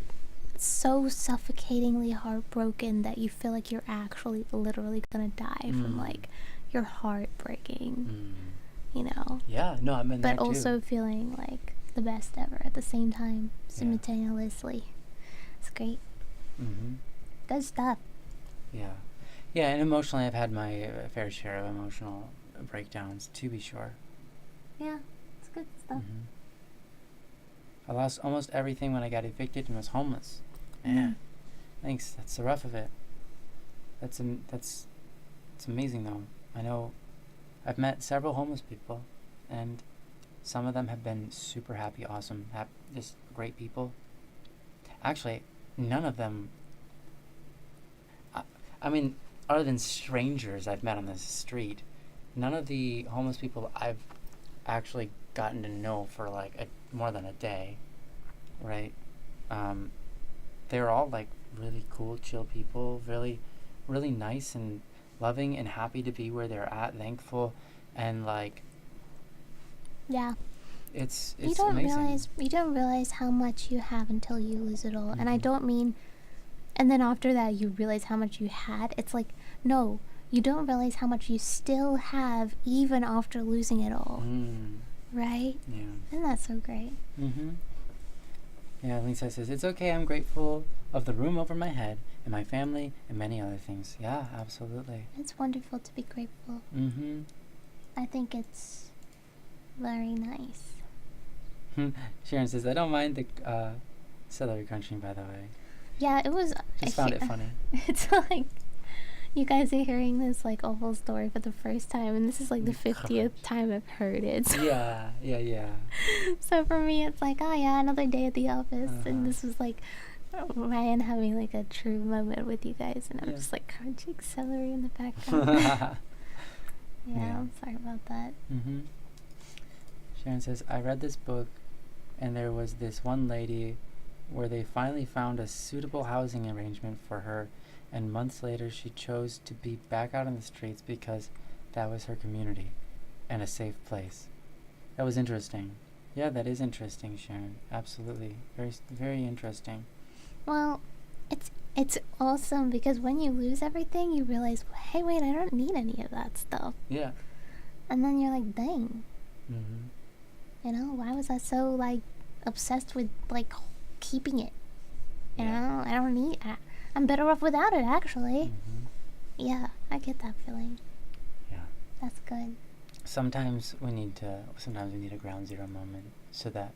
so suffocatingly heartbroken that you feel like you're actually literally gonna die from like your heart breaking, Yeah, no, I'm in but there too. also feeling like the best ever at the same time, simultaneously. It's great. Good stuff. Yeah, and emotionally I've had my fair share of emotional breakdowns, to be sure. Yeah, it's good stuff. I lost almost everything when I got evicted and was homeless. Man, thanks. That's the rough of it. It's amazing though. I know I've met several homeless people, and some of them have been super happy, awesome, just great people. Actually, none of them, I mean, other than strangers I've met on the street, none of the homeless people I've actually gotten to know for like more than a day, right? They're all like really cool, chill people, really, really nice and loving and happy to be where they're at, thankful, and like, it's amazing. You don't realize how much you have until you lose it all. And I don't mean and then after that you realize how much you had. It's like, no, you don't realize how much you still have even after losing it all. Right? Yeah. Isn't that so great? Yeah, Lisa says, it's okay, I'm grateful of the room over my head and my family and many other things. Yeah, absolutely. It's wonderful to be grateful. I think it's very nice. Sharon says, I don't mind the celery crunching, by the way. Yeah, it was... Just found it funny. It's like... You guys are hearing this like awful story for the first time, and this is like the 50th time I've heard it. So. Yeah. So for me, it's like, oh yeah, another day at the office, and this was like Ryan having like a true moment with you guys, and I'm just like crunching celery in the background. Yeah, I'm sorry about that. Sharon says, I read this book, and there was this one lady where they finally found a suitable housing arrangement for her, and months later she chose to be back out on the streets because that was her community and a safe place. That was interesting. Yeah, that is interesting, Sharon. Absolutely. Very, very interesting. Well, it's awesome because when you lose everything, you realize, hey, wait, I don't need any of that stuff. Yeah. And then you're like, dang. You know, why was I so like obsessed with like keeping it? You know, I don't need it. I'm better off without it, actually. Yeah, I get that feeling. Yeah. That's good. Sometimes we need a ground zero moment so that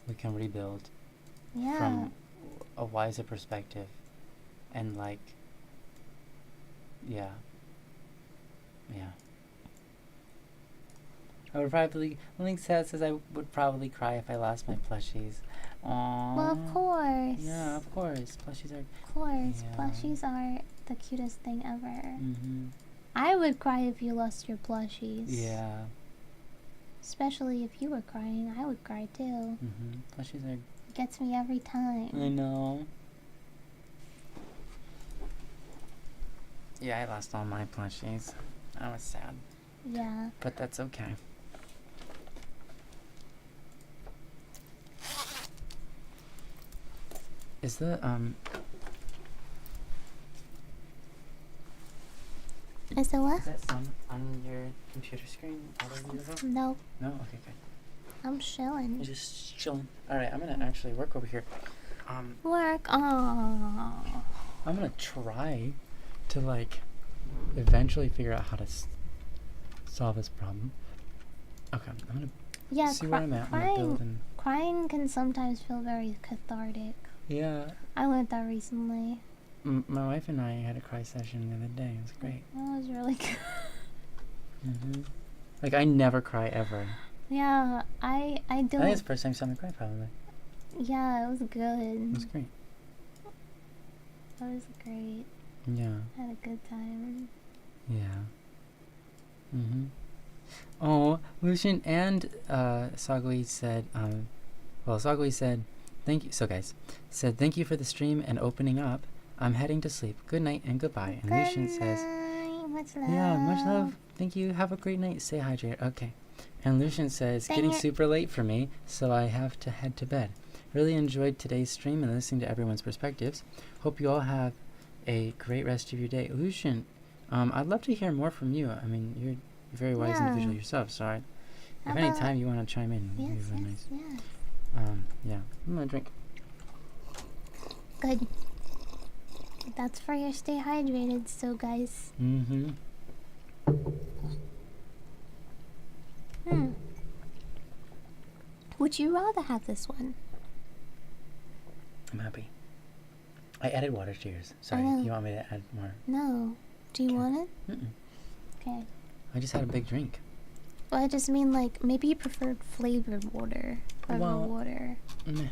we can rebuild from a wiser perspective and like, yeah. I would probably, Link says I would probably cry if I lost my plushies. Aww. Well, of course. Yeah, of course. Plushies are... Of course. Yeah. Plushies are the cutest thing ever. Mm-hmm. I would cry if you lost your plushies. Yeah. Especially if you were crying. I would cry too. Mm-hmm. Plushies are... Gets me every time. I know. Yeah, I lost all my plushies. I was sad. Yeah. But that's okay. Is the, Is it what? is that sun on your computer screen? No. No? Okay, good. I'm chilling. You're just chilling. Alright, I'm gonna actually work over here. Work. Oh. I'm gonna try to, like, eventually figure out how to solve this problem. Okay, I'm gonna see where I'm at. I'm gonna build and... Crying can sometimes feel very cathartic. Yeah. I learned that recently. My wife and I had a cry session the other day. It was great. That was really good. Like, I never cry ever. Yeah, I don't. I think it's the first time I saw me cry, probably. Yeah, it was good. It was great. That was great. Yeah. I had a good time. Yeah. Oh, Lucian and Sagui said, Sagui said, thank you. So guys, said thank you for the stream and opening up. I'm heading to sleep. Good night and goodbye. And Lucian says, much love. yeah, much love. Thank you. Have a great night. Stay hydrated. Okay. And Lucian says, getting super late for me, so I have to head to bed. Really enjoyed today's stream and listening to everyone's perspectives. Hope you all have a great rest of your day. Lucian, I'd love to hear more from you. I mean, you're a very wise individual yourself, so if any time you want to chime in, Yes, you're really yes, nice. yes. Yeah. I'm gonna drink. Good. That's for your stay hydrated, so guys. Would you rather have this one? I'm happy. I added water to yours. Sorry, you want me to add more? No. Do you want it? Mm-mm. Okay. I just had a big drink. Well, I just mean like maybe you preferred flavored water over water. Meh.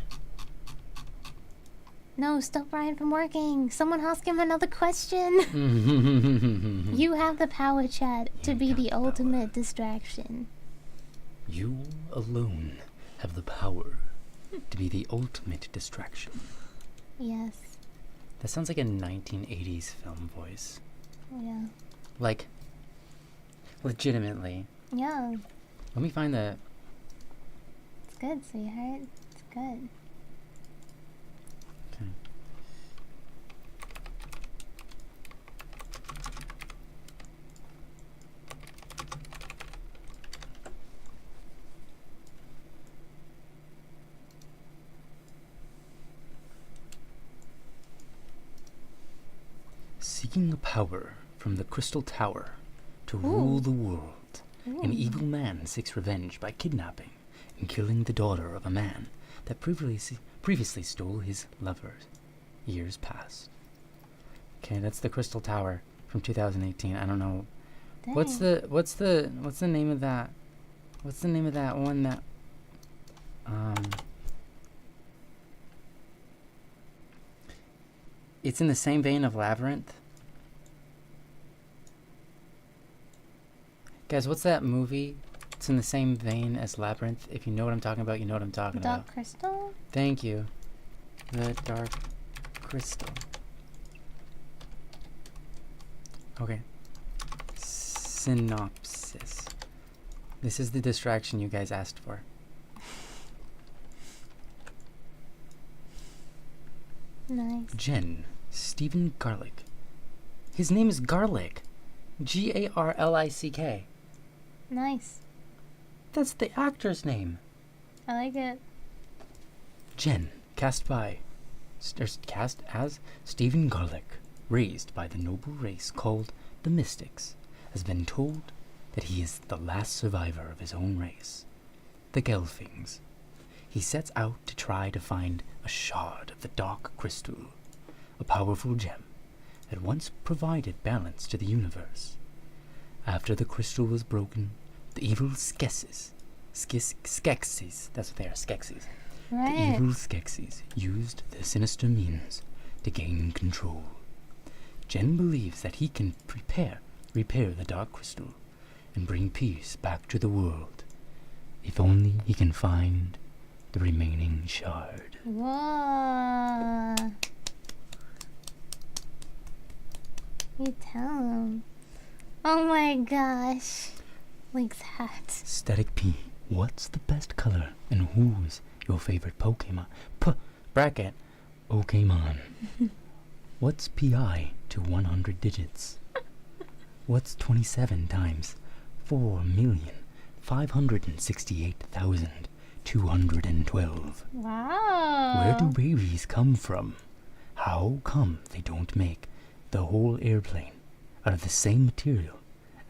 No, stop Ryan from working. Someone ask him another question. You have the power, Chad, to be the ultimate distraction. You alone have the power to be the ultimate distraction. Yes. That sounds like a 1980s film voice. Yeah. Like, legitimately. Yeah. Let me find the... It's good, sweetheart. It's good. Okay. Seeking a power from the Crystal Tower to rule the world, an evil man seeks revenge by kidnapping and killing the daughter of a man that previously stole his lover years past. Okay, that's the Crystal Tower from 2018. I don't know. Dang. What's the name of that? What's the name of that one that it's in the same vein of Labyrinth? Guys, what's that movie? It's in the same vein as Labyrinth. If you know what I'm talking about, you know what I'm talking about. Dark Crystal? Thank you. The Dark Crystal. Okay. Synopsis. This is the distraction you guys asked for. Nice. Jen, Stephen Garlick. His name is Garlick. Garlick. Nice. That's the actor's name. I like it. Jen, cast as Stephen Garlick, raised by the noble race called the Mystics, has been told that he is the last survivor of his own race, the Gelfings. He sets out to try to find a shard of the Dark Crystal, a powerful gem that once provided balance to the universe. After the crystal was broken, the evil Skeksis, that's what they are, Skeksis. Right. The evil Skeksis used their sinister means to gain control. Jen believes that he can repair the Dark Crystal and bring peace back to the world, if only he can find the remaining shard. Whoa. You tell him. Oh my gosh. Like that. Static P, what's the best color and who's your favorite Pokemon? Bracket, Pokemon. What's PI to 100 digits? What's 27 times 4,568,212? Wow. Where do babies come from? How come they don't make the whole airplane out of the same material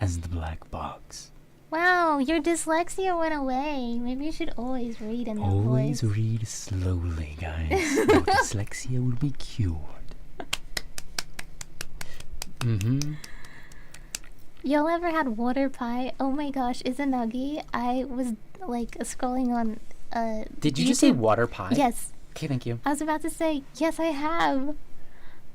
as the black box? Wow, your dyslexia went away. Maybe you should always read in that Always voice. read slowly, guys. Your dyslexia will be cured. Y'all ever had water pie? Oh my gosh, Izanagi. I was like scrolling on Did you YouTube. just say water pie? Yes. Okay, thank you. I was about to say, yes, I have.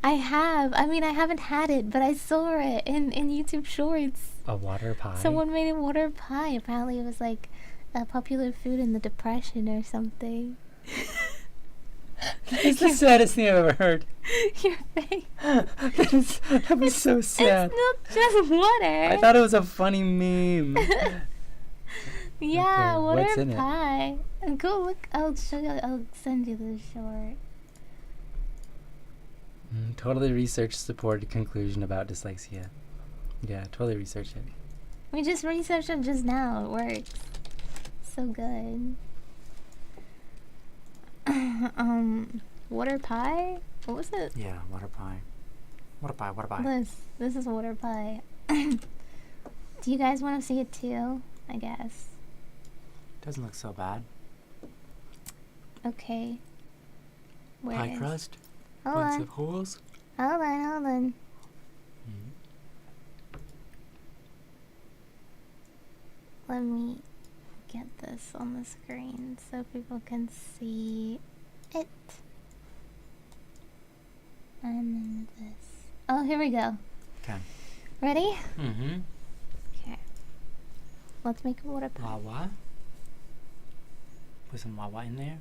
I mean, I haven't had it, but I saw it in YouTube Shorts. A water pie? Someone made a water pie. Apparently, it was like a popular food in the Depression or something. It's the saddest thing I've ever heard. Your face. That was so sad. It's not just water. I thought it was a funny meme. Yeah, Okay, water what's in it? pie. Go look. I'll show you. I'll send you the short. Totally research supported conclusion about dyslexia. Yeah, totally research it. We just researched it just now. It works. So good. Water pie? What was it? Yeah, water pie. Water pie, water pie. This is water pie. Do you guys want to see it too? I guess. Doesn't look so bad. Okay. Where Pie is- crust. Hold Bunch on. of holes. Hold on. Let me get this on the screen so people can see it. And then this. Oh, here we go. Okay. Ready? Mm-hmm. Okay. Let's make a water pie. Wawa. Put some wawa in there.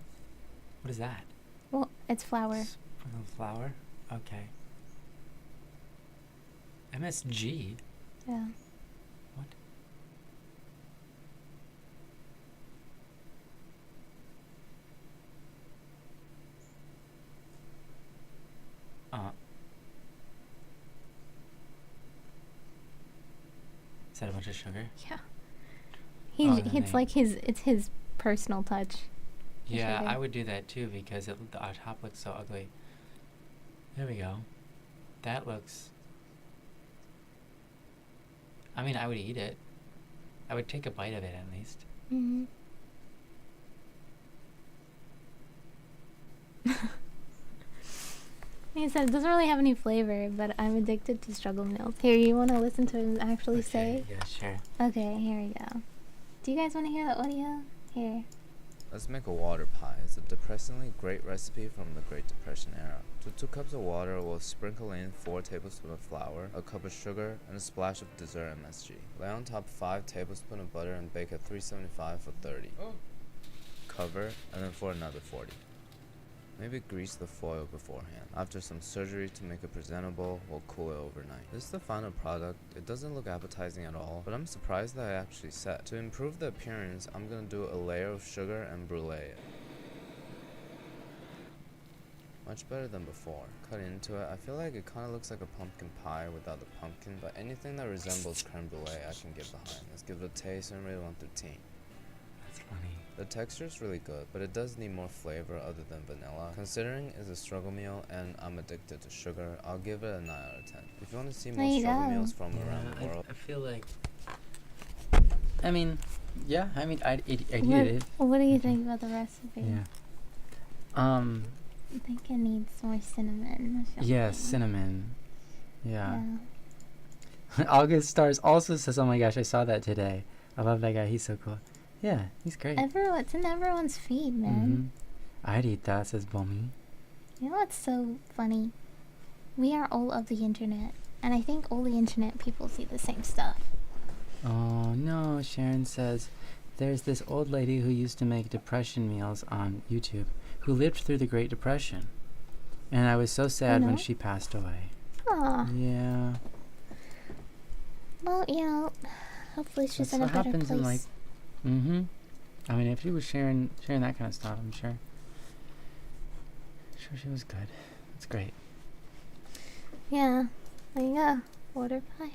What is that? Well, it's flour. Put some flour. Okay. MSG. Yeah. What? Is that a bunch of sugar? Yeah. Oh, It's like it's his personal touch. Yeah, sugar. I would do that too because the top looks so ugly. There we go. That looks I mean, I would eat it. I would take a bite of it at least. Mm-hmm. He said it doesn't really have any flavor, but I'm addicted to struggle meals. Here, you want to listen to him actually say? Yeah, sure. Okay, here we go. Do you guys want to hear the audio? Here. Let's make a water pie. It's a depressingly great recipe from the Great Depression era. To 2 cups of water, we'll sprinkle in 4 tablespoons of flour, a cup of sugar, and a splash of dessert MSG. Lay on top 5 tablespoons of butter and bake at 375 for 30. Cover, and then for another 40. Maybe grease the foil beforehand. After some surgery to make it presentable, we'll cool it overnight. This is the final product. It doesn't look appetizing at all, but I'm surprised that I actually set. To improve the appearance, I'm gonna do a layer of sugar and brulee it. Much better than before. Cut into it. I feel like it kinda looks like a pumpkin pie without the pumpkin, but anything that resembles creme brulee I can get behind. Let's give it a taste and rate 1 through 10. That's funny. The texture is really good, but it does need more flavor other than vanilla. Considering it's a struggle meal and I'm addicted to sugar, I'll give it a 9 out of 10. If you want to see There more you struggle go. meals from around the world, I feel like. I mean, yeah. I mean, I'd eat What, it. what do you think about the recipe? Yeah. I think it needs more cinnamon. Or Yeah, something. cinnamon. Yeah. August Stars also says, "Oh my gosh, I saw that today. I love that guy. He's so cool." Yeah, he's great. It's in everyone's feed, man. I'd eat that, says Bommy. You know what's so funny? We are all of the internet, and I think all the internet people see the same stuff. Oh no, Sharon says, there's this old lady who used to make depression meals on YouTube, who lived through the Great Depression. And I was so sad when no? she passed away. Aw. Yeah. Well, you know, hopefully she's That's in a what better happens place. in like I mean, if she was sharing that kind of stuff, I'm sure she was good. It's great. Yeah. There you go. Water pie.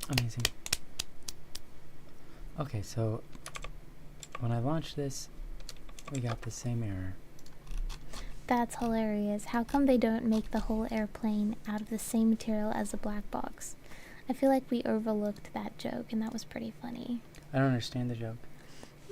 Amazing. Okay, so when I launched this, we got the same error. That's hilarious. How come they don't make the whole airplane out of the same material as the black box? I feel like we overlooked that joke, and that was pretty funny. I don't understand the joke.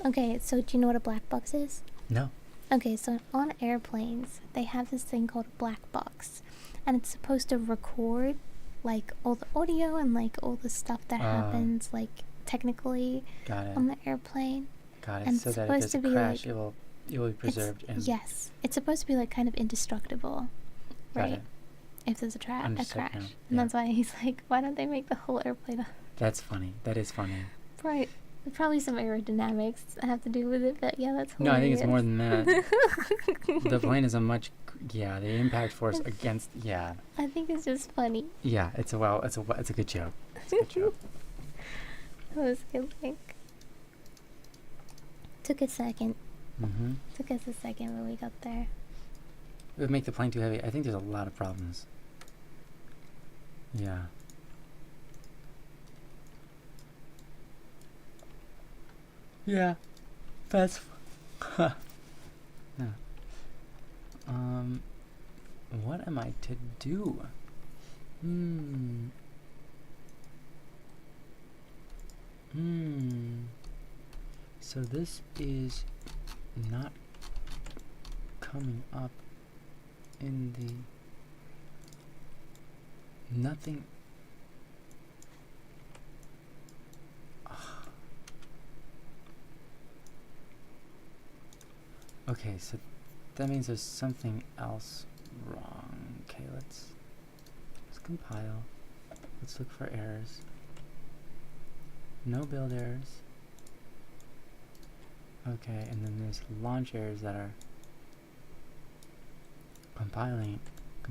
Okay, so do you know what a black box is? No. Okay, so on airplanes, they have this thing called a black box, and it's supposed to record, like, all the audio and, like, all the stuff that happens, like, technically Got it. on the airplane. Got it. and So it's that if supposed there's to a be, crash, like- it will be preserved. And Yes, it's supposed to be, like, kind of indestructible, got right? it. If there's a Understood crash. now. And Yeah. that's why he's like, why don't they make the whole airplane? That's funny. That is funny. Right. Probably some aerodynamics have to do with it, but yeah, that's No, I think it's more hilarious. than that. The plane is a much, the impact force against, I think it's just funny. yeah. It's a good joke. It's a good joke. That was a good link. Took a second. Mm-hmm. Took us a second, but we got there. It would make the plane too heavy. I think there's a lot of problems. Yeah. Yeah. That's. No. What am I to do? So this is not coming up in the nothing. Okay, so that means there's something else wrong. Okay, let's compile. Let's look for errors. No build errors. Okay, and then there's launch errors that are compiling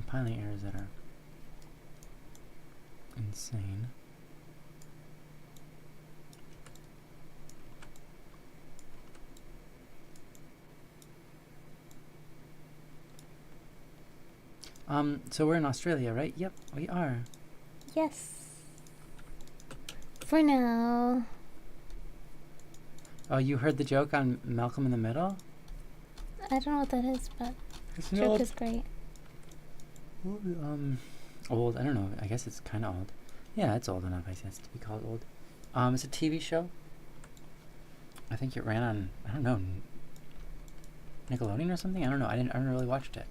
errors that are insane. So we're in Australia, right? Yep, we are. Yes. For now. Oh, you heard the joke on Malcolm in the Middle? I don't know what that is, but It's the joke is great. Old. I don't know. I guess it's kind of old. Yeah, it's old enough, I guess, to be called old. It's a TV show. I think it ran on, I don't know, Nickelodeon or something. I don't know. I haven't really watched it.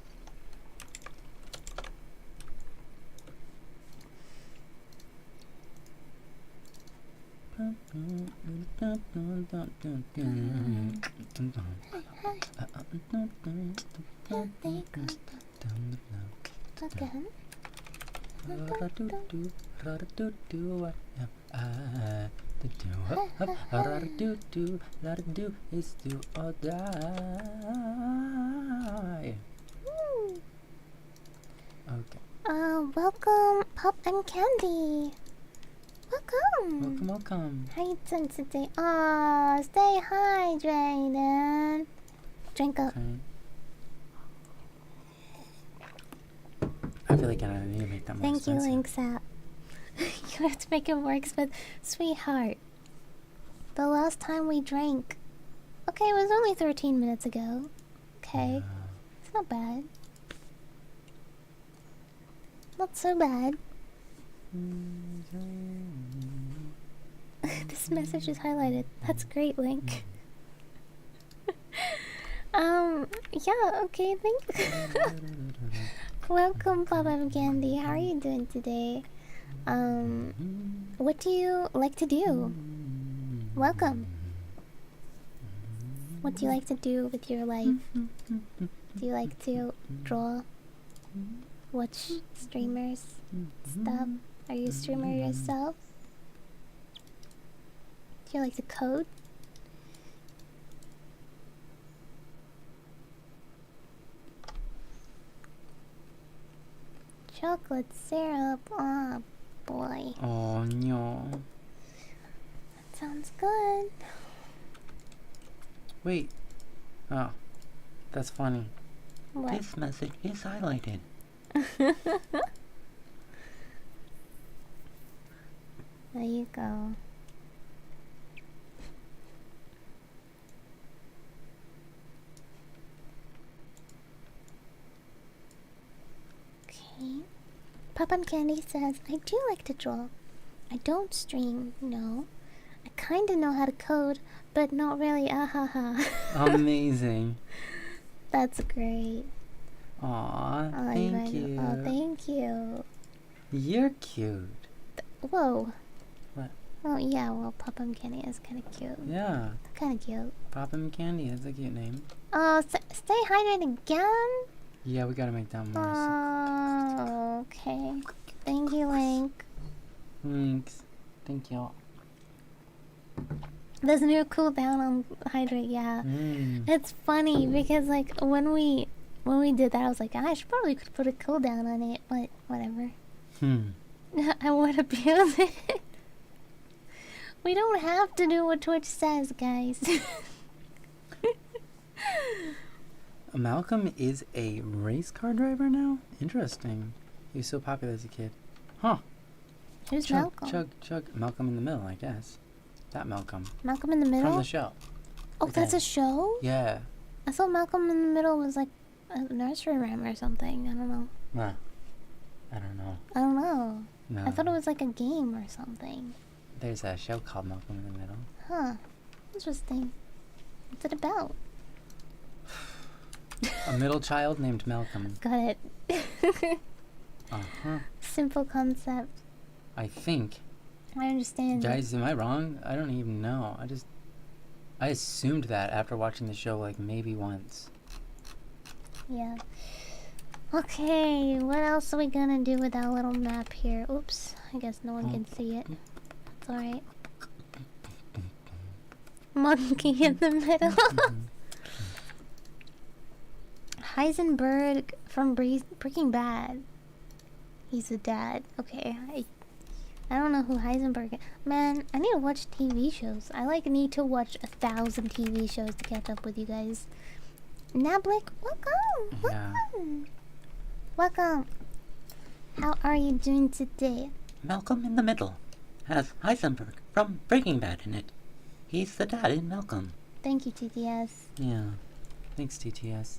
Again. Is do or die. Okay. Welcome, Pop and Candy. Welcome. Welcome. How you doing today? Stay hydrated. Drink up. Okay. I feel like I need to make that more Thank you, expensive. Link's app. You have to make it work, but sweetheart, the last time we drank, okay, it was only 13 minutes ago. Okay, it's not bad. Not so bad. This message is highlighted. That's great, Link. Yeah, okay, thank Welcome, Papa and Candy. How are you doing today? What do you like to do? Welcome. What do you like to do with your life? Do you like to draw? Watch streamers? Stuff? Are you a streamer yourself? Do you like to code? Chocolate syrup. Oh boy. Oh no. That sounds good. Wait. Oh. That's funny. What? This message is highlighted. There you go. Okay. Papa Candy says, I do like to draw. I don't stream, no. I kinda know how to code, but not really, ahaha. Amazing. That's great. Aw, Oh, thank you. Oh, thank you. You're cute. Whoa. What? Oh, yeah, well, Papa Candy is kinda cute. Yeah. Kinda cute. Pop 'em Candy, that's a cute name. Oh, stay hydrated again? Yeah, we gotta make that more. Oh, okay. Thank you, Link. Thanks. Thank you. There's no cooldown on hydrate, yeah. It's funny because like when we did that, I was like, I should probably could put a cooldown on it, but whatever. I would abuse it. We don't have to do what Twitch says, guys. Malcolm is a race car driver now? Interesting. He was so popular as a kid. Huh. Who's Chug, Malcolm? chug. Malcolm in the Middle, I guess. That Malcolm. Malcolm in the Middle? From the show. Oh, the that's guy. a show? Yeah. I thought Malcolm in the Middle was like a nursery rhyme or something. I don't know. Nah. I don't know. I don't know. No. I thought it was like a game or something. There's a show called Malcolm in the Middle. Huh. Interesting. What's it about? A middle child named Malcolm. Got it. Uh-huh. Simple concept. I think. I understand. Guys, am I wrong? I don't even know. I assumed that after watching the show like maybe once. Yeah. Okay, what else are we gonna do with that little map here? Oops, I guess no one can see it. It's alright. Monkey in the middle. Heisenberg from Breaking Bad. He's the dad. Okay, I don't know who Heisenberg is. Man, I need to watch TV shows. I need to watch 1,000 TV shows to catch up with you guys. Nablik, welcome! Yeah. Welcome! How are you doing today? Malcolm in the Middle has Heisenberg from Breaking Bad in it. He's the dad in Malcolm. Thank you, TTS. Yeah. Thanks, TTS.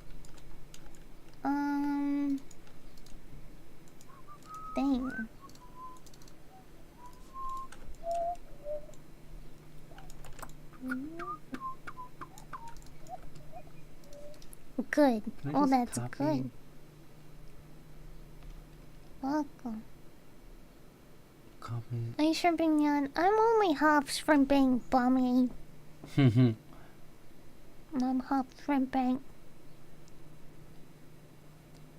thing. Good. Can I Oh, just that's copy? good. Welcome. Copy. Are you shrimping yan? I'm only half shrimping, Bummy. I'm half shrimping.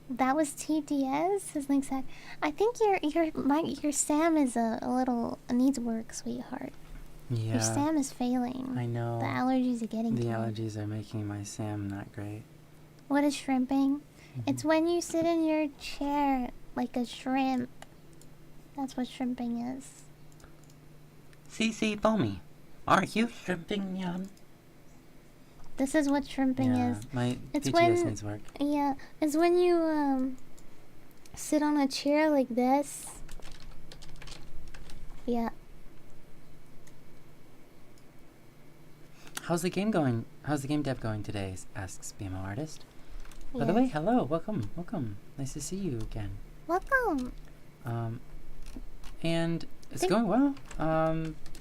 That was TDS? His link said. I think your Sam is a little needs work, sweetheart. Yeah. Your Sam is failing. I know. The allergies are getting The to him. allergies are making my Sam not great. What is shrimping? It's when you sit in your chair like a shrimp. That's what shrimping is. CC Bummy, are you shrimping yan? This is what shrimping Yeah, is. my It's BTS when- needs work. Yeah, it's when you sit on a chair like this. Yeah. How's the game going? How's the game dev going today? Asks BMO Artist. By the way, Yes. hello, welcome. Nice to see you again. Welcome. And it's Think- going well.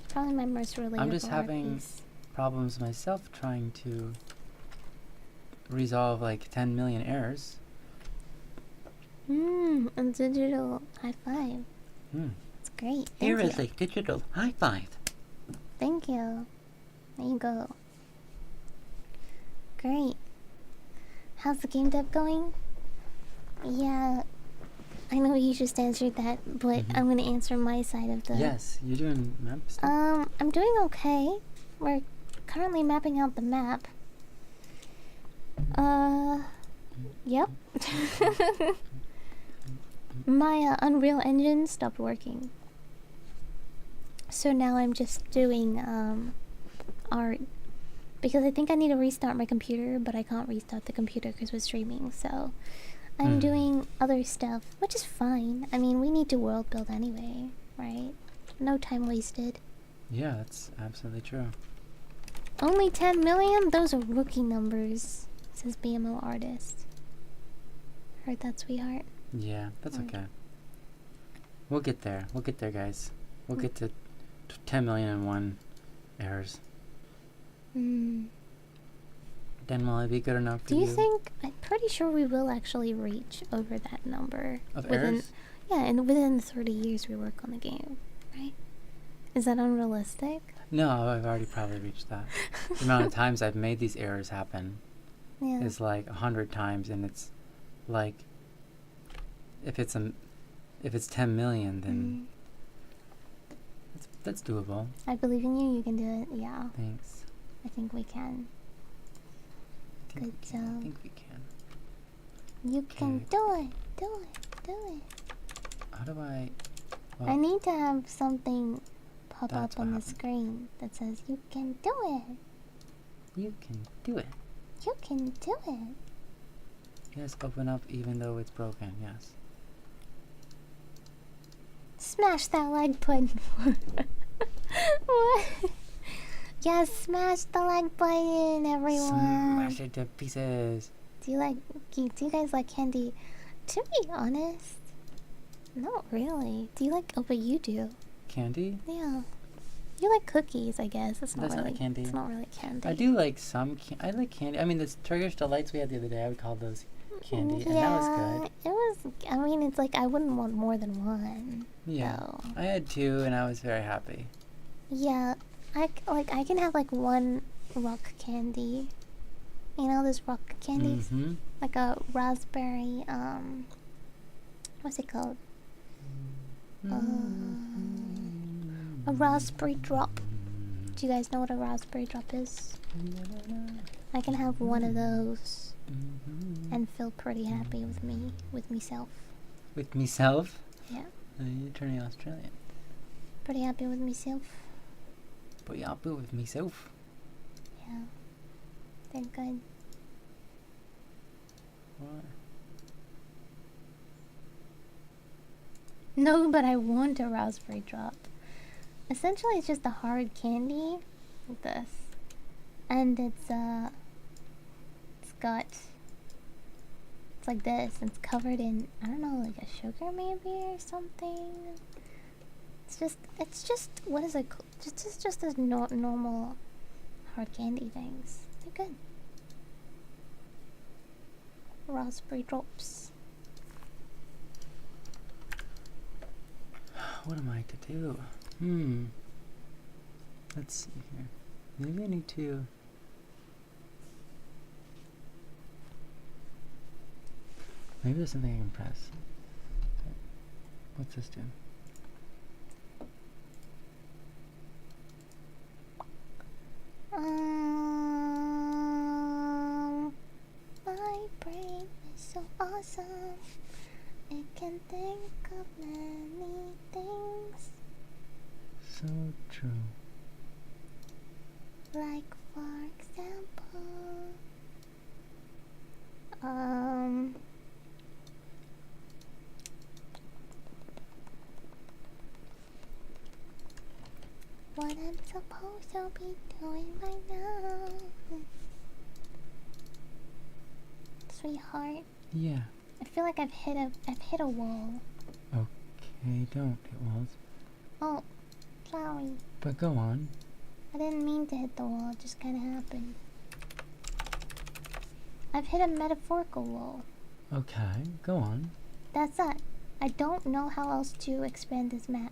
Probably my most relatable just having- piece. Problems myself trying to resolve like 10 million errors. A digital high five. Hmm. It's great. Thank Here you. is a digital high five. Thank you. There you go. Great. How's the game dev going? Yeah, I know you just answered that, but Mhm. I'm gonna answer my side of the. Yes, you're doing map stuff. I'm doing okay. We're currently mapping out the map. Yep. My Unreal Engine stopped working. So now I'm just doing art. Because I think I need to restart my computer, but I can't restart the computer because we're streaming, so I'm doing other stuff, which is fine. I mean, we need to world build anyway, right? No time wasted. Yeah, that's absolutely true. Only 10 million? Those are rookie numbers, says BMO Artist. Heard that, sweetheart? Yeah, that's Mm. okay. We'll get there. We'll get there, guys. We'll get to 10 million and one errors. Then will it be good enough for Do you? you think... I'm pretty sure we will actually reach over that number. Of within, errors? Yeah, and within the 30 years we work on the game, right? Is that unrealistic? No, I've already probably reached that. The amount of times I've made these errors happen Yeah. is like 100 times, and it's like if it's 10 million, then that's doable. I believe in you, you can do it. Yeah, Thanks. I think we can. I think Good we can. I job. think we can. You can Okay. do it. Do it. Do it. How do I? I need to have something pop That's up what on the happened. screen that says, you can do it. You can do it. You can do it. Yes, open up even though it's broken. Yes. Smash that like button. What? Yes, smash the like button, everyone. Smash it to pieces. Do you guys like candy? To be honest, not really. Do you like? Oh, but you do. Candy? Yeah. You like cookies, I guess. It's not That's not really candy. It's not really candy. I do like some. I like candy. I mean, the Turkish delights we had the other day, I would call those candy, and that was good. It was. I mean, it's like I wouldn't want more than one. Yeah, though. I had two, and I was very happy. Yeah, I can have like one rock candy. You know those rock candies, Mm-hmm. like a raspberry. What's it called? A raspberry drop. Do you guys know what a raspberry drop is? I can have one of those and feel pretty happy with myself. With myself. Yeah, You're turning Australian. pretty happy with myself. But yeah, I'll with myself. Yeah, they're good. What? No, but I want a raspberry drop. Essentially, it's just a hard candy, like this, and it's got like this. It's covered in, I don't know, like a sugar maybe or something. It's just, what is it called? Just as normal hard candy things. They're good. Raspberry drops. What am I to do? Let's see here. Maybe I need to. Maybe there's something I can press. What's this do? My brain is so awesome. It can think of many things. So true. Like for example, what I'm supposed to be doing right now. Sweetheart, Yeah. I feel like I've hit a wall. Okay, don't hit walls. Oh, sorry. But go on. I didn't mean to hit the wall, it just kinda happened. I've hit a metaphorical wall. Okay, go on. That's that. I don't know how else to expand this map.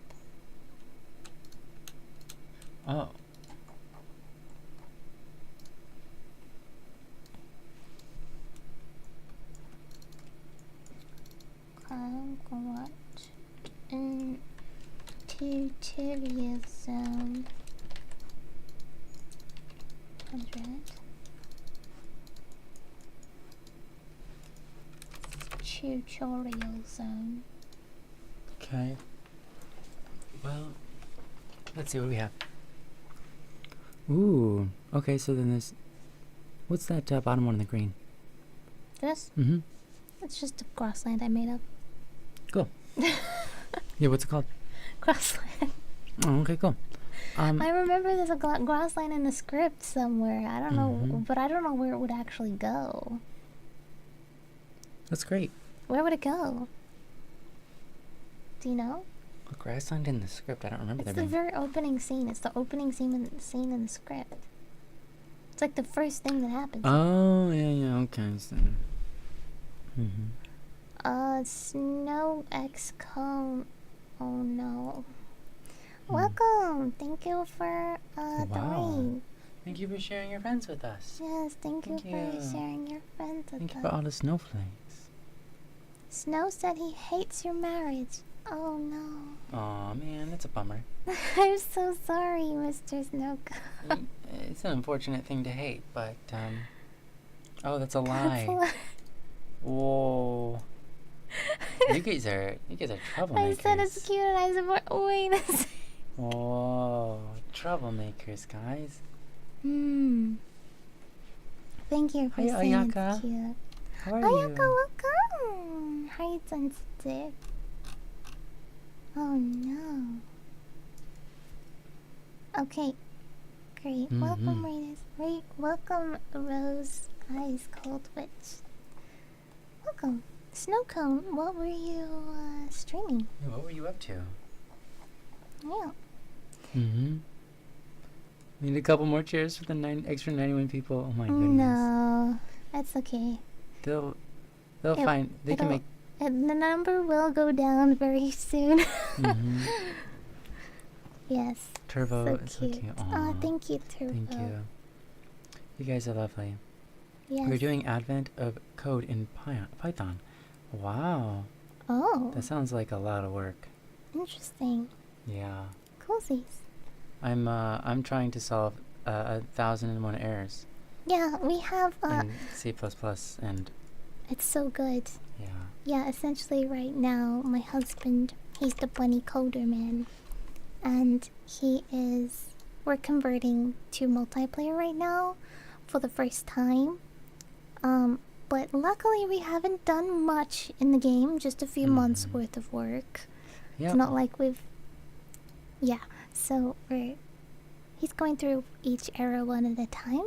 Oh. I'm gonna watch in tutorial zone 100 tutorial zone. Okay. Well, let's see what we have. Ooh. Okay, so then there's. What's that bottom one in the green? This? Mm-hmm. It's just a grassland I made up. Cool. Yeah, what's it called? Grassland. Oh, okay, cool. I remember there's a grassland in the script somewhere. I don't know, Mhm. but I don't know where it would actually go. That's great. Where would it go? Do you know? A grassland in the script. I don't remember It's there the being. very opening scene. It's the opening scene in the script. It's like the first thing that happens. Oh, yeah, okay. So. Mm-hmm. Snow X Cone. Oh no. Hmm. Welcome. Thank you for the Wow. rain. Thank you for sharing your friends with us. Yes, thank you Thank for you. sharing your friends with Thank you us. for all the snowflakes. Snow said he hates your marriage. Oh no. Aw, man, that's a bummer. I'm so sorry, Mr. Snowcone. It's an unfortunate thing to hate, but, Oh, that's a That's lie. a lie. Whoa. You guys are troublemakers. I said it's cute and I support. Wait a second. Whoa. Troublemakers, guys. Thank you for Hi, saying Ayaka. it's cute. How are Ayaka, you? welcome. How you sensitive? Oh no. Okay, great. Welcome, Raiders. Welcome, Rose Ice Cold Witch. Welcome. Snowcone, what were you streaming? Hey, what were you up to? Yeah. Mm-hmm. Need a couple more chairs for the extra 91 people. Oh my goodness. No, that's okay. They'll It- find. They can it'll- make. The number will go down very soon. Mm-hmm. Yes. Turbo So is so cute. cute. Oh, Aw, thank you, Turbo. thank you. You guys are lovely. Yes. We're doing Advent of Code in Python. Wow. Oh, That sounds like a lot of work. interesting. Yeah. Coolsies. I'm trying to solve 1,001 errors Yeah, we have in C++ and it's so good. yeah. Yeah, essentially right now my husband, he's the bunny coder man. And we're converting to multiplayer right now for the first time. But luckily we haven't done much in the game, just a few months worth of work. Yeah. It's not like yeah, so he's going through each error one at a time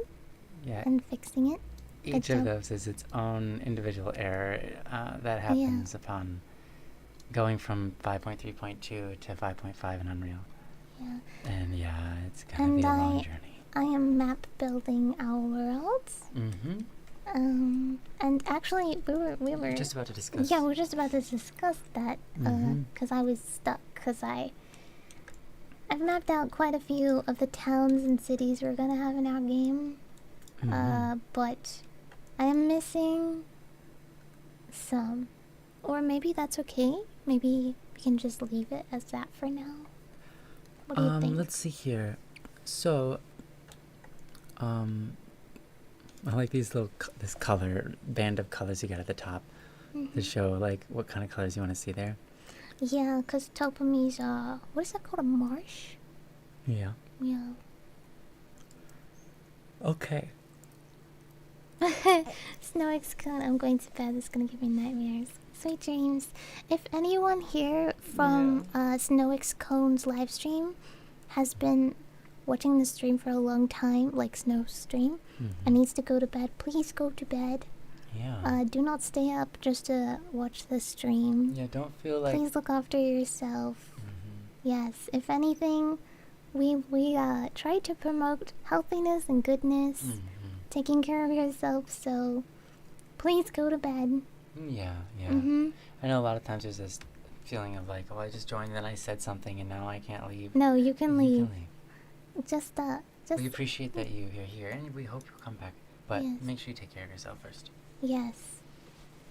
Yeah. and fixing it. each job. of those is its own individual error that happens upon going from 5.3.2 to 5.5 in Unreal. Yeah. And yeah, it's gonna And be a long journey. I am map building our worlds. Mm-hmm. And actually, we were Just about to discuss. Yeah, we're just about to discuss that. Because I was stuck. Because I've mapped out quite a few of the towns and cities we're gonna have in our game. But I am missing some. Or maybe that's okay. Maybe we can just leave it as that for now. What do you think? Let's see here. So, I like these this color band of colors you got at the top to show like what kind of colors you want to see there. Yeah, because Topomi's, what is that called? A marsh? Yeah. Yeah. Okay. Snow X Cone, I'm going to bed. It's gonna give me nightmares. Sweet dreams. If anyone here from Snow X Cone's live stream has been watching the stream for a long time, like Snow's stream, and needs to go to bed, please go to bed. Yeah. Do not stay up just to watch the stream. Yeah, don't feel like... Please look after yourself. Yes, if anything, we try to promote healthiness and goodness, taking care of yourself, so please go to bed. Yeah. Mm-hmm. I know a lot of times there's this feeling of like, oh, I just joined, then I said something, and now I can't leave. No, you can leave. You can leave. Just We appreciate that you're here, and we hope you'll come back. But Yes. make sure you take care of yourself first. Yes.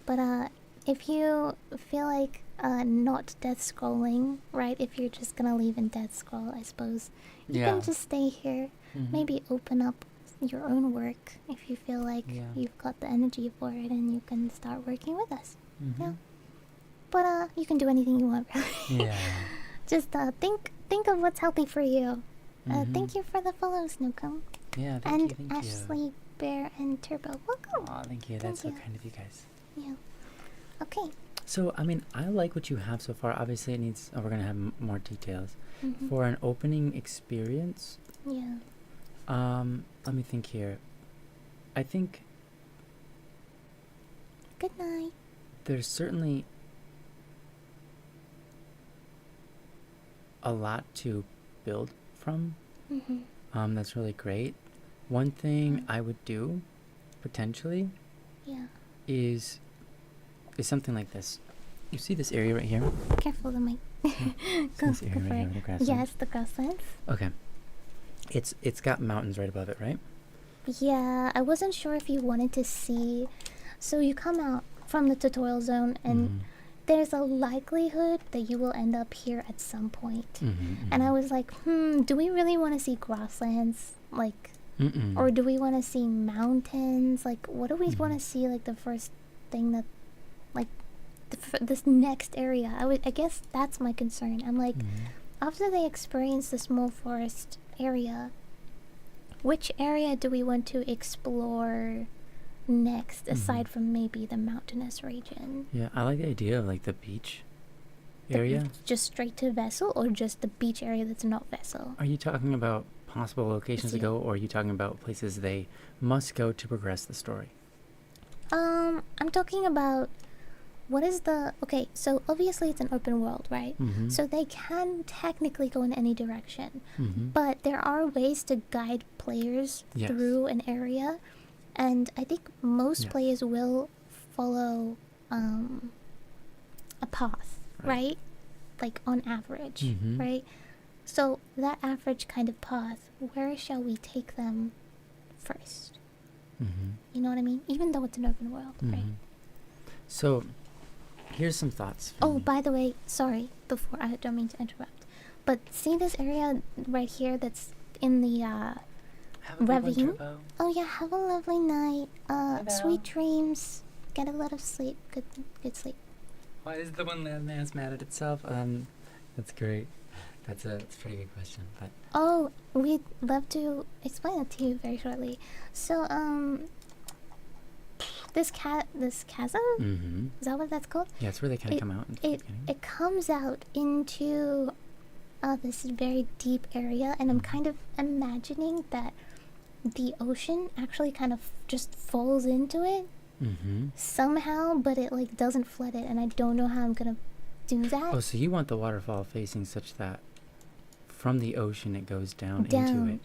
But if you feel like not death scrolling, right? If you're just gonna leave and death scroll, I suppose you can just stay here. Maybe open up your own work if you feel like you've got the energy for it, and you can start working with us. Yeah. But you can do anything you want, really. Yeah. Just think of what's healthy for you. Thank you for the follow, Snowcomb. Yeah, And thank Ashley, Bear, and Turbo. Welcome. Aw, thank you. That's so you. kind of you guys. Yeah. Okay. So, I mean, I like what you have so far. Obviously, it needs... Oh, we're going to have more details. For an opening experience... Yeah. Let me think here. I think Good night. there's certainly a lot to build from. That's really great. One thing I would do, potentially, is something like this. You see this area right here? Careful the mic. See this area right here with the grasslands? Yes, the grasslands. Okay. It's got mountains right above it, right? Yeah, I wasn't sure if you wanted to see. So you come out from the tutorial zone, and there's a likelihood that you will end up here at some point. And I was like, do we really want to see grasslands? Like, or do we want to see mountains? Like, what do we want to see? Like, the first thing that, like, this next area. I guess that's my concern. I'm like, after they experience the small forest area, which area do we want to explore next, aside from maybe the mountainous region? Yeah, I like the idea of like the beach area. Just straight to Vessel, or just the beach area that's not Vessel? Are you talking about possible locations to go, or are you talking about places they must go to progress the story? I'm talking about what is the... Okay, so obviously it's an open world, right? So they can technically go in any direction. But there are ways to guide players through an area. And I think most players will follow a path, right? Like on average, right? So that average kind of path, where shall we take them first? You know what I mean? Even though it's an open world, right? So, here's some thoughts. Oh, by the way, sorry, before, I don't mean to interrupt, but see this area right here that's in the Have a good one, ravine? Turbo. Oh yeah, have a lovely night. Hello. Sweet dreams. Get a lot of sleep. Good sleep. Why is the one landmass mad at itself? That's great. That's a pretty good question, but... Oh, we'd love to explain it to you very shortly. So, this chasm? Is that what that's called? Yeah, it's where they kind of come out. It comes out into this very deep area, and I'm kind of imagining that the ocean actually kind of just falls into it Mm-hmm. somehow, but it like doesn't flood it, and I don't know how I'm gonna do that. Oh, so you want the waterfall facing such that from the ocean it goes down into Down. it.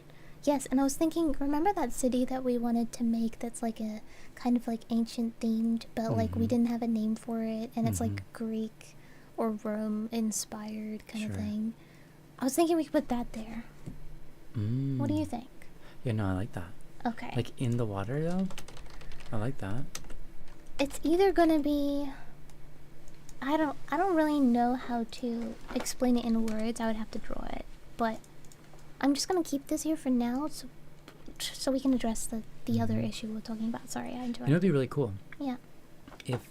Yes, and I was thinking, remember that city that we wanted to make that's like a kind of like ancient themed, but like we Mhm. didn't have a name for it, and it's Mhm. like Greek or Rome inspired kind of Sure. thing. I was thinking we could put that there. What do you think? Yeah, no, I like that. Okay. Like in the water though? I like that. It's either gonna be I don't really know how to explain it in words. I would have to draw it. But I'm just gonna keep this here for now so we can address the other Mhm. issue we're talking about. Sorry, I You know, interrupted. it'd be really cool Yeah. if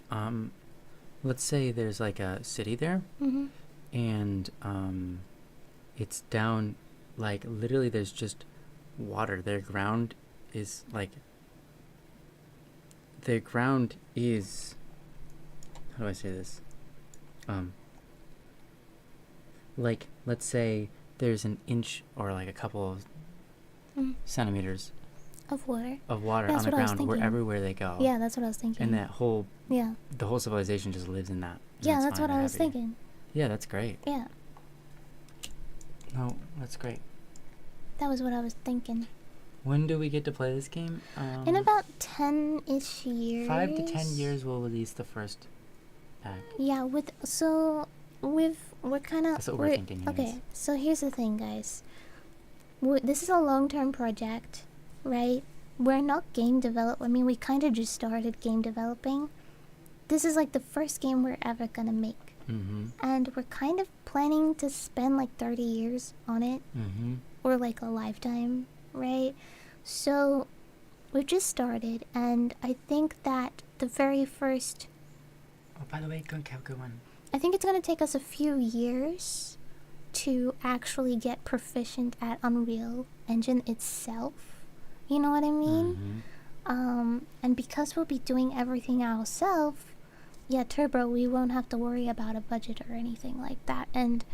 let's say there's like a city there Mhm. and it's down, like literally there's just water. Their ground is like how do I say this? Like let's say there's an inch or like a couple of Mm. centimeters Of water. of water That's on the what I was ground thinking. everywhere they go. Yeah, that's what I was thinking. And that whole Yeah. the whole civilization just lives in that. And Yeah, that's fine, what they're I was happy. thinking. Yeah, that's great. Yeah. No, that's great. That was what I was thinking. When do we get to play this game? In about 10-ish years. 5 to 10 years we'll release the first pack. Yeah, we're kind of That's what we're thinking, anyways. Okay, so here's the thing, guys. This is a long-term project, right? We're not game develop. I mean, we kind of just started game developing. This is like the first game we're ever gonna make, Mm-hmm. and we're kind of planning to spend like 30 years on it, Mm-hmm. or like a lifetime, right? So we've just started, and I think that the very first Oh, by the way, good one. I think it's going to take us a few years to actually get proficient at Unreal Engine itself. You know what I mean? Mm-hmm. And because we'll be doing everything ourselves, yeah, Turbo, we won't have to worry about a budget or anything like that. And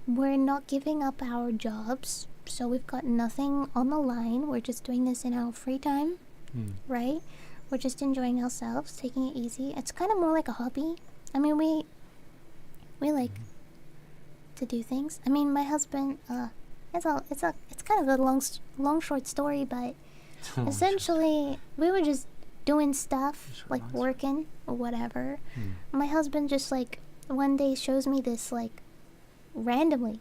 we're not giving up our jobs, so we've got nothing on the line. We're just doing this in our free time, right? We're just enjoying ourselves, taking it easy. It's kind of more like a hobby. I mean, we like to do things. I mean, my husband, it's kind of a long short story, but essentially we were just doing stuff, like working or whatever. My husband just like one day shows me this like randomly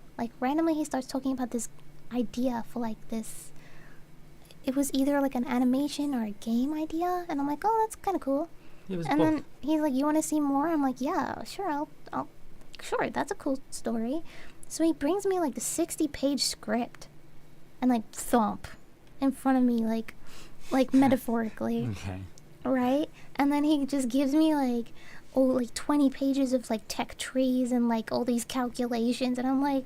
he starts talking about this idea for like this. It was either like an animation or a game idea, and I'm like, oh, that's kind of cool. It was And both. then he's like, you want to see more? I'm like, yeah, sure, I'll sure, that's a cool story. So he brings me like the 60-page script and like thump in front of me, like metaphorically, Okay. right? And then he just gives me like 20 pages of like tech trees and like all these calculations, and I'm like,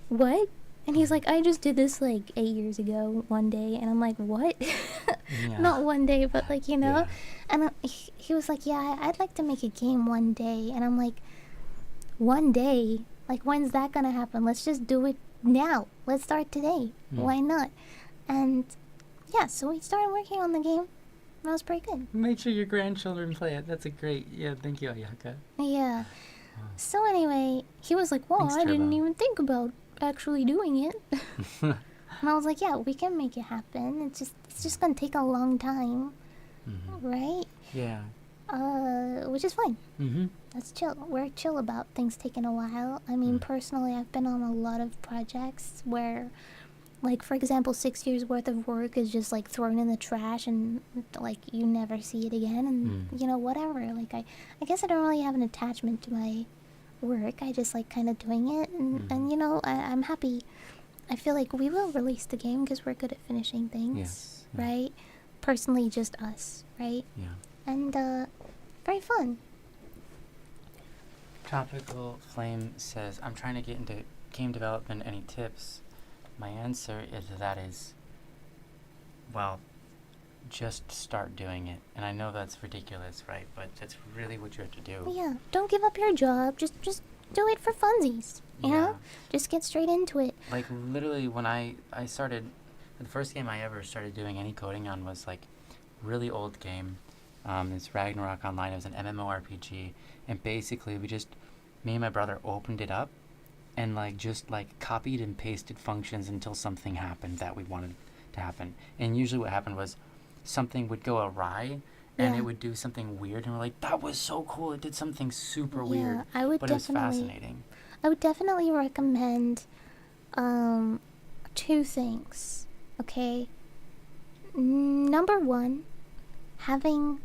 what? And he's like, I just did this like 8 years ago one day, and I'm like, what? Yeah. Not one day, but like, you know. Yeah. And he was like, yeah, I'd like to make a game one day. And I'm like, one day? Like, when's that gonna happen? Let's just do it now. Let's start today. Why not? And yeah, so we started working on the game. That was pretty good. Make sure your grandchildren play it. That's a great. Yeah, thank you, Ayaka. Yeah. So anyway, he was like, well, Thanks, I didn't Turbo. even think about actually doing it. And I was like, yeah, we can make it happen. It's just gonna take a long time, right? Yeah. Which is fine. Mm-hmm. That's chill. We're chill about things taking a while. I mean, personally, I've been on a lot of projects where, like, for example, 6 years worth of work is just like thrown in the trash, and like you never see it again, and you know, whatever. Like, I guess I don't really have an attachment to my work. I just like kind of doing it, and you know, I'm happy. I feel like we will release the game because we're good at finishing things, Yes. Yeah. right? Personally, just us, right? Yeah. And very fun. Tropical Flame says, I'm trying to get into game development. Any tips? My answer is that is, well, just start doing it. And I know that's ridiculous, right? But that's really what you have to do. Yeah, don't give up your job. Just do it for funsies. You know, just get straight into it. Like literally when I started the first game I ever started doing any coding on was like really old game. It's Ragnarok Online. It was an MMORPG, and basically me and my brother opened it up, and like just like copied and pasted functions until something happened that we wanted to happen. And usually what happened was something would go awry, and Yeah. it would do something weird, and we're like, that was so cool. It did something super Yeah, weird, I would but it was definitely. fascinating. I would definitely recommend two things. Okay. Number one, having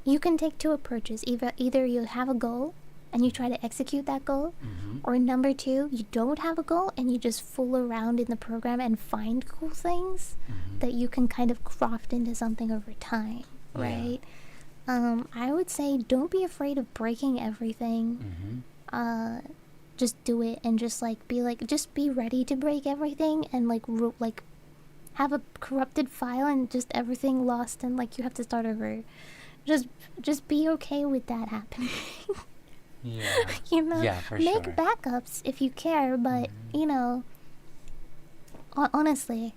you can take two approaches. Either you have a goal and you try to execute that goal, Mm-hmm. or number two, you don't have a goal and you just fool around in the program and find cool things Mm-hmm. that you can kind of craft into something over time, Yeah. right? I would say don't be afraid of breaking everything. Mm-hmm. Just do it and just be ready to break everything and like have a corrupted file and just everything lost and like you have to start over. Just be okay with that happening. Yeah. You know, Yeah, for make sure. backups if you care, but you know, honestly,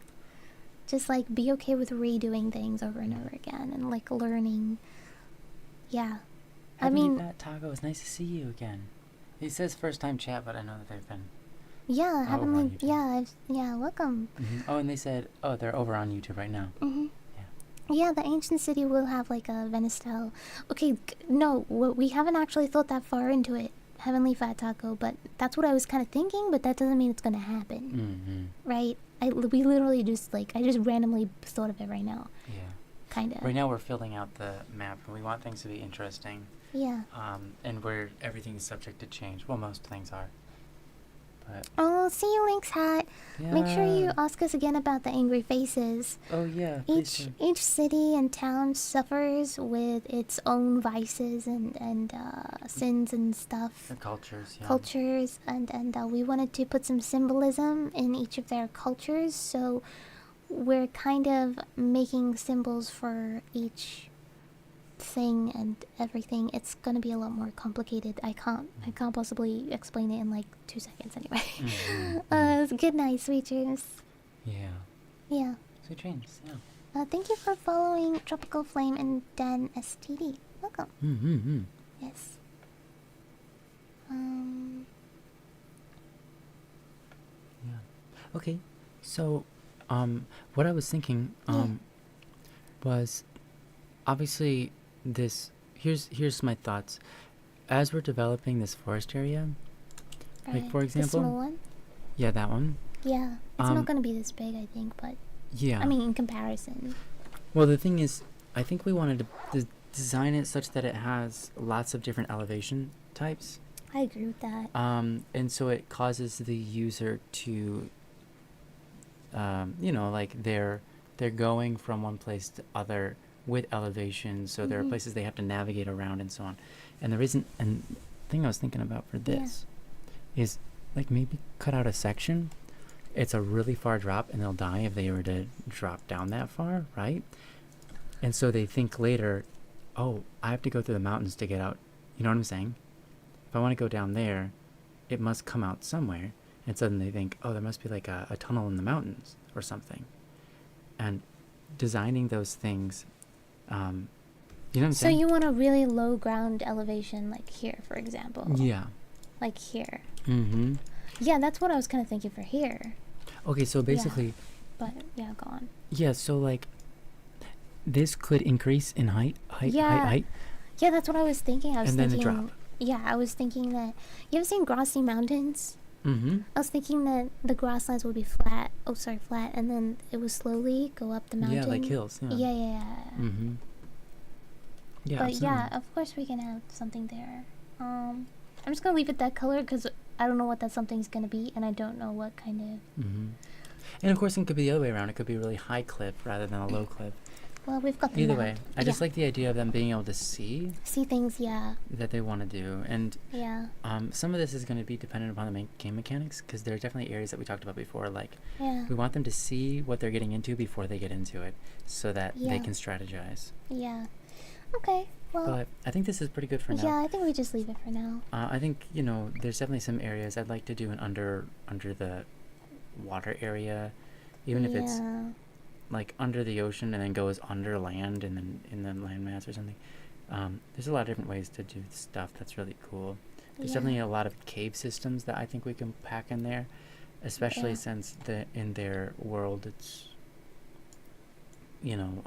just like be okay with redoing things over and over again and like learning. Yeah, I mean, Fat Taco, it's nice to see you again. He says first time chat, but I know that they've been. yeah, over haven't on we? YouTube. Yeah, welcome. Oh, and they said, oh, they're over on YouTube right now. Mhm. Yeah. Yeah, the ancient city will have like a Venice style. Okay, no, we haven't actually thought that far into it, Heavenly Fat Taco. But that's what I was kind of thinking. But that doesn't mean it's gonna happen, Mm-hmm. right? We literally just I just randomly thought of it right now, Yeah. kind of. Right now we're filling out the map, and we want things to be interesting. Yeah. And where everything's subject to change. Well, most things are. But Oh, see you, Link's hat. yeah. Make sure you ask us again about the angry faces. Oh yeah. Please do. Each city and town suffers with its own vices and sins and stuff. The cultures. Yeah. Cultures and we wanted to put some symbolism in each of their cultures, so we're kind of making symbols for each thing and everything. It's gonna be a lot more complicated. I can't possibly explain it in like 2 seconds anyway. Good night, sweet dreams. Yeah. Yeah. Sweet dreams. Yeah. Thank you for following Tropical Flame and Dan STD. Welcome. Mm-hmm. Yes. Yeah. Okay. So, what I was thinking, Yeah. was obviously here's my thoughts. As we're developing this forest area, like for The example, small one? yeah, that one. Yeah. It's Um, not gonna be this big, I think, but Yeah. I mean, in comparison. Well, the thing is, I think we wanted to design it such that it has lots of different elevation types. I agree with that. And so it causes the user to, like they're going from one place to other with elevation. So there are Mhm. places they have to navigate around and so on. And the reason and thing I was thinking about for this is like maybe cut out a section. It's a really far drop, and they'll die if they were to drop down that far, right? And so they think later, oh, I have to go through the mountains to get out. You know what I'm saying? If I want to go down there, it must come out somewhere. And suddenly they think, oh, there must be like a tunnel in the mountains or something. And designing those things, you know what I'm So saying? you want a really low ground elevation, like here, for example. Yeah. Like here. Mm-hmm. Yeah, that's what I was kind of thinking for here. Okay, so basically, But yeah, go on. yeah, so like, this could increase in height. Yeah, that's what I was thinking. I was And then the thinking. drop. Yeah, I was thinking that. You ever seen grassy mountains? Mm-hmm. I was thinking that the grasslands would be flat. Oh, sorry, flat, and then it would slowly go up the mountain. Yeah, like hills. Yeah. Yeah. Mm-hmm. Yeah, But absolutely. yeah, of course we can have something there. I'm just gonna leave it that color because I don't know what that something's gonna be, and I don't know what kind of. Mm-hmm. And of course, it could be the other way around. It could be a really high cliff rather than a low cliff. Well, we've got the Either map. way, I just like the idea of them being able to see see things. Yeah, that they want to do. And yeah, some of this is going to be dependent upon the game mechanics, because there are definitely areas that we talked about before. Like, yeah, we want them to see what they're getting into before they get into it, so that Yeah. they can strategize. yeah. Okay, well, But I think this is pretty good for now. yeah, I think we just leave it for now. I think, there's definitely some areas I'd like to do an under the water area, even if it's Yeah. like under the ocean and then goes under land and then in the landmass or something. There's a lot of different ways to do stuff that's really cool. There's definitely a lot of cave systems that I think we can pack in there, especially Yeah. since in their world it's, you know,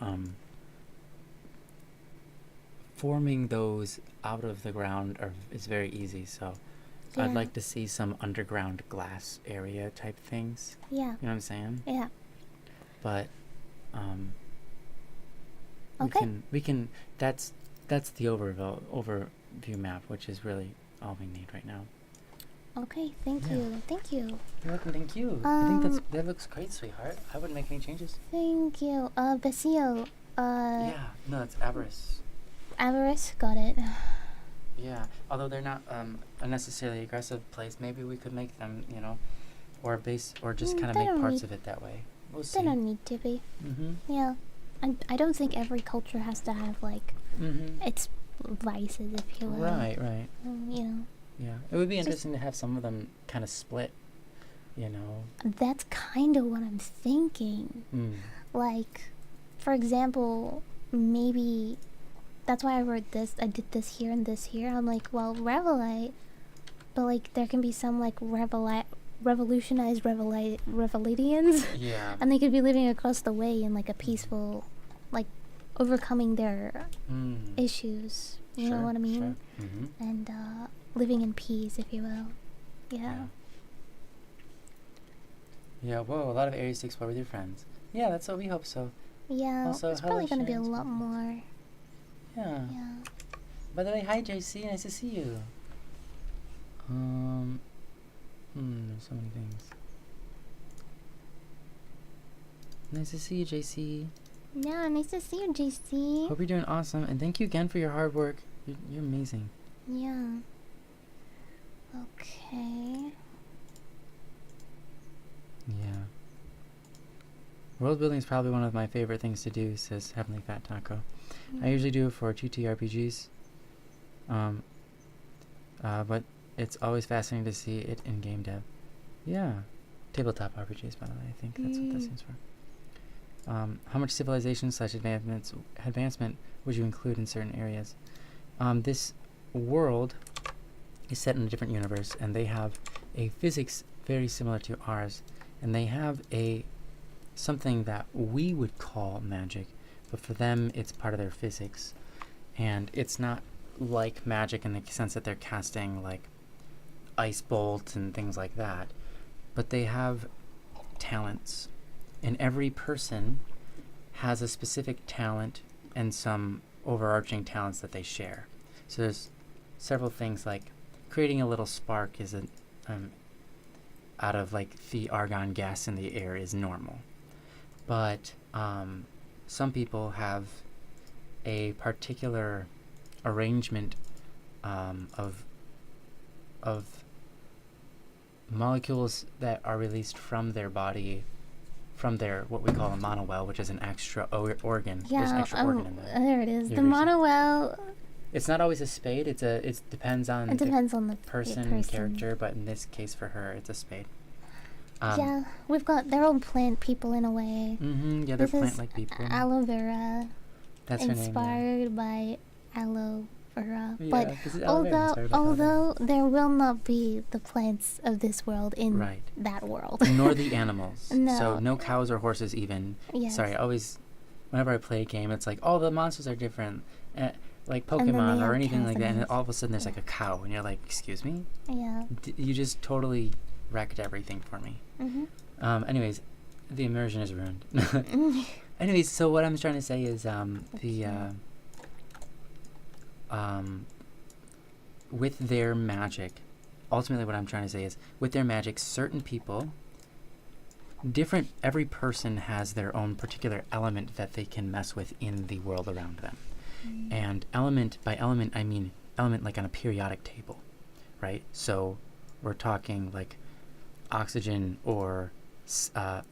forming those out of the ground is very easy. So I'd Yeah. like to see some underground glass area type things. Yeah. You know what I'm saying? Yeah. But Okay. we can that's the overview map, which is really all we need right now. Okay. Thank Yeah. you. Thank you. You're welcome. Thank you. I think that looks great, sweetheart. I wouldn't make any changes. Thank you. Basil. Yeah, no, it's avarice. Avarice. Got it. Yeah, although they're not a necessarily aggressive place, maybe we could make them, you know, or just kind of They make don't parts need- of it that way. We'll see. They don't need to be. Mm-hmm. Yeah. I don't think every culture has to have like Mm-hmm. its vices, if you will. Right. You know. Yeah, it would be Just- interesting to have some of them kind of split. You know. That's kind of what I'm thinking. Like, for example, maybe that's why I wrote this. I did this here and this here. I'm like, well, Revelite, but like there can be some like revolutionized Revelitians, Yeah. and they could be living across the way in like a peaceful, like overcoming their issues. You know what I mean? Sure. Mm-hmm. And living in peace, if you will. Yeah. Yeah, whoa, a lot of areas to explore with your friends. Yeah, that's what we hope so. Yeah. Also, It's probably hello, gonna be a Sharon's lot welcome. more. Yeah. Yeah. By the way, hi JC, nice to see you. There's so many things. Nice to see you, JC. Yeah, nice to see you, JC. Hope you're doing awesome, and thank you again for your hard work. You're amazing. Yeah. Okay. Yeah. World building is probably one of my favorite things to do, says Heavenly Fat Taco. I usually do it for TTRPGs. But it's always fascinating to see it in game dev. Yeah. Tabletop RPGs, by the way, I think that's what that stands for. How much civilization / advancement would you include in certain areas? This world is set in a different universe, and they have a physics very similar to ours, and they have something that we would call magic, but for them it's part of their physics, and it's not like magic in the sense that they're casting like ice bolts and things like that, but they have talents, and every person has a specific talent and some overarching talents that they share. So there's several things, like creating a little spark is out of like the argon gas in the air is normal, but some people have a particular arrangement of molecules that are released from their body, from their what we call a monowell, which is an extra organ. There's an Yeah, extra organ in there. there it is. Your The reason. monowell. It's not always a spade. It depends on It depends on the person character, but in this case for her, it's a spade. Yeah, we've got their own plant people in a way. Yeah, they're This is plant-like people. Aloe vera, That's her name. inspired by aloe vera. Yeah, But 'cause it's aloe vera, inspired by aloe vera. although there will not be the plants of this world in Right. that world. Nor the animals. So No. no cows or horses even. Yes. Sorry, whenever I play a game, it's like, the monsters are different. Like then they Pokemon or have anything like cows that, and and all of a sudden there's like a cow, and you're like, excuse me? Yeah. You just totally wrecked everything for me. Anyways, the immersion is ruined. Anyways, so what I'm trying to say is with their magic, ultimately what I'm trying to say is with their magic, certain people, every person has their own particular element that they can mess with in the world around them. And by element, I mean element like on a periodic table, right? So we're talking like oxygen or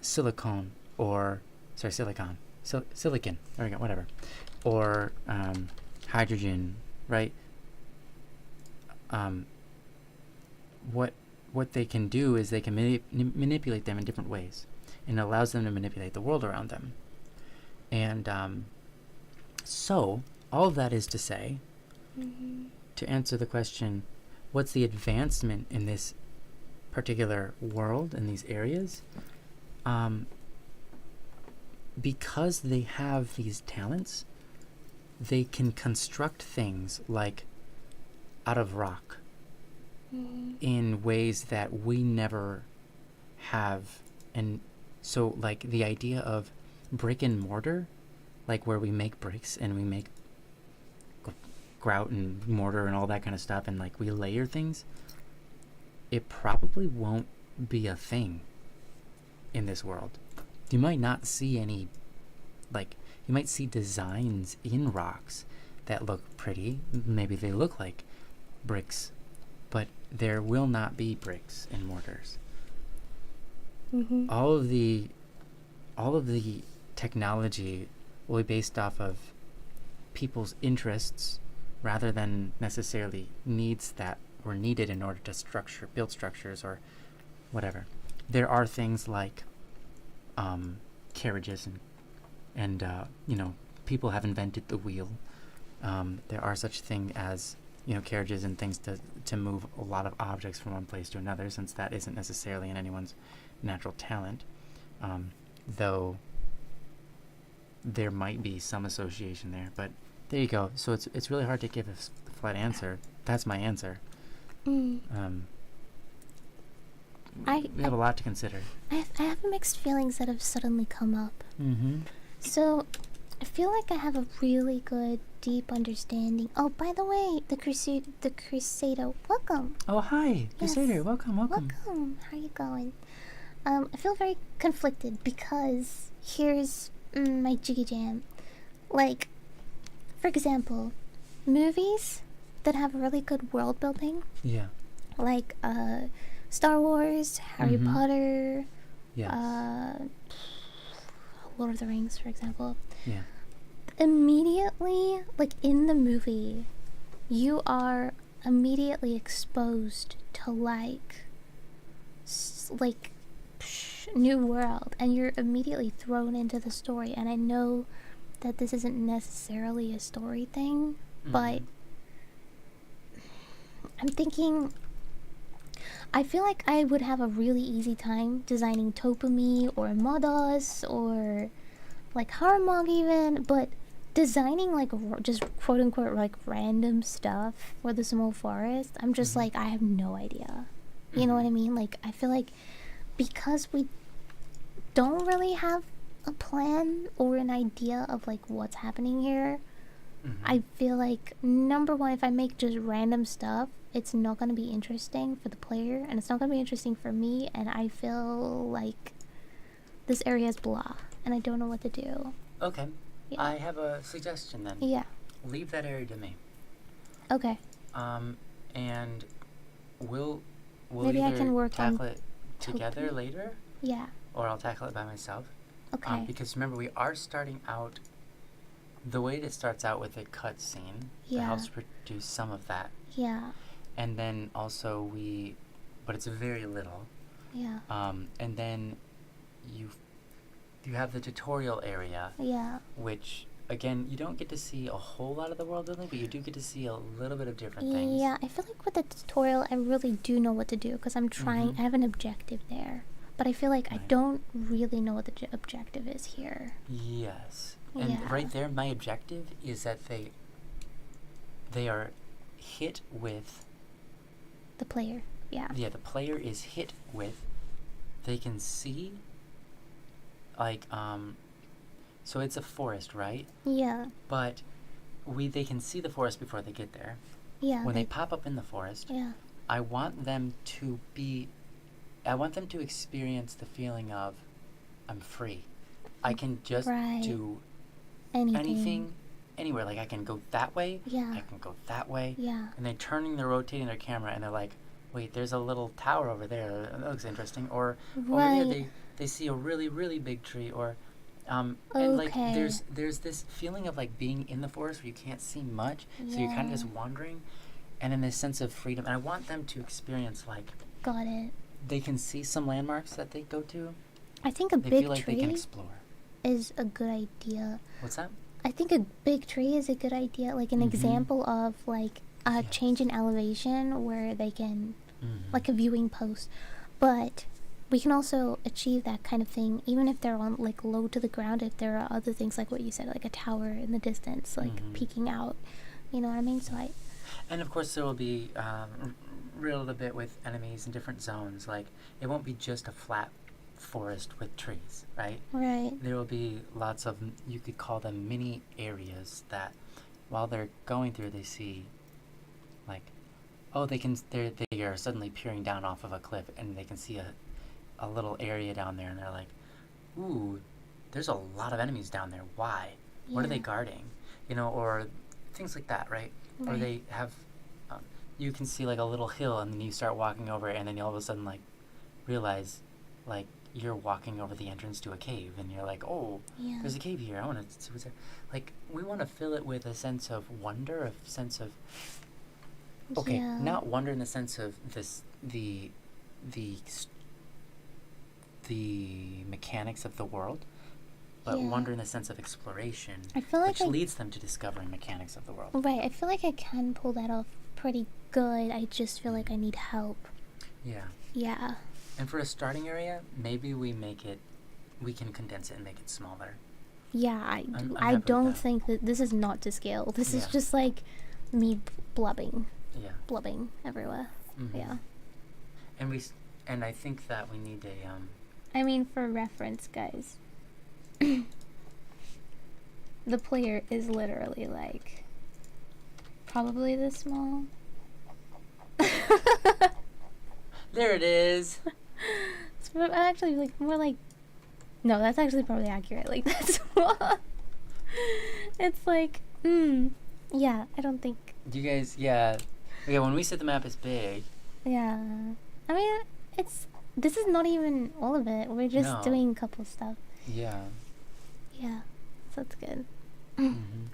silicon, there we go, whatever, or hydrogen, right? What they can do is they can manipulate them in different ways. and it allows them to manipulate the world around them. And so, all of that is to say, to answer the question, what's the advancement in this particular world, in these areas? Because they have these talents, they can construct things like out of rock in ways that we never have. And so, like, the idea of brick and mortar, like where we make bricks and we make grout and mortar and all that kind of stuff, and like we layer things, it probably won't be a thing in this world. You might not see any, like, you might see designs in rocks that look pretty. Maybe they look like bricks, but there will not be bricks and mortars. All of the technology will be based off of people's interests rather than necessarily needs that were needed in order to build structures or whatever. There are things like carriages and people have invented the wheel. There are such thing as carriages and things to move a lot of objects from one place to another, since that isn't necessarily in anyone's natural talent, though there might be some association there. But there you go. So it's really hard to give a flat answer. That's my answer. We have a lot to consider. I have mixed feelings that have suddenly come up. So, I feel like I have a really good, deep understanding. Oh, by the way, the Crusader, welcome. Oh, hi, Crusader. Yes. Welcome. Welcome. How are you going? I feel very conflicted because here's my jiggy jam. Like, for example, movies that have really good world building. Yeah. Like Star Wars, Harry Potter, Yes. Lord of the Rings, for example. Yeah. Immediately, like in the movie, you are immediately exposed to new world, and you're immediately thrown into the story. And I know that this isn't necessarily a story thing, but I'm thinking, I feel like I would have a really easy time designing Topumi or Modos or like Harmog even, but designing like just quote unquote like random stuff for the small forest, I'm just like, I have no idea. You know what I mean? Like, I feel like because we don't really have a plan or an idea of like what's happening here, I feel like, number one, if I make just random stuff, it's not going to be interesting for the player, and it's not going to be interesting for me, and I feel like this area is blah, and I don't know what to do. Okay. Yeah. I have a suggestion then. Yeah. Leave that area to me. Okay. And we'll Maybe I either can work on tackle it together Topumi. later, Yeah. or I'll tackle it by myself. Okay. Because remember, we are starting out. The way it starts out with a cut scene that Yeah. helps produce some of that, Yeah. and then also but it's very little. Yeah. And then you have the tutorial area, Yeah. which again you don't get to see a whole lot of the world building, but you do get to see a little bit of different things. Yeah, I feel like with the tutorial, I really do know what to do because I'm trying. I have an objective there, but I feel like I Right. don't really know what the objective is here. Yes. And Yeah. right there, my objective is that they are hit with. The player. Yeah. Yeah, the player is hit with. They can see. Like so it's a forest, right? Yeah. But they can see the forest before they get there. Yeah. When they pop up in the forest, Yeah. I want them to experience the feeling of I'm free. I can just Right. do anything, anywhere. Like I can go that way. Yeah. I can go that way. Yeah. And they're rotating their camera, and they're like, "Wait, there's a little tower over there. That looks interesting." Or over there, Right. they see a really really big tree. Or and like Okay. there's this feeling of like being in the forest where you can't see much, so you're kind of Yeah. just wandering, and then this sense of freedom. And I want them to experience like Got it. they can see some landmarks that they go to, I think a They big feel like they can tree explore. is a good idea. What's that? I think a big tree is a good idea, like an Mhm. example of like a Yes. change in elevation where they can, Mhm. like a viewing post. But we can also achieve that kind of thing even if they're on like low to the ground. If there are other things like what you said, like a tower in the distance, like Mhm. peeking out. You know what I mean? So And of course, there will be riddled a bit with enemies in different zones. Like, it won't be just a flat forest with trees, right? right. There will be lots of, you could call them mini areas that, while they're going through, they see, like, oh, they are suddenly peering down off of a cliff, and they can see a little area down there, and they're like, ooh, there's a lot of enemies down there. Why? What are they Yeah. guarding? You know, or things like that, right? Or Right. they have, you can see like a little hill, and then you start walking over it, and then you all of a sudden like realize, like, you're walking over the entrance to a cave, and you're like, oh, Yeah. there's a cave here. I want to see what's there. Like, we want to fill it with a sense of wonder, a sense of, okay, Yeah. not wonder in the sense of the mechanics of the world, but Yeah. wonder in the sense of exploration, I feel like which I leads them to discovering mechanics of the world. right. I feel like I can pull that off pretty good. I just feel like I need help. Yeah. Yeah. And for a starting area, maybe we can condense it and make it smaller. Yeah, I'm happy I with don't that. think that this is not to scale. This is Yeah. just like me blubbing Yeah. everywhere. Mhm. Yeah. And I think that we need a I mean, for reference, guys, the player is literally like probably this small. there it is. It's actually like more like, no, that's actually probably accurate. Like that's it's like, yeah. I don't think. You guys, yeah. Okay, when we said the map is big, Yeah. I mean, this is not even all of it. We're just No. doing a couple stuff. yeah. Yeah. So that's good. Mm-hmm.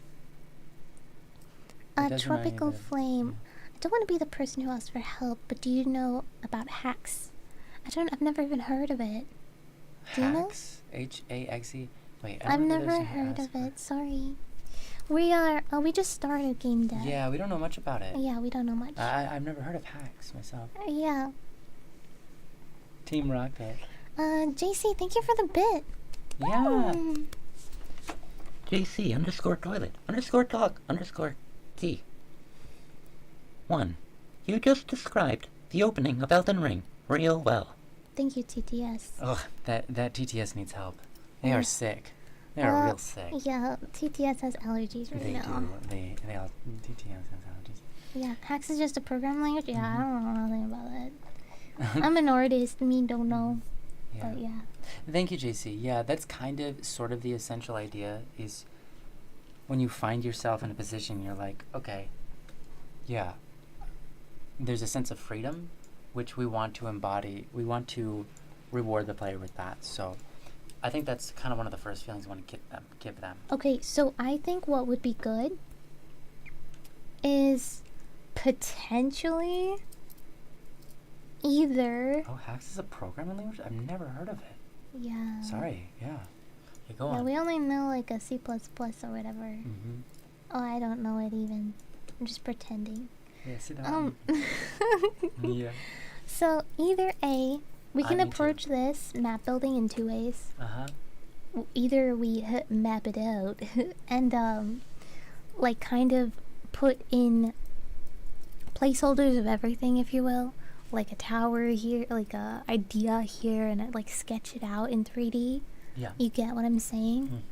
A It does remind me tropical of- flame. I don't want to be the person who asks for help, but do you know about hacks? I've never even heard of it. Do you know? Hacks? H-A-X-E? Wait, I I've remember never those who heard ask of for- it. Sorry. We just started game dev. Yeah, we don't know much about it. Yeah, we don't know much. I've never heard of hacks myself. Yeah. Team Rocket. JC, thank you for the bit. Yeah. Mm. JC underscore toilet underscore dog underscore T. 1. You just described the opening of Elden Ring real well. Thank you, TTS. Ugh, that TTS needs help. They Yeah. are sick. They are real sick. Yeah, TTS has allergies right They now. do. They all TTS has allergies. Yeah, Hacks is just a programming language. Yeah, Mm-hmm. I don't know nothing about that. I'm an artist. Me don't know. But yeah. Thank you, JC. Yeah, that's kind of sort of the essential idea is when you find yourself in a position, you're like, okay, yeah, there's a sense of freedom, which we want to embody. We want to reward the player with that. So I think that's kind of one of the first feelings we want to give them. Okay, so I think what would be good is potentially either. Oh, Hacks is a programming language? I've never heard of it. Yeah. Sorry. Yeah. Yeah, go Yeah, on. we only know like a C++ or whatever. Mm-hmm. Oh, I don't know it even. I'm just pretending. Yeah, see that? Yeah. So either A, we can me too. approach this map building in two ways. Uh-huh. Either we map it out and like kind of put in placeholders of everything, if you will, like a tower here, like a idea here, and like sketch it out in 3D. Yeah. You get what I'm saying?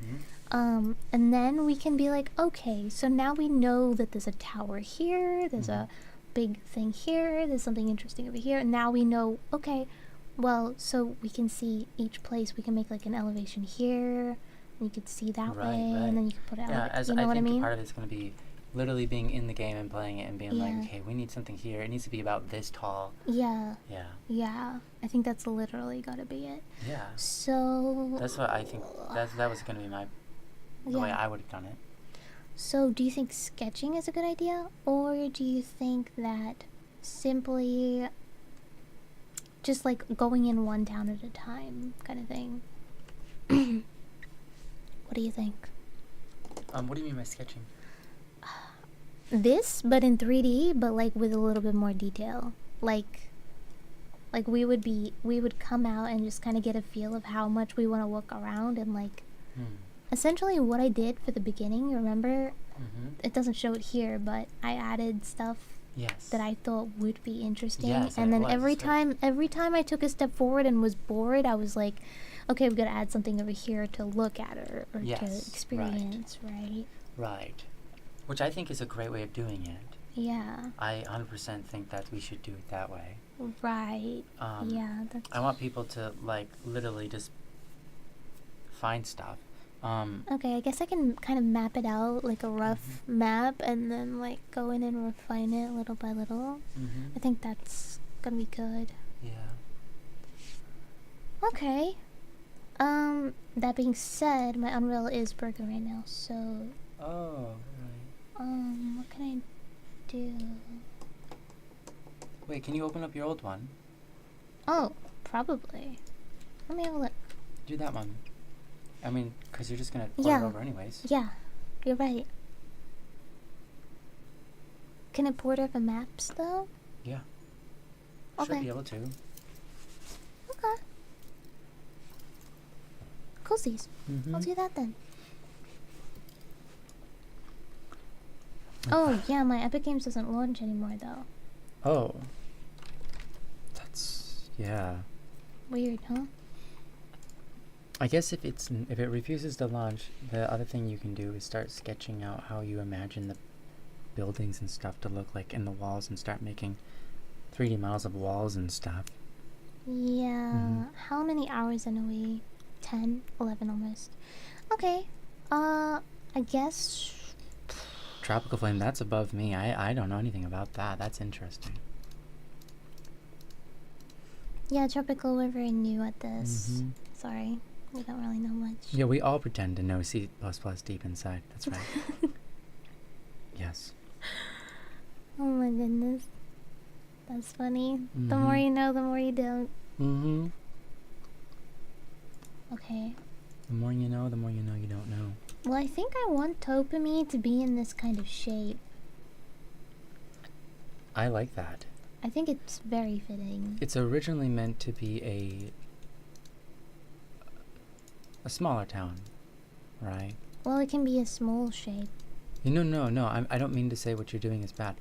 Mm-hmm. And then we can be like, okay, so now we know that there's a tower here, there's a big thing here, there's something interesting over here, and now we know, okay, well, so we can see each place. We can make like an elevation here, and you could see that Right, way, right. and then you can put it Yeah, out. as You know I what I think mean? part of it's going to be literally being in the game and playing it and being like, Yeah. okay, we need something here. It needs to be about this tall. Yeah, Yeah. yeah. I think that's literally gotta be it. Yeah. So That's what I think. That was going to be the way yeah. I would have done it. So do you think sketching is a good idea, or do you think that simply just like going in one town at a time kind of thing. What do you think? What do you mean by sketching? This, but in 3D, but like with a little bit more detail. Like we would come out and just kind of get a feel of how much we want to look around, and like essentially what I did for the beginning, you remember? It doesn't show it here, but I added stuff Yes. that I thought would be interesting. Yes, and then it was, every so- time I took a step forward and was bored, I was like, okay, we've got to add something over here to look at or Yes, to right. experience, right? Right. Which I think is a great way of doing it. Yeah. I 100% think that we should do it that way. Right. Yeah, that's I want people to, like, literally just find stuff. okay. I guess I can kind of map it out, like a rough map, and then like go in and refine it little by little. I think that's gonna be good. Yeah. Okay. That being said, my Unreal is broken right now, so Oh, right. what can I do? Wait, can you open up your old one? Oh, probably. Let me have a look. Do that one. I mean, because you're just going to port Yeah. it over anyways. Yeah, you're right. Can it port over maps though? Yeah. Okay. Should be able to. Okay. Coolsies. I'll do that then. Oh, yeah, my Epic Games doesn't launch anymore though. Oh. That's... yeah. Weird, huh? I guess if it refuses to launch, the other thing you can do is start sketching out how you imagine the buildings and stuff to look like in the walls, and start making 3D models of walls and stuff. Yeah. How many hours in are we? 10? 11 almost. Okay. I guess... Tropical Flame, that's above me. I don't know anything about that. That's interesting. Yeah, Tropical, we're very new at this. Sorry. We don't really know much. Yeah, we all pretend to know C++ deep inside. That's right. Yes. Oh my goodness. That's funny. The more you know, the more you don't. Okay. The more you know you don't know. Well, I think I want Topami to be in this kind of shape. I like that. I think it's very fitting. It's originally meant to be a smaller town, right? Well, it can be a small shape. No. I don't mean to say what you're doing is bad.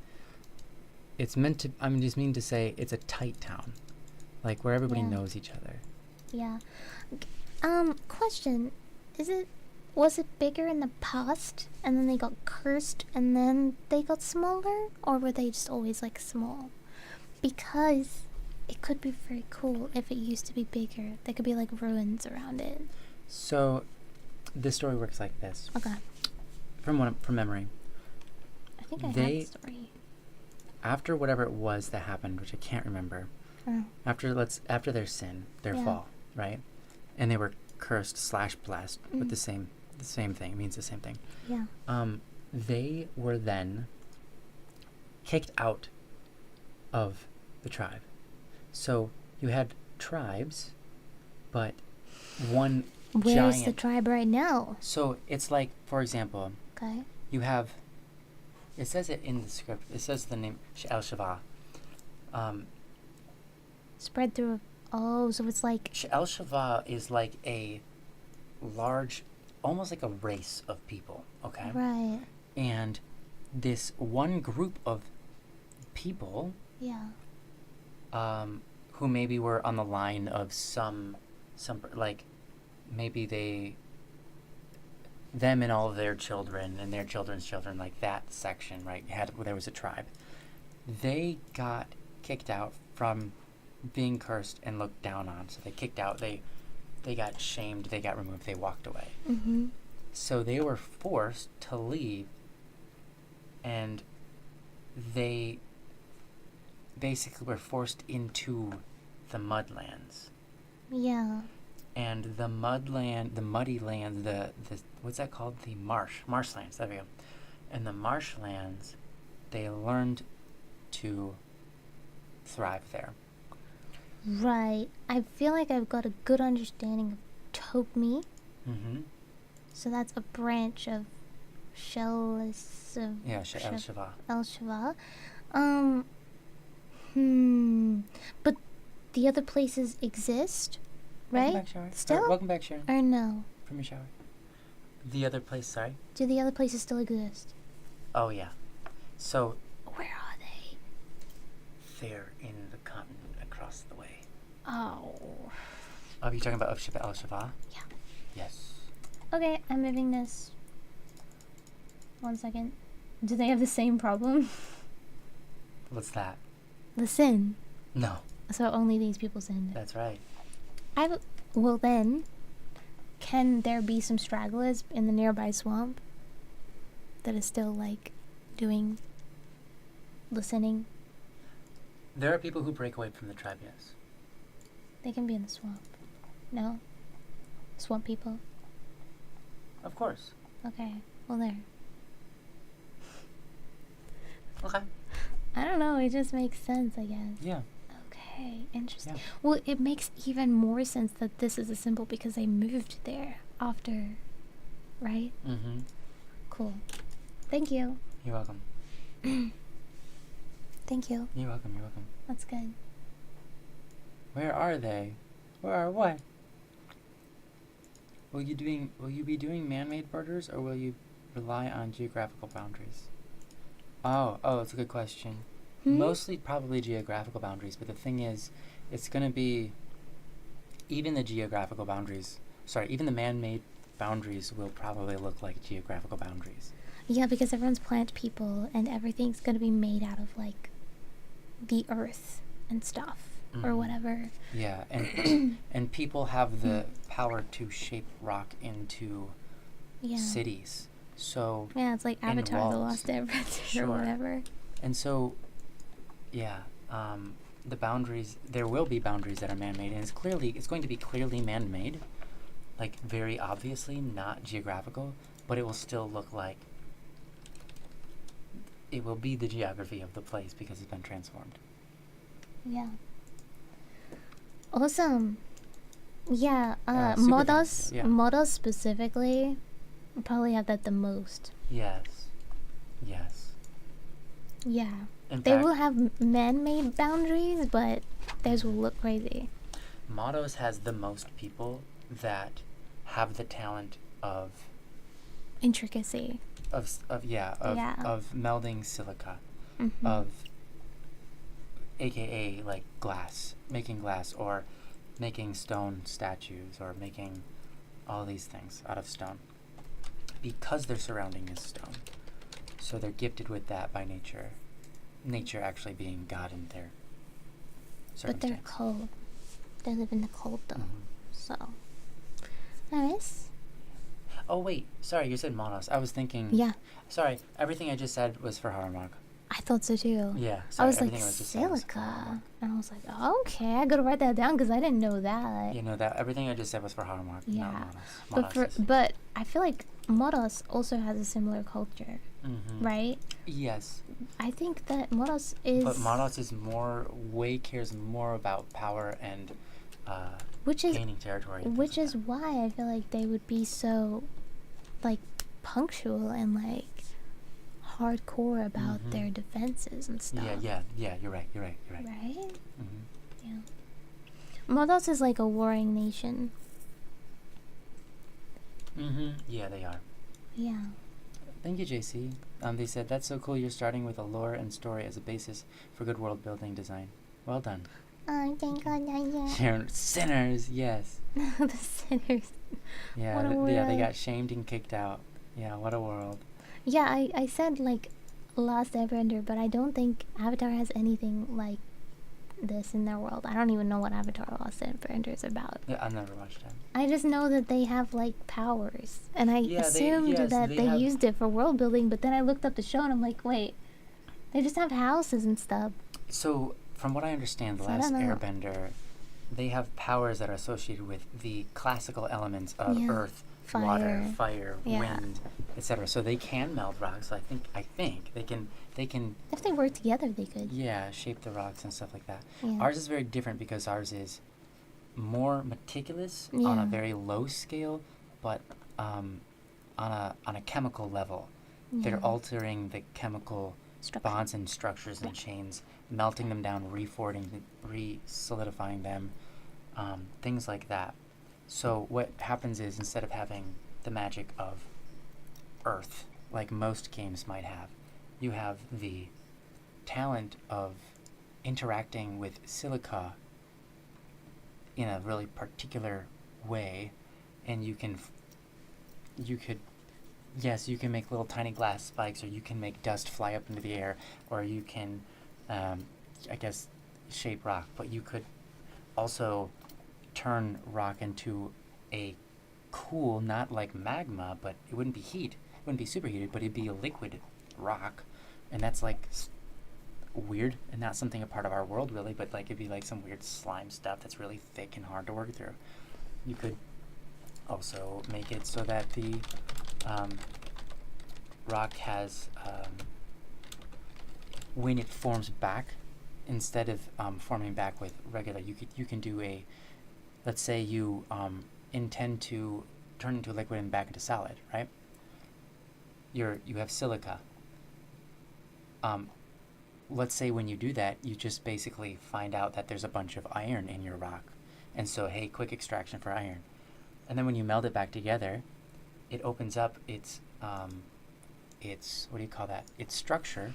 It's meant to. I just mean to say it's a tight town, like where everybody Yeah. knows each other. Yeah. Question. Was it bigger in the past, and then they got cursed, and then they got smaller? Or were they just always, like, small? Because it could be very cool if it used to be bigger. There could be, like, ruins around it. So, this story works like this. Okay. From memory. I think I had They- the story. After whatever it was that happened, which I can't remember. Oh. After their sin, their Yeah. fall, right? And they were cursed / blessed with the same thing. It means the same thing. Yeah. They were then kicked out of the tribe. So you had tribes, but one Where's giant. the tribe right now? So it's like, for example, Okay. you have. It says it in the script. It says the name El Shava. Spread through. Oh, so it's like. El Shava is like a large, almost like a race of people. Okay. Right. And this one group of people, Yeah. who maybe were on the line of some like, maybe them and all of their children and their children's children, like that section, right? There was a tribe. They got kicked out from being cursed and looked down on. So they kicked out. They got shamed. They got removed. They walked away. So they were forced to leave, and they basically were forced into the mudlands. Yeah. And the muddy land, the what's that called? The marshlands. There we go. And the marshlands, they learned to thrive there. Right. I feel like I've got a good understanding of Topme. Mm-hmm. So that's a branch of Yeah, El Shava. El Shava. But the other places exist, right? Welcome back, shower. Still? Welcome back, Sharon. Or no? From your shower. The other place, sorry. Do the other places still exist? Oh, yeah. So, Where are they? they're in the continent across the way. Oh. Are you talking about El Shava? Yeah. Yes. Okay, I'm moving this. 1 second. Do they have the same problem? What's that? The sin. No, So only these people sinned. that's right. Well then, can there be some stragglers in the nearby swamp that is still like doing listening? There are people who break away from the tribe, yes. They can be in the swamp. No? Swamp people? Of course. Okay. Well there. Okay. I don't know, it just makes sense, I guess. Yeah. Okay, interesting. Yeah. Well, it makes even more sense that this is a symbol because they moved there after, right? Mm-hmm. Cool. Thank you. You're welcome. Thank you. You're welcome. You're welcome. That's good. Where are they? Where are what? Will you be doing man-made borders, or will you rely on geographical boundaries? Oh, it's a good question. Mostly probably geographical boundaries, but the thing is, it's gonna be even the man-made boundaries will probably look like geographical boundaries. Yeah, because everyone's plant people and everything's gonna be made out of like the earth and stuff or Mhm. whatever. Yeah, and and people have the power to shape rock into Yeah. cities. So Yeah, it's like and Avatar: The walls. Lost Airbender Sure. or whatever. And so, yeah, the boundaries, there will be boundaries that are man-made, and it's going to be clearly man-made, like very obviously not geographical, but it will still look like it will be the geography of the place because it's been transformed. Yeah. Awesome. Yeah, super models, thankful, yeah. models specifically probably have that the most. Yes. Yes. Yeah. In They fact, will have man-made boundaries, but theirs will look crazy. Mottos has the most people that have the talent of Intricacy. Yeah. Of melding silica, Mhm. of AKA like glass, making glass, or making stone statues, or making all these things out of stone, because their surrounding is stone. So they're gifted with that by nature. Nature actually being God in their But they're circumstance. cold. They live in the cold though. Mhm. So. Nice. Oh wait, sorry, you said monos. I was thinking. Yeah. Sorry, everything I just said was for Haramark. I thought so too. Yeah. I Sorry, was like, everything was just said was for Haramark. silica. And I was like, oh, okay, I gotta write that down because I didn't know that. You know that everything I just said was for Haramark, Yeah. not monos. But Monos is- but I feel like Moros also has a similar culture, Mhm. right? Yes, I think that Moros is but Monos is cares more about power and which is gaining territory. and which things is like why I feel like they would be so like punctual and like hardcore about Mhm. their defenses and that. stuff. Yeah. You're right. Right? Mhm. Yeah. Moros is like a warring nation. Mhm. Yeah, they are. Yeah. Thank you, JC. They said that's so cool. You're starting with a lore and story as a basis for good world building design. Well done. Oh, thank God, yeah. Sharon, sinners, yes. The sinners. Yeah, What a yeah, they world. got shamed and kicked out. Yeah, what a world. Yeah, I said like Lost Airbender, but I don't think Avatar has anything like this in their world. I don't even know what Avatar Lost Airbender is about. Yeah, I've never watched them. I just know that they have like powers, and I Yeah, assumed yes, that they they have- used it for world building. But then I looked up the show, and I'm like, wait, they just have houses and stuff. So, from what I understand, The So I Last don't know. Airbender, they have powers that are associated with the classical elements of Yeah. earth, water, Fire. fire, Yeah. wind. etc. So they can meld rocks. I think they can If they work together, they could. yeah, shape the rocks and stuff like that. Yeah. Ours is very different because ours is more meticulous on Yeah. a very low scale, but on a chemical level. They're Yeah. altering the chemical Structure. bonds and structures and chains, melting them down, re-solidifying them, things like that. So what happens is, instead of having the magic of Earth, like most games might have, you have the talent of interacting with silica in a really particular way, and you can make little tiny glass spikes, or you can make dust fly up into the air, or you can I guess shape rock, but you could also turn rock into a cool, not like magma, but it wouldn't be heat, it wouldn't be superheated, but it'd be a liquid rock, and that's like weird and not something a part of our world really, but like it'd be like some weird slime stuff that's really thick and hard to work through. You could also make it so that the rock has when it forms back, instead of forming back with regular, you can do a, let's say you intend to turn into liquid and back into solid, right? You have silica. Let's say when you do that, you just basically find out that there's a bunch of iron in your rock, and so hey, quick extraction for iron. And then when you meld it back together, it opens up its what do you call that? Its structure,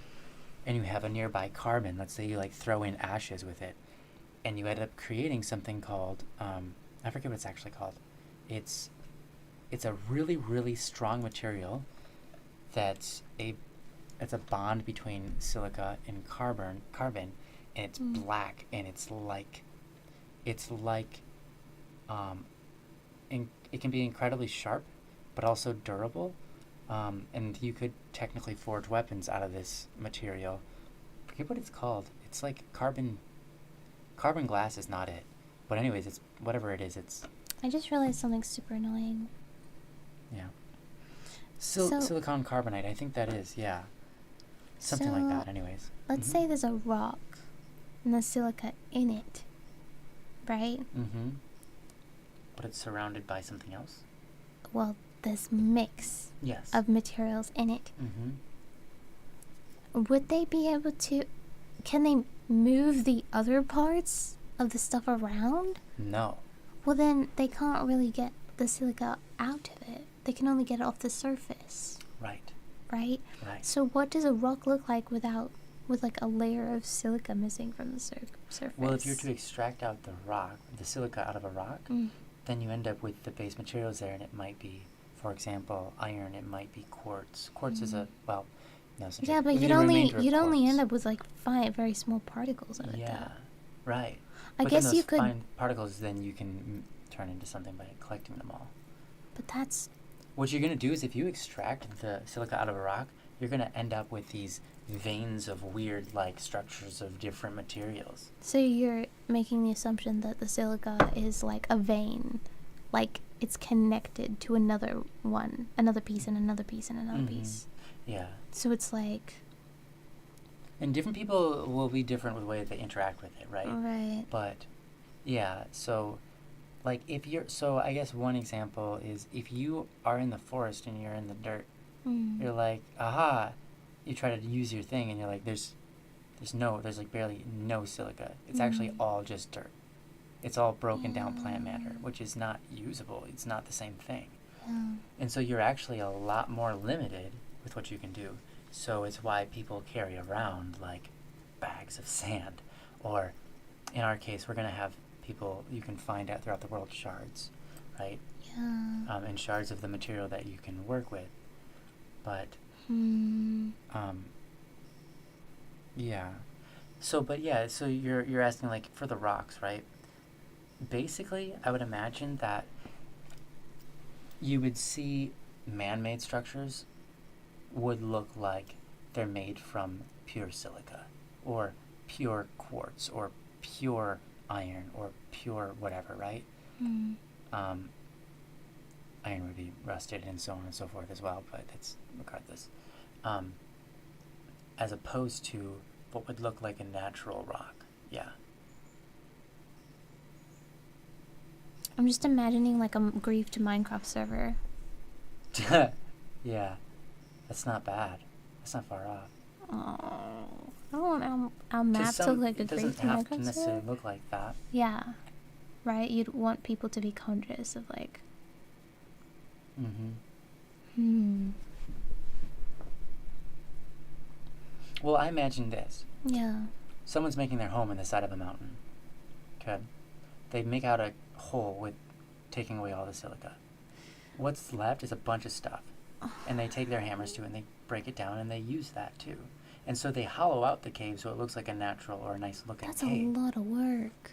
and you have a nearby carbon. Let's say you like throw in ashes with it, and you end up creating something called I forget what it's actually called. It's a really, really strong material that's a bond between silica and carbon, and it's black, and it can be incredibly sharp, but also durable, and you could technically forge weapons out of this material. I forget what it's called. It's like carbon glass is not it, but anyways, it's whatever it is. It's I just realized something super annoying. yeah. So- Silicon carbonate. I think that is, yeah. Something like So, that, anyways. Let's say there's a rock and there's silica in it, right? Mm-hmm. But it's surrounded by something else? Well, this mix Yes. of materials in it. Mm-hmm. Would they be able to... Can they move the other parts of the stuff around? No. Well, then they can't really get the silica out of it. They can only get it off the surface, Right. right? Right. So what does a rock look like with like a layer of silica missing from the surface? Well, if you're to extract out the silica out of a rock, then you end up with the base materials there, and it might be, for example, iron. It might be quartz. Quartz is a no. Yeah, but you'd only end up with like very small particles of it. Yeah. Though. Right. I But guess then you those could, fine particles, then you can turn into something by collecting them all. but that's What you're going to do is, if you extract the silica out of a rock, you're going to end up with these veins of weird, like, structures of different materials. so you're making the assumption that the silica is like a vein, like it's connected to another piece and another piece and another piece. Yeah. So it's like And different people will be different with the way they interact with it, right? right. But, yeah, so, like, so I guess one example is, if you are in the forest and you're in the dirt, you're like, aha, you try to use your thing, and you're like, there's like barely no silica. It's actually all just dirt. It's all broken down plant matter, which is not usable. It's not the same thing. Yeah. And so you're actually a lot more limited with what you can do. So it's why people carry around like bags of sand, or in our case, we're going to have people, you can find out throughout the world, shards, right? Yeah. And shards of the material that you can work with. But yeah. So you're asking, like, for the rocks, right? Basically, I would imagine that you would see man-made structures would look like they're made from pure silica, or pure quartz, or pure iron, or pure whatever, right? iron would be rusted and so on and so forth as well, but that's regardless. As opposed to what would look like a natural rock. Yeah. I'm just imagining like a griefed Minecraft server. Yeah. That's not bad. That's not far off. Oh, I don't want our 'Cause map to look like a it doesn't griefed have to Minecraft necessarily server. look like that. Yeah, right. You'd want people to be conscious of like, Mm-hmm. Well, I imagine this. Yeah. Someone's making their home in the side of a mountain. Okay. They make out a hole with taking away all the silica. What's left is a bunch of stuff. And they take their hammers to it and they break it down and they use that too. And so they hollow out the cave so it looks like a natural or a nice looking That's cave. a lot of work.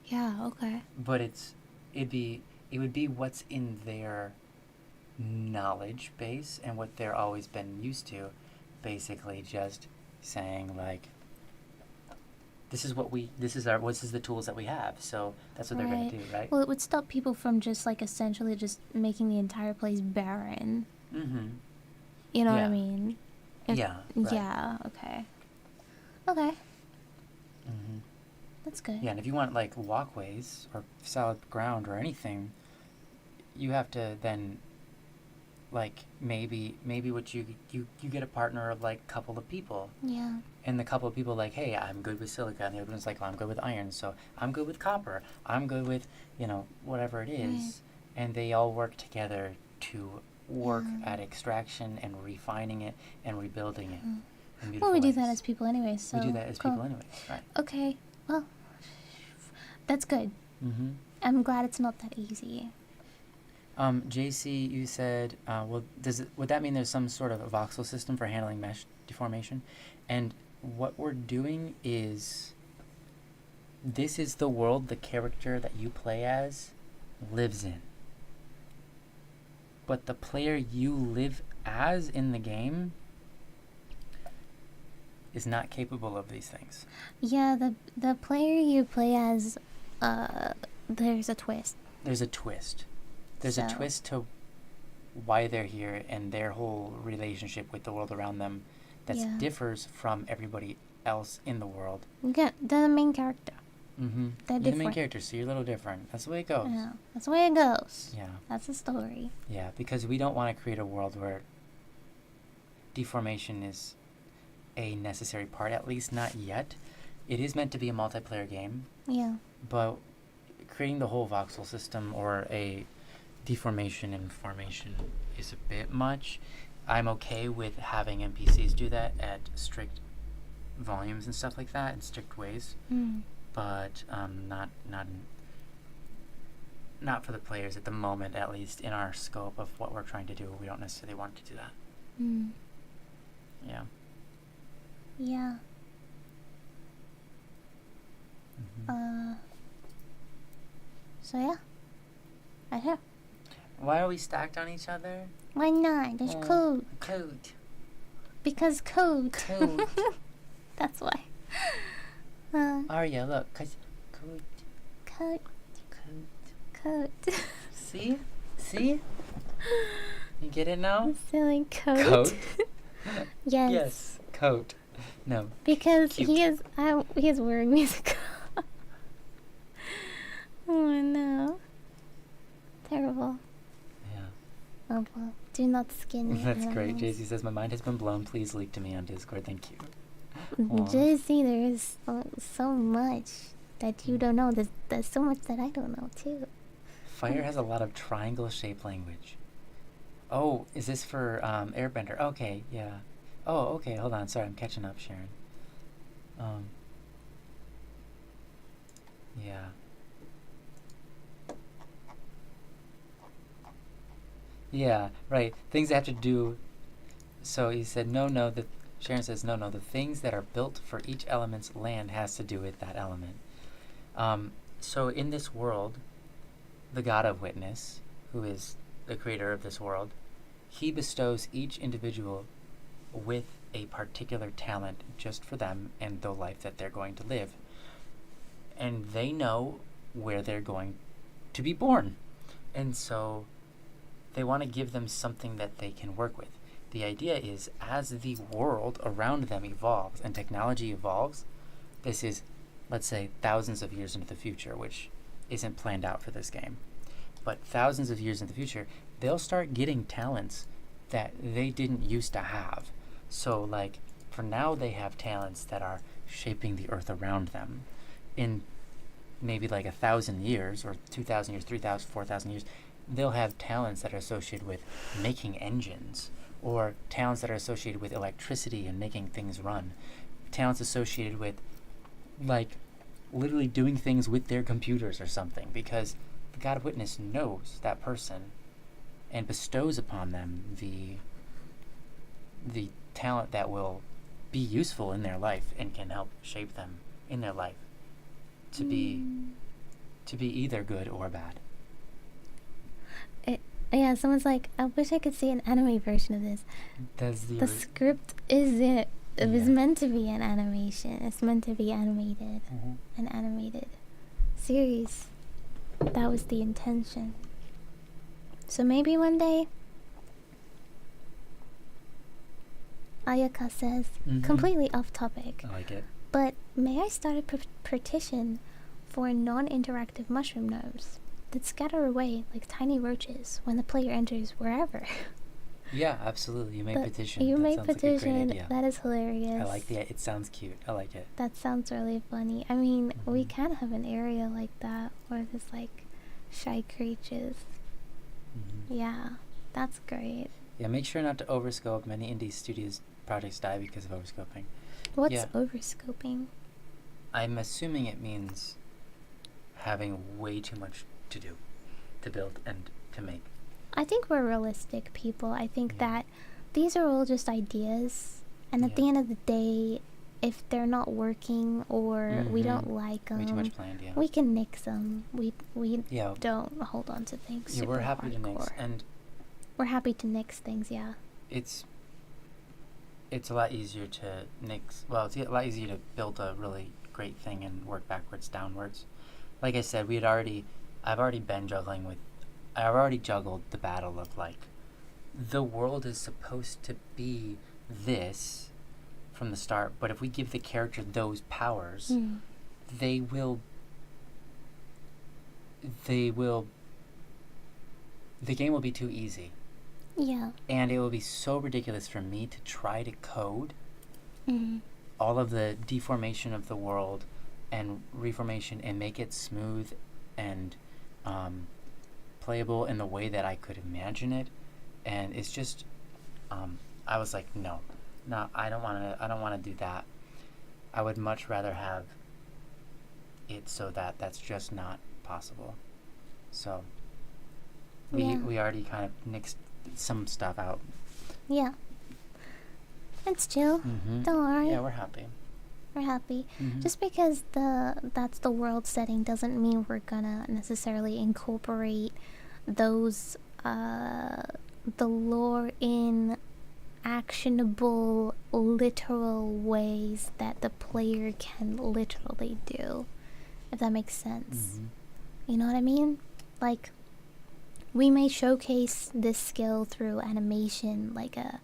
Yeah. Okay. But it would be what's in their knowledge base and what they're always been used to, basically just saying like, this is the tools that we have, so that's what they're gonna Right. do, right? Well, it would stop people from just like essentially just making the entire place barren. Mm-hmm. You know what I Yeah. mean? Yeah. Right. Yeah. Okay. Okay. Mm-hmm. That's good. Yeah, and if you want like walkways or solid ground or anything, you have to then like maybe what you get a partner of like a couple of people. Yeah. And the couple of people like, hey, I'm good with silica, and the other one's like, well, I'm good with iron, so I'm good with copper, I'm good with, whatever it is. Right. And they all work together to work Yeah. at extraction and refining it and rebuilding it. in Well, beautiful we do that ways. as people anyway, so. We do that as cool. people anyway, right? Okay. Well, that's good. Mm-hmm. I'm glad it's not that easy. JC, you said, would that mean there's some sort of a voxel system for handling mesh deformation? And what we're doing is, this is the world the character that you play as lives in. But the player you live as in the game is not capable of these things. Yeah, the player you play as, there's a twist. There's a twist. There's a So- twist to why they're here and their whole relationship with the world around them that Yeah. differs from everybody else in the world. Yeah, the main character. Mm-hmm. They're You're the main different. character, so you're a little different. That's the way it goes. Yeah, that's the way it goes. Yeah, That's the story. yeah, because we don't want to create a world where deformation is a necessary part, at least not yet. It is meant to be a multiplayer game, Yeah. but creating the whole voxel system or a deformation and formation is a bit much. I'm okay with having NPCs do that at strict volumes and stuff like that in strict ways, Mm. but not for the players at the moment, at least in our scope of what we're trying to do. We don't necessarily want to do that. Mm. Yeah. Yeah. Mhm. So yeah. Right here. Why are we stacked on each other? Why not? There's Oh. code. Code. Because code. Code. That's why. Arya, look, cause code. Code. Code. Code. See? See? You get it now? Silly code. Coat? Yes. Yes. Coat. No. Because Cute. he is wearing music. Oh no. Terrible. Yeah. Oh well. Do not skin me. That's great. animals. JC says, my mind has been blown. Please leak to me on Discord. Thank you. Aw. JC, there is so much that you don't know. There's so much that I don't know too. Fire has a lot of triangle-shaped language. Oh, is this for Airbender? Okay, yeah. Oh, okay, hold on. Sorry, I'm catching up, Sharon. Yeah. Yeah, right. Things that have to do... So he said, Sharon says, no, the things that are built for each element's land has to do with that element. So in this world, the God of Witness, who is the creator of this world, he bestows each individual with a particular talent just for them and the life that they're going to live. And they know where they're going to be born. And so they want to give them something that they can work with. The idea is, as the world around them evolves and technology evolves, this is, let's say, thousands of years into the future, which isn't planned out for this game. But thousands of years in the future, they'll start getting talents that they didn't used to have. So, like, for now, they have talents that are shaping the earth around them. In maybe like 1,000 years, or 2,000 years, 3,000, 4,000 years, they'll have talents that are associated with making engines, or talents that are associated with electricity and making things run. Talents associated with, like, literally doing things with their computers or something, because the God of Witness knows that person and bestows upon them the talent that will be useful in their life and can help shape them in their life to be either good or bad. Yeah, someone's like, I wish I could see an anime version of this. The script isn't. It was meant to be an animation. It's meant to be animated. An animated series. That was the intention. So maybe one day, Ayaka says, completely off topic, I like it. but may I start a petition for non-interactive mushroom gnomes that scatter away like tiny roaches when the player enters wherever? Yeah, absolutely. You may petition. You That may sounds like a great petition. idea. That is hilarious. I like the. It sounds cute. I like it. That sounds really funny. I mean, we can have an area like that where there's like shy creatures. Yeah, that's great. Yeah, make sure not to overscope. Many indie studios projects die because of overscoping. What's Yeah. overscoping? I'm assuming it means having way too much to do, to build and to make. I think we're realistic people. I think that these are all just ideas, and at the end of the day, if they're not working or we don't like them, Way too much planned, yeah. we can nix them. We Yeah. don't hold on to things. Yeah, we're super happy to nix, hardcore. and We're happy to nix things. Yeah. it's a lot easier to nix. Well, it's a lot easier to build a really great thing and work backwards, downwards. Like I said, I've already been juggling with. I've already juggled the battle of, like, the world is supposed to be this from the start, but if we give the character those powers, the game will be too easy. Yeah. And it will be so ridiculous for me to try to code all of the deformation of the world and reformation and make it smooth and playable in the way that I could imagine it. And it's just, I was like, no, I don't want to do that. I would much rather have it so that that's just not possible. So we already kind of nixed some stuff out. Yeah. It's chill. Don't worry. Yeah, we're happy. We're happy. Just because that's the world setting doesn't mean we're gonna necessarily incorporate those the lore in actionable, literal ways that the player can literally do, if that makes sense. You know what I mean? Like, we may showcase this skill through animation, like a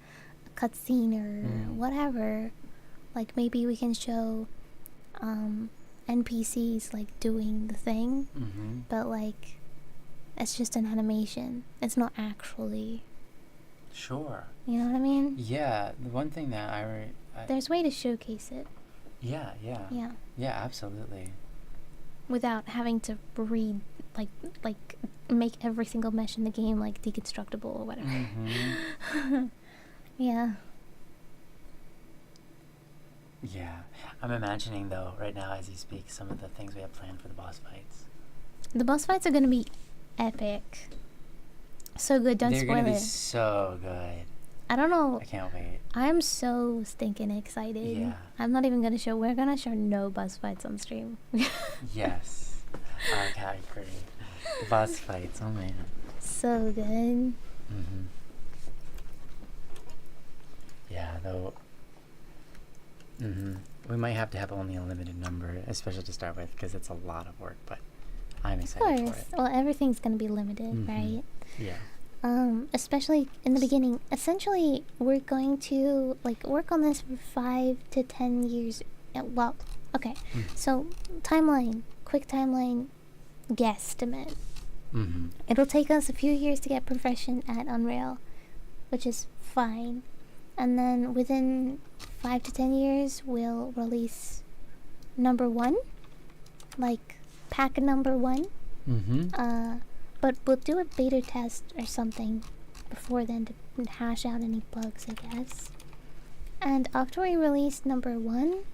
cutscene or whatever. Like, maybe we can show NPCs, like, doing the thing, but, like, it's just an animation. It's not actually. Sure. You know what I mean? Yeah, the one thing that There's a way to showcase it. Yeah. Yeah. Yeah, absolutely. Without having to make every single mesh in the game, like, deconstructible or whatever. Yeah. Yeah. I'm imagining, though, right now as you speak, some of the things we have planned for the boss fights. The boss fights are gonna be epic. So good, don't They're spoil gonna be it. so good. I don't know. I can't wait. I'm so stinking excited. Yeah. I'm not even gonna show. We're gonna show no boss fights on stream. Yes. Okay, I agree. The boss fights, oh man. So good. Yeah, though. We might have to have only a limited number, especially to start with, because it's a lot of work, but I'm Of excited course. for it. Well, everything's gonna be limited, right? Yeah. Especially in the beginning. Essentially, we're going to like work on this for 5 to 10 years. Well, okay. So timeline, quick timeline, guesstimate. It'll take us a few years to get proficient at Unreal, which is fine. And then within 5 to 10 years, we'll release number 1, like pack number 1. But we'll do a beta test or something before then to hash out any bugs, I guess. And after we release number 1,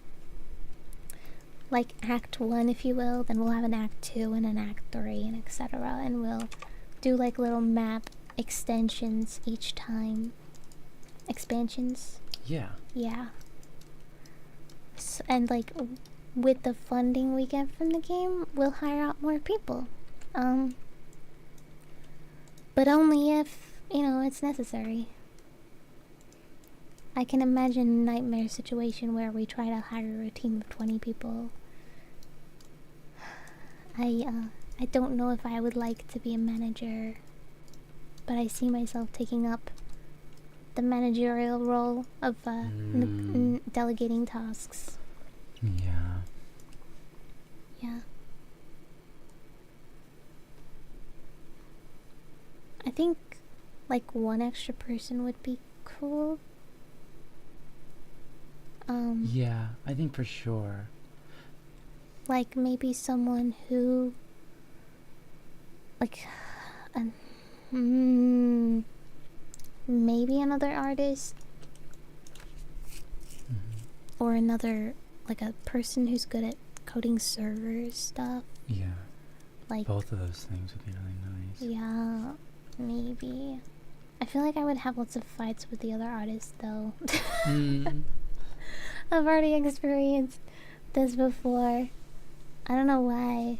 like Act 1 if you will, then we'll have an Act 2 and an Act 3 and etc. And we'll do like little map extensions each time. Expansions? Yeah. Yeah. And like with the funding we get from the game, we'll hire out more people. But only if, it's necessary. I can imagine a nightmare situation where we try to hire a team of 20 people. I don't know if I would like to be a manager, but I see myself taking up the managerial role of delegating tasks. Yeah. Yeah. I think like one extra person would be cool. Yeah, I think for sure. Like maybe someone who like maybe another artist or another like a person who's good at coding server stuff. Yeah. Like both of those things would be really nice. Yeah, maybe. I feel like I would have lots of fights with the other artists though. I've already experienced this before. I don't know why.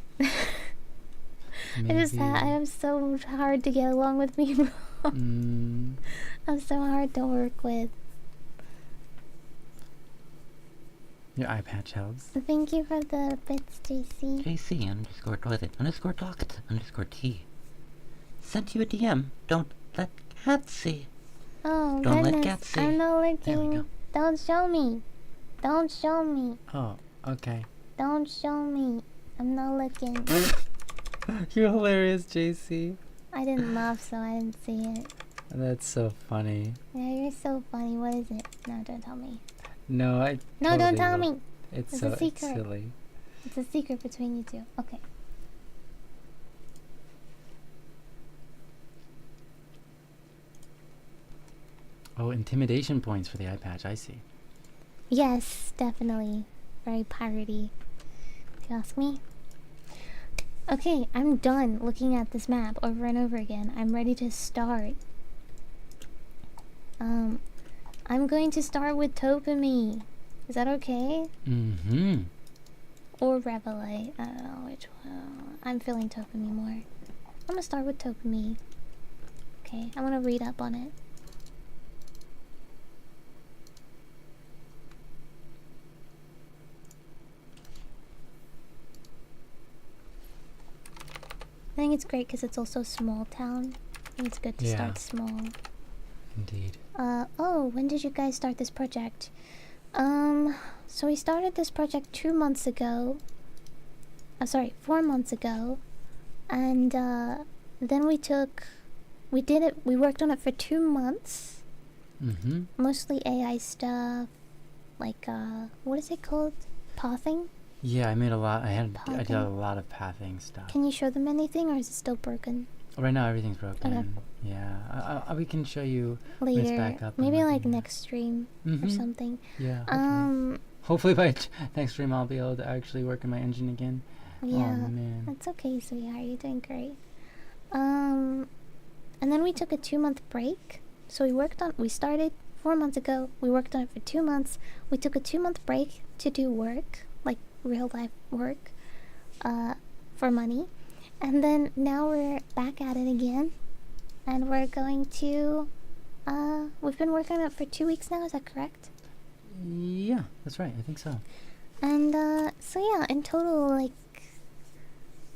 I am so hard to get along with people. I'm so hard to work with. Your eye patch helps. Thank you for the bits, JC. JC underscore toilet underscore docket underscore T. Sent you a DM. Don't let cats see. Oh, Don't goodness. let cats see. I'm not looking. There we go. Don't show me. Don't show me. Oh, okay. Don't show me. I'm not looking. You're hilarious, JC. I didn't laugh, so I didn't see it. That's so funny. Yeah, you're so funny. What is it? No, don't tell me. No, I. No, totally don't tell will. me. It's It's so a secret. It's silly. It's a secret between you two. Okay. Oh, intimidation points for the eye patch. I see. Yes, definitely. Very piratey, if you ask me. Okay, I'm done looking at this map over and over again. I'm ready to start. I'm going to start with Topami. Is that okay? Or Revelite. I don't know which one. I'm feeling Topami more. I'm gonna start with Topami. Okay, I want to read up on it. I think it's great because it's also a small town. I think it's good to start small. Indeed. Oh, when did you guys start this project? So we started this project 2 months ago. Sorry, 4 months ago. And, then we worked on it for 2 months. Mostly AI stuff. Like, what is it called? Pathing? Yeah, I made a lot. I did Pathing. a lot of pathing stuff. Can you show them anything, or is it still broken? Right now, everything's broken. Okay. Yeah, we can show you when it's Later. back up. Maybe and like everything. next stream or something. Yeah. Hopefully by next stream I'll be able to actually work on my engine again. Yeah. Oh man. That's okay, sweetheart. You're doing great. And then we took a 2-month break. So we started 4 months ago. We worked on it for 2 months. We took a 2-month break to do work, like real life work, for money. And then now we're back at it again. And we're going to, we've been working on it for 2 weeks now, is that correct? Yeah, that's right. I think so. And, so yeah, in total, like,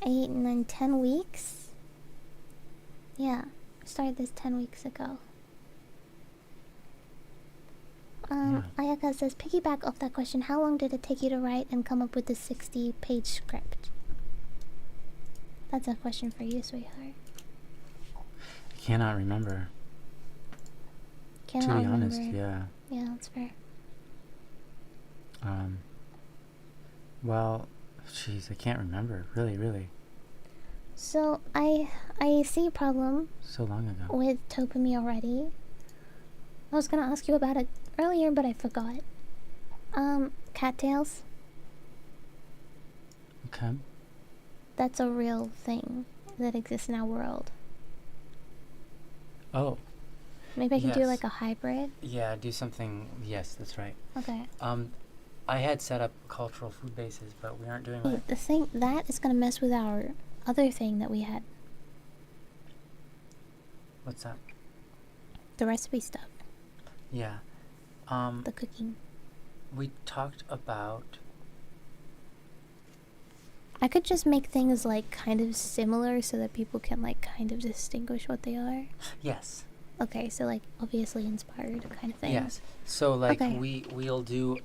8 and then 10 weeks. Yeah, started this 10 weeks ago. Yeah. Ayaka says, piggyback off that question, how long did it take you to write and come up with the 60-page script? That's a question for you, sweetheart. I cannot remember. Cannot To be remember. honest, yeah. Yeah, that's fair. Well, jeez, I can't remember. Really. So, I see a problem So long ago. with Topami already. I was gonna ask you about it earlier, but I forgot. Cattails. Okay. That's a real thing that exists in our world. Oh, Maybe I can do Yes. like a hybrid. yeah, do something. Yes, that's right. Okay. I had set up cultural food bases, but we aren't doing that. Wait, the thing that is gonna mess with our other thing that we had, What's that? the recipe stuff, Yeah. the cooking. We talked about. I could just make things like kind of similar so that people can like kind of distinguish what they are. Yes. Okay, so like obviously inspired kind of thing. Yes. So like Okay. we'll do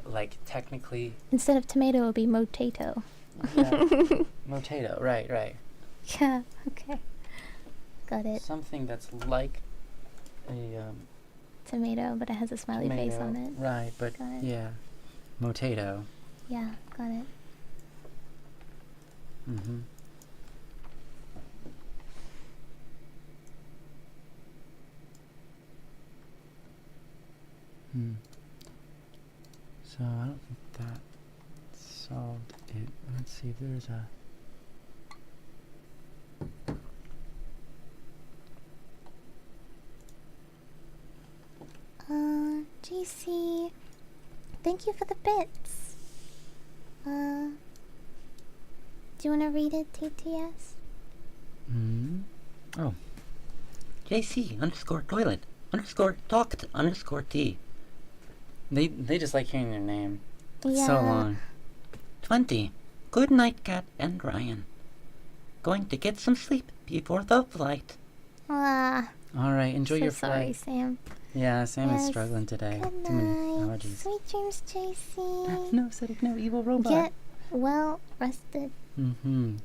like technically Instead of tomato, it would be motato. motato. Right. Yeah. Okay. Got it. Something that's like a Tomato, but it has a smiley face tomato. on it. Right, but Got it. yeah, motato. Yeah. Got it. Mm-hmm. Hmm. So I don't think that solved it. Let's see if there's a. JC, thank you for the bits. Do you want to read it, TTS? Hmm. Oh. JC underscore toilet underscore talked underscore T. They just like hearing their name. Yeah. So long. 20. Good night, Cat and Ryan. Going to get some sleep before the flight. Ah, All right. Enjoy so your sorry, flight. Sam. Yeah, Sam is Yes. struggling today. Good Too many night. allergies. Sweet dreams, JC. No, Cedric, no, evil robot. Get well rested. Mm-hmm.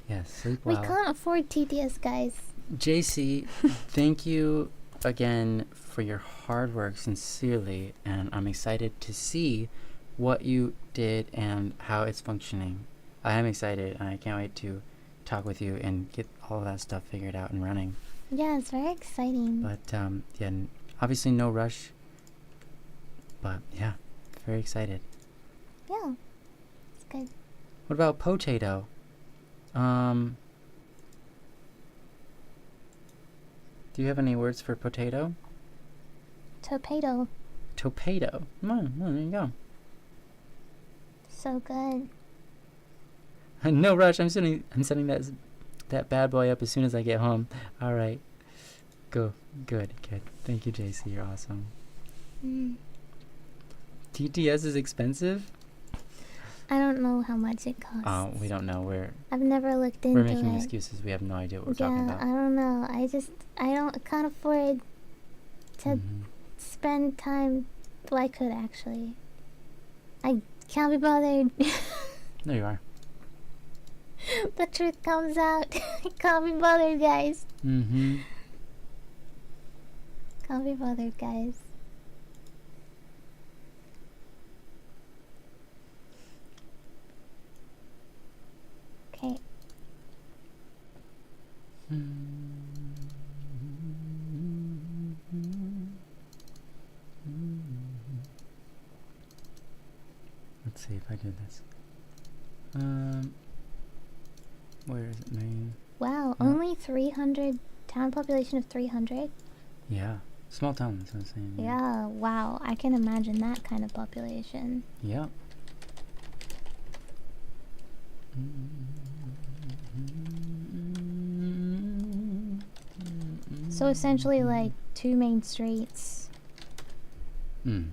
Yes, sleep We well. can't afford TTS, guys. JC, thank you again for your hard work, sincerely, and I'm excited to see what you did and how it's functioning. I am excited, and I can't wait to talk with you and get all of that stuff figured out and running. Yeah, it's very exciting. But yeah, obviously no rush. But yeah, very excited. Yeah, it's good. What about potato? Do you have any words for potato? Torpedo, Topato. Well, there you go. so good. No rush. I'm setting that bad boy up as soon as I get home. All right. Go. Good. Thank you, JC. You're awesome. Mm. TTS is expensive? I don't know how much it costs. Oh, we don't know. I've never looked into We're making it. excuses. We have no idea what we're talking Yeah, about. I don't know. I can't afford to Mhm. spend time. Well, I could actually. I can't be bothered. There you are. The truth comes out. Can't be bothered, guys. Mm-hmm. Can't be bothered, guys. Okay. Let's see if I do this. Where is it? Main. Wow, Yeah. only 300. Town population of 300? Yeah. Small town, that's what I'm saying. Yeah, wow. I can imagine that kind of population. Yeah. So essentially, like, 2 main streets. Mm.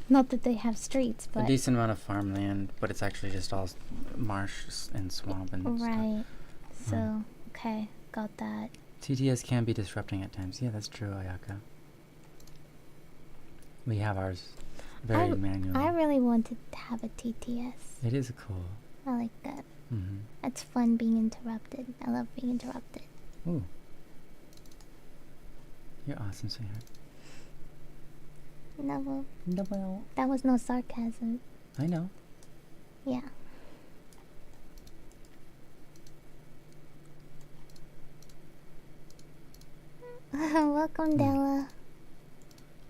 Not that they have streets, A but. decent amount of farmland, but it's actually just all and swamp and stuff. Right. So, okay, got that. TTS can be disrupting at times. Yeah, that's true, Ayaka. We have ours very manual. I really wanted to have a TTS. It is cool. I like that. Mm-hmm. It's fun being interrupted. I love being interrupted. Ooh. You're awesome, sweetheart. No, well, Well, that was no sarcasm. I know. Yeah. Welcome, Della.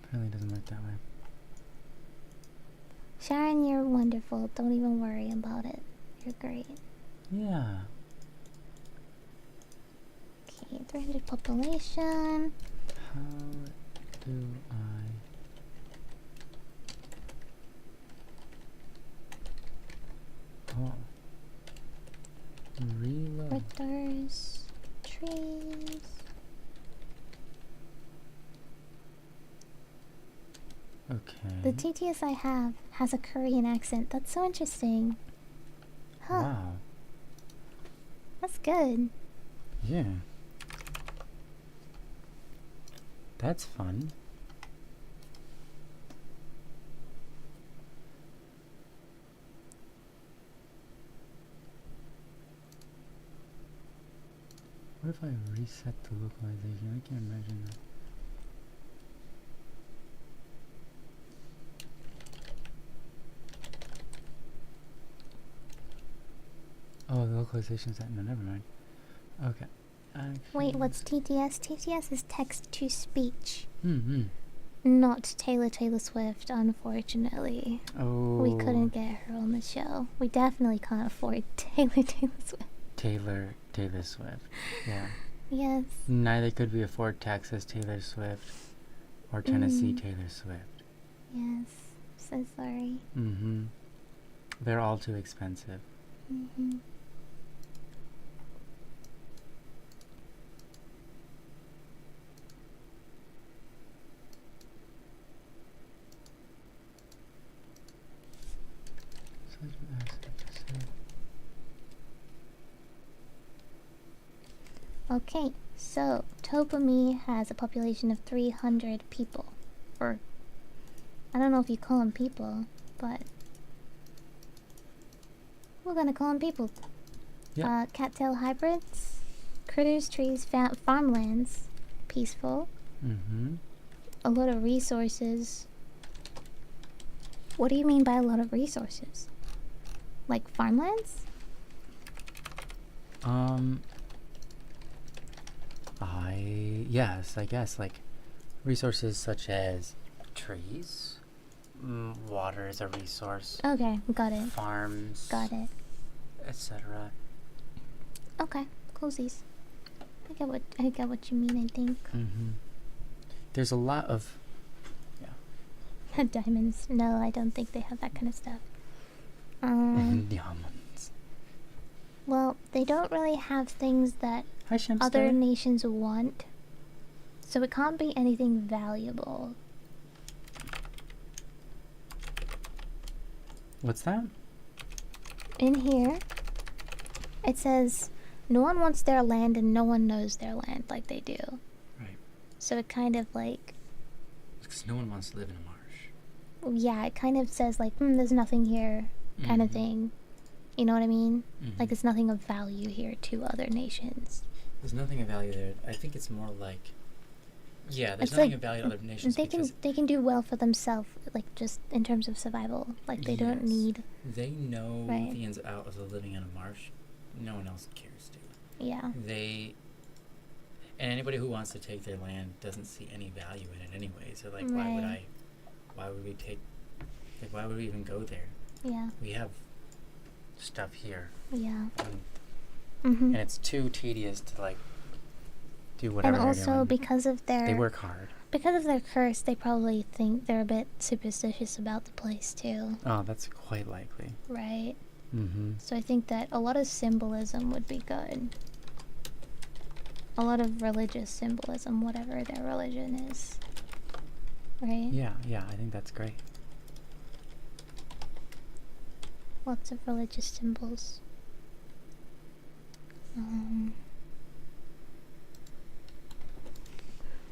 Apparently doesn't work that way. Sharon, you're wonderful. Don't even worry about it. You're great. Yeah. Okay, 300 population. How do I... Oh. Reload. Critters. Trees. Okay. The TTS I have has a Korean accent. That's so interesting. Huh. Wow. That's good. Yeah. That's fun. What if I reset the localization? I can't imagine that. Oh, the localization's that. No, never mind. Okay. Wait, what's TTS? TTS is text to speech. Mm-hmm. Not Taylor Swift, unfortunately. Oh. We couldn't get her on the show. We definitely can't afford Taylor Swift. Taylor Swift. Yeah. Yes. Neither could we afford Texas Taylor Swift or Tennessee Taylor Swift. Yes. So sorry. Mm-hmm. They're all too expensive. Mm-hmm. Okay, so Topami has a population of 300 people. Or, I don't know if you call them people, but we're gonna call them people. Yeah. Cattail hybrids, critters, trees, farmlands, peaceful, Mm-hmm. a lot of resources. What do you mean by a lot of resources? Like farmlands? Yes, I guess, like, resources such as trees, water is a resource, Okay, got it. farms, Got it. etc. Okay, cozies. I get what you mean, I think. Mm-hmm. There's a lot of, Diamonds. No, I don't think they have that kind of stuff. diamonds. Well, they don't really have things that Hi, Shemster. other nations want. So it can't be anything valuable. What's that? In here, it says, no one wants their land and no one knows their land like they do. Right. So it kind of like, Because no one wants to live in a marsh. yeah, it kind of says like, there's nothing here kind of Mhm. thing. You know what I mean? Mhm. Like there's nothing of value here to other nations. There's nothing of value there. I think it's more like, yeah, there's It's nothing like of value to other nations They because can do well for themselves, like just in terms of survival. Like they don't Yes. need, they know Right. the ins and outs of living in a marsh. No one else cares to. yeah, And anybody who wants to take their land doesn't see any value in it anyway. So like, why would Right. why would we even go there? yeah, We have stuff here, yeah. and Mm-hmm. it's too tedious to like do And whatever they're also doing. because of They their work hard. curse, they probably think they're a bit superstitious about the place too, Oh, that's quite likely. right? Mm-hmm. So I think that a lot of symbolism would be good. A lot of religious symbolism, whatever their religion is, right? Yeah, I think that's great. Lots of religious symbols.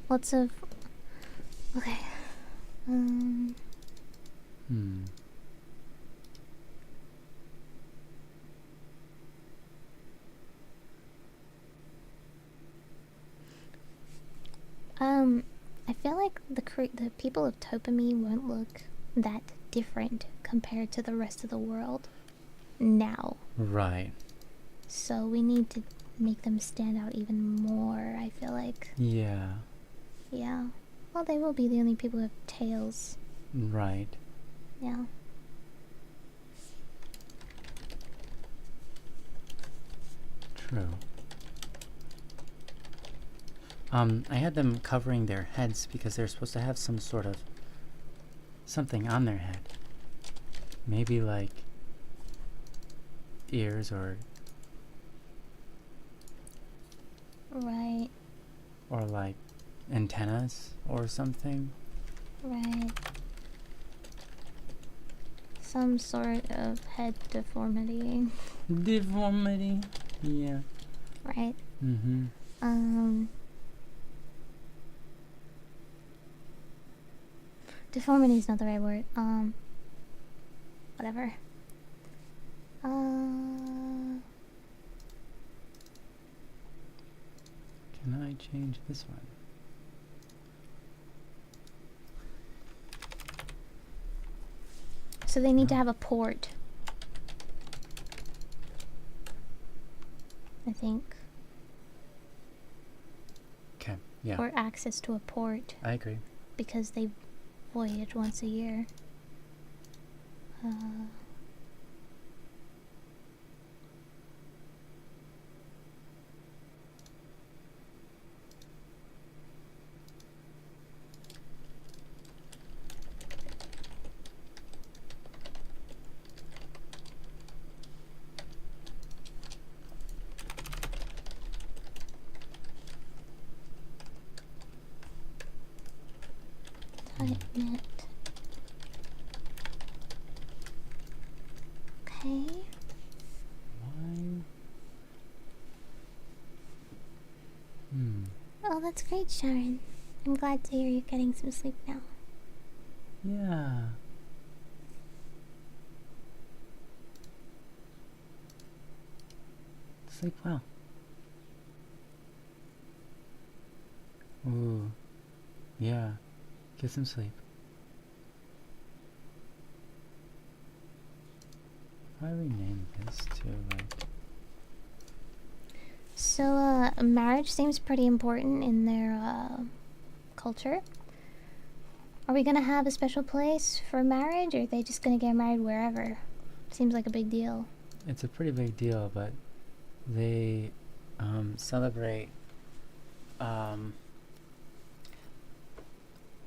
Lots of. Okay. I feel like the people of Topami won't look that different compared to the rest of the world now. Right. So we need to make them stand out even more, I feel like. Yeah. Yeah. Well, they will be the only people who have tails. Right. Yeah. True. I had them covering their heads because they're supposed to have some sort of something on their head. Maybe like ears or Right. like antennas or something. Right. Some sort of head deformity. Deformity. Yeah. Right. Mm-hmm. Deformity is not the right word. Whatever. Can I change this one? So they need to have a port. I think. Okay. Yeah. Or access to a port. I agree. Because they voyage once a year. Tight knit. Okay. Why? Oh, that's great, Sharon. I'm glad to hear you're getting some sleep now. Yeah. Sleep well. Ooh. Yeah. Get some sleep. I rename this to like. So, marriage seems pretty important in their, culture. Are we gonna have a special place for marriage, or are they just gonna get married wherever? Seems like a big deal. It's a pretty big deal, but they celebrate.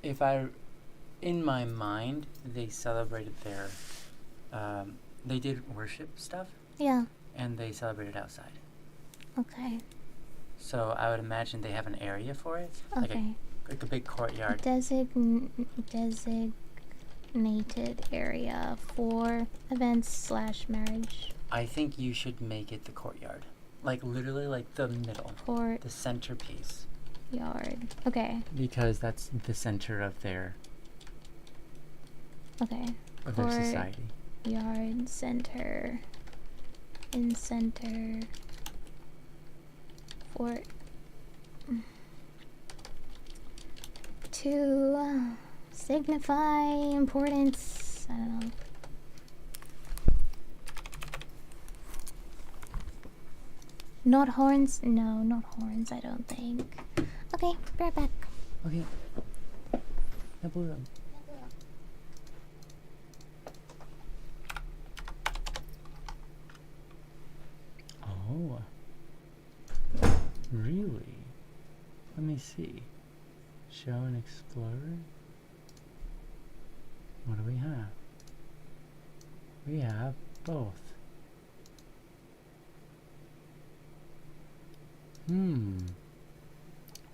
If I, in my mind, they celebrated their. They did worship stuff, Yeah. and they celebrated outside. Okay. So I would imagine they have an area for it, Okay. like a big courtyard. Designated area for events / marriage. I think you should make it the courtyard, like literally like the middle, the centerpiece, Courtyard. Okay. because that's the center of their Okay. society. Yard center. In center. For. To signify importance. I don't know. Not horns? No, not horns, I don't think. Okay, be right back. Okay. Naburam. Oh. Really? Let me see. Show and Explorer? What do we have? We have both.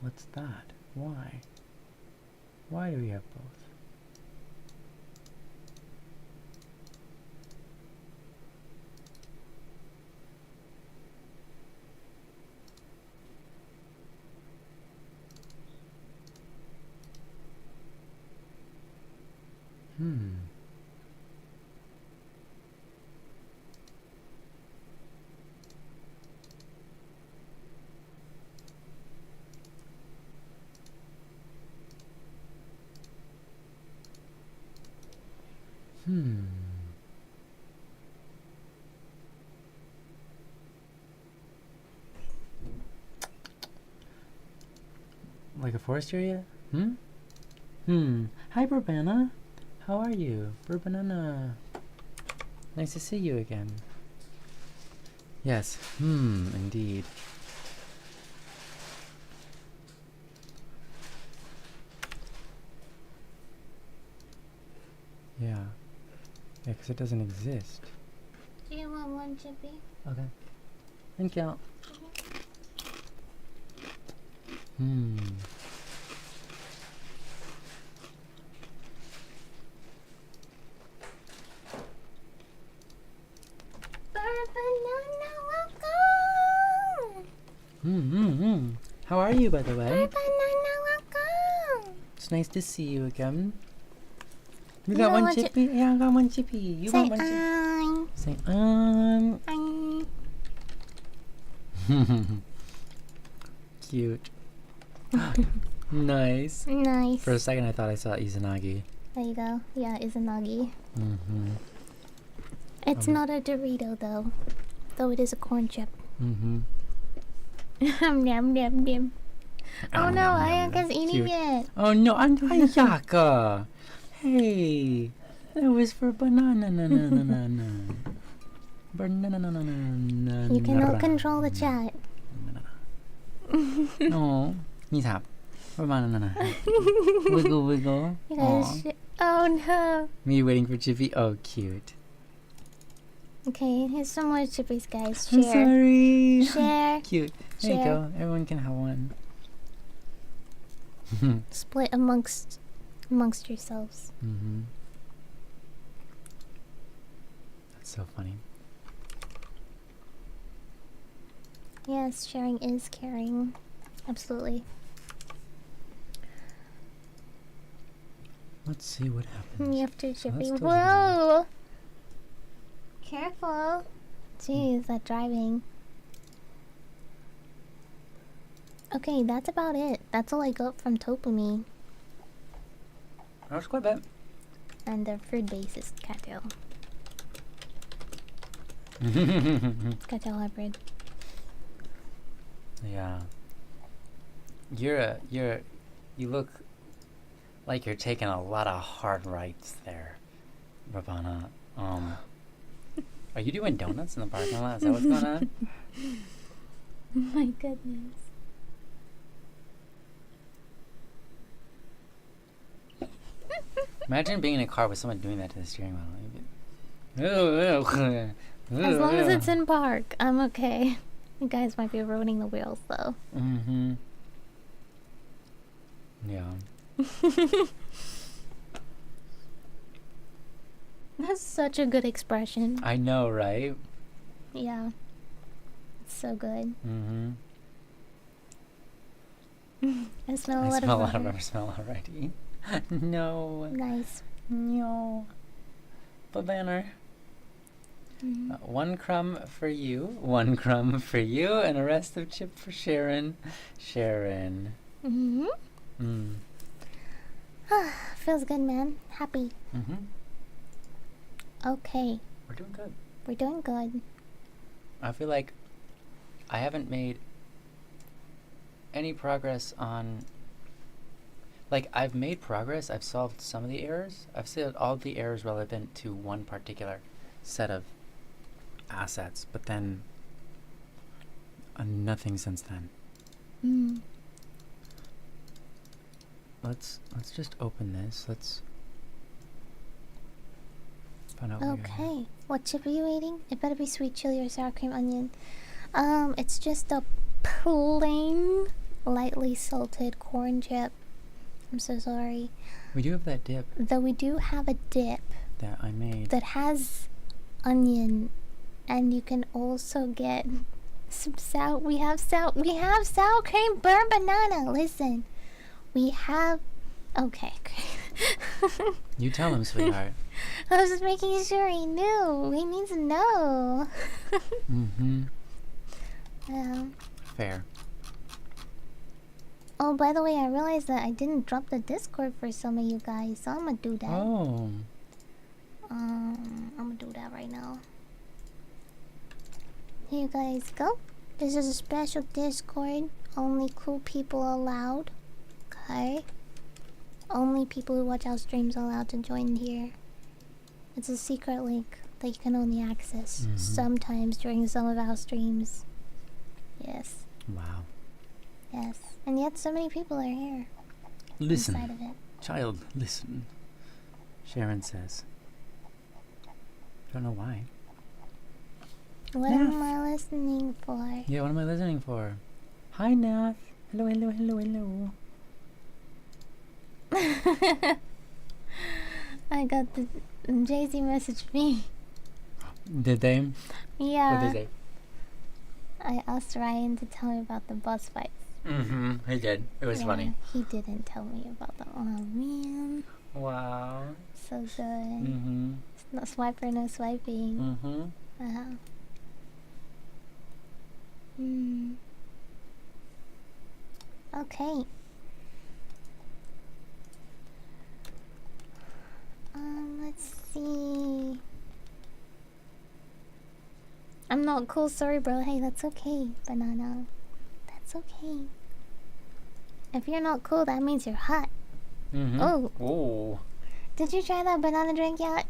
What's that? Why? Why do we have both? Like a forest area? Hi, Burbana. How are you? Burbanana. Nice to see you again. Yes. Indeed. Yeah. Yeah, because it doesn't exist. Do you want one, Chippy? Okay. Thank you. Banana, welcome! How are you, by the way? Banana, welcome! It's nice to see you again. You You got got one one chippy? Yeah, I got one chippy. You Say got one chippy? Say, Cute. Nice. Nice. For a second, I thought I saw Izanagi. There you go. Yeah, Izanagi. Mm-hmm. It's not a Dorito, though it is a corn chip. Mm-hmm. Yum, yum, yum. Oh no, Ayaka's eating it. Oh no, Ayaka. Hey, that was for banana. Banana. You cannot control the chat. No, 你ถาม banana. Wiggle, wiggle. You guys oh no. Me waiting for Chippy. Oh, cute. Okay, here's some more chippies, guys. I'm Share. sorry. Share. Cute. There you Share. go. Everyone can have one. Split amongst yourselves. That's so funny. Yes, sharing is caring. Absolutely. Let's see what happens. Me after Chippy. totally Whoa! Careful. Jeez, that driving. Okay, that's about it. That's all I got from Topumi. That's quite bad. And the food basis cattail. Cattail hybrid. Yeah. You look like you're taking a lot of hard rights there, Ravana. Are you doing donuts in the parking lot? Is that what's going on? My goodness. Imagine being in a car with someone doing that to the steering wheel. As long as it's in park, I'm okay. You guys might be ruining the wheels though. Mm-hmm. Yeah. That's such a good expression. I know, right? Yeah. It's so good. Mm-hmm. I smell I a lot smell a of lot of rubber. rubber smell already. No. Nice. No. Banner. One crumb for you, one crumb for you, and a rest of chip for Sharon. Sharon. Feels good, man. Happy. Okay. We're doing good. We're doing good. I feel like I haven't made any progress on... Like, I've made progress. I've solved some of the errors. I've solved all the errors relevant to one particular set of assets, but then nothing since then. Let's just open this. Let's find out what we have. Okay. What chip are you eating? It better be sweet chili or sour cream onion. It's just a plain, lightly salted corn chip. I'm so sorry. We do have that dip Though we do have a dip that I made. that has onion, and you can also get some we have sour cream burn banana. Listen, we have Okay. You tell him, sweetheart. I was just making sure he knew. He needs to know. Mm-hmm. Yeah. Fair. Oh, by the way, I realized that I didn't drop the Discord for some of you guys, so I'm gonna do that. Oh. I'm gonna do that right now. Here you guys go. This is a special Discord. Only cool people allowed. Okay. Only people who watch our streams are allowed to join here. It's a secret link that you can only access sometimes during some of our streams. Yes. Wow. Yes. And yet so many people are here. Listen, Inside of it. child, listen. Sharon says. Don't know why. What am I listening for? Yeah, what am I listening for? Hi, Nath. Hello, hello, hello, hello. I got the Jay-Z message me. Did they? Yeah. What did they say? I asked Ryan to tell me about the boss fights. Mm-hmm. He did. It was funny. He didn't tell me about that. Oh man. Wow. So good. Mm-hmm. It's no swiper, no swiping. Mm-hmm. Okay. Let's see. I'm not cool, sorry bro. Hey, that's okay, banana. That's okay. If you're not cool, that means you're hot. Mm-hmm. Oh. Oh. Did you try that banana drink yet?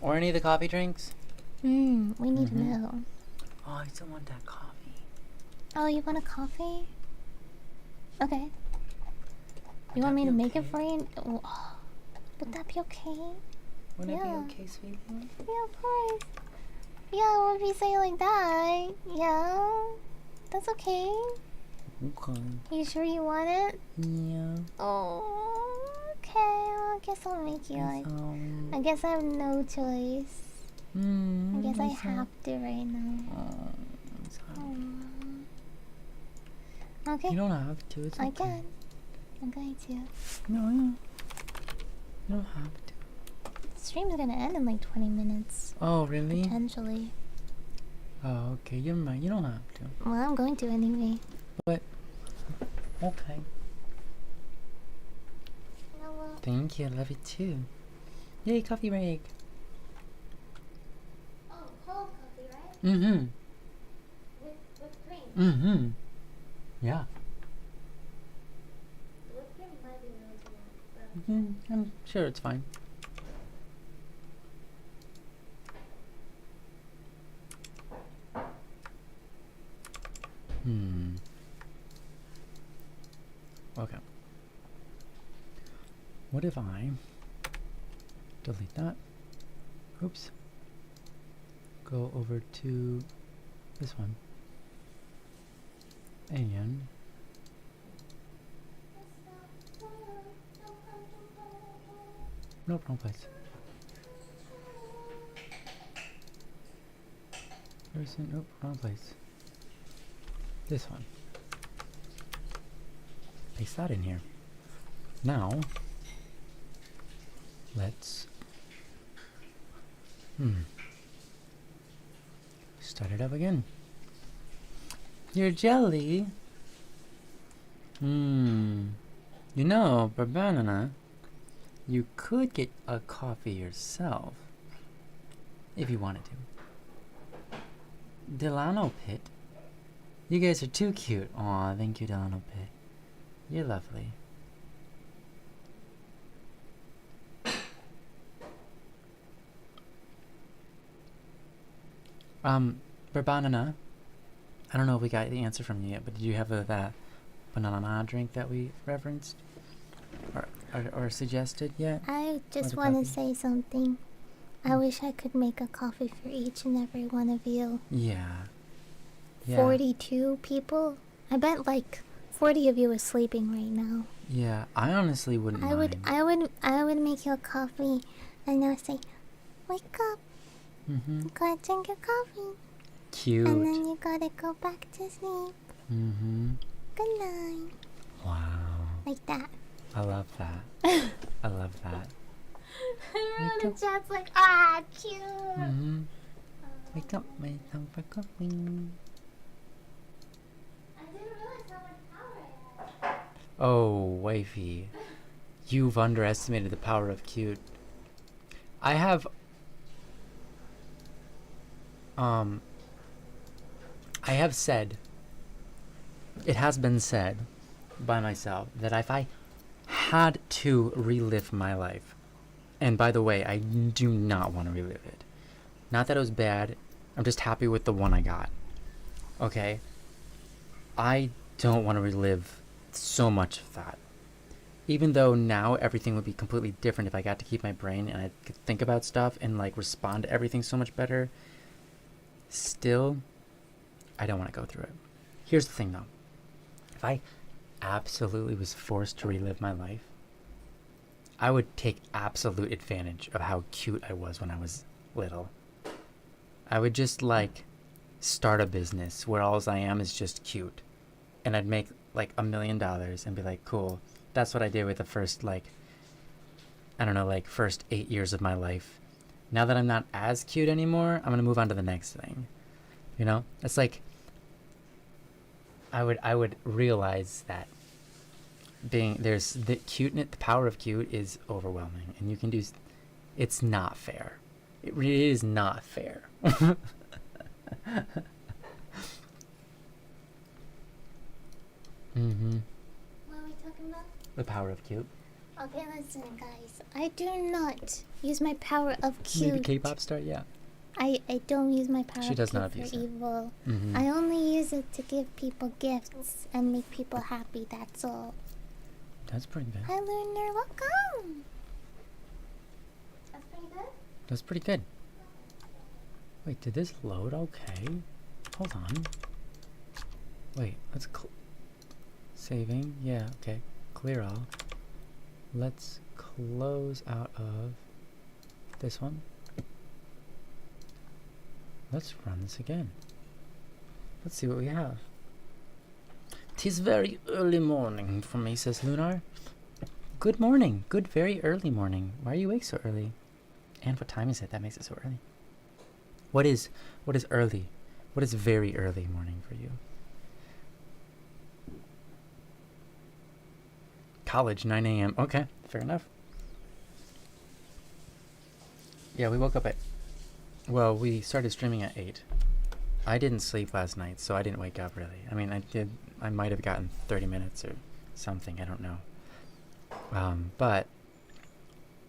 Or any of the coffee drinks? We need to know. Oh, I still want that coffee. Oh, you want a coffee? Okay. You want me to make it for you? Oh, would that be okay? Would Yeah. it be okay, sweetie? Yeah, of course. Yeah, if you say it like that, yeah, that's okay. Okay. You sure you want it? Yeah. Oh, okay. Well, I guess I'll make you like. I guess I have no choice. I guess I have to right now. Okay. You don't have to. It's I okay. can. I'm going to. No, you don't have to. Stream's gonna end in like 20 minutes. Oh, really? Potentially. Oh, okay. You're right. You don't have to. Well, I'm going to anyway. But okay. No, well, Thank you. I love you too. Yay, coffee break. oh, cold coffee, right? Mm-hmm. With cream. Mm-hmm. Yeah. Whipped cream might be really good. I'm sure it's fine. Okay. What if I delete that? Oops. Go over to this one. And nope, wrong place. Person, nope, wrong place. This one. Paste that in here. Now, let's start it up again. Your jelly. You know, Banana, you could get a coffee yourself if you wanted to. Delano Pit. You guys are too cute. Aw, thank you, Delano Pit. You're lovely. Banana. I don't know if we got the answer from you yet, but did you have that banana drink that we referenced or suggested yet? I just the want coffee? to say something. I wish I could make a coffee for each and every one of you. Yeah. 42 people? I bet like 40 of you are sleeping right now. Yeah, I honestly wouldn't mind. I would make you a coffee and I'll say, wake up, you gotta drink your coffee. Cute. And then you gotta go back to sleep. Good night. Wow. Like that. I love that. I love that. Everyone in the chat's like, cute. Mm-hmm. Wake up, my tongue for coffee. I didn't realize how much power I had. Oh, wifey. You've underestimated the power of cute. I have said, it has been said by myself that if I had to relive my life, and by the way, I do not want to relive it. Not that it was bad, I'm just happy with the one I got. Okay? I don't want to relive so much of that. Even though now everything would be completely different if I got to keep my brain and I could think about stuff and like respond to everything so much better, still, I don't want to go through it. Here's the thing though. If I absolutely was forced to relive my life, I would take absolute advantage of how cute I was when I was little. I would just like start a business where all I am is just cute. And I'd make like $1 million and be like, cool. That's what I did with the first first 8 years of my life. Now that I'm not as cute anymore, I'm gonna move on to the next thing. You know? It's like I would realize that there's the cuteness, the power of cute is overwhelming, and you can do. It's not fair. It really is not fair. Mm-hmm. What are we talking about? The power of cute. Okay, listen, guys. I do not use my power of cute. Maybe K-pop star, yeah. I don't use my power She of does cute not for abuse it. evil. Mm-hmm. I only use it to give people gifts and make people happy, that's all. That's pretty good. Hi, Lunar. Welcome. That's pretty good? That's pretty good. Wait, did this load okay? Hold on. Wait, let's saving. Yeah, okay. Clear all. Let's close out of this one. Let's run this again. Let's see what we have. 'Tis very early morning for me, says Lunar. Good morning. Good very early morning. Why are you awake so early? And what time is it? That makes it so early. What is early? What is very early morning for you? College, 9 a.m. Okay, fair enough. Yeah, we woke up at... Well, we started streaming at 8. I didn't sleep last night, so I didn't wake up really. I mean, I might have gotten 30 minutes or something, I don't know. But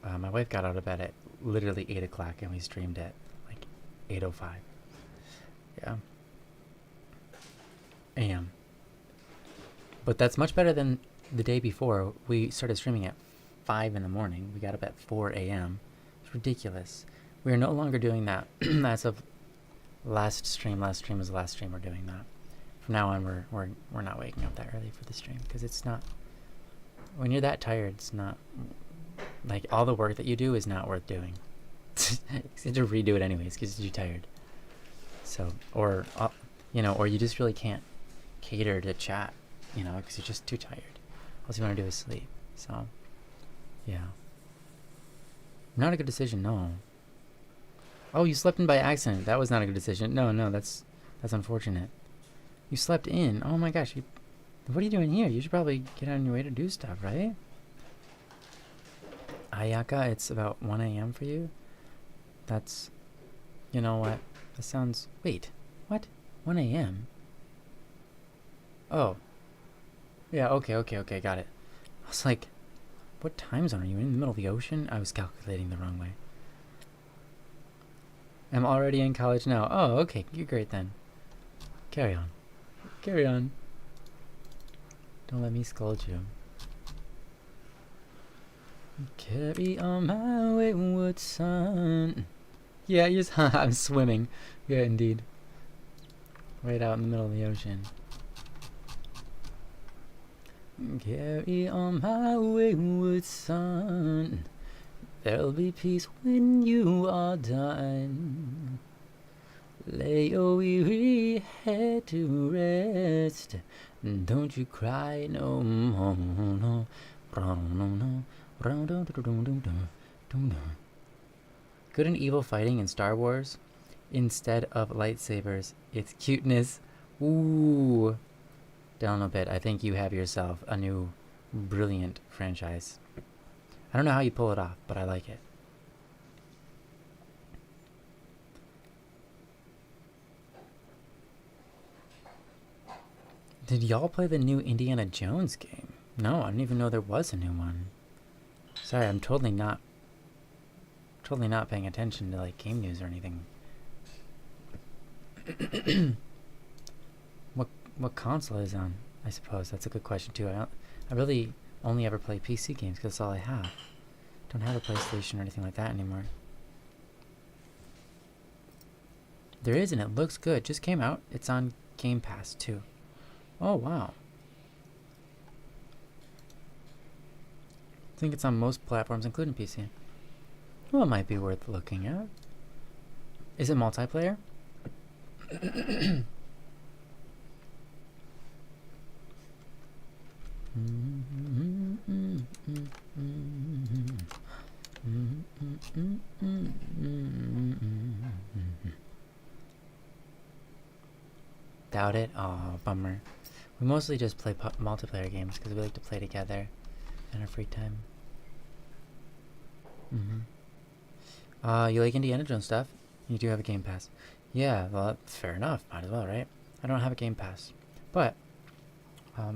my wife got out of bed at literally 8 o'clock and we streamed at like 8:05. Yeah. AM. But that's much better than the day before. We started streaming at 5 in the morning. We got up at 4 a.m. It's ridiculous. We are no longer doing that. As of last stream was the last stream we're doing that. From now on, we're not waking up that early for the stream because it's not. When you're that tired, it's not like all the work that you do is not worth doing. You have to redo it anyways because you're tired. So, or you just really can't cater to chat, because you're just too tired. All you want to do is sleep. So, yeah. Not a good decision, no. Oh, you slept in by accident. That was not a good decision. No, that's unfortunate. You slept in. Oh my gosh. What are you doing here? You should probably get on your way to do stuff, right? Ayaka, it's about 1 a.m. for you? That's... You know what? That sounds... Wait. What? 1 a.m.? Oh. Yeah, okay, got it. I was like, what time zone are you in the middle of the ocean? I was calculating the wrong way. I'm already in college now. Oh, okay, you're great then. Carry on. Don't let me scold you. Carry on my wayward son. Yeah, I'm swimming. Yeah, indeed. Right out in the middle of the ocean. Carry on my wayward son. There'll be peace when you are done. Lay your weary head to rest. Don't you cry no more. No. Good and evil fighting in Star Wars instead of lightsabers. It's cuteness. Ooh. Down a bit. I think you have yourself a new brilliant franchise. I don't know how you pull it off, but I like it. Did y'all play the new Indiana Jones game? No, I didn't even know there was a new one. Sorry, I'm totally not paying attention to like game news or anything. What console is on? I suppose that's a good question too. I really only ever play PC games because that's all I have. Don't have a PlayStation or anything like that anymore. There is, and it looks good. Just came out. It's on Game Pass too. Oh wow. I think it's on most platforms, including PC. Well, it might be worth looking at. Is it multiplayer? Doubt it? Oh, bummer. We mostly just play multiplayer games because we like to play together in our free time. You like Indiana Jones stuff? You do have a Game Pass. Yeah, well, that's fair enough. Might as well, right? I don't have a Game Pass. But, I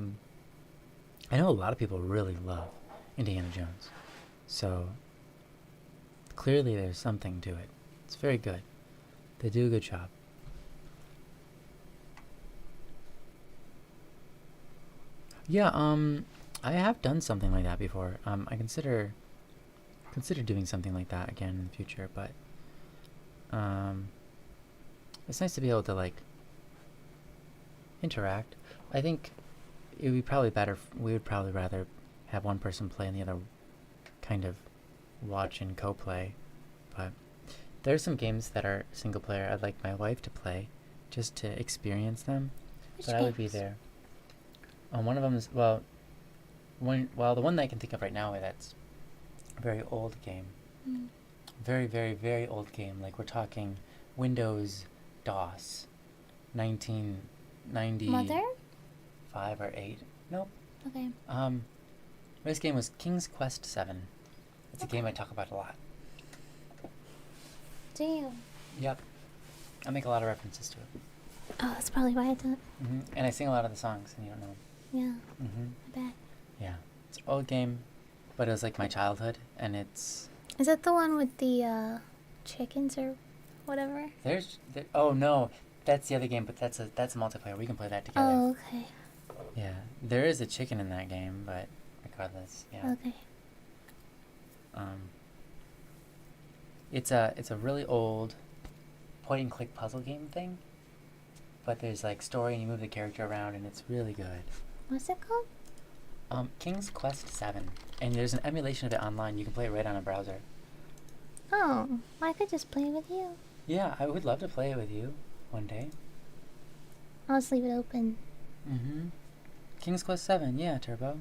know a lot of people really love Indiana Jones. So, clearly there's something to it. It's very good. They do a good job. Yeah, I have done something like that before. I consider doing something like that again in the future, but it's nice to be able to like interact. I think it would be probably better. We would probably rather have one person play and the other kind of watch and co-play. But there's some games that are single player I'd like my wife to play just to experience them. Which but I would be games? there. One of them is the one that I can think of right now that's a very old game. Very, very, very old game. Like we're talking Windows DOS, 1995 Mother? or 8. Nope. Okay. This game was King's Quest 7. It's a game I talk about a lot. Do you? Yep. I make a lot of references to it. Oh, that's probably why I don't. And I sing a lot of the songs, and you don't know. Yeah. Mm-hmm. I bet. Yeah. It's an old game, but it was like my childhood, and it's... Is that the one with the chickens or whatever? Oh, no. That's the other game, but that's a multiplayer. We can play that together. Oh, okay. Yeah. There is a chicken in that game, but regardless, yeah. Okay. It's a really old point and click puzzle game thing, but there's like story and you move the character around and it's really good. What's it called? King's Quest 7, and there's an emulation of it online. You can play it right on a browser. Oh, I could just play with you. Yeah, I would love to play it with you one day. I'll just leave it open. King's Quest 7, yeah, Turbo.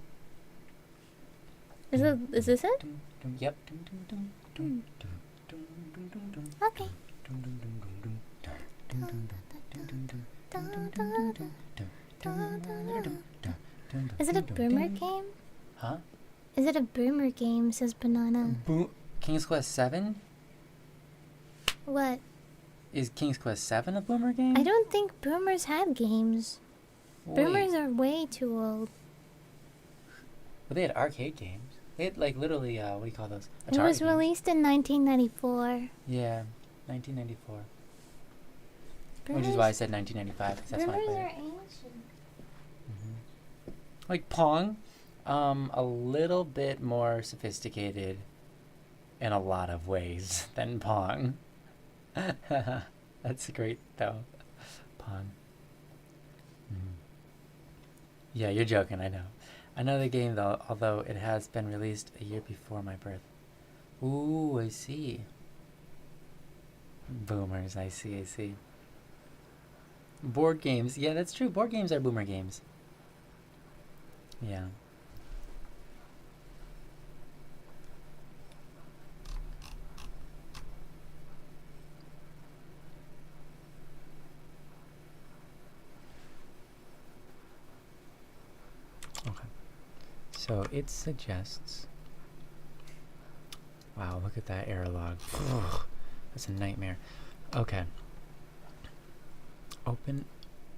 Is this it? Yep. Okay. Is it a boomer game? Huh? Is it a boomer game? Says Banana. King's Quest 7? What? Is King's Quest 7 a boomer game? I don't think boomers have games. Boomers are way too old. Well, they had arcade games. They had, like, literally, what do you call those? It was games. released in 1994. Yeah, 1994. Boomers, Which is why I said 1995, because that's when I boomers played are it. ancient. Like Pong, a little bit more sophisticated in a lot of ways than Pong. That's great, though. Pong. Yeah, you're joking, I know. Another game, though, although it has been released a year before my birth. Ooh, I see. Boomers, I see. Board games. Yeah, that's true. Board games are boomer games. Yeah. Okay. So it suggests. Wow, look at that error log. Ugh, that's a nightmare. Okay. Open.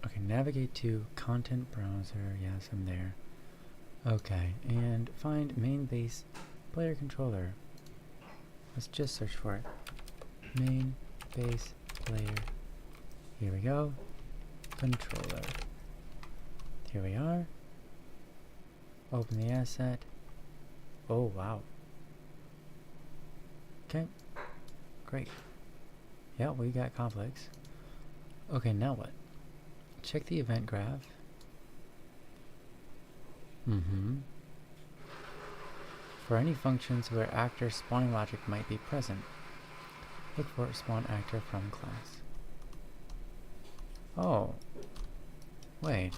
Okay, navigate to content browser. Yes, I'm there. Okay, and find main base player controller. Let's just search for it. Main base player. Here we go. Controller. Here we are. Open the asset. Oh, wow. Okay. Great. Yeah, we got conflicts. Okay, now what? Check the event graph. For any functions where actor spawning logic might be present, look for spawn actor from class. Oh. Wait.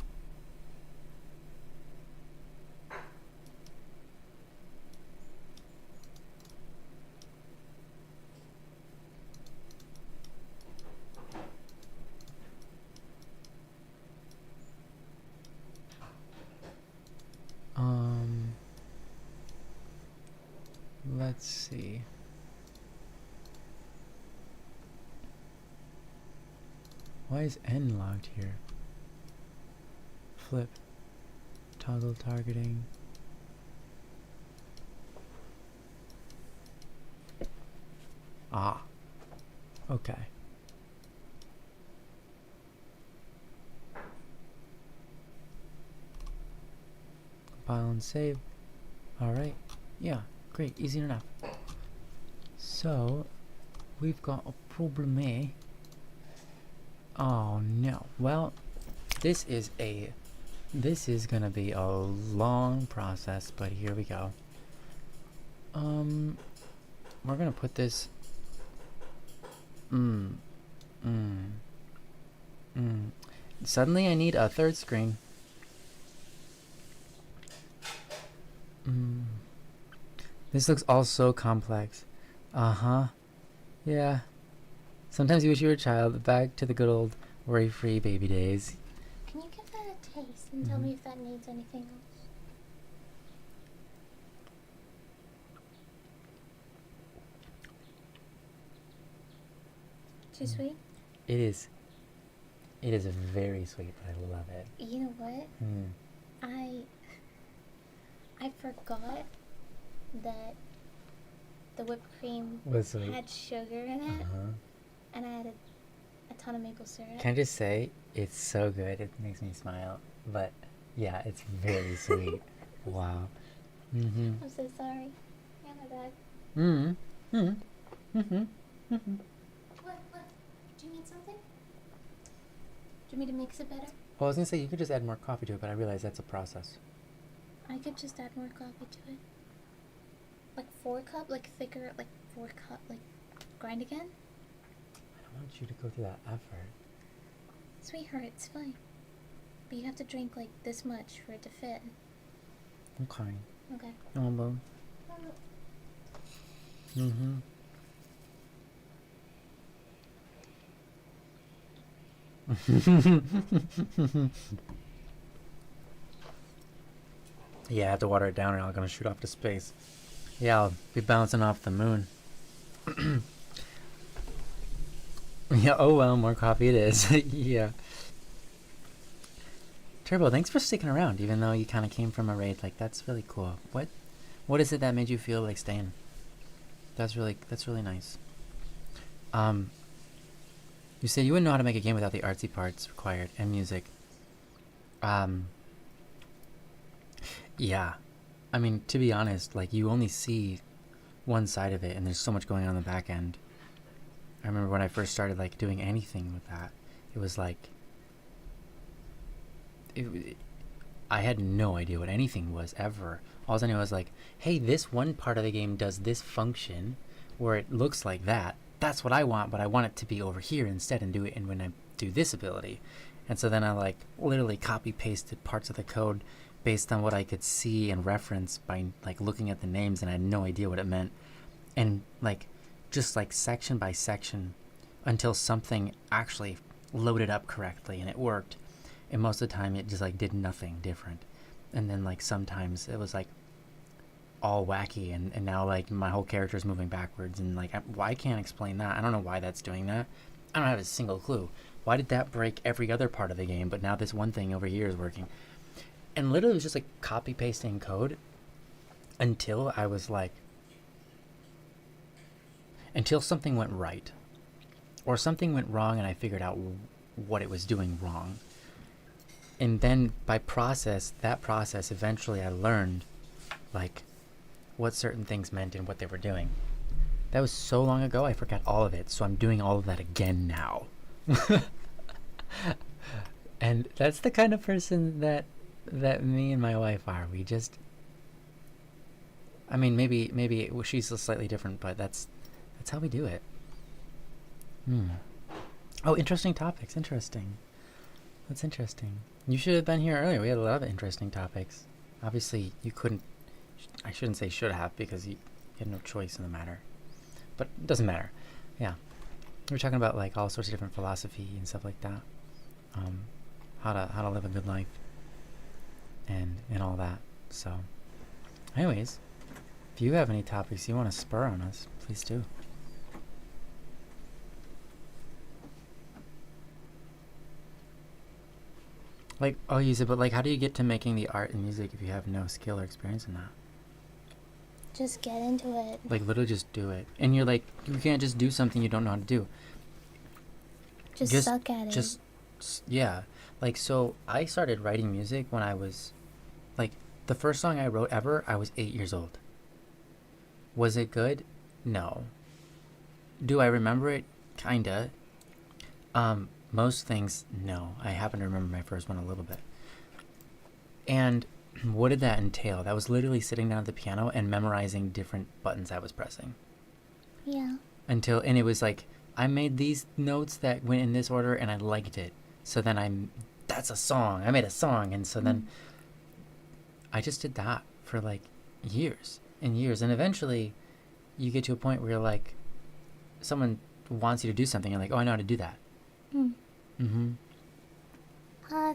Let's see. Why is N logged here? Flip. Toggle targeting. Ah. Okay. Compile and save. Alright. Yeah. Great, easy enough. So, we've got a problem here. Oh no. Well, this is gonna be a long process, but here we go. We're gonna put this. Suddenly I need a third screen. This looks all so complex. Yeah. Sometimes you wish you were a child, back to the good old worry-free baby days. Can you give that a taste and tell me if that needs anything else? Too sweet? It is. It is very sweet, but I love it. You know what? I forgot that the whipped cream had sugar in it, and I added a ton of maple syrup. Can I just say, it's so good, it makes me smile. But, yeah, it's very sweet. Wow. I'm so sorry. Yeah, my bad. What? Do you need something? Do you want me to mix it better? Well, I was gonna say, you could just add more coffee to it, but I realize that's a process. I could just add more coffee to it. Like 4 cup, like thicker, like 4 cup, like grind again? I don't want you to go through that effort. Sweetheart, it's fine. But you have to drink like this much for it to fit. Okay. Okay. No, boo. Yeah, I have to water it down or I'm gonna shoot off to space. Yeah, I'll be bouncing off the moon. Yeah, oh well, more coffee it is. Yeah. Turbo, thanks for sticking around, even though you kind of came from a raid. Like, that's really cool. What is it that made you feel like staying? That's really nice. You said you wouldn't know how to make a game without the artsy parts required and music. Yeah. I mean, to be honest, like, you only see one side of it, and there's so much going on in the back end. I remember when I first started, like, doing anything with that, it was like, I had no idea what anything was, ever. All I knew was like, hey, this one part of the game does this function, where it looks like that. That's what I want, but I want it to be over here instead and do it, and when I do this ability. And so then I, like, literally copy-pasted parts of the code based on what I could see and reference by like looking at the names, and I had no idea what it meant. And like just like section by section until something actually loaded up correctly and it worked. And most of the time it just like did nothing different. And then like sometimes it was like all wacky, and now like my whole character is moving backwards, and like I can't explain that. I don't know why that's doing that. I don't have a single clue. Why did that break every other part of the game, but now this one thing over here is working? And literally it was just like copy pasting code until I was like, until something went right or something went wrong, and I figured out what it was doing wrong. And then by that process, eventually I learned like what certain things meant and what they were doing. That was so long ago, I forgot all of it. So I'm doing all of that again now. And that's the kind of person that me and my wife are. We just, I mean, maybe she's slightly different, but that's how we do it. Oh, interesting topics. Interesting. That's interesting. You should have been here earlier. We had a lot of interesting topics. Obviously, you couldn't. I shouldn't say should have, because you had no choice in the matter. But it doesn't matter. Yeah. We were talking about like all sorts of different philosophy and stuff like that. How to live a good life. And all that. So, anyways, if you have any topics you want to spur on us, please do. Like, I'll use it, but like, how do you get to making the art and music if you have no skill or experience in that? Just get into it. Like, literally just do it. And you're like, you can't just do something you don't know how to do. Just suck at it. Yeah. Like, so I started writing music when I was, like, the first song I wrote ever, I was 8 years old. Was it good? No. Do I remember it? Kinda. Most things, no. I happen to remember my first one a little bit. And what did that entail? That was literally sitting down at the piano and memorizing different buttons I was pressing. Yeah. And it was like, I made these notes that went in this order and I liked it. So then that's a song. I made a song. And so then I just did that for like years and years. And eventually you get to a point where you're like, someone wants you to do something. You're like, oh, I know how to do that.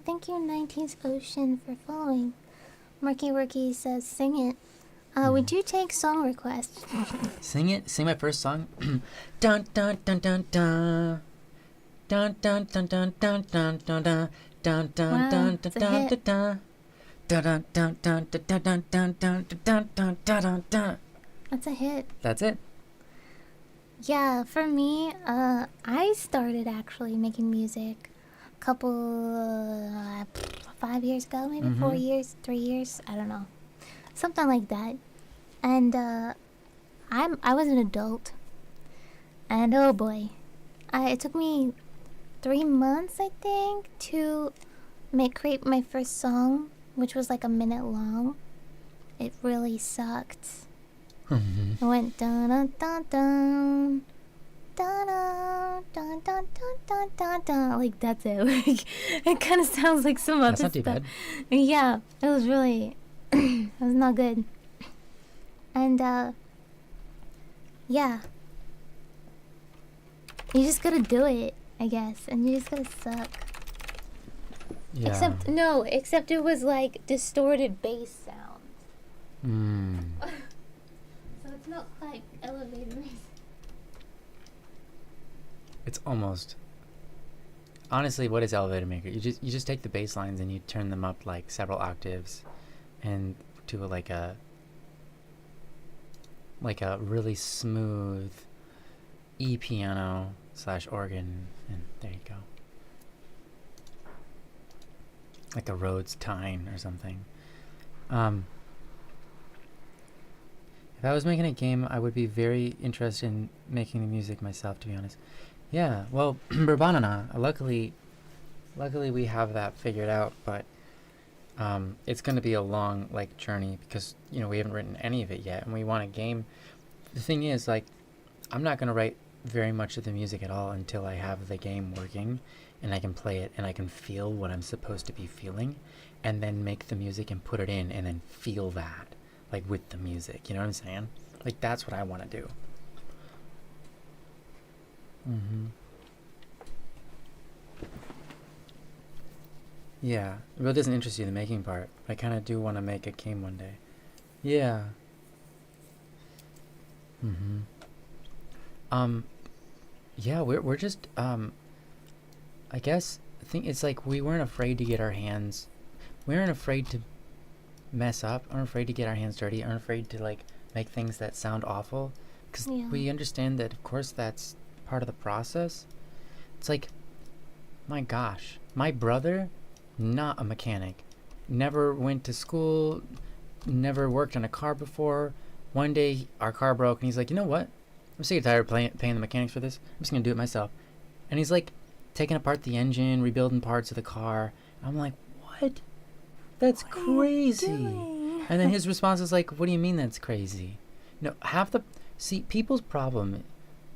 Thank you, 19th Ocean, for following. Murky Worky says, sing it. We do take song requests. Sing it? Sing my first song? Dun dun dun dun dun. Dun dun dun dun dun dun dun dun dun dun dun dun dun dun. Dun dun dun dun dun dun dun dun dun dun dun dun. That's a hit. That's it? Yeah, for me, I started actually making music a couple, 5 years ago, maybe 4 years, 3 years, I don't know. Something like that. And, I was an adult. And oh boy, it took me 3 months, I think, to create my first song, which was like a minute long. It really sucked. It went dun dun dun dun dun dun dun dun dun dun dun. Like, that's it. Like, it kind of sounds like some other stuff. That's not too bad. Yeah, it was really, it was not good. And yeah, you just gotta do it, I guess, and you just gotta suck. Yeah. Except it was like distorted bass sounds. So it's not quite elevator music. It's almost. Honestly, what is Elevator Maker? You just take the bass lines and you turn them up like several octaves, and to like a really smooth E piano / organ, and there you go. Like a Rhodes Tyne or something. If I was making a game, I would be very interested in making the music myself, to be honest. Yeah, well, Burbanana, luckily we have that figured out, but it's going to be a long, like, journey because, you know, we haven't written any of it yet, and we want a game. The thing is, like, I'm not going to write very much of the music at all until I have the game working, and I can play it and I can feel what I'm supposed to be feeling, and then make the music and put it in and then feel that, like with the music. You know what I'm saying? Like that's what I want to do. Yeah, well, it doesn't interest you, the making part. I kind of do want to make a game one day. Yeah. Yeah, we're just I guess I think it's like we weren't afraid to get our hands. We weren't afraid to mess up. Aren't afraid to get our hands dirty. Aren't afraid to like make things that sound awful, because we understand that of course that's part of the process. It's like, my gosh, my brother, not a mechanic, never went to school, never worked on a car before. One day our car broke and he's like, you know what? I'm sick and tired of paying the mechanics for this. I'm just gonna do it myself. And he's like taking apart the engine, rebuilding parts of the car. I'm like, what? That's crazy. And then his response is like, what do you mean that's crazy? You know, people's problem,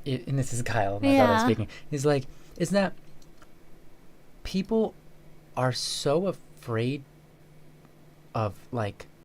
and this is Kyle, my brother speaking, is like, is that people are so afraid of like